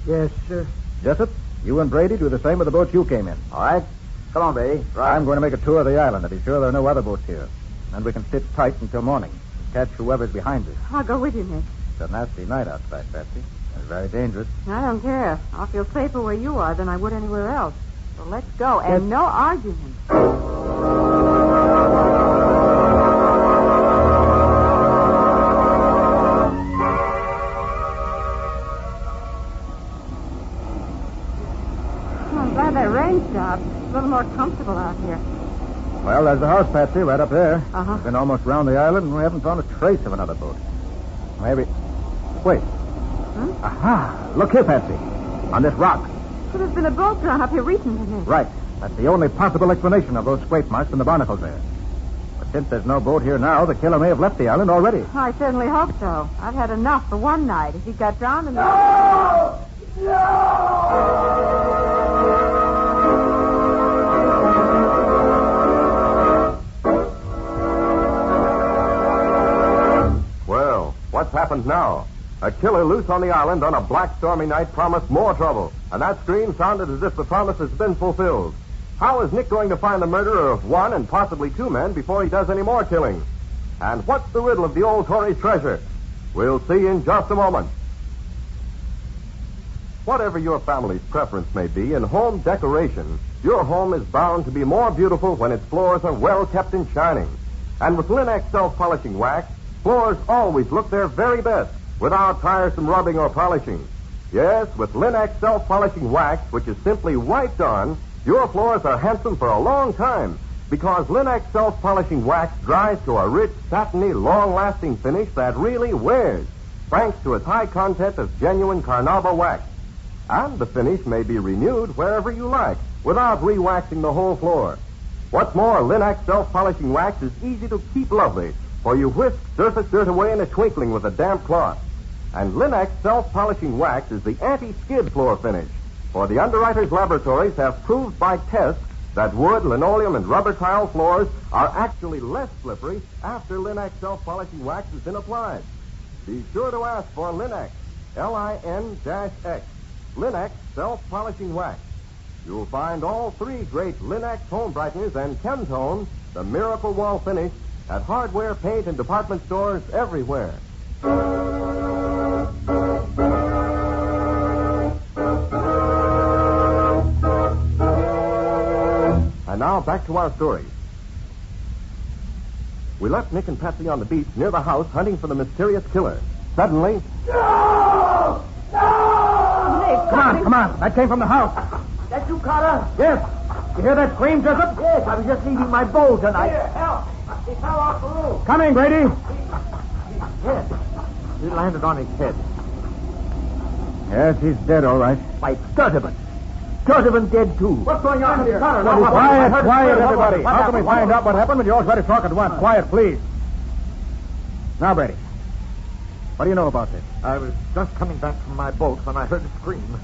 Yes, sir. Jessup, you and Brady do the same with the boats you came in. All right. Come on, Brady. Right. I'm going to make a tour of the island to be sure there are no other boats here. And we can sit tight until morning and catch whoever's behind us. I'll go with you, Nick. It's a nasty night outside, Patsy. It's very dangerous. I don't care. I'll feel safer where you are than I would anywhere else. So let's go. And no argument. strange job. A little more comfortable out here. Well, there's the house, Patsy, right up there. Uh-huh. We've been almost round the island, and we haven't found a trace of another boat. Maybe... Wait. Aha! Look here, Patsy. On this rock. So there's been a boat drawn up here recently. Right. That's the only possible explanation of those scrape marks and the barnacles there. But since there's no boat here now, the killer may have left the island already. I certainly hope so. I've had enough for one night. If he got drowned in the... No! Well, what's happened now? A killer loose on the island on a black, stormy night promised more trouble, and that scream sounded as if the promise has been fulfilled. How is Nick going to find the murderer of one and possibly two men before he does any more killing? And what's the riddle of the old Tory's treasure? We'll see in just a moment. Whatever your family's preference may be in home decoration, your home is bound to be more beautiful when its floors are well kept and shining. And with Linex self-polishing wax, floors always look their very best without tiresome rubbing or polishing. Yes, with Linex self-polishing wax, which is simply wiped on, your floors are handsome for a long time because Linex self-polishing wax dries to a rich, satiny, long-lasting finish that really wears, thanks to its high content of genuine carnauba wax. And the finish may be renewed wherever you like without re-waxing the whole floor. What's more, Linex self-polishing wax is easy to keep lovely, for you whisk surface dirt away in a twinkling with a damp cloth. And Linex self-polishing wax is the anti-skid floor finish, for the underwriters' laboratories have proved by tests that wood, linoleum, and rubber tile floors are actually less slippery after Linex self-polishing wax has been applied. Be sure to ask for Linex, Lin-X, Linex self-polishing wax. You'll find all three great Linex home brighteners and Chemtone, the miracle wall finish, at hardware, paint, and department stores everywhere. And now back to our story. We left Nick and Patsy on the beach near the house hunting for the mysterious killer. Suddenly... No! No! Come on. That came from the house. That you, Carter? Yes. You hear that scream, Jessup? Yes, I was just leaving my boat and Here, help. He fell off the roof. Coming, Grady. Yes. He landed on his head. Yes, he's dead, all right. By Sturtevant. Sturtevant dead, too. What's going on here? Quiet, everybody. How can we find out what happened when you all try to talk at once? Quiet, please. Now, Brady, what do you know about this? I was just coming back from my boat when I heard a scream.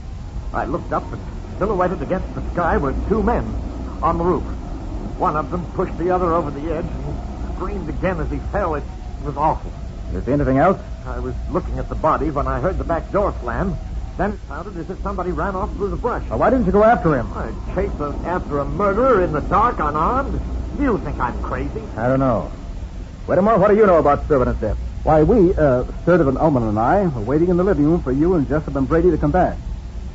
I looked up and silhouetted against the sky were two men on the roof. One of them pushed the other over the edge and screamed again as he fell. It was awful. You see anything else? I was looking at the body when I heard the back door slam. Then it sounded as if somebody ran off through the brush. Well, why didn't you go after him? I chased after a murderer in the dark, unarmed. Do you think I'm crazy? I don't know. Whittemore, what do you know about Sturtevant's death? Why, Sturtevant, Ullman, and I were waiting in the living room for you and Jessup and Brady to come back.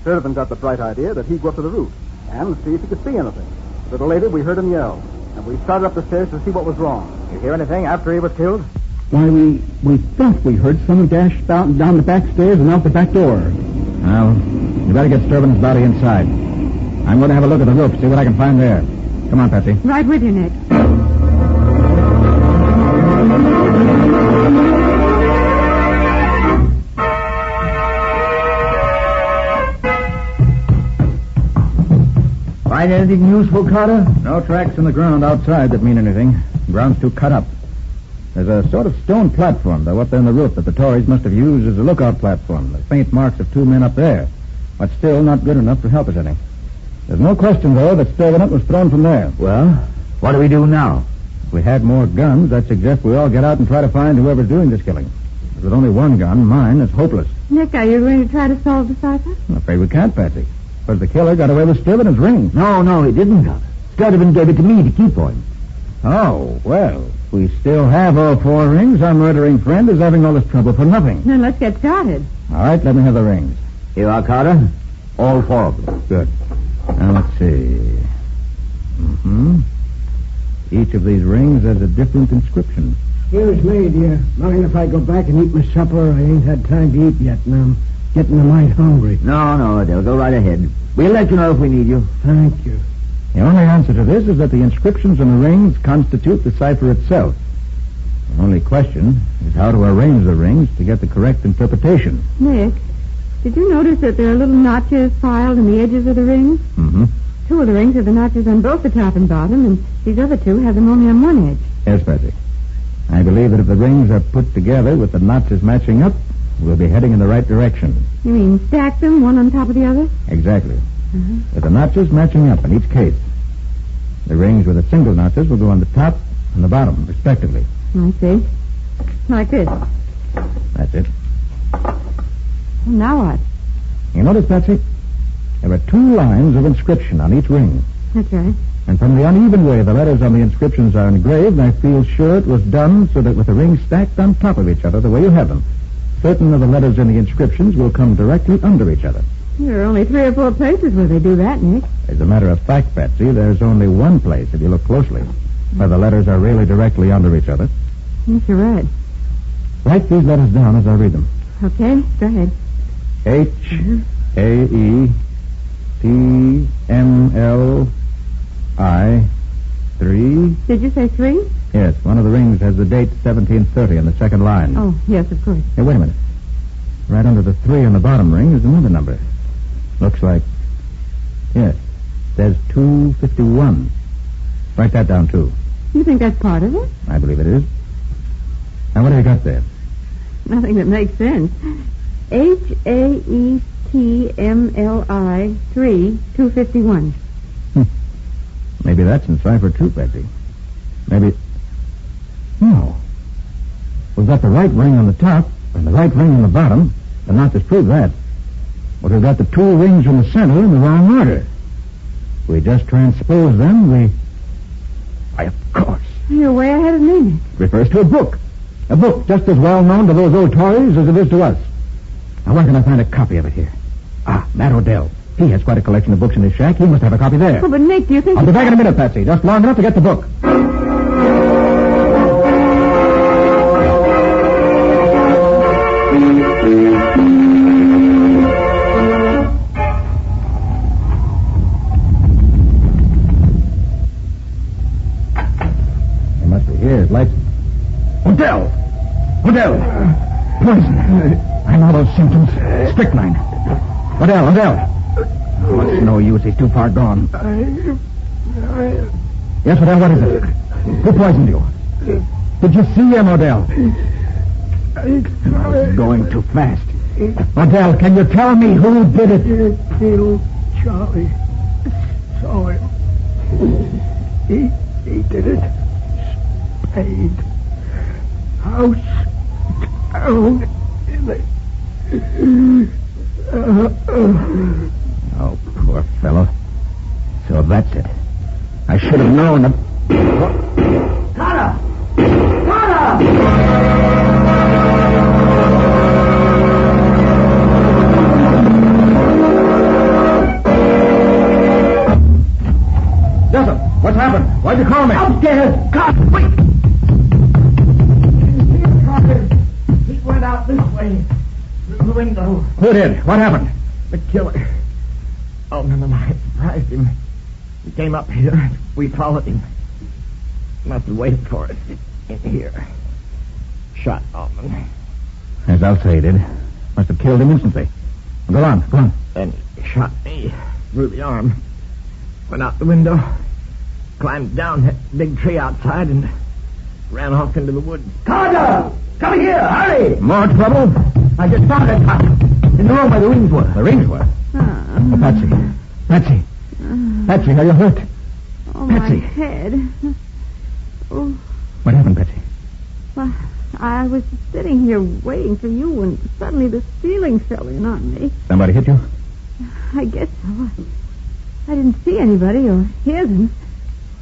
Sturtevant got the bright idea that he'd go up to the roof and see if he could see anything. A little later, we heard him yell, and we started up the stairs to see what was wrong. You hear anything after he was killed? Why, we thought we heard someone dash down the back stairs and out the back door. Well, you better get Sturtevant's body inside. I'm going to have a look at the roof, see what I can find there. Come on, Patsy. Right with you, Nick. Find anything useful, Carter? No tracks in the ground outside that mean anything. The ground's too cut up. There's a sort of stone platform, though, up there on the roof that the Tories must have used as a lookout platform. The faint marks of two men up there. But still not good enough to help us any. There's no question, though, that Sturtevant was thrown from there. Well, what do we do now? If we had more guns, I'd suggest we all get out and try to find whoever's doing this killing. But with only one gun, mine, it's hopeless. Nick, are you going to try to solve the cipher? I'm afraid we can't, Patsy. Because the killer got away with Sturtevant's ring. No, he didn't, Carter. Sturtevant gave it to me to keep for him. Oh, well, we still have all four rings. Our murdering friend is having all this trouble for nothing. Then let's get started. All right, let me have the rings. Here are, Carter. All four of them. Good. Now, let's see. Each of these rings has a different inscription. Excuse me, dear. Mind if I go back and eat my supper? I ain't had time to eat yet, now. getting a mite hungry. No, they'll go right ahead. We'll let you know if we need you. Thank you. The only answer to this is that the inscriptions on the rings constitute the cipher itself. The only question is how to arrange the rings to get the correct interpretation. Nick, did you notice that there are little notches filed in the edges of the rings? Mm-hmm. 2 of the rings have the notches on both the top and bottom, and these other 2 have them only on one edge. Yes, Patsy. I believe that if the rings are put together with the notches matching up, we'll be heading in the right direction. You mean stack them one on top of the other? Exactly. Uh-huh. With the notches matching up in each case. The rings with the single notches will go on the top and the bottom, respectively. I see. Like this. That's it. Now what? You notice, Patsy? There are 2 lines of inscription on each ring. That's right. And from the uneven way the letters on the inscriptions are engraved, I feel sure it was done so that with the rings stacked on top of each other the way you have them, certain of the letters in the inscriptions will come directly under each other. There are only 3 or 4 places where they do that, Nick. As a matter of fact, Patsy, there's only one place, if you look closely, where the letters are really directly under each other. Yes, you're right. Write these letters down as I read them. Okay, go ahead. H-A-E-T-M-L-I 3. Did you say 3? Yes, one of the rings has the date 1730 on the second line. Oh, yes, of course. Hey, wait a minute. Right under the 3 on the bottom ring is another number. Looks like... Yes, there's 251. Write that down, too. You think that's part of it? I believe it is. Now, what have you got there? Nothing that makes sense. H-A-E-T-M-L-I 3, 251. Maybe that's in cipher, too, Betsy. Maybe... No. We've got the right ring on the top and the right ring on the bottom. The notches prove that. But we've got the 2 rings in the center in the wrong order. We just transpose them, Why, of course. You're way ahead of me, Nick. Refers to a book. A book just as well known to those old Tories as it is to us. Now, where can I find a copy of it here? Ah, Matt Odell. He has quite a collection of books in his shack. He must have a copy there. Oh, but Nick, do you think... I'll be back in a minute, Patsy. Just long enough to get the book. He must be here. Lights... Odell! Poison. I know those symptoms. Strychnine. Odell. Oh, it's no use. He's too far gone. Yes, Odell, what is it? Who poisoned you? Did you see him, Odell? It's going too fast. Odell, can you tell me who did it? Little Charlie saw him. He did it. Spade. House down in the... Oh, poor fellow. So that's it. I should have known that... Carter! Jessup, what's happened? Why'd you call me? Upstairs! Carter, wait! He went out this way. Through the window. Who did? What happened? The killer. Alderman and I surprised him. He came up here. We followed him. Must have waited for us in here. Shot Alderman. As I'll say he did. Must have killed him instantly. Go on. And he shot me through the arm. Went out the window. Climbed down that big tree outside and ran off into the woods. Carter! Come here, hurry! More trouble? I just found it, Pop. In the room where the rings were. The rings were? Oh, Patsy, are you hurt? Oh, Patsy. my head. Oh. What happened, Patsy? Well, I was sitting here waiting for you when suddenly the ceiling fell in on me. Somebody hit you? I guess so. I didn't see anybody or hear them.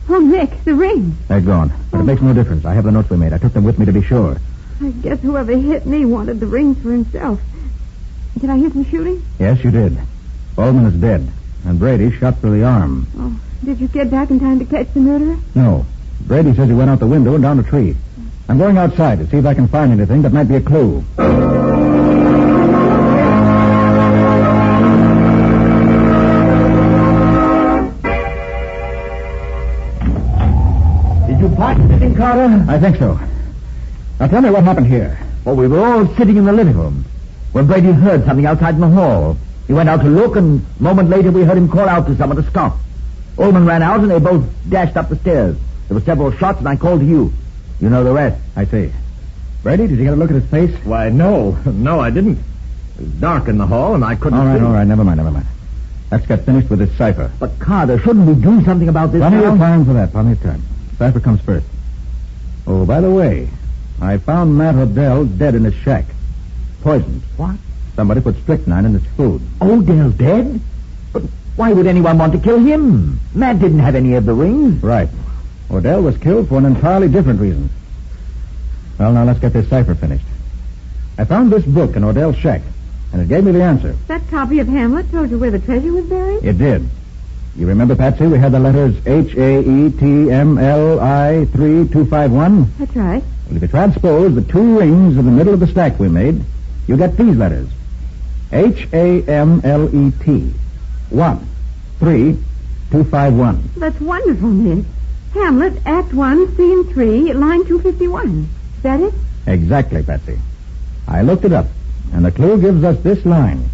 Oh, Nick, the rings. They're gone. But it makes no difference. I have the notes we made. I took them with me to be sure. I guess whoever hit me wanted the rings for himself. Did I hear some shooting? Yes, you did. Baldwin is dead. And Brady shot through the arm. Oh, did you get back in time to catch the murderer? No. Brady says he went out the window and down a tree. I'm going outside to see if I can find anything that might be a clue. What, Mr. Carter? I think so. Now tell me what happened here. Well, we were all sitting in the living room when Brady heard something outside in the hall. He went out to look, and a moment later we heard him call out to someone to stop. Ullman ran out, and they both dashed up the stairs. There were several shots, and I called to you. You know the rest. I see. Brady, did you get a look at his face? Why, no. No, I didn't. It was dark in the hall, and I couldn't see. All right. Never mind. Let's get finished with this cipher. But, Carter, shouldn't we do something about this Plenty now? of time for that. Plenty of time. Cipher comes first. Oh, by the way, I found Matt Odell dead in his shack. Poisoned. What? Somebody put strychnine in his food. Odell's dead? But why would anyone want to kill him? Matt didn't have any of the rings. Right. Odell was killed for an entirely different reason. Well, now let's get this cipher finished. I found this book in Odell's shack, and it gave me the answer. That copy of Hamlet told you where the treasure was buried? It did. You remember, Patsy, we had the letters HAETMLI 3251? That's right. Well, if you transpose the two rings in the middle of the stack we made, you get these letters. HAMLET 1 3 251. That's wonderful, Nick. Hamlet, Act 1, Scene 3, line 251. Is that it? Exactly, Patsy. I looked it up, and the clue gives us this line.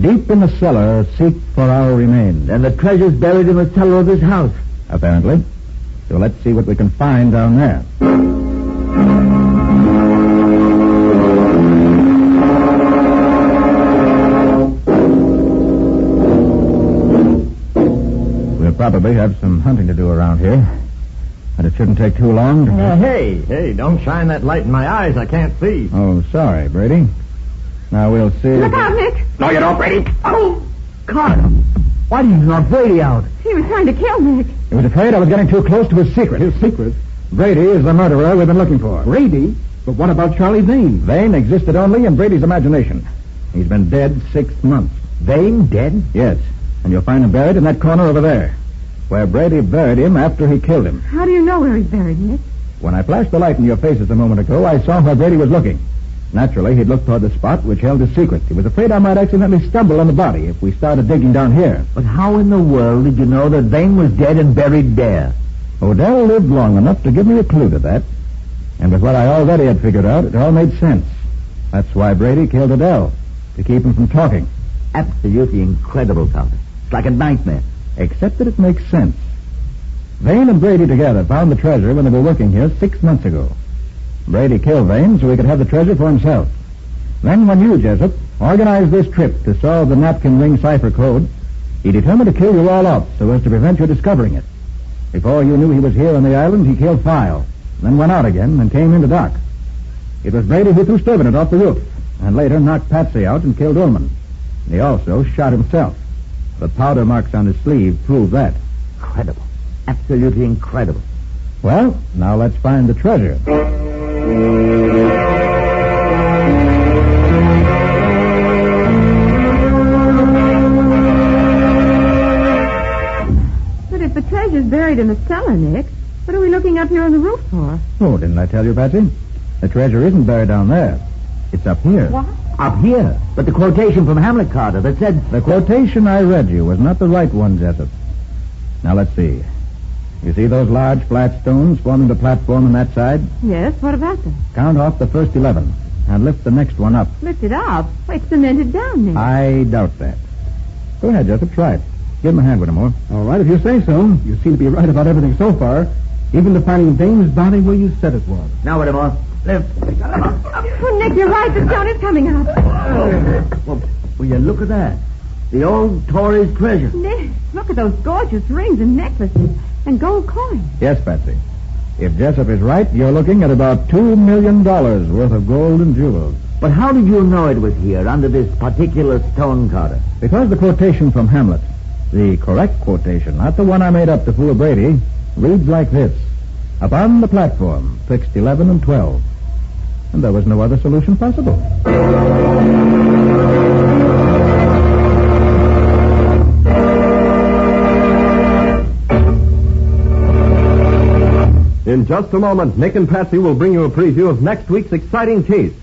Deep in the cellar, seek for our remains. And the treasure's buried in the cellar of this house. Apparently. So let's see what we can find down there. We'll probably have some hunting to do around here. And it shouldn't take too long to... Hey, don't shine that light in my eyes. I can't see. Oh, sorry, Brady. Now we'll see... Look out, Nick! No, you don't, Brady. Oh, Carter. Why did you not Brady out? He was trying to kill Nick. He was afraid I was getting too close to his secret. His secret? Brady is the murderer we've been looking for. Brady? But what about Charlie Vane? Vane existed only in Brady's imagination. He's been dead 6 months. Vane dead? Yes. And you'll find him buried in that corner over there, where Brady buried him after he killed him. How do you know where he's buried, Nick? When I flashed the light in your faces a moment ago, I saw where Brady was looking. Naturally, he'd looked toward the spot which held his secret. He was afraid I might accidentally stumble on the body if we started digging down here. But how in the world did you know that Vane was dead and buried there? Odell lived long enough to give me a clue to that. And with what I already had figured out, it all made sense. That's why Brady killed Odell, to keep him from talking. Absolutely incredible, Carter. It's like a nightmare. Except that it makes sense. Vane and Brady together found the treasure when they were working here 6 months ago. Brady killed Vane so he could have the treasure for himself. Then when you, Jessup, organized this trip to solve the napkin ring cipher code, he determined to kill you all out so as to prevent your discovering it. Before you knew he was here on the island, he killed File, then went out again and came into dock. It was Brady who threw Stevenant off the roof, and later knocked Patsy out and killed Ullman. He also shot himself. The powder marks on his sleeve prove that. Incredible. Absolutely incredible. Well, now let's find the treasure. But if the treasure's buried in the cellar, Nick, what are we looking up here on the roof for? Oh, didn't I tell you, Patsy? The treasure isn't buried down there. It's up here. What? Up here? But the quotation from Hamlet, Carter, that said... The quotation I read you was not the right one, Jessup. Now, let's see. You see those large flat stones forming the platform on that side? Yes, what about them? Count off the first 11 and lift the next one up. Lift it up? Wait, cemented down, Nick. I doubt that. Go ahead, Jessup. Try it. Give him a hand with him, more. All right, if you say so. You seem to be right about everything so far. Even to finding Vane's body where you said it was. Now, wait a minute. Lift. Oh, Nick, you're right. The stone is coming up. Well, will you look at that? The old Tory's treasure. Nick, look at those gorgeous rings and necklaces and gold coins. Yes, Patsy. If Jessup is right, you're looking at about $2 million worth of gold and jewels. But how did you know it was here, under this particular stone, Carter? Because the quotation from Hamlet, the correct quotation, not the one I made up to fool Brady, reads like this. Upon the platform, fixed 11 and 12. And there was no other solution possible. In just a moment, Nick and Patsy will bring you a preview of next week's exciting case.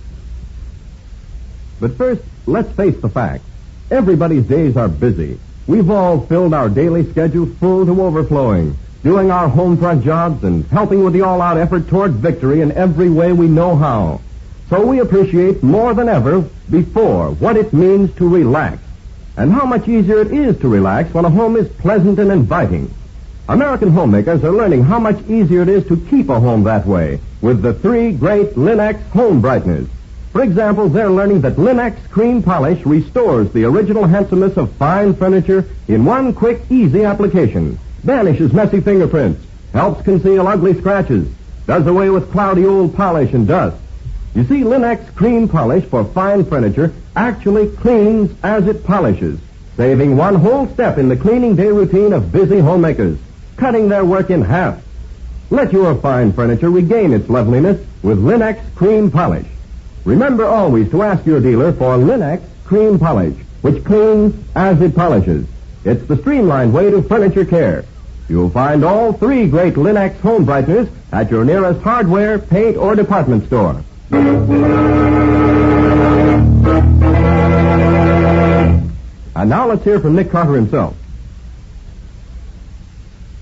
But first, let's face the facts. Everybody's days are busy. We've all filled our daily schedules full to overflowing. doing our home front jobs and helping with the all-out effort toward victory in every way we know how. So we appreciate more than ever before what it means to relax and how much easier it is to relax when a home is pleasant and inviting. American homemakers are learning how much easier it is to keep a home that way with the 3 great Linex home brighteners. For example, they're learning that Linex cream polish restores the original handsomeness of fine furniture in one quick, easy application. Banishes messy fingerprints, helps conceal ugly scratches, does away with cloudy old polish and dust. You see, Linex cream polish for fine furniture actually cleans as it polishes, saving one whole step in the cleaning day routine of busy homemakers, cutting their work in half. Let your fine furniture regain its loveliness with Linex cream polish. Remember always to ask your dealer for Linex cream polish, which cleans as it polishes. It's the streamlined way to furniture care. You'll find all 3 great Linex home brighteners at your nearest hardware, paint, or department store. And now let's hear from Nick Carter himself.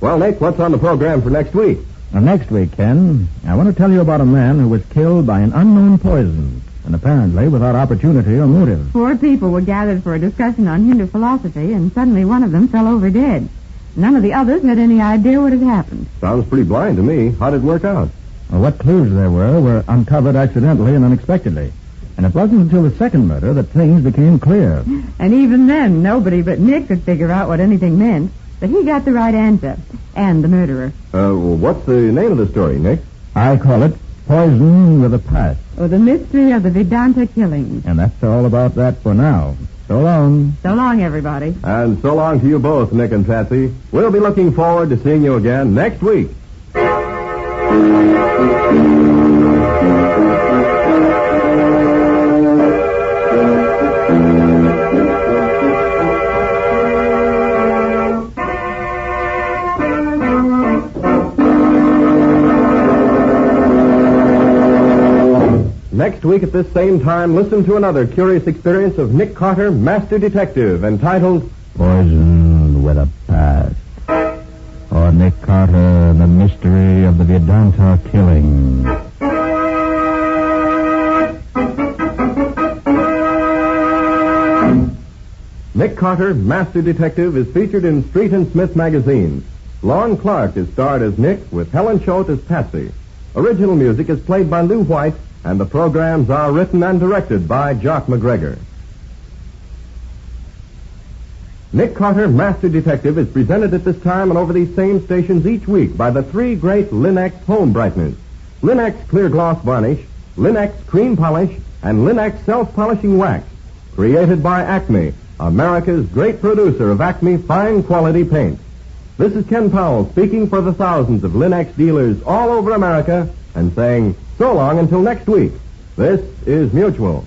Well, Nick, what's on the program for next week? Well, next week, Ken, I want to tell you about a man who was killed by an unknown poison, and apparently without opportunity or motive. 4 people were gathered for a discussion on Hindu philosophy, and suddenly one of them fell over dead. None of the others had any idea what had happened. Sounds pretty blind to me. How did it work out? Well, what clues there were uncovered accidentally and unexpectedly. And it wasn't until the second murder that things became clear. And even then, nobody but Nick could figure out what anything meant. But he got the right answer, and the murderer. What's the name of the story, Nick? I call it Poison with a Past. Oh, the mystery of the Vedanta killings. And that's all about that for now. So long. So long, everybody. And so long to you both, Nick and Patsy. We'll be looking forward to seeing you again next week. Next week at this same time, listen to another curious experience of Nick Carter, Master Detective, entitled Poison with a Past. Or Nick Carter and the Mystery of the Vedanta Killing. Nick Carter, Master Detective, is featured in Street and Smith magazine. Lon Clark is starred as Nick, with Helen Choate as Patsy. Original music is played by Lou White, and the programs are written and directed by Jock McGregor. Nick Carter, Master Detective, is presented at this time and over these same stations each week by the 3 great Linex home brighteners. Linex Clear Gloss Varnish, Linex Cream Polish, and Linex Self-Polishing Wax. Created by Acme, America's great producer of Acme fine quality paint. This is Ken Powell speaking for the thousands of Linex dealers all over America and saying so long until next week. This is Mutual.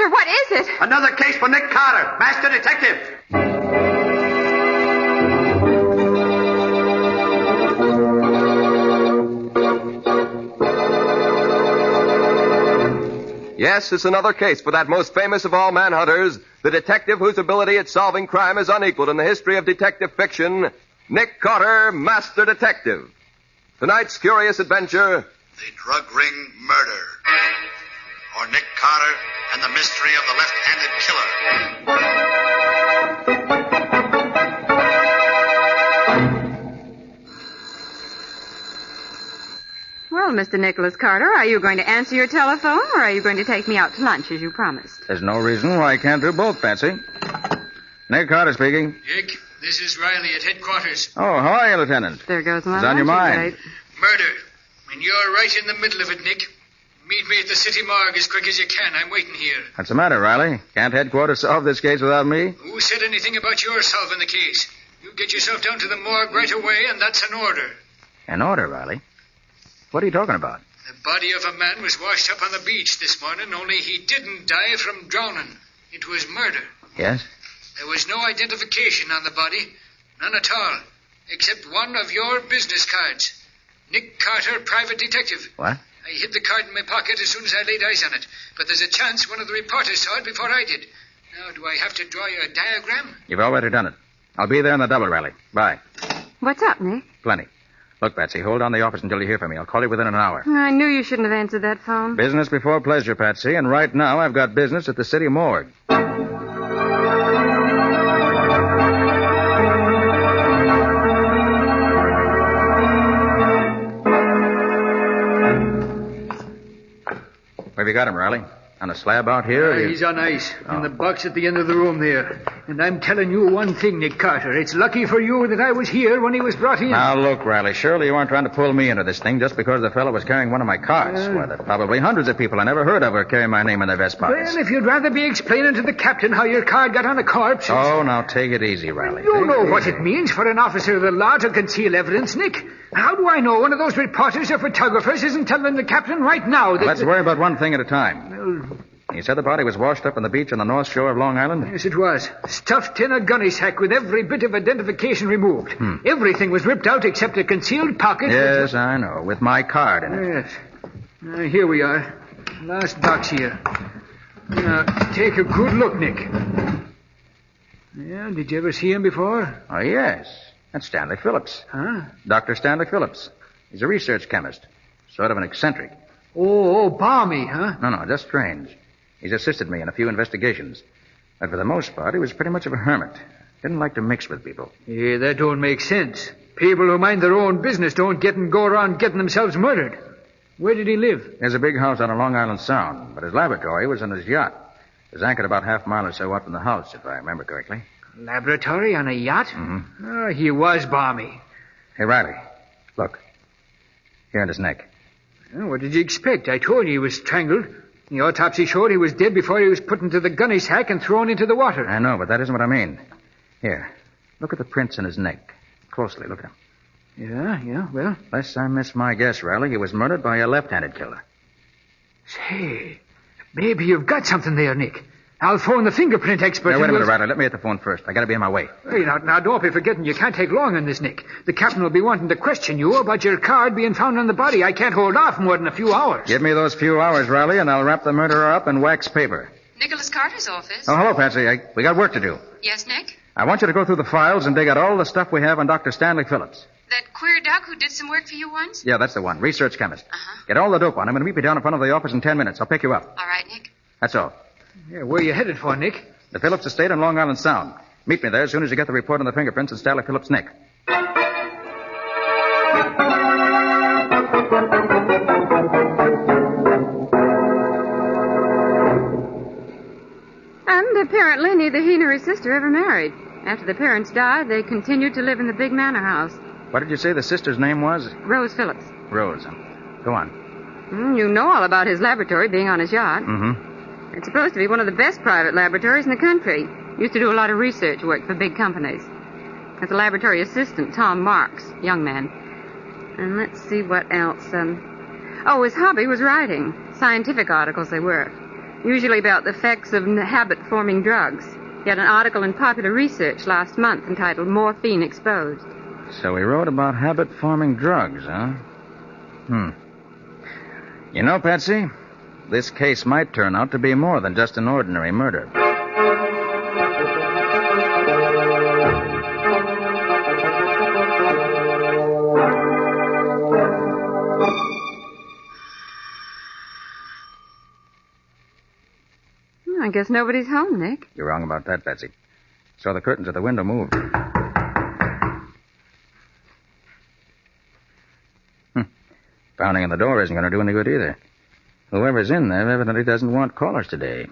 Carter, what is it? Another case for Nick Carter, Master Detective. Yes, it's another case for that most famous of all manhunters, the detective whose ability at solving crime is unequaled in the history of detective fiction, Nick Carter, Master Detective. Tonight's curious adventure, The Drug Ring Murder, or Nick Carter and the Mystery of the Left-Handed Killer. Well, Mr. Nicholas Carter, are you going to answer your telephone, or are you going to take me out to lunch as you promised? There's no reason why I can't do both, Patsy. Nick Carter speaking. Nick, this is Riley at headquarters. Oh, how are you, Lieutenant? There goes my What's on your mind? right. Murder. And you're right in the middle of it, Nick. Meet me at the city morgue as quick as you can. I'm waiting here. What's the matter, Riley? Can't headquarters solve this case without me? Who said anything about your solving the case? You get yourself down to the morgue right away, and that's an order. An order, Riley? What are you talking about? The body of a man was washed up on the beach this morning, only he didn't die from drowning. It was murder. Yes? There was no identification on the body. None at all. Except one of your business cards. Nick Carter, private detective. What? I hid the card in my pocket as soon as I laid eyes on it. But there's a chance one of the reporters saw it before I did. Now, do I have to draw you a diagram? You've already done it. I'll be there in the double, Riley. Bye. What's up, Nick? Plenty. Look, Patsy, hold on the office until you hear from me. I'll call you within an hour. I knew you shouldn't have answered that phone. Business before pleasure, Patsy, and right now I've got business at the city morgue. Where have you got him, Riley? On a slab out here? or you- He's on ice, in the box at the end of the room there. And I'm telling you one thing, Nick Carter. It's lucky for you that I was here when he was brought in. Now, look, Riley, surely you aren't trying to pull me into this thing just because the fellow was carrying one of my cards. Why, there are probably hundreds of people I never heard of who carry my name in their vest pockets. Well, if you'd rather be explaining to the captain how your card got on a corpse... Oh, now take it easy, Riley. You know what it means for an officer of the law to conceal evidence, Nick. How do I know one of those reporters or photographers isn't telling the captain right now that... Well, let's worry about one thing at a time. You said the body was washed up on the beach on the north shore of Long Island? Yes, it was. Stuffed in a gunny sack with every bit of identification removed. Everything was ripped out except a concealed pocket. Yes, I know, with my card in it. Yes. Here we are. Last box here. Now, take a good look, Nick. Yeah, did you ever see him before? Oh, yes. That's Stanley Phillips. Huh? Dr. Stanley Phillips. He's a research chemist. Sort of an eccentric. Oh, balmy, huh? No, just strange. He's assisted me in a few investigations. But for the most part, he was pretty much of a hermit. Didn't like to mix with people. Yeah, that don't make sense. People who mind their own business don't go around getting themselves murdered. Where did he live? There's a big house on a Long Island Sound, but his laboratory was in his yacht. It was anchored about half a mile or so up from the house, if I remember correctly. Laboratory on a yacht? Mm-hmm. Oh, he was balmy. Hey, Riley, look. Here in his neck. Oh, what did you expect? I told you he was strangled. The autopsy showed he was dead before he was put into the gunny sack and thrown into the water. I know, but that isn't what I mean. Here, look at the prints in his neck. Closely, look at them. Yeah, well... Unless I miss my guess, Riley, he was murdered by a left-handed killer. Say, maybe you've got something there, Nick. I'll phone the fingerprint expert. Now, wait a minute, Riley. Let me hit the phone first. I gotta be on my way. Hey, now, don't be forgetting you can't take long on this, Nick. The captain will be wanting to question you about your card being found on the body. I can't hold off more than a few hours. Give me those few hours, Riley, and I'll wrap the murderer up in wax paper. Nicholas Carter's office. Oh, hello, Patsy. We got work to do. Yes, Nick? I want you to go through the files and dig out all the stuff we have on Dr. Stanley Phillips. That queer duck who did some work for you once? Yeah, that's the one. Research chemist. Get all the dope on him and meet me down in front of the office in 10 minutes. I'll pick you up. All right, Nick. That's all. Yeah, where are you headed for, Nick? The Phillips estate on Long Island Sound. Meet me there as soon as you get the report on the fingerprints in Stanley Phillips' neck. And apparently neither he nor his sister ever married. After the parents died, they continued to live in the big manor house. What did you say the sister's name was? Rose Phillips. Rose. Go on. You know all about his laboratory being on his yacht. Mm-hmm. It's supposed to be one of the best private laboratories in the country. Used to do a lot of research work for big companies. As a laboratory assistant, Tom Marks, young man. And let's see what else. His hobby was writing. Scientific articles they were. Usually about the effects of habit-forming drugs. He had an article in Popular Research last month entitled Morphine Exposed. So he wrote about habit-forming drugs, huh? You know, Patsy, this case might turn out to be more than just an ordinary murder. I guess nobody's home, Nick. You're wrong about that, Patsy. Saw the curtains at the window move. Pounding on the door isn't going to do any good either. Whoever's in there evidently doesn't want callers today.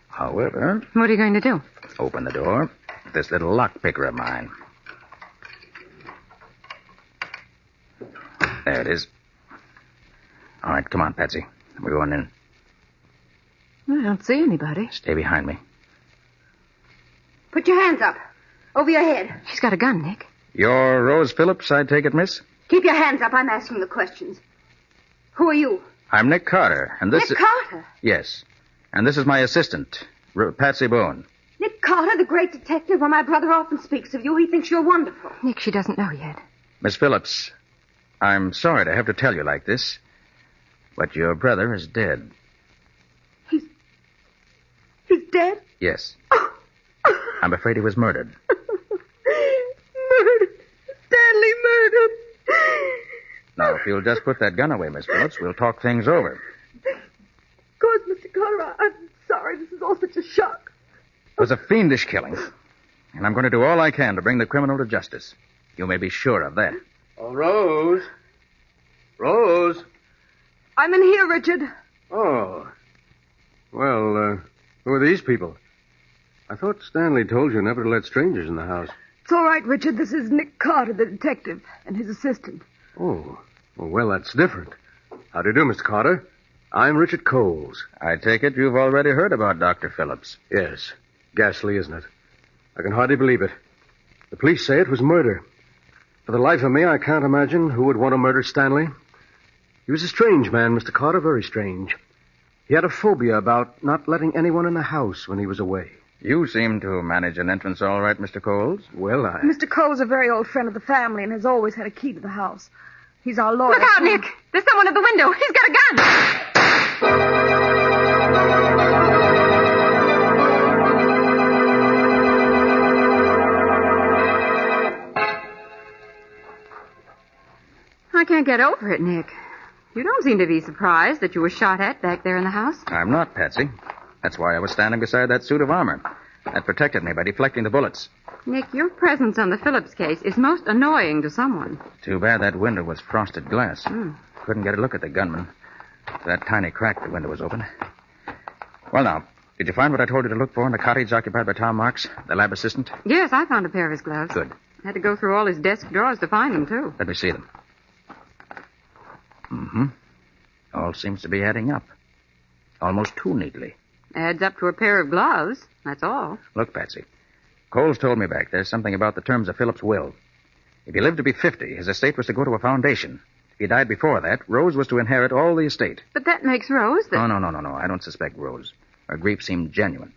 However... What are you going to do? Open the door with this little lock picker of mine. There it is. All right, come on, Patsy. We're going in. I don't see anybody. Stay behind me. Put your hands up. Over your head. She's got a gun, Nick. You're Rose Phillips, I take it, miss? Keep your hands up. I'm asking the questions. Who are you? I'm Nick Carter, and this Nick Carter? Yes. And this is my assistant, Patsy Boone. Nick Carter, the great detective. Well, my brother often speaks of you. He thinks you're wonderful. Nick, she doesn't know yet. Miss Phillips, I'm sorry to have to tell you like this, but your brother is dead. He's dead? Yes. I'm afraid he was murdered. Murdered. Stanley murdered. Now, if you'll just put that gun away, Miss Phillips, we'll talk things over. Of course, Mr. Carter, I'm sorry. This is all such a shock. It was a fiendish killing, and I'm going to do all I can to bring the criminal to justice. You may be sure of that. Oh, Rose. Rose. I'm in here, Richard. Oh. Well, who are these people? I thought Stanley told you never to let strangers in the house. It's all right, Richard. This is Nick Carter, the detective, and his assistant. Oh. Well, that's different. How do you do, Mr. Carter? I'm Richard Coles. I take it you've already heard about Dr. Phillips. Yes. Ghastly, isn't it? I can hardly believe it. The police say it was murder. For the life of me, I can't imagine who would want to murder Stanley. He was a strange man, Mr. Carter, very strange. He had a phobia about not letting anyone in the house when he was away. You seem to manage an entrance all right, Mr. Coles. Well, Mr. Cole's a very old friend of the family and has always had a key to the house. He's our lawyer. Look out, Nick! There's someone at the window. He's got a gun! I can't get over it, Nick. You don't seem to be surprised that you were shot at back there in the house. I'm not, Patsy. That's why I was standing beside that suit of armor. That protected me by deflecting the bullets. Nick, your presence on the Phillips case is most annoying to someone. Too bad that window was frosted glass. Couldn't get a look at the gunman. That tiny crack the window was open. Well, now, did you find what I told you to look for in the cottage occupied by Tom Marks, the lab assistant? Yes, I found a pair of his gloves. Good. I had to go through all his desk drawers to find them, too. Let me see them. All seems to be adding up. Almost too neatly. Adds up to a pair of gloves, that's all. Look, Patsy. Coles told me back there's something about the terms of Phillips' will. If he lived to be 50, his estate was to go to a foundation. If he died before that, Rose was to inherit all the estate. But that makes Rose the... No. I don't suspect Rose. Her grief seemed genuine.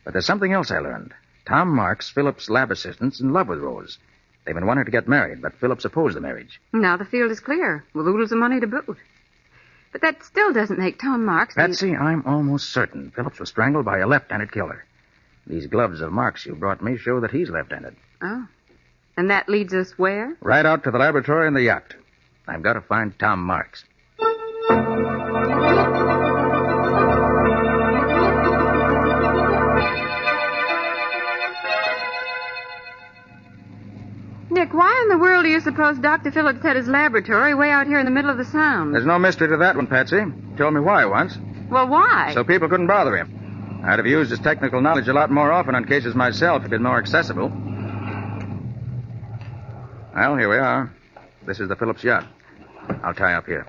But there's something else I learned. Tom Marks, Phillips' lab assistant's in love with Rose. They've been wanting to get married, but Phillips opposed the marriage. Now the field is clear, with oodles of money to boot. But that still doesn't make Tom Marks... Patsy, I'm almost certain Phillips was strangled by a left-handed killer. These gloves of Marks you brought me show that he's left-handed. Oh. And that leads us where? Right out to the laboratory and the yacht. I've got to find Tom Marks. Nick, why in the world do you suppose Dr. Phillips had his laboratory way out here in the middle of the Sound? There's no mystery to that one, Patsy. Told me why once. Well, why? So people couldn't bother him. I'd have used his technical knowledge a lot more often on cases myself if it'd been more accessible. Well, here we are. This is the Phillips yacht. I'll tie up here.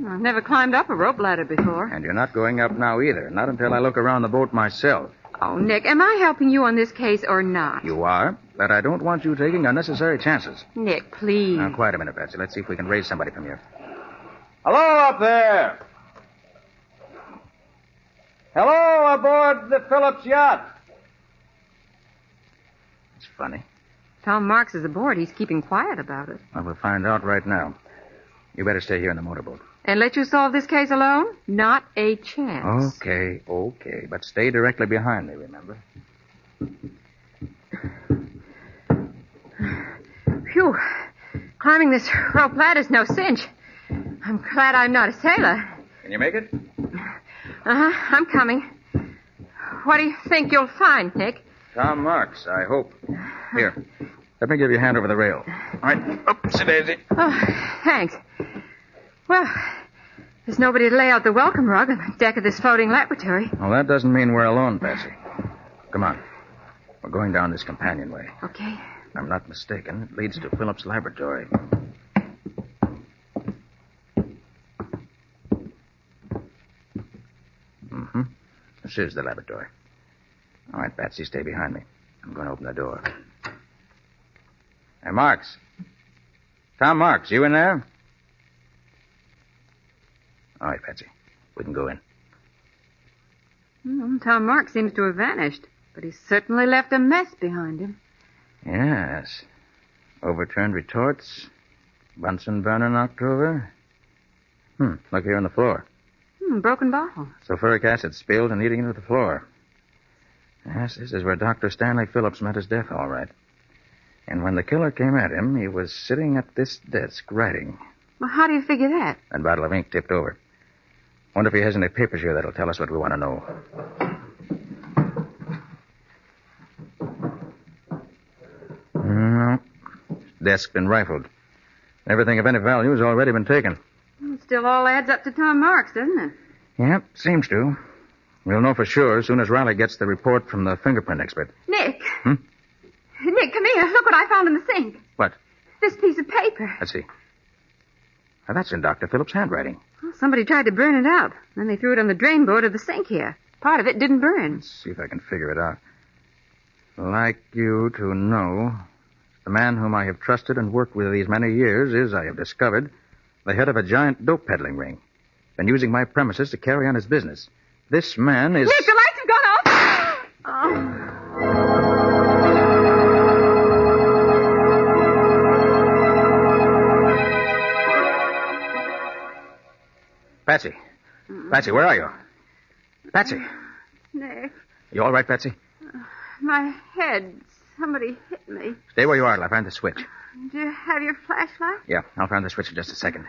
I've never climbed up a rope ladder before. And you're not going up now either. Not until I look around the boat myself. Oh, Nick, am I helping you on this case or not? You are, but I don't want you taking unnecessary chances. Nick, please. Now, quiet a minute, Patsy. Let's see if we can raise somebody from here. Hello up there! Hello, aboard the Phillips yacht. It's funny. Tom Marks is aboard. He's keeping quiet about it. Well, we'll find out right now. You better stay here in the motorboat. And let you solve this case alone? Not a chance. Okay. But stay directly behind me, remember? Phew. Climbing this rope ladder's no cinch. I'm glad I'm not a sailor. Can you make it? Uh-huh. I'm coming. What do you think you'll find, Nick? Tom Marks, I hope. Here. Let me give you a hand over the rail. All right. Up, sit, Daisy. Oh, thanks. Well, there's nobody to lay out the welcome rug on the deck of this floating laboratory. Well, that doesn't mean we're alone, Patsy. Come on. We're going down this companionway. Okay. If I'm not mistaken, it leads to Phillips' laboratory. Mm-hmm. This is the laboratory. All right, Patsy, stay behind me. I'm going to open the door. Hey, Marks. Tom Marks, you in there? All right, Patsy. We can go in. Tom Marks seems to have vanished, but he's certainly left a mess behind him. Yes. Overturned retorts. Bunsen burner knocked over. Look here on the floor. Broken bottle. Sulfuric acid spilled and eating into the floor. Yes, this is where Dr. Stanley Phillips met his death, all right. And when the killer came at him, he was sitting at this desk writing. Well, how do you figure that? That bottle of ink tipped over. Wonder if he has any papers here that'll tell us what we want to know. No. Desk's been rifled. Everything of any value has already been taken. It still all adds up to Tom Marks, doesn't it? Yep, seems to. We'll know for sure as soon as Riley gets the report from the fingerprint expert. Nick. Nick, come here. Look what I found in the sink. What? This piece of paper. Let's see. Now, that's in Dr. Phillips' handwriting. Well, somebody tried to burn it out. Then they threw it on the drain board of the sink here. Part of it didn't burn. Let's see if I can figure it out. Like you to know, the man whom I have trusted and worked with these many years is, I have discovered, the head of a giant dope peddling ring. Been using my premises to carry on his business. This man is... Nick, the lights have gone off! Oh. Patsy. Patsy, where are you? Patsy. Nick. You all right, Patsy? My head. Somebody hit me. Stay where you are till I find the switch. Do you have your flashlight? Yeah, I'll find the switch in just a second.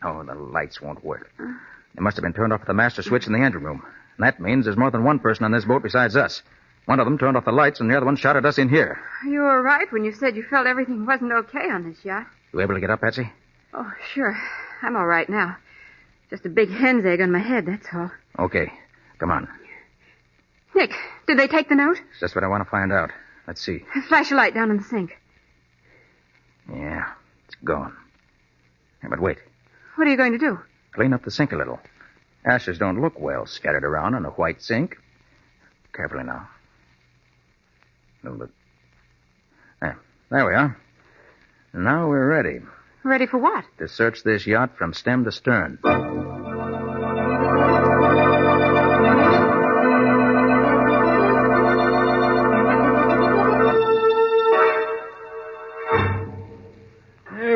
Oh, the lights won't work. They must have been turned off at the master switch in the engine room. And that means there's more than one person on this boat besides us. One of them turned off the lights, and the other one shot at us in here. You were right when you said you felt everything wasn't okay on this yacht. You able to get up, Patsy? Oh, sure. I'm all right now. Just a big hen's egg on my head, that's all. Okay. Come on. Nick, did they take the note? It's just what I want to find out. Let's see. Flash a light down in the sink. Yeah, it's gone. Yeah, but wait. What are you going to do? Clean up the sink a little. Ashes don't look well scattered around in a white sink. Carefully now. A little bit. There we are. Now we're ready. Ready for what? To search this yacht from stem to stern.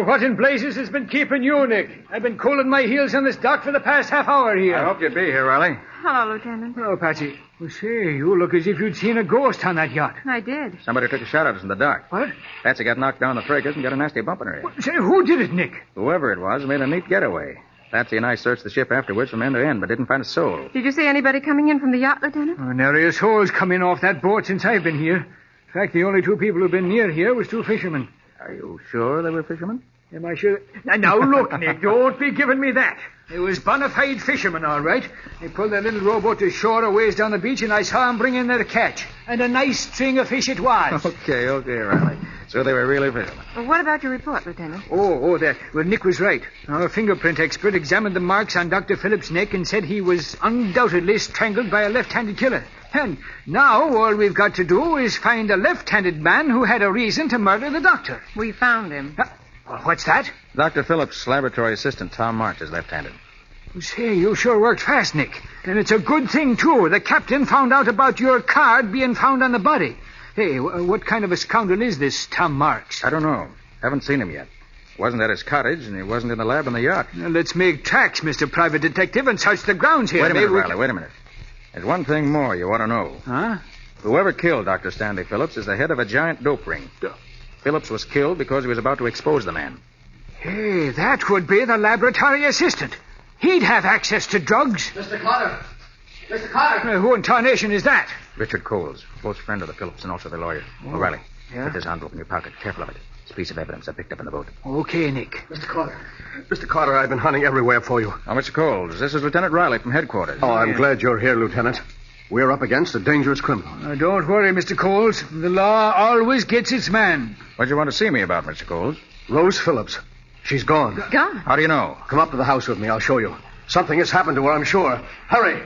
What in blazes has been keeping you, Nick? I've been cooling my heels on this dock for the past half hour here. I hoped you'd be here, Riley. Hello, Lieutenant. Hello, Patsy. Well, say, you look as if you'd seen a ghost on that yacht. I did. Somebody took a shot at us in the dock. What? Patsy got knocked down the fracas and got a nasty bump in her head. Say, who did it, Nick? Whoever it was made a neat getaway. Patsy and I searched the ship afterwards from end to end, but didn't find a soul. Did you see anybody coming in from the yacht, Lieutenant? Nary a soul's come in off that boat since I've been here. In fact, the only two people who've been near here was two fishermen. Are you sure they were fishermen? Am I sure? Now, look, Nick, don't be giving me that. It was bona fide fishermen, all right. They pulled their little rowboat to shore a ways down the beach, and I saw them bring in their catch. And a nice string of fish it was. Okay, Riley. So they were really fishermen. Well, what about your report, Lieutenant? That. Well, Nick was right. Our fingerprint expert examined the marks on Dr. Phillips' neck and said he was undoubtedly strangled by a left-handed killer. And now all we've got to do is find a left-handed man who had a reason to murder the doctor. We found him. What's that? Dr. Phillips' laboratory assistant, Tom Marks, is left-handed. Say, you sure worked fast, Nick. And it's a good thing, too. The captain found out about your card being found on the body. Hey, what kind of a scoundrel is this Tom Marks? I don't know. Haven't seen him yet. Wasn't at his cottage, and he wasn't in the lab on the yacht. Now, let's make tracks, Mr. Private Detective, and search the grounds here. Wait a minute, Riley, wait a minute. There's one thing more you ought to know. Huh? Whoever killed Dr. Stanley Phillips is the head of a giant dope ring. Phillips was killed because he was about to expose the man. Hey, that would be the laboratory assistant. He'd have access to drugs. Mr. Carter! Mr. Carter! Who in tarnation is that? Richard Coles, close friend of the Phillips and also the lawyer. Oh. O'Reilly, Yeah? put this envelope in your pocket. Careful of it. It's a piece of evidence I picked up in the boat. Okay, Nick. Mr. Carter, I've been hunting everywhere for you. Oh, Mr. Coles, this is Lieutenant Riley from headquarters. Oh, I'm glad you're here, Lieutenant. We're up against a dangerous criminal. Don't worry, Mr. Coles. The law always gets its man. What'd you want to see me about, Mr. Coles? Rose Phillips. She's gone. Gone? How do you know? Come up to the house with me. I'll show you. Something has happened to her, I'm sure. Hurry.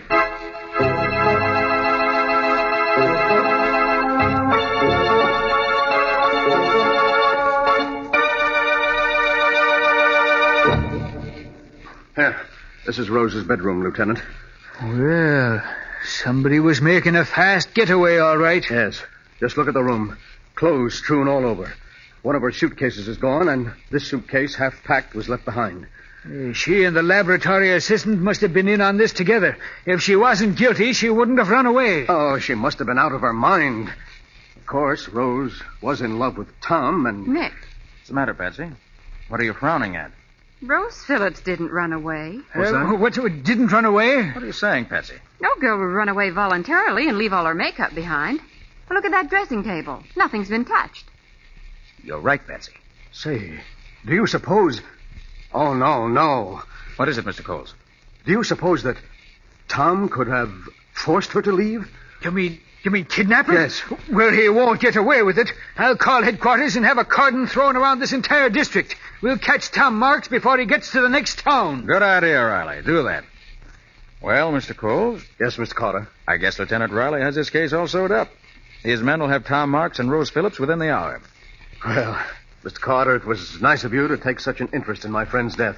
Here. This is Rose's bedroom, Lieutenant. Well, somebody was making a fast getaway, all right. Yes. Just look at the room. Clothes strewn all over. One of her suitcases is gone, and this suitcase, half packed, was left behind. She and the laboratory assistant must have been in on this together. If she wasn't guilty, she wouldn't have run away. Oh, she must have been out of her mind. Of course, Rose was in love with Tom, and... Nick, What's the matter, Patsy? What are you frowning at? Rose Phillips didn't run away. What, didn't run away? What are you saying, Patsy? No girl would run away voluntarily and leave all her makeup behind. Well, look at that dressing table. Nothing's been touched. You're right, Patsy. Say, do you suppose... Oh, no. What is it, Mr. Coles? Do you suppose that Tom could have forced her to leave? You mean kidnapper? Yes. Well, he won't get away with it. I'll call headquarters and have a cordon thrown around this entire district. We'll catch Tom Marks before he gets to the next town. Good idea, Riley. Do that. Well, Mr. Coles? Yes, Mr. Carter. I guess Lieutenant Riley has his case all sewed up. His men will have Tom Marks and Rose Phillips within the hour. Well, Mr. Carter, it was nice of you to take such an interest in my friend's death.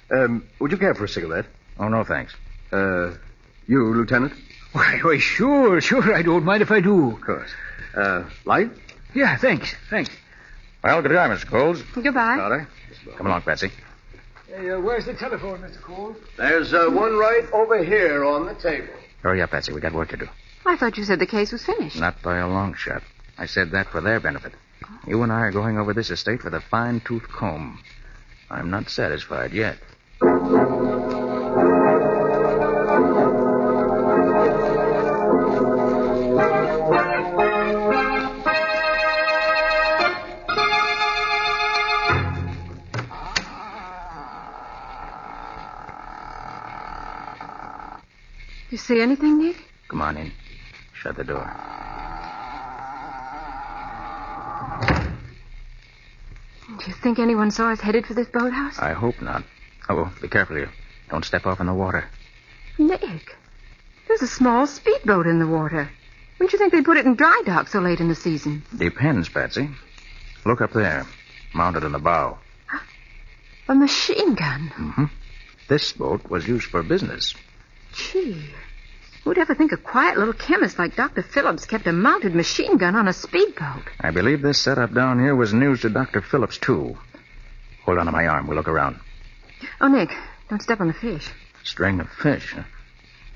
Would you care for a cigarette? Oh, no, thanks. You, Lieutenant? Why, sure. I don't mind if I do. Of course. Light? Yeah, thanks. Well, good day, Mr. Coles. Goodbye. Carter? Come along, Patsy. Hey, where's the telephone, Mr. Cole? There's one right over here on the table. Hurry up, Patsy. We got work to do. I thought you said the case was finished. Not by a long shot. I said that for their benefit. You and I are going over this estate with a fine-tooth comb. I'm not satisfied yet. You see anything, Nick? Come on in. Shut the door. Do you think anyone saw us headed for this boathouse? I hope not. Oh, be careful here. Don't step off in the water. Nick, there's a small speedboat in the water. Wouldn't you think they'd put it in dry dock so late in the season? Depends, Patsy. Look up there, mounted in the bow. A machine gun? Mm-hmm. This boat was used for business. Gee, who'd ever think a quiet little chemist like Dr. Phillips kept a mounted machine gun on a speedboat? I believe this setup down here was news to Dr. Phillips, too. Hold on to my arm. We'll look around. Oh, Nick, don't step on the fish. String of fish, huh?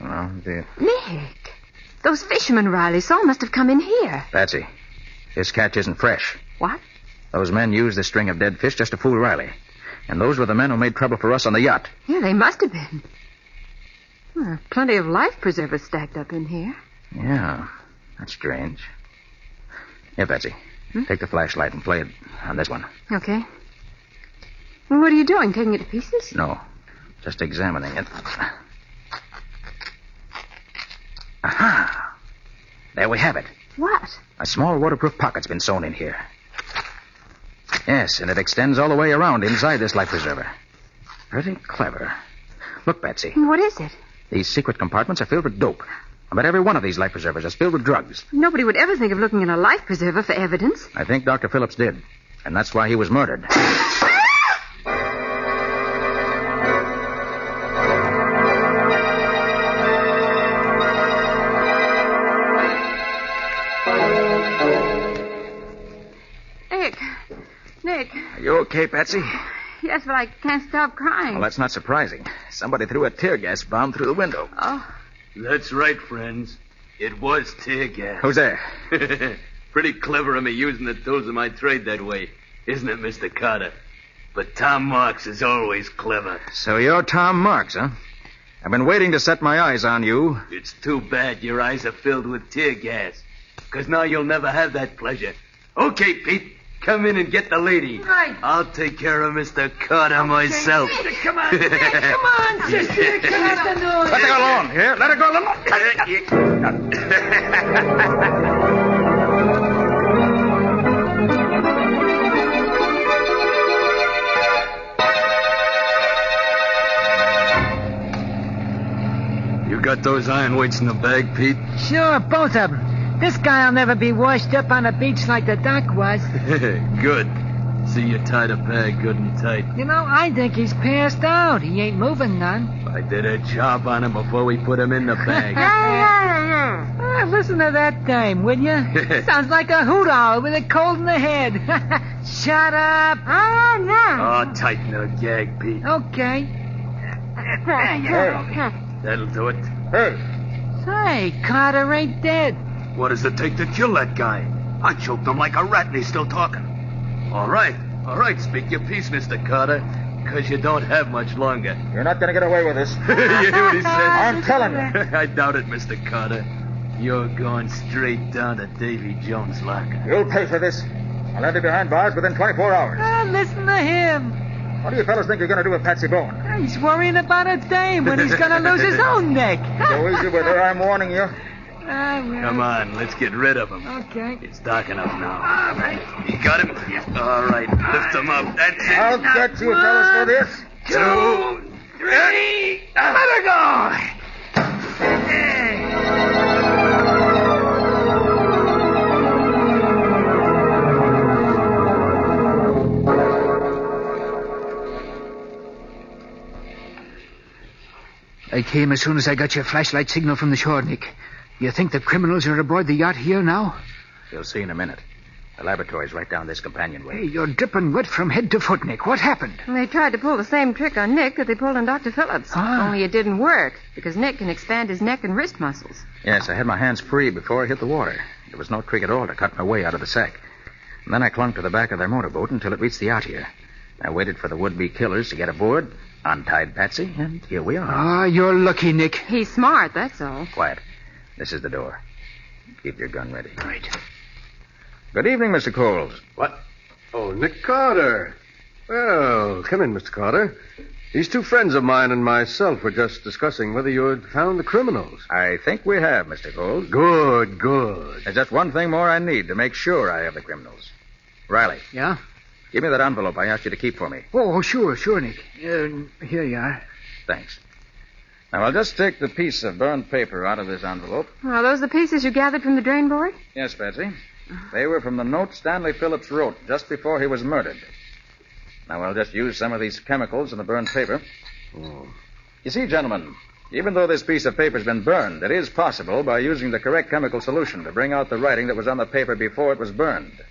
Oh, dear. Nick, those fishermen Riley saw must have come in here. Patsy, this catch isn't fresh. What? Those men used this string of dead fish just to fool Riley. And those were the men who made trouble for us on the yacht. Yeah, they must have been. Well, plenty of life preservers stacked up in here. Yeah, that's strange. Here, Patsy, take the flashlight and play it on this one. Okay. Well, what are you doing, taking it to pieces? No, just examining it. Aha! There we have it. What? A small waterproof pocket's been sewn in here. Yes, and it extends all the way around inside this life preserver. Pretty clever. Look, Patsy. What is it? These secret compartments are filled with dope. I bet every one of these life preservers is filled with drugs. Nobody would ever think of looking in a life preserver for evidence. I think Dr. Phillips did. And that's why he was murdered. Are you okay, Patsy? Yes, but I can't stop crying. Well, that's not surprising. Somebody threw a tear gas bomb through the window. Oh. That's right, friends. It was tear gas. Who's there? Pretty clever of me using the tools of my trade that way, isn't it, Mr. Carter? But Tom Marks is always clever. So you're Tom Marks, huh? I've been waiting to set my eyes on you. It's too bad your eyes are filled with tear gas, because now you'll never have that pleasure. Okay, Pete, come in and get the lady. Right. I'll take care of Mr. Carter myself. Come on, come on, sister. Come on. Let her go alone. Here, let her go alone. You got those iron weights in the bag, Pete? Sure, both of them. This guy'll never be washed up on the beach like the doc was. Good. See you tied a bag good and tight. You know, I think he's passed out. He ain't moving none. I did a job on him before we put him in the bag. Listen to that dame, will you? Sounds like a hoot owl with a cold in the head. Shut up. Oh, no. Oh, tighten her gag, Pete. Okay. That'll do it. Hey. Say, Carter ain't dead. What does it take to kill that guy? I choked him like a rat and he's still talking. All right, speak your piece, Mr. Carter, because you don't have much longer. You're not going to get away with this. You hear what he said? I'm telling you. I doubt it, Mr. Carter. You're going straight down to Davy Jones' locker. You'll pay for this. I'll have you behind bars within 24 hours. Listen to him. What do you fellas think you're going to do with Patsy Bowen? He's worrying about a dame when he's going to lose his own neck. Go easy with her, I'm warning you. Come on, let's get rid of him. Okay. It's dark enough now. All right. You got him? All right, lift him up. That's it. I'll get you fellas for this. 2, 3, let her go. I came as soon as I got your flashlight signal from the shore, Nick. You think the criminals are aboard the yacht here now? You'll see in a minute. The laboratory's right down this companionway. Hey, you're dripping wet from head to foot, Nick. What happened? They tried to pull the same trick on Nick that they pulled on Dr. Phillips. Only it didn't work, because Nick can expand his neck and wrist muscles. Yes, I had my hands free before I hit the water. There was no trick at all to cut my way out of the sack. And then I clung to the back of their motorboat until it reached the yacht here. I waited for the would-be killers to get aboard, untied Patsy, and here we are. You're lucky, Nick. He's smart, that's all. Quiet. This is the door. Keep your gun ready. Right. Good evening, Mr. Coles. What? Oh, Nick Carter. Well, come in, Mr. Carter. These two friends of mine and myself were just discussing whether you had found the criminals. I think we have, Mr. Coles. Good. There's just one thing more I need to make sure I have the criminals. Riley. Yeah? Give me that envelope I asked you to keep for me. Oh, sure, Nick. Here you are. Thanks. Now, I'll just take the piece of burned paper out of this envelope. Are those the pieces you gathered from the drain board? Yes, Patsy. They were from the note Stanley Phillips wrote just before he was murdered. Now, I'll just use some of these chemicals in the burned paper. Oh. You see, gentlemen, even though this piece of paper's been burned, it is possible by using the correct chemical solution to bring out the writing that was on the paper before it was burned.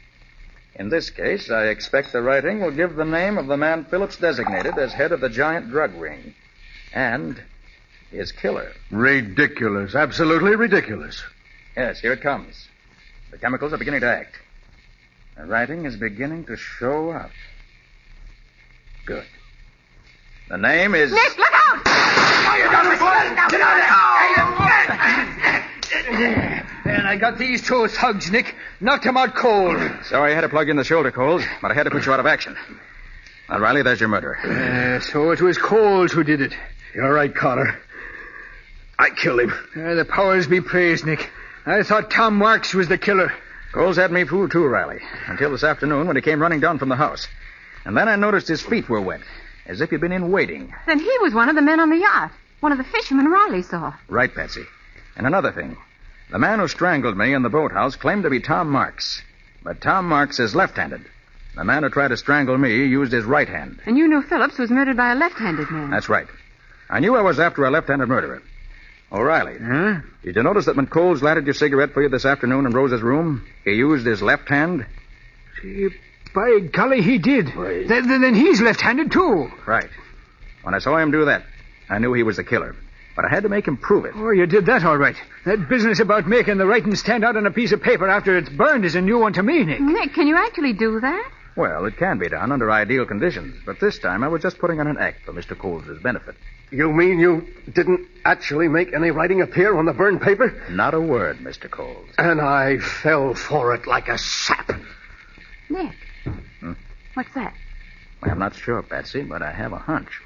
In this case, I expect the writing will give the name of the man Phillips designated as head of the giant drug ring. And his killer. Ridiculous. Absolutely ridiculous. Yes, here it comes. The chemicals are beginning to act. The writing is beginning to show up. Good. The name is... Nick, look out! Oh, you got me, boy! Get out of there! And I got these two thugs, Nick. Knocked them out cold. Sorry I had to plug in the shoulder, Coles, but I had to put you out of action. Now, Riley, there's your murderer. So it was Coles who did it. You're right, Carter. I killed him. The powers be praised, Nick. I thought Tom Marks was the killer. Coles had me fooled too, Riley, until this afternoon when he came running down from the house. And then I noticed his feet were wet, as if he'd been in waiting. Then he was one of the men on the yacht. One of the fishermen Riley saw. Right, Patsy. And another thing. The man who strangled me in the boathouse claimed to be Tom Marks. But Tom Marks is left-handed. The man who tried to strangle me used his right hand. And you knew Phillips was murdered by a left-handed man. That's right. I knew I was after a left-handed murderer. O'Reilly. Huh? Did you notice that when Coles lighted your cigarette for you this afternoon in Rose's room, he used his left hand? Gee, By golly, he did. Then he's left-handed, too. Right. When I saw him do that, I knew he was the killer. But I had to make him prove it. Oh, you did that all right. That business about making the writing stand out on a piece of paper after it's burned is a new one to me, Nick. Nick, can you actually do that? Well, it can be done under ideal conditions, but this time I was just putting on an act for Mr. Coles' benefit. You mean you didn't actually make any writing appear on the burned paper? Not a word, Mr. Coles. And I fell for it like a sap. Nick. What's that? Well, I'm not sure, Patsy, but I have a hunch.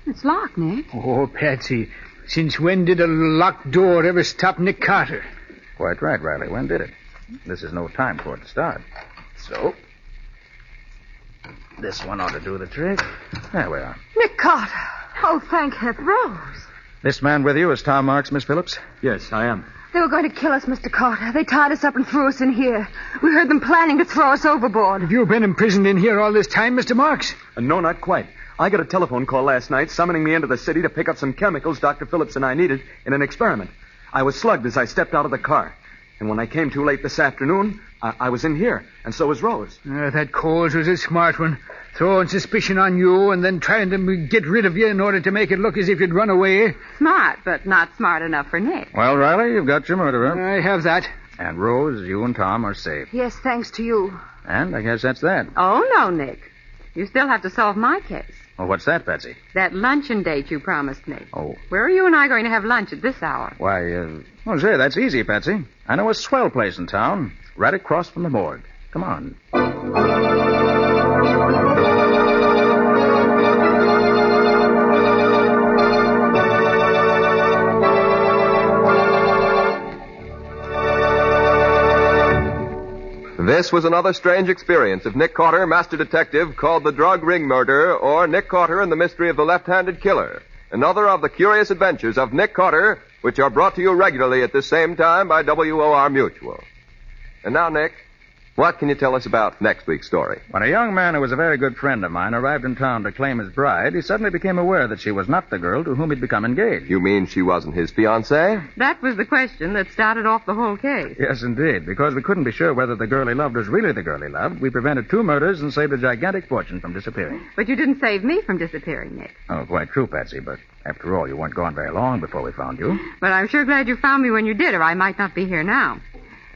It's locked, Nick. Oh, Patsy, since when did a locked door ever stop Nick Carter? Quite right, Riley. When did it? This is no time for it to start. So, this one ought to do the trick. There we are. Nick Carter. Oh, thank heaven. Rose. This man with you is Tom Marks, Miss Phillips? Yes, I am. They were going to kill us, Mr. Carter. They tied us up and threw us in here. We heard them planning to throw us overboard. Have you been imprisoned in here all this time, Mr. Marks? No, not quite. I got a telephone call last night summoning me into the city to pick up some chemicals Dr. Phillips and I needed in an experiment. I was slugged as I stepped out of the car. And when I came too late this afternoon, I was in here, and so was Rose. That Coles was a smart one. Throwing suspicion on you and then trying to get rid of you in order to make it look as if you'd run away. Smart, but not smart enough for Nick. Well, Riley, you've got your murderer. I have that. And Rose, you and Tom are safe. Yes, thanks to you. And I guess that's that. Oh, no, Nick. You still have to solve my case. Well, what's that, Patsy? That luncheon date you promised me. Oh. Where are you and I going to have lunch at this hour? Why, well, say, that's easy, Patsy. I know a swell place in town, right across from the morgue. Come on. This was another strange experience of Nick Carter, Master Detective, called The Drug Ring Murder, or Nick Carter and the Mystery of the Left-Handed Killer. Another of the curious adventures of Nick Carter, which are brought to you regularly at this same time by WOR Mutual. And now, Nick, what can you tell us about next week's story? When a young man who was a very good friend of mine arrived in town to claim his bride, he suddenly became aware that she was not the girl to whom he'd become engaged. You mean she wasn't his fiancée? That was the question that started off the whole case. Yes, indeed. Because we couldn't be sure whether the girl he loved was really the girl he loved, we prevented 2 murders and saved a gigantic fortune from disappearing. But you didn't save me from disappearing, Nick. Oh, quite true, Patsy, but after all, you weren't gone very long before we found you. But I'm sure glad you found me when you did, or I might not be here now.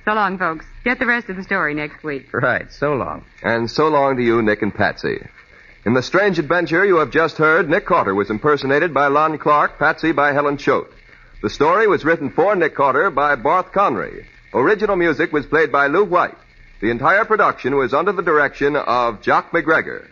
So long, folks. Get the rest of the story next week. Right. So long. And so long to you, Nick and Patsy. In the strange adventure you have just heard, Nick Carter was impersonated by Lon Clark, Patsy by Helen Choate. The story was written for Nick Carter by Barth Conry. Original music was played by Lou White. The entire production was under the direction of Jock McGregor.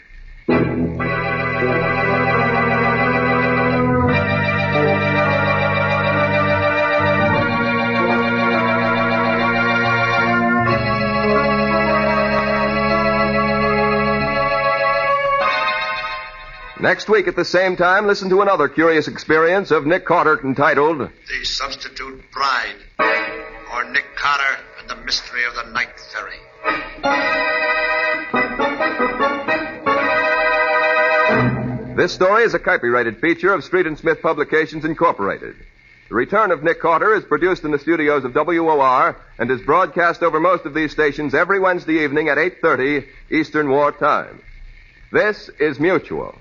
Next week at the same time, listen to another curious experience of Nick Carter entitled The Substitute Bride, or Nick Carter and the Mystery of the Night Ferry. This story is a copyrighted feature of Street and Smith Publications, Incorporated. The Return of Nick Carter is produced in the studios of WOR and is broadcast over most of these stations every Wednesday evening at 8:30 Eastern War Time. This is Mutual.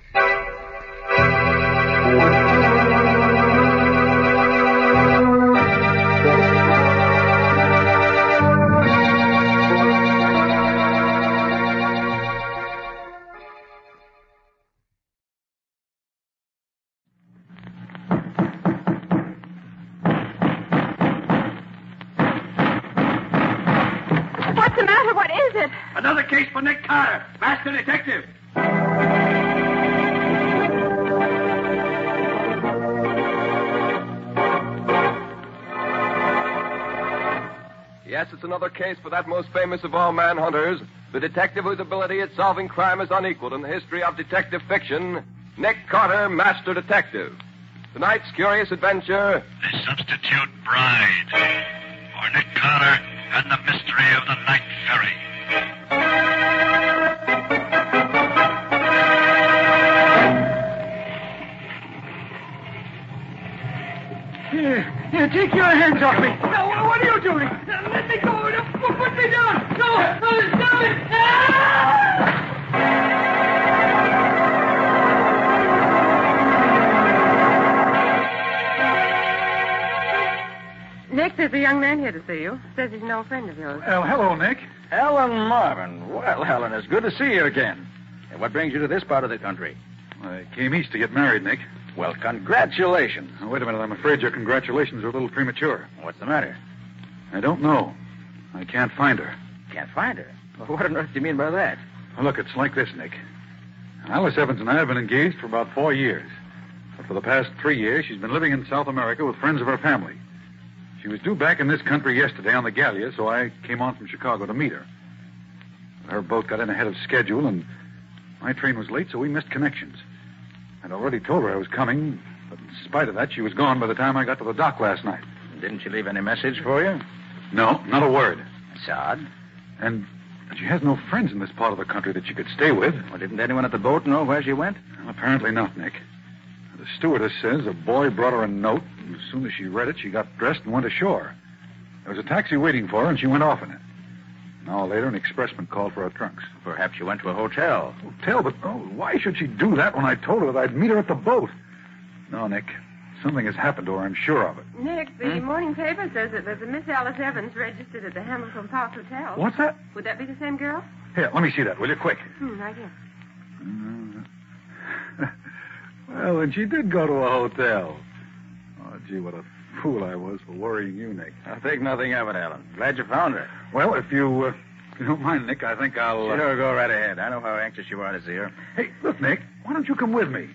What's the matter? What is it? Another case for Nick Carter, Master Detective. Yes, it's another case for that most famous of all manhunters, the detective whose ability at solving crime is unequaled in the history of detective fiction, Nick Carter, Master Detective. Tonight's curious adventure, The Substitute Bride, or Nick Carter and the Mystery of the Night Ferry. Here, take your hands off me. Now, what are you doing? Let me go. Put me down. No, stop it. Ah! Nick, there's a young man here to see you. Says he's no friend of yours. Well, hello, Nick. Helen Marvin. Well, Helen, it's good to see you again. And what brings you to this part of the country? I came east to get married, Nick. Well, congratulations. Now, wait a minute. I'm afraid your congratulations are a little premature. What's the matter? I don't know. I can't find her. Can't find her? Well, what on earth do you mean by that? Well, look, it's like this, Nick. Alice Evans and I have been engaged for about 4 years. But for the past 3 years, she's been living in South America with friends of her family. She was due back in this country yesterday on the Gallia, so I came on from Chicago to meet her. Her boat got in ahead of schedule, and my train was late, so we missed connections. I'd already told her I was coming, but in spite of that, she was gone by the time I got to the dock last night. Didn't she leave any message for you? No, not a word. That's odd. And she has no friends in this part of the country that she could stay with. Well, didn't anyone at the boat know where she went? Well, apparently not, Nick. The stewardess says a boy brought her a note, and as soon as she read it, she got dressed and went ashore. There was a taxi waiting for her, and she went off in it. An hour later, an expressman called for her trunks. Perhaps she went to a hotel. Hotel? But why should she do that when I told her that I'd meet her at the boat? No, Nick. Something has happened to her, I'm sure of it. Nick, the morning paper says that there's a Miss Alice Evans registered at the Hamilton Park Hotel. What's that? Would that be the same girl? Here, let me see that, will you? Quick. Right here. Well, then she did go to a hotel. Oh, gee, what a fool I was for worrying you, Nick. I'll think nothing of it, Alan. Glad you found her. Well, if you don't mind, Nick, I think I'll... Sure, go right ahead. I know how anxious you are to see her. Hey, look, Nick, why don't you come with me?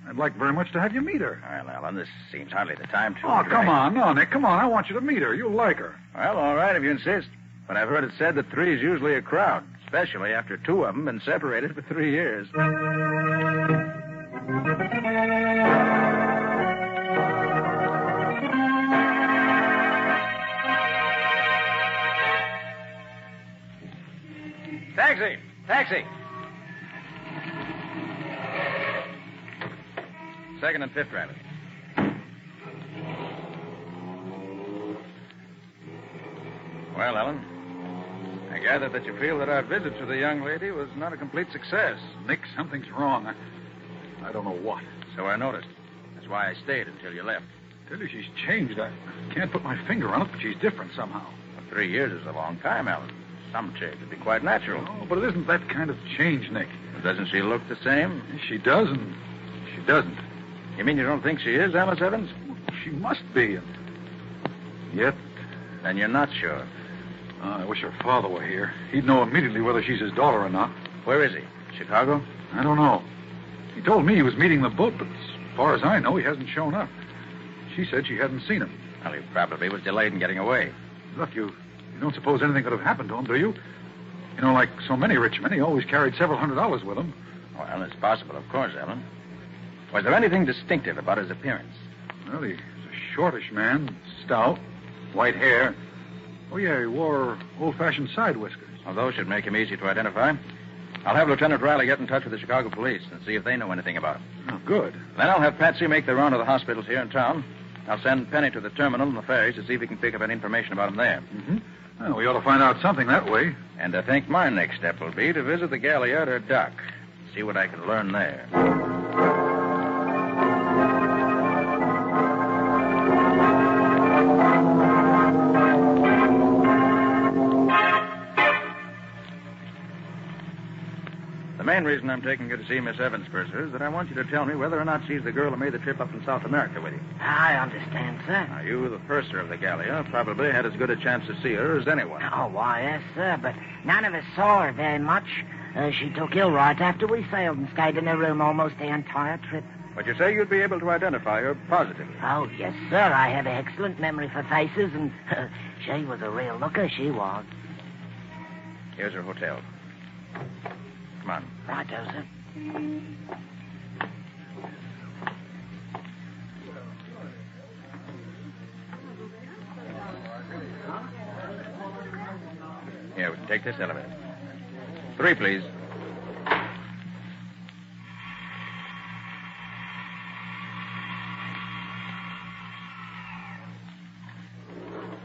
I'd like very much to have you meet her. Well, Alan, this seems hardly the time to... Oh, come on. No, Nick, come on. I want you to meet her. You'll like her. Well, all right, if you insist. But I've heard it said that 3 is usually a crowd, especially after 2 of them been separated for 3 years. Taxi! Taxi! 2nd and 5th driver. Well, Ellen, I gather that you feel that our visit to the young lady was not a complete success. Nick, something's wrong. I don't know what. So I noticed. That's why I stayed until you left. I tell you, she's changed. I can't put my finger on it, but she's different somehow. Well, 3 years is a long time, Alan. Some change would be quite natural. Oh, but it isn't that kind of change, Nick. Doesn't she look the same? She does, and she doesn't. You mean you don't think she is Alice Evans? She must be. And yet... Then you're not sure. I wish her father were here. He'd know immediately whether she's his daughter or not. Where is he? Chicago? I don't know. He told me he was meeting the boat, but as far as I know, he hasn't shown up. She said she hadn't seen him. Well, he probably was delayed in getting away. Look, you don't suppose anything could have happened to him, do you? You know, like so many rich men, he always carried several $100s with him. Well, it's possible, of course, Ellen. Was there anything distinctive about his appearance? Well, he was a shortish man, stout, white hair. Oh, yeah, he wore old-fashioned side whiskers. Well, those should make him easy to identify. I'll have Lieutenant Riley get in touch with the Chicago police and see if they know anything about him. Oh, good. Then I'll have Patsy make the round of the hospitals here in town. I'll send Penny to the terminal and the ferries to see if he can pick up any information about him there. Mm-hmm. Well, we ought to find out something that way. And I think my next step will be to visit the Gallia or dock. See what I can learn there. The main reason I'm taking you to see Miss Evans, Purser, is that I want you to tell me whether or not she's the girl who made the trip up from South America with you. I understand, sir. Now, you, the purser of the Gallia, probably had as good a chance to see her as anyone. Oh, why, yes, sir, but none of us saw her very much. She took ill right after we sailed and stayed in her room almost the entire trip. But you say you'd be able to identify her positively. Oh, yes, sir. I have an excellent memory for faces, and she was a real looker, she was. Here's her hotel. Come on. Righto, sir. Here, take this elevator. 3, please.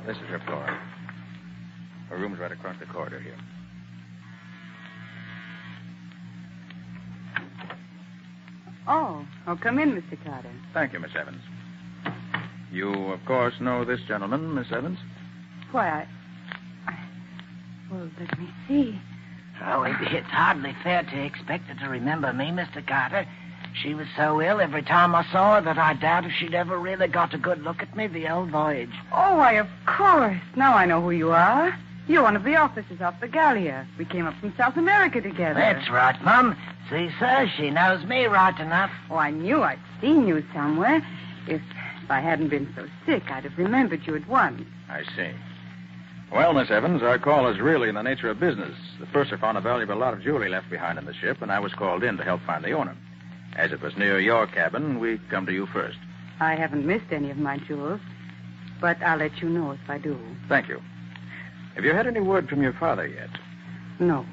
This is your floor. Her room's right across the corridor here. Oh, come in, Mr. Carter. Thank you, Miss Evans. You, of course, know this gentleman, Miss Evans? Why, well, let me see. Oh, it's hardly fair to expect her to remember me, Mr. Carter. She was so ill every time I saw her that I doubt if she'd ever really got a good look at me the whole voyage. Oh, why, of course. Now I know who you are. You're one of the officers off the Gallia. We came up from South America together. That's right, Mum. See, sir, she knows me right enough. Oh, I knew I'd seen you somewhere. If I hadn't been so sick, I'd have remembered you at once. I see. Well, Miss Evans, our call is really in the nature of business. The purser found a valuable lot of jewelry left behind in the ship, and I was called in to help find the owner. As it was near your cabin, we come to you first. I haven't missed any of my jewels, but I'll let you know if I do. Thank you. Have you had any word from your father yet? No,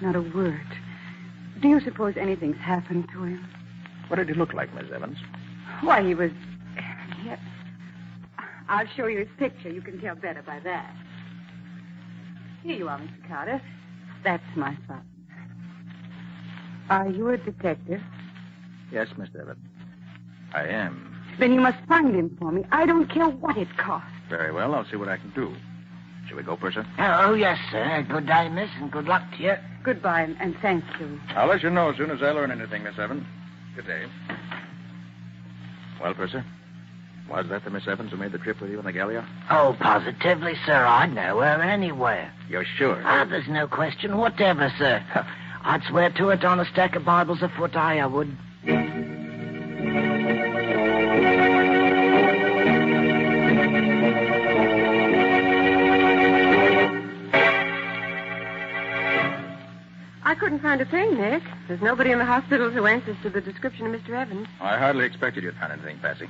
not a word. Do you suppose anything's happened to him? What did he look like, Miss Evans? Why, he was... Here. I'll show you his picture. You can tell better by that. Here you are, Mr. Carter. That's my son. Are you a detective? Yes, Miss Evans. I am. Then you must find him for me. I don't care what it costs. Very well. I'll see what I can do. Shall we go, Purser? Oh, yes, sir. Good day, miss, and good luck to you. Goodbye, and thank you. I'll let you know as soon as I learn anything, Miss Evans. Good day. Well, Purser, was that the Miss Evans who made the trip with you in the Gallia? Oh, positively, sir. I'd know her anywhere. You're sure? Ah, there's no question whatever, sir. I'd swear to it on a stack of Bibles afoot, I would. I couldn't find a thing, Nick. There's nobody in the hospital who answers to the description of Mr. Evans. I hardly expected you'd find anything, Patsy.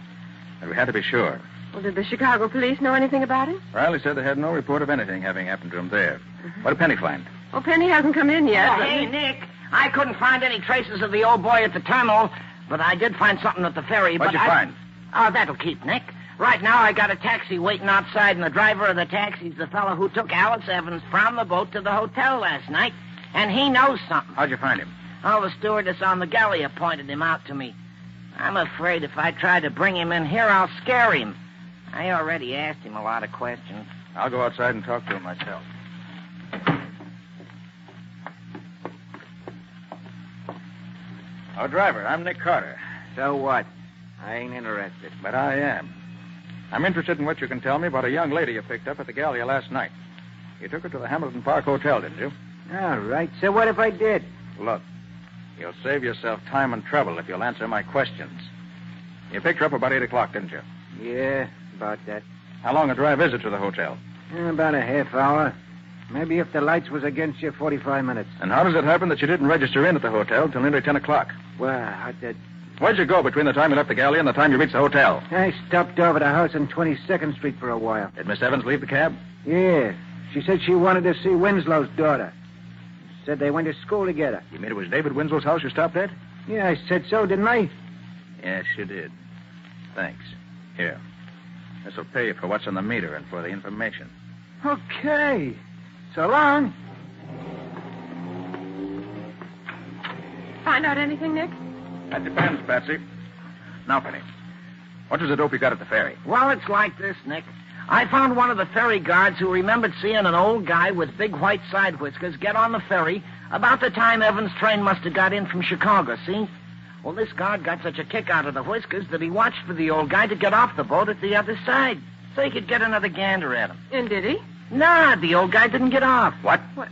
But we had to be sure. Well, did the Chicago police know anything about him? Riley said they had no report of anything having happened to him there. What did Penny find? Well, Penny hasn't come in yet. Oh, hey, Nick, I couldn't find any traces of the old boy at the terminal, but I did find something at the ferry. What'd you find? Oh, that'll keep, Nick. Right now, I got a taxi waiting outside, and the driver of the taxi's the fellow who took Alice Evans from the boat to the hotel last night, and he knows something. How'd you find him? Oh, the stewardess on the Gallia pointed him out to me. I'm afraid if I try to bring him in here, I'll scare him. I already asked him a lot of questions. I'll go outside and talk to him myself. Oh, driver, I'm Nick Carter. So what? I ain't interested. But I am. I'm interested in what you can tell me about a young lady you picked up at the Gallia last night. You took her to the Hamilton Park Hotel, didn't you? All right. So what if I did? Look, you'll save yourself time and trouble if you'll answer my questions. You picked her up about 8 o'clock, didn't you? Yeah, about that. How long a drive is it to the hotel? About a half hour. Maybe if the lights was against you, 45 minutes. And how does it happen that you didn't register in at the hotel till nearly 10 o'clock? Well, Where'd you go between the time you left the Gallia and the time you reached the hotel? I stopped over the house on 22nd Street for a while. Did Miss Evans leave the cab? Yeah. She said she wanted to see Winslow's daughter. Said they went to school together. You mean it was David Winslow's house you stopped at? Yeah, I said so, didn't I? Yes, you did. Thanks. Here. This'll pay you for what's on the meter and for the information. Okay. So long. Find out anything, Nick? That depends, Patsy. Now, Penny, what was the dope you got at the ferry? Well, it's like this, Nick. I found one of the ferry guards who remembered seeing an old guy with big white side whiskers get on the ferry about the time Evans' train must have got in from Chicago, see? Well, this guard got such a kick out of the whiskers that he watched for the old guy to get off the boat at the other side so he could get another gander at him. And did he? Nah, the old guy didn't get off. What? What?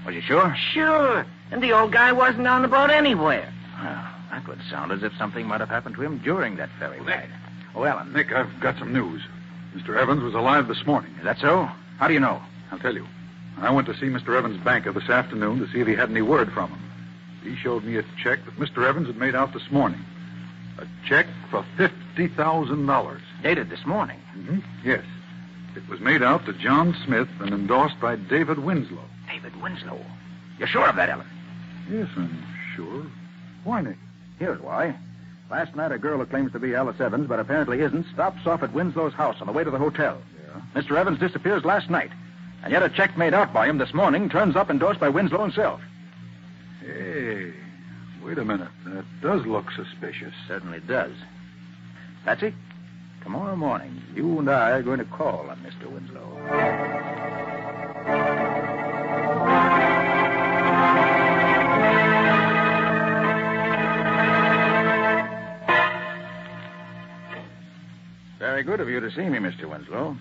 Was you sure? Sure. And the old guy wasn't on the boat anywhere. Well, that would sound as if something might have happened to him during that ferry ride. Oh, Ellen. Nick, I've got some news. Mr. Evans was alive this morning. Is that so? How do you know? I'll tell you. I went to see Mr. Evans' banker this afternoon to see if he had any word from him. He showed me a check that Mr. Evans had made out this morning. A check for $50,000. Dated this morning? Mm-hmm. Yes. It was made out to John Smith and endorsed by David Winslow. David Winslow? You're sure of that, Ellen? Yes, I'm sure. Why, Nick? Here's why. Last night, a girl who claims to be Alice Evans, but apparently isn't, stops off at Winslow's house on the way to the hotel. Mr. Evans disappears last night. And yet a check made out by him this morning turns up endorsed by Winslow himself. Hey, wait a minute. That does look suspicious. Certainly does. Patsy, tomorrow morning, you and I are going to call on Mr. Winslow. Very good of you to see me, Mr. Winslow.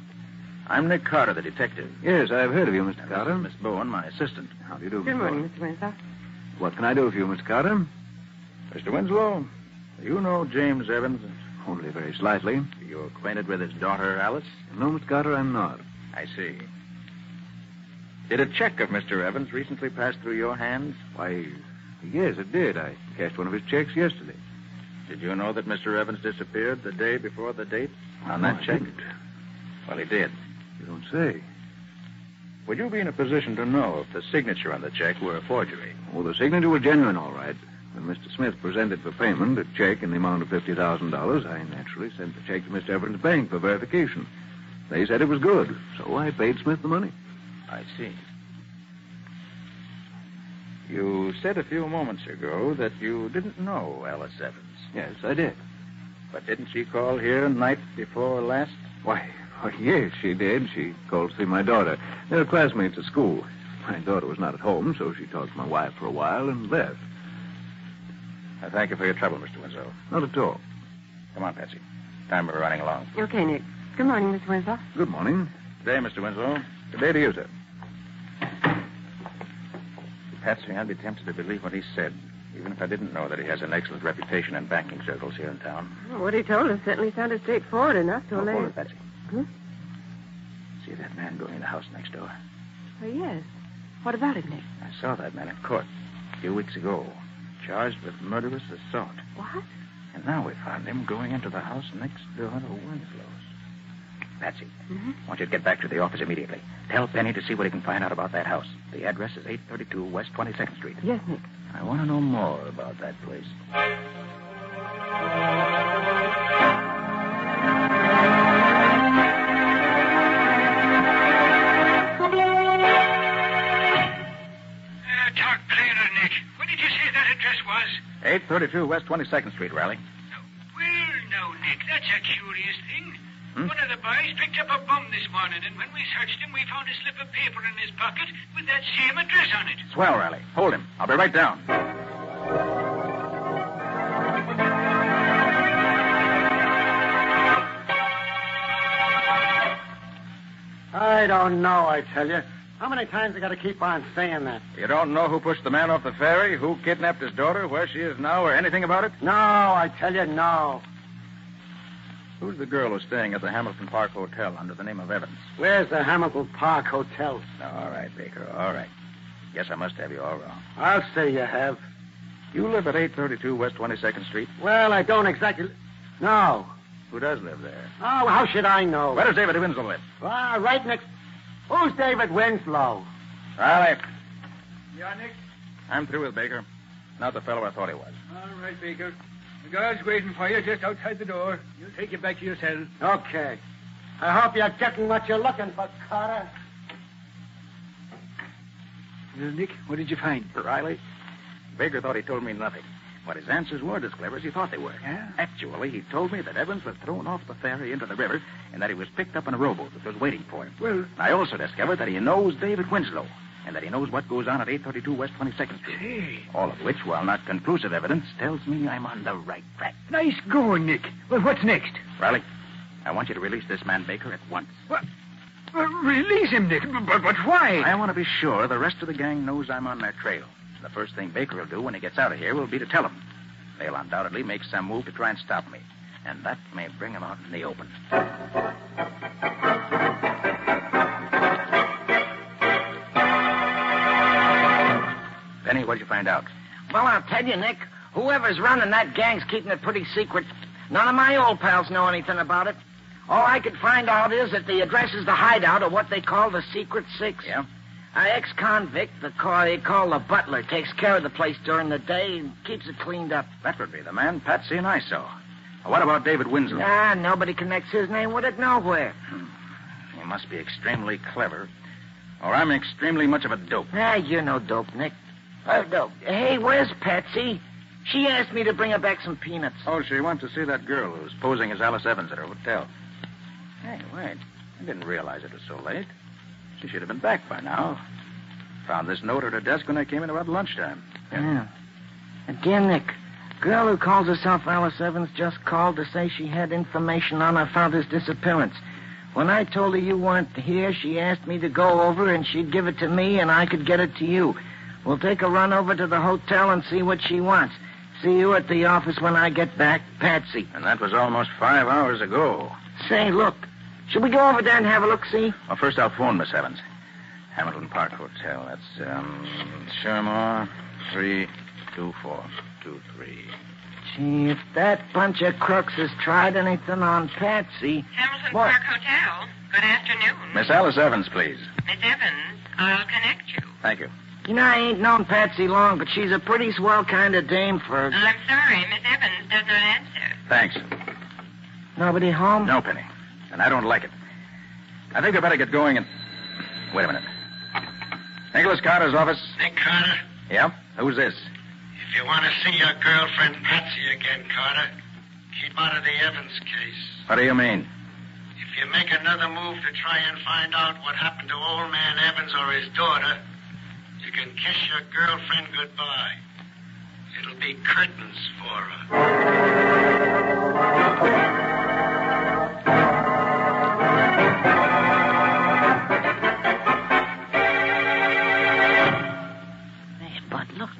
I'm Nick Carter, the detective. Yes, I've heard of you, Mr. Carter. Miss Bowen, my assistant. How do you do, Good Miss morning, Bowen? Mr. Winslow. What can I do for you, Mr. Carter? Mr. Winslow, do you know James Evans? Only very slightly. Are you acquainted with his daughter, Alice? No, Mr. Carter, I'm not. I see. Did a check of Mr. Evans recently pass through your hands? Why, yes, it did. I cashed one of his checks yesterday. Did you know that Mr. Evans disappeared the day before the date on that check? Well, he did. You don't say. Would you be in a position to know if the signature on the check were a forgery? Oh, the signature was genuine, all right. When Mr. Smith presented for payment a check in the amount of $50,000, I naturally sent the check to Mr. Evans' bank for verification. They said it was good, so I paid Smith the money. I see. You said a few moments ago that you didn't know Alice Evans. Yes, I did. But didn't she call here night before last? Why, yes, she did. She called to see my daughter. They're classmates at school. My daughter was not at home, so she talked to my wife for a while and left. I thank you for your trouble, Mr. Winslow. Not at all. Come on, Patsy. Time we're running along. Okay, Nick. Good morning, Mr. Winslow. Good morning. Good day, Mr. Winslow. Good day to you, sir. Patsy, I'd be tempted to believe what he said, even if I didn't know that he has an excellent reputation in banking circles here in town. Well, what he told us certainly sounded straightforward enough to Hold allay... it, Patsy. See that man going in the house next door? Oh, yes. What about it, Nick? I saw that man in court a few weeks ago, charged with murderous assault. What? And now we found him going into the house next door to Winslow's. Patsy, I want you to get back to the office immediately. Tell Penny to see what he can find out about that house. The address is 832 West 22nd Street. Yes, Nick. I want to know more about that place. Talk plainer, Nick. What did you say that address was? 832 West 22nd Street, Riley. Well, now, Nick, that's a curious thing. One of the boys picked up a bum this morning, and when we searched him, we found a slip of paper in his pocket with that same address on it. Swell, Riley. Hold him. I'll be right down. I don't know, I tell you. How many times I got to keep on saying that? You don't know who pushed the man off the ferry, who kidnapped his daughter, where she is now, or anything about it? No, I tell you, no. Who's the girl who's staying at the Hamilton Park Hotel under the name of Evans? Where's the Hamilton Park Hotel? All right, Baker, all right. Guess I must have you all wrong. I'll say you have. You live at 832 West 22nd Street? Well, I don't exactly... No. Who does live there? Oh, how should I know? Where does David Winslow live? Right next... Who's David Winslow? Riley. Yeah, Nick? I'm through with Baker. Not the fellow I thought he was. All right, Baker. The guard's waiting for you just outside the door. He'll take you back to your cell. Okay. I hope you're getting what you're looking for, Carter. Well, Nick, what did you find? Riley, Baker thought he told me nothing. But his answers weren't as clever as he thought they were. Yeah? Actually, he told me that Evans was thrown off the ferry into the river and that he was picked up in a rowboat that was waiting for him. Well... I also discovered that he knows David Winslow and that he knows what goes on at 832 West 22nd Street. Hey. All of which, while not conclusive evidence, tells me I'm on the right track. Nice going, Nick. Well, what's next? Riley, I want you to release this man Baker at once. What? Release him, Nick. But why? I want to be sure the rest of the gang knows I'm on their trail. The first thing Baker will do when he gets out of here will be to tell them. They'll undoubtedly make some move to try and stop me. And that may bring him out in the open. Penny, what'd you find out? Well, I'll tell you, Nick. Whoever's running that gang's keeping it pretty secret. None of my old pals know anything about it. All I could find out is that the address is the hideout of what they call the Secret Six. Yeah? An ex-convict, they call the butler, takes care of the place during the day and keeps it cleaned up. That would be the man Patsy and I saw. What about David Winslow? Nobody connects his name with it nowhere. He must be extremely clever, or I'm extremely much of a dope. Ah, you're no dope, Nick. Oh, no. Hey, where's Patsy? She asked me to bring her back some peanuts. Oh, she went to see that girl who was posing as Alice Evans at her hotel. Hey, wait. I didn't realize it was so late. She should have been back by now. Found this note at her desk when I came in about lunchtime. Yeah. Again, Nick. Girl who calls herself Alice Evans just called to say she had information on her father's disappearance. When I told her you weren't here, she asked me to go over and she'd give it to me and I could get it to you. We'll take a run over to the hotel and see what she wants. See you at the office when I get back, Patsy. And that was almost 5 hours ago. Say, look. Should we go over there and have a look-see? Well, first I'll phone Miss Evans. Hamilton Park Hotel. That's, Shermore, 32423. Gee, if that bunch of crooks has tried anything on Patsy... Hamilton What? Park Hotel. Good afternoon. Miss Alice Evans, please. Miss Evans, I'll connect you. Thank you. You know, I ain't known Patsy long, but she's a pretty swell kind of dame for... I'm sorry, Miss Evans does not answer. Thanks. Nobody home? No, Penny. And I don't like it. I think I better get going and... Wait a minute. Nicholas Carter's office. Nick Carter, Yeah? Who's this? if you want to see your girlfriend Patsy again, Carter, keep out of the Evans case. What do you mean? If you make another move to try and find out what happened to old man Evans or his daughter, you can kiss your girlfriend goodbye. It'll be curtains for her.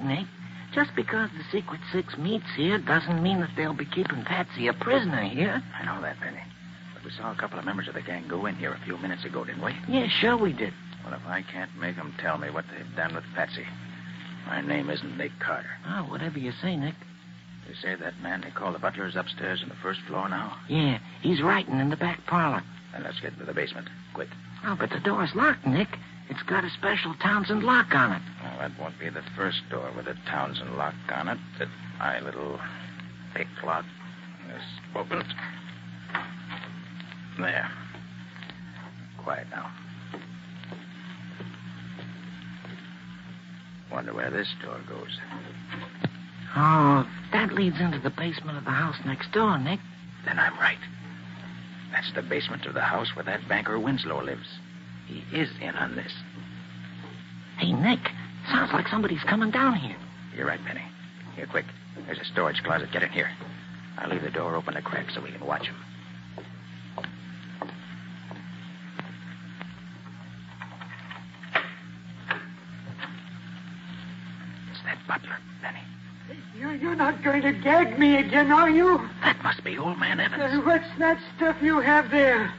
Nick, just because the Secret Six meets here doesn't mean that they'll be keeping Patsy a prisoner here. I know that, Penny. But we saw a couple of members of the gang go in here a few minutes ago, didn't we? Yeah, sure we did. Well, if I can't make them tell me what they've done with Patsy, my name isn't Nick Carter. Oh, whatever you say, Nick. They say that man they call the butler is upstairs on the first floor now? Yeah, he's writing in the back parlor. Then let's get into the basement. Quick. Oh, but the door's locked, Nick. It's got a special Townsend lock on it. Well, that won't be the first door with a Townsend lock on it that my little pick lock is opened. There. Quiet now. Wonder where this door goes. Oh, that leads into the basement of the house next door, Nick. Then I'm right. That's the basement of the house where that banker Winslow lives. He is in on this. Hey, Nick, sounds like somebody's coming down here. You're right, Penny. Here, quick. There's a storage closet. Get in here. I'll leave the door open a crack so we can watch him. It's that butler, Penny. You're not going to gag me again, are you? That must be old man Evans. What's that stuff you have there?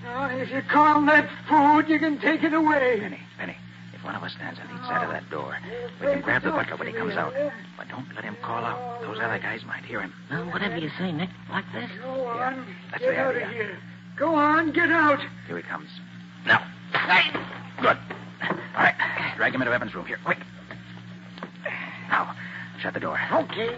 Now, if you call that food, you can take it away. Penny, if one of us stands on each side of that door, we can grab the butler when he comes out. But don't let him call out. Those other guys might hear him. Well, whatever you say, Nick. Like this? Go on. That's Get the out idea. of here. Go on, get out. Here he comes. Now. Good. All right. Drag him into Evans' room. Here, quick. Now, shut the door. Okay.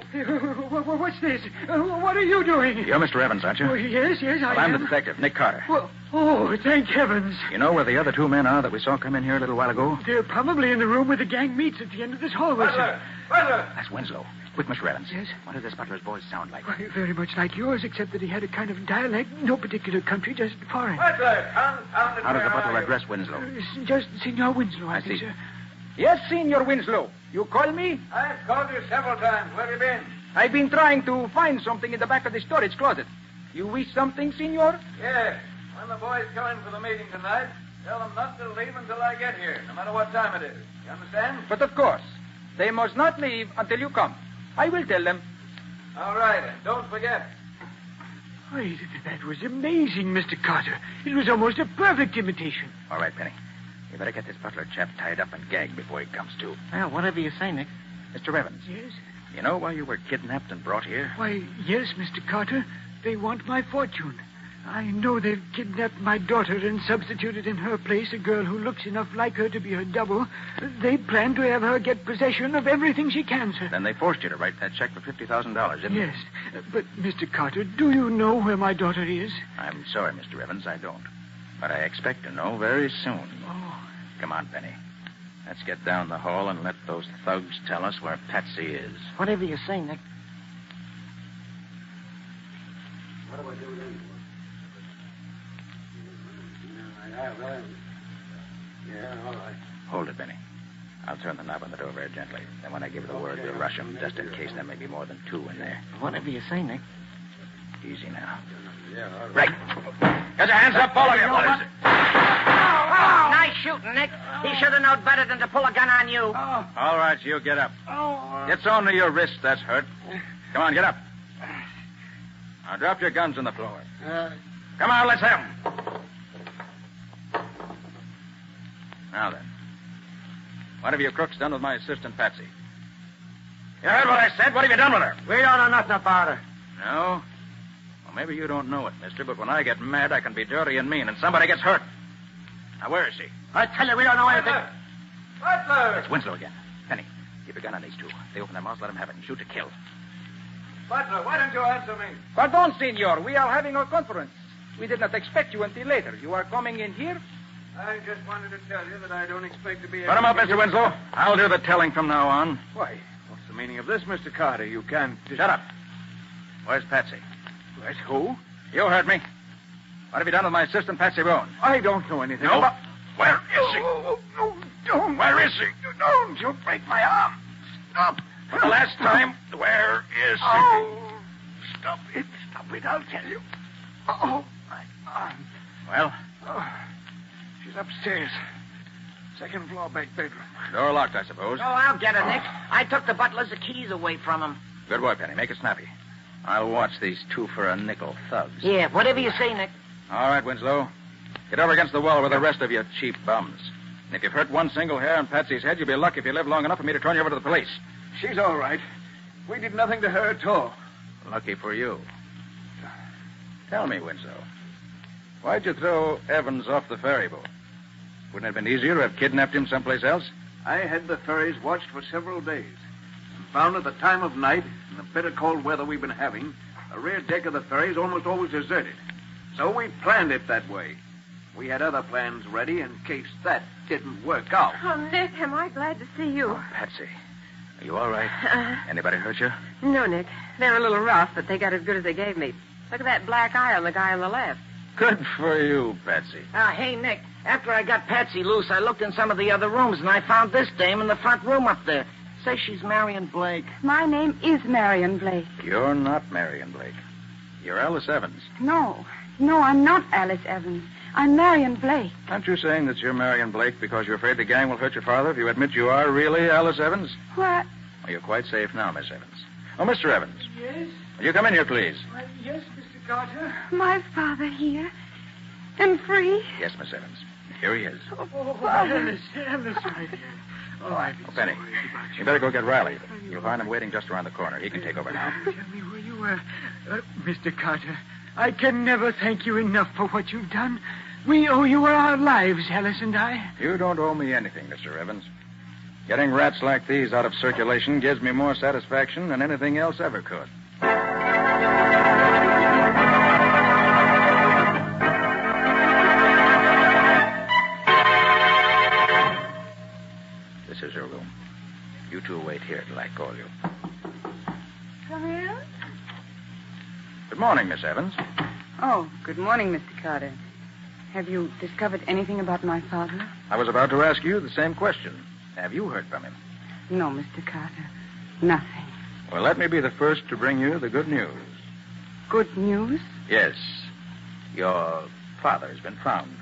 What's this? What are you doing? You're Mr. Evans, aren't you? Oh, yes, I I'm am. the detective, Nick Carter. Well, oh, thank heavens. You know where the other two men are that we saw come in here a little while ago? They're probably in the room where the gang meets at the end of this hallway. Butler! Butler! That's Winslow. Quick, Mr. Evans. Yes? What does this butler's voice sound like? Why, very much like yours, except that he had a kind of dialect, no particular country, just foreign. Butler, confounded. How does the butler address Winslow? Just Senor Winslow, I think, see. sir. Yes, Senor Winslow. You call me? I've called you several times. Where have you been? I've been trying to find something in the back of the storage closet. You wish something, Senor? Yes. When the boys come in for the meeting tonight, tell them not to leave until I get here, no matter what time it is. You understand? But of course, they must not leave until you come. I will tell them. All right, and don't forget. Why, that was amazing, Mr. Carter. It was almost a perfect imitation. All right, Penny. You better get this butler chap tied up and gagged before he comes to. Well, whatever you say, Nick. Mr. Evans. Yes? You know why you were kidnapped and brought here? Why, yes, Mr. Carter. They want my fortune. I know they've kidnapped my daughter and substituted in her place a girl who looks enough like her to be her double. They plan to have her get possession of everything she can, sir. Then they forced you to write that check for $50,000, didn't they? Yes. But, Mr. Carter, do you know where my daughter is? I'm sorry, Mr. Evans, I don't. But I expect to know very soon. Come on, Penny. Let's get down the hall and let those thugs tell us where Patsy is. Whatever you say, Nick. What do I do then? Yeah, all right. Hold it, Benny. I'll turn the knob on the door very gently. Then when I give the word, we'll rush them, just in case there may be more than two in there. Whatever you say, Nick. Easy now. Yeah, all right. Get your hands up, all of you. Nice shooting, Nick. He should have known better than to pull a gun on you. All right, you get up. It's only your wrist that's hurt. Come on, get up. Now drop your guns on the floor. Come on, let's have 'em. Now then. What have you crooks done with my assistant, Patsy? You heard what I said? What have you done with her? We don't know nothing about her. No? Well, maybe you don't know it, mister, but when I get mad, I can be dirty and mean, and somebody gets hurt. Now, where is she? I tell you, we don't know anything. Butler! It's Winslow again. Penny, keep a gun on these two. If they open their mouths, let them have it and shoot to kill. Butler, why don't you answer me? Pardon, senor. We are having a conference. We did not expect you until later. You are coming in here? I just wanted to tell you that I don't expect to be... Put him up, Mr. Winslow. I'll do the telling from now on. Why, what's the meaning of this, Mr. Carter? You can't... Shut up. Where's Patsy? Where's who? You heard me. What have you done with my assistant, Patsy Bone? I don't know anything No? about... Where is she? No, don't. Where is she? Don't. You'll break my arm. Stop. For the last time, where is she? Oh, stop it. Stop it, I'll tell you. Oh, my arm. Well? Oh, she's upstairs. Second floor, back bedroom. Door locked, I suppose. Oh, I'll get her, Nick. I took the butler's keys away from him. Good boy, Penny. Make it snappy. I'll watch these two for a nickel thugs. Yeah, whatever you say, Nick. All right, Winslow. Get over against the wall with the rest of you cheap bums. And if you've hurt one single hair on Patsy's head, you'll be lucky if you live long enough for me to turn you over to the police. She's all right. We did nothing to her at all. Lucky for you. Tell me, Winslow, why'd you throw Evans off the ferry boat? Wouldn't it have been easier to have kidnapped him someplace else? I had the ferries watched for several days. And found at the time of night, in the bitter cold weather we've been having, the rear deck of the ferry is almost always deserted. So we planned it that way. We had other plans ready in case that didn't work out. Oh, Nick, am I glad to see you. Oh, Patsy, are you all right? Anybody hurt you? No, Nick. They're a little rough, but they got as good as they gave me. Look at that black eye on the guy on the left. Good for you, Patsy. Hey, Nick, after I got Patsy loose, I looked in some of the other rooms, and I found this dame in the front room up there. Says she's Marion Blake. My name is Marion Blake. You're not Marion Blake. You're Alice Evans. No, I'm not Alice Evans. I'm Marion Blake. Aren't you saying that you're Marion Blake because you're afraid the gang will hurt your father if you admit you are really Alice Evans? What? Well, you're quite safe now, Miss Evans. Oh, Mr. Evans. Yes? Will you come in here, please? Yes, Mr. Carter. My father here. And free. Yes, Miss Evans. Here he is. Oh, Alice, my dear. Oh, I've been Penny, so worried about you. you better go get Riley. You'll find him waiting just around the corner. He can take over now. Tell me where you were. Mr. Carter, I can never thank you enough for what you've done. We owe you our lives, Alice and I. You don't owe me anything, Mr. Evans. Getting rats like these out of circulation gives me more satisfaction than anything else ever could. This is your room. You two wait here till I call you. Come in. Good morning, Miss Evans. Oh, good morning, Mr. Carter. Have you discovered anything about my father? I was about to ask you the same question. Have you heard from him? No, Mr. Carter. Nothing. Well, let me be the first to bring you the good news. Good news? Yes. Your father's been found.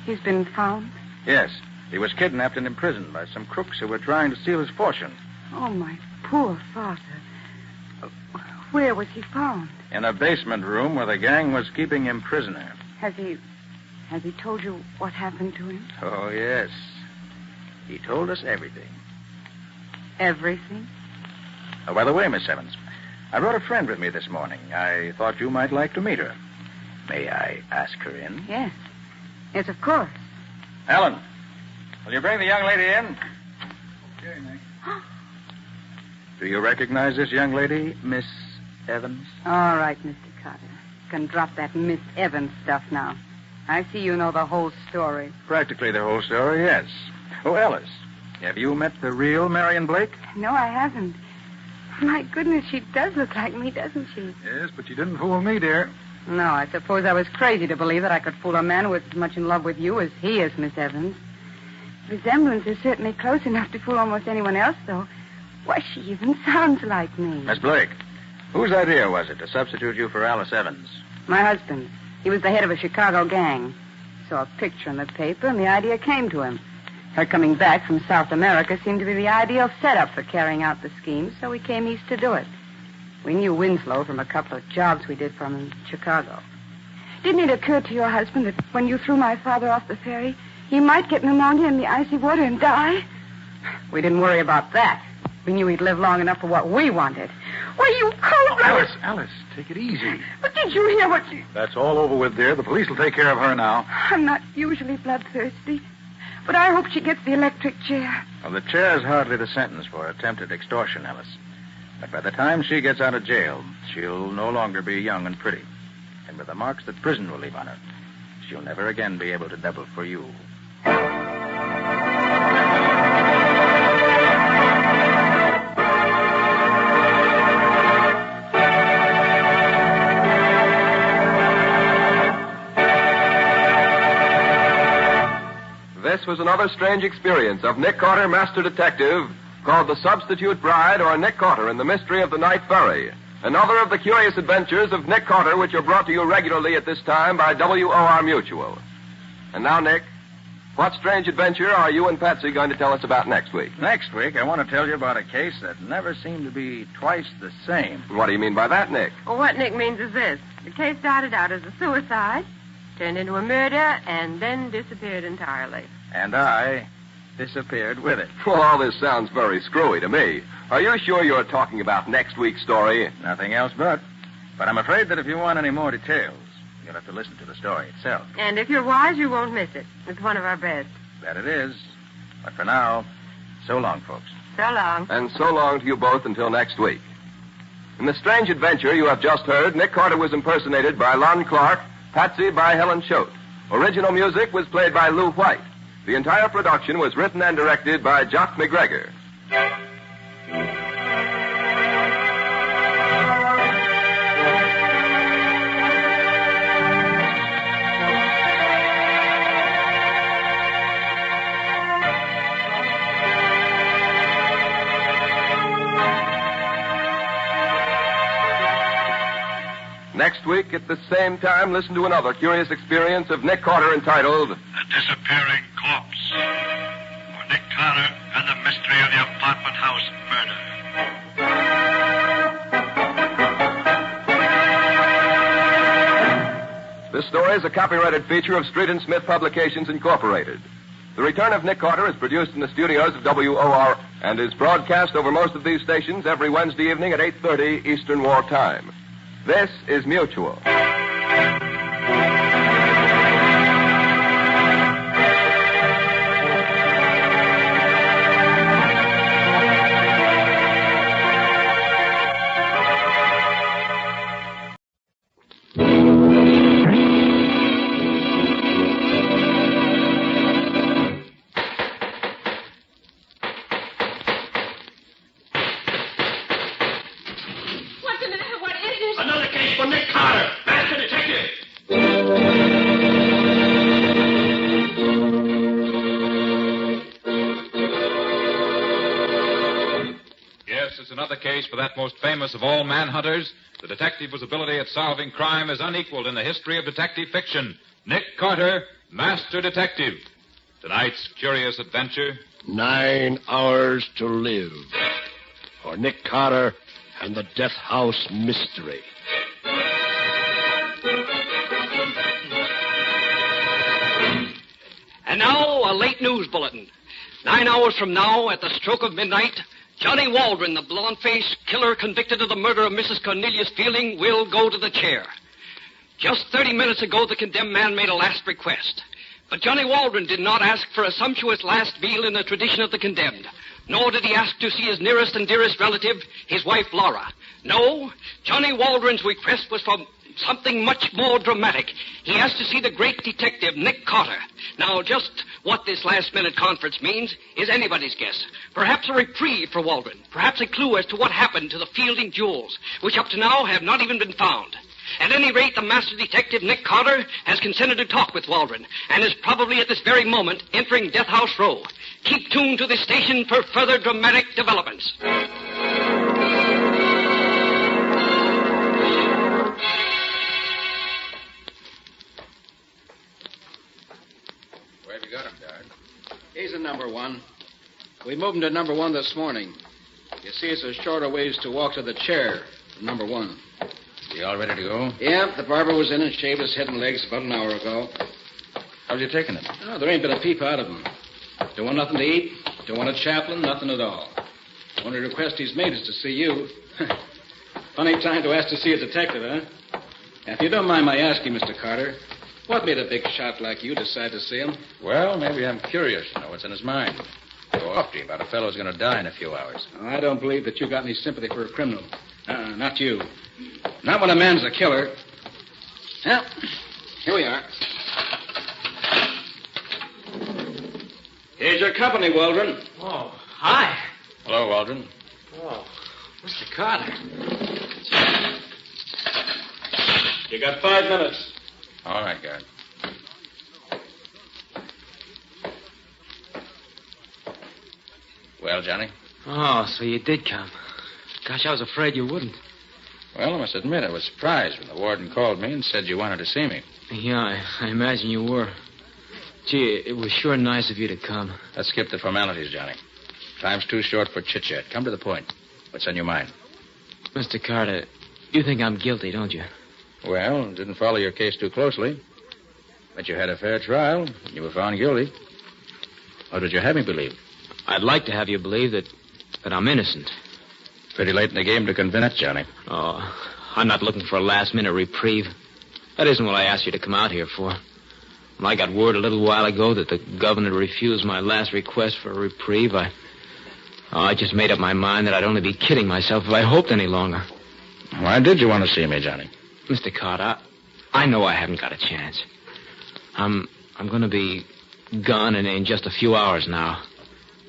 He's been found? Yes. He was kidnapped and imprisoned by some crooks who were trying to steal his fortune. Oh, my poor father. Where was he found? In a basement room where the gang was keeping him prisoner. Has he told you what happened to him? Oh, yes. He told us everything. Everything? Oh, by the way, Miss Evans, I brought a friend with me this morning. I thought you might like to meet her. May I ask her in? Yes. Yes, of course. Ellen, will you bring the young lady in? Okay, Nick. Do you recognize this young lady, Miss Evans? All right, Mr. Carter. You can drop that Miss Evans stuff now. I see you know the whole story. Practically the whole story, yes. Oh, Alice, have you met the real Marion Blake? No, I haven't. My goodness, she does look like me, doesn't she? Yes, but you didn't fool me, dear. No, I suppose I was crazy to believe that I could fool a man who was as much in love with you as he is, Miss Evans. The resemblance is certainly close enough to fool almost anyone else, though. Why, she even sounds like me. Miss Blake, whose idea was it to substitute you for Alice Evans? My husband. He was the head of a Chicago gang. Saw a picture in the paper, and the idea came to him. Her coming back from South America seemed to be the ideal setup for carrying out the scheme, so we came east to do it. We knew Winslow from a couple of jobs we did for him in Chicago. Didn't it occur to your husband that when you threw my father off the ferry, he might get pneumonia in the icy water and die? We didn't worry about that. We knew he'd live long enough for what we wanted. Why, you cold-blooded... Alice, take it easy. But did you hear what she... That's all over with, dear. The police will take care of her now. I'm not usually bloodthirsty, but I hope she gets the electric chair. Well, the chair's hardly the sentence for attempted extortion, Alice. But by the time she gets out of jail, she'll no longer be young and pretty. And with the marks that prison will leave on her, she'll never again be able to double for you. This was another strange experience of Nick Carter, Master Detective, called The Substitute Bride, or Nick Carter and the Mystery of the Night Ferry. Another of the curious adventures of Nick Carter, which are brought to you regularly at this time by WOR Mutual. And now, Nick, what strange adventure are you and Patsy going to tell us about next week? Next week, I want to tell you about a case that never seemed to be twice the same. What do you mean by that, Nick? Well, what Nick means is this. The case started out as a suicide, turned into a murder, and then disappeared entirely. And I disappeared with it. Well, all this sounds very screwy to me. Are you sure you're talking about next week's story? Nothing else but. But I'm afraid that if you want any more details, you'll have to listen to the story itself. And if you're wise, you won't miss it. It's one of our best. That it is. But for now, so long, folks. So long. And so long to you both until next week. In the strange adventure you have just heard, Nick Carter was impersonated by Lon Clark, Patsy by Helen Choate. Original music was played by Lou White. The entire production was written and directed by Jock McGregor. Next week, at the same time, listen to another curious experience of Nick Carter entitled The Disappearing Corpse, or Nick Carter and the Mystery of the Apartment House Murder. This story is a copyrighted feature of Street & Smith Publications, Incorporated. The Return of Nick Carter is produced in the studios of WOR and is broadcast over most of these stations every Wednesday evening at 8:30 Eastern War Time. This is Mutual. For that most famous of all manhunters, the detective whose ability at solving crime is unequaled in the history of detective fiction, Nick Carter, Master Detective. Tonight's curious adventure, 9 Hours to Live, or Nick Carter and the Death House Mystery. And now, a late news bulletin. 9 hours from now, at the stroke of midnight, Johnny Waldron, the blonde-faced killer convicted of the murder of Mrs. Cornelius Fielding, will go to the chair. Just 30 minutes ago, the condemned man made a last request. But Johnny Waldron did not ask for a sumptuous last meal in the tradition of the condemned. Nor did he ask to see his nearest and dearest relative, his wife, Laura. No, Johnny Waldron's request was for something much more dramatic. He has to see the great detective, Nick Carter. Now, just what this last-minute conference means is anybody's guess. Perhaps a reprieve for Waldron. Perhaps a clue as to what happened to the Fielding jewels, which up to now have not even been found. At any rate, the master detective, Nick Carter, has consented to talk with Waldron and is probably at this very moment entering Death House Row. Keep tuned to this station for further dramatic developments. Where have you got him, Dad? He's in number one. We moved him to number one this morning. You see, it's a shorter ways to walk to the chair from number one. Is he all ready to go? Yeah, the barber was in and shaved his head and legs about an hour ago. How's you taking it? Oh, there ain't been a peep out of him. Don't want nothing to eat. Don't want a chaplain. Nothing at all. Only request he's made is to see you. Funny time to ask to see a detective, huh? If you don't mind my asking, Mr. Carter, what made a big shot like you decide to see him? Well, maybe I'm curious to know what's in his mind. Go off to you about a fellow who's going to die in a few hours. Oh, I don't believe that you got any sympathy for a criminal. Not you. Not when a man's a killer. Well, here we are. Here's your company, Waldron. Oh, hi. Hello, Waldron. Oh, Mr. Carter. You got 5 minutes. All right, guard. Well, Johnny? Oh, so you did come. Gosh, I was afraid you wouldn't. Well, I must admit I was surprised when the warden called me and said you wanted to see me. Yeah, I imagine you were. Gee, it was sure nice of you to come. Let's skip the formalities, Johnny. Time's too short for chit-chat. Come to the point. What's on your mind? Mr. Carter, you think I'm guilty, don't you? Well, didn't follow your case too closely. But you had a fair trial, and you were found guilty. What would you have me believe? I'd like to have you believe that I'm innocent. Pretty late in the game to convince, Johnny. Oh, I'm not looking for a last-minute reprieve. That isn't what I asked you to come out here for. When I got word a little while ago that the governor refused my last request for a reprieve, I just made up my mind that I'd only be kidding myself if I hoped any longer. Why did you want to see me, Johnny? Mr. Carter, I know I haven't got a chance. I'm going to be gone in just a few hours now.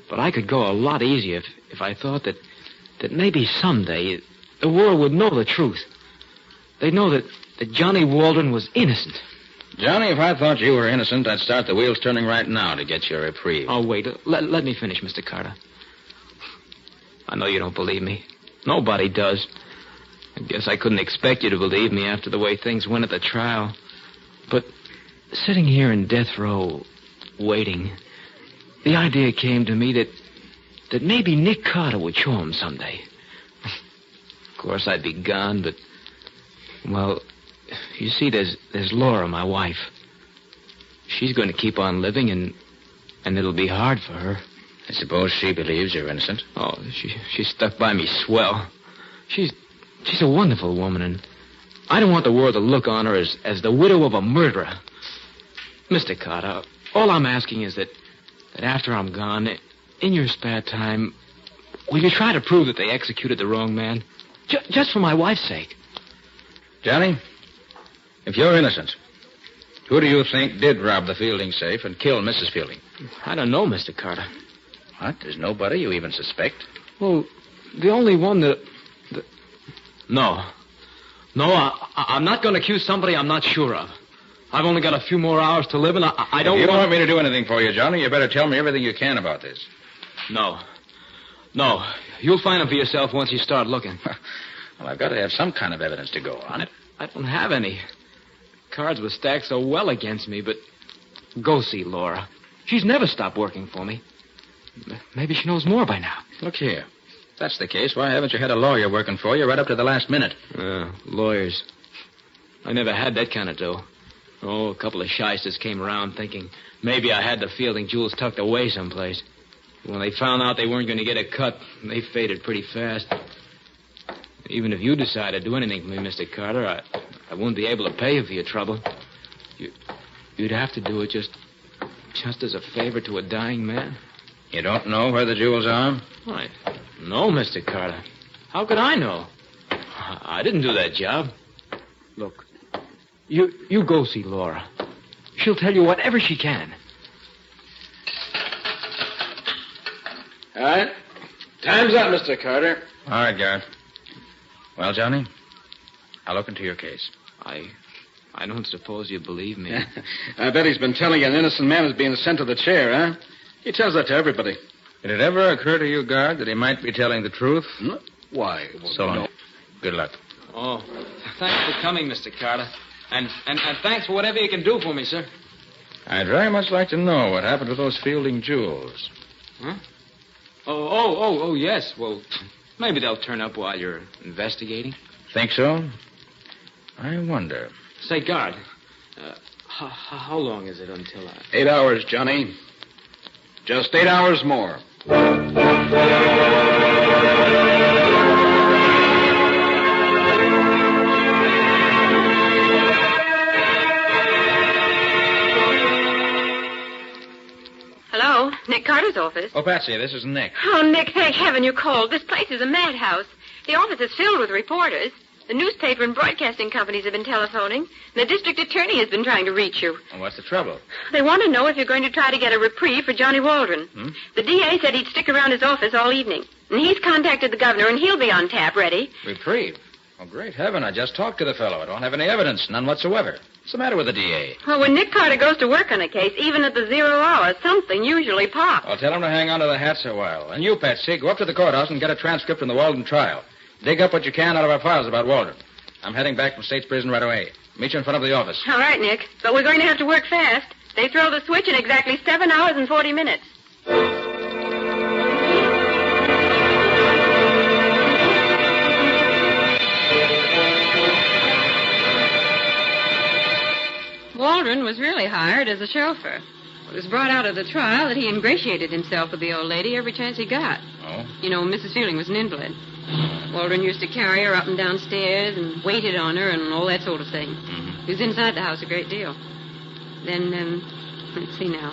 But I could go a lot easier if I thought that maybe someday the world would know the truth. They'd know that Johnny Waldron was innocent. Johnny, if I thought you were innocent, I'd start the wheels turning right now to get you a reprieve. Oh, wait. Let me finish, Mr. Carter. I know you don't believe me. Nobody does. I guess I couldn't expect you to believe me after the way things went at the trial. But sitting here in death row, waiting, the idea came to me that maybe Nick Carter would show him someday. Of course, I'd be gone, but, well, you see, there's Laura, my wife. She's going to keep on living, and it'll be hard for her. I suppose she believes you're innocent. Oh, she stuck by me swell. She's a wonderful woman, and I don't want the world to look on her as the widow of a murderer. Mr. Carter, all I'm asking is that after I'm gone, in your spare time, will you try to prove that they executed the wrong man? Just for my wife's sake. Johnny, if you're innocent, who do you think did rob the Fielding safe and kill Mrs. Fielding? I don't know, Mr. Carter. What? There's nobody you even suspect? Well, the only one that... No, I'm not going to accuse somebody I'm not sure of. I've only got a few more hours to live, and I don't... If you don't want me to do anything for you, Johnny, you better tell me everything you can about this. No. You'll find them for yourself once you start looking. Well, I've got to have some kind of evidence to go on. I don't have any. Cards were stacked so well against me, but go see Laura. She's never stopped working for me. Maybe she knows more by now. Look here. If that's the case, why haven't you had a lawyer working for you right up to the last minute? Lawyers. I never had that kind of dough. Oh, a couple of shysters came around thinking maybe I had the Fielding jewels tucked away someplace. When they found out they weren't going to get a cut, they faded pretty fast. Even if you decided to do anything for me, Mr. Carter, I wouldn't be able to pay you for your trouble. You'd have to do it just as a favor to a dying man. You don't know where the jewels are? Why, no, Mr. Carter. How could I know? I didn't do that job. Look, You go see Laura. She'll tell you whatever she can. All right. Time's up, Mr. Carter. All right, Garrett. Well, Johnny, I'll look into your case. I don't suppose you believe me. I bet he's been telling you an innocent man is being sent to the chair, huh? He tells that to everybody. Did it ever occur to you, guard, that he might be telling the truth? Why? So long. Good luck. Oh, thanks for coming, Mr. Carter. And thanks for whatever you can do for me, sir. I'd very much like to know what happened to those Fielding jewels. Huh? Oh, yes. Well, maybe they'll turn up while you're investigating. Think so? I wonder. Say, guard, how long is it until 8 hours, Johnny. Just 8 hours more. Hello, Nick Carter's office. Oh, Patsy, this is Nick. Oh, Nick, thank heaven you called. This place is a madhouse. The office is filled with reporters. The newspaper and broadcasting companies have been telephoning. And the district attorney has been trying to reach you. Well, what's the trouble? They want to know if you're going to try to get a reprieve for Johnny Waldron. The DA said he'd stick around his office all evening. And he's contacted the governor, and he'll be on tap ready. Reprieve? Oh, great heaven, I just talked to the fellow. I don't have any evidence, none whatsoever. What's the matter with the DA? Well, when Nick Carter goes to work on a case, even at the 0 hour, something usually pops. I'll tell him to hang on to the hats a while. And you, Patsy, go up to the courthouse and get a transcript from the Walden trial. Dig up what you can out of our files about Waldron. I'm heading back from State's prison right away. Meet you in front of the office. All right, Nick. But we're going to have to work fast. They throw the switch in exactly 7 hours and 40 minutes. Waldron was really hired as a chauffeur. It was brought out of the trial that he ingratiated himself with the old lady every chance he got. Oh? You know, Mrs. Fielding was an invalid. Waldron used to carry her up and down stairs and waited on her and all that sort of thing. He was inside the house a great deal. Then, let's see now.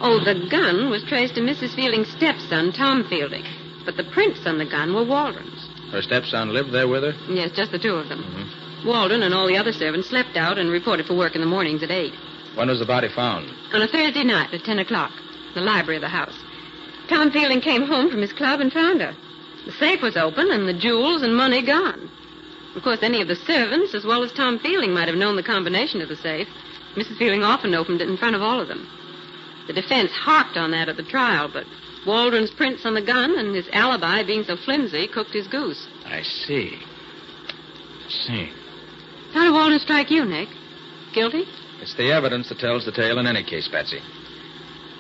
Oh, the gun was traced to Mrs. Fielding's stepson, Tom Fielding. But the prints on the gun were Waldron's. Her stepson lived there with her? Yes, just the two of them. Waldron and all the other servants slept out and reported for work in the mornings at 8. When was the body found? On a Thursday night at 10 o'clock, in the library of the house. Tom Fielding came home from his club and found her. The safe was open and the jewels and money gone. Of course, any of the servants, as well as Tom Fielding, might have known the combination of the safe. Mrs. Fielding often opened it in front of all of them. The defense harped on that at the trial, but Waldron's prints on the gun and his alibi being so flimsy cooked his goose. I see. How did Waldron strike you, Nick? Guilty? It's the evidence that tells the tale in any case, Patsy.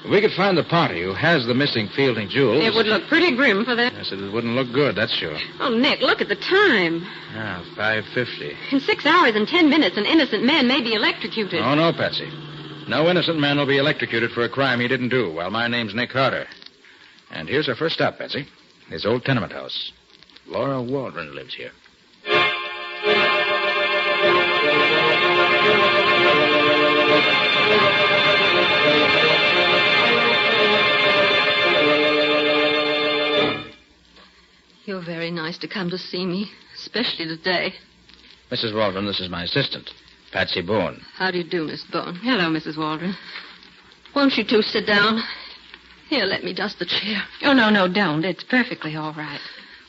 If we could find the party who has the missing Fielding jewels... It would look pretty grim for them. Yes, it wouldn't look good, that's sure. Oh, Nick, look at the time. 5:50. In 6 hours and 10 minutes, an innocent man may be electrocuted. Oh, no, Patsy. No innocent man will be electrocuted for a crime he didn't do. Well, my name's Nick Carter. And here's our first stop, Patsy. His old tenement house. Laura Waldron lives here. You're very nice to come to see me, especially today. Mrs. Waldron, this is my assistant, Patsy Boone. How do you do, Miss Boone? Hello, Mrs. Waldron. Won't you two sit down? Here, let me dust the chair. Oh, no, don't. It's perfectly all right.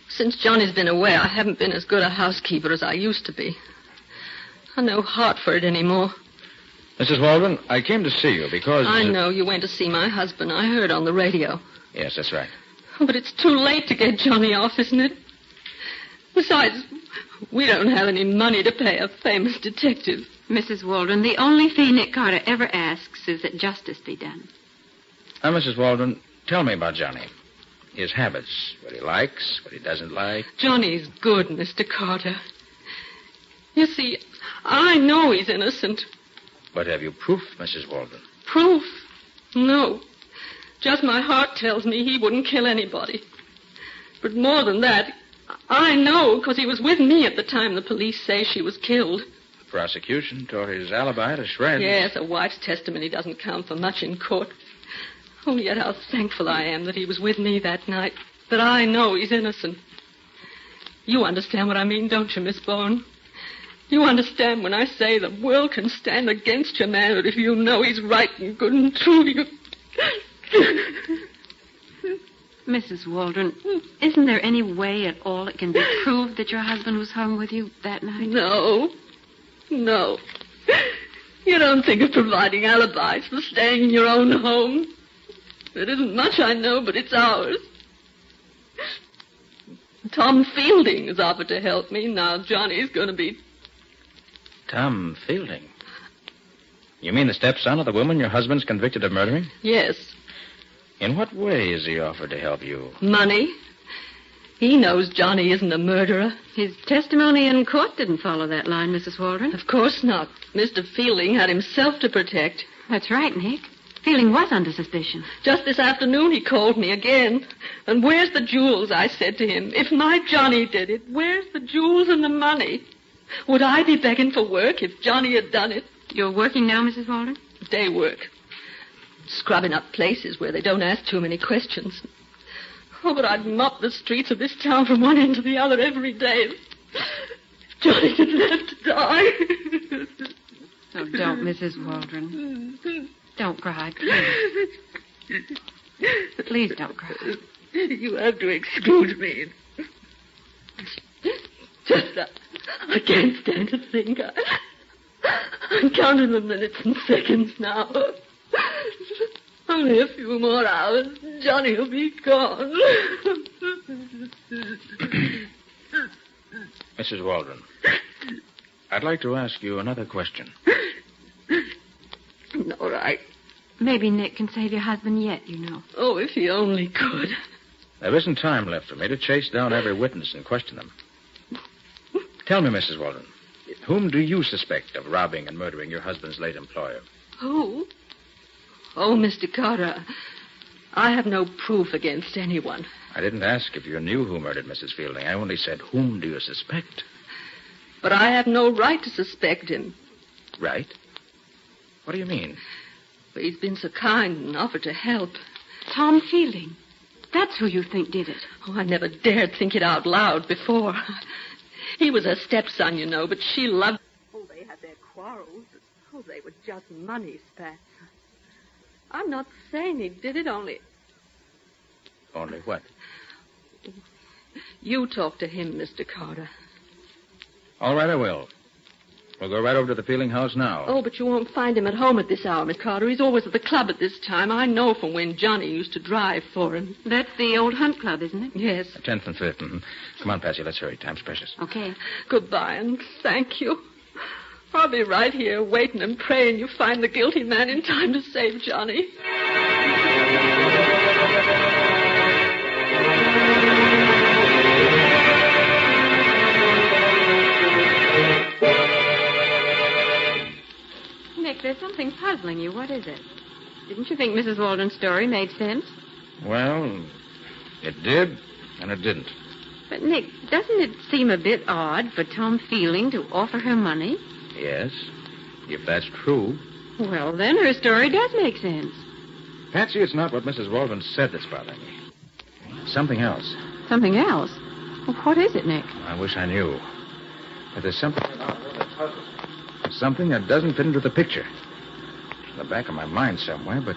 Since Johnny's been away, I haven't been as good a housekeeper as I used to be. I've no heart for it anymore. Mrs. Waldron, I came to see you because... I know you went to see my husband. I heard on the radio. Yes, that's right. But it's too late to get Johnny off, isn't it? Besides, we don't have any money to pay a famous detective. Mrs. Waldron, the only fee Nick Carter ever asks is that justice be done. Now, Mrs. Waldron, tell me about Johnny. His habits, what he likes, what he doesn't like. Johnny's good, Mr. Carter. You see, I know he's innocent. But have you proof, Mrs. Waldron? Proof? No. Just my heart tells me he wouldn't kill anybody. But more than that, I know because he was with me at the time the police say she was killed. The prosecution tore his alibi to shreds. Yes, a wife's testimony doesn't count for much in court. Oh, yet how thankful I am that he was with me that night, that I know he's innocent. You understand what I mean, don't you, Miss Bourne? You understand when I say the world can stand against your man, but if you know he's right and good and true, you... Mrs. Waldron, isn't there any way at all it can be proved that your husband was home with you that night? No. No. You don't think of providing alibis for staying in your own home. It isn't much, I know, but it's ours. Tom Fielding has offered to help me. Now Johnny's going to be... Tom Fielding? You mean the stepson of the woman your husband's convicted of murdering? Yes. In what way has he offered to help you? Money. He knows Johnny isn't a murderer. His testimony in court didn't follow that line, Mrs. Waldron. Of course not. Mr. Fielding had himself to protect. That's right, Nick. Fielding was under suspicion. Just this afternoon he called me again. And where's the jewels, I said to him. If my Johnny did it, where's the jewels and the money? Would I be begging for work if Johnny had done it? You're working now, Mrs. Waldron? Day work. Scrubbing up places where they don't ask too many questions. Oh, but I'd mop the streets of this town from one end to the other every day. If Johnny had lived to die. Oh, don't, Mrs. Waldron. Don't cry, please. Please don't cry. You have to excuse me. Just, I can't stand to think. I'm counting the minutes and seconds now. Only a few more hours. Johnny will be gone. Mrs. Waldron, I'd like to ask you another question. All right. Maybe Nick can save your husband yet, you know. Oh, if he only could. There isn't time left for me to chase down every witness and question them. Tell me, Mrs. Waldron, whom do you suspect of robbing and murdering your husband's late employer? Who? Oh, Mr. Carter, I have no proof against anyone. I didn't ask if you knew who murdered Mrs. Fielding. I only said, whom do you suspect? But I have no right to suspect him. Right? What do you mean? But he's been so kind and offered to help. Tom Fielding. That's who you think did it. Oh, I never dared think it out loud before. He was her stepson, you know, but she loved... Oh, they had their quarrels. Oh, they were just money spats. I'm not saying he did it, only... Only what? You talk to him, Mr. Carter. All right, I will. We'll go right over to the Fielding house now. Oh, but you won't find him at home at this hour, Miss Carter. He's always at the club at this time. I know from when Johnny used to drive for him. That's the old hunt club, isn't it? Yes. 10th and 5th. Mm-hmm. Come on, Patsy, let's hurry. Time's precious. Okay. Goodbye, and thank you. I'll be right here waiting and praying you find the guilty man in time to save Johnny. Nick, there's something puzzling you. What is it? Didn't you think Mrs. Waldron's story made sense? Well, it did, and it didn't. But, Nick, doesn't it seem a bit odd for Tom Fielding to offer her money? Yes, if that's true. Well, then her story does make sense. Patsy, it's not what Mrs. Waldron said that's bothering me. Something else. Something else? Well, what is it, Nick? I wish I knew. But there's something about her that puzzles me. Something that doesn't fit into the picture. It's in the back of my mind somewhere, but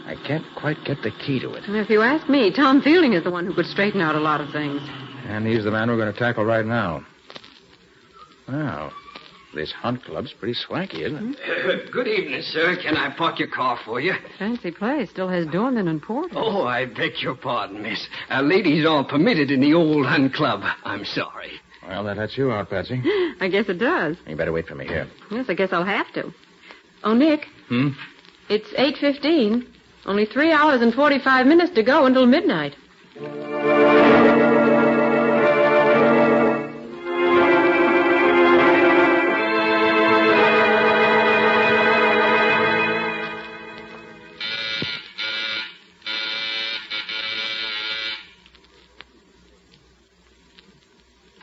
I can't quite get the key to it. If you ask me, Tom Fielding is the one who could straighten out a lot of things. And he's the man we're going to tackle right now. Well, this hunt club's pretty swanky, isn't it? Good evening, sir. Can I park your car for you? Fancy place. Still has doorman and porter. Oh, I beg your pardon, miss. Ladies are permitted in the old hunt club. I'm sorry. Well, that lets you out, Patsy. I guess it does. You better wait for me here. Yes, I guess I'll have to. Oh, Nick. It's 8:15. Only 3 hours and 45 minutes to go until midnight.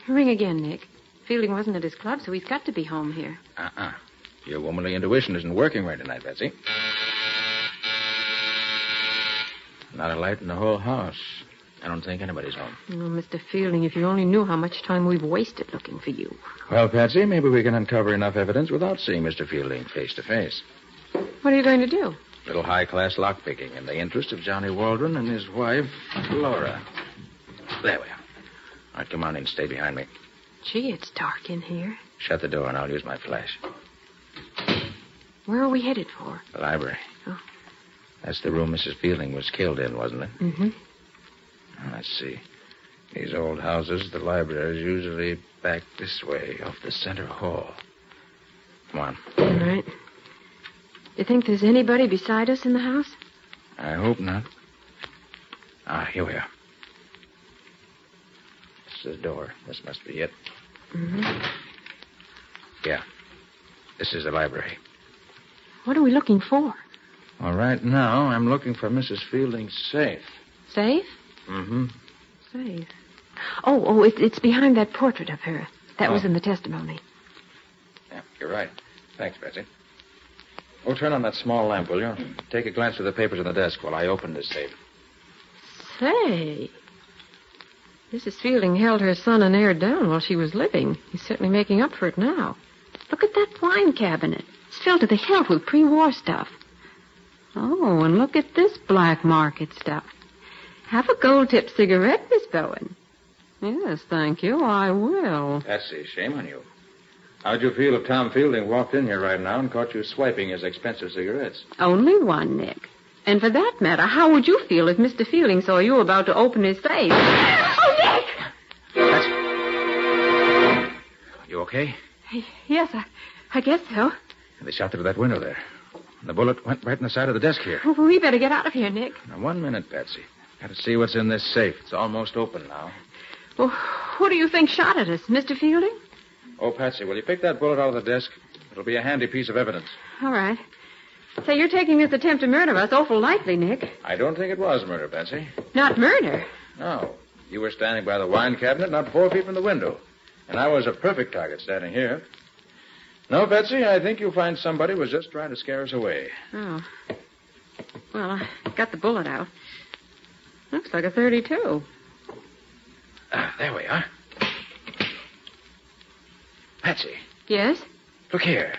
Ring again, Nick. Fielding wasn't at his club, so he's got to be home here. Your womanly intuition isn't working right tonight, Patsy. Not a light in the whole house. I don't think anybody's home. Oh, Mr. Fielding, if you only knew how much time we've wasted looking for you. Well, Patsy, maybe we can uncover enough evidence without seeing Mr. Fielding face to face. What are you going to do? Little high-class lockpicking in the interest of Johnny Waldron and his wife, Laura. There we are. All right, come on in. Stay behind me. Gee, it's dark in here. Shut the door and I'll use my flash. Where are we headed for? The library. Oh. That's the room Mrs. Fielding was killed in, wasn't it? Mm-hmm. Let's see. These old houses, the library is usually back this way, off the center hall. Come on. All right. You think there's anybody beside us in the house? I hope not. Here we are. This is the door. This must be it. Mm-hmm. Yeah. This is the library. What are we looking for? Well, right now, I'm looking for Mrs. Fielding's safe. Safe? Mm-hmm. Safe. Oh, it's behind that portrait of her. That was in the testimony. Yeah, you're right. Thanks, Betsy. Oh, turn on that small lamp, will you? Take a glance at the papers on the desk while I open this safe. Say, Mrs. Fielding held her son and heir down while she was living. He's certainly making up for it now. Look at that wine cabinet. It's filled to the hilt with pre-war stuff. Oh, and look at this black market stuff. Have a gold-tipped cigarette, Miss Bowen. Yes, thank you. I will. Patsy, shame on you. How'd you feel if Tom Fielding walked in here right now and caught you swiping his expensive cigarettes? Only one, Nick. And for that matter, how would you feel if Mr. Fielding saw you about to open his safe? Oh, Nick! Patsy. You okay? Yes, I guess so. They shot through that window there. The bullet went right in the side of the desk here. Oh, we better get out of here, Nick. Now, 1 minute, Patsy. Got to see what's in this safe. It's almost open now. Well, who do you think shot at us, Mr. Fielding? Oh, Patsy, will you pick that bullet out of the desk? It'll be a handy piece of evidence. All right. Say, you're taking this attempt to murder us awful lightly, Nick. I don't think it was murder, Patsy. Not murder? No. You were standing by the wine cabinet, not 4 feet from the window. And I was a perfect target standing here. No, Patsy, I think you'll find somebody was just trying to scare us away. Oh. Well, I got the bullet out. Looks like a .32. There we are. Patsy. Yes? Look here.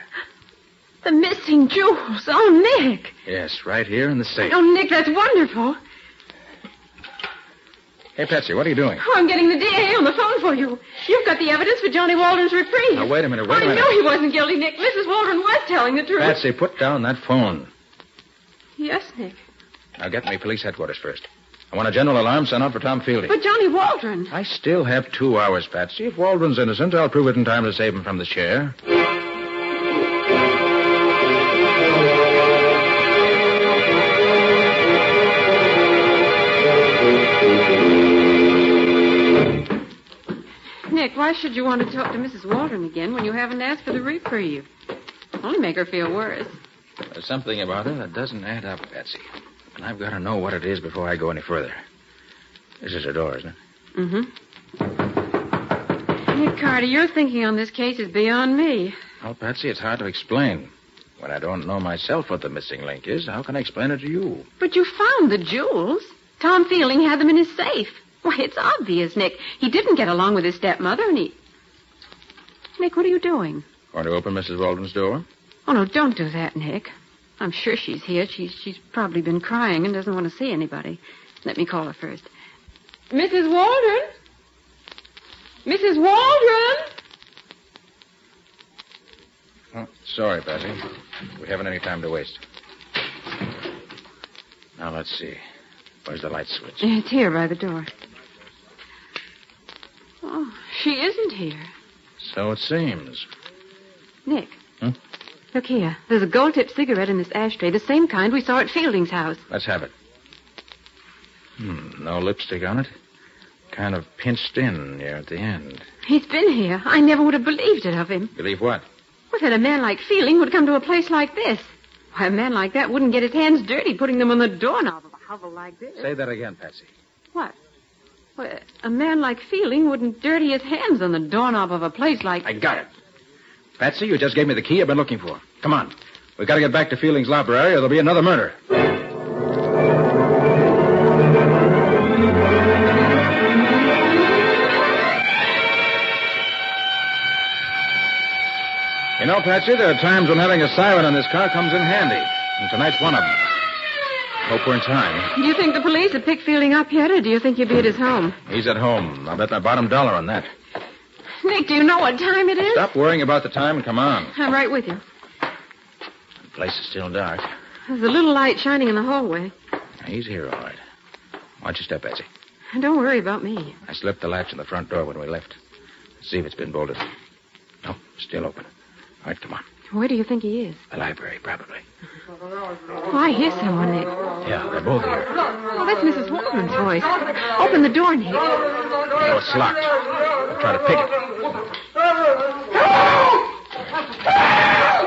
The missing jewels. Oh, Nick. Yes, right here in the safe. Oh, Nick, that's wonderful. Hey, Patsy, what are you doing? Oh, I'm getting the DA on the phone for you. You've got the evidence for Johnny Waldron's reprieve. Now, wait a minute, I know he wasn't guilty, Nick. Mrs. Waldron was telling the truth. Patsy, put down that phone. Yes, Nick. Now, get me police headquarters first. I want a general alarm sent out for Tom Fielding. But Johnny Waldron. I still have 2 hours, Patsy. If Waldron's innocent, I'll prove it in time to save him from the chair. Nick, why should you want to talk to Mrs. Waldron again when you haven't asked for the reprieve? Only make her feel worse. There's something about her that doesn't add up, Patsy. And I've got to know what it is before I go any further. This is her door, isn't it? Mm-hmm. Nick Carter, your thinking on this case is beyond me. Well, Patsy, it's hard to explain. When I don't know myself what the missing link is, how can I explain it to you? But you found the jewels. Tom Fielding had them in his safe. Why, it's obvious, Nick. He didn't get along with his stepmother, and he... Nick, what are you doing? Want to open Mrs. Waldron's door? Oh, no, don't do that, Nick. I'm sure she's here. She's probably been crying and doesn't want to see anybody. Let me call her first. Mrs. Waldron? Mrs. Waldron? Oh, sorry, Patsy. We haven't any time to waste. Now, let's see. Where's the light switch? It's here by the door. Oh, she isn't here. So it seems. Nick. Look here. There's a gold-tipped cigarette in this ashtray, the same kind we saw at Fielding's house. Let's have it. No lipstick on it. Kind of pinched in near at the end. He's been here. I never would have believed it of him. Believe what? Well, that a man like Fielding would come to a place like this. Why, a man like that wouldn't get his hands dirty putting them on the doorknob of a hovel like this. Say that again, Patsy. What? Well, a man like Fielding wouldn't dirty his hands on the doorknob of a place like... I got it. Patsy, you just gave me the key I've been looking for. Come on. We've got to get back to Fielding's library or there'll be another murder. know, Patsy, there are times when having a siren in this car comes in handy. And tonight's one of them. Hope we're in time. Do you think the police have picked Fielding up yet, or do you think he'll be at his home? He's at home. I'll bet my bottom dollar on that. Nick, do you know what time it is? Stop worrying about the time and come on. I'm right with you. The place is still dark. There's a little light shining in the hallway. He's here, all right. Watch your step, Patsy. Don't worry about me. I slipped the latch on the front door when we left. Let's see if it's been bolted. No, still open. All right, come on. Where do you think he is? The library, probably. Oh, I hear someone, Nick. Yeah, they're both here. Oh, that's Mrs. Waldron's voice. Open the door, Nick. No, it's locked. I'll try to pick it.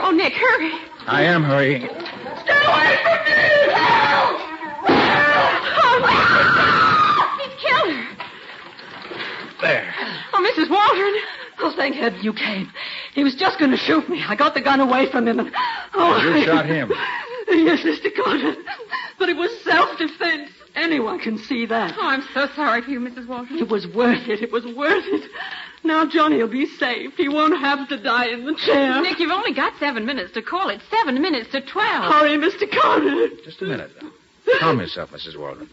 Oh, Nick, hurry. I am hurrying. Stay away from me! Help! Oh, he's killed her. There. Oh, Mrs. Waldron. Oh, thank heaven you came. He was just going to shoot me. I got the gun away from him and... Oh, You shot him. Yes, Mr. Carter. But it was self-defense. Anyone can see that. Oh, I'm so sorry for you, Mrs. Waldron. It was worth it. It was worth it. Now Johnny will be safe. He won't have to die in the chair. Nick, you've only got 7 minutes to call it. 7 minutes to 12. Hurry, Mr. Carter. Just a minute. Calm yourself, Mrs. Waldron.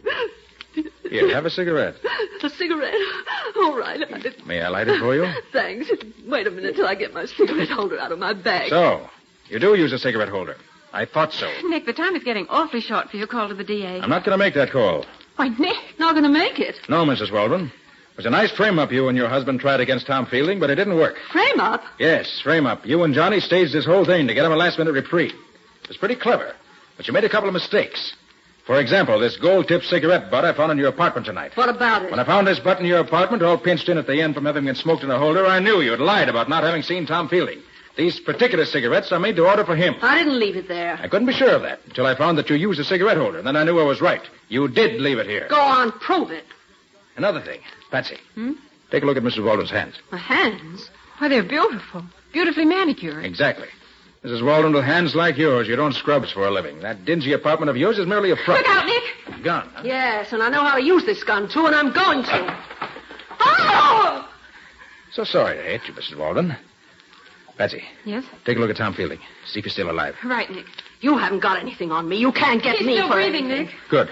Here, have a cigarette. A cigarette? All right. May I light it for you? Thanks. Wait a minute till I get my cigarette holder out of my bag. So, you do use a cigarette holder. I thought so. Nick, the time is getting awfully short for your call to the DA. I'm not going to make that call. Why, Nick, not going to make it. No, Mrs. Waldron. It was a nice frame-up you and your husband tried against Tom Fielding, but it didn't work. Frame up? Yes, frame-up. You and Johnny staged this whole thing to get him a last-minute reprieve. It was pretty clever, but you made a couple of mistakes. For example, this gold-tipped cigarette butt I found in your apartment tonight. What about it? When I found this butt in your apartment, all pinched in at the end from having been smoked in a holder, I knew you had lied about not having seen Tom Fielding. These particular cigarettes are made to order for him. I didn't leave it there. I couldn't be sure of that until I found that you used a cigarette holder. Then I knew I was right. You did leave it here. Go on, prove it. Another thing. Patsy, take a look at Mrs. Waldron's hands. My hands? Why, they're beautiful. Beautifully manicured. Exactly. Mrs. Waldron, with hands like yours, you don't scrubs for a living. That dingy apartment of yours is merely a front. Look out, Nick. Gun. Huh? Yes, and I know how to use this gun, too, and I'm going to. Oh! So sorry to hate you, Mrs. Waldron. Patsy. Yes? Take a look at Tom Fielding. See if he's still alive. Right, Nick. You haven't got anything on me. You can't get He's me still for breathing, anything. Nick. Good.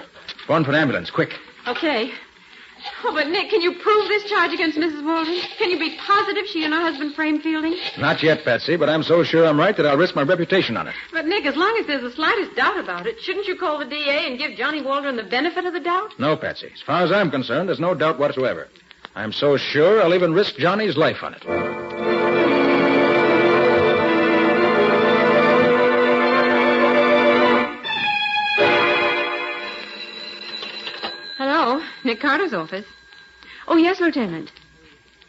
Phone for an ambulance, quick. Okay. Oh, but Nick, can you prove this charge against Mrs. Waldron? Can you be positive she and her husband framed Fielding? Not yet, Patsy, but I'm so sure I'm right that I'll risk my reputation on it. But, Nick, as long as there's the slightest doubt about it, shouldn't you call the DA and give Johnny Waldron the benefit of the doubt? No, Patsy. As far as I'm concerned, there's no doubt whatsoever. I'm so sure I'll even risk Johnny's life on it. Hello, Nick Carter's office. Oh, yes, Lieutenant.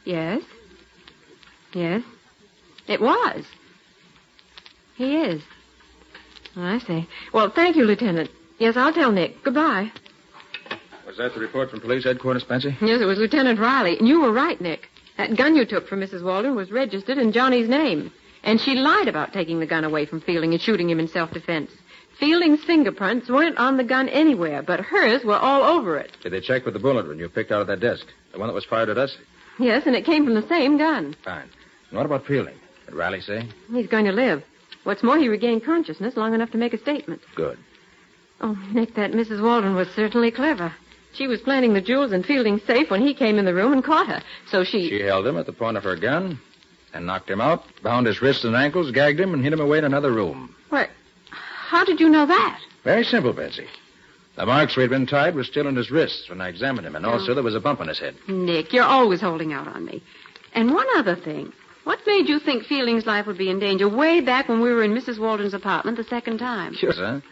Yes? Yes? It was. He is. Oh, I see. Well, thank you, Lieutenant. Yes, I'll tell Nick. Goodbye. Was that the report from police headquarters, Patsy? Yes, it was Lieutenant Riley. And you were right, Nick. That gun you took from Mrs. Waldron was registered in Johnny's name. And she lied about taking the gun away from Fielding and shooting him in self-defense. Fielding's fingerprints weren't on the gun anywhere, but hers were all over it. Did they check with the bullet when you picked out of that desk? The one that was fired at us? Yes, and it came from the same gun. Fine. And what about Fielding? Did Riley say? He's going to live. What's more, he regained consciousness long enough to make a statement. Good. Oh, Nick, that Mrs. Waldron was certainly clever. She was planting the jewels in Fielding's safe when he came in the room and caught her. So she held him at the point of her gun, and knocked him out, bound his wrists and ankles, gagged him, and hid him away in another room. What? How did you know that? Very simple, Patsy. The marks where he'd been tied were still on his wrists when I examined him, and also there was a bump on his head. Nick, you're always holding out on me. And one other thing. What made you think Fielding's life would be in danger way back when we were in Mrs. Waldron's apartment the second time? Sure, sir.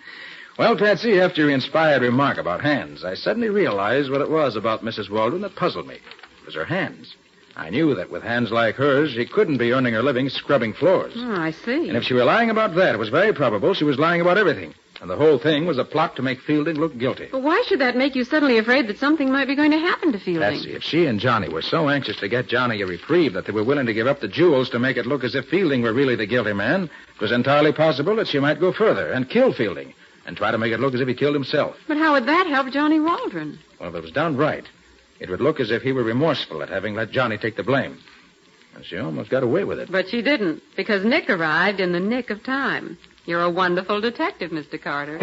Well, Patsy, after your inspired remark about hands, I suddenly realized what it was about Mrs. Waldron that puzzled me. It was her hands. I knew that with hands like hers, she couldn't be earning her living scrubbing floors. Oh, I see. And if she were lying about that, it was very probable she was lying about everything. And the whole thing was a plot to make Fielding look guilty. But why should that make you suddenly afraid that something might be going to happen to Fielding? Patsy, if she and Johnny were so anxious to get Johnny a reprieve that they were willing to give up the jewels to make it look as if Fielding were really the guilty man, it was entirely possible that she might go further and kill Fielding and try to make it look as if he killed himself. But how would that help Johnny Waldron? Well, if it was done right, it would look as if he were remorseful at having let Johnny take the blame. And she almost got away with it. But she didn't, because Nick arrived in the nick of time. You're a wonderful detective, Mr. Carter.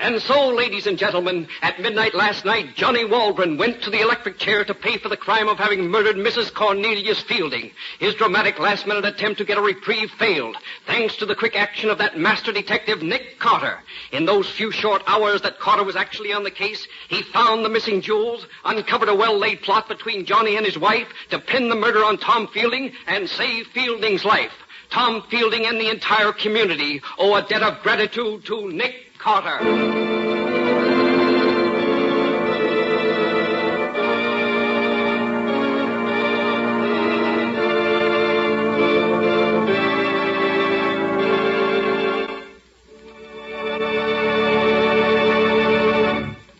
And so, ladies and gentlemen, at midnight last night, Johnny Waldron went to the electric chair to pay for the crime of having murdered Mrs. Cornelius Fielding. His dramatic last-minute attempt to get a reprieve failed, thanks to the quick action of that master detective, Nick Carter. In those few short hours that Carter was actually on the case, he found the missing jewels, uncovered a well-laid plot between Johnny and his wife to pin the murder on Tom Fielding and save Fielding's life. Tom Fielding and the entire community owe a debt of gratitude to Nick Carter.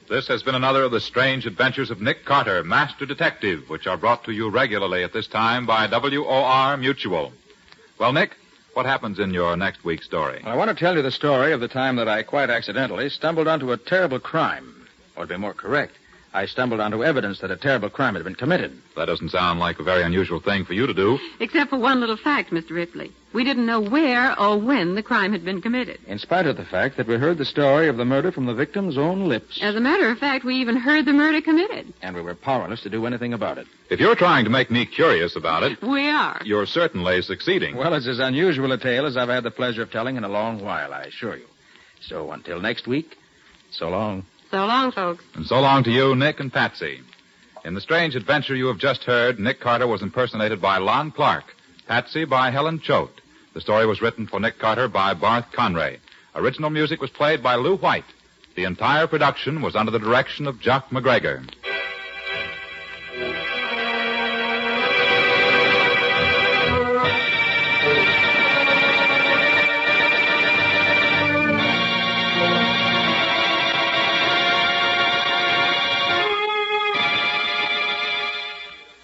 This has been another of the strange adventures of Nick Carter, Master Detective, which are brought to you regularly at this time by WOR Mutual. Well, Nick, what happens in your next week's story? I want to tell you the story of the time that I quite accidentally stumbled onto a terrible crime. Or to be more correct, I stumbled onto evidence that a terrible crime had been committed. That doesn't sound like a very unusual thing for you to do. Except for one little fact, Mr. Ripley. We didn't know where or when the crime had been committed. In spite of the fact that we heard the story of the murder from the victim's own lips. As a matter of fact, we even heard the murder committed. And we were powerless to do anything about it. If you're trying to make me curious about it... We are. You're certainly succeeding. Well, it's as unusual a tale as I've had the pleasure of telling in a long while, I assure you. So until next week, so long. So long, folks. And so long to you, Nick and Patsy. In the strange adventure you have just heard, Nick Carter was impersonated by Lon Clark, Patsy by Helen Choate. The story was written for Nick Carter by Barth Conray. Original music was played by Lou White. The entire production was under the direction of Jock McGregor.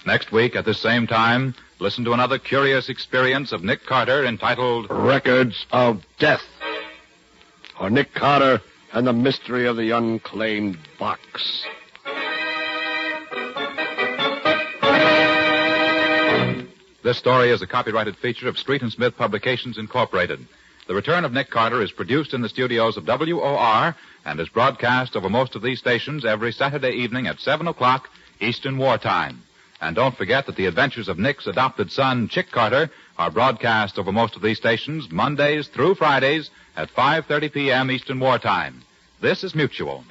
Next week, at this same time, listen to another curious experience of Nick Carter entitled Records of Death, or Nick Carter and the Mystery of the Unclaimed Box. This story is a copyrighted feature of Street and Smith Publications, Incorporated. The Return of Nick Carter is produced in the studios of WOR and is broadcast over most of these stations every Saturday evening at 7 o'clock Eastern Wartime. And don't forget that the adventures of Nick's adopted son, Chick Carter, are broadcast over most of these stations Mondays through Fridays at 5:30 p.m. Eastern Wartime. This is Mutual.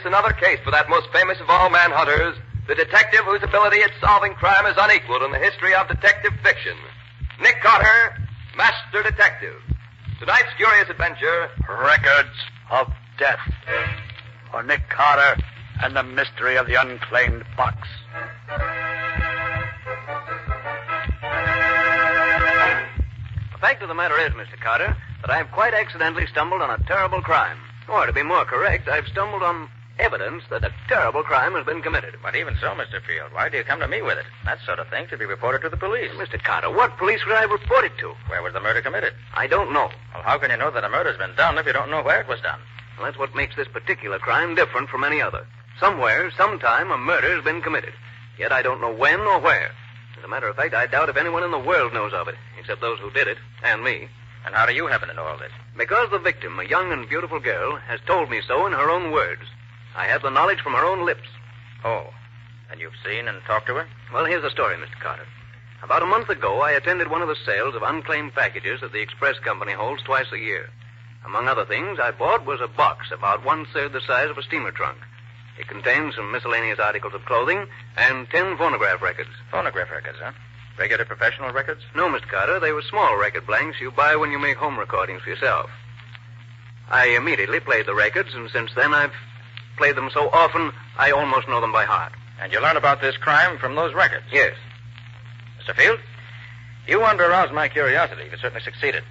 Another case for that most famous of all manhunters, the detective whose ability at solving crime is unequaled in the history of detective fiction. Nick Carter, Master Detective. Tonight's curious adventure, Records of Death, or Nick Carter and the Mystery of the Unclaimed Box. The fact of the matter is, Mr. Carter, that I've quite accidentally stumbled on a terrible crime. Or, to be more correct, I've stumbled on evidence that a terrible crime has been committed. But even so, Mr. Field, why do you come to me with it? That sort of thing should be reported to the police. Mr. Carter, what police would I report it to? Where was the murder committed? I don't know. Well, how can you know that a murder's been done if you don't know where it was done? Well, that's what makes this particular crime different from any other. Somewhere, sometime, a murder's been committed. Yet I don't know when or where. As a matter of fact, I doubt if anyone in the world knows of it, except those who did it, and me. And how do you happen to know all this? Because the victim, a young and beautiful girl, has told me so in her own words. I have the knowledge from her own lips. Oh, and you've seen and talked to her? Well, here's the story, Mr. Carter. About a month ago, I attended one of the sales of unclaimed packages that the express company holds twice a year. Among other things, I bought was a box about 1/3 the size of a steamer trunk. It contains some miscellaneous articles of clothing and 10 phonograph records. Phonograph records, huh? Regular professional records? No, Mr. Carter. They were small record blanks you buy when you make home recordings for yourself. I immediately played the records, and since then I've played them so often I almost know them by heart. And you learned about this crime from those records? Yes. Mr. Field, you wanted to arouse my curiosity. You certainly succeeded.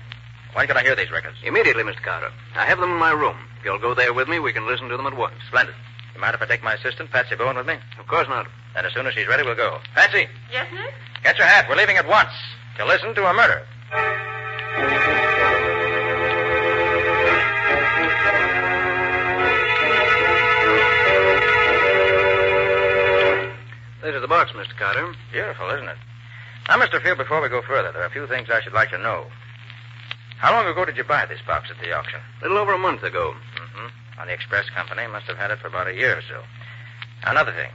When can I hear these records? Immediately, Mr. Carter. I have them in my room. If you'll go there with me, we can listen to them at once. Splendid. You mind if I take my assistant, Patsy Bowen, with me? Of course not. Then as soon as she's ready, we'll go. Patsy, Yes, Nick? get your hat. We're leaving at once to listen to a murder. This is the box, Mr. Carter. Beautiful, isn't it? Now, Mr. Field, before we go further, there are a few things I should like to know. How long ago did you buy this box at the auction? A little over a month ago. Mm-hmm. On the express company. Must have had it for about a year or so. Another thing.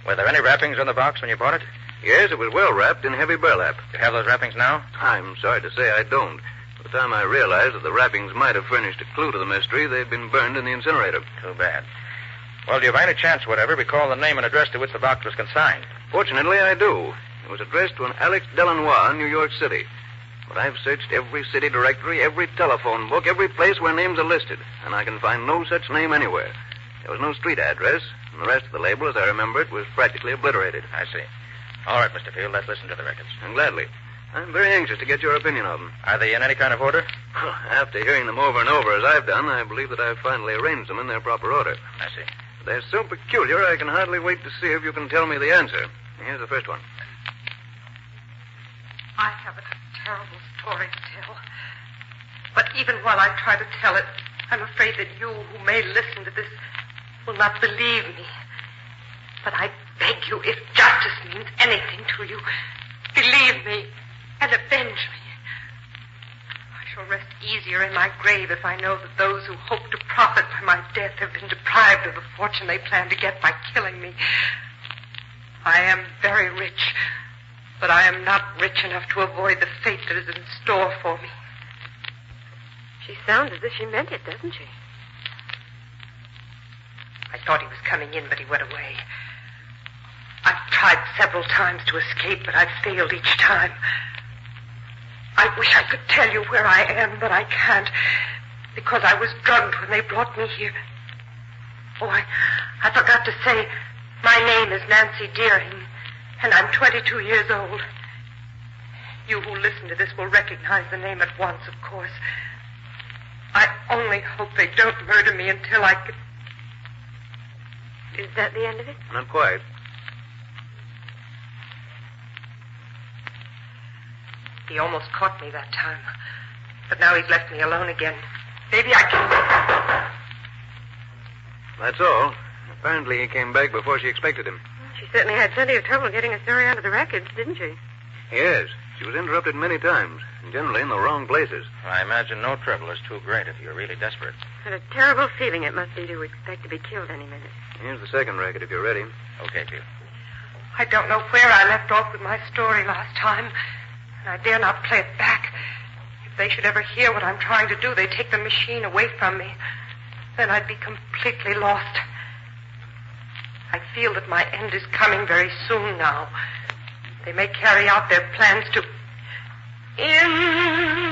Were there any wrappings on the box when you bought it? Yes, it was well wrapped in heavy burlap. Do you have those wrappings now? I'm sorry to say I don't. By the time I realized that the wrappings might have furnished a clue to the mystery, they'd been burned in the incinerator. Too bad. Well, do you by any chance, whatever, recall the name and address to which the box was consigned? Fortunately, I do. It was addressed to an Alex Delanois in New York City. But I've searched every city directory, every telephone book, every place where names are listed, and I can find no such name anywhere. There was no street address, and the rest of the label, as I remember it, was practically obliterated. I see. All right, Mr. Field, let's listen to the records. And gladly. I'm very anxious to get your opinion of them. Are they in any kind of order? After hearing them over and over as I've done, I believe that I've finally arranged them in their proper order. I see. They're so peculiar, I can hardly wait to see if you can tell me the answer. Here's the first one. I have a terrible story to tell. But even while I try to tell it, I'm afraid that you, who may listen to this, will not believe me. But I beg you, if justice means anything to you, believe me and avenge me. I shall rest easier in my grave if I know that those who hope to profit by my death have been deprived of the fortune they plan to get by killing me. I am very rich, but I am not rich enough to avoid the fate that is in store for me. She sounds as if she meant it, doesn't she? I thought he was coming in, but he went away. I've tried several times to escape, but I've failed each time. I wish I could tell you where I am, but I can't, because I was drugged when they brought me here. Oh, I forgot to say, my name is Nancy Deering, and I'm 22 years old. You who listen to this will recognize the name at once, of course. I only hope they don't murder me until I can... Is that the end of it? Not quite. He almost caught me that time. But now he's left me alone again. Maybe I can... That's all. Apparently he came back before she expected him. She certainly had plenty of trouble getting a story out of the records, didn't she? Yes. She was interrupted many times, and generally in the wrong places. I imagine no trouble is too great if you're really desperate. What a terrible feeling it must be to expect to be killed any minute. Here's the second record, if you're ready. Okay, Field. I don't know where I left off with my story last time, and I dare not play it back. If they should ever hear what I'm trying to do, they'd take the machine away from me. Then I'd be completely lost. I feel that my end is coming very soon now. They may carry out their plans to... In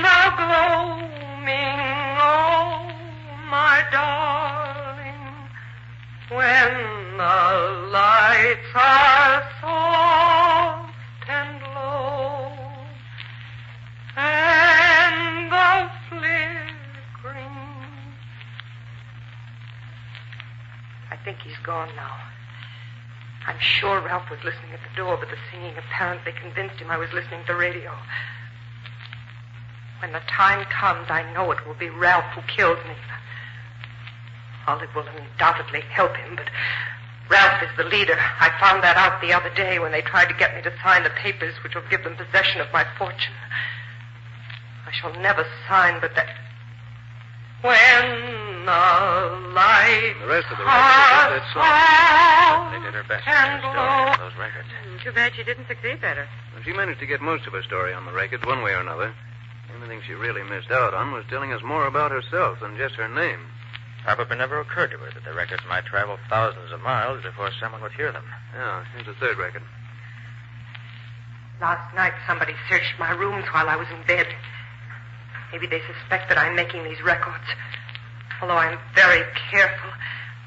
the gloaming, oh, my darling, when the lights are soft and low, and the flickering... I think he's gone now. I'm sure Ralph was listening at the door, but the singing apparently convinced him I was listening to the radio. When the time comes, I know it will be Ralph who kills me. Olive will undoubtedly help him, but Ralph is the leader. I found that out the other day when they tried to get me to sign the papers which will give them possession of my fortune. I shall never sign, but that... When the lights The rest of the are records, that's all. They did her best in and her story on those records. Too bad she didn't succeed better. She managed to get most of her story on the records, one way or another. The only thing she really missed out on was telling us more about herself than just her name. Probably never occurred to her that the records might travel thousands of miles before someone would hear them. Yeah, here's the third record. Last night, somebody searched my rooms while I was in bed. Maybe they suspect that I'm making these records. Although I'm very careful,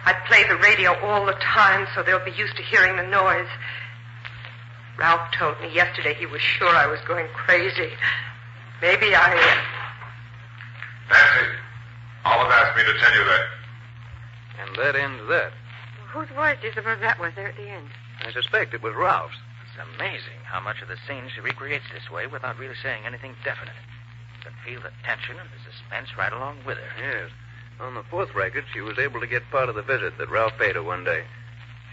I play the radio all the time so they'll be used to hearing the noise. Ralph told me yesterday he was sure I was going crazy. Maybe I... Nancy, Olive asked me to tell you that. And that ends that. Whose voice do you suppose that was there at the end? I suspect it was Ralph's. It's amazing how much of the scene she recreates this way without really saying anything definite. You can feel the tension and the suspense right along with her. Yes. On the fourth record, she was able to get part of the visit that Ralph paid her one day.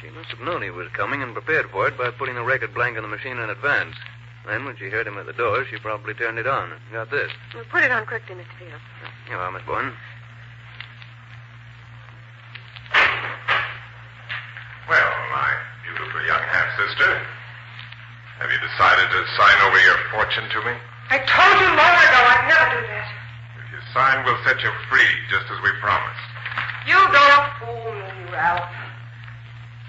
She must have known he was coming and prepared for it by putting the record blank on the machine in advance. Then, when she heard him at the door, she probably turned it on and got this. Well, put it on quickly, Mr. Field. Here you are, Miss Bourne. Well, my beautiful young half-sister, have you decided to sign over your fortune to me? I told you long ago I'd never do that. If you sign, we'll set you free, just as we promised. You don't fool me, Ralph.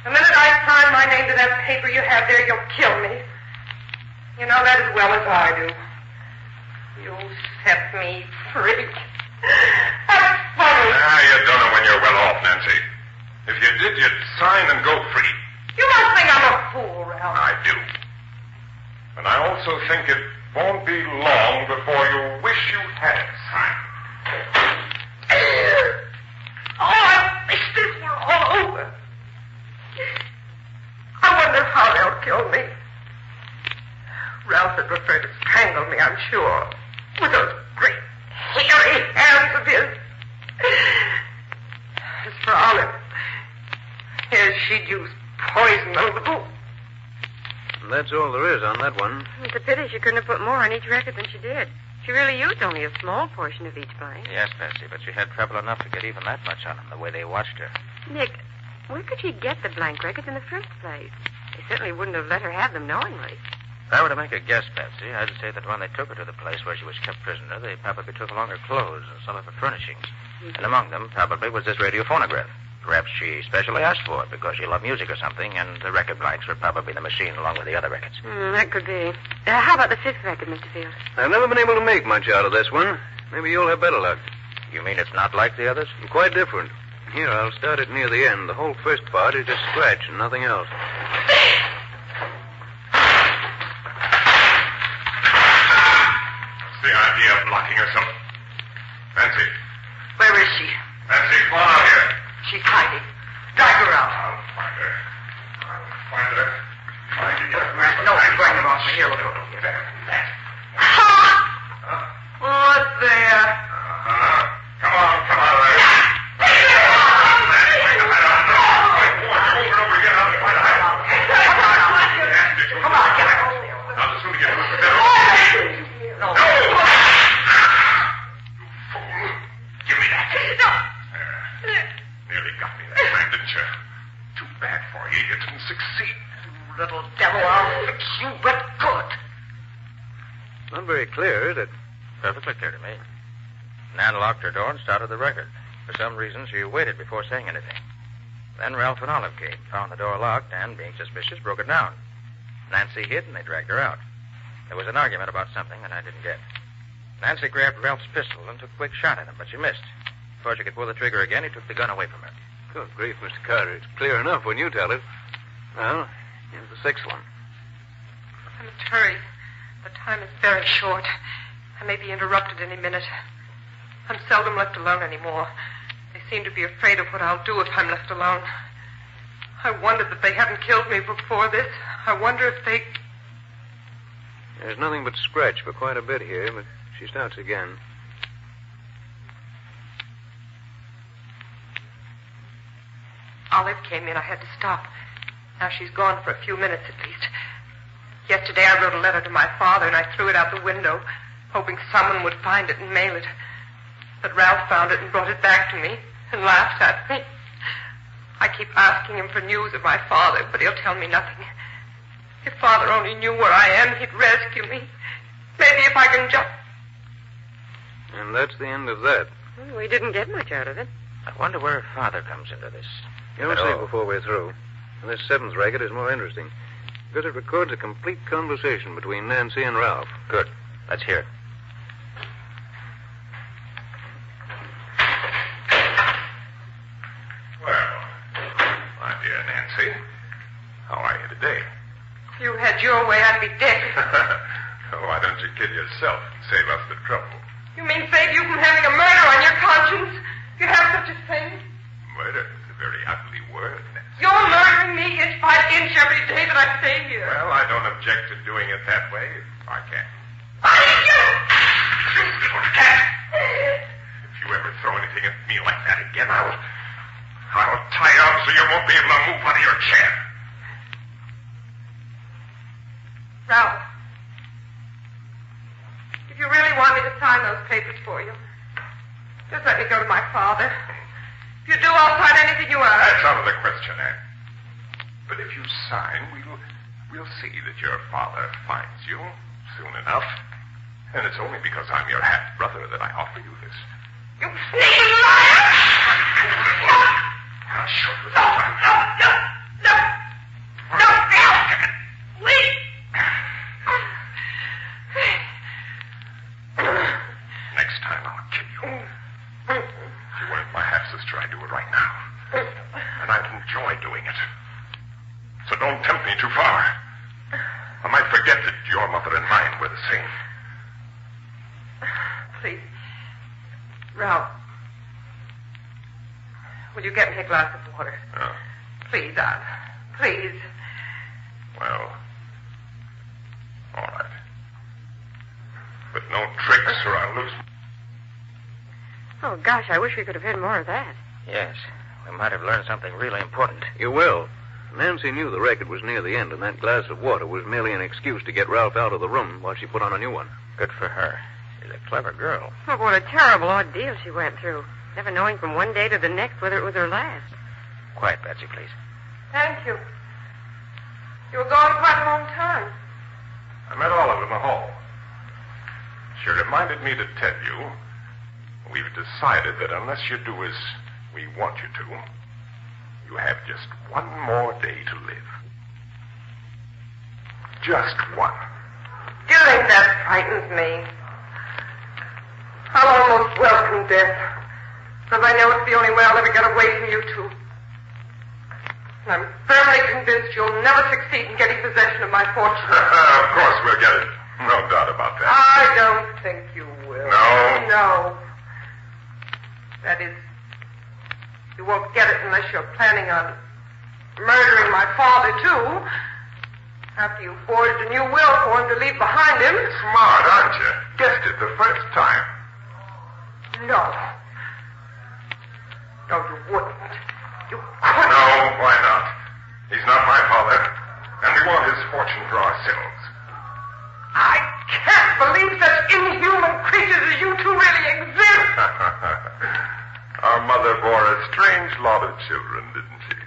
The minute I sign my name to that paper you have there, you'll kill me. You know that as well as I do. You'll set me free. That's funny. You don't know when you're well off, Nancy. If you did, you'd sign and go free. You must think I'm a fool, Ralph. I do. And I also think it won't be long before you wish you had signed. Oh, I wish this were all over. I wonder how they'll kill me. Ralph would prefer to strangle me, I'm sure. With those great, hairy hands of his. As for Olive, yes, she'd use poison a little. That's all there is on that one. It's a pity she couldn't have put more on each record than she did. She really used only a small portion of each blank. Yes, Patsy, but she had trouble enough to get even that much on them, the way they watched her. Nick, where could she get the blank records in the first place? They certainly wouldn't have let her have them knowingly. If I were to make a guess, Patsy, I'd say that when they took her to the place where she was kept prisoner, they probably took along her clothes and some of her furnishings. Mm-hmm. And among them probably was this radio phonograph. Perhaps she specially asked for it because she loved music or something, and the record blanks were probably the machine along with the other records. That could be. How about the fifth record, Mr. Field? I've never been able to make much out of this one. Maybe you'll have better luck. You mean it's not like the others? Quite different. Here, I'll start it near the end. The whole first part is just scratch and nothing else. What's the idea of locking her so? Nancy. Where is she? Nancy, come on out here. She's hiding. Drag her out. I'll find her. Find her. Find you. No, bring her off. Here, look. What's there? Come on there. Come on, jackal. Now, the sooner you get to it, the better. No. Fool. Give me that. No. Nearly got me that time, didn't you? Too bad for you. You didn't succeed. You little devil, I'll fix you but good. Not very clear, is it? Perfectly clear to me. Nan locked her door and started the record. For some reason, she waited before saying anything. Then Ralph and Olive came, found the door locked, and, being suspicious, broke it down. Nancy hid, and they dragged her out. There was an argument about something that I didn't get. Nancy grabbed Ralph's pistol and took a quick shot at him, but she missed. Before she could pull the trigger again, he took the gun away from her. Good grief, Mr. Carter. It's clear enough when you tell it. Well, here's the sixth one. I must hurry. The time is very short. I may be interrupted any minute. I'm seldom left alone anymore. They seem to be afraid of what I'll do if I'm left alone. I wondered that they hadn't killed me before this. I wonder if they... There's nothing but scratch for quite a bit here, but she starts again. Olive came in. I had to stop. Now she's gone for a few minutes at least. Yesterday I wrote a letter to my father and I threw it out the window, hoping someone would find it and mail it. But Ralph found it and brought it back to me and laughed at me. I keep asking him for news of my father, but he'll tell me nothing. If Father only knew where I am, he'd rescue me. Maybe if I can just... And that's the end of that. Well, we didn't get much out of it. I wonder where Father comes into this. You'll see before we're through. And this seventh record is more interesting. because it records a complete conversation between Nancy and Ralph. Good. Let's hear it. Well, my dear Nancy, how are you today? If you had your way, I'd be dead. Why don't you kill yourself and save us the trouble? You mean save you from having a murder on your conscience? You have such a thing? Murder is a very ugly word, Nancy. You're murdering me inch by inch every day that I stay here. Well, I don't object to doing it that way if I can. You little cat! If you ever throw anything at me like that again, I'll tie you up so you won't be able to move out of your chair. Ralph, if you really want me to sign those papers for you, just let me go to my father. If you do, I'll sign anything you ask. That's out of the question, Anne. But if you sign, we'll see that your father finds you soon enough. And it's only because I'm your half-brother that I offer you this. You sneaking liar! I'll show you. No! Please! Next time I'll kill you. If you weren't my half-sister, I'd do it right now. And I'd enjoy doing it. So don't tempt me too far. I might forget that your mother and mine were the same. Please. Ralph. Will you get me a glass of water? Oh. Please, Aunt. Please. Well, all right. But no tricks or I'll lose. Oh, gosh, I wish we could have had more of that. Yes. We might have learned something really important. You will. Nancy knew the record was near the end, and that glass of water was merely an excuse to get Ralph out of the room while she put on a new one. Good for her. She's a clever girl. Oh, what a terrible ordeal she went through. Never knowing from one day to the next whether it was her last. Quiet, Betsy, please. Thank you. You were gone quite a long time. I met Olive in the hall. She reminded me to tell you we've decided that unless you do as we want you to, you have just one more day to live. Just one. Do you think that frightens me? I'll almost welcome death, because I know it's the only way I'll ever get away from you two. And I'm firmly convinced you'll never succeed in getting possession of my fortune. Of course we'll get it. No doubt about that. I don't think you will. No? No. That is, you won't get it unless you're planning on murdering my father, too. After you forged a new will for him to leave behind him. Smart, aren't you? Guessed it the first time. No. No, you wouldn't. You couldn't. No, why not? He's not my father, and we want his fortune for ourselves. I can't believe such inhuman creatures as you two really exist. Our mother bore a strange lot of children, didn't she?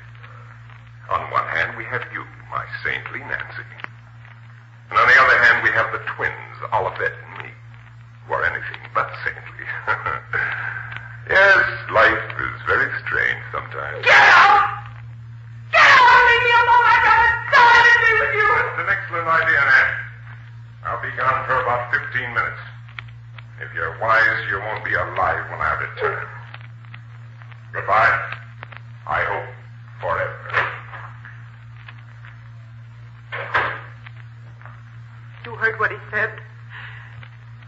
On one hand, we have you, my saintly Nancy. And on the other hand, we have the twins, Olivet and me, who are anything but saintly. Yes, life is very strange sometimes. Get out! Get out! Leave me alone! I gotta die to be with you! That's an excellent idea, Nancy. I'll be gone for about 15 minutes. If you're wise, you won't be alive when I return. Goodbye. I hope forever. You heard what he said.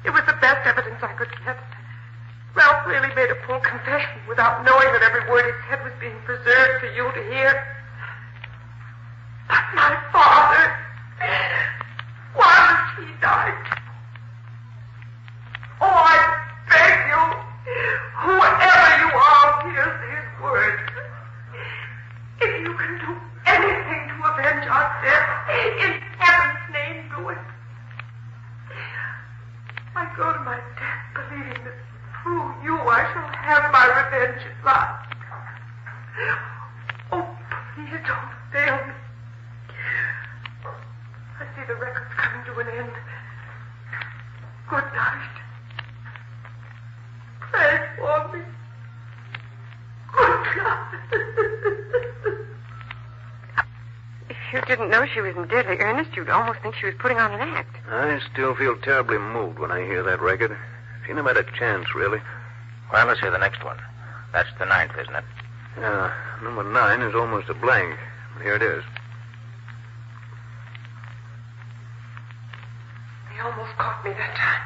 It was the best evidence I could get. Ralph really made a full confession without knowing that every word he said was being preserved for you to hear. But my father, why was he died? Oh, I beg you, whoever you are, hears these words. If you can do anything to avenge our death, in heaven's name, do it. I go to my death believing that through you I shall have my revenge at last. Oh, please don't fail me. I see the record's coming to an end. Good night. Pray for me. Good night. If If you didn't know she was in deadly earnest, you'd almost think she was putting on an act. I still feel terribly moved when I hear that record. She never had a chance, really. Well, let's hear the next one. That's the 9th, isn't it? Yeah, number 9 is almost a blank. But here it is. They almost caught me that time.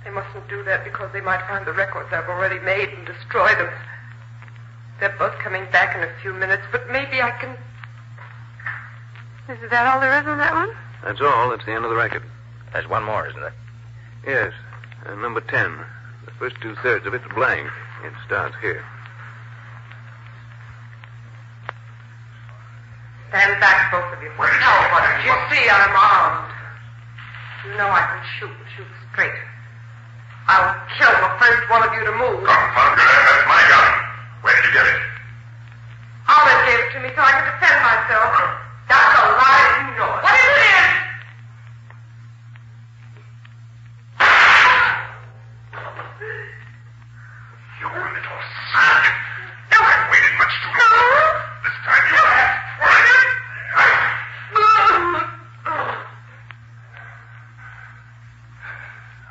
They mustn't do that because they might find the records I've already made and destroy them. They're both coming back in a few minutes, but maybe I can... Is that all there is on that one? That's all. That's the end of the record. There's one more, isn't there? Yes. Number 10. The first 2/3 of it's blank. It starts here. Stand back, both of you. No, you see I'm armed. You know I can shoot straight. I'll kill the first one of you to move. Confound your ass, that's my gun. Where did you get it? Olive gave it to me so I could defend myself. That's a lie, you know it. What is it? You little son. You haven't waited much too long. This time you have.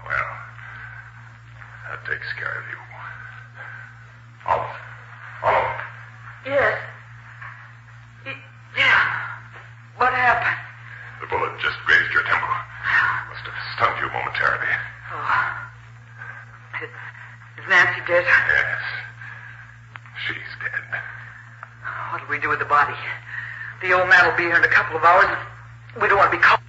Well, that takes care of you. Olive. Yes. Yeah. What happened? The bullet just grazed your temple. Must have stunned you momentarily. Oh. Is Nancy dead? Yes. She's dead. What'll we do with the body? The old man will be here in a couple of hours. We don't want to be caught.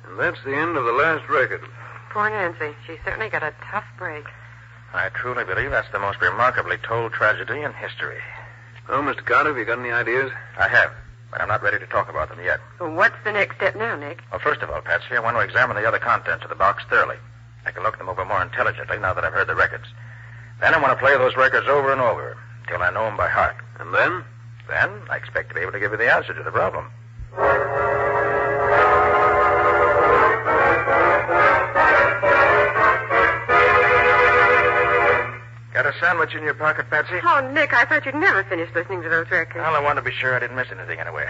And that's the end of the last record. Poor Nancy. She certainly got a tough break. I truly believe that's the most remarkably told tragedy in history. Oh, Mr. Carter, have you got any ideas? I have, but I'm not ready to talk about them yet. Well, what's the next step now, Nick? Well, first of all, Patsy, I want to examine the other contents of the box thoroughly. I can look them over more intelligently now that I've heard the records. Then I want to play those records over and over till I know them by heart. And then? Then I expect to be able to give you the answer to the problem. Got a sandwich in your pocket, Patsy? Oh, Nick, I thought you'd never finish listening to those records. Well, I wanted to be sure I didn't miss anything anyway.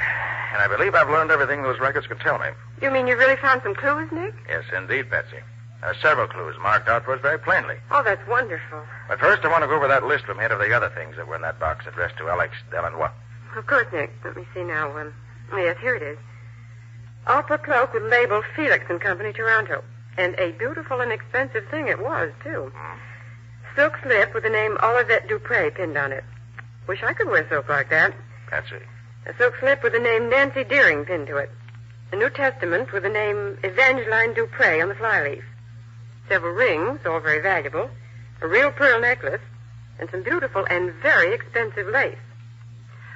And I believe I've learned everything those records could tell me. You mean you really found some clues, Nick? Yes, indeed, Patsy. There are several clues marked out for us very plainly. Oh, that's wonderful. But first, I want to go over that list from here of the other things that were in that box addressed to Alex Delanois. Of course, Nick. Let me see now. Yes, here it is. Opera cloak with label Felix and Company, Toronto. And a beautiful and expensive thing it was, too. Silk slip with the name Olivette Dupre pinned on it. Wish I could wear silk like that. Patsy. A silk slip with the name Nancy Deering pinned to it. A New Testament with the name Evangeline Dupre on the flyleaf. Several rings, all very valuable. A real pearl necklace. And some beautiful and very expensive lace.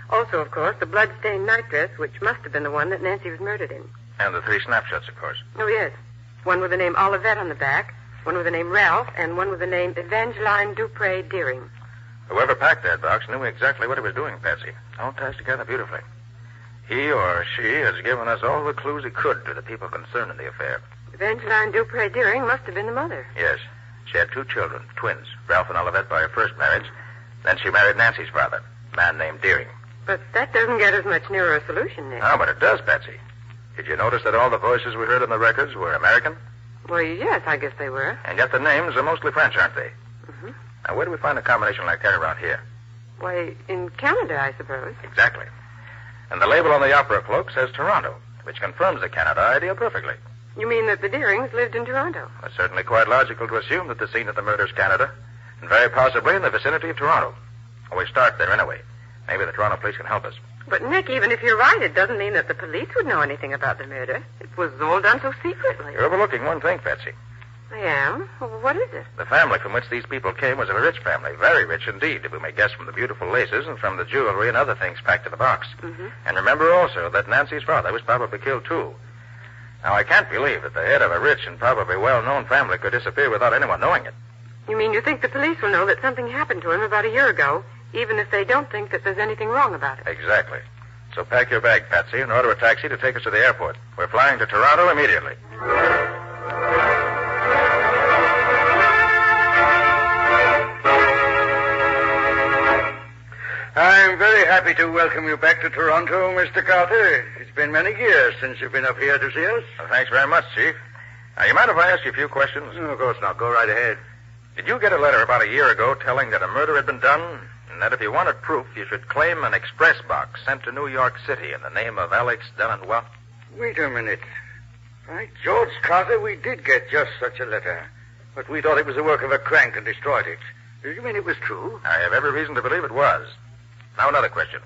Also, of course, the blood-stained nightdress, which must have been the one that Nancy was murdered in. And the 3 snapshots, of course. Oh, yes. One with the name Olivette on the back, one with the name Ralph, and one with the name Evangeline Dupre Deering. Whoever packed that box knew exactly what he was doing, Patsy. All ties together beautifully. He or she has given us all the clues he could to the people concerned in the affair. Evangeline Dupre Deering must have been the mother. Yes. She had 2 children, twins, Ralph and Olivette by her first marriage. Then she married Nancy's father, a man named Deering. But that doesn't get us much nearer a solution, Nick. Oh, but it does, Patsy. Did you notice that all the voices we heard in the records were American? Well, yes, I guess they were. And yet the names are mostly French, aren't they? Mm-hmm. Now, where do we find a combination like that around here? Why, in Canada, I suppose. Exactly. And the label on the opera cloak says Toronto, which confirms the Canada idea perfectly. You mean that the Deerings lived in Toronto? It's certainly quite logical to assume that the scene of the murder is Canada, and very possibly in the vicinity of Toronto. Well, we start there anyway. Maybe the Toronto police can help us. But, Nick, even if you're right, it doesn't mean that the police would know anything about the murder. It was all done so secretly. You're overlooking one thing, Patsy. I am? Well, what is it? The family from which these people came was a rich family, very rich indeed, if we may guess from the beautiful laces and from the jewelry and other things packed in the box. Mm-hmm. And remember also that Nancy's father was probably killed, too. Now, I can't believe that the head of a rich and probably well-known family could disappear without anyone knowing it. You mean you think the police will know that something happened to him about a year ago, even if they don't think that there's anything wrong about it? Exactly. So pack your bag, Patsy, and order a taxi to take us to the airport. We're flying to Toronto immediately. I'm I'm very happy to welcome you back to Toronto, Mr. Carter. It's been many years since you've been up here to see us. Well, thanks very much, Chief. Now, you mind if I ask you a few questions? No, of course not. Go right ahead. Did you get a letter about a year ago telling that a murder had been done, and that if you wanted proof, you should claim an express box sent to New York City in the name of Alex Delanois? Wait a minute. By George Carter, we did get just such a letter. But we thought it was the work of a crank and destroyed it. You mean it was true? I have every reason to believe it was. Now, another question.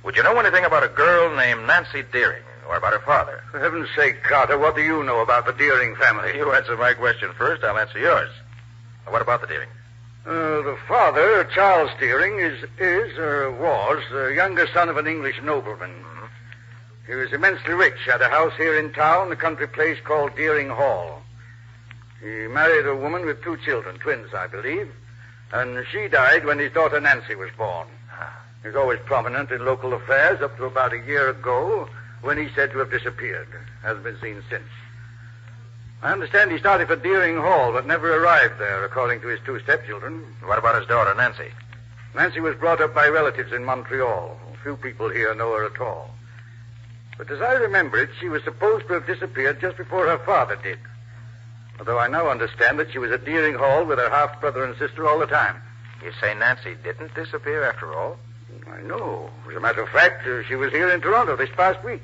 Would you know anything about a girl named Nancy Deering, or about her father? For heaven's sake, Carter, what do you know about the Deering family? You answer my question first, I'll answer yours. Now, what about the Deering? The father, Charles Deering, was the younger son of an English nobleman. Mm-hmm. He was immensely rich, had a house here in town, a country place called Deering Hall. He married a woman with 2 children, twins, I believe, and she died when his daughter Nancy was born. He was always prominent in local affairs up to about a year ago, when he's said to have disappeared. Hasn't been seen since. I understand he started for Deering Hall, but never arrived there, according to his 2 stepchildren. What about his daughter, Nancy? Nancy was brought up by relatives in Montreal. Few people here know her at all. But as I remember it, she was supposed to have disappeared just before her father did. Although I now understand that she was at Deering Hall with her half-brother and sister all the time. You say Nancy didn't disappear after all? I know. As a matter of fact, she was here in Toronto this past week.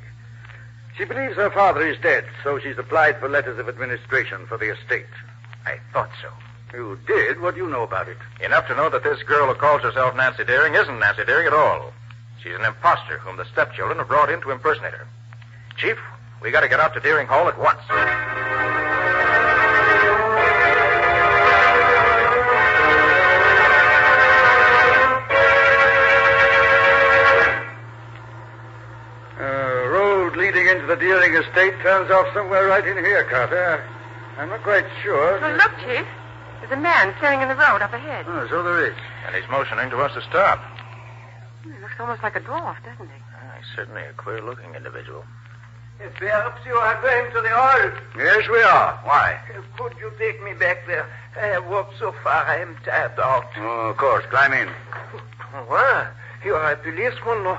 She believes her father is dead, so she's applied for letters of administration for the estate. I thought so. You did? What do you know about it? Enough to know that this girl who calls herself Nancy Deering isn't Nancy Deering at all. She's an imposter whom the stepchildren have brought in to impersonate her. Chief, we got to get out to Deering Hall at once. Leading into the Deering estate turns off somewhere right in here, Carter. I'm not quite sure. Well, look, Chief. There's a man standing in the road up ahead. Oh, so there is. And he's motioning to us to stop. He looks almost like a dwarf, doesn't he? He's certainly a queer-looking individual. Perhaps you are going to the hall. Yes, we are. Why? Could you take me back there? I have walked so far, I am tired out. Oh, of course. Climb in. What? You are a policeman, no?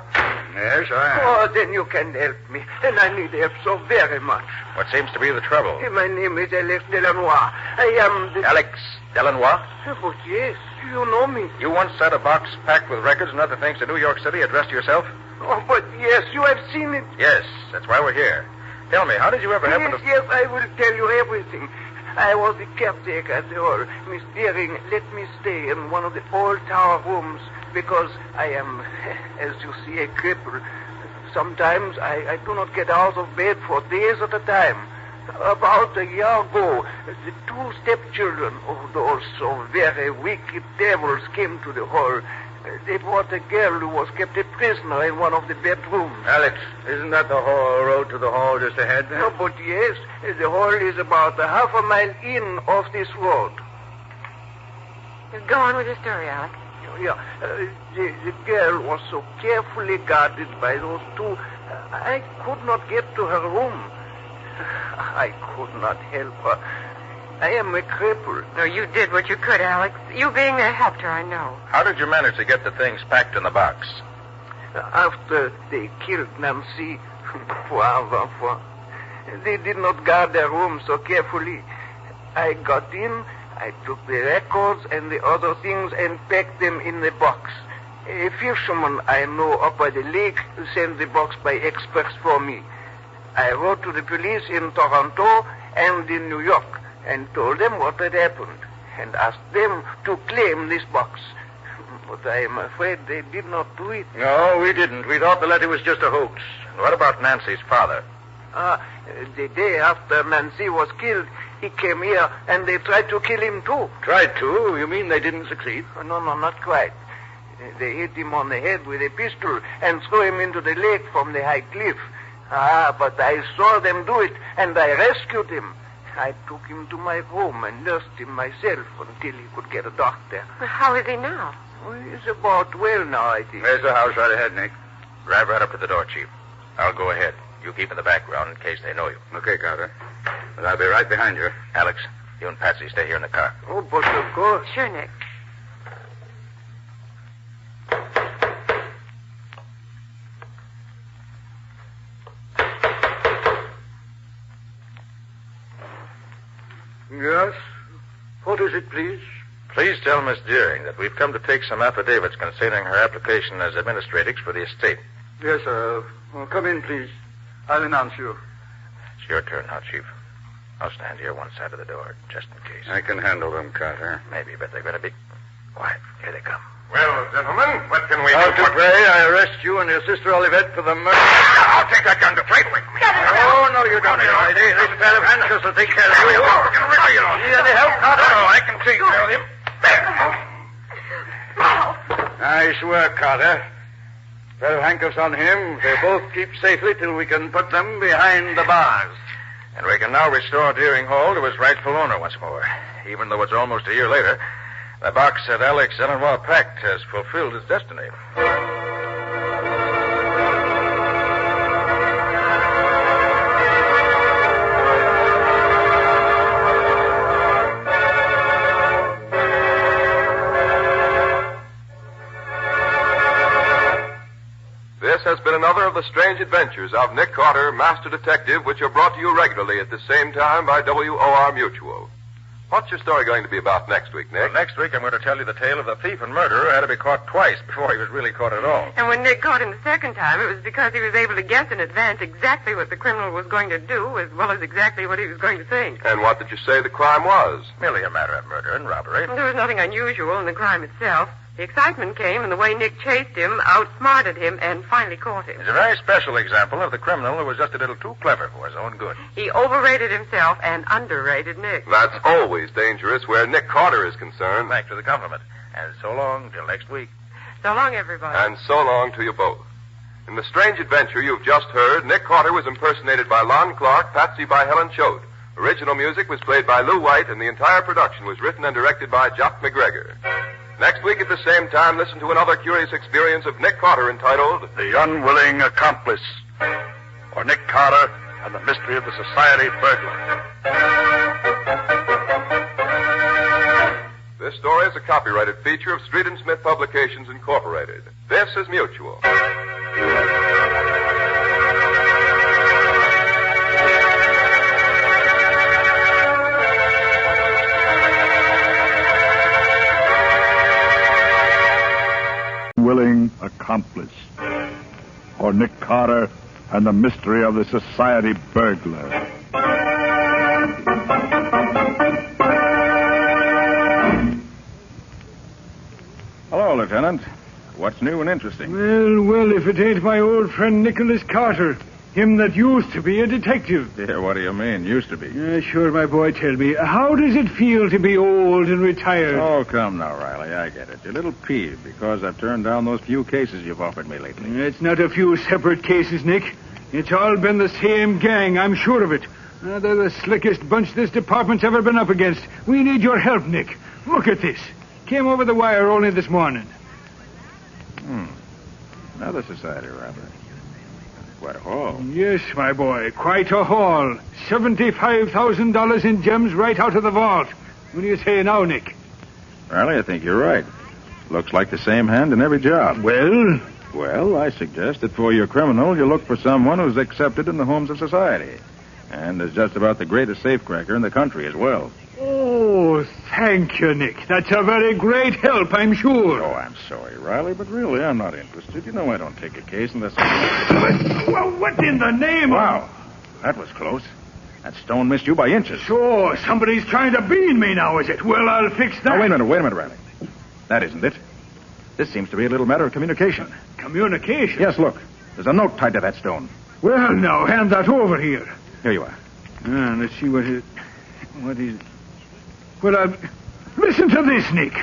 Yes, I am. Oh, then you can help me. And I need help so very much. What seems to be the trouble? My name is Alex Delanois. I am the... Alex Delanois? But yes, you know me. You once had a box packed with records and other things to New York City addressed to yourself? Oh, but yes, you have seen it. Yes, that's why we're here. Tell me, how did you ever happen to... Yes, I will tell you everything. I was the caretaker at the hall. Miss Deering let me stay in one of the old tower rooms because I am, as you see, a cripple. Sometimes I do not get out of bed for days at a time. About a year ago, the 2 stepchildren of those so very wicked devils came to the hall. They brought a girl who was kept a prisoner in one of the bedrooms. Alex, isn't that the hall road to the hall just ahead there? No, but yes. The hall is about a half a mile in off this road. Go on with your story, Alex. Yeah. The girl was so carefully guarded by those 2. I could not get to her room. I could not help her. I am a cripple. No, you did what you could, Alex. You being there helped her, I know. How did you manage to get the things packed in the box? After they killed Nancy, they did not guard their room so carefully. I got in, I took the records and the other things and packed them in the box. A fisherman I know up by the lake sent the box by express for me. I wrote to the police in Toronto and in New York and told them what had happened and asked them to claim this box. But I am afraid they did not do it. No, we didn't. We thought the letter was just a hoax. And what about Nancy's father? The day after Nancy was killed, he came here and they tried to kill him too. Tried to? You mean they didn't succeed? No, not quite. They hit him on the head with a pistol and threw him into the lake from the high cliff. But I saw them do it and I rescued him. I took him to my room and nursed him myself until he could get a doctor. How is he now? He's about well now, I think. There's the house right ahead, Nick. Drive right up to the door, Chief. I'll go ahead. You keep in the background in case they know you. Okay, Carter. But I'll be right behind you. Alex, you and Patsy stay here in the car. Oh, but of course. Sure, Nick. Yes? What is it, please? Please tell Miss Deering that we've come to take some affidavits concerning her application as administratrix for the estate. Yes, sir. Come in, please. I'll announce you. It's your turn now, Chief. I'll stand here one side of the door, just in case. I can handle them, Carter. Maybe, but they're going to be quiet. Here they come. Well, gentlemen, what can we Now, do? Dupre, I arrest you and your sister Olivette for the murder. I'll take that gun to trade with me. Oh, no, you don't, lady. This pair of handcuffs will take care of you. Need any help, Carter? No, I can take care of him. Nice work, Carter. Pair of handcuffs on him. They'll both keep safely till we can put them behind the bars. And we can now restore Deering Hall to its rightful owner once more. Even though it's almost a year later, the box at Alex Ellenwell Pact has fulfilled its destiny. This has been another of the strange adventures of Nick Carter, Master Detective, which are brought to you regularly at the same time by WOR Mutual. What's your story going to be about next week, Nick? Well, next week I'm going to tell you the tale of the thief and murderer who had to be caught twice before he was really caught at all. And when Nick caught him the second time, it was because he was able to guess in advance exactly what the criminal was going to do, as well as exactly what he was going to think. And what did you say the crime was? Merely a matter of murder and robbery. There was nothing unusual in the crime itself. The excitement came in the way Nick chased him, outsmarted him, and finally caught him. It's a very special example of the criminal who was just a little too clever for his own good. He overrated himself and underrated Nick. That's always dangerous where Nick Carter is concerned. Thanks for the compliment. And so long till next week. So long, everybody. And so long to you both. In the strange adventure you've just heard, Nick Carter was impersonated by Lon Clark, Patsy by Helen Choate. Original music was played by Lou White, and the entire production was written and directed by Jock McGregor. Next week at the same time, listen to another curious experience of Nick Carter entitled The Unwilling Accomplice, or Nick Carter and the Mystery of the Society Burglar. This story is a copyrighted feature of Street and Smith Publications, Incorporated. This is Mutual. Willing accomplice, or Nick Carter and the Mystery of the Society Burglar. Hello, Lieutenant. What's new and interesting? Well, if it ain't my old friend Nicholas Carter, him that used to be a detective. Yeah, what do you mean, used to be? Sure, my boy, tell me, how does it feel to be old and retired? Oh, come now, Riley, I get it. You're a little peeved because I've turned down those few cases you've offered me lately. It's not a few separate cases, Nick. It's all been the same gang, I'm sure of it. They're the slickest bunch this department's ever been up against. We need your help, Nick. Look at this. Came over the wire only this morning. Another society robbery. Quite a haul. Yes, my boy, quite a haul. $75,000 in gems right out of the vault. What do you say now, Nick? Riley, I think you're right. Looks like the same hand in every job. Well? Well, I suggest that for your criminal, you look for someone who's accepted in the homes of society. And is just about the greatest safecracker in the country as well. Oh, thank you, Nick. That's a very great help, I'm sure. Oh, I'm sorry, Riley, but really, I'm not interested. You know I don't take a case unless... Well, what in the name of... Wow, that was close. That stone missed you by inches. So, somebody's trying to bean me now, is it? Well, I'll fix that. Now, wait a minute, Riley. That isn't it. This seems to be a little matter of communication. Communication? Yes, look. There's a note tied to that stone. Well, now, hand that over here. Here you are. Let's see what is... Well, listen to this, Nick.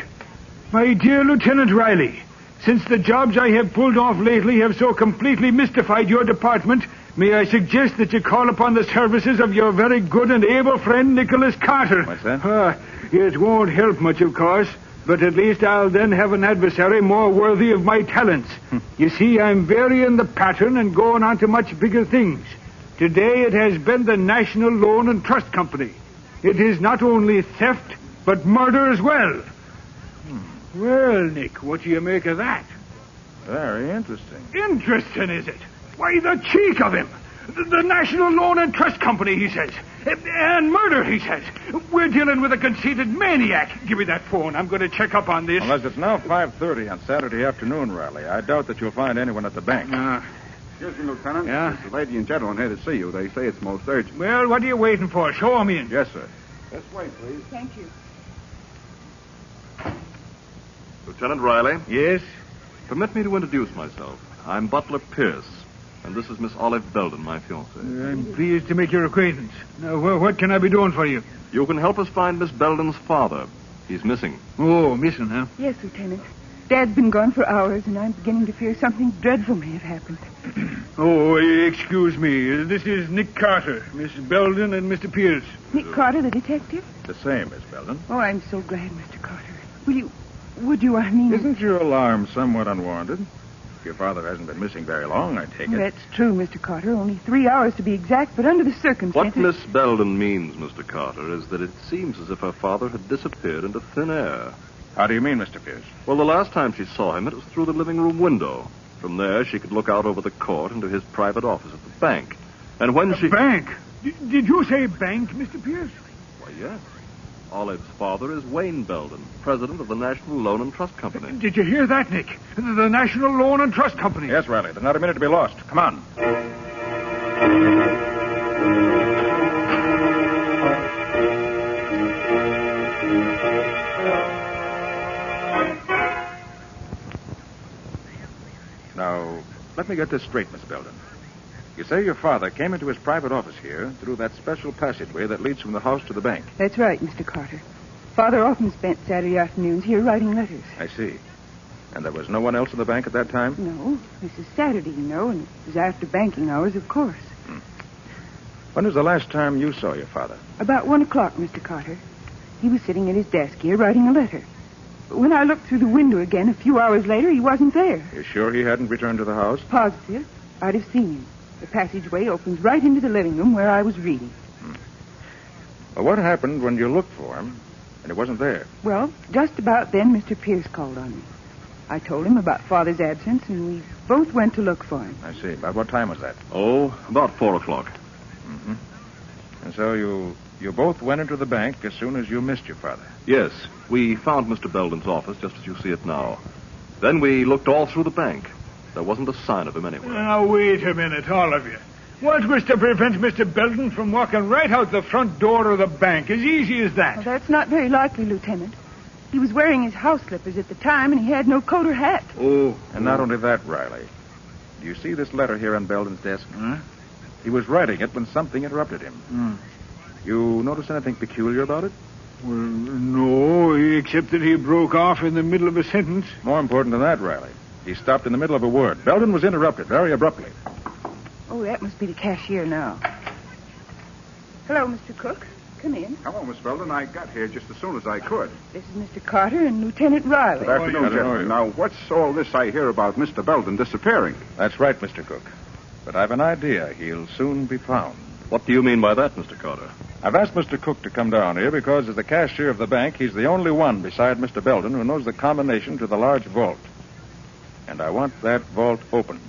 My dear Lieutenant Riley, since the jobs I have pulled off lately have so completely mystified your department, may I suggest that you call upon the services of your very good and able friend, Nicholas Carter. What's that? It won't help much, of course, but at least I'll then have an adversary more worthy of my talents. You see, I'm varying the pattern and going on to much bigger things. Today it has been the National Loan and Trust Company. It is not only theft, but murder as well. Well, Nick, what do you make of that? Very interesting. Interesting, is it? Why, the cheek of him. The National Loan and Trust Company, he says. And murder, he says. We're dealing with a conceited maniac. Give me that phone. I'm going to check up on this. Well, as it's now 5:30 on Saturday afternoon, Riley, I doubt that you'll find anyone at the bank. Excuse me, Lieutenant. Yeah? There's a lady and gentleman here to see you. They say it's most urgent. Well, what are you waiting for? Show 'em in. Yes, sir. This way, please. Thank you. Lieutenant Riley? Yes? Permit me to introduce myself. I'm Butler Pierce, and this is Miss Olive Belden, my fiancée. I'm pleased to make your acquaintance. Now, what can I be doing for you? You can help us find Miss Belden's father. He's missing. Oh, missing, huh? Yes, Lieutenant. Dad's been gone for hours, and I'm beginning to fear something dreadful may have happened. Oh, excuse me. This is Nick Carter, Miss Belden, and Mr. Pierce. Nick Carter, the detective? The same, Miss Belden. Oh, I'm so glad, Mr. Carter. Would you, I mean... Isn't your alarm somewhat unwarranted? If your father hasn't been missing very long, I take it. That's true, Mr. Carter. Only 3 hours to be exact, but under the circumstances... What Miss Belden means, Mr. Carter, is that it seems as if her father had disappeared into thin air. How do you mean, Mr. Pierce? Well, the last time she saw him, it was through the living room window. From there, she could look out over the court into his private office at the bank. And when she... Bank? Did you say bank, Mr. Pierce? Why, yes. Olive's father is Wayne Belden, president of the National Loan and Trust Company. Did you hear that, Nick? The National Loan and Trust Company. Yes, Riley. There's not a minute to be lost. Come on. Now, let me get this straight, Miss Belden. You say your father came into his private office here through that special passageway that leads from the house to the bank. That's right, Mr. Carter. Father often spent Saturday afternoons here writing letters. I see. And there was no one else in the bank at that time? No. This is Saturday, you know, and it was after banking hours, of course. When was the last time you saw your father? About 1 o'clock, Mr. Carter. He was sitting at his desk here writing a letter. But when I looked through the window again a few hours later, he wasn't there. You're sure he hadn't returned to the house? Positive. I'd have seen him. The passageway opens right into the living room where I was reading. Well, what happened when you looked for him and he wasn't there? Well, just about then, Mr. Pierce called on me. I told him about Father's absence, and we both went to look for him. I see. About what time was that? Oh, about 4 o'clock. Mm-hmm. And so you both went into the bank as soon as you missed your father? Yes. We found Mr. Belden's office just as you see it now. Then we looked all through the bank. There wasn't a sign of him anywhere. Now, wait a minute, all of you. What was to prevent Mr. Belden from walking right out the front door of the bank? As easy as that. Well, that's not very likely, Lieutenant. He was wearing his house slippers at the time, and he had no coat or hat. Oh. And not only that, Riley. Do you see this letter here on Belden's desk? Huh? He was writing it when something interrupted him. You notice anything peculiar about it? Well, no, except that he broke off in the middle of a sentence. More important than that, Riley. He stopped in the middle of a word. Belden was interrupted very abruptly. Oh, that must be the cashier now. Hello, Mr. Cook. Come in. Hello, Miss Belden. I got here just as soon as I could. This is Mr. Carter and Lieutenant Riley. Good afternoon, gentlemen. Now, what's all this I hear about Mr. Belden disappearing? That's right, Mr. Cook. But I've an idea he'll soon be found. What do you mean by that, Mr. Carter? I've asked Mr. Cook to come down here because as the cashier of the bank, he's the only one beside Mr. Belden who knows the combination to the large vault. And I want that vault opened.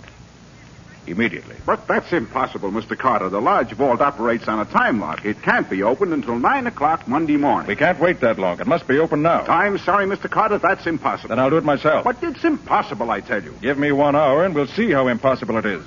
Immediately. But that's impossible, Mr. Carter. The large vault operates on a time lock. It can't be opened until 9 o'clock Monday morning. We can't wait that long. It must be open now. I'm sorry, Mr. Carter. That's impossible. Then I'll do it myself. But it's impossible, I tell you. Give me 1 hour and we'll see how impossible it is.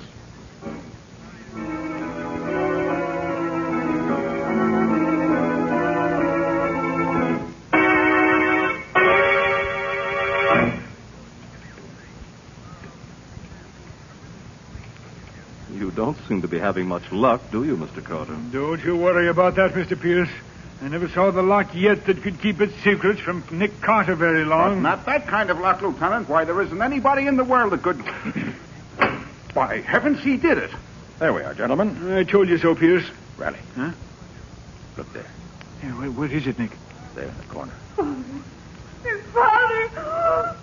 You don't seem to be having much luck, do you, Mr. Carter? Don't you worry about that, Mr. Pierce. I never saw the lock yet that could keep its secrets from Nick Carter very long. But not that kind of luck, Lieutenant. Why, there isn't anybody in the world that could... By heavens, he did it. There we are, gentlemen. I told you so, Pierce. Riley. Huh? Look there. Yeah, what is it, Nick? There in the corner. His father!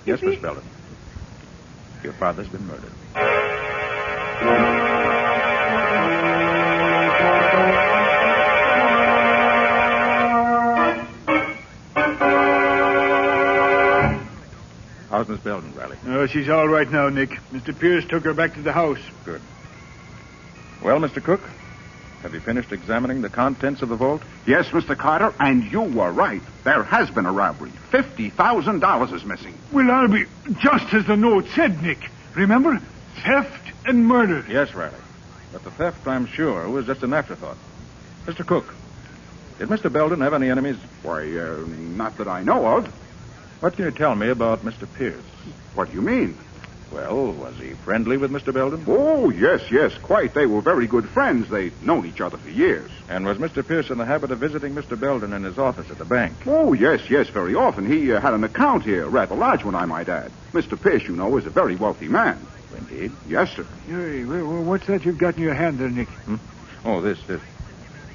Yes, Miss Belden. Your father's been murdered. How's Miss Belden, Riley? Oh, she's all right now, Nick. Mr. Pierce took her back to the house. Good. Well, Mr. Cook, have you finished examining the contents of the vault? Yes, Mr. Carter, and you were right. There has been a robbery. $50,000 is missing. Well, I'll be just as the note said, Nick. Remember? Theft and murder. Yes, Riley. But the theft, I'm sure, was just an afterthought. Mr. Cook, did Mr. Belden have any enemies? Why, not that I know of. What can you tell me about Mr. Pierce? What do you mean? Well, was he friendly with Mr. Belden? Oh, yes, quite. They were very good friends. They'd known each other for years. And was Mr. Pierce in the habit of visiting Mr. Belden in his office at the bank? Oh, yes, very often. He had an account here, a rather large one, I might add. Mr. Pierce, you know, is a very wealthy man. Indeed? Yes, sir. Hey, what's that you've got in your hand there, Nick? Oh, this.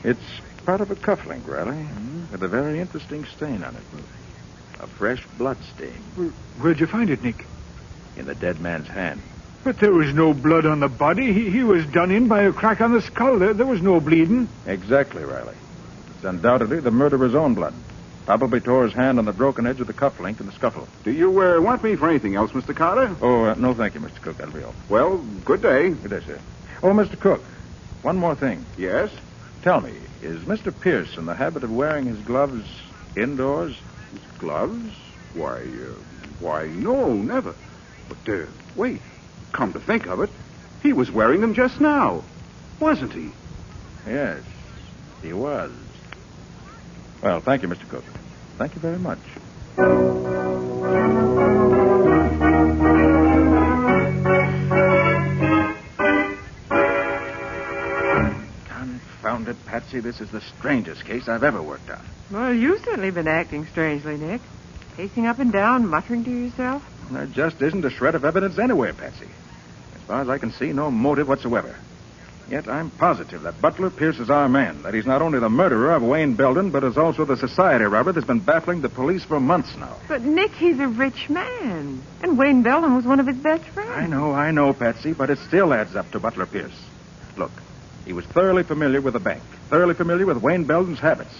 It's part of a cufflink, Riley, with a very interesting stain on it. A fresh blood stain. Where'd you find it, Nick? In the dead man's hand. But there was no blood on the body. He was done in by a crack on the skull. There was no bleeding. Exactly, Riley. It's undoubtedly the murderer's own blood. Probably tore his hand on the broken edge of the cufflink in the scuffle. Do you want me for anything else, Mr. Carter? Oh, no, thank you, Mr. Cook. That'll be all. Well, good day. Good day, sir. Oh, Mr. Cook, one more thing. Yes? Tell me, is Mr. Pierce in the habit of wearing his gloves indoors? His gloves? Why, no, never. But, wait. Come to think of it, he was wearing them just now. Wasn't he? Yes, he was. Well, thank you, Mr. Cook. Thank you very much. Confound it, Patsy. This is the strangest case I've ever worked on. Well, you've certainly been acting strangely, Nick. Pacing up and down, muttering to yourself. There just isn't a shred of evidence anywhere, Patsy. As far as I can see, no motive whatsoever. Yet I'm positive that Butler Pierce is our man, that he's not only the murderer of Wayne Belden, but is also the society robber that's been baffling the police for months now. But, Nick, he's a rich man. And Wayne Belden was one of his best friends. I know, Patsy, but it still adds up to Butler Pierce. Look, he was thoroughly familiar with the bank, thoroughly familiar with Wayne Belden's habits.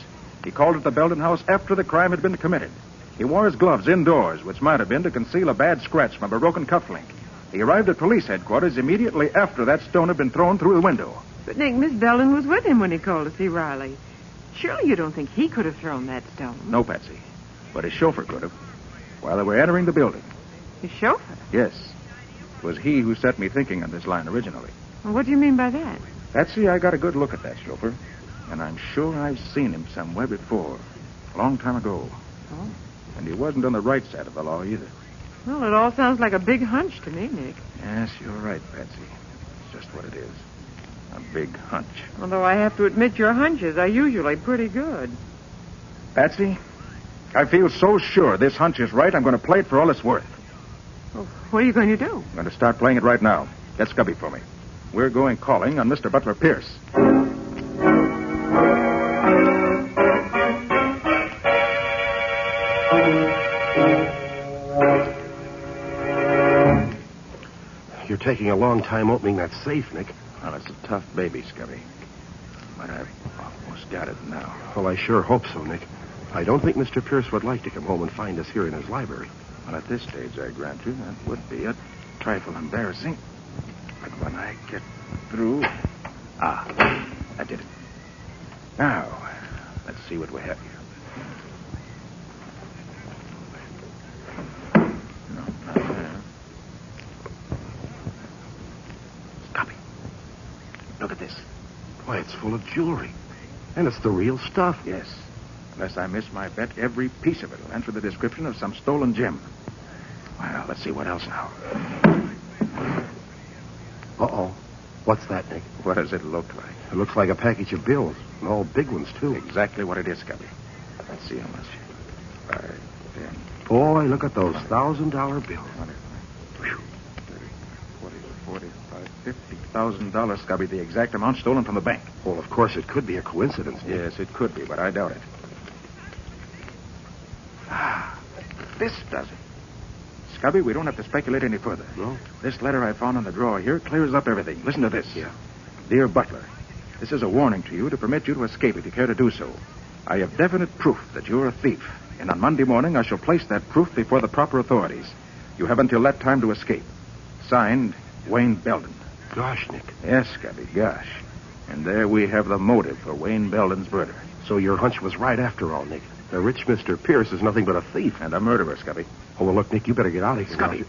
He called at the Belden house after the crime had been committed. He wore his gloves indoors, which might have been to conceal a bad scratch from a broken cufflink. He arrived at police headquarters immediately after that stone had been thrown through the window. But, Nick, Miss Belden was with him when he called to see Riley. Surely you don't think he could have thrown that stone? No, Patsy. But his chauffeur could have. While they were entering the building. His chauffeur? Yes. It was he who set me thinking on this line originally. Well, what do you mean by that? Patsy, I got a good look at that chauffeur. And I'm sure I've seen him somewhere before. A long time ago. Oh. And he wasn't on the right side of the law either. Well, it all sounds like a big hunch to me, Nick. Yes, you're right, Patsy. It's just what it is. A big hunch. Although I have to admit your hunches are usually pretty good. Patsy, I feel so sure this hunch is right, I'm going to play it for all it's worth. Well, what are you going to do? I'm going to start playing it right now. Get Scubby for me. We're going calling on Mr. Butler Pierce. You're taking a long time opening that safe, Nick. Well, it's a tough baby, Scubby. But I've almost got it now. Well, I sure hope so, Nick. I don't think Mr. Pierce would like to come home and find us here in his library. Well, at this stage, I grant you, that would be a trifle embarrassing. But when I get through... I did it. Now, let's see what we have here. No, not there. Scubby, look at this. Why, it's full of jewelry. And it's the real stuff. Yes. Unless I miss my bet, every piece of it will answer the description of some stolen gem. Well, let's see what else now. Uh-oh. What's that, Nick? What does it look like? It looks like a package of bills. And all big ones, too. Exactly what it is, Scubby. Let's see how much. 5, 10. Boy, look at those $1,000 bills. 30, 40, 45, $50,000, Scubby, the exact amount stolen from the bank. Well, of course, it could be a coincidence. Nick. Yes, it could be, but I doubt it. This does it. Scubby, we don't have to speculate any further. No? This letter I found on the drawer here clears up everything. Listen to this. Yeah. Dear Butler, this is a warning to you to permit you to escape if you care to do so. I have definite proof that you're a thief, and on Monday morning I shall place that proof before the proper authorities. You have until that time to escape. Signed, Wayne Belden. Gosh, Nick. Yes, Scubby, gosh. And there we have the motive for Wayne Belden's murder. So your hunch was right after all, Nick. The rich Mr. Pierce is nothing but a thief. And a murderer, Scubby. Oh, well, look, Nick, you better get out of here. Scubby,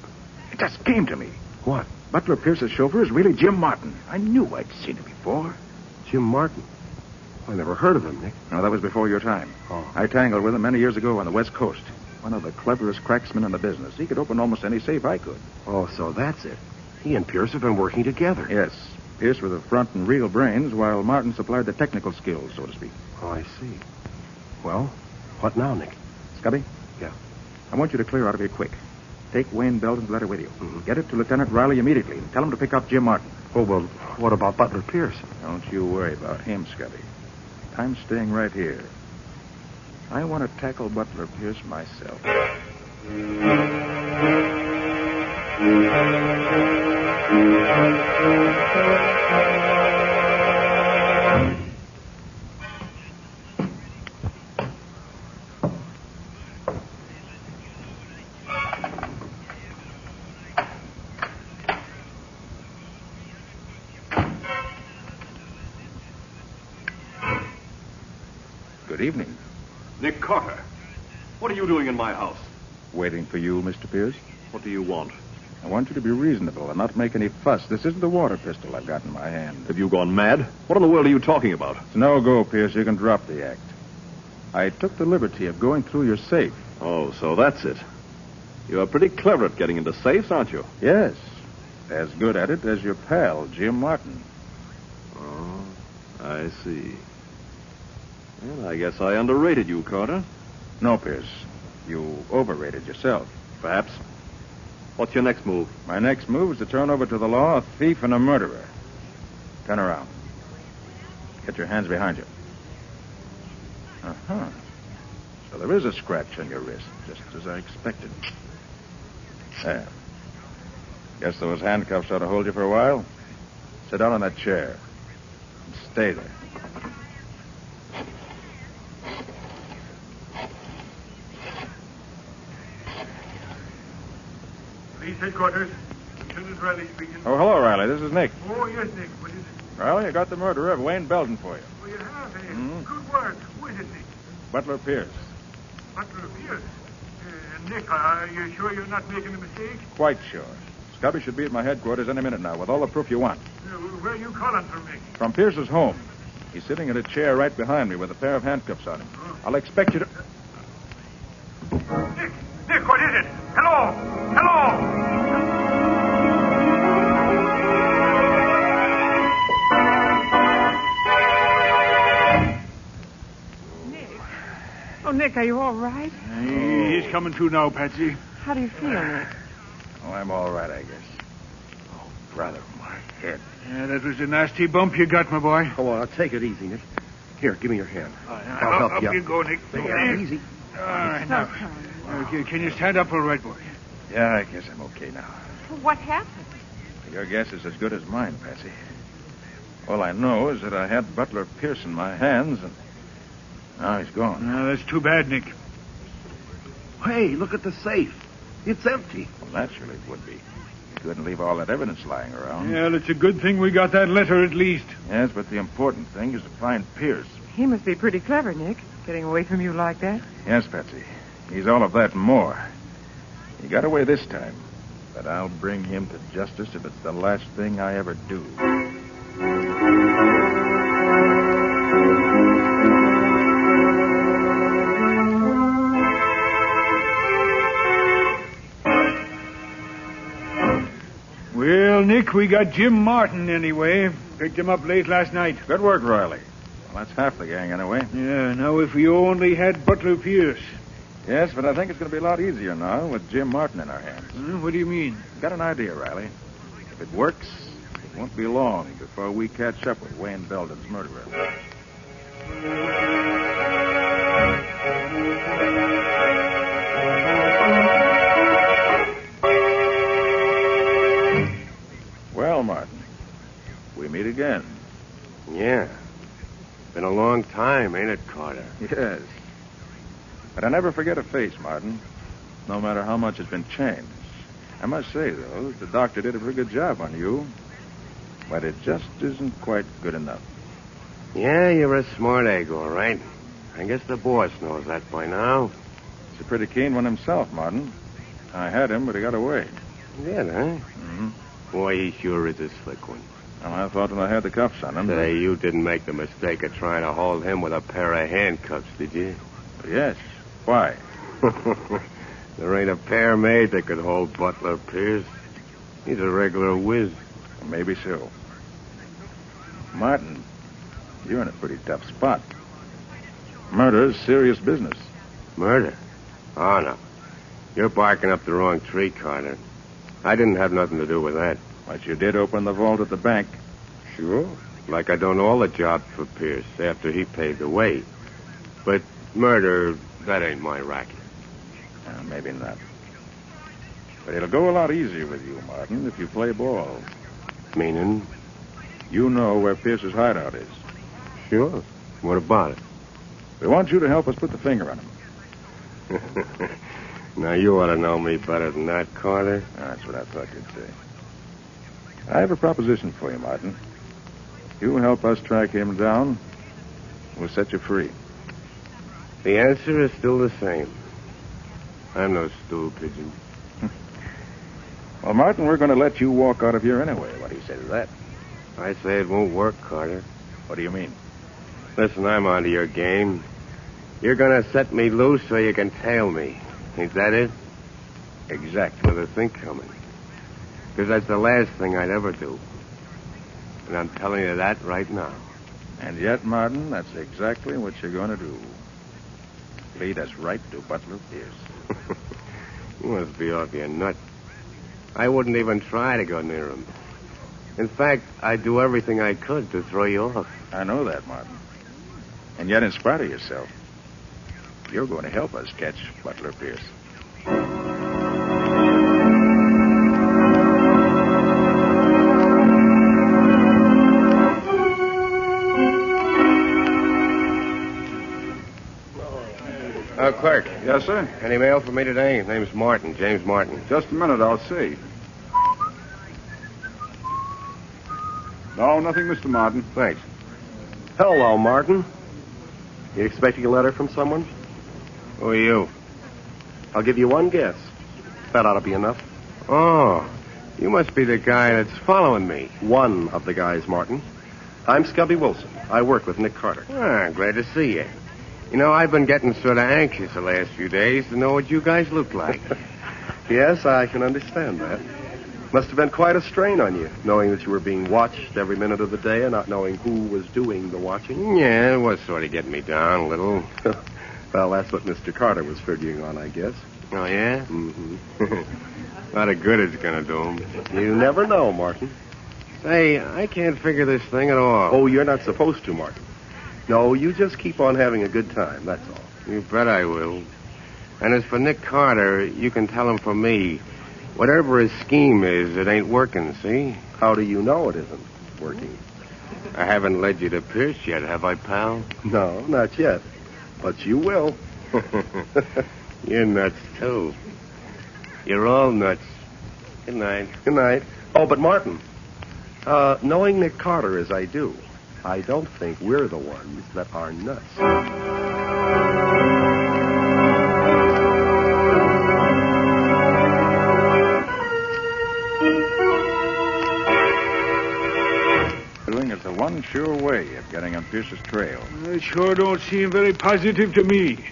it just came to me. What? Butler Pierce's chauffeur is really Jim Martin. I knew I'd seen him before. Jim Martin? I never heard of him, Nick. No, that was before your time. Oh. I tangled with him many years ago on the West Coast. One of the cleverest cracksmen in the business. He could open almost any safe I could. Oh, so that's it. He and Pierce have been working together. Yes. Pierce with the front and real brains, while Martin supplied the technical skills, so to speak. Oh, I see. Well, what now, Nick? Scubby? Yeah. I want you to clear out of here quick. Take Wayne Belden's letter with you. Get it to Lieutenant Riley immediately and tell him to pick up Jim Martin. Oh, well, what about Butler Pierce? Don't you worry about him, Scubby. I'm staying right here. I want to tackle Butler Pierce myself. Good evening. Nick Carter. What are you doing in my house? Waiting for you, Mr. Pierce. What do you want? I want you to be reasonable and not make any fuss. This isn't the water pistol I've got in my hand. Have you gone mad? What in the world are you talking about? It's no go, Pierce. You can drop the act. I took the liberty of going through your safe. Oh, so that's it. You're pretty clever at getting into safes, aren't you? Yes. As good at it as your pal, Jim Martin. Oh, I see. Well, I guess I underrated you, Carter. No, Pierce. You overrated yourself. Perhaps. What's your next move? My next move is to turn over to the law a thief and a murderer. Turn around. Get your hands behind you. Uh-huh. So there is a scratch on your wrist, just as I expected. There. Guess those handcuffs ought to hold you for a while. Sit down on that chair. And stay there. Police headquarters. Lieutenant Riley speaking. Oh, hello, Riley. This is Nick. Oh, yes, Nick. What is it? Riley, I got the murderer of Wayne Belden for you. Oh, you have, eh? Good work. Who is it, Nick? Butler Pierce. Butler Pierce. Nick, are you sure you're not making a mistake? Quite sure. Scubby should be at my headquarters any minute now with all the proof you want. Where are you calling from, Nick? From Pierce's home. He's sitting in a chair right behind me with a pair of handcuffs on him. I'll expect you to... Nick, what is it? Hello! Hello! Oh, Nick, are you all right? He's coming to now, Patsy. How do you feel, Nick? Oh, I'm all right, I guess. Oh, brother, my head. Yeah, that was a nasty bump you got, my boy. Come on, take it easy, Nick. Here, give me your hand. I'll help you. Up you go, Nick. Yeah, easy. All right, now. Okay, can you stand up all right, boy? Yeah, I guess I'm okay now. What happened? Your guess is as good as mine, Patsy. All I know is that I had Butler Pierce in my hands, and now he's gone. No, that's too bad, Nick. Hey, look at the safe. It's empty. Well, naturally it would be. You couldn't leave all that evidence lying around. Yeah, it's a good thing we got that letter at least. Yes, but the important thing is to find Pierce. He must be pretty clever, Nick, getting away from you like that. Yes, Patsy. He's all of that and more. He got away this time, but I'll bring him to justice if it's the last thing I ever do. Well, Nick, we got Jim Martin anyway. Picked him up late last night. Good work, Riley. Well, that's half the gang anyway. Yeah, now if we only had Butler Pierce. Yes, but I think it's going to be a lot easier now with Jim Martin in our hands. What do you mean? Got an idea, Riley. If it works, it won't be long before we catch up with Wayne Belden's murderer. Well, Martin, we meet again. Yeah. Been a long time, ain't it, Carter? Yes. But I never forget a face, Martin, no matter how much has been changed. I must say, though, that the doctor did a pretty good job on you. But it just isn't quite good enough. Yeah, you're a smart egg, all right. I guess the boss knows that by now. He's a pretty keen one himself, Martin. I had him, but he got away. Did, huh? Mm-hmm. Boy, he sure is a slick one. Well, I thought when I had the cuffs on him... Say, you didn't make the mistake of trying to hold him with a pair of handcuffs, did you? Yes. Why? There ain't a pair made that could hold Butler Pierce. He's a regular whiz. Maybe so. Martin, you're in a pretty tough spot. Murder's serious business. Murder? Oh, no. You're barking up the wrong tree, Carter. I didn't have nothing to do with that. But you did open the vault at the bank. Sure. Like I done all the jobs for Pierce after he paved the way. But murder, that ain't my racket. Maybe not. But it'll go a lot easier with you, Martin, if you play ball. Meaning? You know where Pierce's hideout is. Sure. What about it? We want you to help us put the finger on him. Now, you ought to know me better than that, Carter. That's what I thought you'd say. I have a proposition for you, Martin. You help us track him down, we'll set you free. The answer is still the same. I'm no stool pigeon. Well, Martin, we're going to let you walk out of here anyway. What do you say to that? I say it won't work, Carter. What do you mean? Listen, I'm onto your game. You're going to set me loose so you can tail me. Ain't that it? Exactly. With a think coming. Because that's the last thing I'd ever do. And I'm telling you that right now. And yet, Martin, that's exactly what you're going to do. Lead us right to Butler Pierce. You must be off your nut. I wouldn't even try to go near him. In fact, I'd do everything I could to throw you off. I know that, Martin. And yet, in spite of yourself, you're going to help us catch Butler Pierce. Clerk. Yes, sir? Any mail for me today? His name's Martin, James Martin. Just a minute, I'll see. No, nothing, Mr. Martin. Thanks. Hello, Martin. You expecting a letter from someone? Who are you? I'll give you one guess. That ought to be enough. Oh, you must be the guy that's following me. One of the guys, Martin. I'm Scubby Wilson. I work with Nick Carter. Glad to see you. You know, I've been getting sort of anxious the last few days to know what you guys look like. Yes, I can understand that. Must have been quite a strain on you, knowing that you were being watched every minute of the day and not knowing who was doing the watching. Yeah, it was sort of getting me down a little. Well, that's what Mr. Carter was figuring on, I guess. Oh, yeah? Mm-hmm. A lot of good it's going to do him. You never know, Martin. Say, I can't figure this thing at all. Oh, you're not supposed to, Martin. No, you just keep on having a good time, that's all. You bet I will. And as for Nick Carter, you can tell him from me, whatever his scheme is, it ain't working, see? How do you know it isn't working? I haven't led you to Pierce yet, have I, pal? No, not yet. But you will. You're nuts, too. You're all nuts. Good night. Good night. Oh, but Martin, knowing Nick Carter as I do, I don't think we're the ones that are nuts. Doing is the one sure way of getting on Pierce's trail. It sure don't seem very positive to me.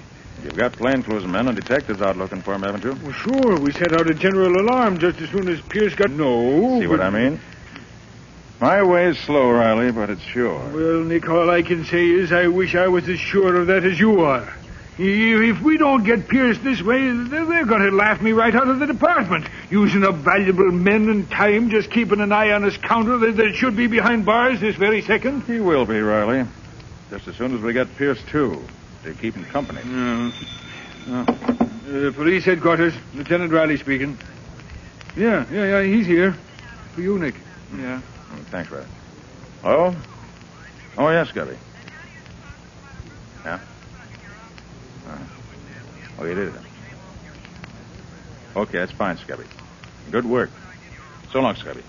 You've got plainclothes men and detectives out looking for him, haven't you? Well, sure. We set out a general alarm just as soon as Pierce got... No. See what I mean? My way is slow, Riley, but it's sure. Well, Nick, all I can say is I wish I was as sure of that as you are. If we don't get Pierce this way, they're going to laugh me right out of the department. Using up valuable men and time, just keeping an eye on his counter that should be behind bars this very second. He will be, Riley. Just as soon as we get Pierce, too, to keep him company. Police headquarters, Lieutenant Riley speaking. Yeah, he's here. For you, Nick. Yeah. Thanks, Riley. Oh? Oh, yes, Scubby. Yeah? Oh, you did it. Okay, that's fine, Scubby. Good work. So long, Scubby.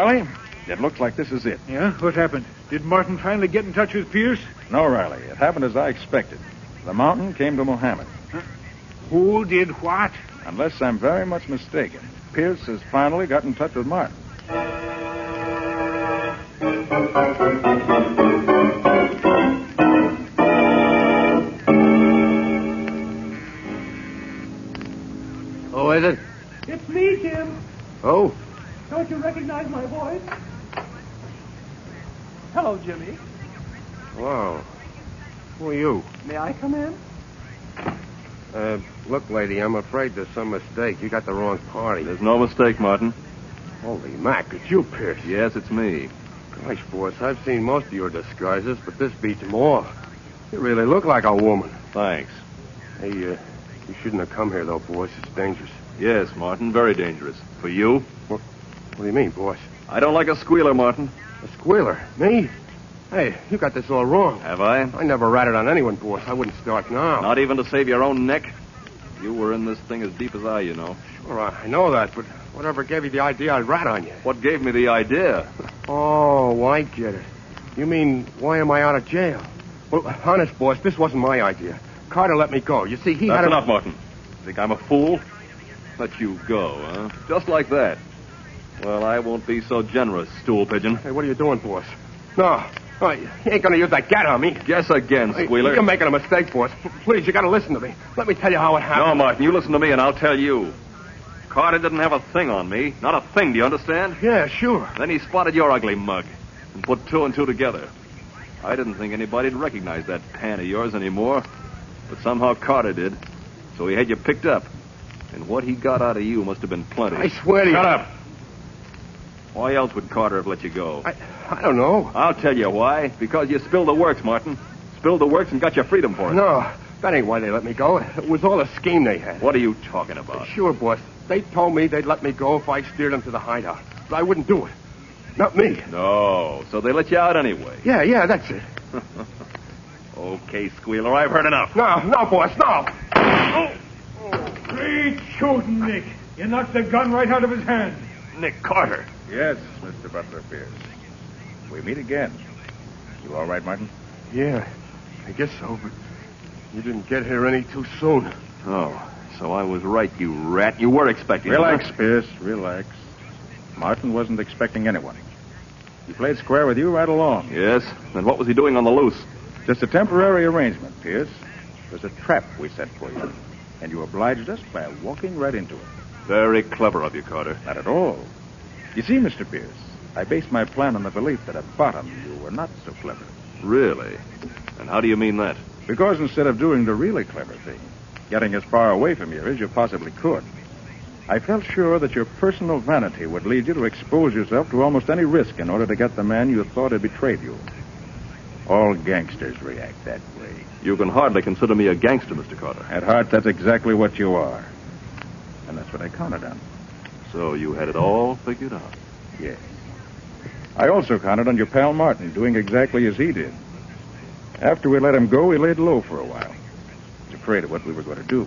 Riley. It looks like this is it. Yeah? What happened? Did Martin finally get in touch with Pierce? No, Riley. It happened as I expected. The mountain came to Mohammed. Huh? Who did what? Unless I'm very much mistaken, Pierce has finally got in touch with Martin. Who is it? It's me, Jim. Oh? Don't you recognize my voice? Hello, Jimmy. Wow. Who are you? May I come in? Look, lady, I'm afraid there's some mistake. You got the wrong party. There's no mistake, Martin. Holy Mac, it's you, Pierce. Yes, it's me. Gosh, boss, I've seen most of your disguises, but this beats them all. You really look like a woman. Thanks. Hey, you shouldn't have come here, though, boss. It's dangerous. Yes, Martin, very dangerous. For you? What do you mean, boss? I don't like a squealer, Martin. A squealer? Me? Hey, you got this all wrong. Have I? I never ratted on anyone, boss. I wouldn't start now. Not even to save your own neck? You were in this thing as deep as I, you know. Sure, I know that, but whatever gave you the idea I'd rat on you? What gave me the idea? Oh, I get it. You mean, why am I out of jail? Well, honest, boss, this wasn't my idea. Carter let me go. You see, That's enough, Martin. Think I'm a fool? Let you go, huh? Just like that. Well, I won't be so generous, stool pigeon. Hey, what are you doing, boss? No, you ain't gonna use that gat on me. Guess again, squealer. You're making a mistake, boss. Please, you gotta listen to me. Let me tell you how it happened. No, Martin, you listen to me and I'll tell you. Carter didn't have a thing on me. Not a thing, do you understand? Yeah, sure. Then he spotted your ugly mug and put two and two together. I didn't think anybody'd recognize that pan of yours anymore, but somehow Carter did. So he had you picked up. And what he got out of you must have been plenty. I swear to you. Shut up. Why else would Carter have let you go? I don't know. I'll tell you why. Because you spilled the works, Martin. Spilled the works and got your freedom for it. No, that ain't why they let me go. It was all a scheme they had. What are you talking about? Sure, boss. They told me they'd let me go if I steered them to the hideout. But I wouldn't do it. Not me. No, so they let you out anyway. Yeah, that's it. Okay, squealer, I've heard enough. No, boss, no. Great shooting, Nick. You knocked the gun right out of his hand. Nick Carter. Yes, Mr. Butler Pierce. We meet again. You all right, Martin? Yeah, I guess so, but you didn't get here any too soon. Oh, so I was right, you rat. You were expecting me. Relax, Pierce, relax. Martin wasn't expecting anyone. He played square with you right along. Yes? Then what was he doing on the loose? Just a temporary arrangement, Pierce. It was a trap we set for you. And you obliged us by walking right into it. Very clever of you, Carter. Not at all. You see, Mr. Pierce, I based my plan on the belief that at bottom you were not so clever. Really? And how do you mean that? Because instead of doing the really clever thing, getting as far away from here as you possibly could, I felt sure that your personal vanity would lead you to expose yourself to almost any risk in order to get the man you thought had betrayed you. All gangsters react that way. You can hardly consider me a gangster, Mr. Carter. At heart, that's exactly what you are. And that's what I counted on. So you had it all figured out? Yes. I also counted on your pal Martin doing exactly as he did. After we let him go, he laid low for a while. He was afraid of what we were going to do.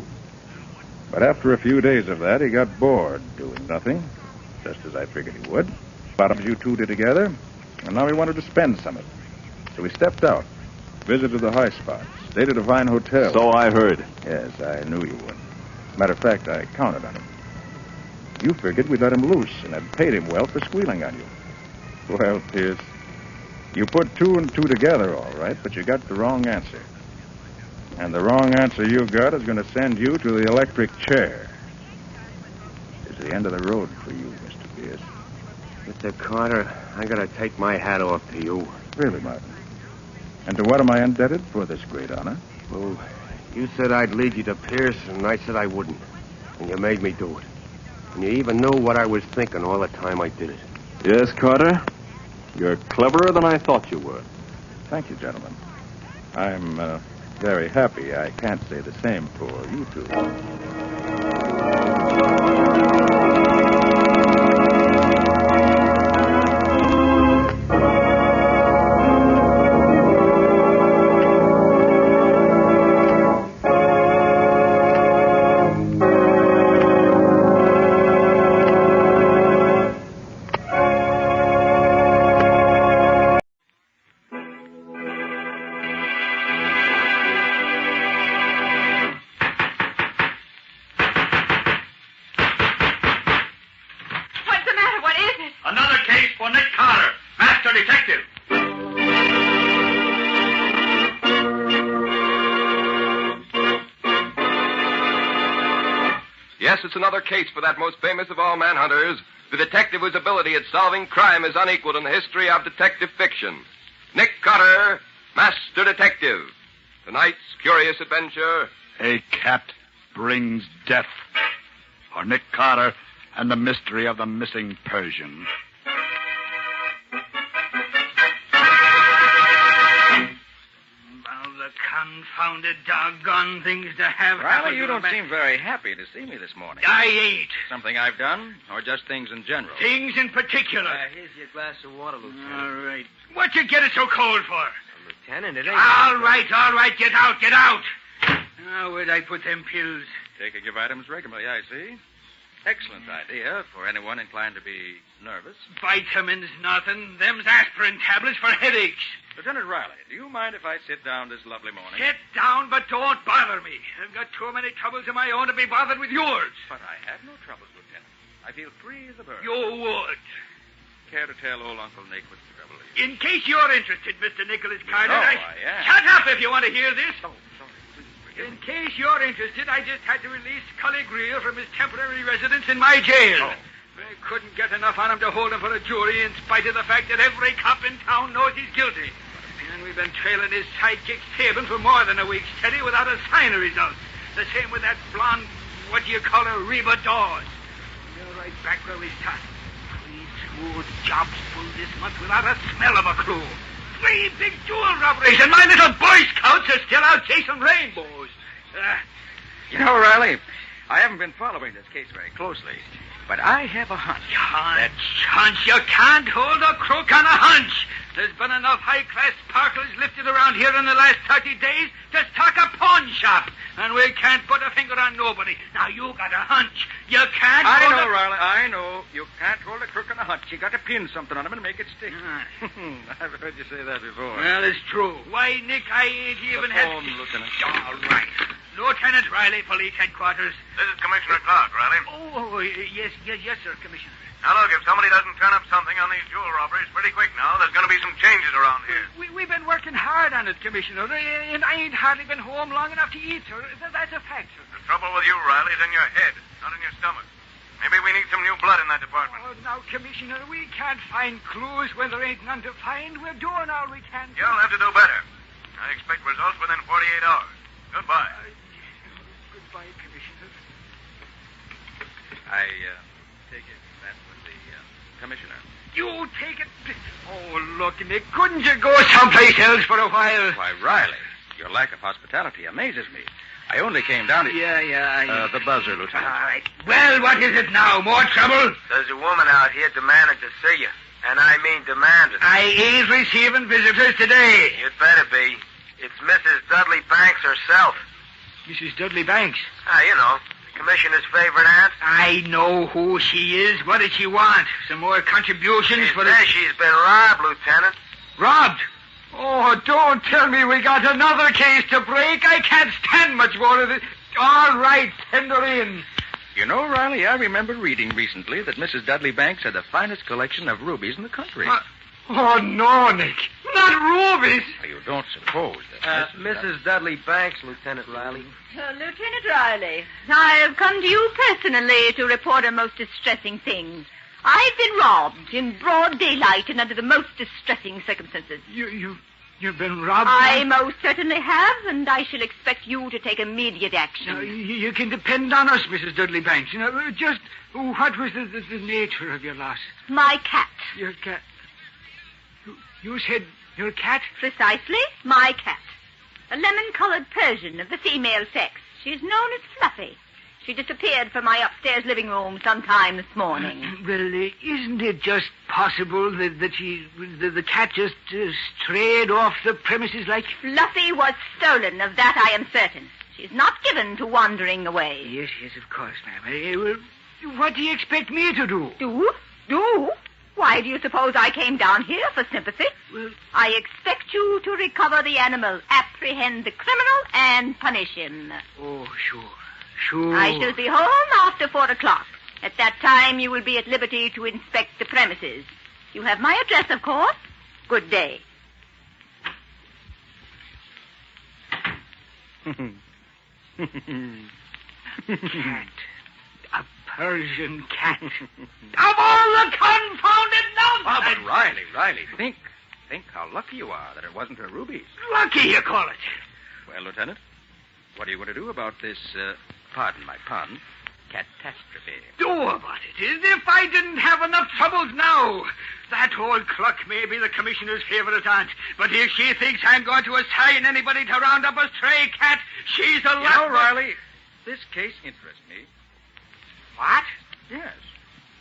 But after a few days of that, he got bored doing nothing, just as I figured he would. Bottoms you two did together, and now he wanted to spend some of it. So he stepped out, visited the high spots, stayed at a fine hotel. So I heard. Yes, I knew you would. Matter of fact, I counted on him. You figured we'd let him loose and had paid him well for squealing on you. Well, Pierce, you put two and two together all right, but you got the wrong answer. And the wrong answer you got is going to send you to the electric chair. It's the end of the road for you, Mr. Pierce. Mr. Carter, I gotta take my hat off to you. Really, Martin? And to what am I indebted for this great honor? Well, you said I'd lead you to Pierce, and I said I wouldn't. And you made me do it. And you even knew what I was thinking all the time I did it. Yes, Carter. You're cleverer than I thought you were. Thank you, gentlemen. I'm very happy I can't say the same for you two. Yes, it's another case for that most famous of all manhunters, the detective whose ability at solving crime is unequaled in the history of detective fiction. Nick Carter, Master Detective. Tonight's curious adventure. A cat brings death. For Nick Carter and the mystery of the missing Persian. The confounded doggone things to have Riley, happened you to don't a man. seem very happy to see me this morning. I ain't. Something I've done, or just things in general? Things in particular. Here's your glass of water, Lieutenant. All right. What you get it so cold for? Lieutenant, it ain't... All right. Get out. Now, where'd I put them pills? Take your vitamins regularly, I see. Excellent idea for anyone inclined to be nervous. Vitamins, nothing. Them's aspirin tablets for headaches. Lieutenant Riley, do you mind if I sit down this lovely morning? Sit down, but don't bother me. I've got too many troubles of my own to be bothered with yours. But I have no troubles, Lieutenant. I feel free as a bird. You would. Care to tell old Uncle Nick what the trouble is? In case you're interested, Mr. Nicholas Carter, I am. Shut up if you want to hear this. Oh, sorry. Please forgive In case you're interested, I just had to release Cully Greer from his temporary residence in my jail. Oh. I couldn't get enough on him to hold him for a jury in spite of the fact that every cop in town knows he's guilty. And we've been trailing his sidekick Sabin for more than a week steady without a sign of results. The same with that blonde, what do you call her, Reba Dawes. We're right back where we started. 3 smooth jobs pulled this month without a smell of a clue. 3 big jewel robberies, and my little Boy Scouts are still out chasing rainbows. You know, Riley, I haven't been following this case very closely, but I have a hunch. Hunch? You can't hold a crook on a hunch. There's been enough high-class sparklers lifted around here in the last 30 days to stock a pawn shop, and we can't put a finger on nobody. Now, you got a hunch. You can't I hold know, a... Riley, I know. You can't hold a crook on a hunch. You got to pin something on him and make it stick. I've heard you say that before. Well, it's true. Why, Nick, I ain't even had... Lieutenant. All right. Lieutenant Riley, Police Headquarters. This is Commissioner Clark, Riley. Oh, yes, sir, Commissioner. Now, look, if somebody doesn't turn up something on these jewel robberies pretty quick now, there's going to be some changes around here. We've been working hard on it, Commissioner, and I ain't hardly been home long enough to eat, sir. That's a fact, sir. The trouble with you, Riley, is in your head, not in your stomach. Maybe we need some new blood in that department. Oh, now, Commissioner, we can't find clues when there ain't none to find. We're doing all we can. You'll have to do better. I expect results within 48 hours. Goodbye. Goodbye, Commissioner. I take it that was the commissioner. You take it... Oh, look, Nick, couldn't you go someplace else for a while? Why, Riley, your lack of hospitality amazes me. I only came down to... the buzzer, Lieutenant. All right. Well, what is it now? More trouble? There's a woman out here demanding to see you. And I mean demanding. I ain't receiving visitors today. You'd better be. It's Mrs. Dudley Banks herself. Mrs. Dudley Banks? You know, the commissioner's favorite aunt. I know who she is. What did she want? Some more contributions for the... She's been robbed, Lieutenant. Robbed? Oh, don't tell me we got another case to break. I can't stand much more of it. All right, send her in. You know, Riley, I remember reading recently that Mrs. Dudley Banks had the finest collection of rubies in the country. Oh, no, Nick. Not rubies. You don't suppose that Mrs. Dudley Banks, Lieutenant Riley. Lieutenant Riley, I have come to you personally to report a most distressing thing. I've been robbed in broad daylight and under the most distressing circumstances. You've been robbed? I most certainly have, and I shall expect you to take immediate action. Now, you can depend on us, Mrs. Dudley Banks. You know, just what was the nature of your loss? My cat. Your cat? You said your cat? Precisely, my cat. A lemon-colored Persian of the female sex. She's known as Fluffy. She disappeared from my upstairs living room sometime this morning. Well, isn't it just possible that the cat just strayed off the premises like... Fluffy was stolen, of that I am certain. She's not given to wandering away. Yes, of course, ma'am. Well, what do you expect me to do? Do? Why do you suppose I came down here for sympathy? Well, I expect you to recover the animal, apprehend the criminal, and punish him. Oh, sure. I shall be home after 4 o'clock. At that time, you will be at liberty to inspect the premises. You have my address, of course. Good day. Cat. Persian cat. Of all the confounded nonsense! Oh, but Riley, think how lucky you are that it wasn't her rubies. Lucky, you call it. Well, Lieutenant, what are you going to do about this, pardon my pun, catastrophe? Do about it? As if I didn't have enough troubles now. That old Cluck may be the commissioner's favorite aunt, but if she thinks I'm going to assign anybody to round up a stray cat, she's a You know, Riley, this case interests me. What? Yes.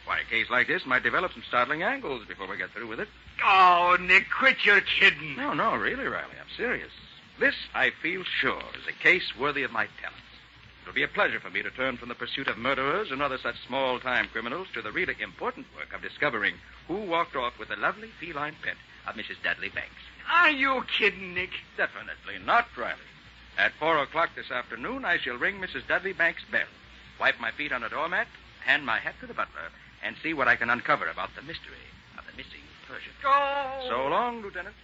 Why, a case like this might develop some startling angles before we get through with it. Oh, Nick, quit your kidding. No, really, Riley, I'm serious. This, I feel sure, is a case worthy of my talents. It'll be a pleasure for me to turn from the pursuit of murderers and other such small-time criminals to the really important work of discovering who walked off with the lovely feline pet of Mrs. Dudley Banks. Are you kidding, Nick? Definitely not, Riley. At 4 o'clock this afternoon, I shall ring Mrs. Dudley Banks' bell, wipe my feet on a doormat, hand my hat to the butler, and see what I can uncover about the mystery of the missing Persian. Oh! So long, Lieutenant.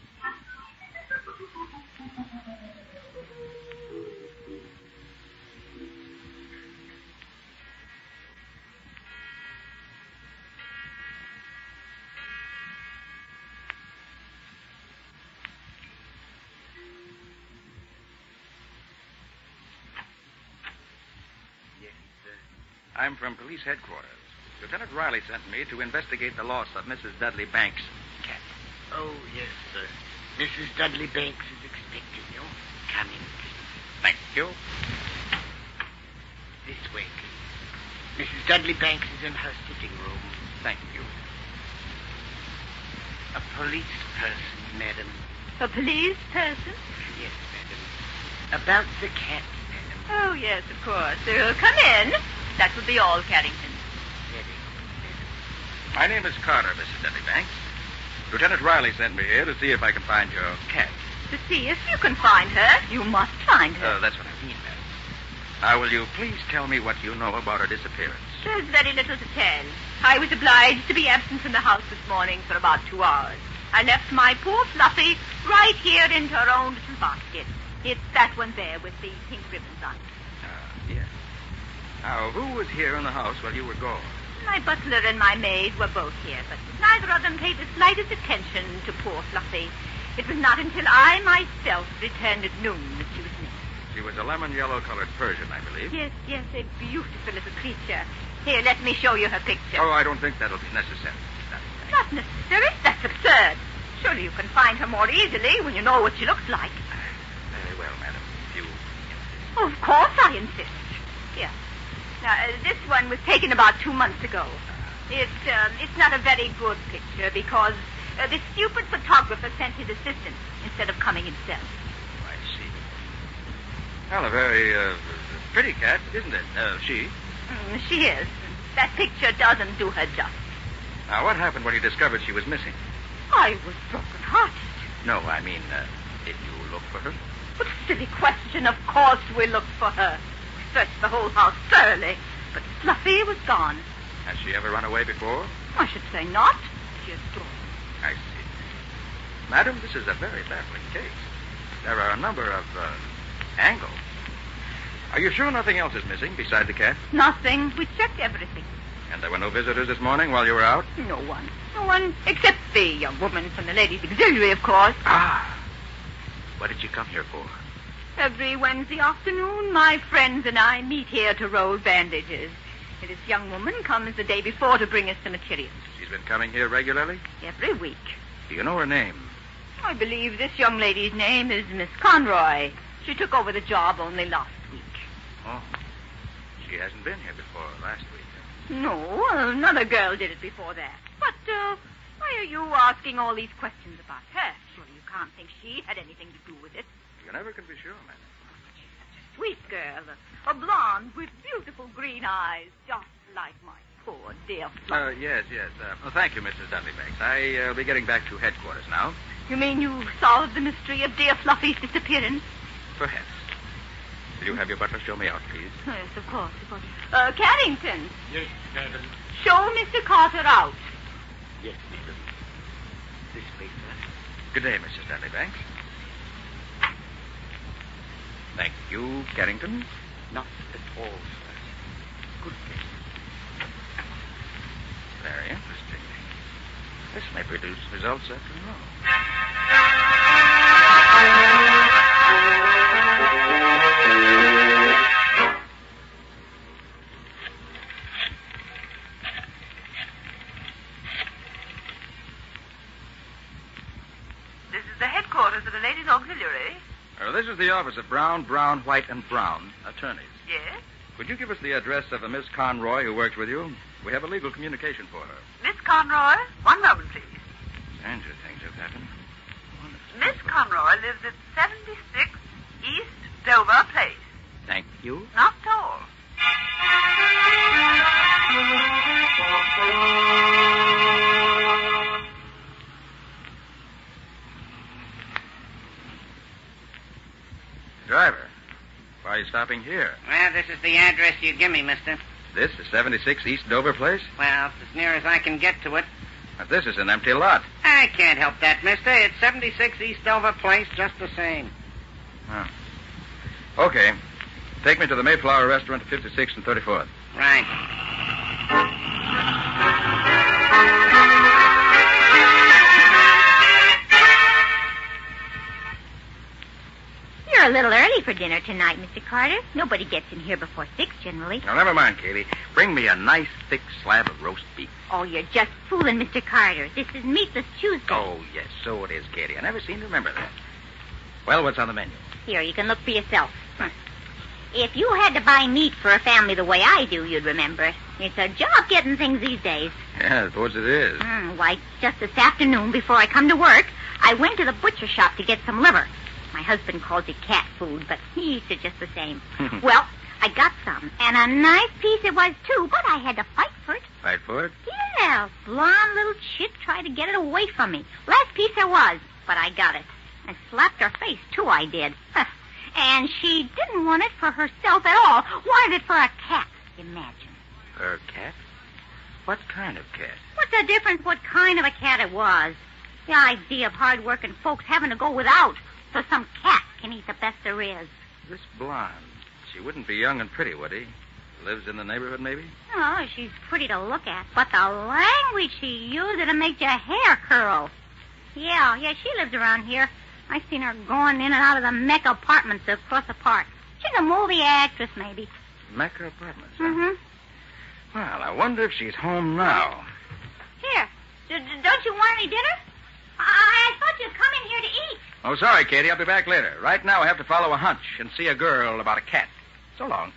I'm from police headquarters. Lieutenant Riley sent me to investigate the loss of Mrs. Dudley Banks' cat. Oh, yes, sir. Mrs. Dudley Banks is expecting you. Come in, please. Thank you. This way, please. Mrs. Dudley Banks is in her sitting room. Thank you. A police person, madam. A police person? Yes, madam. About the cat, madam. Oh, yes, of course. Come in. That will be all, Carrington. My name is Carter, Mrs. Dudley Banks. Lieutenant Riley sent me here to see if I can find your cat. To see if you can find her, you must find her. That's what I mean, madam. Now, will you please tell me what you know about her disappearance? There's very little to tell. I was obliged to be absent from the house this morning for about 2 hours. I left my poor Fluffy right here in her own little basket. It's that one there with the pink ribbons on it. Yes. Now, who was here in the house while you were gone? My butler and my maid were both here, but neither of them paid the slightest attention to poor Fluffy. It was not until I myself returned at noon that she was missing. She was a lemon-yellow-colored Persian, I believe. Yes, a beautiful little creature. Here, let me show you her picture. Oh, I don't think that'll be necessary. Not necessary? That's absurd. Surely you can find her more easily when you know what she looks like. Very well, madam. If you insist. Oh, of course I insist. Here. Now, this one was taken about 2 months ago. It's not a very good picture because the stupid photographer sent his assistant instead of coming himself. I see. Well, a very pretty cat, isn't it? She? She is. That picture doesn't do her justice. Now, what happened when you discovered she was missing? I was broken-hearted. No, I mean, did you look for her? What a silly question. Of course we looked for her. We searched the whole house thoroughly, but Fluffy was gone. Has she ever run away before? I should say not. She is gone. I see. Madam, this is a very baffling case. There are a number of angles. Are you sure nothing else is missing besides the cat? Nothing. We checked everything. And there were no visitors this morning while you were out? No one. No one except the young woman from the ladies' auxiliary, of course. Ah. What did you come here for? Every Wednesday afternoon, my friends and I meet here to roll bandages. This young woman comes the day before to bring us the materials. She's been coming here regularly? Every week. Do you know her name? I believe this young lady's name is Miss Conroy. She took over the job only last week. Oh. She hasn't been here before last week. No, another girl did it before that. But why are you asking all these questions about her? Surely you can't think she had anything to do with it. You never can be sure, madam. Sweet girl, a blonde with beautiful green eyes, just like my poor dear Fluffy. Yes. Thank you, Mrs. Dudley Banks. I'll be getting back to headquarters now. You mean you've solved the mystery of dear Fluffy's disappearance? Perhaps. Will you have your butler show me out, please? Yes, of course. Carrington. Yes, madam. Show Mr. Carter out. Yes, madam. This way, sir. Good day, Mrs. Dudley Banks. Thank you, Carrington. Not at all, sir. Good day. Very interesting. This may produce results after all. This is the headquarters of the Ladies' Auxiliary. This is the office of Brown, White, and Brown, attorneys. Yes? Could you give us the address of a Miss Conroy who works with you? We have a legal communication for her. Miss Conroy? One moment, please. Stranger things have happened. Miss Conroy lives at 76 East Dover Place. Thank you. Not tall. Driver, why are you stopping here? Well, this is the address you give me, mister. This is 76 East Dover Place? Well, it's as near as I can get to it. But this is an empty lot. I can't help that, mister. It's 76 East Dover Place just the same. Oh. Okay. Take me to the Mayflower Restaurant at 56th and 34th. Right. You're a little early for dinner tonight, Mr. Carter. Nobody gets in here before 6 generally. Now, never mind, Katie. Bring me a nice, thick slab of roast beef. Oh, you're just fooling, Mr. Carter. This is Meatless Tuesday. Oh, yes, so it is, Katie. I never seem to remember that. Well, what's on the menu? Here, you can look for yourself. If you had to buy meat for a family the way I do, you'd remember. It's a job getting things these days. Yeah, I suppose it is. Why, just this afternoon, before I come to work, I went to the butcher shop to get some liver. My husband calls it cat food, but he eats it just the same. Well, I got some, and a nice piece it was, too, but I had to fight for it. Fight for it? Yeah, blonde little chit tried to get it away from me. Last piece there was, but I got it. I slapped her face, too, I did. And she didn't want it for herself at all. Wanted it for a cat, imagine. Her cat? What kind of cat? What's the difference what kind of a cat it was? The idea of hard-working folks having to go without so some cat can eat the best there is. This blonde, she wouldn't be young and pretty, would he? Lives in the neighborhood, maybe? Oh, she's pretty to look at, but the language she used, it'll make your hair curl. Yeah, she lives around here. I seen her going in and out of the Mecca apartments across the park. She's a movie actress, maybe. Mecca apartments, huh? Mm-hmm. Well, I wonder if she's home now. Here, don't you want any dinner? I thought you'd come in here to eat. Oh, sorry, Katie. I'll be back later. Right now I have to follow a hunch and see a girl about a cat. So long.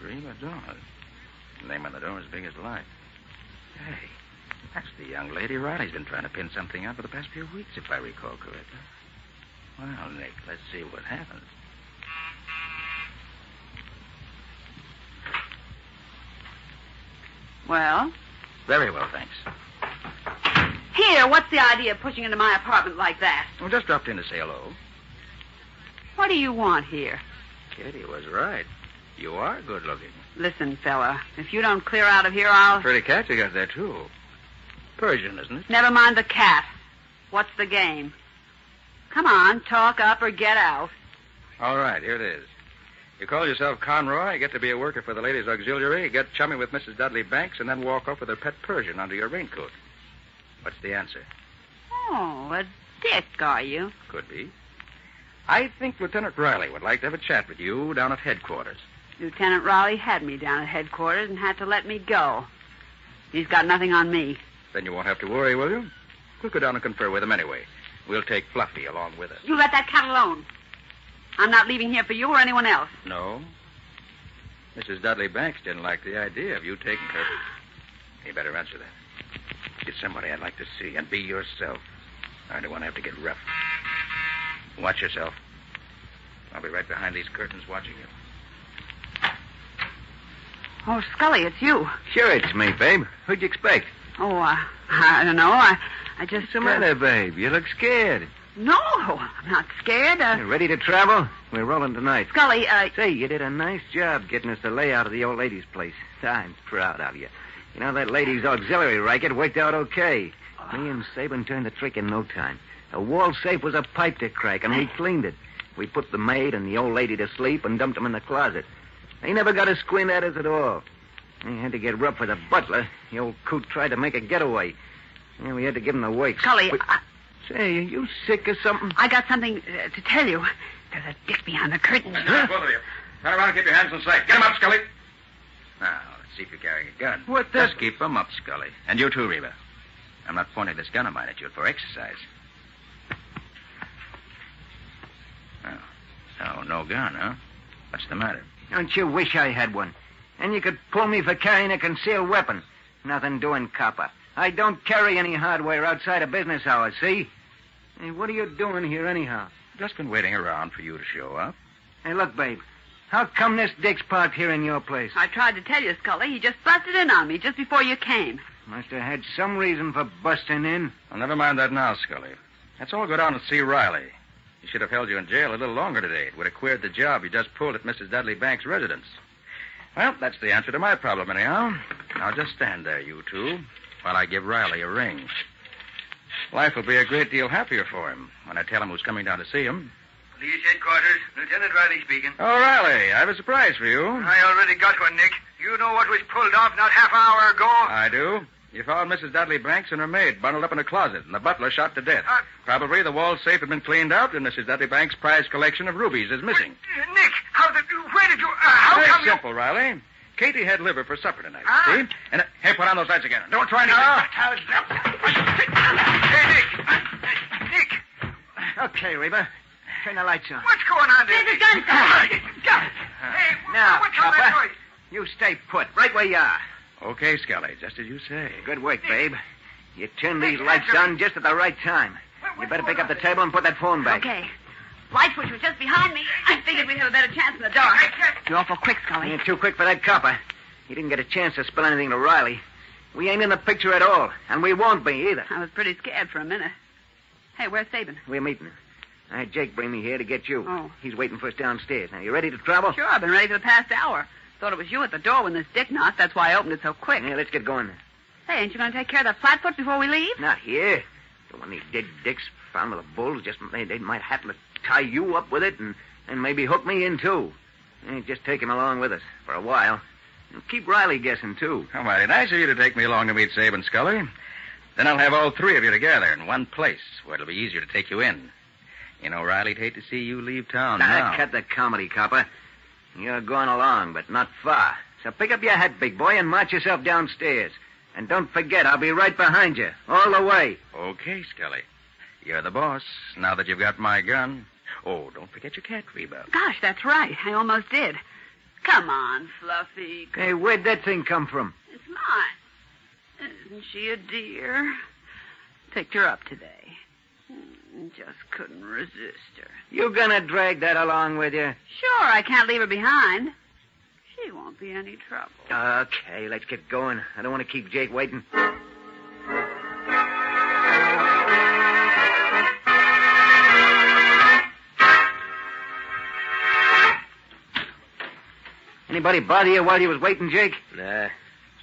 Prima Donna. Name on the door as big as life. Hey, that's the young lady Riley's been trying to pin something on for the past few weeks, if I recall correctly. Well, Nick, let's see what happens. Well? Very well, thanks. Here, what's the idea of pushing into my apartment like that? Well, just dropped in to say hello. What do you want here? Kitty was right. You are good looking. Listen, fella, if you don't clear out of here, I'll... Pretty cat you got there, too. Persian, isn't it? Never mind the cat. What's the game? Come on, talk up or get out. All right, here it is. You call yourself Conroy, you get to be a worker for the Ladies' Auxiliary, you get chummy with Mrs. Dudley Banks, and then walk off with her pet Persian under your raincoat. What's the answer? Oh, a dick, are you? Could be. I think Lieutenant Riley would like to have a chat with you down at headquarters. Lieutenant Riley had me down at headquarters and had to let me go. He's got nothing on me. Then you won't have to worry, will you? We'll go down and confer with him anyway. We'll take Fluffy along with us. You let that cat alone. I'm not leaving here for you or anyone else. No? Mrs. Dudley Banks didn't like the idea of you taking her. You better answer that. Get somebody I'd like to see and be yourself. I don't want to have to get rough. Watch yourself. I'll be right behind these curtains watching you. Oh, Scully, it's you. Sure, it's me, babe. Who'd you expect? Oh, I don't know. I just... What's the matter, babe? You look scared. No, I'm not scared. You ready to travel? We're rolling tonight. Scully, Say, you did a nice job getting us the layout of the old lady's place. I'm proud of you. You know, that lady's auxiliary racket worked out okay. Me and Sabin turned the trick in no time. The wall safe was a pipe to crack, and we cleaned it. We put the maid and the old lady to sleep and dumped them in the closet. They never got a squint at us at all. We had to get rough for the butler. The old coot tried to make a getaway. Yeah, we had to give him the works. Scully, Say, are you sick or something? I got something to tell you. There's a dick behind the curtain. Both of you. Turn around and keep your hands in sight. Get him up, Scully. Now, let's see if you're carrying a gun. What the... Just keep them up, Scully. And you too, Reba. I'm not pointing this gun of mine at you for exercise. Oh, no gun, huh? What's the matter? Don't you wish I had one? And you could pull me for carrying a concealed weapon. Nothing doing, copper. I don't carry any hardware outside of business hours, see? Hey, what are you doing here anyhow? Just been waiting around for you to show up. Hey, look, babe. How come this dick's parked here in your place? I tried to tell you, Scully. He just busted in on me just before you came. Must have had some reason for busting in. Well, never mind that now, Scully. Let's all go down and see Riley. He should have held you in jail a little longer today. It would have queered the job you just pulled at Mrs. Dudley Banks' residence. Well, that's the answer to my problem, anyhow. Now, just stand there, you two, while I give Riley a ring. Life will be a great deal happier for him when I tell him who's coming down to see him. Police headquarters, Lieutenant Riley speaking. Oh, Riley, I have a surprise for you. I already got one, Nick. You know what was pulled off not half an hour ago? I do. You found Mrs. Dudley Banks and her maid bundled up in a closet, and the butler shot to death. Probably the wall safe had been cleaned out, and Mrs. Dudley Banks' prize collection of rubies is missing. Nick, where did you, how Very come you... simple, Riley. Katie had liver for supper tonight, see? And, hey, put on those lights again. Don't try anything. Hey, Nick. Okay, Reba. Turn the lights on. What's going on there? There's a gun. Hey, Now, what's all that Papa, noise? you stay put, right where you are. Okay, Scully, just as you say. Good work, babe. You turned these lights on just at the right time. You better pick up the table and put that phone back. Okay. Light switch was just behind me. I figured we'd have a better chance in the dark. You're awful quick, Scully. You're too quick for that copper. He didn't get a chance to spill anything to Riley. We ain't in the picture at all, and we won't be either. I was pretty scared for a minute. Hey, where's Sabin? We're meeting. I had Jake bring me here to get you. Oh. He's waiting for us downstairs. Now, you ready to travel? Sure, I've been ready for the past hour. Thought it was you at the door when this dick knocked. That's why I opened it so quick. Yeah, let's get going. Hey, ain't you going to take care of that flatfoot before we leave? Not here. Don't want any dead dicks found with the bulls. Just they might happen to tie you up with it and maybe hook me in, too. Just take him along with us for a while. And keep Riley guessing, too. Oh, mighty nice of you to take me along to meet Sabin, Scully. Then I'll have all three of you together in one place where it'll be easier to take you in. You know, Riley'd hate to see you leave town now. Cut the comedy, copper. You're going along, but not far. So pick up your hat, big boy, and march yourself downstairs. And don't forget, I'll be right behind you, all the way. Okay, Scully. You're the boss, now that you've got my gun. Oh, don't forget your cat, Reba. Gosh, that's right. I almost did. Come on, Fluffy. Hey, where'd that thing come from? It's mine. Isn't she a dear? Picked her up today. Just couldn't resist her. You gonna drag that along with you? Sure, I can't leave her behind. She won't be any trouble. Okay, let's get going. I don't want to keep Jake waiting. Anybody bother you while you was waiting, Jake? Nah.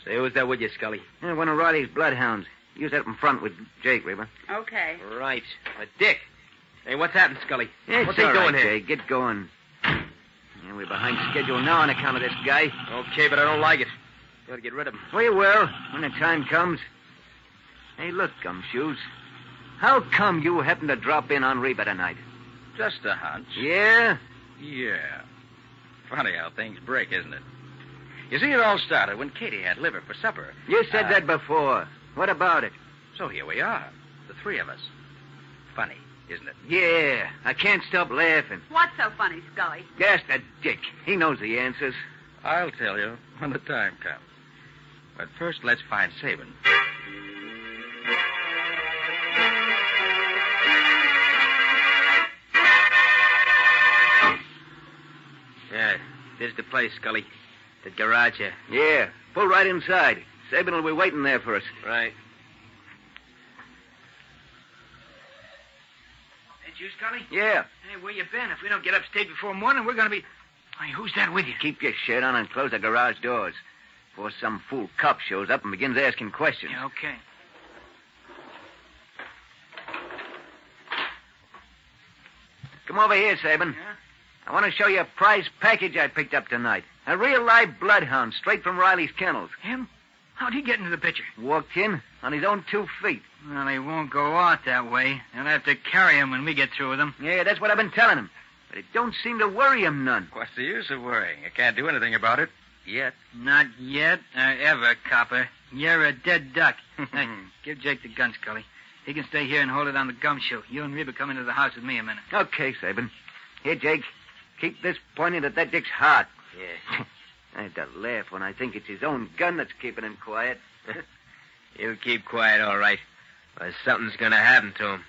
Say, who's that with you, Scully? Yeah, one of Riley's bloodhounds. Use that up in front with Jake, Reba. Okay. Right. Dick. Hey, what's happened, Scully? Yeah, what's he he doing here? Jake. Get going. Yeah, we're behind schedule now on account of this guy. Okay, but I don't like it. Gotta get rid of him. We will, when the time comes. Hey, look, Gumshoes. How come you happened to drop in on Reba tonight? Just a hunch. Yeah? Yeah. Funny how things break, isn't it? You see, it all started when Katie had liver for supper. You said that before. What about it? So here we are, the three of us. Funny, isn't it? Yeah, I can't stop laughing. What's so funny, Scully? Ask that Dick. He knows the answers. I'll tell you when the time comes. But first, let's find Sabin. Yeah, this is the place, Scully. The garage here. Yeah, pull right inside. Sabin will be waiting there for us. Right. You, Scully? Yeah. Hey, where you been? If we don't get upstate before morning, we're going to be... Hey, who's that with you? Keep your shirt on and close the garage doors before some fool cop shows up and begins asking questions. Yeah, okay. Come over here, Sabin. Yeah? I want to show you a prize package I picked up tonight. A real live bloodhound straight from Riley's kennels. Him? How'd he get into the picture? Walked in on his own 2 feet. Well, he won't go out that way. They'll have to carry him when we get through with him. Yeah, that's what I've been telling him. But it don't seem to worry him none. What's the use of worrying? You can't do anything about it yet. Not yet or ever, copper. You're a dead duck. Hey, give Jake the gun, Scully. He can stay here and hold it on the gumshoe. You and Reba come into the house with me a minute. Okay, Sabin. Here, Jake. Keep this pointed at that dick's heart. Yeah. I have to laugh when I think it's his own gun that's keeping him quiet. He'll keep quiet, all right. Or something's going to happen to him.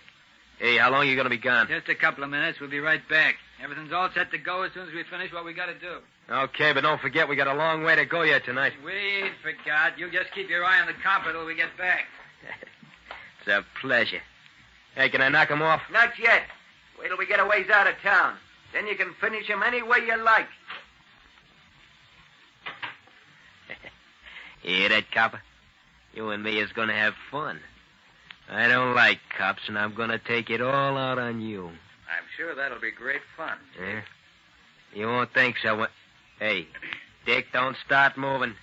Hey, how long are you going to be gone? Just a couple of minutes. We'll be right back. Everything's all set to go as soon as we finish what we got to do. Okay, but don't forget we got a long way to go yet tonight. We ain't forgot. You just keep your eye on the copper till we get back. It's a pleasure. Hey, can I knock him off? Not yet. Wait till we get a ways out of town. Then you can finish him any way you like. You hear that, copper? You and me is going to have fun. I don't like cops, and I'm going to take it all out on you. I'm sure that'll be great fun. Yeah? You won't think so. Hey, Dick, don't start moving.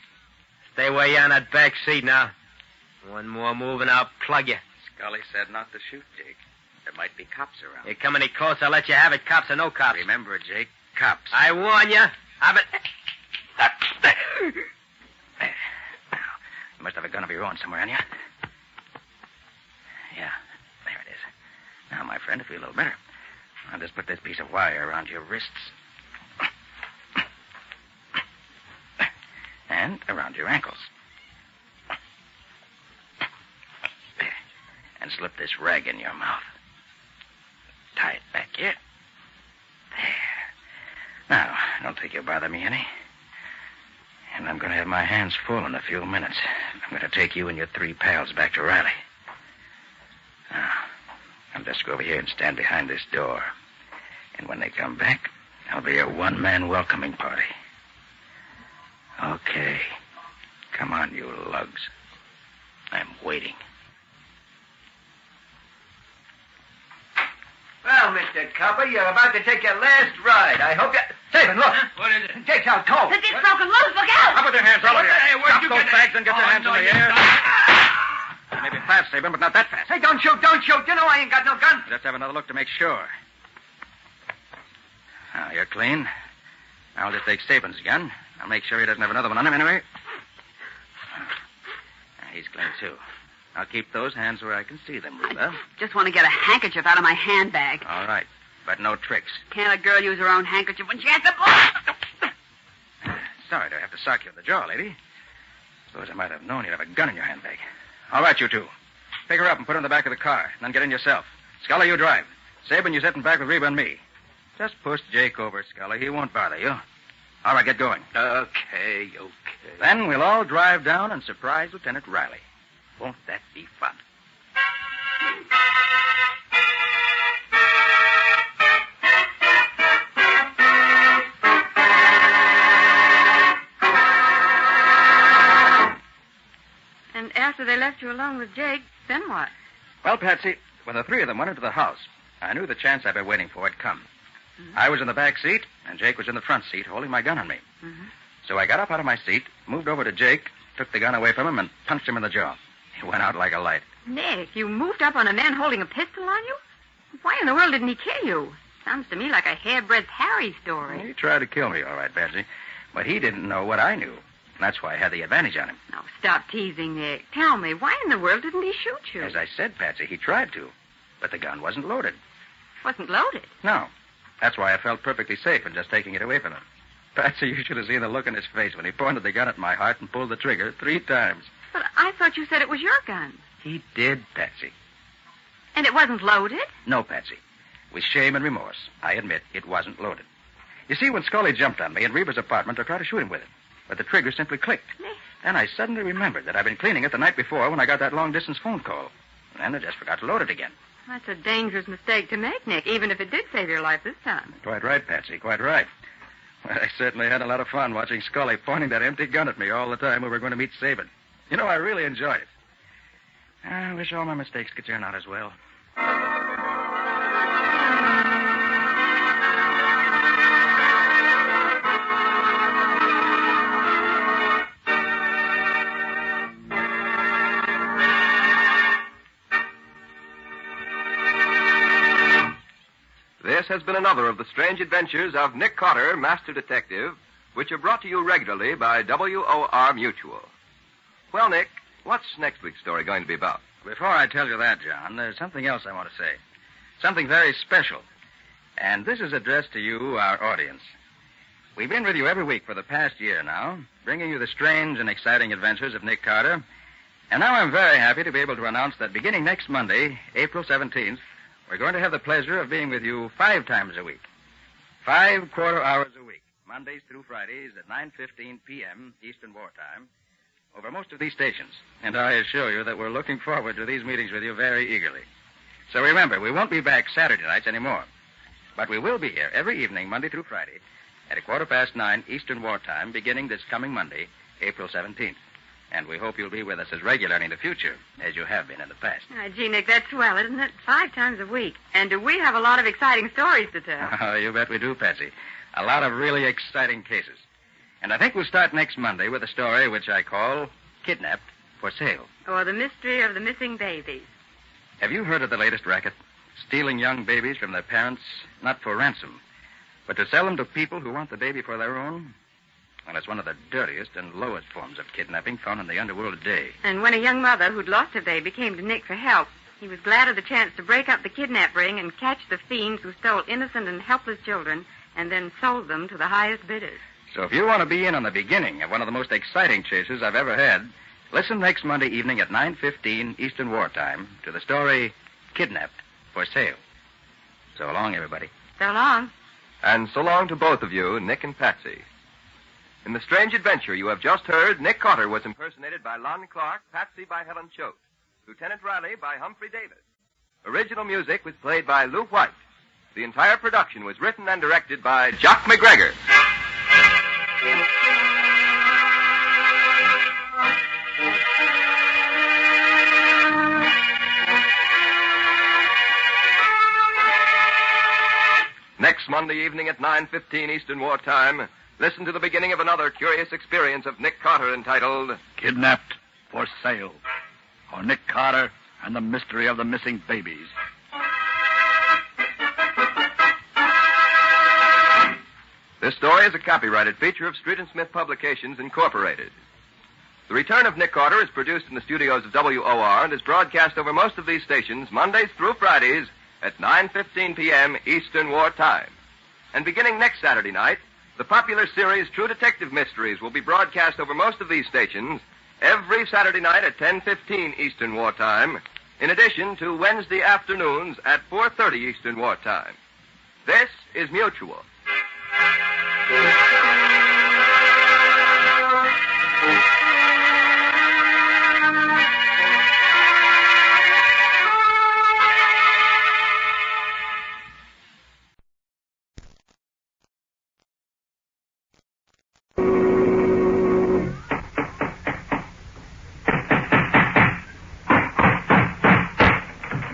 Stay where you're on that back seat now. One more move and I'll plug you. Scully said not to shoot, Jake. There might be cops around. You come any close, I'll let you have it, cops or no cops. Remember, Jake, cops. I warn you. I've been... You must have a gun of your own somewhere on you. Yeah, there it is. Now, my friend, to feel a little better, I'll just put this piece of wire around your wrists. And around your ankles. And slip this rag in your mouth. Tie it back here. There. Now, don't think you'll bother me any. And I'm going to have my hands full in a few minutes. I'm going to take you and your 3 pals back to Riley. Now, I'll just go over here and stand behind this door. And when they come back, I'll be a one-man welcoming party. Okay. Come on, you lugs. I'm waiting. Well, Mr. Copper, you're about to take your last ride. I hope you... Sabin, look. Huh? What is it? Jake's out cold. The dick's broken loose. Look out! Up with your hands, all of you. Hey, where'd Drop you those get bags and get your hands in the air. Maybe fast, Sabin, but not that fast. Hey, don't shoot, don't shoot. You know I ain't got no gun. Let's have another look to make sure. Now, you're clean. I'll just take Sabin's gun. I'll make sure he doesn't have another one on him anyway. He's clean, too. I'll keep those hands where I can see them, Reba. Just want to get a handkerchief out of my handbag. All right, but no tricks. Can't a girl use her own handkerchief when she has to blow? Sorry to have to sock you in the jaw, lady. Suppose I might have known you'd have a gun in your handbag. All right, you two. Pick her up and put her in the back of the car, and then get in yourself. Scully, you drive. Sabin, you sit in back with Reba and me. Just push Jake over, Scully. He won't bother you. All right, get going. Okay. Then we'll all drive down and surprise Lieutenant Riley. Won't that be fun? And after they left you alone with Jake, then what? Well, Patsy, when the 3 of them went into the house, I knew the chance I'd been waiting for had come. Mm-hmm. I was in the back seat, and Jake was in the front seat, holding my gun on me. Mm-hmm. So I got up out of my seat, moved over to Jake, took the gun away from him, and punched him in the jaw. He went out like a light. Nick, you moved up on a man holding a pistol on you? Why in the world didn't he kill you? Sounds to me like a hairbreadth Harry story. He tried to kill me, all right, Patsy. But he didn't know what I knew. That's why I had the advantage on him. Now, stop teasing, Nick. Tell me, why in the world didn't he shoot you? As I said, Patsy, he tried to. But the gun wasn't loaded. Wasn't loaded? No. That's why I felt perfectly safe in just taking it away from him. Patsy, you should have seen the look in his face when he pointed the gun at my heart and pulled the trigger 3 times. But I thought you said it was your gun. He did, Patsy. And it wasn't loaded? No, Patsy. With shame and remorse, I admit it wasn't loaded. You see, when Scully jumped on me in Reba's apartment, I tried to shoot him with it. But the trigger simply clicked. Then I suddenly remembered that I'd been cleaning it the night before when I got that long-distance phone call. And I just forgot to load it again. That's a dangerous mistake to make, Nick, even if it did save your life this time. Quite right, Patsy, quite right. Well, I certainly had a lot of fun watching Scully pointing that empty gun at me all the time we were going to meet Saban. You know, I really enjoyed it. I wish all my mistakes could turn out as well. This has been another of the strange adventures of Nick Carter, Master Detective, which are brought to you regularly by WOR Mutual. Well, Nick, what's next week's story going to be about? Before I tell you that, John, there's something else I want to say. Something very special. And this is addressed to you, our audience. We've been with you every week for the past year now, bringing you the strange and exciting adventures of Nick Carter. And now I'm very happy to be able to announce that beginning next Monday, April 17th, we're going to have the pleasure of being with you 5 times a week. 5 quarter hours a week, Mondays through Fridays at 9:15 p.m. Eastern Wartime, over most of these stations. And I assure you that we're looking forward to these meetings with you very eagerly. So remember, we won't be back Saturday nights anymore. But we will be here every evening, Monday through Friday, at 9:15 Eastern Wartime, beginning this coming Monday, April 17th. And we hope you'll be with us as regularly in the future as you have been in the past. Gee, Nick, that's swell, isn't it? 5 times a week. And do we have a lot of exciting stories to tell? Oh, you bet we do, Patsy. A lot of really exciting cases. And I think we'll start next Monday with a story which I call Kidnapped for Sale. Or the mystery of the missing babies. Have you heard of the latest racket? Stealing young babies from their parents, not for ransom, but to sell them to people who want the baby for their own? Well, it's one of the dirtiest and lowest forms of kidnapping found in the underworld today. And when a young mother who'd lost her baby came to Nick for help, he was glad of the chance to break up the kidnap ring and catch the fiends who stole innocent and helpless children and then sold them to the highest bidders. So if you want to be in on the beginning of one of the most exciting chases I've ever had, listen next Monday evening at 9:15 Eastern Wartime to the story Kidnapped for Sale. So long, everybody. So long. And so long to both of you, Nick and Patsy. In the strange adventure you have just heard, Nick Carter was impersonated by Lon Clark, Patsy by Helen Choate, Lieutenant Riley by Humphrey Davis. Original music was played by Lou White. The entire production was written and directed by Jock McGregor. Next Monday evening at 9:15 Eastern Wartime, listen to the beginning of another curious experience of Nick Carter entitled Kidnapped for Sale, or Nick Carter and the Mystery of the Missing Babies. This story is a copyrighted feature of Street & Smith Publications, Incorporated. The Return of Nick Carter is produced in the studios of WOR and is broadcast over most of these stations Mondays through Fridays at 9:15 p.m. Eastern Wartime. And beginning next Saturday night, the popular series True Detective Mysteries will be broadcast over most of these stations every Saturday night at 10:15 Eastern Wartime, in addition to Wednesday afternoons at 4:30 Eastern Wartime. This is Mutual.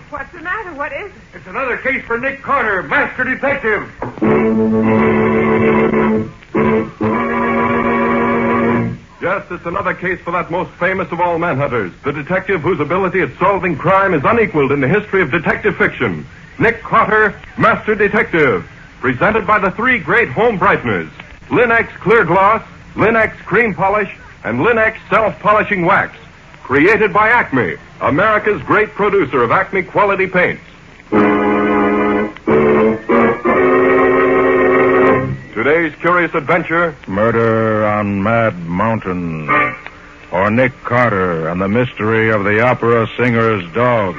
What's the matter? What is it? It's another case for Nick Carter, Master Detective. Yes, it's another case for that most famous of all manhunters, the detective whose ability at solving crime is unequaled in the history of detective fiction. Nick Carter, Master Detective, presented by the 3 great home brighteners, Linex Clear Gloss, Linex Cream Polish, and Linex Self-Polishing Wax. Created by Acme, America's great producer of Acme quality paints. Today's curious adventure, Murder on Mad Mountain, or Nick Carter and the Mystery of the Opera Singer's Dog.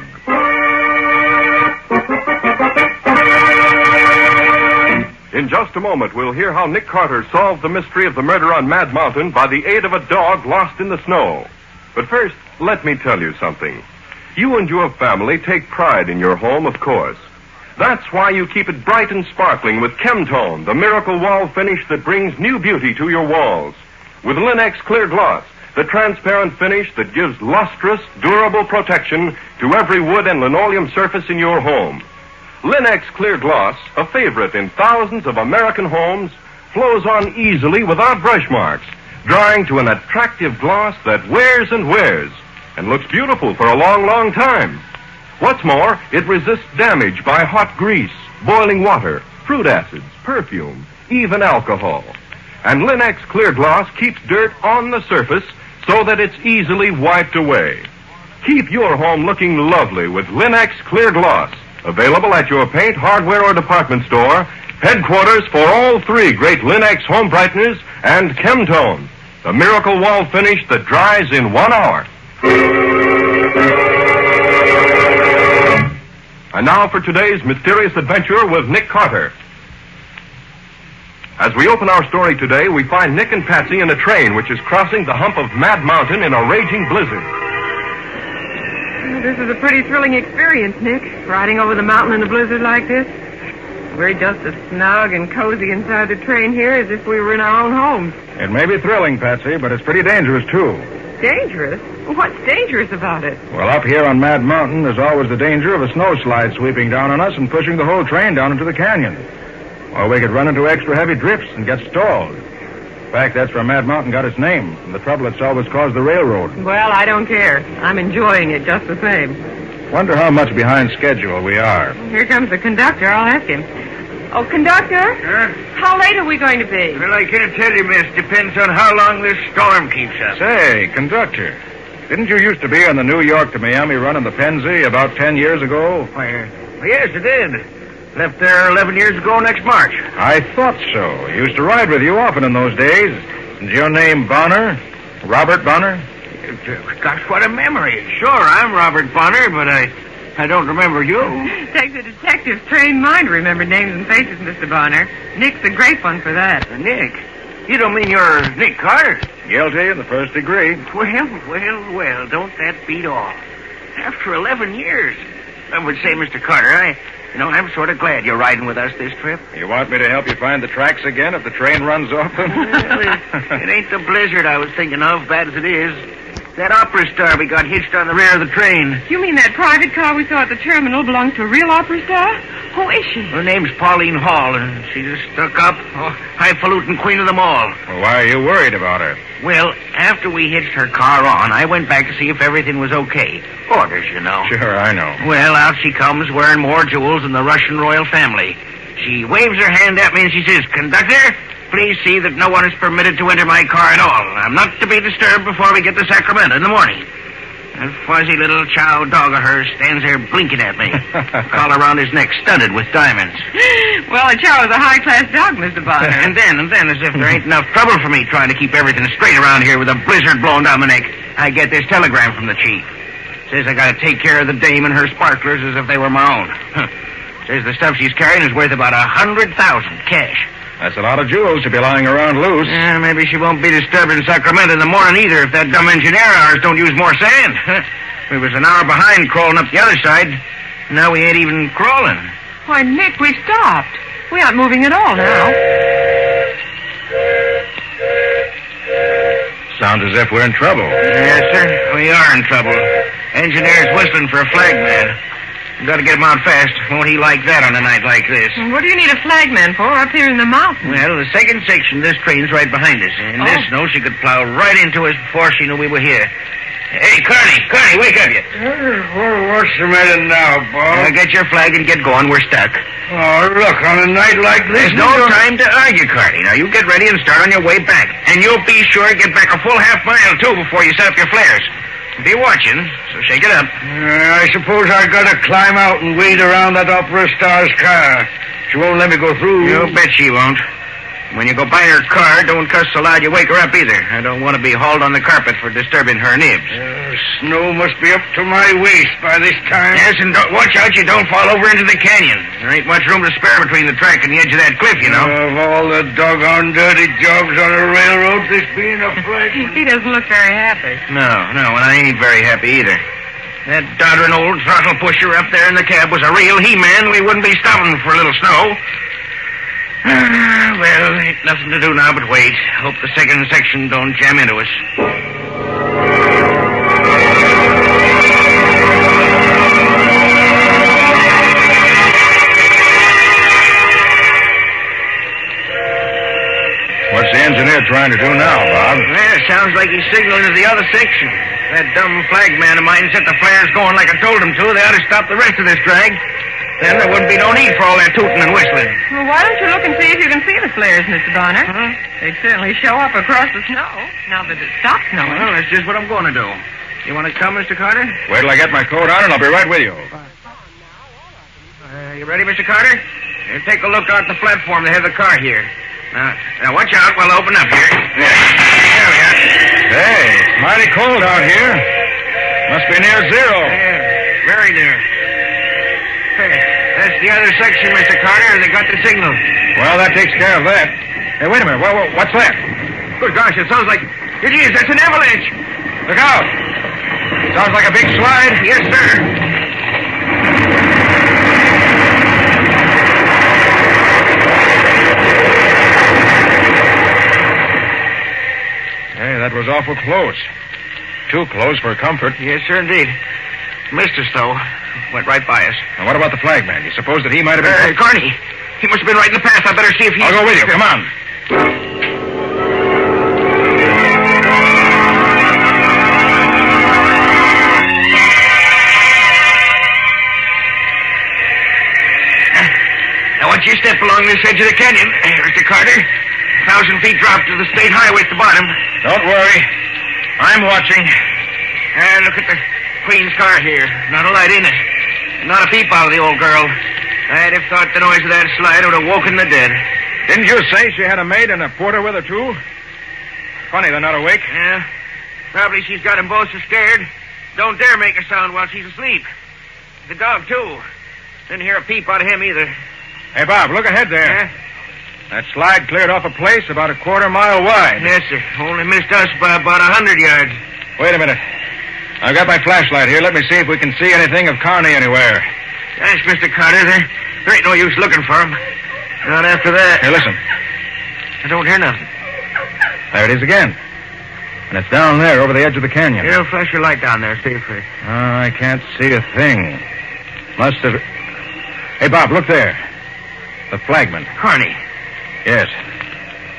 In just a moment, we'll hear how Nick Carter solved the mystery of the murder on Mad Mountain by the aid of a dog lost in the snow. But first, let me tell you something. You and your family take pride in your home, of course. That's why you keep it bright and sparkling with Chemtone, the miracle wall finish that brings new beauty to your walls. With Linex Clear Gloss, the transparent finish that gives lustrous, durable protection to every wood and linoleum surface in your home. Linex Clear Gloss, a favorite in thousands of American homes, flows on easily without brush marks, drying to an attractive gloss that wears and wears and looks beautiful for a long, long time. What's more, it resists damage by hot grease, boiling water, fruit acids, perfume, even alcohol. And Linex Clear Gloss keeps dirt on the surface so that it's easily wiped away. Keep your home looking lovely with Linex Clear Gloss, available at your paint, hardware, or department store, headquarters for all three great Linex home brighteners and Chemtone, the miracle wall finish that dries in 1 hour. And now for today's mysterious adventure with Nick Carter. As we open our story today, we find Nick and Patsy in a train which is crossing the hump of Mad Mountain in a raging blizzard. This is a pretty thrilling experience, Nick, riding over the mountain in a blizzard like this. We're just as snug and cozy inside the train here as if we were in our own homes. It may be thrilling, Patsy, but it's pretty dangerous, too. Dangerous? What's dangerous about it? Well, up here on Mad Mountain, there's always the danger of a snowslide sweeping down on us and pushing the whole train down into the canyon. Or we could run into extra heavy drifts and get stalled. In fact, that's where Mad Mountain got its name, from the trouble it's always caused the railroad. Well, I don't care. I'm enjoying it just the same. Wonder how much behind schedule we are. Here comes the conductor. I'll ask him. Oh, conductor? How late are we going to be? Well, I can't tell you, miss. Depends on how long this storm keeps up. Say, conductor, didn't you used to be on the New York to Miami run in the Pennsy about 10 years ago? Why, yes, I did. Left there 11 years ago next March. I thought so. I used to ride with you often in those days. Is your name Bonner? Robert Bonner? Gosh, what a memory. Sure, I'm Robert Bonner, but I don't remember you. Takes a detective's trained mind to remember names and faces, Mr. Bonner. Nick's a great one for that. Nick? You don't mean you're Nick Carter? Guilty in the first degree. Well, don't that beat all? After 11 years. I would say, Mr. Carter, I'm sort of glad you're riding with us this trip. You want me to help you find the tracks again if the train runs off them? It ain't the blizzard I was thinking of, bad as it is. That opera star we got hitched on the rear of the train. You mean that private car we saw at the terminal belongs to a real opera star? Who is she? Her name's Pauline Hall, and she's a stuck-up, highfalutin queen of them all. Well, why are you worried about her? Well, after we hitched her car on, I went back to see if everything was okay. Orders, you know. Sure, I know. Well, out she comes, wearing more jewels than the Russian royal family. She waves her hand at me and she says, "Conductor, please see that no one is permitted to enter my car at all. I'm not to be disturbed before we get to Sacramento in the morning." That fuzzy little chow dog of hers stands there blinking at me. Collar around his neck studded with diamonds. Well, a chow is a high-class dog, Mr. Bonner. And then, as if there ain't enough trouble for me trying to keep everything straight around here with a blizzard blowing down my neck, I get this telegram from the chief. Says I gotta take care of the dame and her sparklers as if they were my own. Says the stuff she's carrying is worth about 100,000 cash. That's a lot of jewels to be lying around loose. Maybe she won't be disturbed in Sacramento in the morning either if that dumb engineer of ours don't use more sand. We was an hour behind crawling up the other side. Now we ain't even crawling. Why, Nick, we've stopped. We aren't moving at all now. Sounds as if we're in trouble. Yes, sir. We are in trouble. Engineer's whistling for a flagman. Got to get him out fast. Won't he like that on a night like this? What do you need a flagman for up here in the mountains? Well, the second section of this train's right behind us. And this snow she could plow right into us before she knew we were here. Hey, Carney, wake up, you. What's the matter now, Bob? Get your flag and get going. We're stuck. Oh, look, on a night like this... There's no time to argue, Carney. Now, you get ready and start on your way back. And you'll be sure to get back a full half mile, too, before you set up your flares. Be watching, so shake it up. I suppose I gotta climb out and wade around that opera star's car. She won't let me go through. You bet she won't. When you go by her car, don't cuss so loud you wake her up either. I don't want to be hauled on the carpet for disturbing her nibs. Snow must be up to my waist by this time. Yes, and watch out you don't fall over into the canyon. There ain't much room to spare between the track and the edge of that cliff, you know. Of all the doggone dirty jobs on a railroad, this being a flagman. He doesn't look very happy. No, and I ain't very happy either. That doddering old throttle pusher up there in the cab was a real He-Man. We wouldn't be stopping for a little snow. Well, ain't nothing to do now but wait. Hope the second section don't jam into us. What's the engineer trying to do now, Bob? Well, sounds like he's signaling to the other section. That dumb flag man of mine set the flares going like I told him to. They ought to stop the rest of this drag. Then there wouldn't be no need for all that tooting and whistling. Well, why don't you look and see if you can see the flares, Mr. Bonner? They'd certainly show up across the snow, now that it stops snowing. Well, that's just what I'm going to do. You want to come, Mr. Carter? Wait till I get my coat on and I'll be right with you. You ready, Mr. Carter? Take a look out the platform. They have the car here. Now watch out. We'll open up here. There we are. Hey, it's mighty cold out here. Must be near zero. Yeah, very near. Hey, that's the other section, Mr. Carter. They got the signal. Well, that takes care of that. Hey, wait a minute. What's that? Good gosh, it sounds like... It is. That's an avalanche. Look out. Sounds like a big slide. Yes, sir. Hey, that was awful close. Too close for comfort. Yes, sir, indeed. Missed us, though. Went right by us. Now, what about the flagman? You suppose that he might have been... Carney. He must have been right in the path. I better see if he... I'll go with you. Come on. Now, once you step along this edge of the canyon, Mr. Carter, 1,000 feet drop to the state highway at the bottom. Don't worry. I'm watching. And look at the Queen's car here. Not a light in it. Not a peep out of the old girl. I'd have thought the noise of that slide would have woken the dead. Didn't you say she had a maid and a porter with her, too? Funny they're not awake. Yeah. Probably she's got them both so scared. Don't dare make a sound while she's asleep. The dog, too. Didn't hear a peep out of him either. Hey, Bob, look ahead there. Yeah? That slide cleared off a place about a quarter-mile wide. Yes, sir. Only missed us by about 100 yards. Wait a minute. I've got my flashlight here. Let me see if we can see anything of Carney anywhere. Thanks, Mr. Carter. There ain't no use looking for him. Not after that. Here, listen. I don't hear nothing. There it is again. And it's down there over the edge of the canyon. Here, flash your light down there. See if we... I can't see a thing. Must have... Hey, Bob, look there. The flagman. Carney. Yes.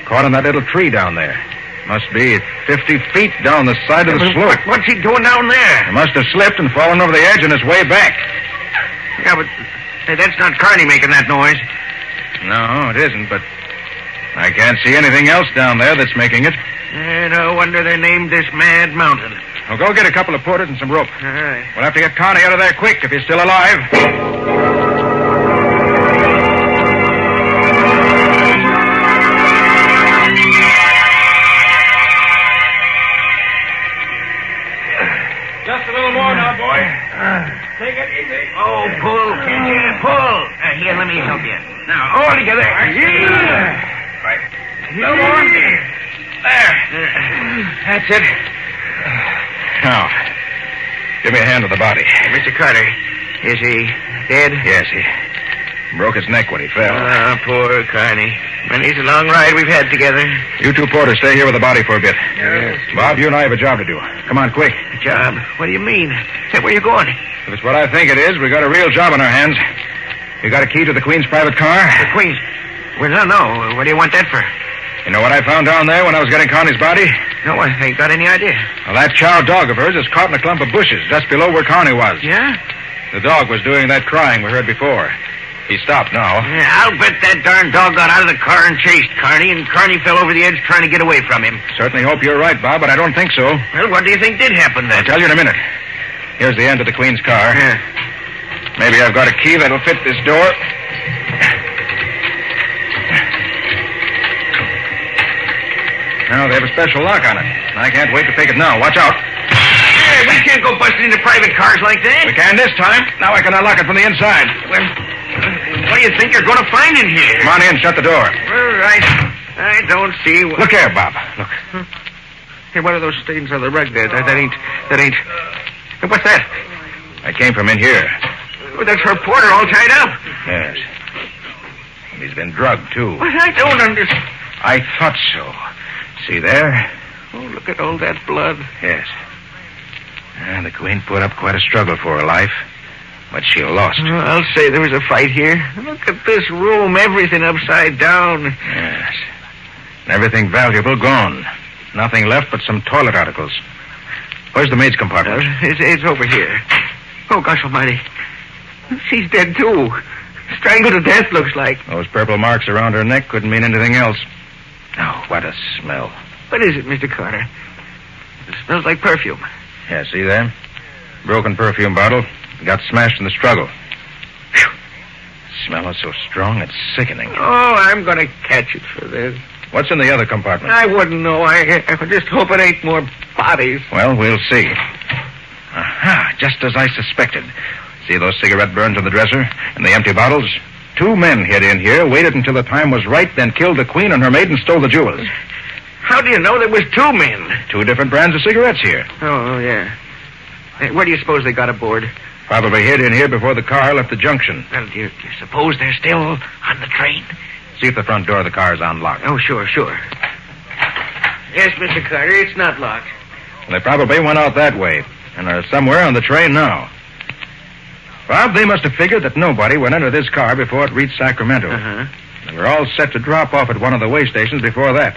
Caught on that little tree down there. Must be 50 feet down the side of the slope. What's he doing down there? He must have slipped and fallen over the edge on his way back. Yeah, but that's not Carney making that noise. No, it isn't, but I can't see anything else down there that's making it. No wonder they named this Mad Mountain. Well, go get a couple of porters and some rope. All right. We'll have to get Carney out of there quick if he's still alive. Just a little more now, boy. Take it easy. Oh, pull, can you? Pull. Here, let me help you. Now, all together. Yeah. Right. A little more. There. That's it. Now, give me a hand with the body. Mr. Carter, is he dead? Yes, he broke his neck when he fell. Poor Carney. Many's a long ride we've had together. You two porters stay here with the body for a bit. Yes. Bob, you and I have a job to do. Come on, quick. Job? What do you mean? Hey, where you going? If it's what I think it is, we got a real job on our hands. You got a key to the Queen's private car? The Queen's? Well, no. What do you want that for? You know what I found down there when I was getting Carney's body? No, I ain't got any idea. Well, that chow dog of hers is caught in a clump of bushes just below where Carney was. Yeah? The dog was doing that crying we heard before. He stopped now. Yeah, I'll bet that darn dog got out of the car and chased Carney, and Carney fell over the edge trying to get away from him. Certainly hope you're right, Bob, but I don't think so. Well, what do you think did happen then? I'll tell you in a minute. Here's the end of the Queen's car. Yeah. Maybe I've got a key that'll fit this door. Now, they have a special lock on it. I can't wait to take it now. Watch out. Hey, we can't go busting into private cars like that. We can this time. Now I can unlock it from the inside. Well, what do you think you're going to find in here? Come on in. Shut the door. All right. I don't see... Look here, Bob. Look. Hey, what are those stains on the rug there? That ain't... Hey, what's that? I came from in here. Oh, that's her porter all tied up. Yes. And he's been drugged, too. But I don't understand. I thought so. See there? Oh, look at all that blood. Yes. The Queen put up quite a struggle for her life, but she lost. Oh, I'll say there was a fight here. Look at this room, everything upside down. Yes. And everything valuable gone. Nothing left but some toilet articles. Where's the maid's compartment? It's over here. Oh, gosh almighty. She's dead, too. Strangled to death, looks like. Those purple marks around her neck couldn't mean anything else. Oh, what a smell. What is it, Mr. Carter? It smells like perfume. Yeah, see there? Broken perfume bottle. Got smashed in the struggle. Whew. The smell is so strong, it's sickening. Oh, I'm going to catch it for this. What's in the other compartment? I wouldn't know. I just hope it ain't more bodies. Well, we'll see. Aha, just as I suspected. See those cigarette burns on the dresser and the empty bottles? 2 men hid in here, waited until the time was right, then killed the Queen and her maid and stole the jewels. How do you know there was 2 men? 2 different brands of cigarettes here. Oh, yeah. Hey, where do you suppose they got aboard? Probably hid in here before the car left the junction. Well, do you suppose they're still on the train? See if the front door of the car is unlocked. Oh, sure. Yes, Mr. Carter, it's not locked. Well, they probably went out that way and are somewhere on the train now. Bob, they must have figured that nobody would enter this car before it reached Sacramento. Uh-huh. They were all set to drop off at one of the way stations before that.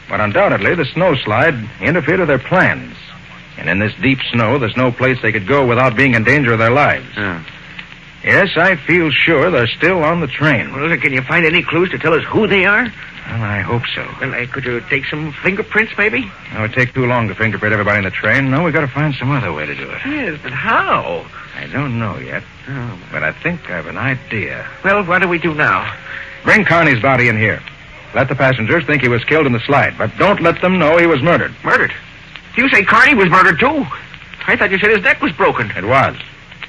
But undoubtedly, the snowslide interfered with their plans. And in this deep snow, there's no place they could go without being in danger of their lives. Oh. Yes, I feel sure they're still on the train. Well, can you find any clues to tell us who they are? Well, I hope so. Well, could you take some fingerprints, maybe? It would take too long to fingerprint everybody in the train. No, we've got to find some other way to do it. Yes, but how? I don't know yet. Oh, but I think I have an idea. Well, what do we do now? Bring Carney's body in here. Let the passengers think he was killed in the slide, but don't let them know he was murdered. Murdered? You say Carney was murdered, too? I thought you said his neck was broken. It was.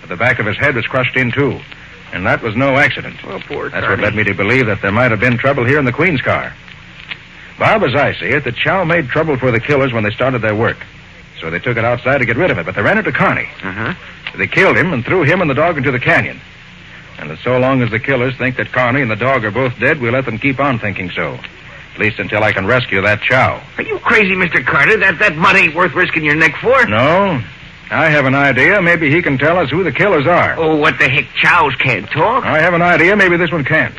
But the back of his head was crushed in, too. And that was no accident. Oh, poor That's Carney. what led me to believe that there might have been trouble here in the Queen's car. Bob, as I see it, the Chow made trouble for the killers when they started their work. So they took it outside to get rid of it, but they ran into Carney. Uh-huh. They killed him and threw him and the dog into the canyon. And so long as the killers think that Carney and the dog are both dead, we'll let them keep on thinking so. At least until I can rescue that Chow. Are you crazy, Mr. Carter? That mud ain't worth risking your neck for. No. I have an idea. Maybe he can tell us who the killers are. Oh, what the heck? Chows can't talk. I have an idea. Maybe this one can.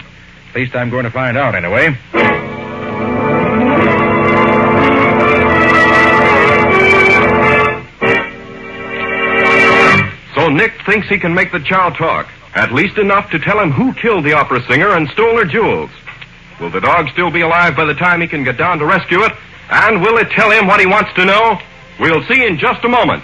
At least I'm going to find out anyway. So Nick thinks he can make the Chow talk. At least enough to tell him who killed the opera singer and stole her jewels. Will the dog still be alive by the time he can get down to rescue it? And will it tell him what he wants to know? We'll see in just a moment.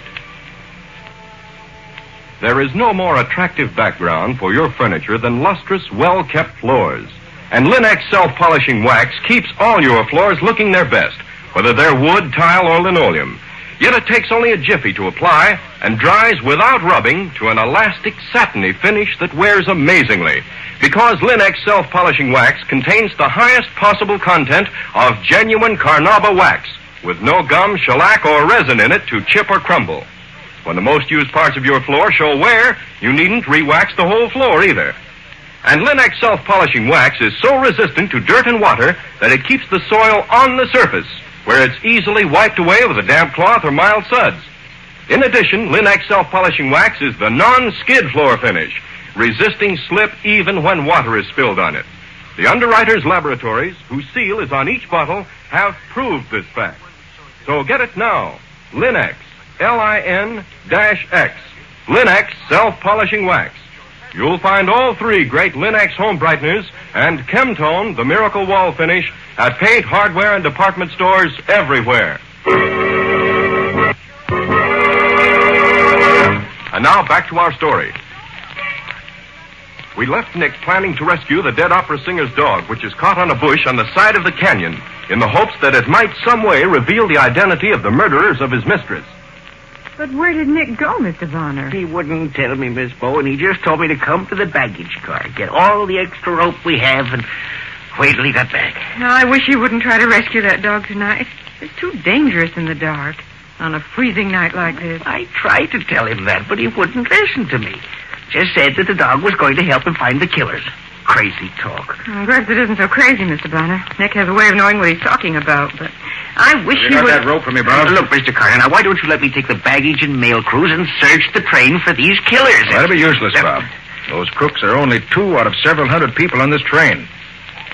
There is no more attractive background for your furniture than lustrous, well-kept floors. And Linex self-polishing wax keeps all your floors looking their best, whether they're wood, tile, or linoleum. Yet it takes only a jiffy to apply and dries without rubbing to an elastic, satiny finish that wears amazingly. Because Linex self-polishing wax contains the highest possible content of genuine carnauba wax, with no gum, shellac, or resin in it to chip or crumble. When the most used parts of your floor show wear, you needn't re-wax the whole floor either. And Linex self-polishing wax is so resistant to dirt and water that it keeps the soil on the surface, where it's easily wiped away with a damp cloth or mild suds. In addition, Linex self-polishing wax is the non-skid floor finish, resisting slip even when water is spilled on it. The Underwriters Laboratories, whose seal is on each bottle, have proved this fact. So get it now. Linex, L-I-N-X. Linex self-polishing wax. You'll find all 3 great Linex home brighteners and Chemtone, the miracle wall finish, at paint, hardware, and department stores everywhere. And now back to our story. We left Nick planning to rescue the dead opera singer's dog, which is caught on a bush on the side of the canyon, in the hopes that it might some way reveal the identity of the murderers of his mistress. But where did Nick go, Mr. Bonner? He wouldn't tell me, Miss Bowen. He just told me to come to the baggage car, get all the extra rope we have, and wait till he got back. I wish you wouldn't try to rescue that dog tonight. It's too dangerous in the dark. On a freezing night like this. I tried to tell him that, but he wouldn't listen to me. Just said that the dog was going to help him find the killers. Crazy talk. I'm glad it isn't so crazy, Mr. Bonner. Nick has a way of knowing what he's talking about, but I wish You he got would... that rope for me, Bob? Look, Mr. Carter, now why don't you let me take the baggage and mail crews and search the train for these killers? Well, that'll be useless, Bob. Those crooks are only 2 out of several hundred people on this train.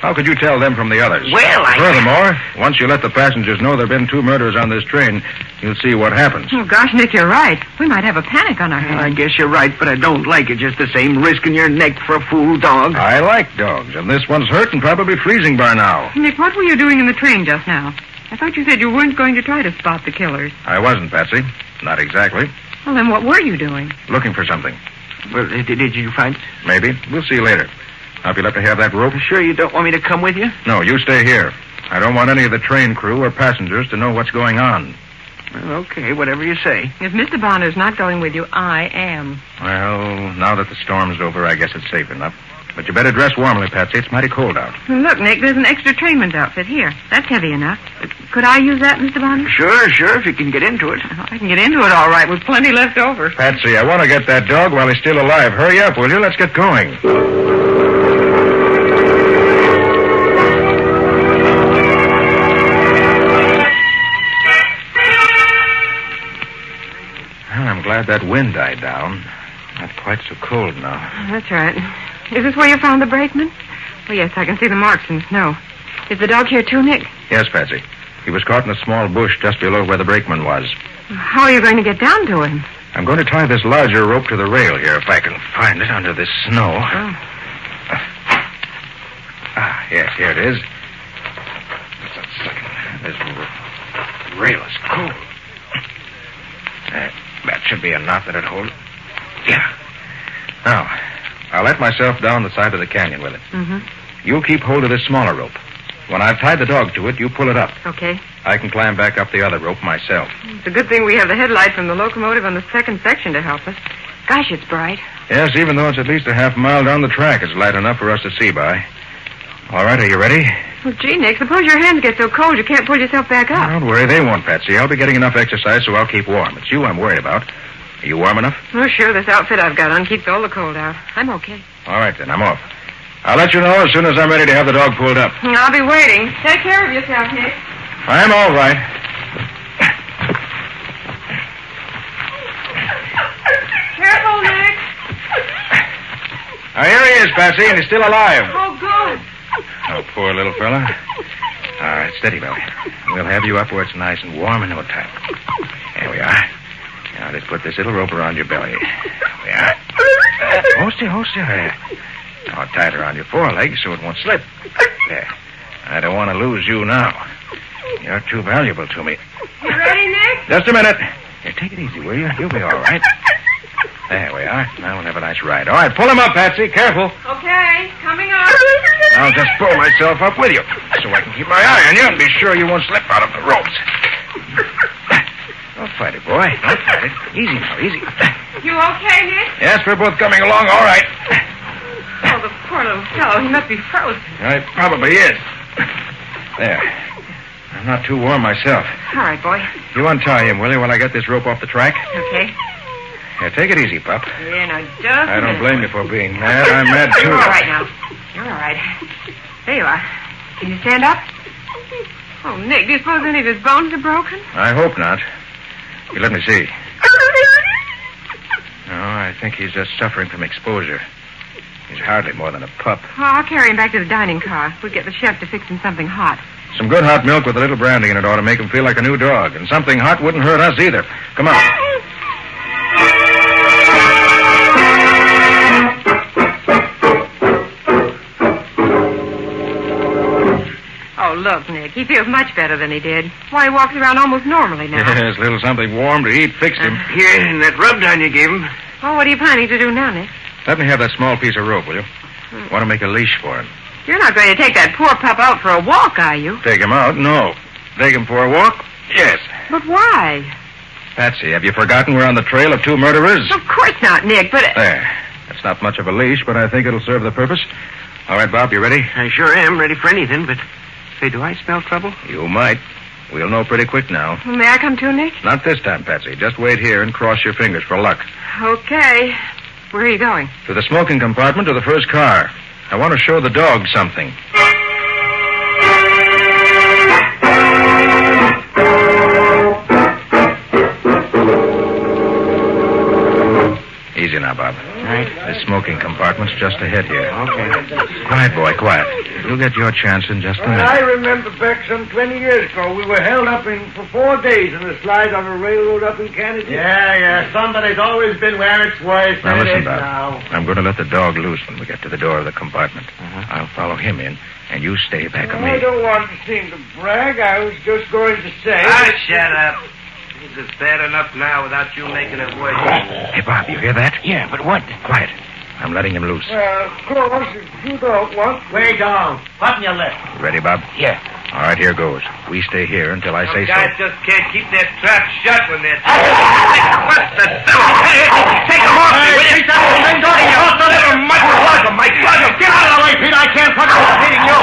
How could you tell them from the others? Well, Furthermore, once you let the passengers know there have been 2 murders on this train, you'll see what happens. Oh, gosh, Nick, you're right. We might have a panic on our hands. I guess you're right, but I don't like it just the same, risking your neck for a fool dog. I like dogs, and this one's hurt and probably freezing by now. Nick, what were you doing in the train just now? I thought you said you weren't going to try to spot the killers. I wasn't, Patsy. Not exactly. Well, then what were you doing? Looking for something. Well, did you find it? Maybe. We'll see later. Now, if you'd like to have that rope... Sure you don't want me to come with you? No, you stay here. I don't want any of the train crew or passengers to know what's going on. Well, okay, whatever you say. If Mr. Bonner's not going with you, I am. Well, now that the storm's over, I guess it's safe enough. But you better dress warmly, Patsy. It's mighty cold out. Well, look, Nick, there's an extra trainman's outfit here. That's heavy enough. Could I use that, Mr. Bonner? Sure, if you can get into it. I can get into it all right with plenty left over. Patsy, I want to get that dog while he's still alive. Hurry up, will you? Let's get going. I'm glad that wind died down. Not quite so cold now. That's right. Is this where you found the brakeman? Oh, yes, I can see the marks in the snow. Is the dog here too, Nick? Yes, Patsy. He was caught in a small bush just below where the brakeman was. How are you going to get down to him? I'm going to tie this larger rope to the rail here if I can find it under this snow. Oh. Yes, here it is. Just a second. This rail is cold. That should be enough that'll hold. Yeah. Now, I'll let myself down the side of the canyon with it. Mm-hmm. You keep hold of this smaller rope. When I've tied the dog to it, you pull it up. Okay. I can climb back up the other rope myself. It's a good thing we have the headlight from the locomotive on the second section to help us. Gosh, it's bright. Yes, even though it's at least a half mile down the track, it's light enough for us to see by. All right, are you ready? Well, gee, Nick, suppose your hands get so cold you can't pull yourself back up. Don't worry, they won't, Patsy. I'll be getting enough exercise, so I'll keep warm. It's you I'm worried about. Are you warm enough? Oh, sure, this outfit I've got on keeps all the cold out. I'm okay. All right, then, I'm off. I'll let you know as soon as I'm ready to have the dog pulled up. I'll be waiting. Take care of yourself, Nick. I'm all right. Careful, Nick. Now, here he is, Patsy, and he's still alive. Oh, good. Oh, poor little fella. All right, steady, Billy. We'll have you up where it's nice and warm in no time. There we are. Now, let's put this little rope around your belly. There we are. Hold still. There. Now, tie it around your forelegs so it won't slip. There. I don't want to lose you now. You're too valuable to me. You ready, Nick? Just a minute. Here, take it easy, will you? You'll be all right. There we are. Now we'll have a nice ride. All right, pull him up, Patsy. Careful. Okay, coming up. I'll just pull myself up with you so I can keep my eye on you and be sure you won't slip out of the ropes. Don't fight it, boy. Don't fight it. Easy now, easy. You okay, Nick? Yes, we're both coming along all right. Oh, the poor little fellow. He must be frozen. It probably is. There. I'm not too warm myself. All right, boy. You untie him, will you, while I get this rope off the track? Okay. Here, take it easy, pup. Yeah, now, just I don't blame you for being mad. I'm mad, too. You're all right now. You're all right. There you are. Can you stand up? Oh, Nick, do you suppose any of his bones are broken? I hope not. You let me see. No, I think he's just suffering from exposure. He's hardly more than a pup. Oh, I'll carry him back to the dining car. We'll get the chef to fix him something hot. Some good hot milk with a little brandy in it ought to make him feel like a new dog. And something hot wouldn't hurt us either. Come on. Oh, look, Nick. He feels much better than he did. Why, he walks around almost normally now. Yes, a little something warm to eat fixed him. Here, and that rub down you gave him. Oh, what are you planning to do now, Nick? Let me have that small piece of rope, will you? Want to make a leash for him. You're not going to take that poor pup out for a walk, are you? Take him out? No. Take him for a walk? Yes. But why? Patsy, have you forgotten we're on the trail of two murderers? Of course not, Nick, but... There. That's not much of a leash, but I think it'll serve the purpose. All right, Bob, you ready? I sure am ready for anything, but... Say, do I smell trouble? You might. We'll know pretty quick now. May I come too, Nick? Not this time, Patsy. Just wait here and cross your fingers for luck. Okay. Where are you going? To the smoking compartment of the first car. I want to show the dog something. Easy now, Bob. Right. The smoking compartment's just ahead here. Okay. Quiet, boy, quiet. You'll get your chance in just a minute. I remember back some 20 years ago, we were held up for 4 days in a slide on a railroad up in Canada. Yeah. Somebody's always been where it's worse. Now, than it listen, is Bob. now. I'm going to let the dog loose when we get to the door of the compartment. I'll follow him in, and you stay back of me. I don't want to seem to brag. I was just going to say... Shut up. This is bad enough now without you making it worse. Hey, Bob, you hear that? Yeah, but what? Quiet. I'm letting him loose. Well, of course, if you don't want... Wait down. Button your lip. Ready, Bob? Yeah. All right, here goes. We stay here until I say so. Guys just can't keep their trap shut when they're... What the devil? Hey, take him off me, will you? Take that thing off you. Also, little much plug him, Mike. Plug him. Get out of the way, Pete. I can't fucking hitting you.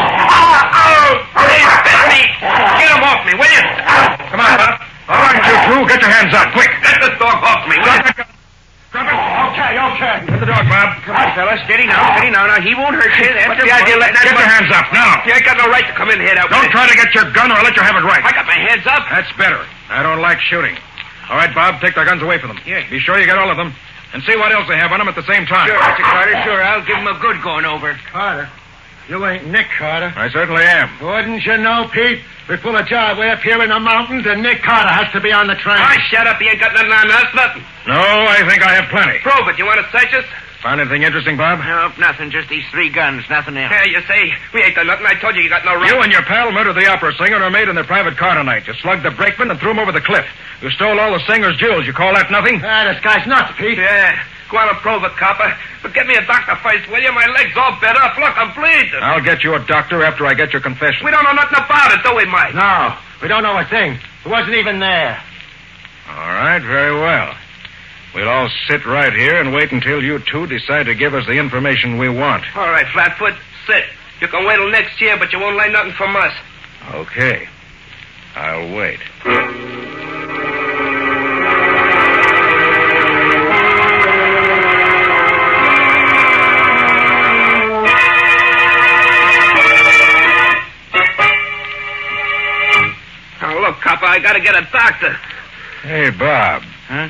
He bit me. Get him off me, will you? Come on, Bob. All right, you two. Get your hands up, quick. Get this dog off me, will you? Drop it. Okay. Get the dog, Bob. Come on, fella. Steady now. Now, he won't hurt you. What's the idea of letting that... Get your hands up, now. You ain't got no right to come in here that way. Don't try to get your gun or I'll let you have it right. I got my hands up. That's better. I don't like shooting. All right, Bob, take their guns away from them. Yeah. Be sure you get all of them. And see what else they have on them at the same time. Sure, Mr. Carter. Sure, I'll give him a good going over. Carter, you ain't Nick Carter. I certainly am. Wouldn't you know, Pete? We pull a job way up here in the mountains, and Nick Carter has to be on the train. Oh, shut up. You ain't got nothing on us, nothing. No, I think I have plenty. Prove it. You want to search us? Find anything interesting, Bob? No, nothing. Just these 3 guns. Nothing else. Yeah, you say we ain't done nothing. I told you you got no right. You and your pal murdered the opera singer and are made in their private car tonight. You slugged the brakeman and threw him over the cliff. You stole all the singer's jewels. You call that nothing? This guy's nuts, Pete. Yeah. Go on and prove it, copper. But get me a doctor first, will you? My leg's all bent up. Look, I'm bleeding. I'll get you a doctor after I get your confession. We don't know nothing about it, do we, Mike? No, we don't know a thing. It wasn't even there. All right, very well. We'll all sit right here and wait until you two decide to give us the information we want. All right, Flatfoot, sit. You can wait till next year, but you won't learn nothing from us. Okay. I'll wait. Oh, look, copper, I gotta get a doctor. Hey, Bob. Huh?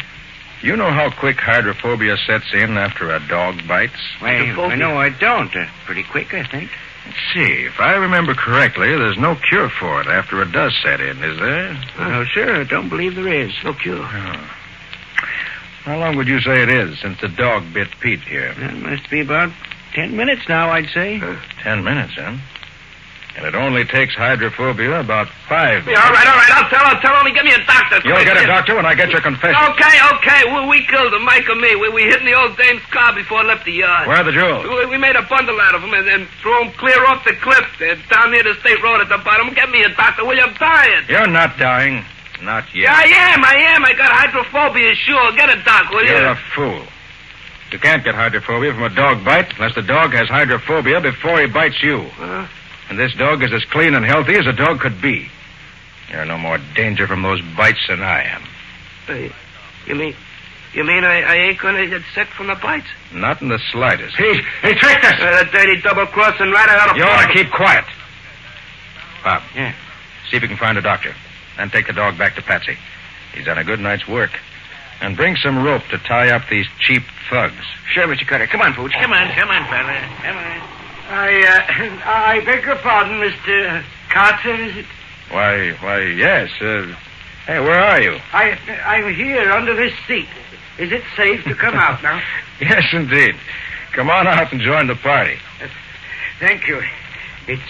You know how quick hydrophobia sets in after a dog bites? Why, no, I don't. Pretty quick, I think. Let's see. If I remember correctly, there's no cure for it after it does set in, is there? No, sir. I don't believe there is. No cure. Oh. How long would you say it is since the dog bit Pete here? That must be about 10 minutes now, I'd say. 10 minutes, huh? And it only takes hydrophobia about 5 minutes. Yeah, all right. I'll tell. Only give me a doctor. You'll get a doctor when I get your confession. Okay. We killed him, Mike and me. We hid in the old dame's car before it left the yard. Where are the jewels? We made a bundle out of them and threw them clear off the cliff. They're down near the state road at the bottom. Get me a doctor, will you? I'm dying. You're not dying. Not yet. Yeah, I am. I got hydrophobia, sure. Get a doc, will you? You're a fool. You can't get hydrophobia from a dog bite unless the dog has hydrophobia before he bites you. And this dog is as clean and healthy as a dog could be. You're no more danger from those bites than I am. You mean I ain't gonna get sick from the bites? Not in the slightest. He tricked us. That dirty double-crossing rat out of... You ought to keep quiet. Bob. Yeah. See if you can find a doctor. Then take the dog back to Patsy. He's done a good night's work. And bring some rope to tie up these cheap thugs. Sure, Mr. Carter. Come on, Pooch. Come on, fella. Come on. I beg your pardon, Mr. Carter, is it? Why, yes. Hey, where are you? I'm here under this seat. Is it safe to come out now? Yes, indeed. Come on out and join the party. Thank you. It's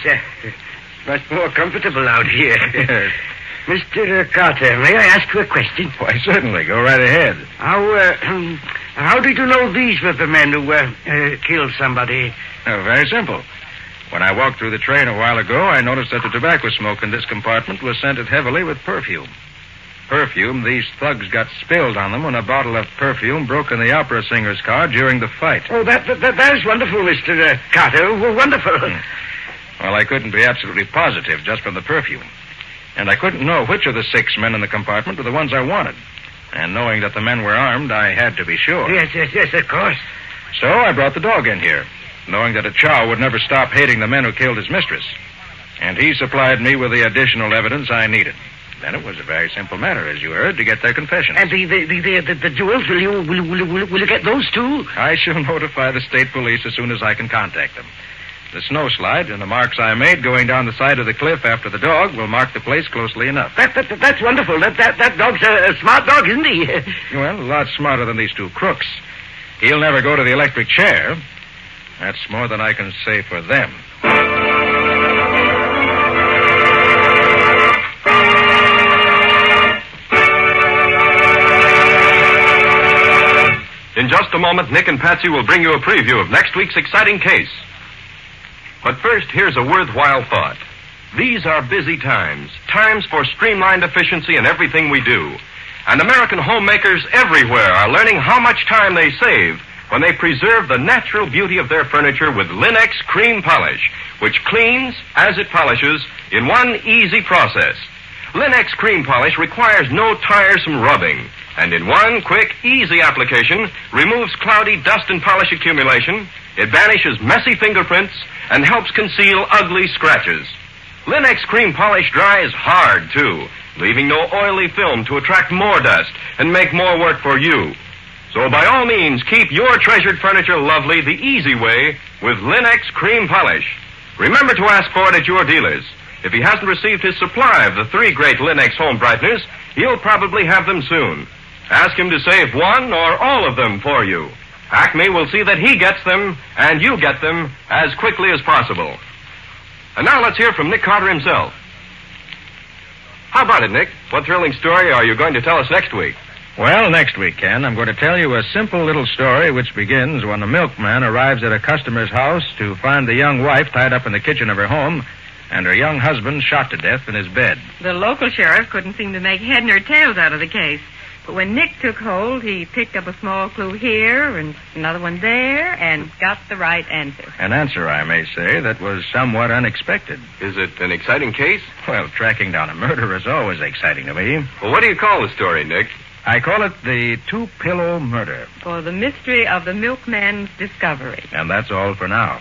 much more comfortable out here. Yes. Mr. Carter, may I ask you a question? Why, certainly. Go right ahead. How did you know these were the men who killed somebody? Oh, very simple. When I walked through the train a while ago, I noticed that the tobacco smoke in this compartment was scented heavily with perfume. Perfume these thugs got spilled on them when a bottle of perfume broke in the opera singer's car during the fight. Oh, that is wonderful, Mr. Carter. Wonderful. Well, I couldn't be absolutely positive just from the perfume. And I couldn't know which of the 6 men in the compartment were the ones I wanted. And knowing that the men were armed, I had to be sure. Yes, of course. So I brought the dog in here, knowing that a chow would never stop hating the men who killed his mistress. And he supplied me with the additional evidence I needed. Then it was a very simple matter, as you heard, to get their confessions. And the jewels, will you get those too? I shall notify the state police as soon as I can contact them. The snow slide and the marks I made going down the side of the cliff after the dog will mark the place closely enough. That's wonderful. That dog's a smart dog, isn't he? Well, a lot smarter than these 2 crooks. He'll never go to the electric chair. That's more than I can say for them. In just a moment, Nick and Patsy will bring you a preview of next week's exciting case. But first, here's a worthwhile thought. These are busy times for streamlined efficiency in everything we do. And American homemakers everywhere are learning how much time they save when they preserve the natural beauty of their furniture with Linex Cream Polish, which cleans as it polishes in one easy process. Linex Cream Polish requires no tiresome rubbing, and in one quick, easy application removes cloudy dust and polish accumulation. It banishes messy fingerprints and helps conceal ugly scratches. Linex Cream Polish dries hard, too, leaving no oily film to attract more dust and make more work for you. So by all means, keep your treasured furniture lovely the easy way with Linex Cream Polish. Remember to ask for it at your dealers. If he hasn't received his supply of the 3 great Linex home brighteners, he'll probably have them soon. Ask him to save one or all of them for you. Acme will see that he gets them and you get them as quickly as possible. And now let's hear from Nick Carter himself. How about it, Nick? What thrilling story are you going to tell us next week? Well, next week, Ken, I'm going to tell you a simple little story which begins when a milkman arrives at a customer's house to find the young wife tied up in the kitchen of her home and her young husband shot to death in his bed. The local sheriff couldn't seem to make head nor tails out of the case. But when Nick took hold, he picked up a small clue here and another one there and got the right answer. An answer, I may say, that was somewhat unexpected. Is it an exciting case? Well, tracking down a murderer is always exciting to me. Well, what do you call the story, Nick? I call it the 2-pillow murder. For the mystery of the milkman's discovery. And that's all for now.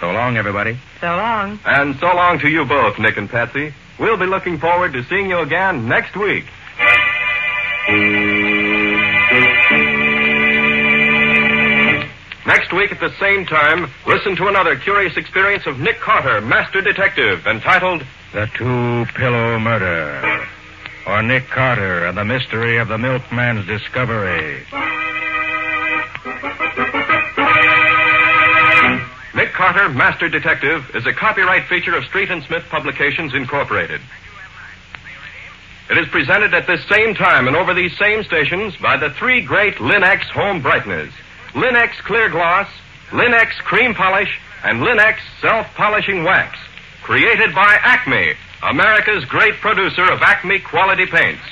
So long, everybody. So long. And so long to you both, Nick and Patsy. We'll be looking forward to seeing you again next week. Next week at the same time, listen to another curious experience of Nick Carter, Master Detective, entitled The 2-Pillow Murder, or Nick Carter and the Mystery of the Milkman's Discovery. Nick Carter, Master Detective, is a copyright feature of Street and Smith Publications, Incorporated. It is presented at this same time and over these same stations by the 3 great Linex home brighteners. Linex Clear Gloss, Linex Cream Polish, and Linex Self-Polishing Wax. Created by Acme, America's great producer of Acme quality paints.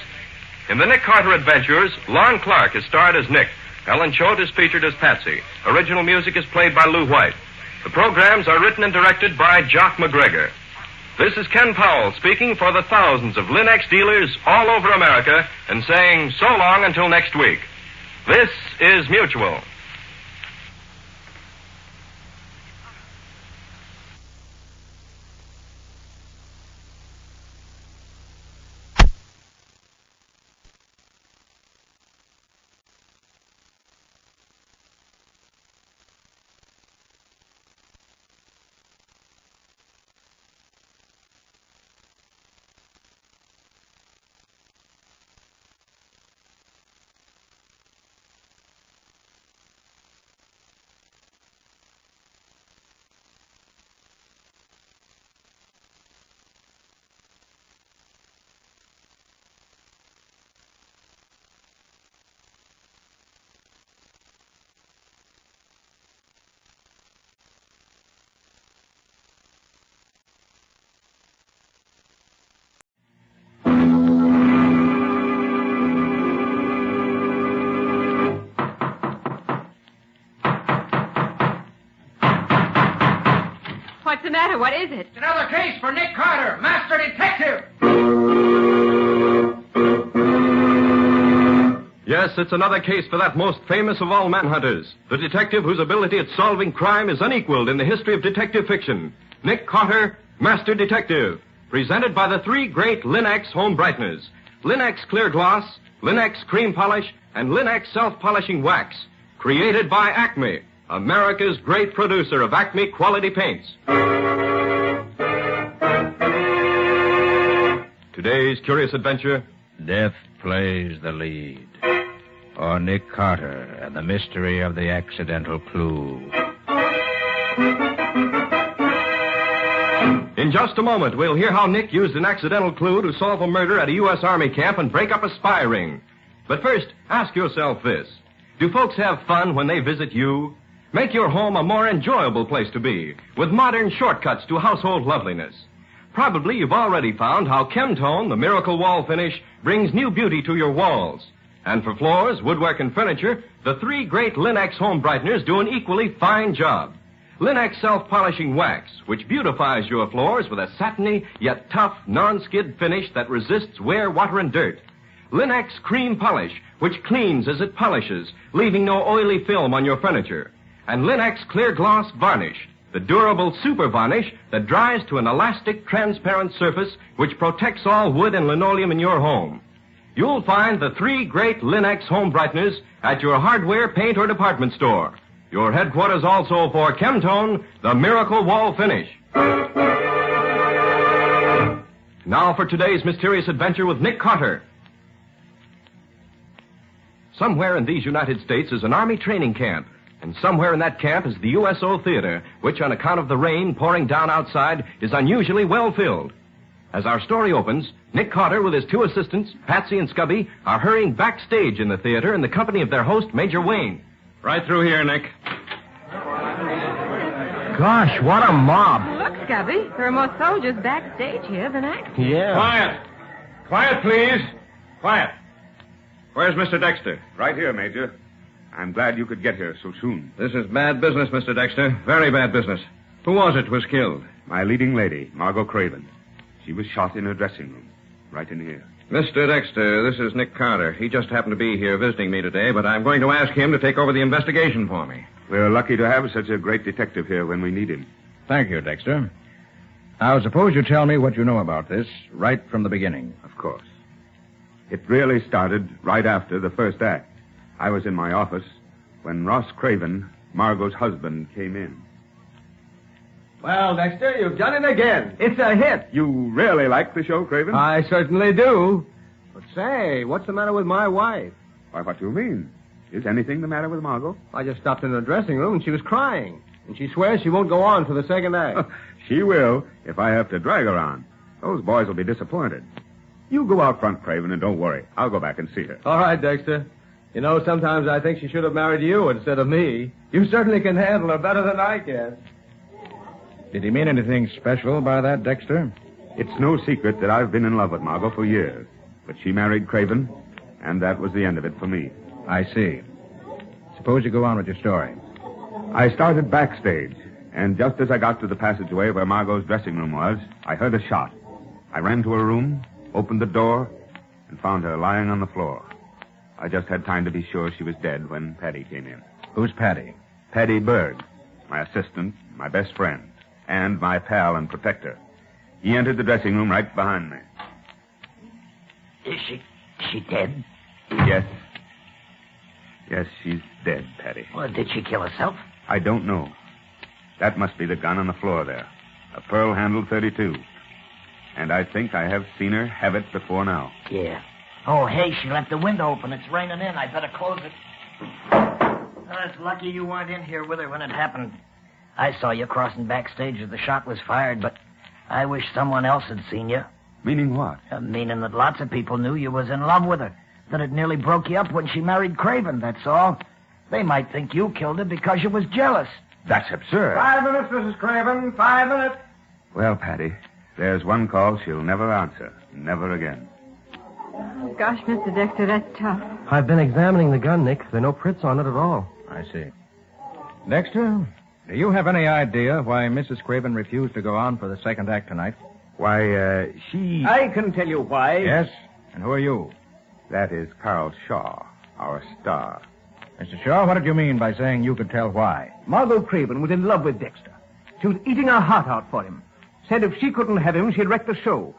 In the Nick Carter Adventures, Lon Clark is starred as Nick. Ellen Choate is featured as Patsy. Original music is played by Lou White. The programs are written and directed by Jock McGregor. This is Ken Powell speaking for the thousands of Linex dealers all over America and saying so long until next week. This is Mutual. What's the matter? What is it? It's another case for Nick Carter, Master Detective. Yes, it's another case for that most famous of all manhunters, the detective whose ability at solving crime is unequaled in the history of detective fiction, Nick Carter, Master Detective, presented by the three great Linex home brighteners, Linex Clear Gloss, Linex Cream Polish, and Linex Self-Polishing Wax, created by Acme, America's great producer of Acme quality paints. Today's curious adventure, Death Plays the Lead, or Nick Carter and the Mystery of the Accidental Clue. In just a moment, we'll hear how Nick used an accidental clue to solve a murder at a U.S. Army camp and break up a spy ring. But first, ask yourself this. Do folks have fun when they visit you? Make your home a more enjoyable place to be, with modern shortcuts to household loveliness. Probably you've already found how Chemtone, the miracle wall finish, brings new beauty to your walls. And for floors, woodwork, and furniture, the three great Linex home brighteners do an equally fine job. Linex Self-Polishing Wax, which beautifies your floors with a satiny yet tough non-skid finish that resists wear, water, and dirt. Linex Cream Polish, which cleans as it polishes, leaving no oily film on your furniture. And Linex Clear Gloss Varnish, the durable super varnish that dries to an elastic, transparent surface which protects all wood and linoleum in your home. You'll find the three great Linex home brighteners at your hardware, paint, or department store. Your headquarters also for Chemtone, the miracle wall finish. Now for today's mysterious adventure with Nick Carter. Somewhere in these United States is an Army training camp. And somewhere in that camp is the USO Theater, which, on account of the rain pouring down outside, is unusually well filled. As our story opens, Nick Carter with his two assistants, Patsy and Scubby, are hurrying backstage in the theater in the company of their host, Major Wayne. Right through here, Nick. Gosh, what a mob. Look, Scubby, there are more soldiers backstage here than acting. Yeah. Quiet. Quiet, please. Quiet. Where's Mr. Dexter? Right here, Major. I'm glad you could get here so soon. This is bad business, Mr. Dexter. Very bad business. Who was it was killed? My leading lady, Margot Craven. She was shot in her dressing room, right in here. Mr. Dexter, this is Nick Carter. He just happened to be here visiting me today, but I'm going to ask him to take over the investigation for me. We're lucky to have such a great detective here when we need him. Thank you, Dexter. Now, suppose you tell me what you know about this right from the beginning. Of course. It really started right after the first act. I was in my office when Ross Craven, Margot's husband, came in. Well, Dexter, you've done it again. It's a hit. You really like the show, Craven? I certainly do. But say, what's the matter with my wife? Why, what do you mean? Is anything the matter with Margot? I just stopped in her dressing room and she was crying. And she swears she won't go on for the second act. She will, if I have to drag her on. Those boys will be disappointed. You go out front, Craven, and don't worry. I'll go back and see her. All right, Dexter. You know, sometimes I think she should have married you instead of me. You certainly can handle her better than I can. Did he mean anything special by that, Dexter? It's no secret that I've been in love with Margot for years. But she married Craven, and that was the end of it for me. I see. Suppose you go on with your story. I started backstage, and just as I got to the passageway where Margot's dressing room was, I heard a shot. I ran to her room, opened the door, and found her lying on the floor. I just had time to be sure she was dead when Patty came in. Who's Patty? Patty Berg, my assistant, my best friend, and my pal and protector. He entered the dressing room right behind me. Is she dead? Yes. Yes, she's dead, Patty. Well, did she kill herself? I don't know. That must be the gun on the floor there. A pearl-handled .32. And I think I have seen her have it before now. Yeah. Oh, hey, she left the window open. It's raining in. I better close it. Oh, it's lucky you weren't in here with her when it happened. I saw you crossing backstage as the shot was fired, but I wish someone else had seen you. Meaning what? Meaning that lots of people knew you was in love with her. That it nearly broke you up when she married Craven, that's all. They might think you killed her because you was jealous. That's absurd. 5 minutes, Mrs. Craven. 5 minutes. Well, Patty, there's one call she'll never answer. Never again. Gosh, Mr. Dexter, that's tough. I've been examining the gun, Nick. There are no prints on it at all. I see. Dexter, do you have any idea why Mrs. Craven refused to go on for the second act tonight? Why, she... I can tell you why. Yes? And who are you? That is Carl Shaw, our star. Mr. Shaw, what did you mean by saying you could tell why? Margot Craven was in love with Dexter. She was eating her heart out for him. Said if she couldn't have him, she'd wreck the show.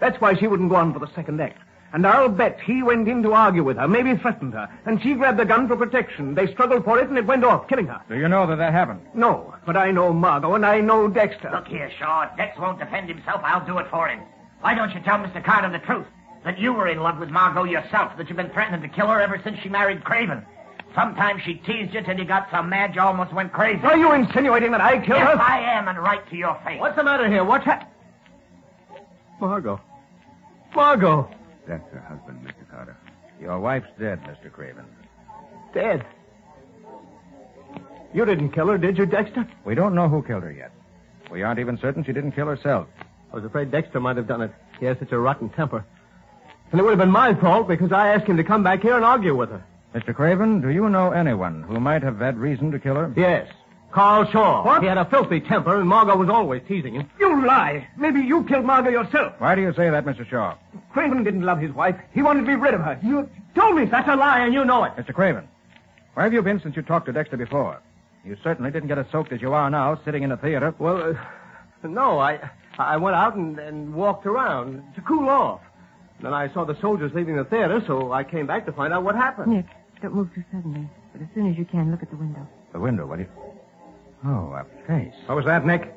That's why she wouldn't go on for the second act. And I'll bet he went in to argue with her, maybe threatened her. And she grabbed the gun for protection. They struggled for it, and it went off, killing her. Do you know that happened? No, but I know Margot, and I know Dexter. Look here, Shaw. If Dex won't defend himself, I'll do it for him. Why don't you tell Mr. Carter the truth? That you were in love with Margot yourself, that you've been threatening to kill her ever since she married Craven. Sometimes she teased you till you got so mad you almost went crazy. Are you insinuating that I killed her? Yes, I am, and right to your face. What's the matter here? What's Margot. Margot. That's her husband, Mr. Carter. Your wife's dead, Mr. Craven. Dead? You didn't kill her, did you, Dexter? We don't know who killed her yet. We aren't even certain she didn't kill herself. I was afraid Dexter might have done it. He has such a rotten temper. And it would have been my fault because I asked him to come back here and argue with her. Mr. Craven, do you know anyone who might have had reason to kill her? Yes. Carl Shaw. What? He had a filthy temper, and Margot was always teasing him. You lie. Maybe you killed Margot yourself. Why do you say that, Mr. Shaw? Craven didn't love his wife. He wanted to be rid of her. You told me that's a lie, and you know it. Mr. Craven, where have you been since you talked to Dexter before? You certainly didn't get as soaked as you are now, sitting in a theater. Well, no, I went out and walked around to cool off. Then I saw the soldiers leaving the theater, so I came back to find out what happened. Nick, don't move too suddenly. But as soon as you can, look at the window. The window, what do you... Oh, a face. What was that, Nick?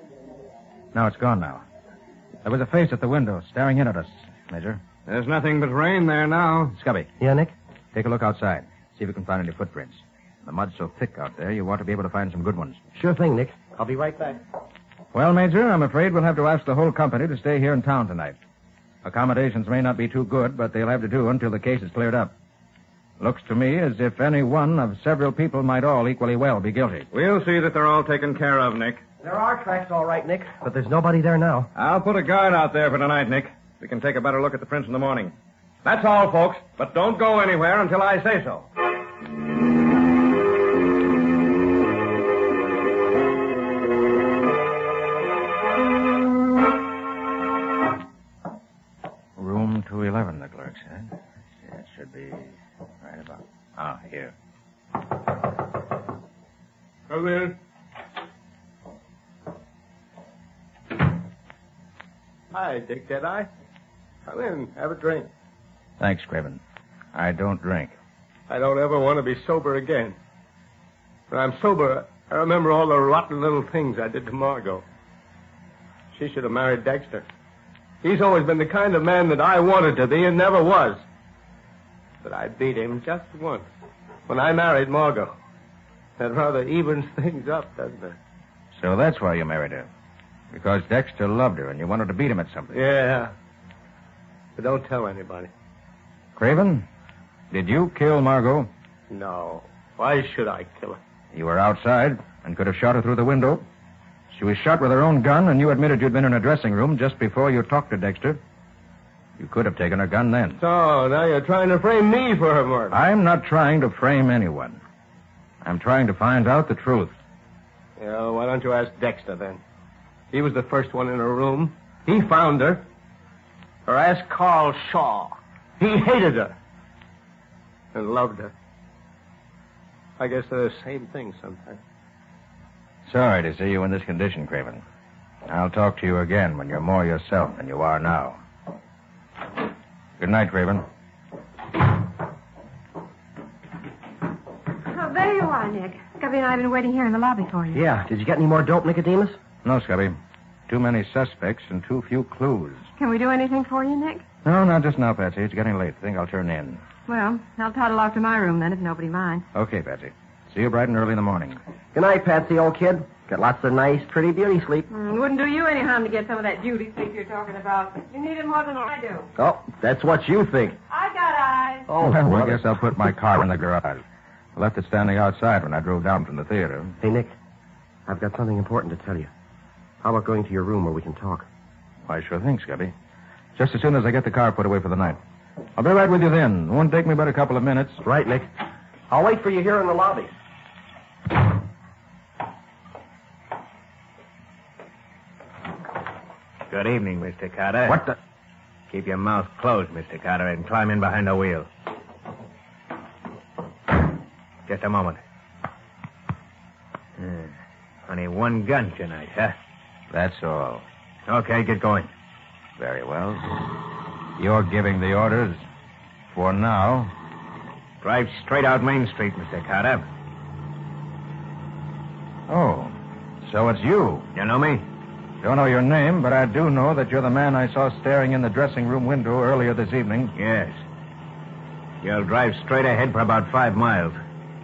No, it's gone now. There was a face at the window, staring in at us, Major. There's nothing but rain there now. Scubby. Yeah, Nick? Take a look outside. See if you can find any footprints. The mud's so thick out there, you ought to be able to find some good ones. Sure thing, Nick. I'll be right back. Well, Major, I'm afraid we'll have to ask the whole company to stay here in town tonight. Accommodations may not be too good, but they'll have to do until the case is cleared up. Looks to me as if any one of several people might all equally well be guilty. We'll see that they're all taken care of, Nick. There are tracks, all right, Nick, but there's nobody there now. I'll put a guard out there for tonight, Nick. We can take a better look at the prints in the morning. That's all, folks, but don't go anywhere until I say so. Room 211, the clerk said. It should be right about... Ah, here. Come in. Hi, Dick Deadeye. Come in, have a drink. Thanks, Craven. I don't drink. I don't ever want to be sober again. When I'm sober, I remember all the rotten little things I did to Margot. She should have married Dexter. He's always been the kind of man that I wanted to be and never was. But I beat him just once. When I married Margot. That rather evens things up, doesn't it? So that's why you married her. Because Dexter loved her and you wanted to beat him at something. Yeah. But don't tell anybody. Craven, did you kill Margot? No. Why should I kill her? You were outside and could have shot her through the window. She was shot with her own gun, and you admitted you'd been in her dressing room just before you talked to Dexter. You could have taken her gun then. So, now you're trying to frame me for her murder. I'm not trying to frame anyone. I'm trying to find out the truth. Yeah, why don't you ask Dexter, then? He was the first one in her room. He found her. Or ask Carl Shaw. He hated her. And loved her. I guess they're the same thing sometimes. Sorry to see you in this condition, Craven. I'll talk to you again when you're more yourself than you are now. Good night, Craven. Oh, there you are, Nick. Scubby and I have been waiting here in the lobby for you. Yeah. Did you get any more dope, Nicodemus? No, Scubby. Too many suspects and too few clues. Can we do anything for you, Nick? No, not just now, Patsy. It's getting late. I think I'll turn in. Well, I'll toddle off to my room then if nobody minds. Okay, Patsy. See you bright and early in the morning. Good night, Patsy, old kid. Get lots of nice, pretty beauty sleep. It wouldn't do you any harm to get some of that beauty sleep you're talking about. You need it more than I do. Oh, that's what you think. I got eyes. Oh, well, I brother. guess I'll put my car in the garage. I left it standing outside when I drove down from the theater. Hey, Nick, I've got something important to tell you. How about going to your room where we can talk? Why, sure thing, Scubby. Just as soon as I get the car put away for the night. I'll be right with you then. It won't take me but a couple of minutes. Right, Nick. I'll wait for you here in the lobby. Good evening, Mr. Carter. What the... Keep your mouth closed, Mr. Carter, and climb in behind the wheel. Just a moment. Only one gun tonight, huh? That's all. Okay, get going. Very well. You're giving the orders for now. Drive straight out Main Street, Mr. Carter. Oh, so it's you. You know me? Don't know your name, but I do know that you're the man I saw staring in the dressing room window earlier this evening. Yes. You'll drive straight ahead for about 5 miles.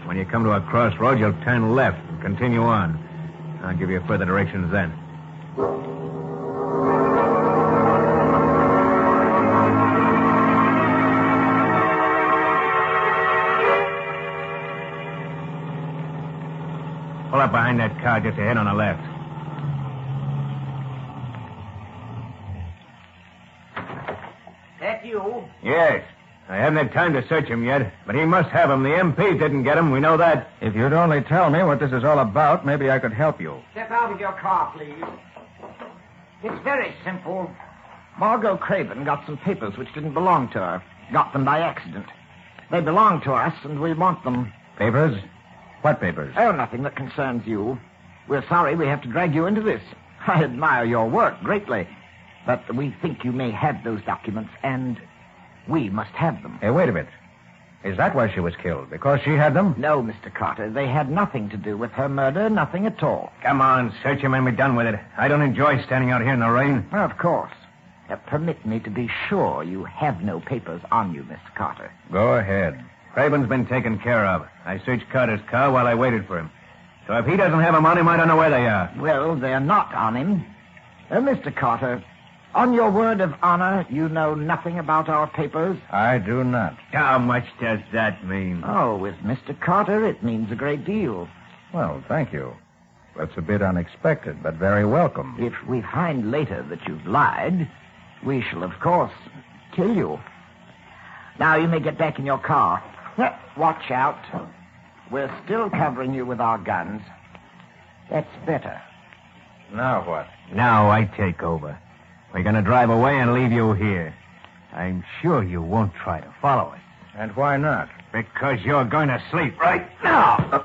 When you come to a crossroad, you'll turn left and continue on. I'll give you further directions then. Pull up behind that car just ahead on the left. That you? Yes. I haven't had time to search him yet, but he must have him. The MP didn't get him. We know that. If you'd only tell me what this is all about, maybe I could help you. Step out of your car, please. It's very simple. Margot Craven got some papers which didn't belong to her. Got them by accident. They belong to us, and we want them. Papers? What papers? Oh, nothing that concerns you. We're sorry we have to drag you into this. I admire your work greatly, but we think you may have those documents, and we must have them. Hey, wait a minute. Is that why she was killed? Because she had them? No, Mr. Carter. They had nothing to do with her murder, nothing at all. Come on, search him and be done with it. I don't enjoy standing out here in the rain. Of course. Permit me to be sure you have no papers on you, Mr. Carter. Go ahead. Craven's been taken care of. I searched Carter's car while I waited for him. So if he doesn't have them on him, I don't know where they are. Well, they're not on him. Mr. Carter, on your word of honor, you know nothing about our papers? I do not. How much does that mean? Oh, with Mr. Carter, it means a great deal. Well, thank you. That's a bit unexpected, but very welcome. If we find later that you've lied, we shall, of course, kill you. Now, you may get back in your car. Watch out. We're still covering you with our guns. That's better. Now what? Now I take over. We're going to drive away and leave you here. I'm sure you won't try to follow us. And why not? Because you're going to sleep right now.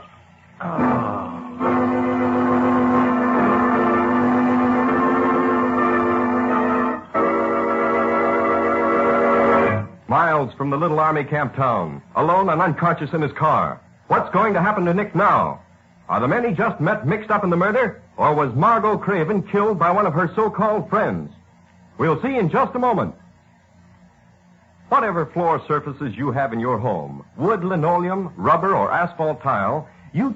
Miles from the little army camp town, alone and unconscious in his car. What's going to happen to Nick now? Are the men he just met mixed up in the murder? Or was Margot Craven killed by one of her so-called friends? We'll see in just a moment. Whatever floor surfaces you have in your home, wood, linoleum, rubber, or asphalt tile, you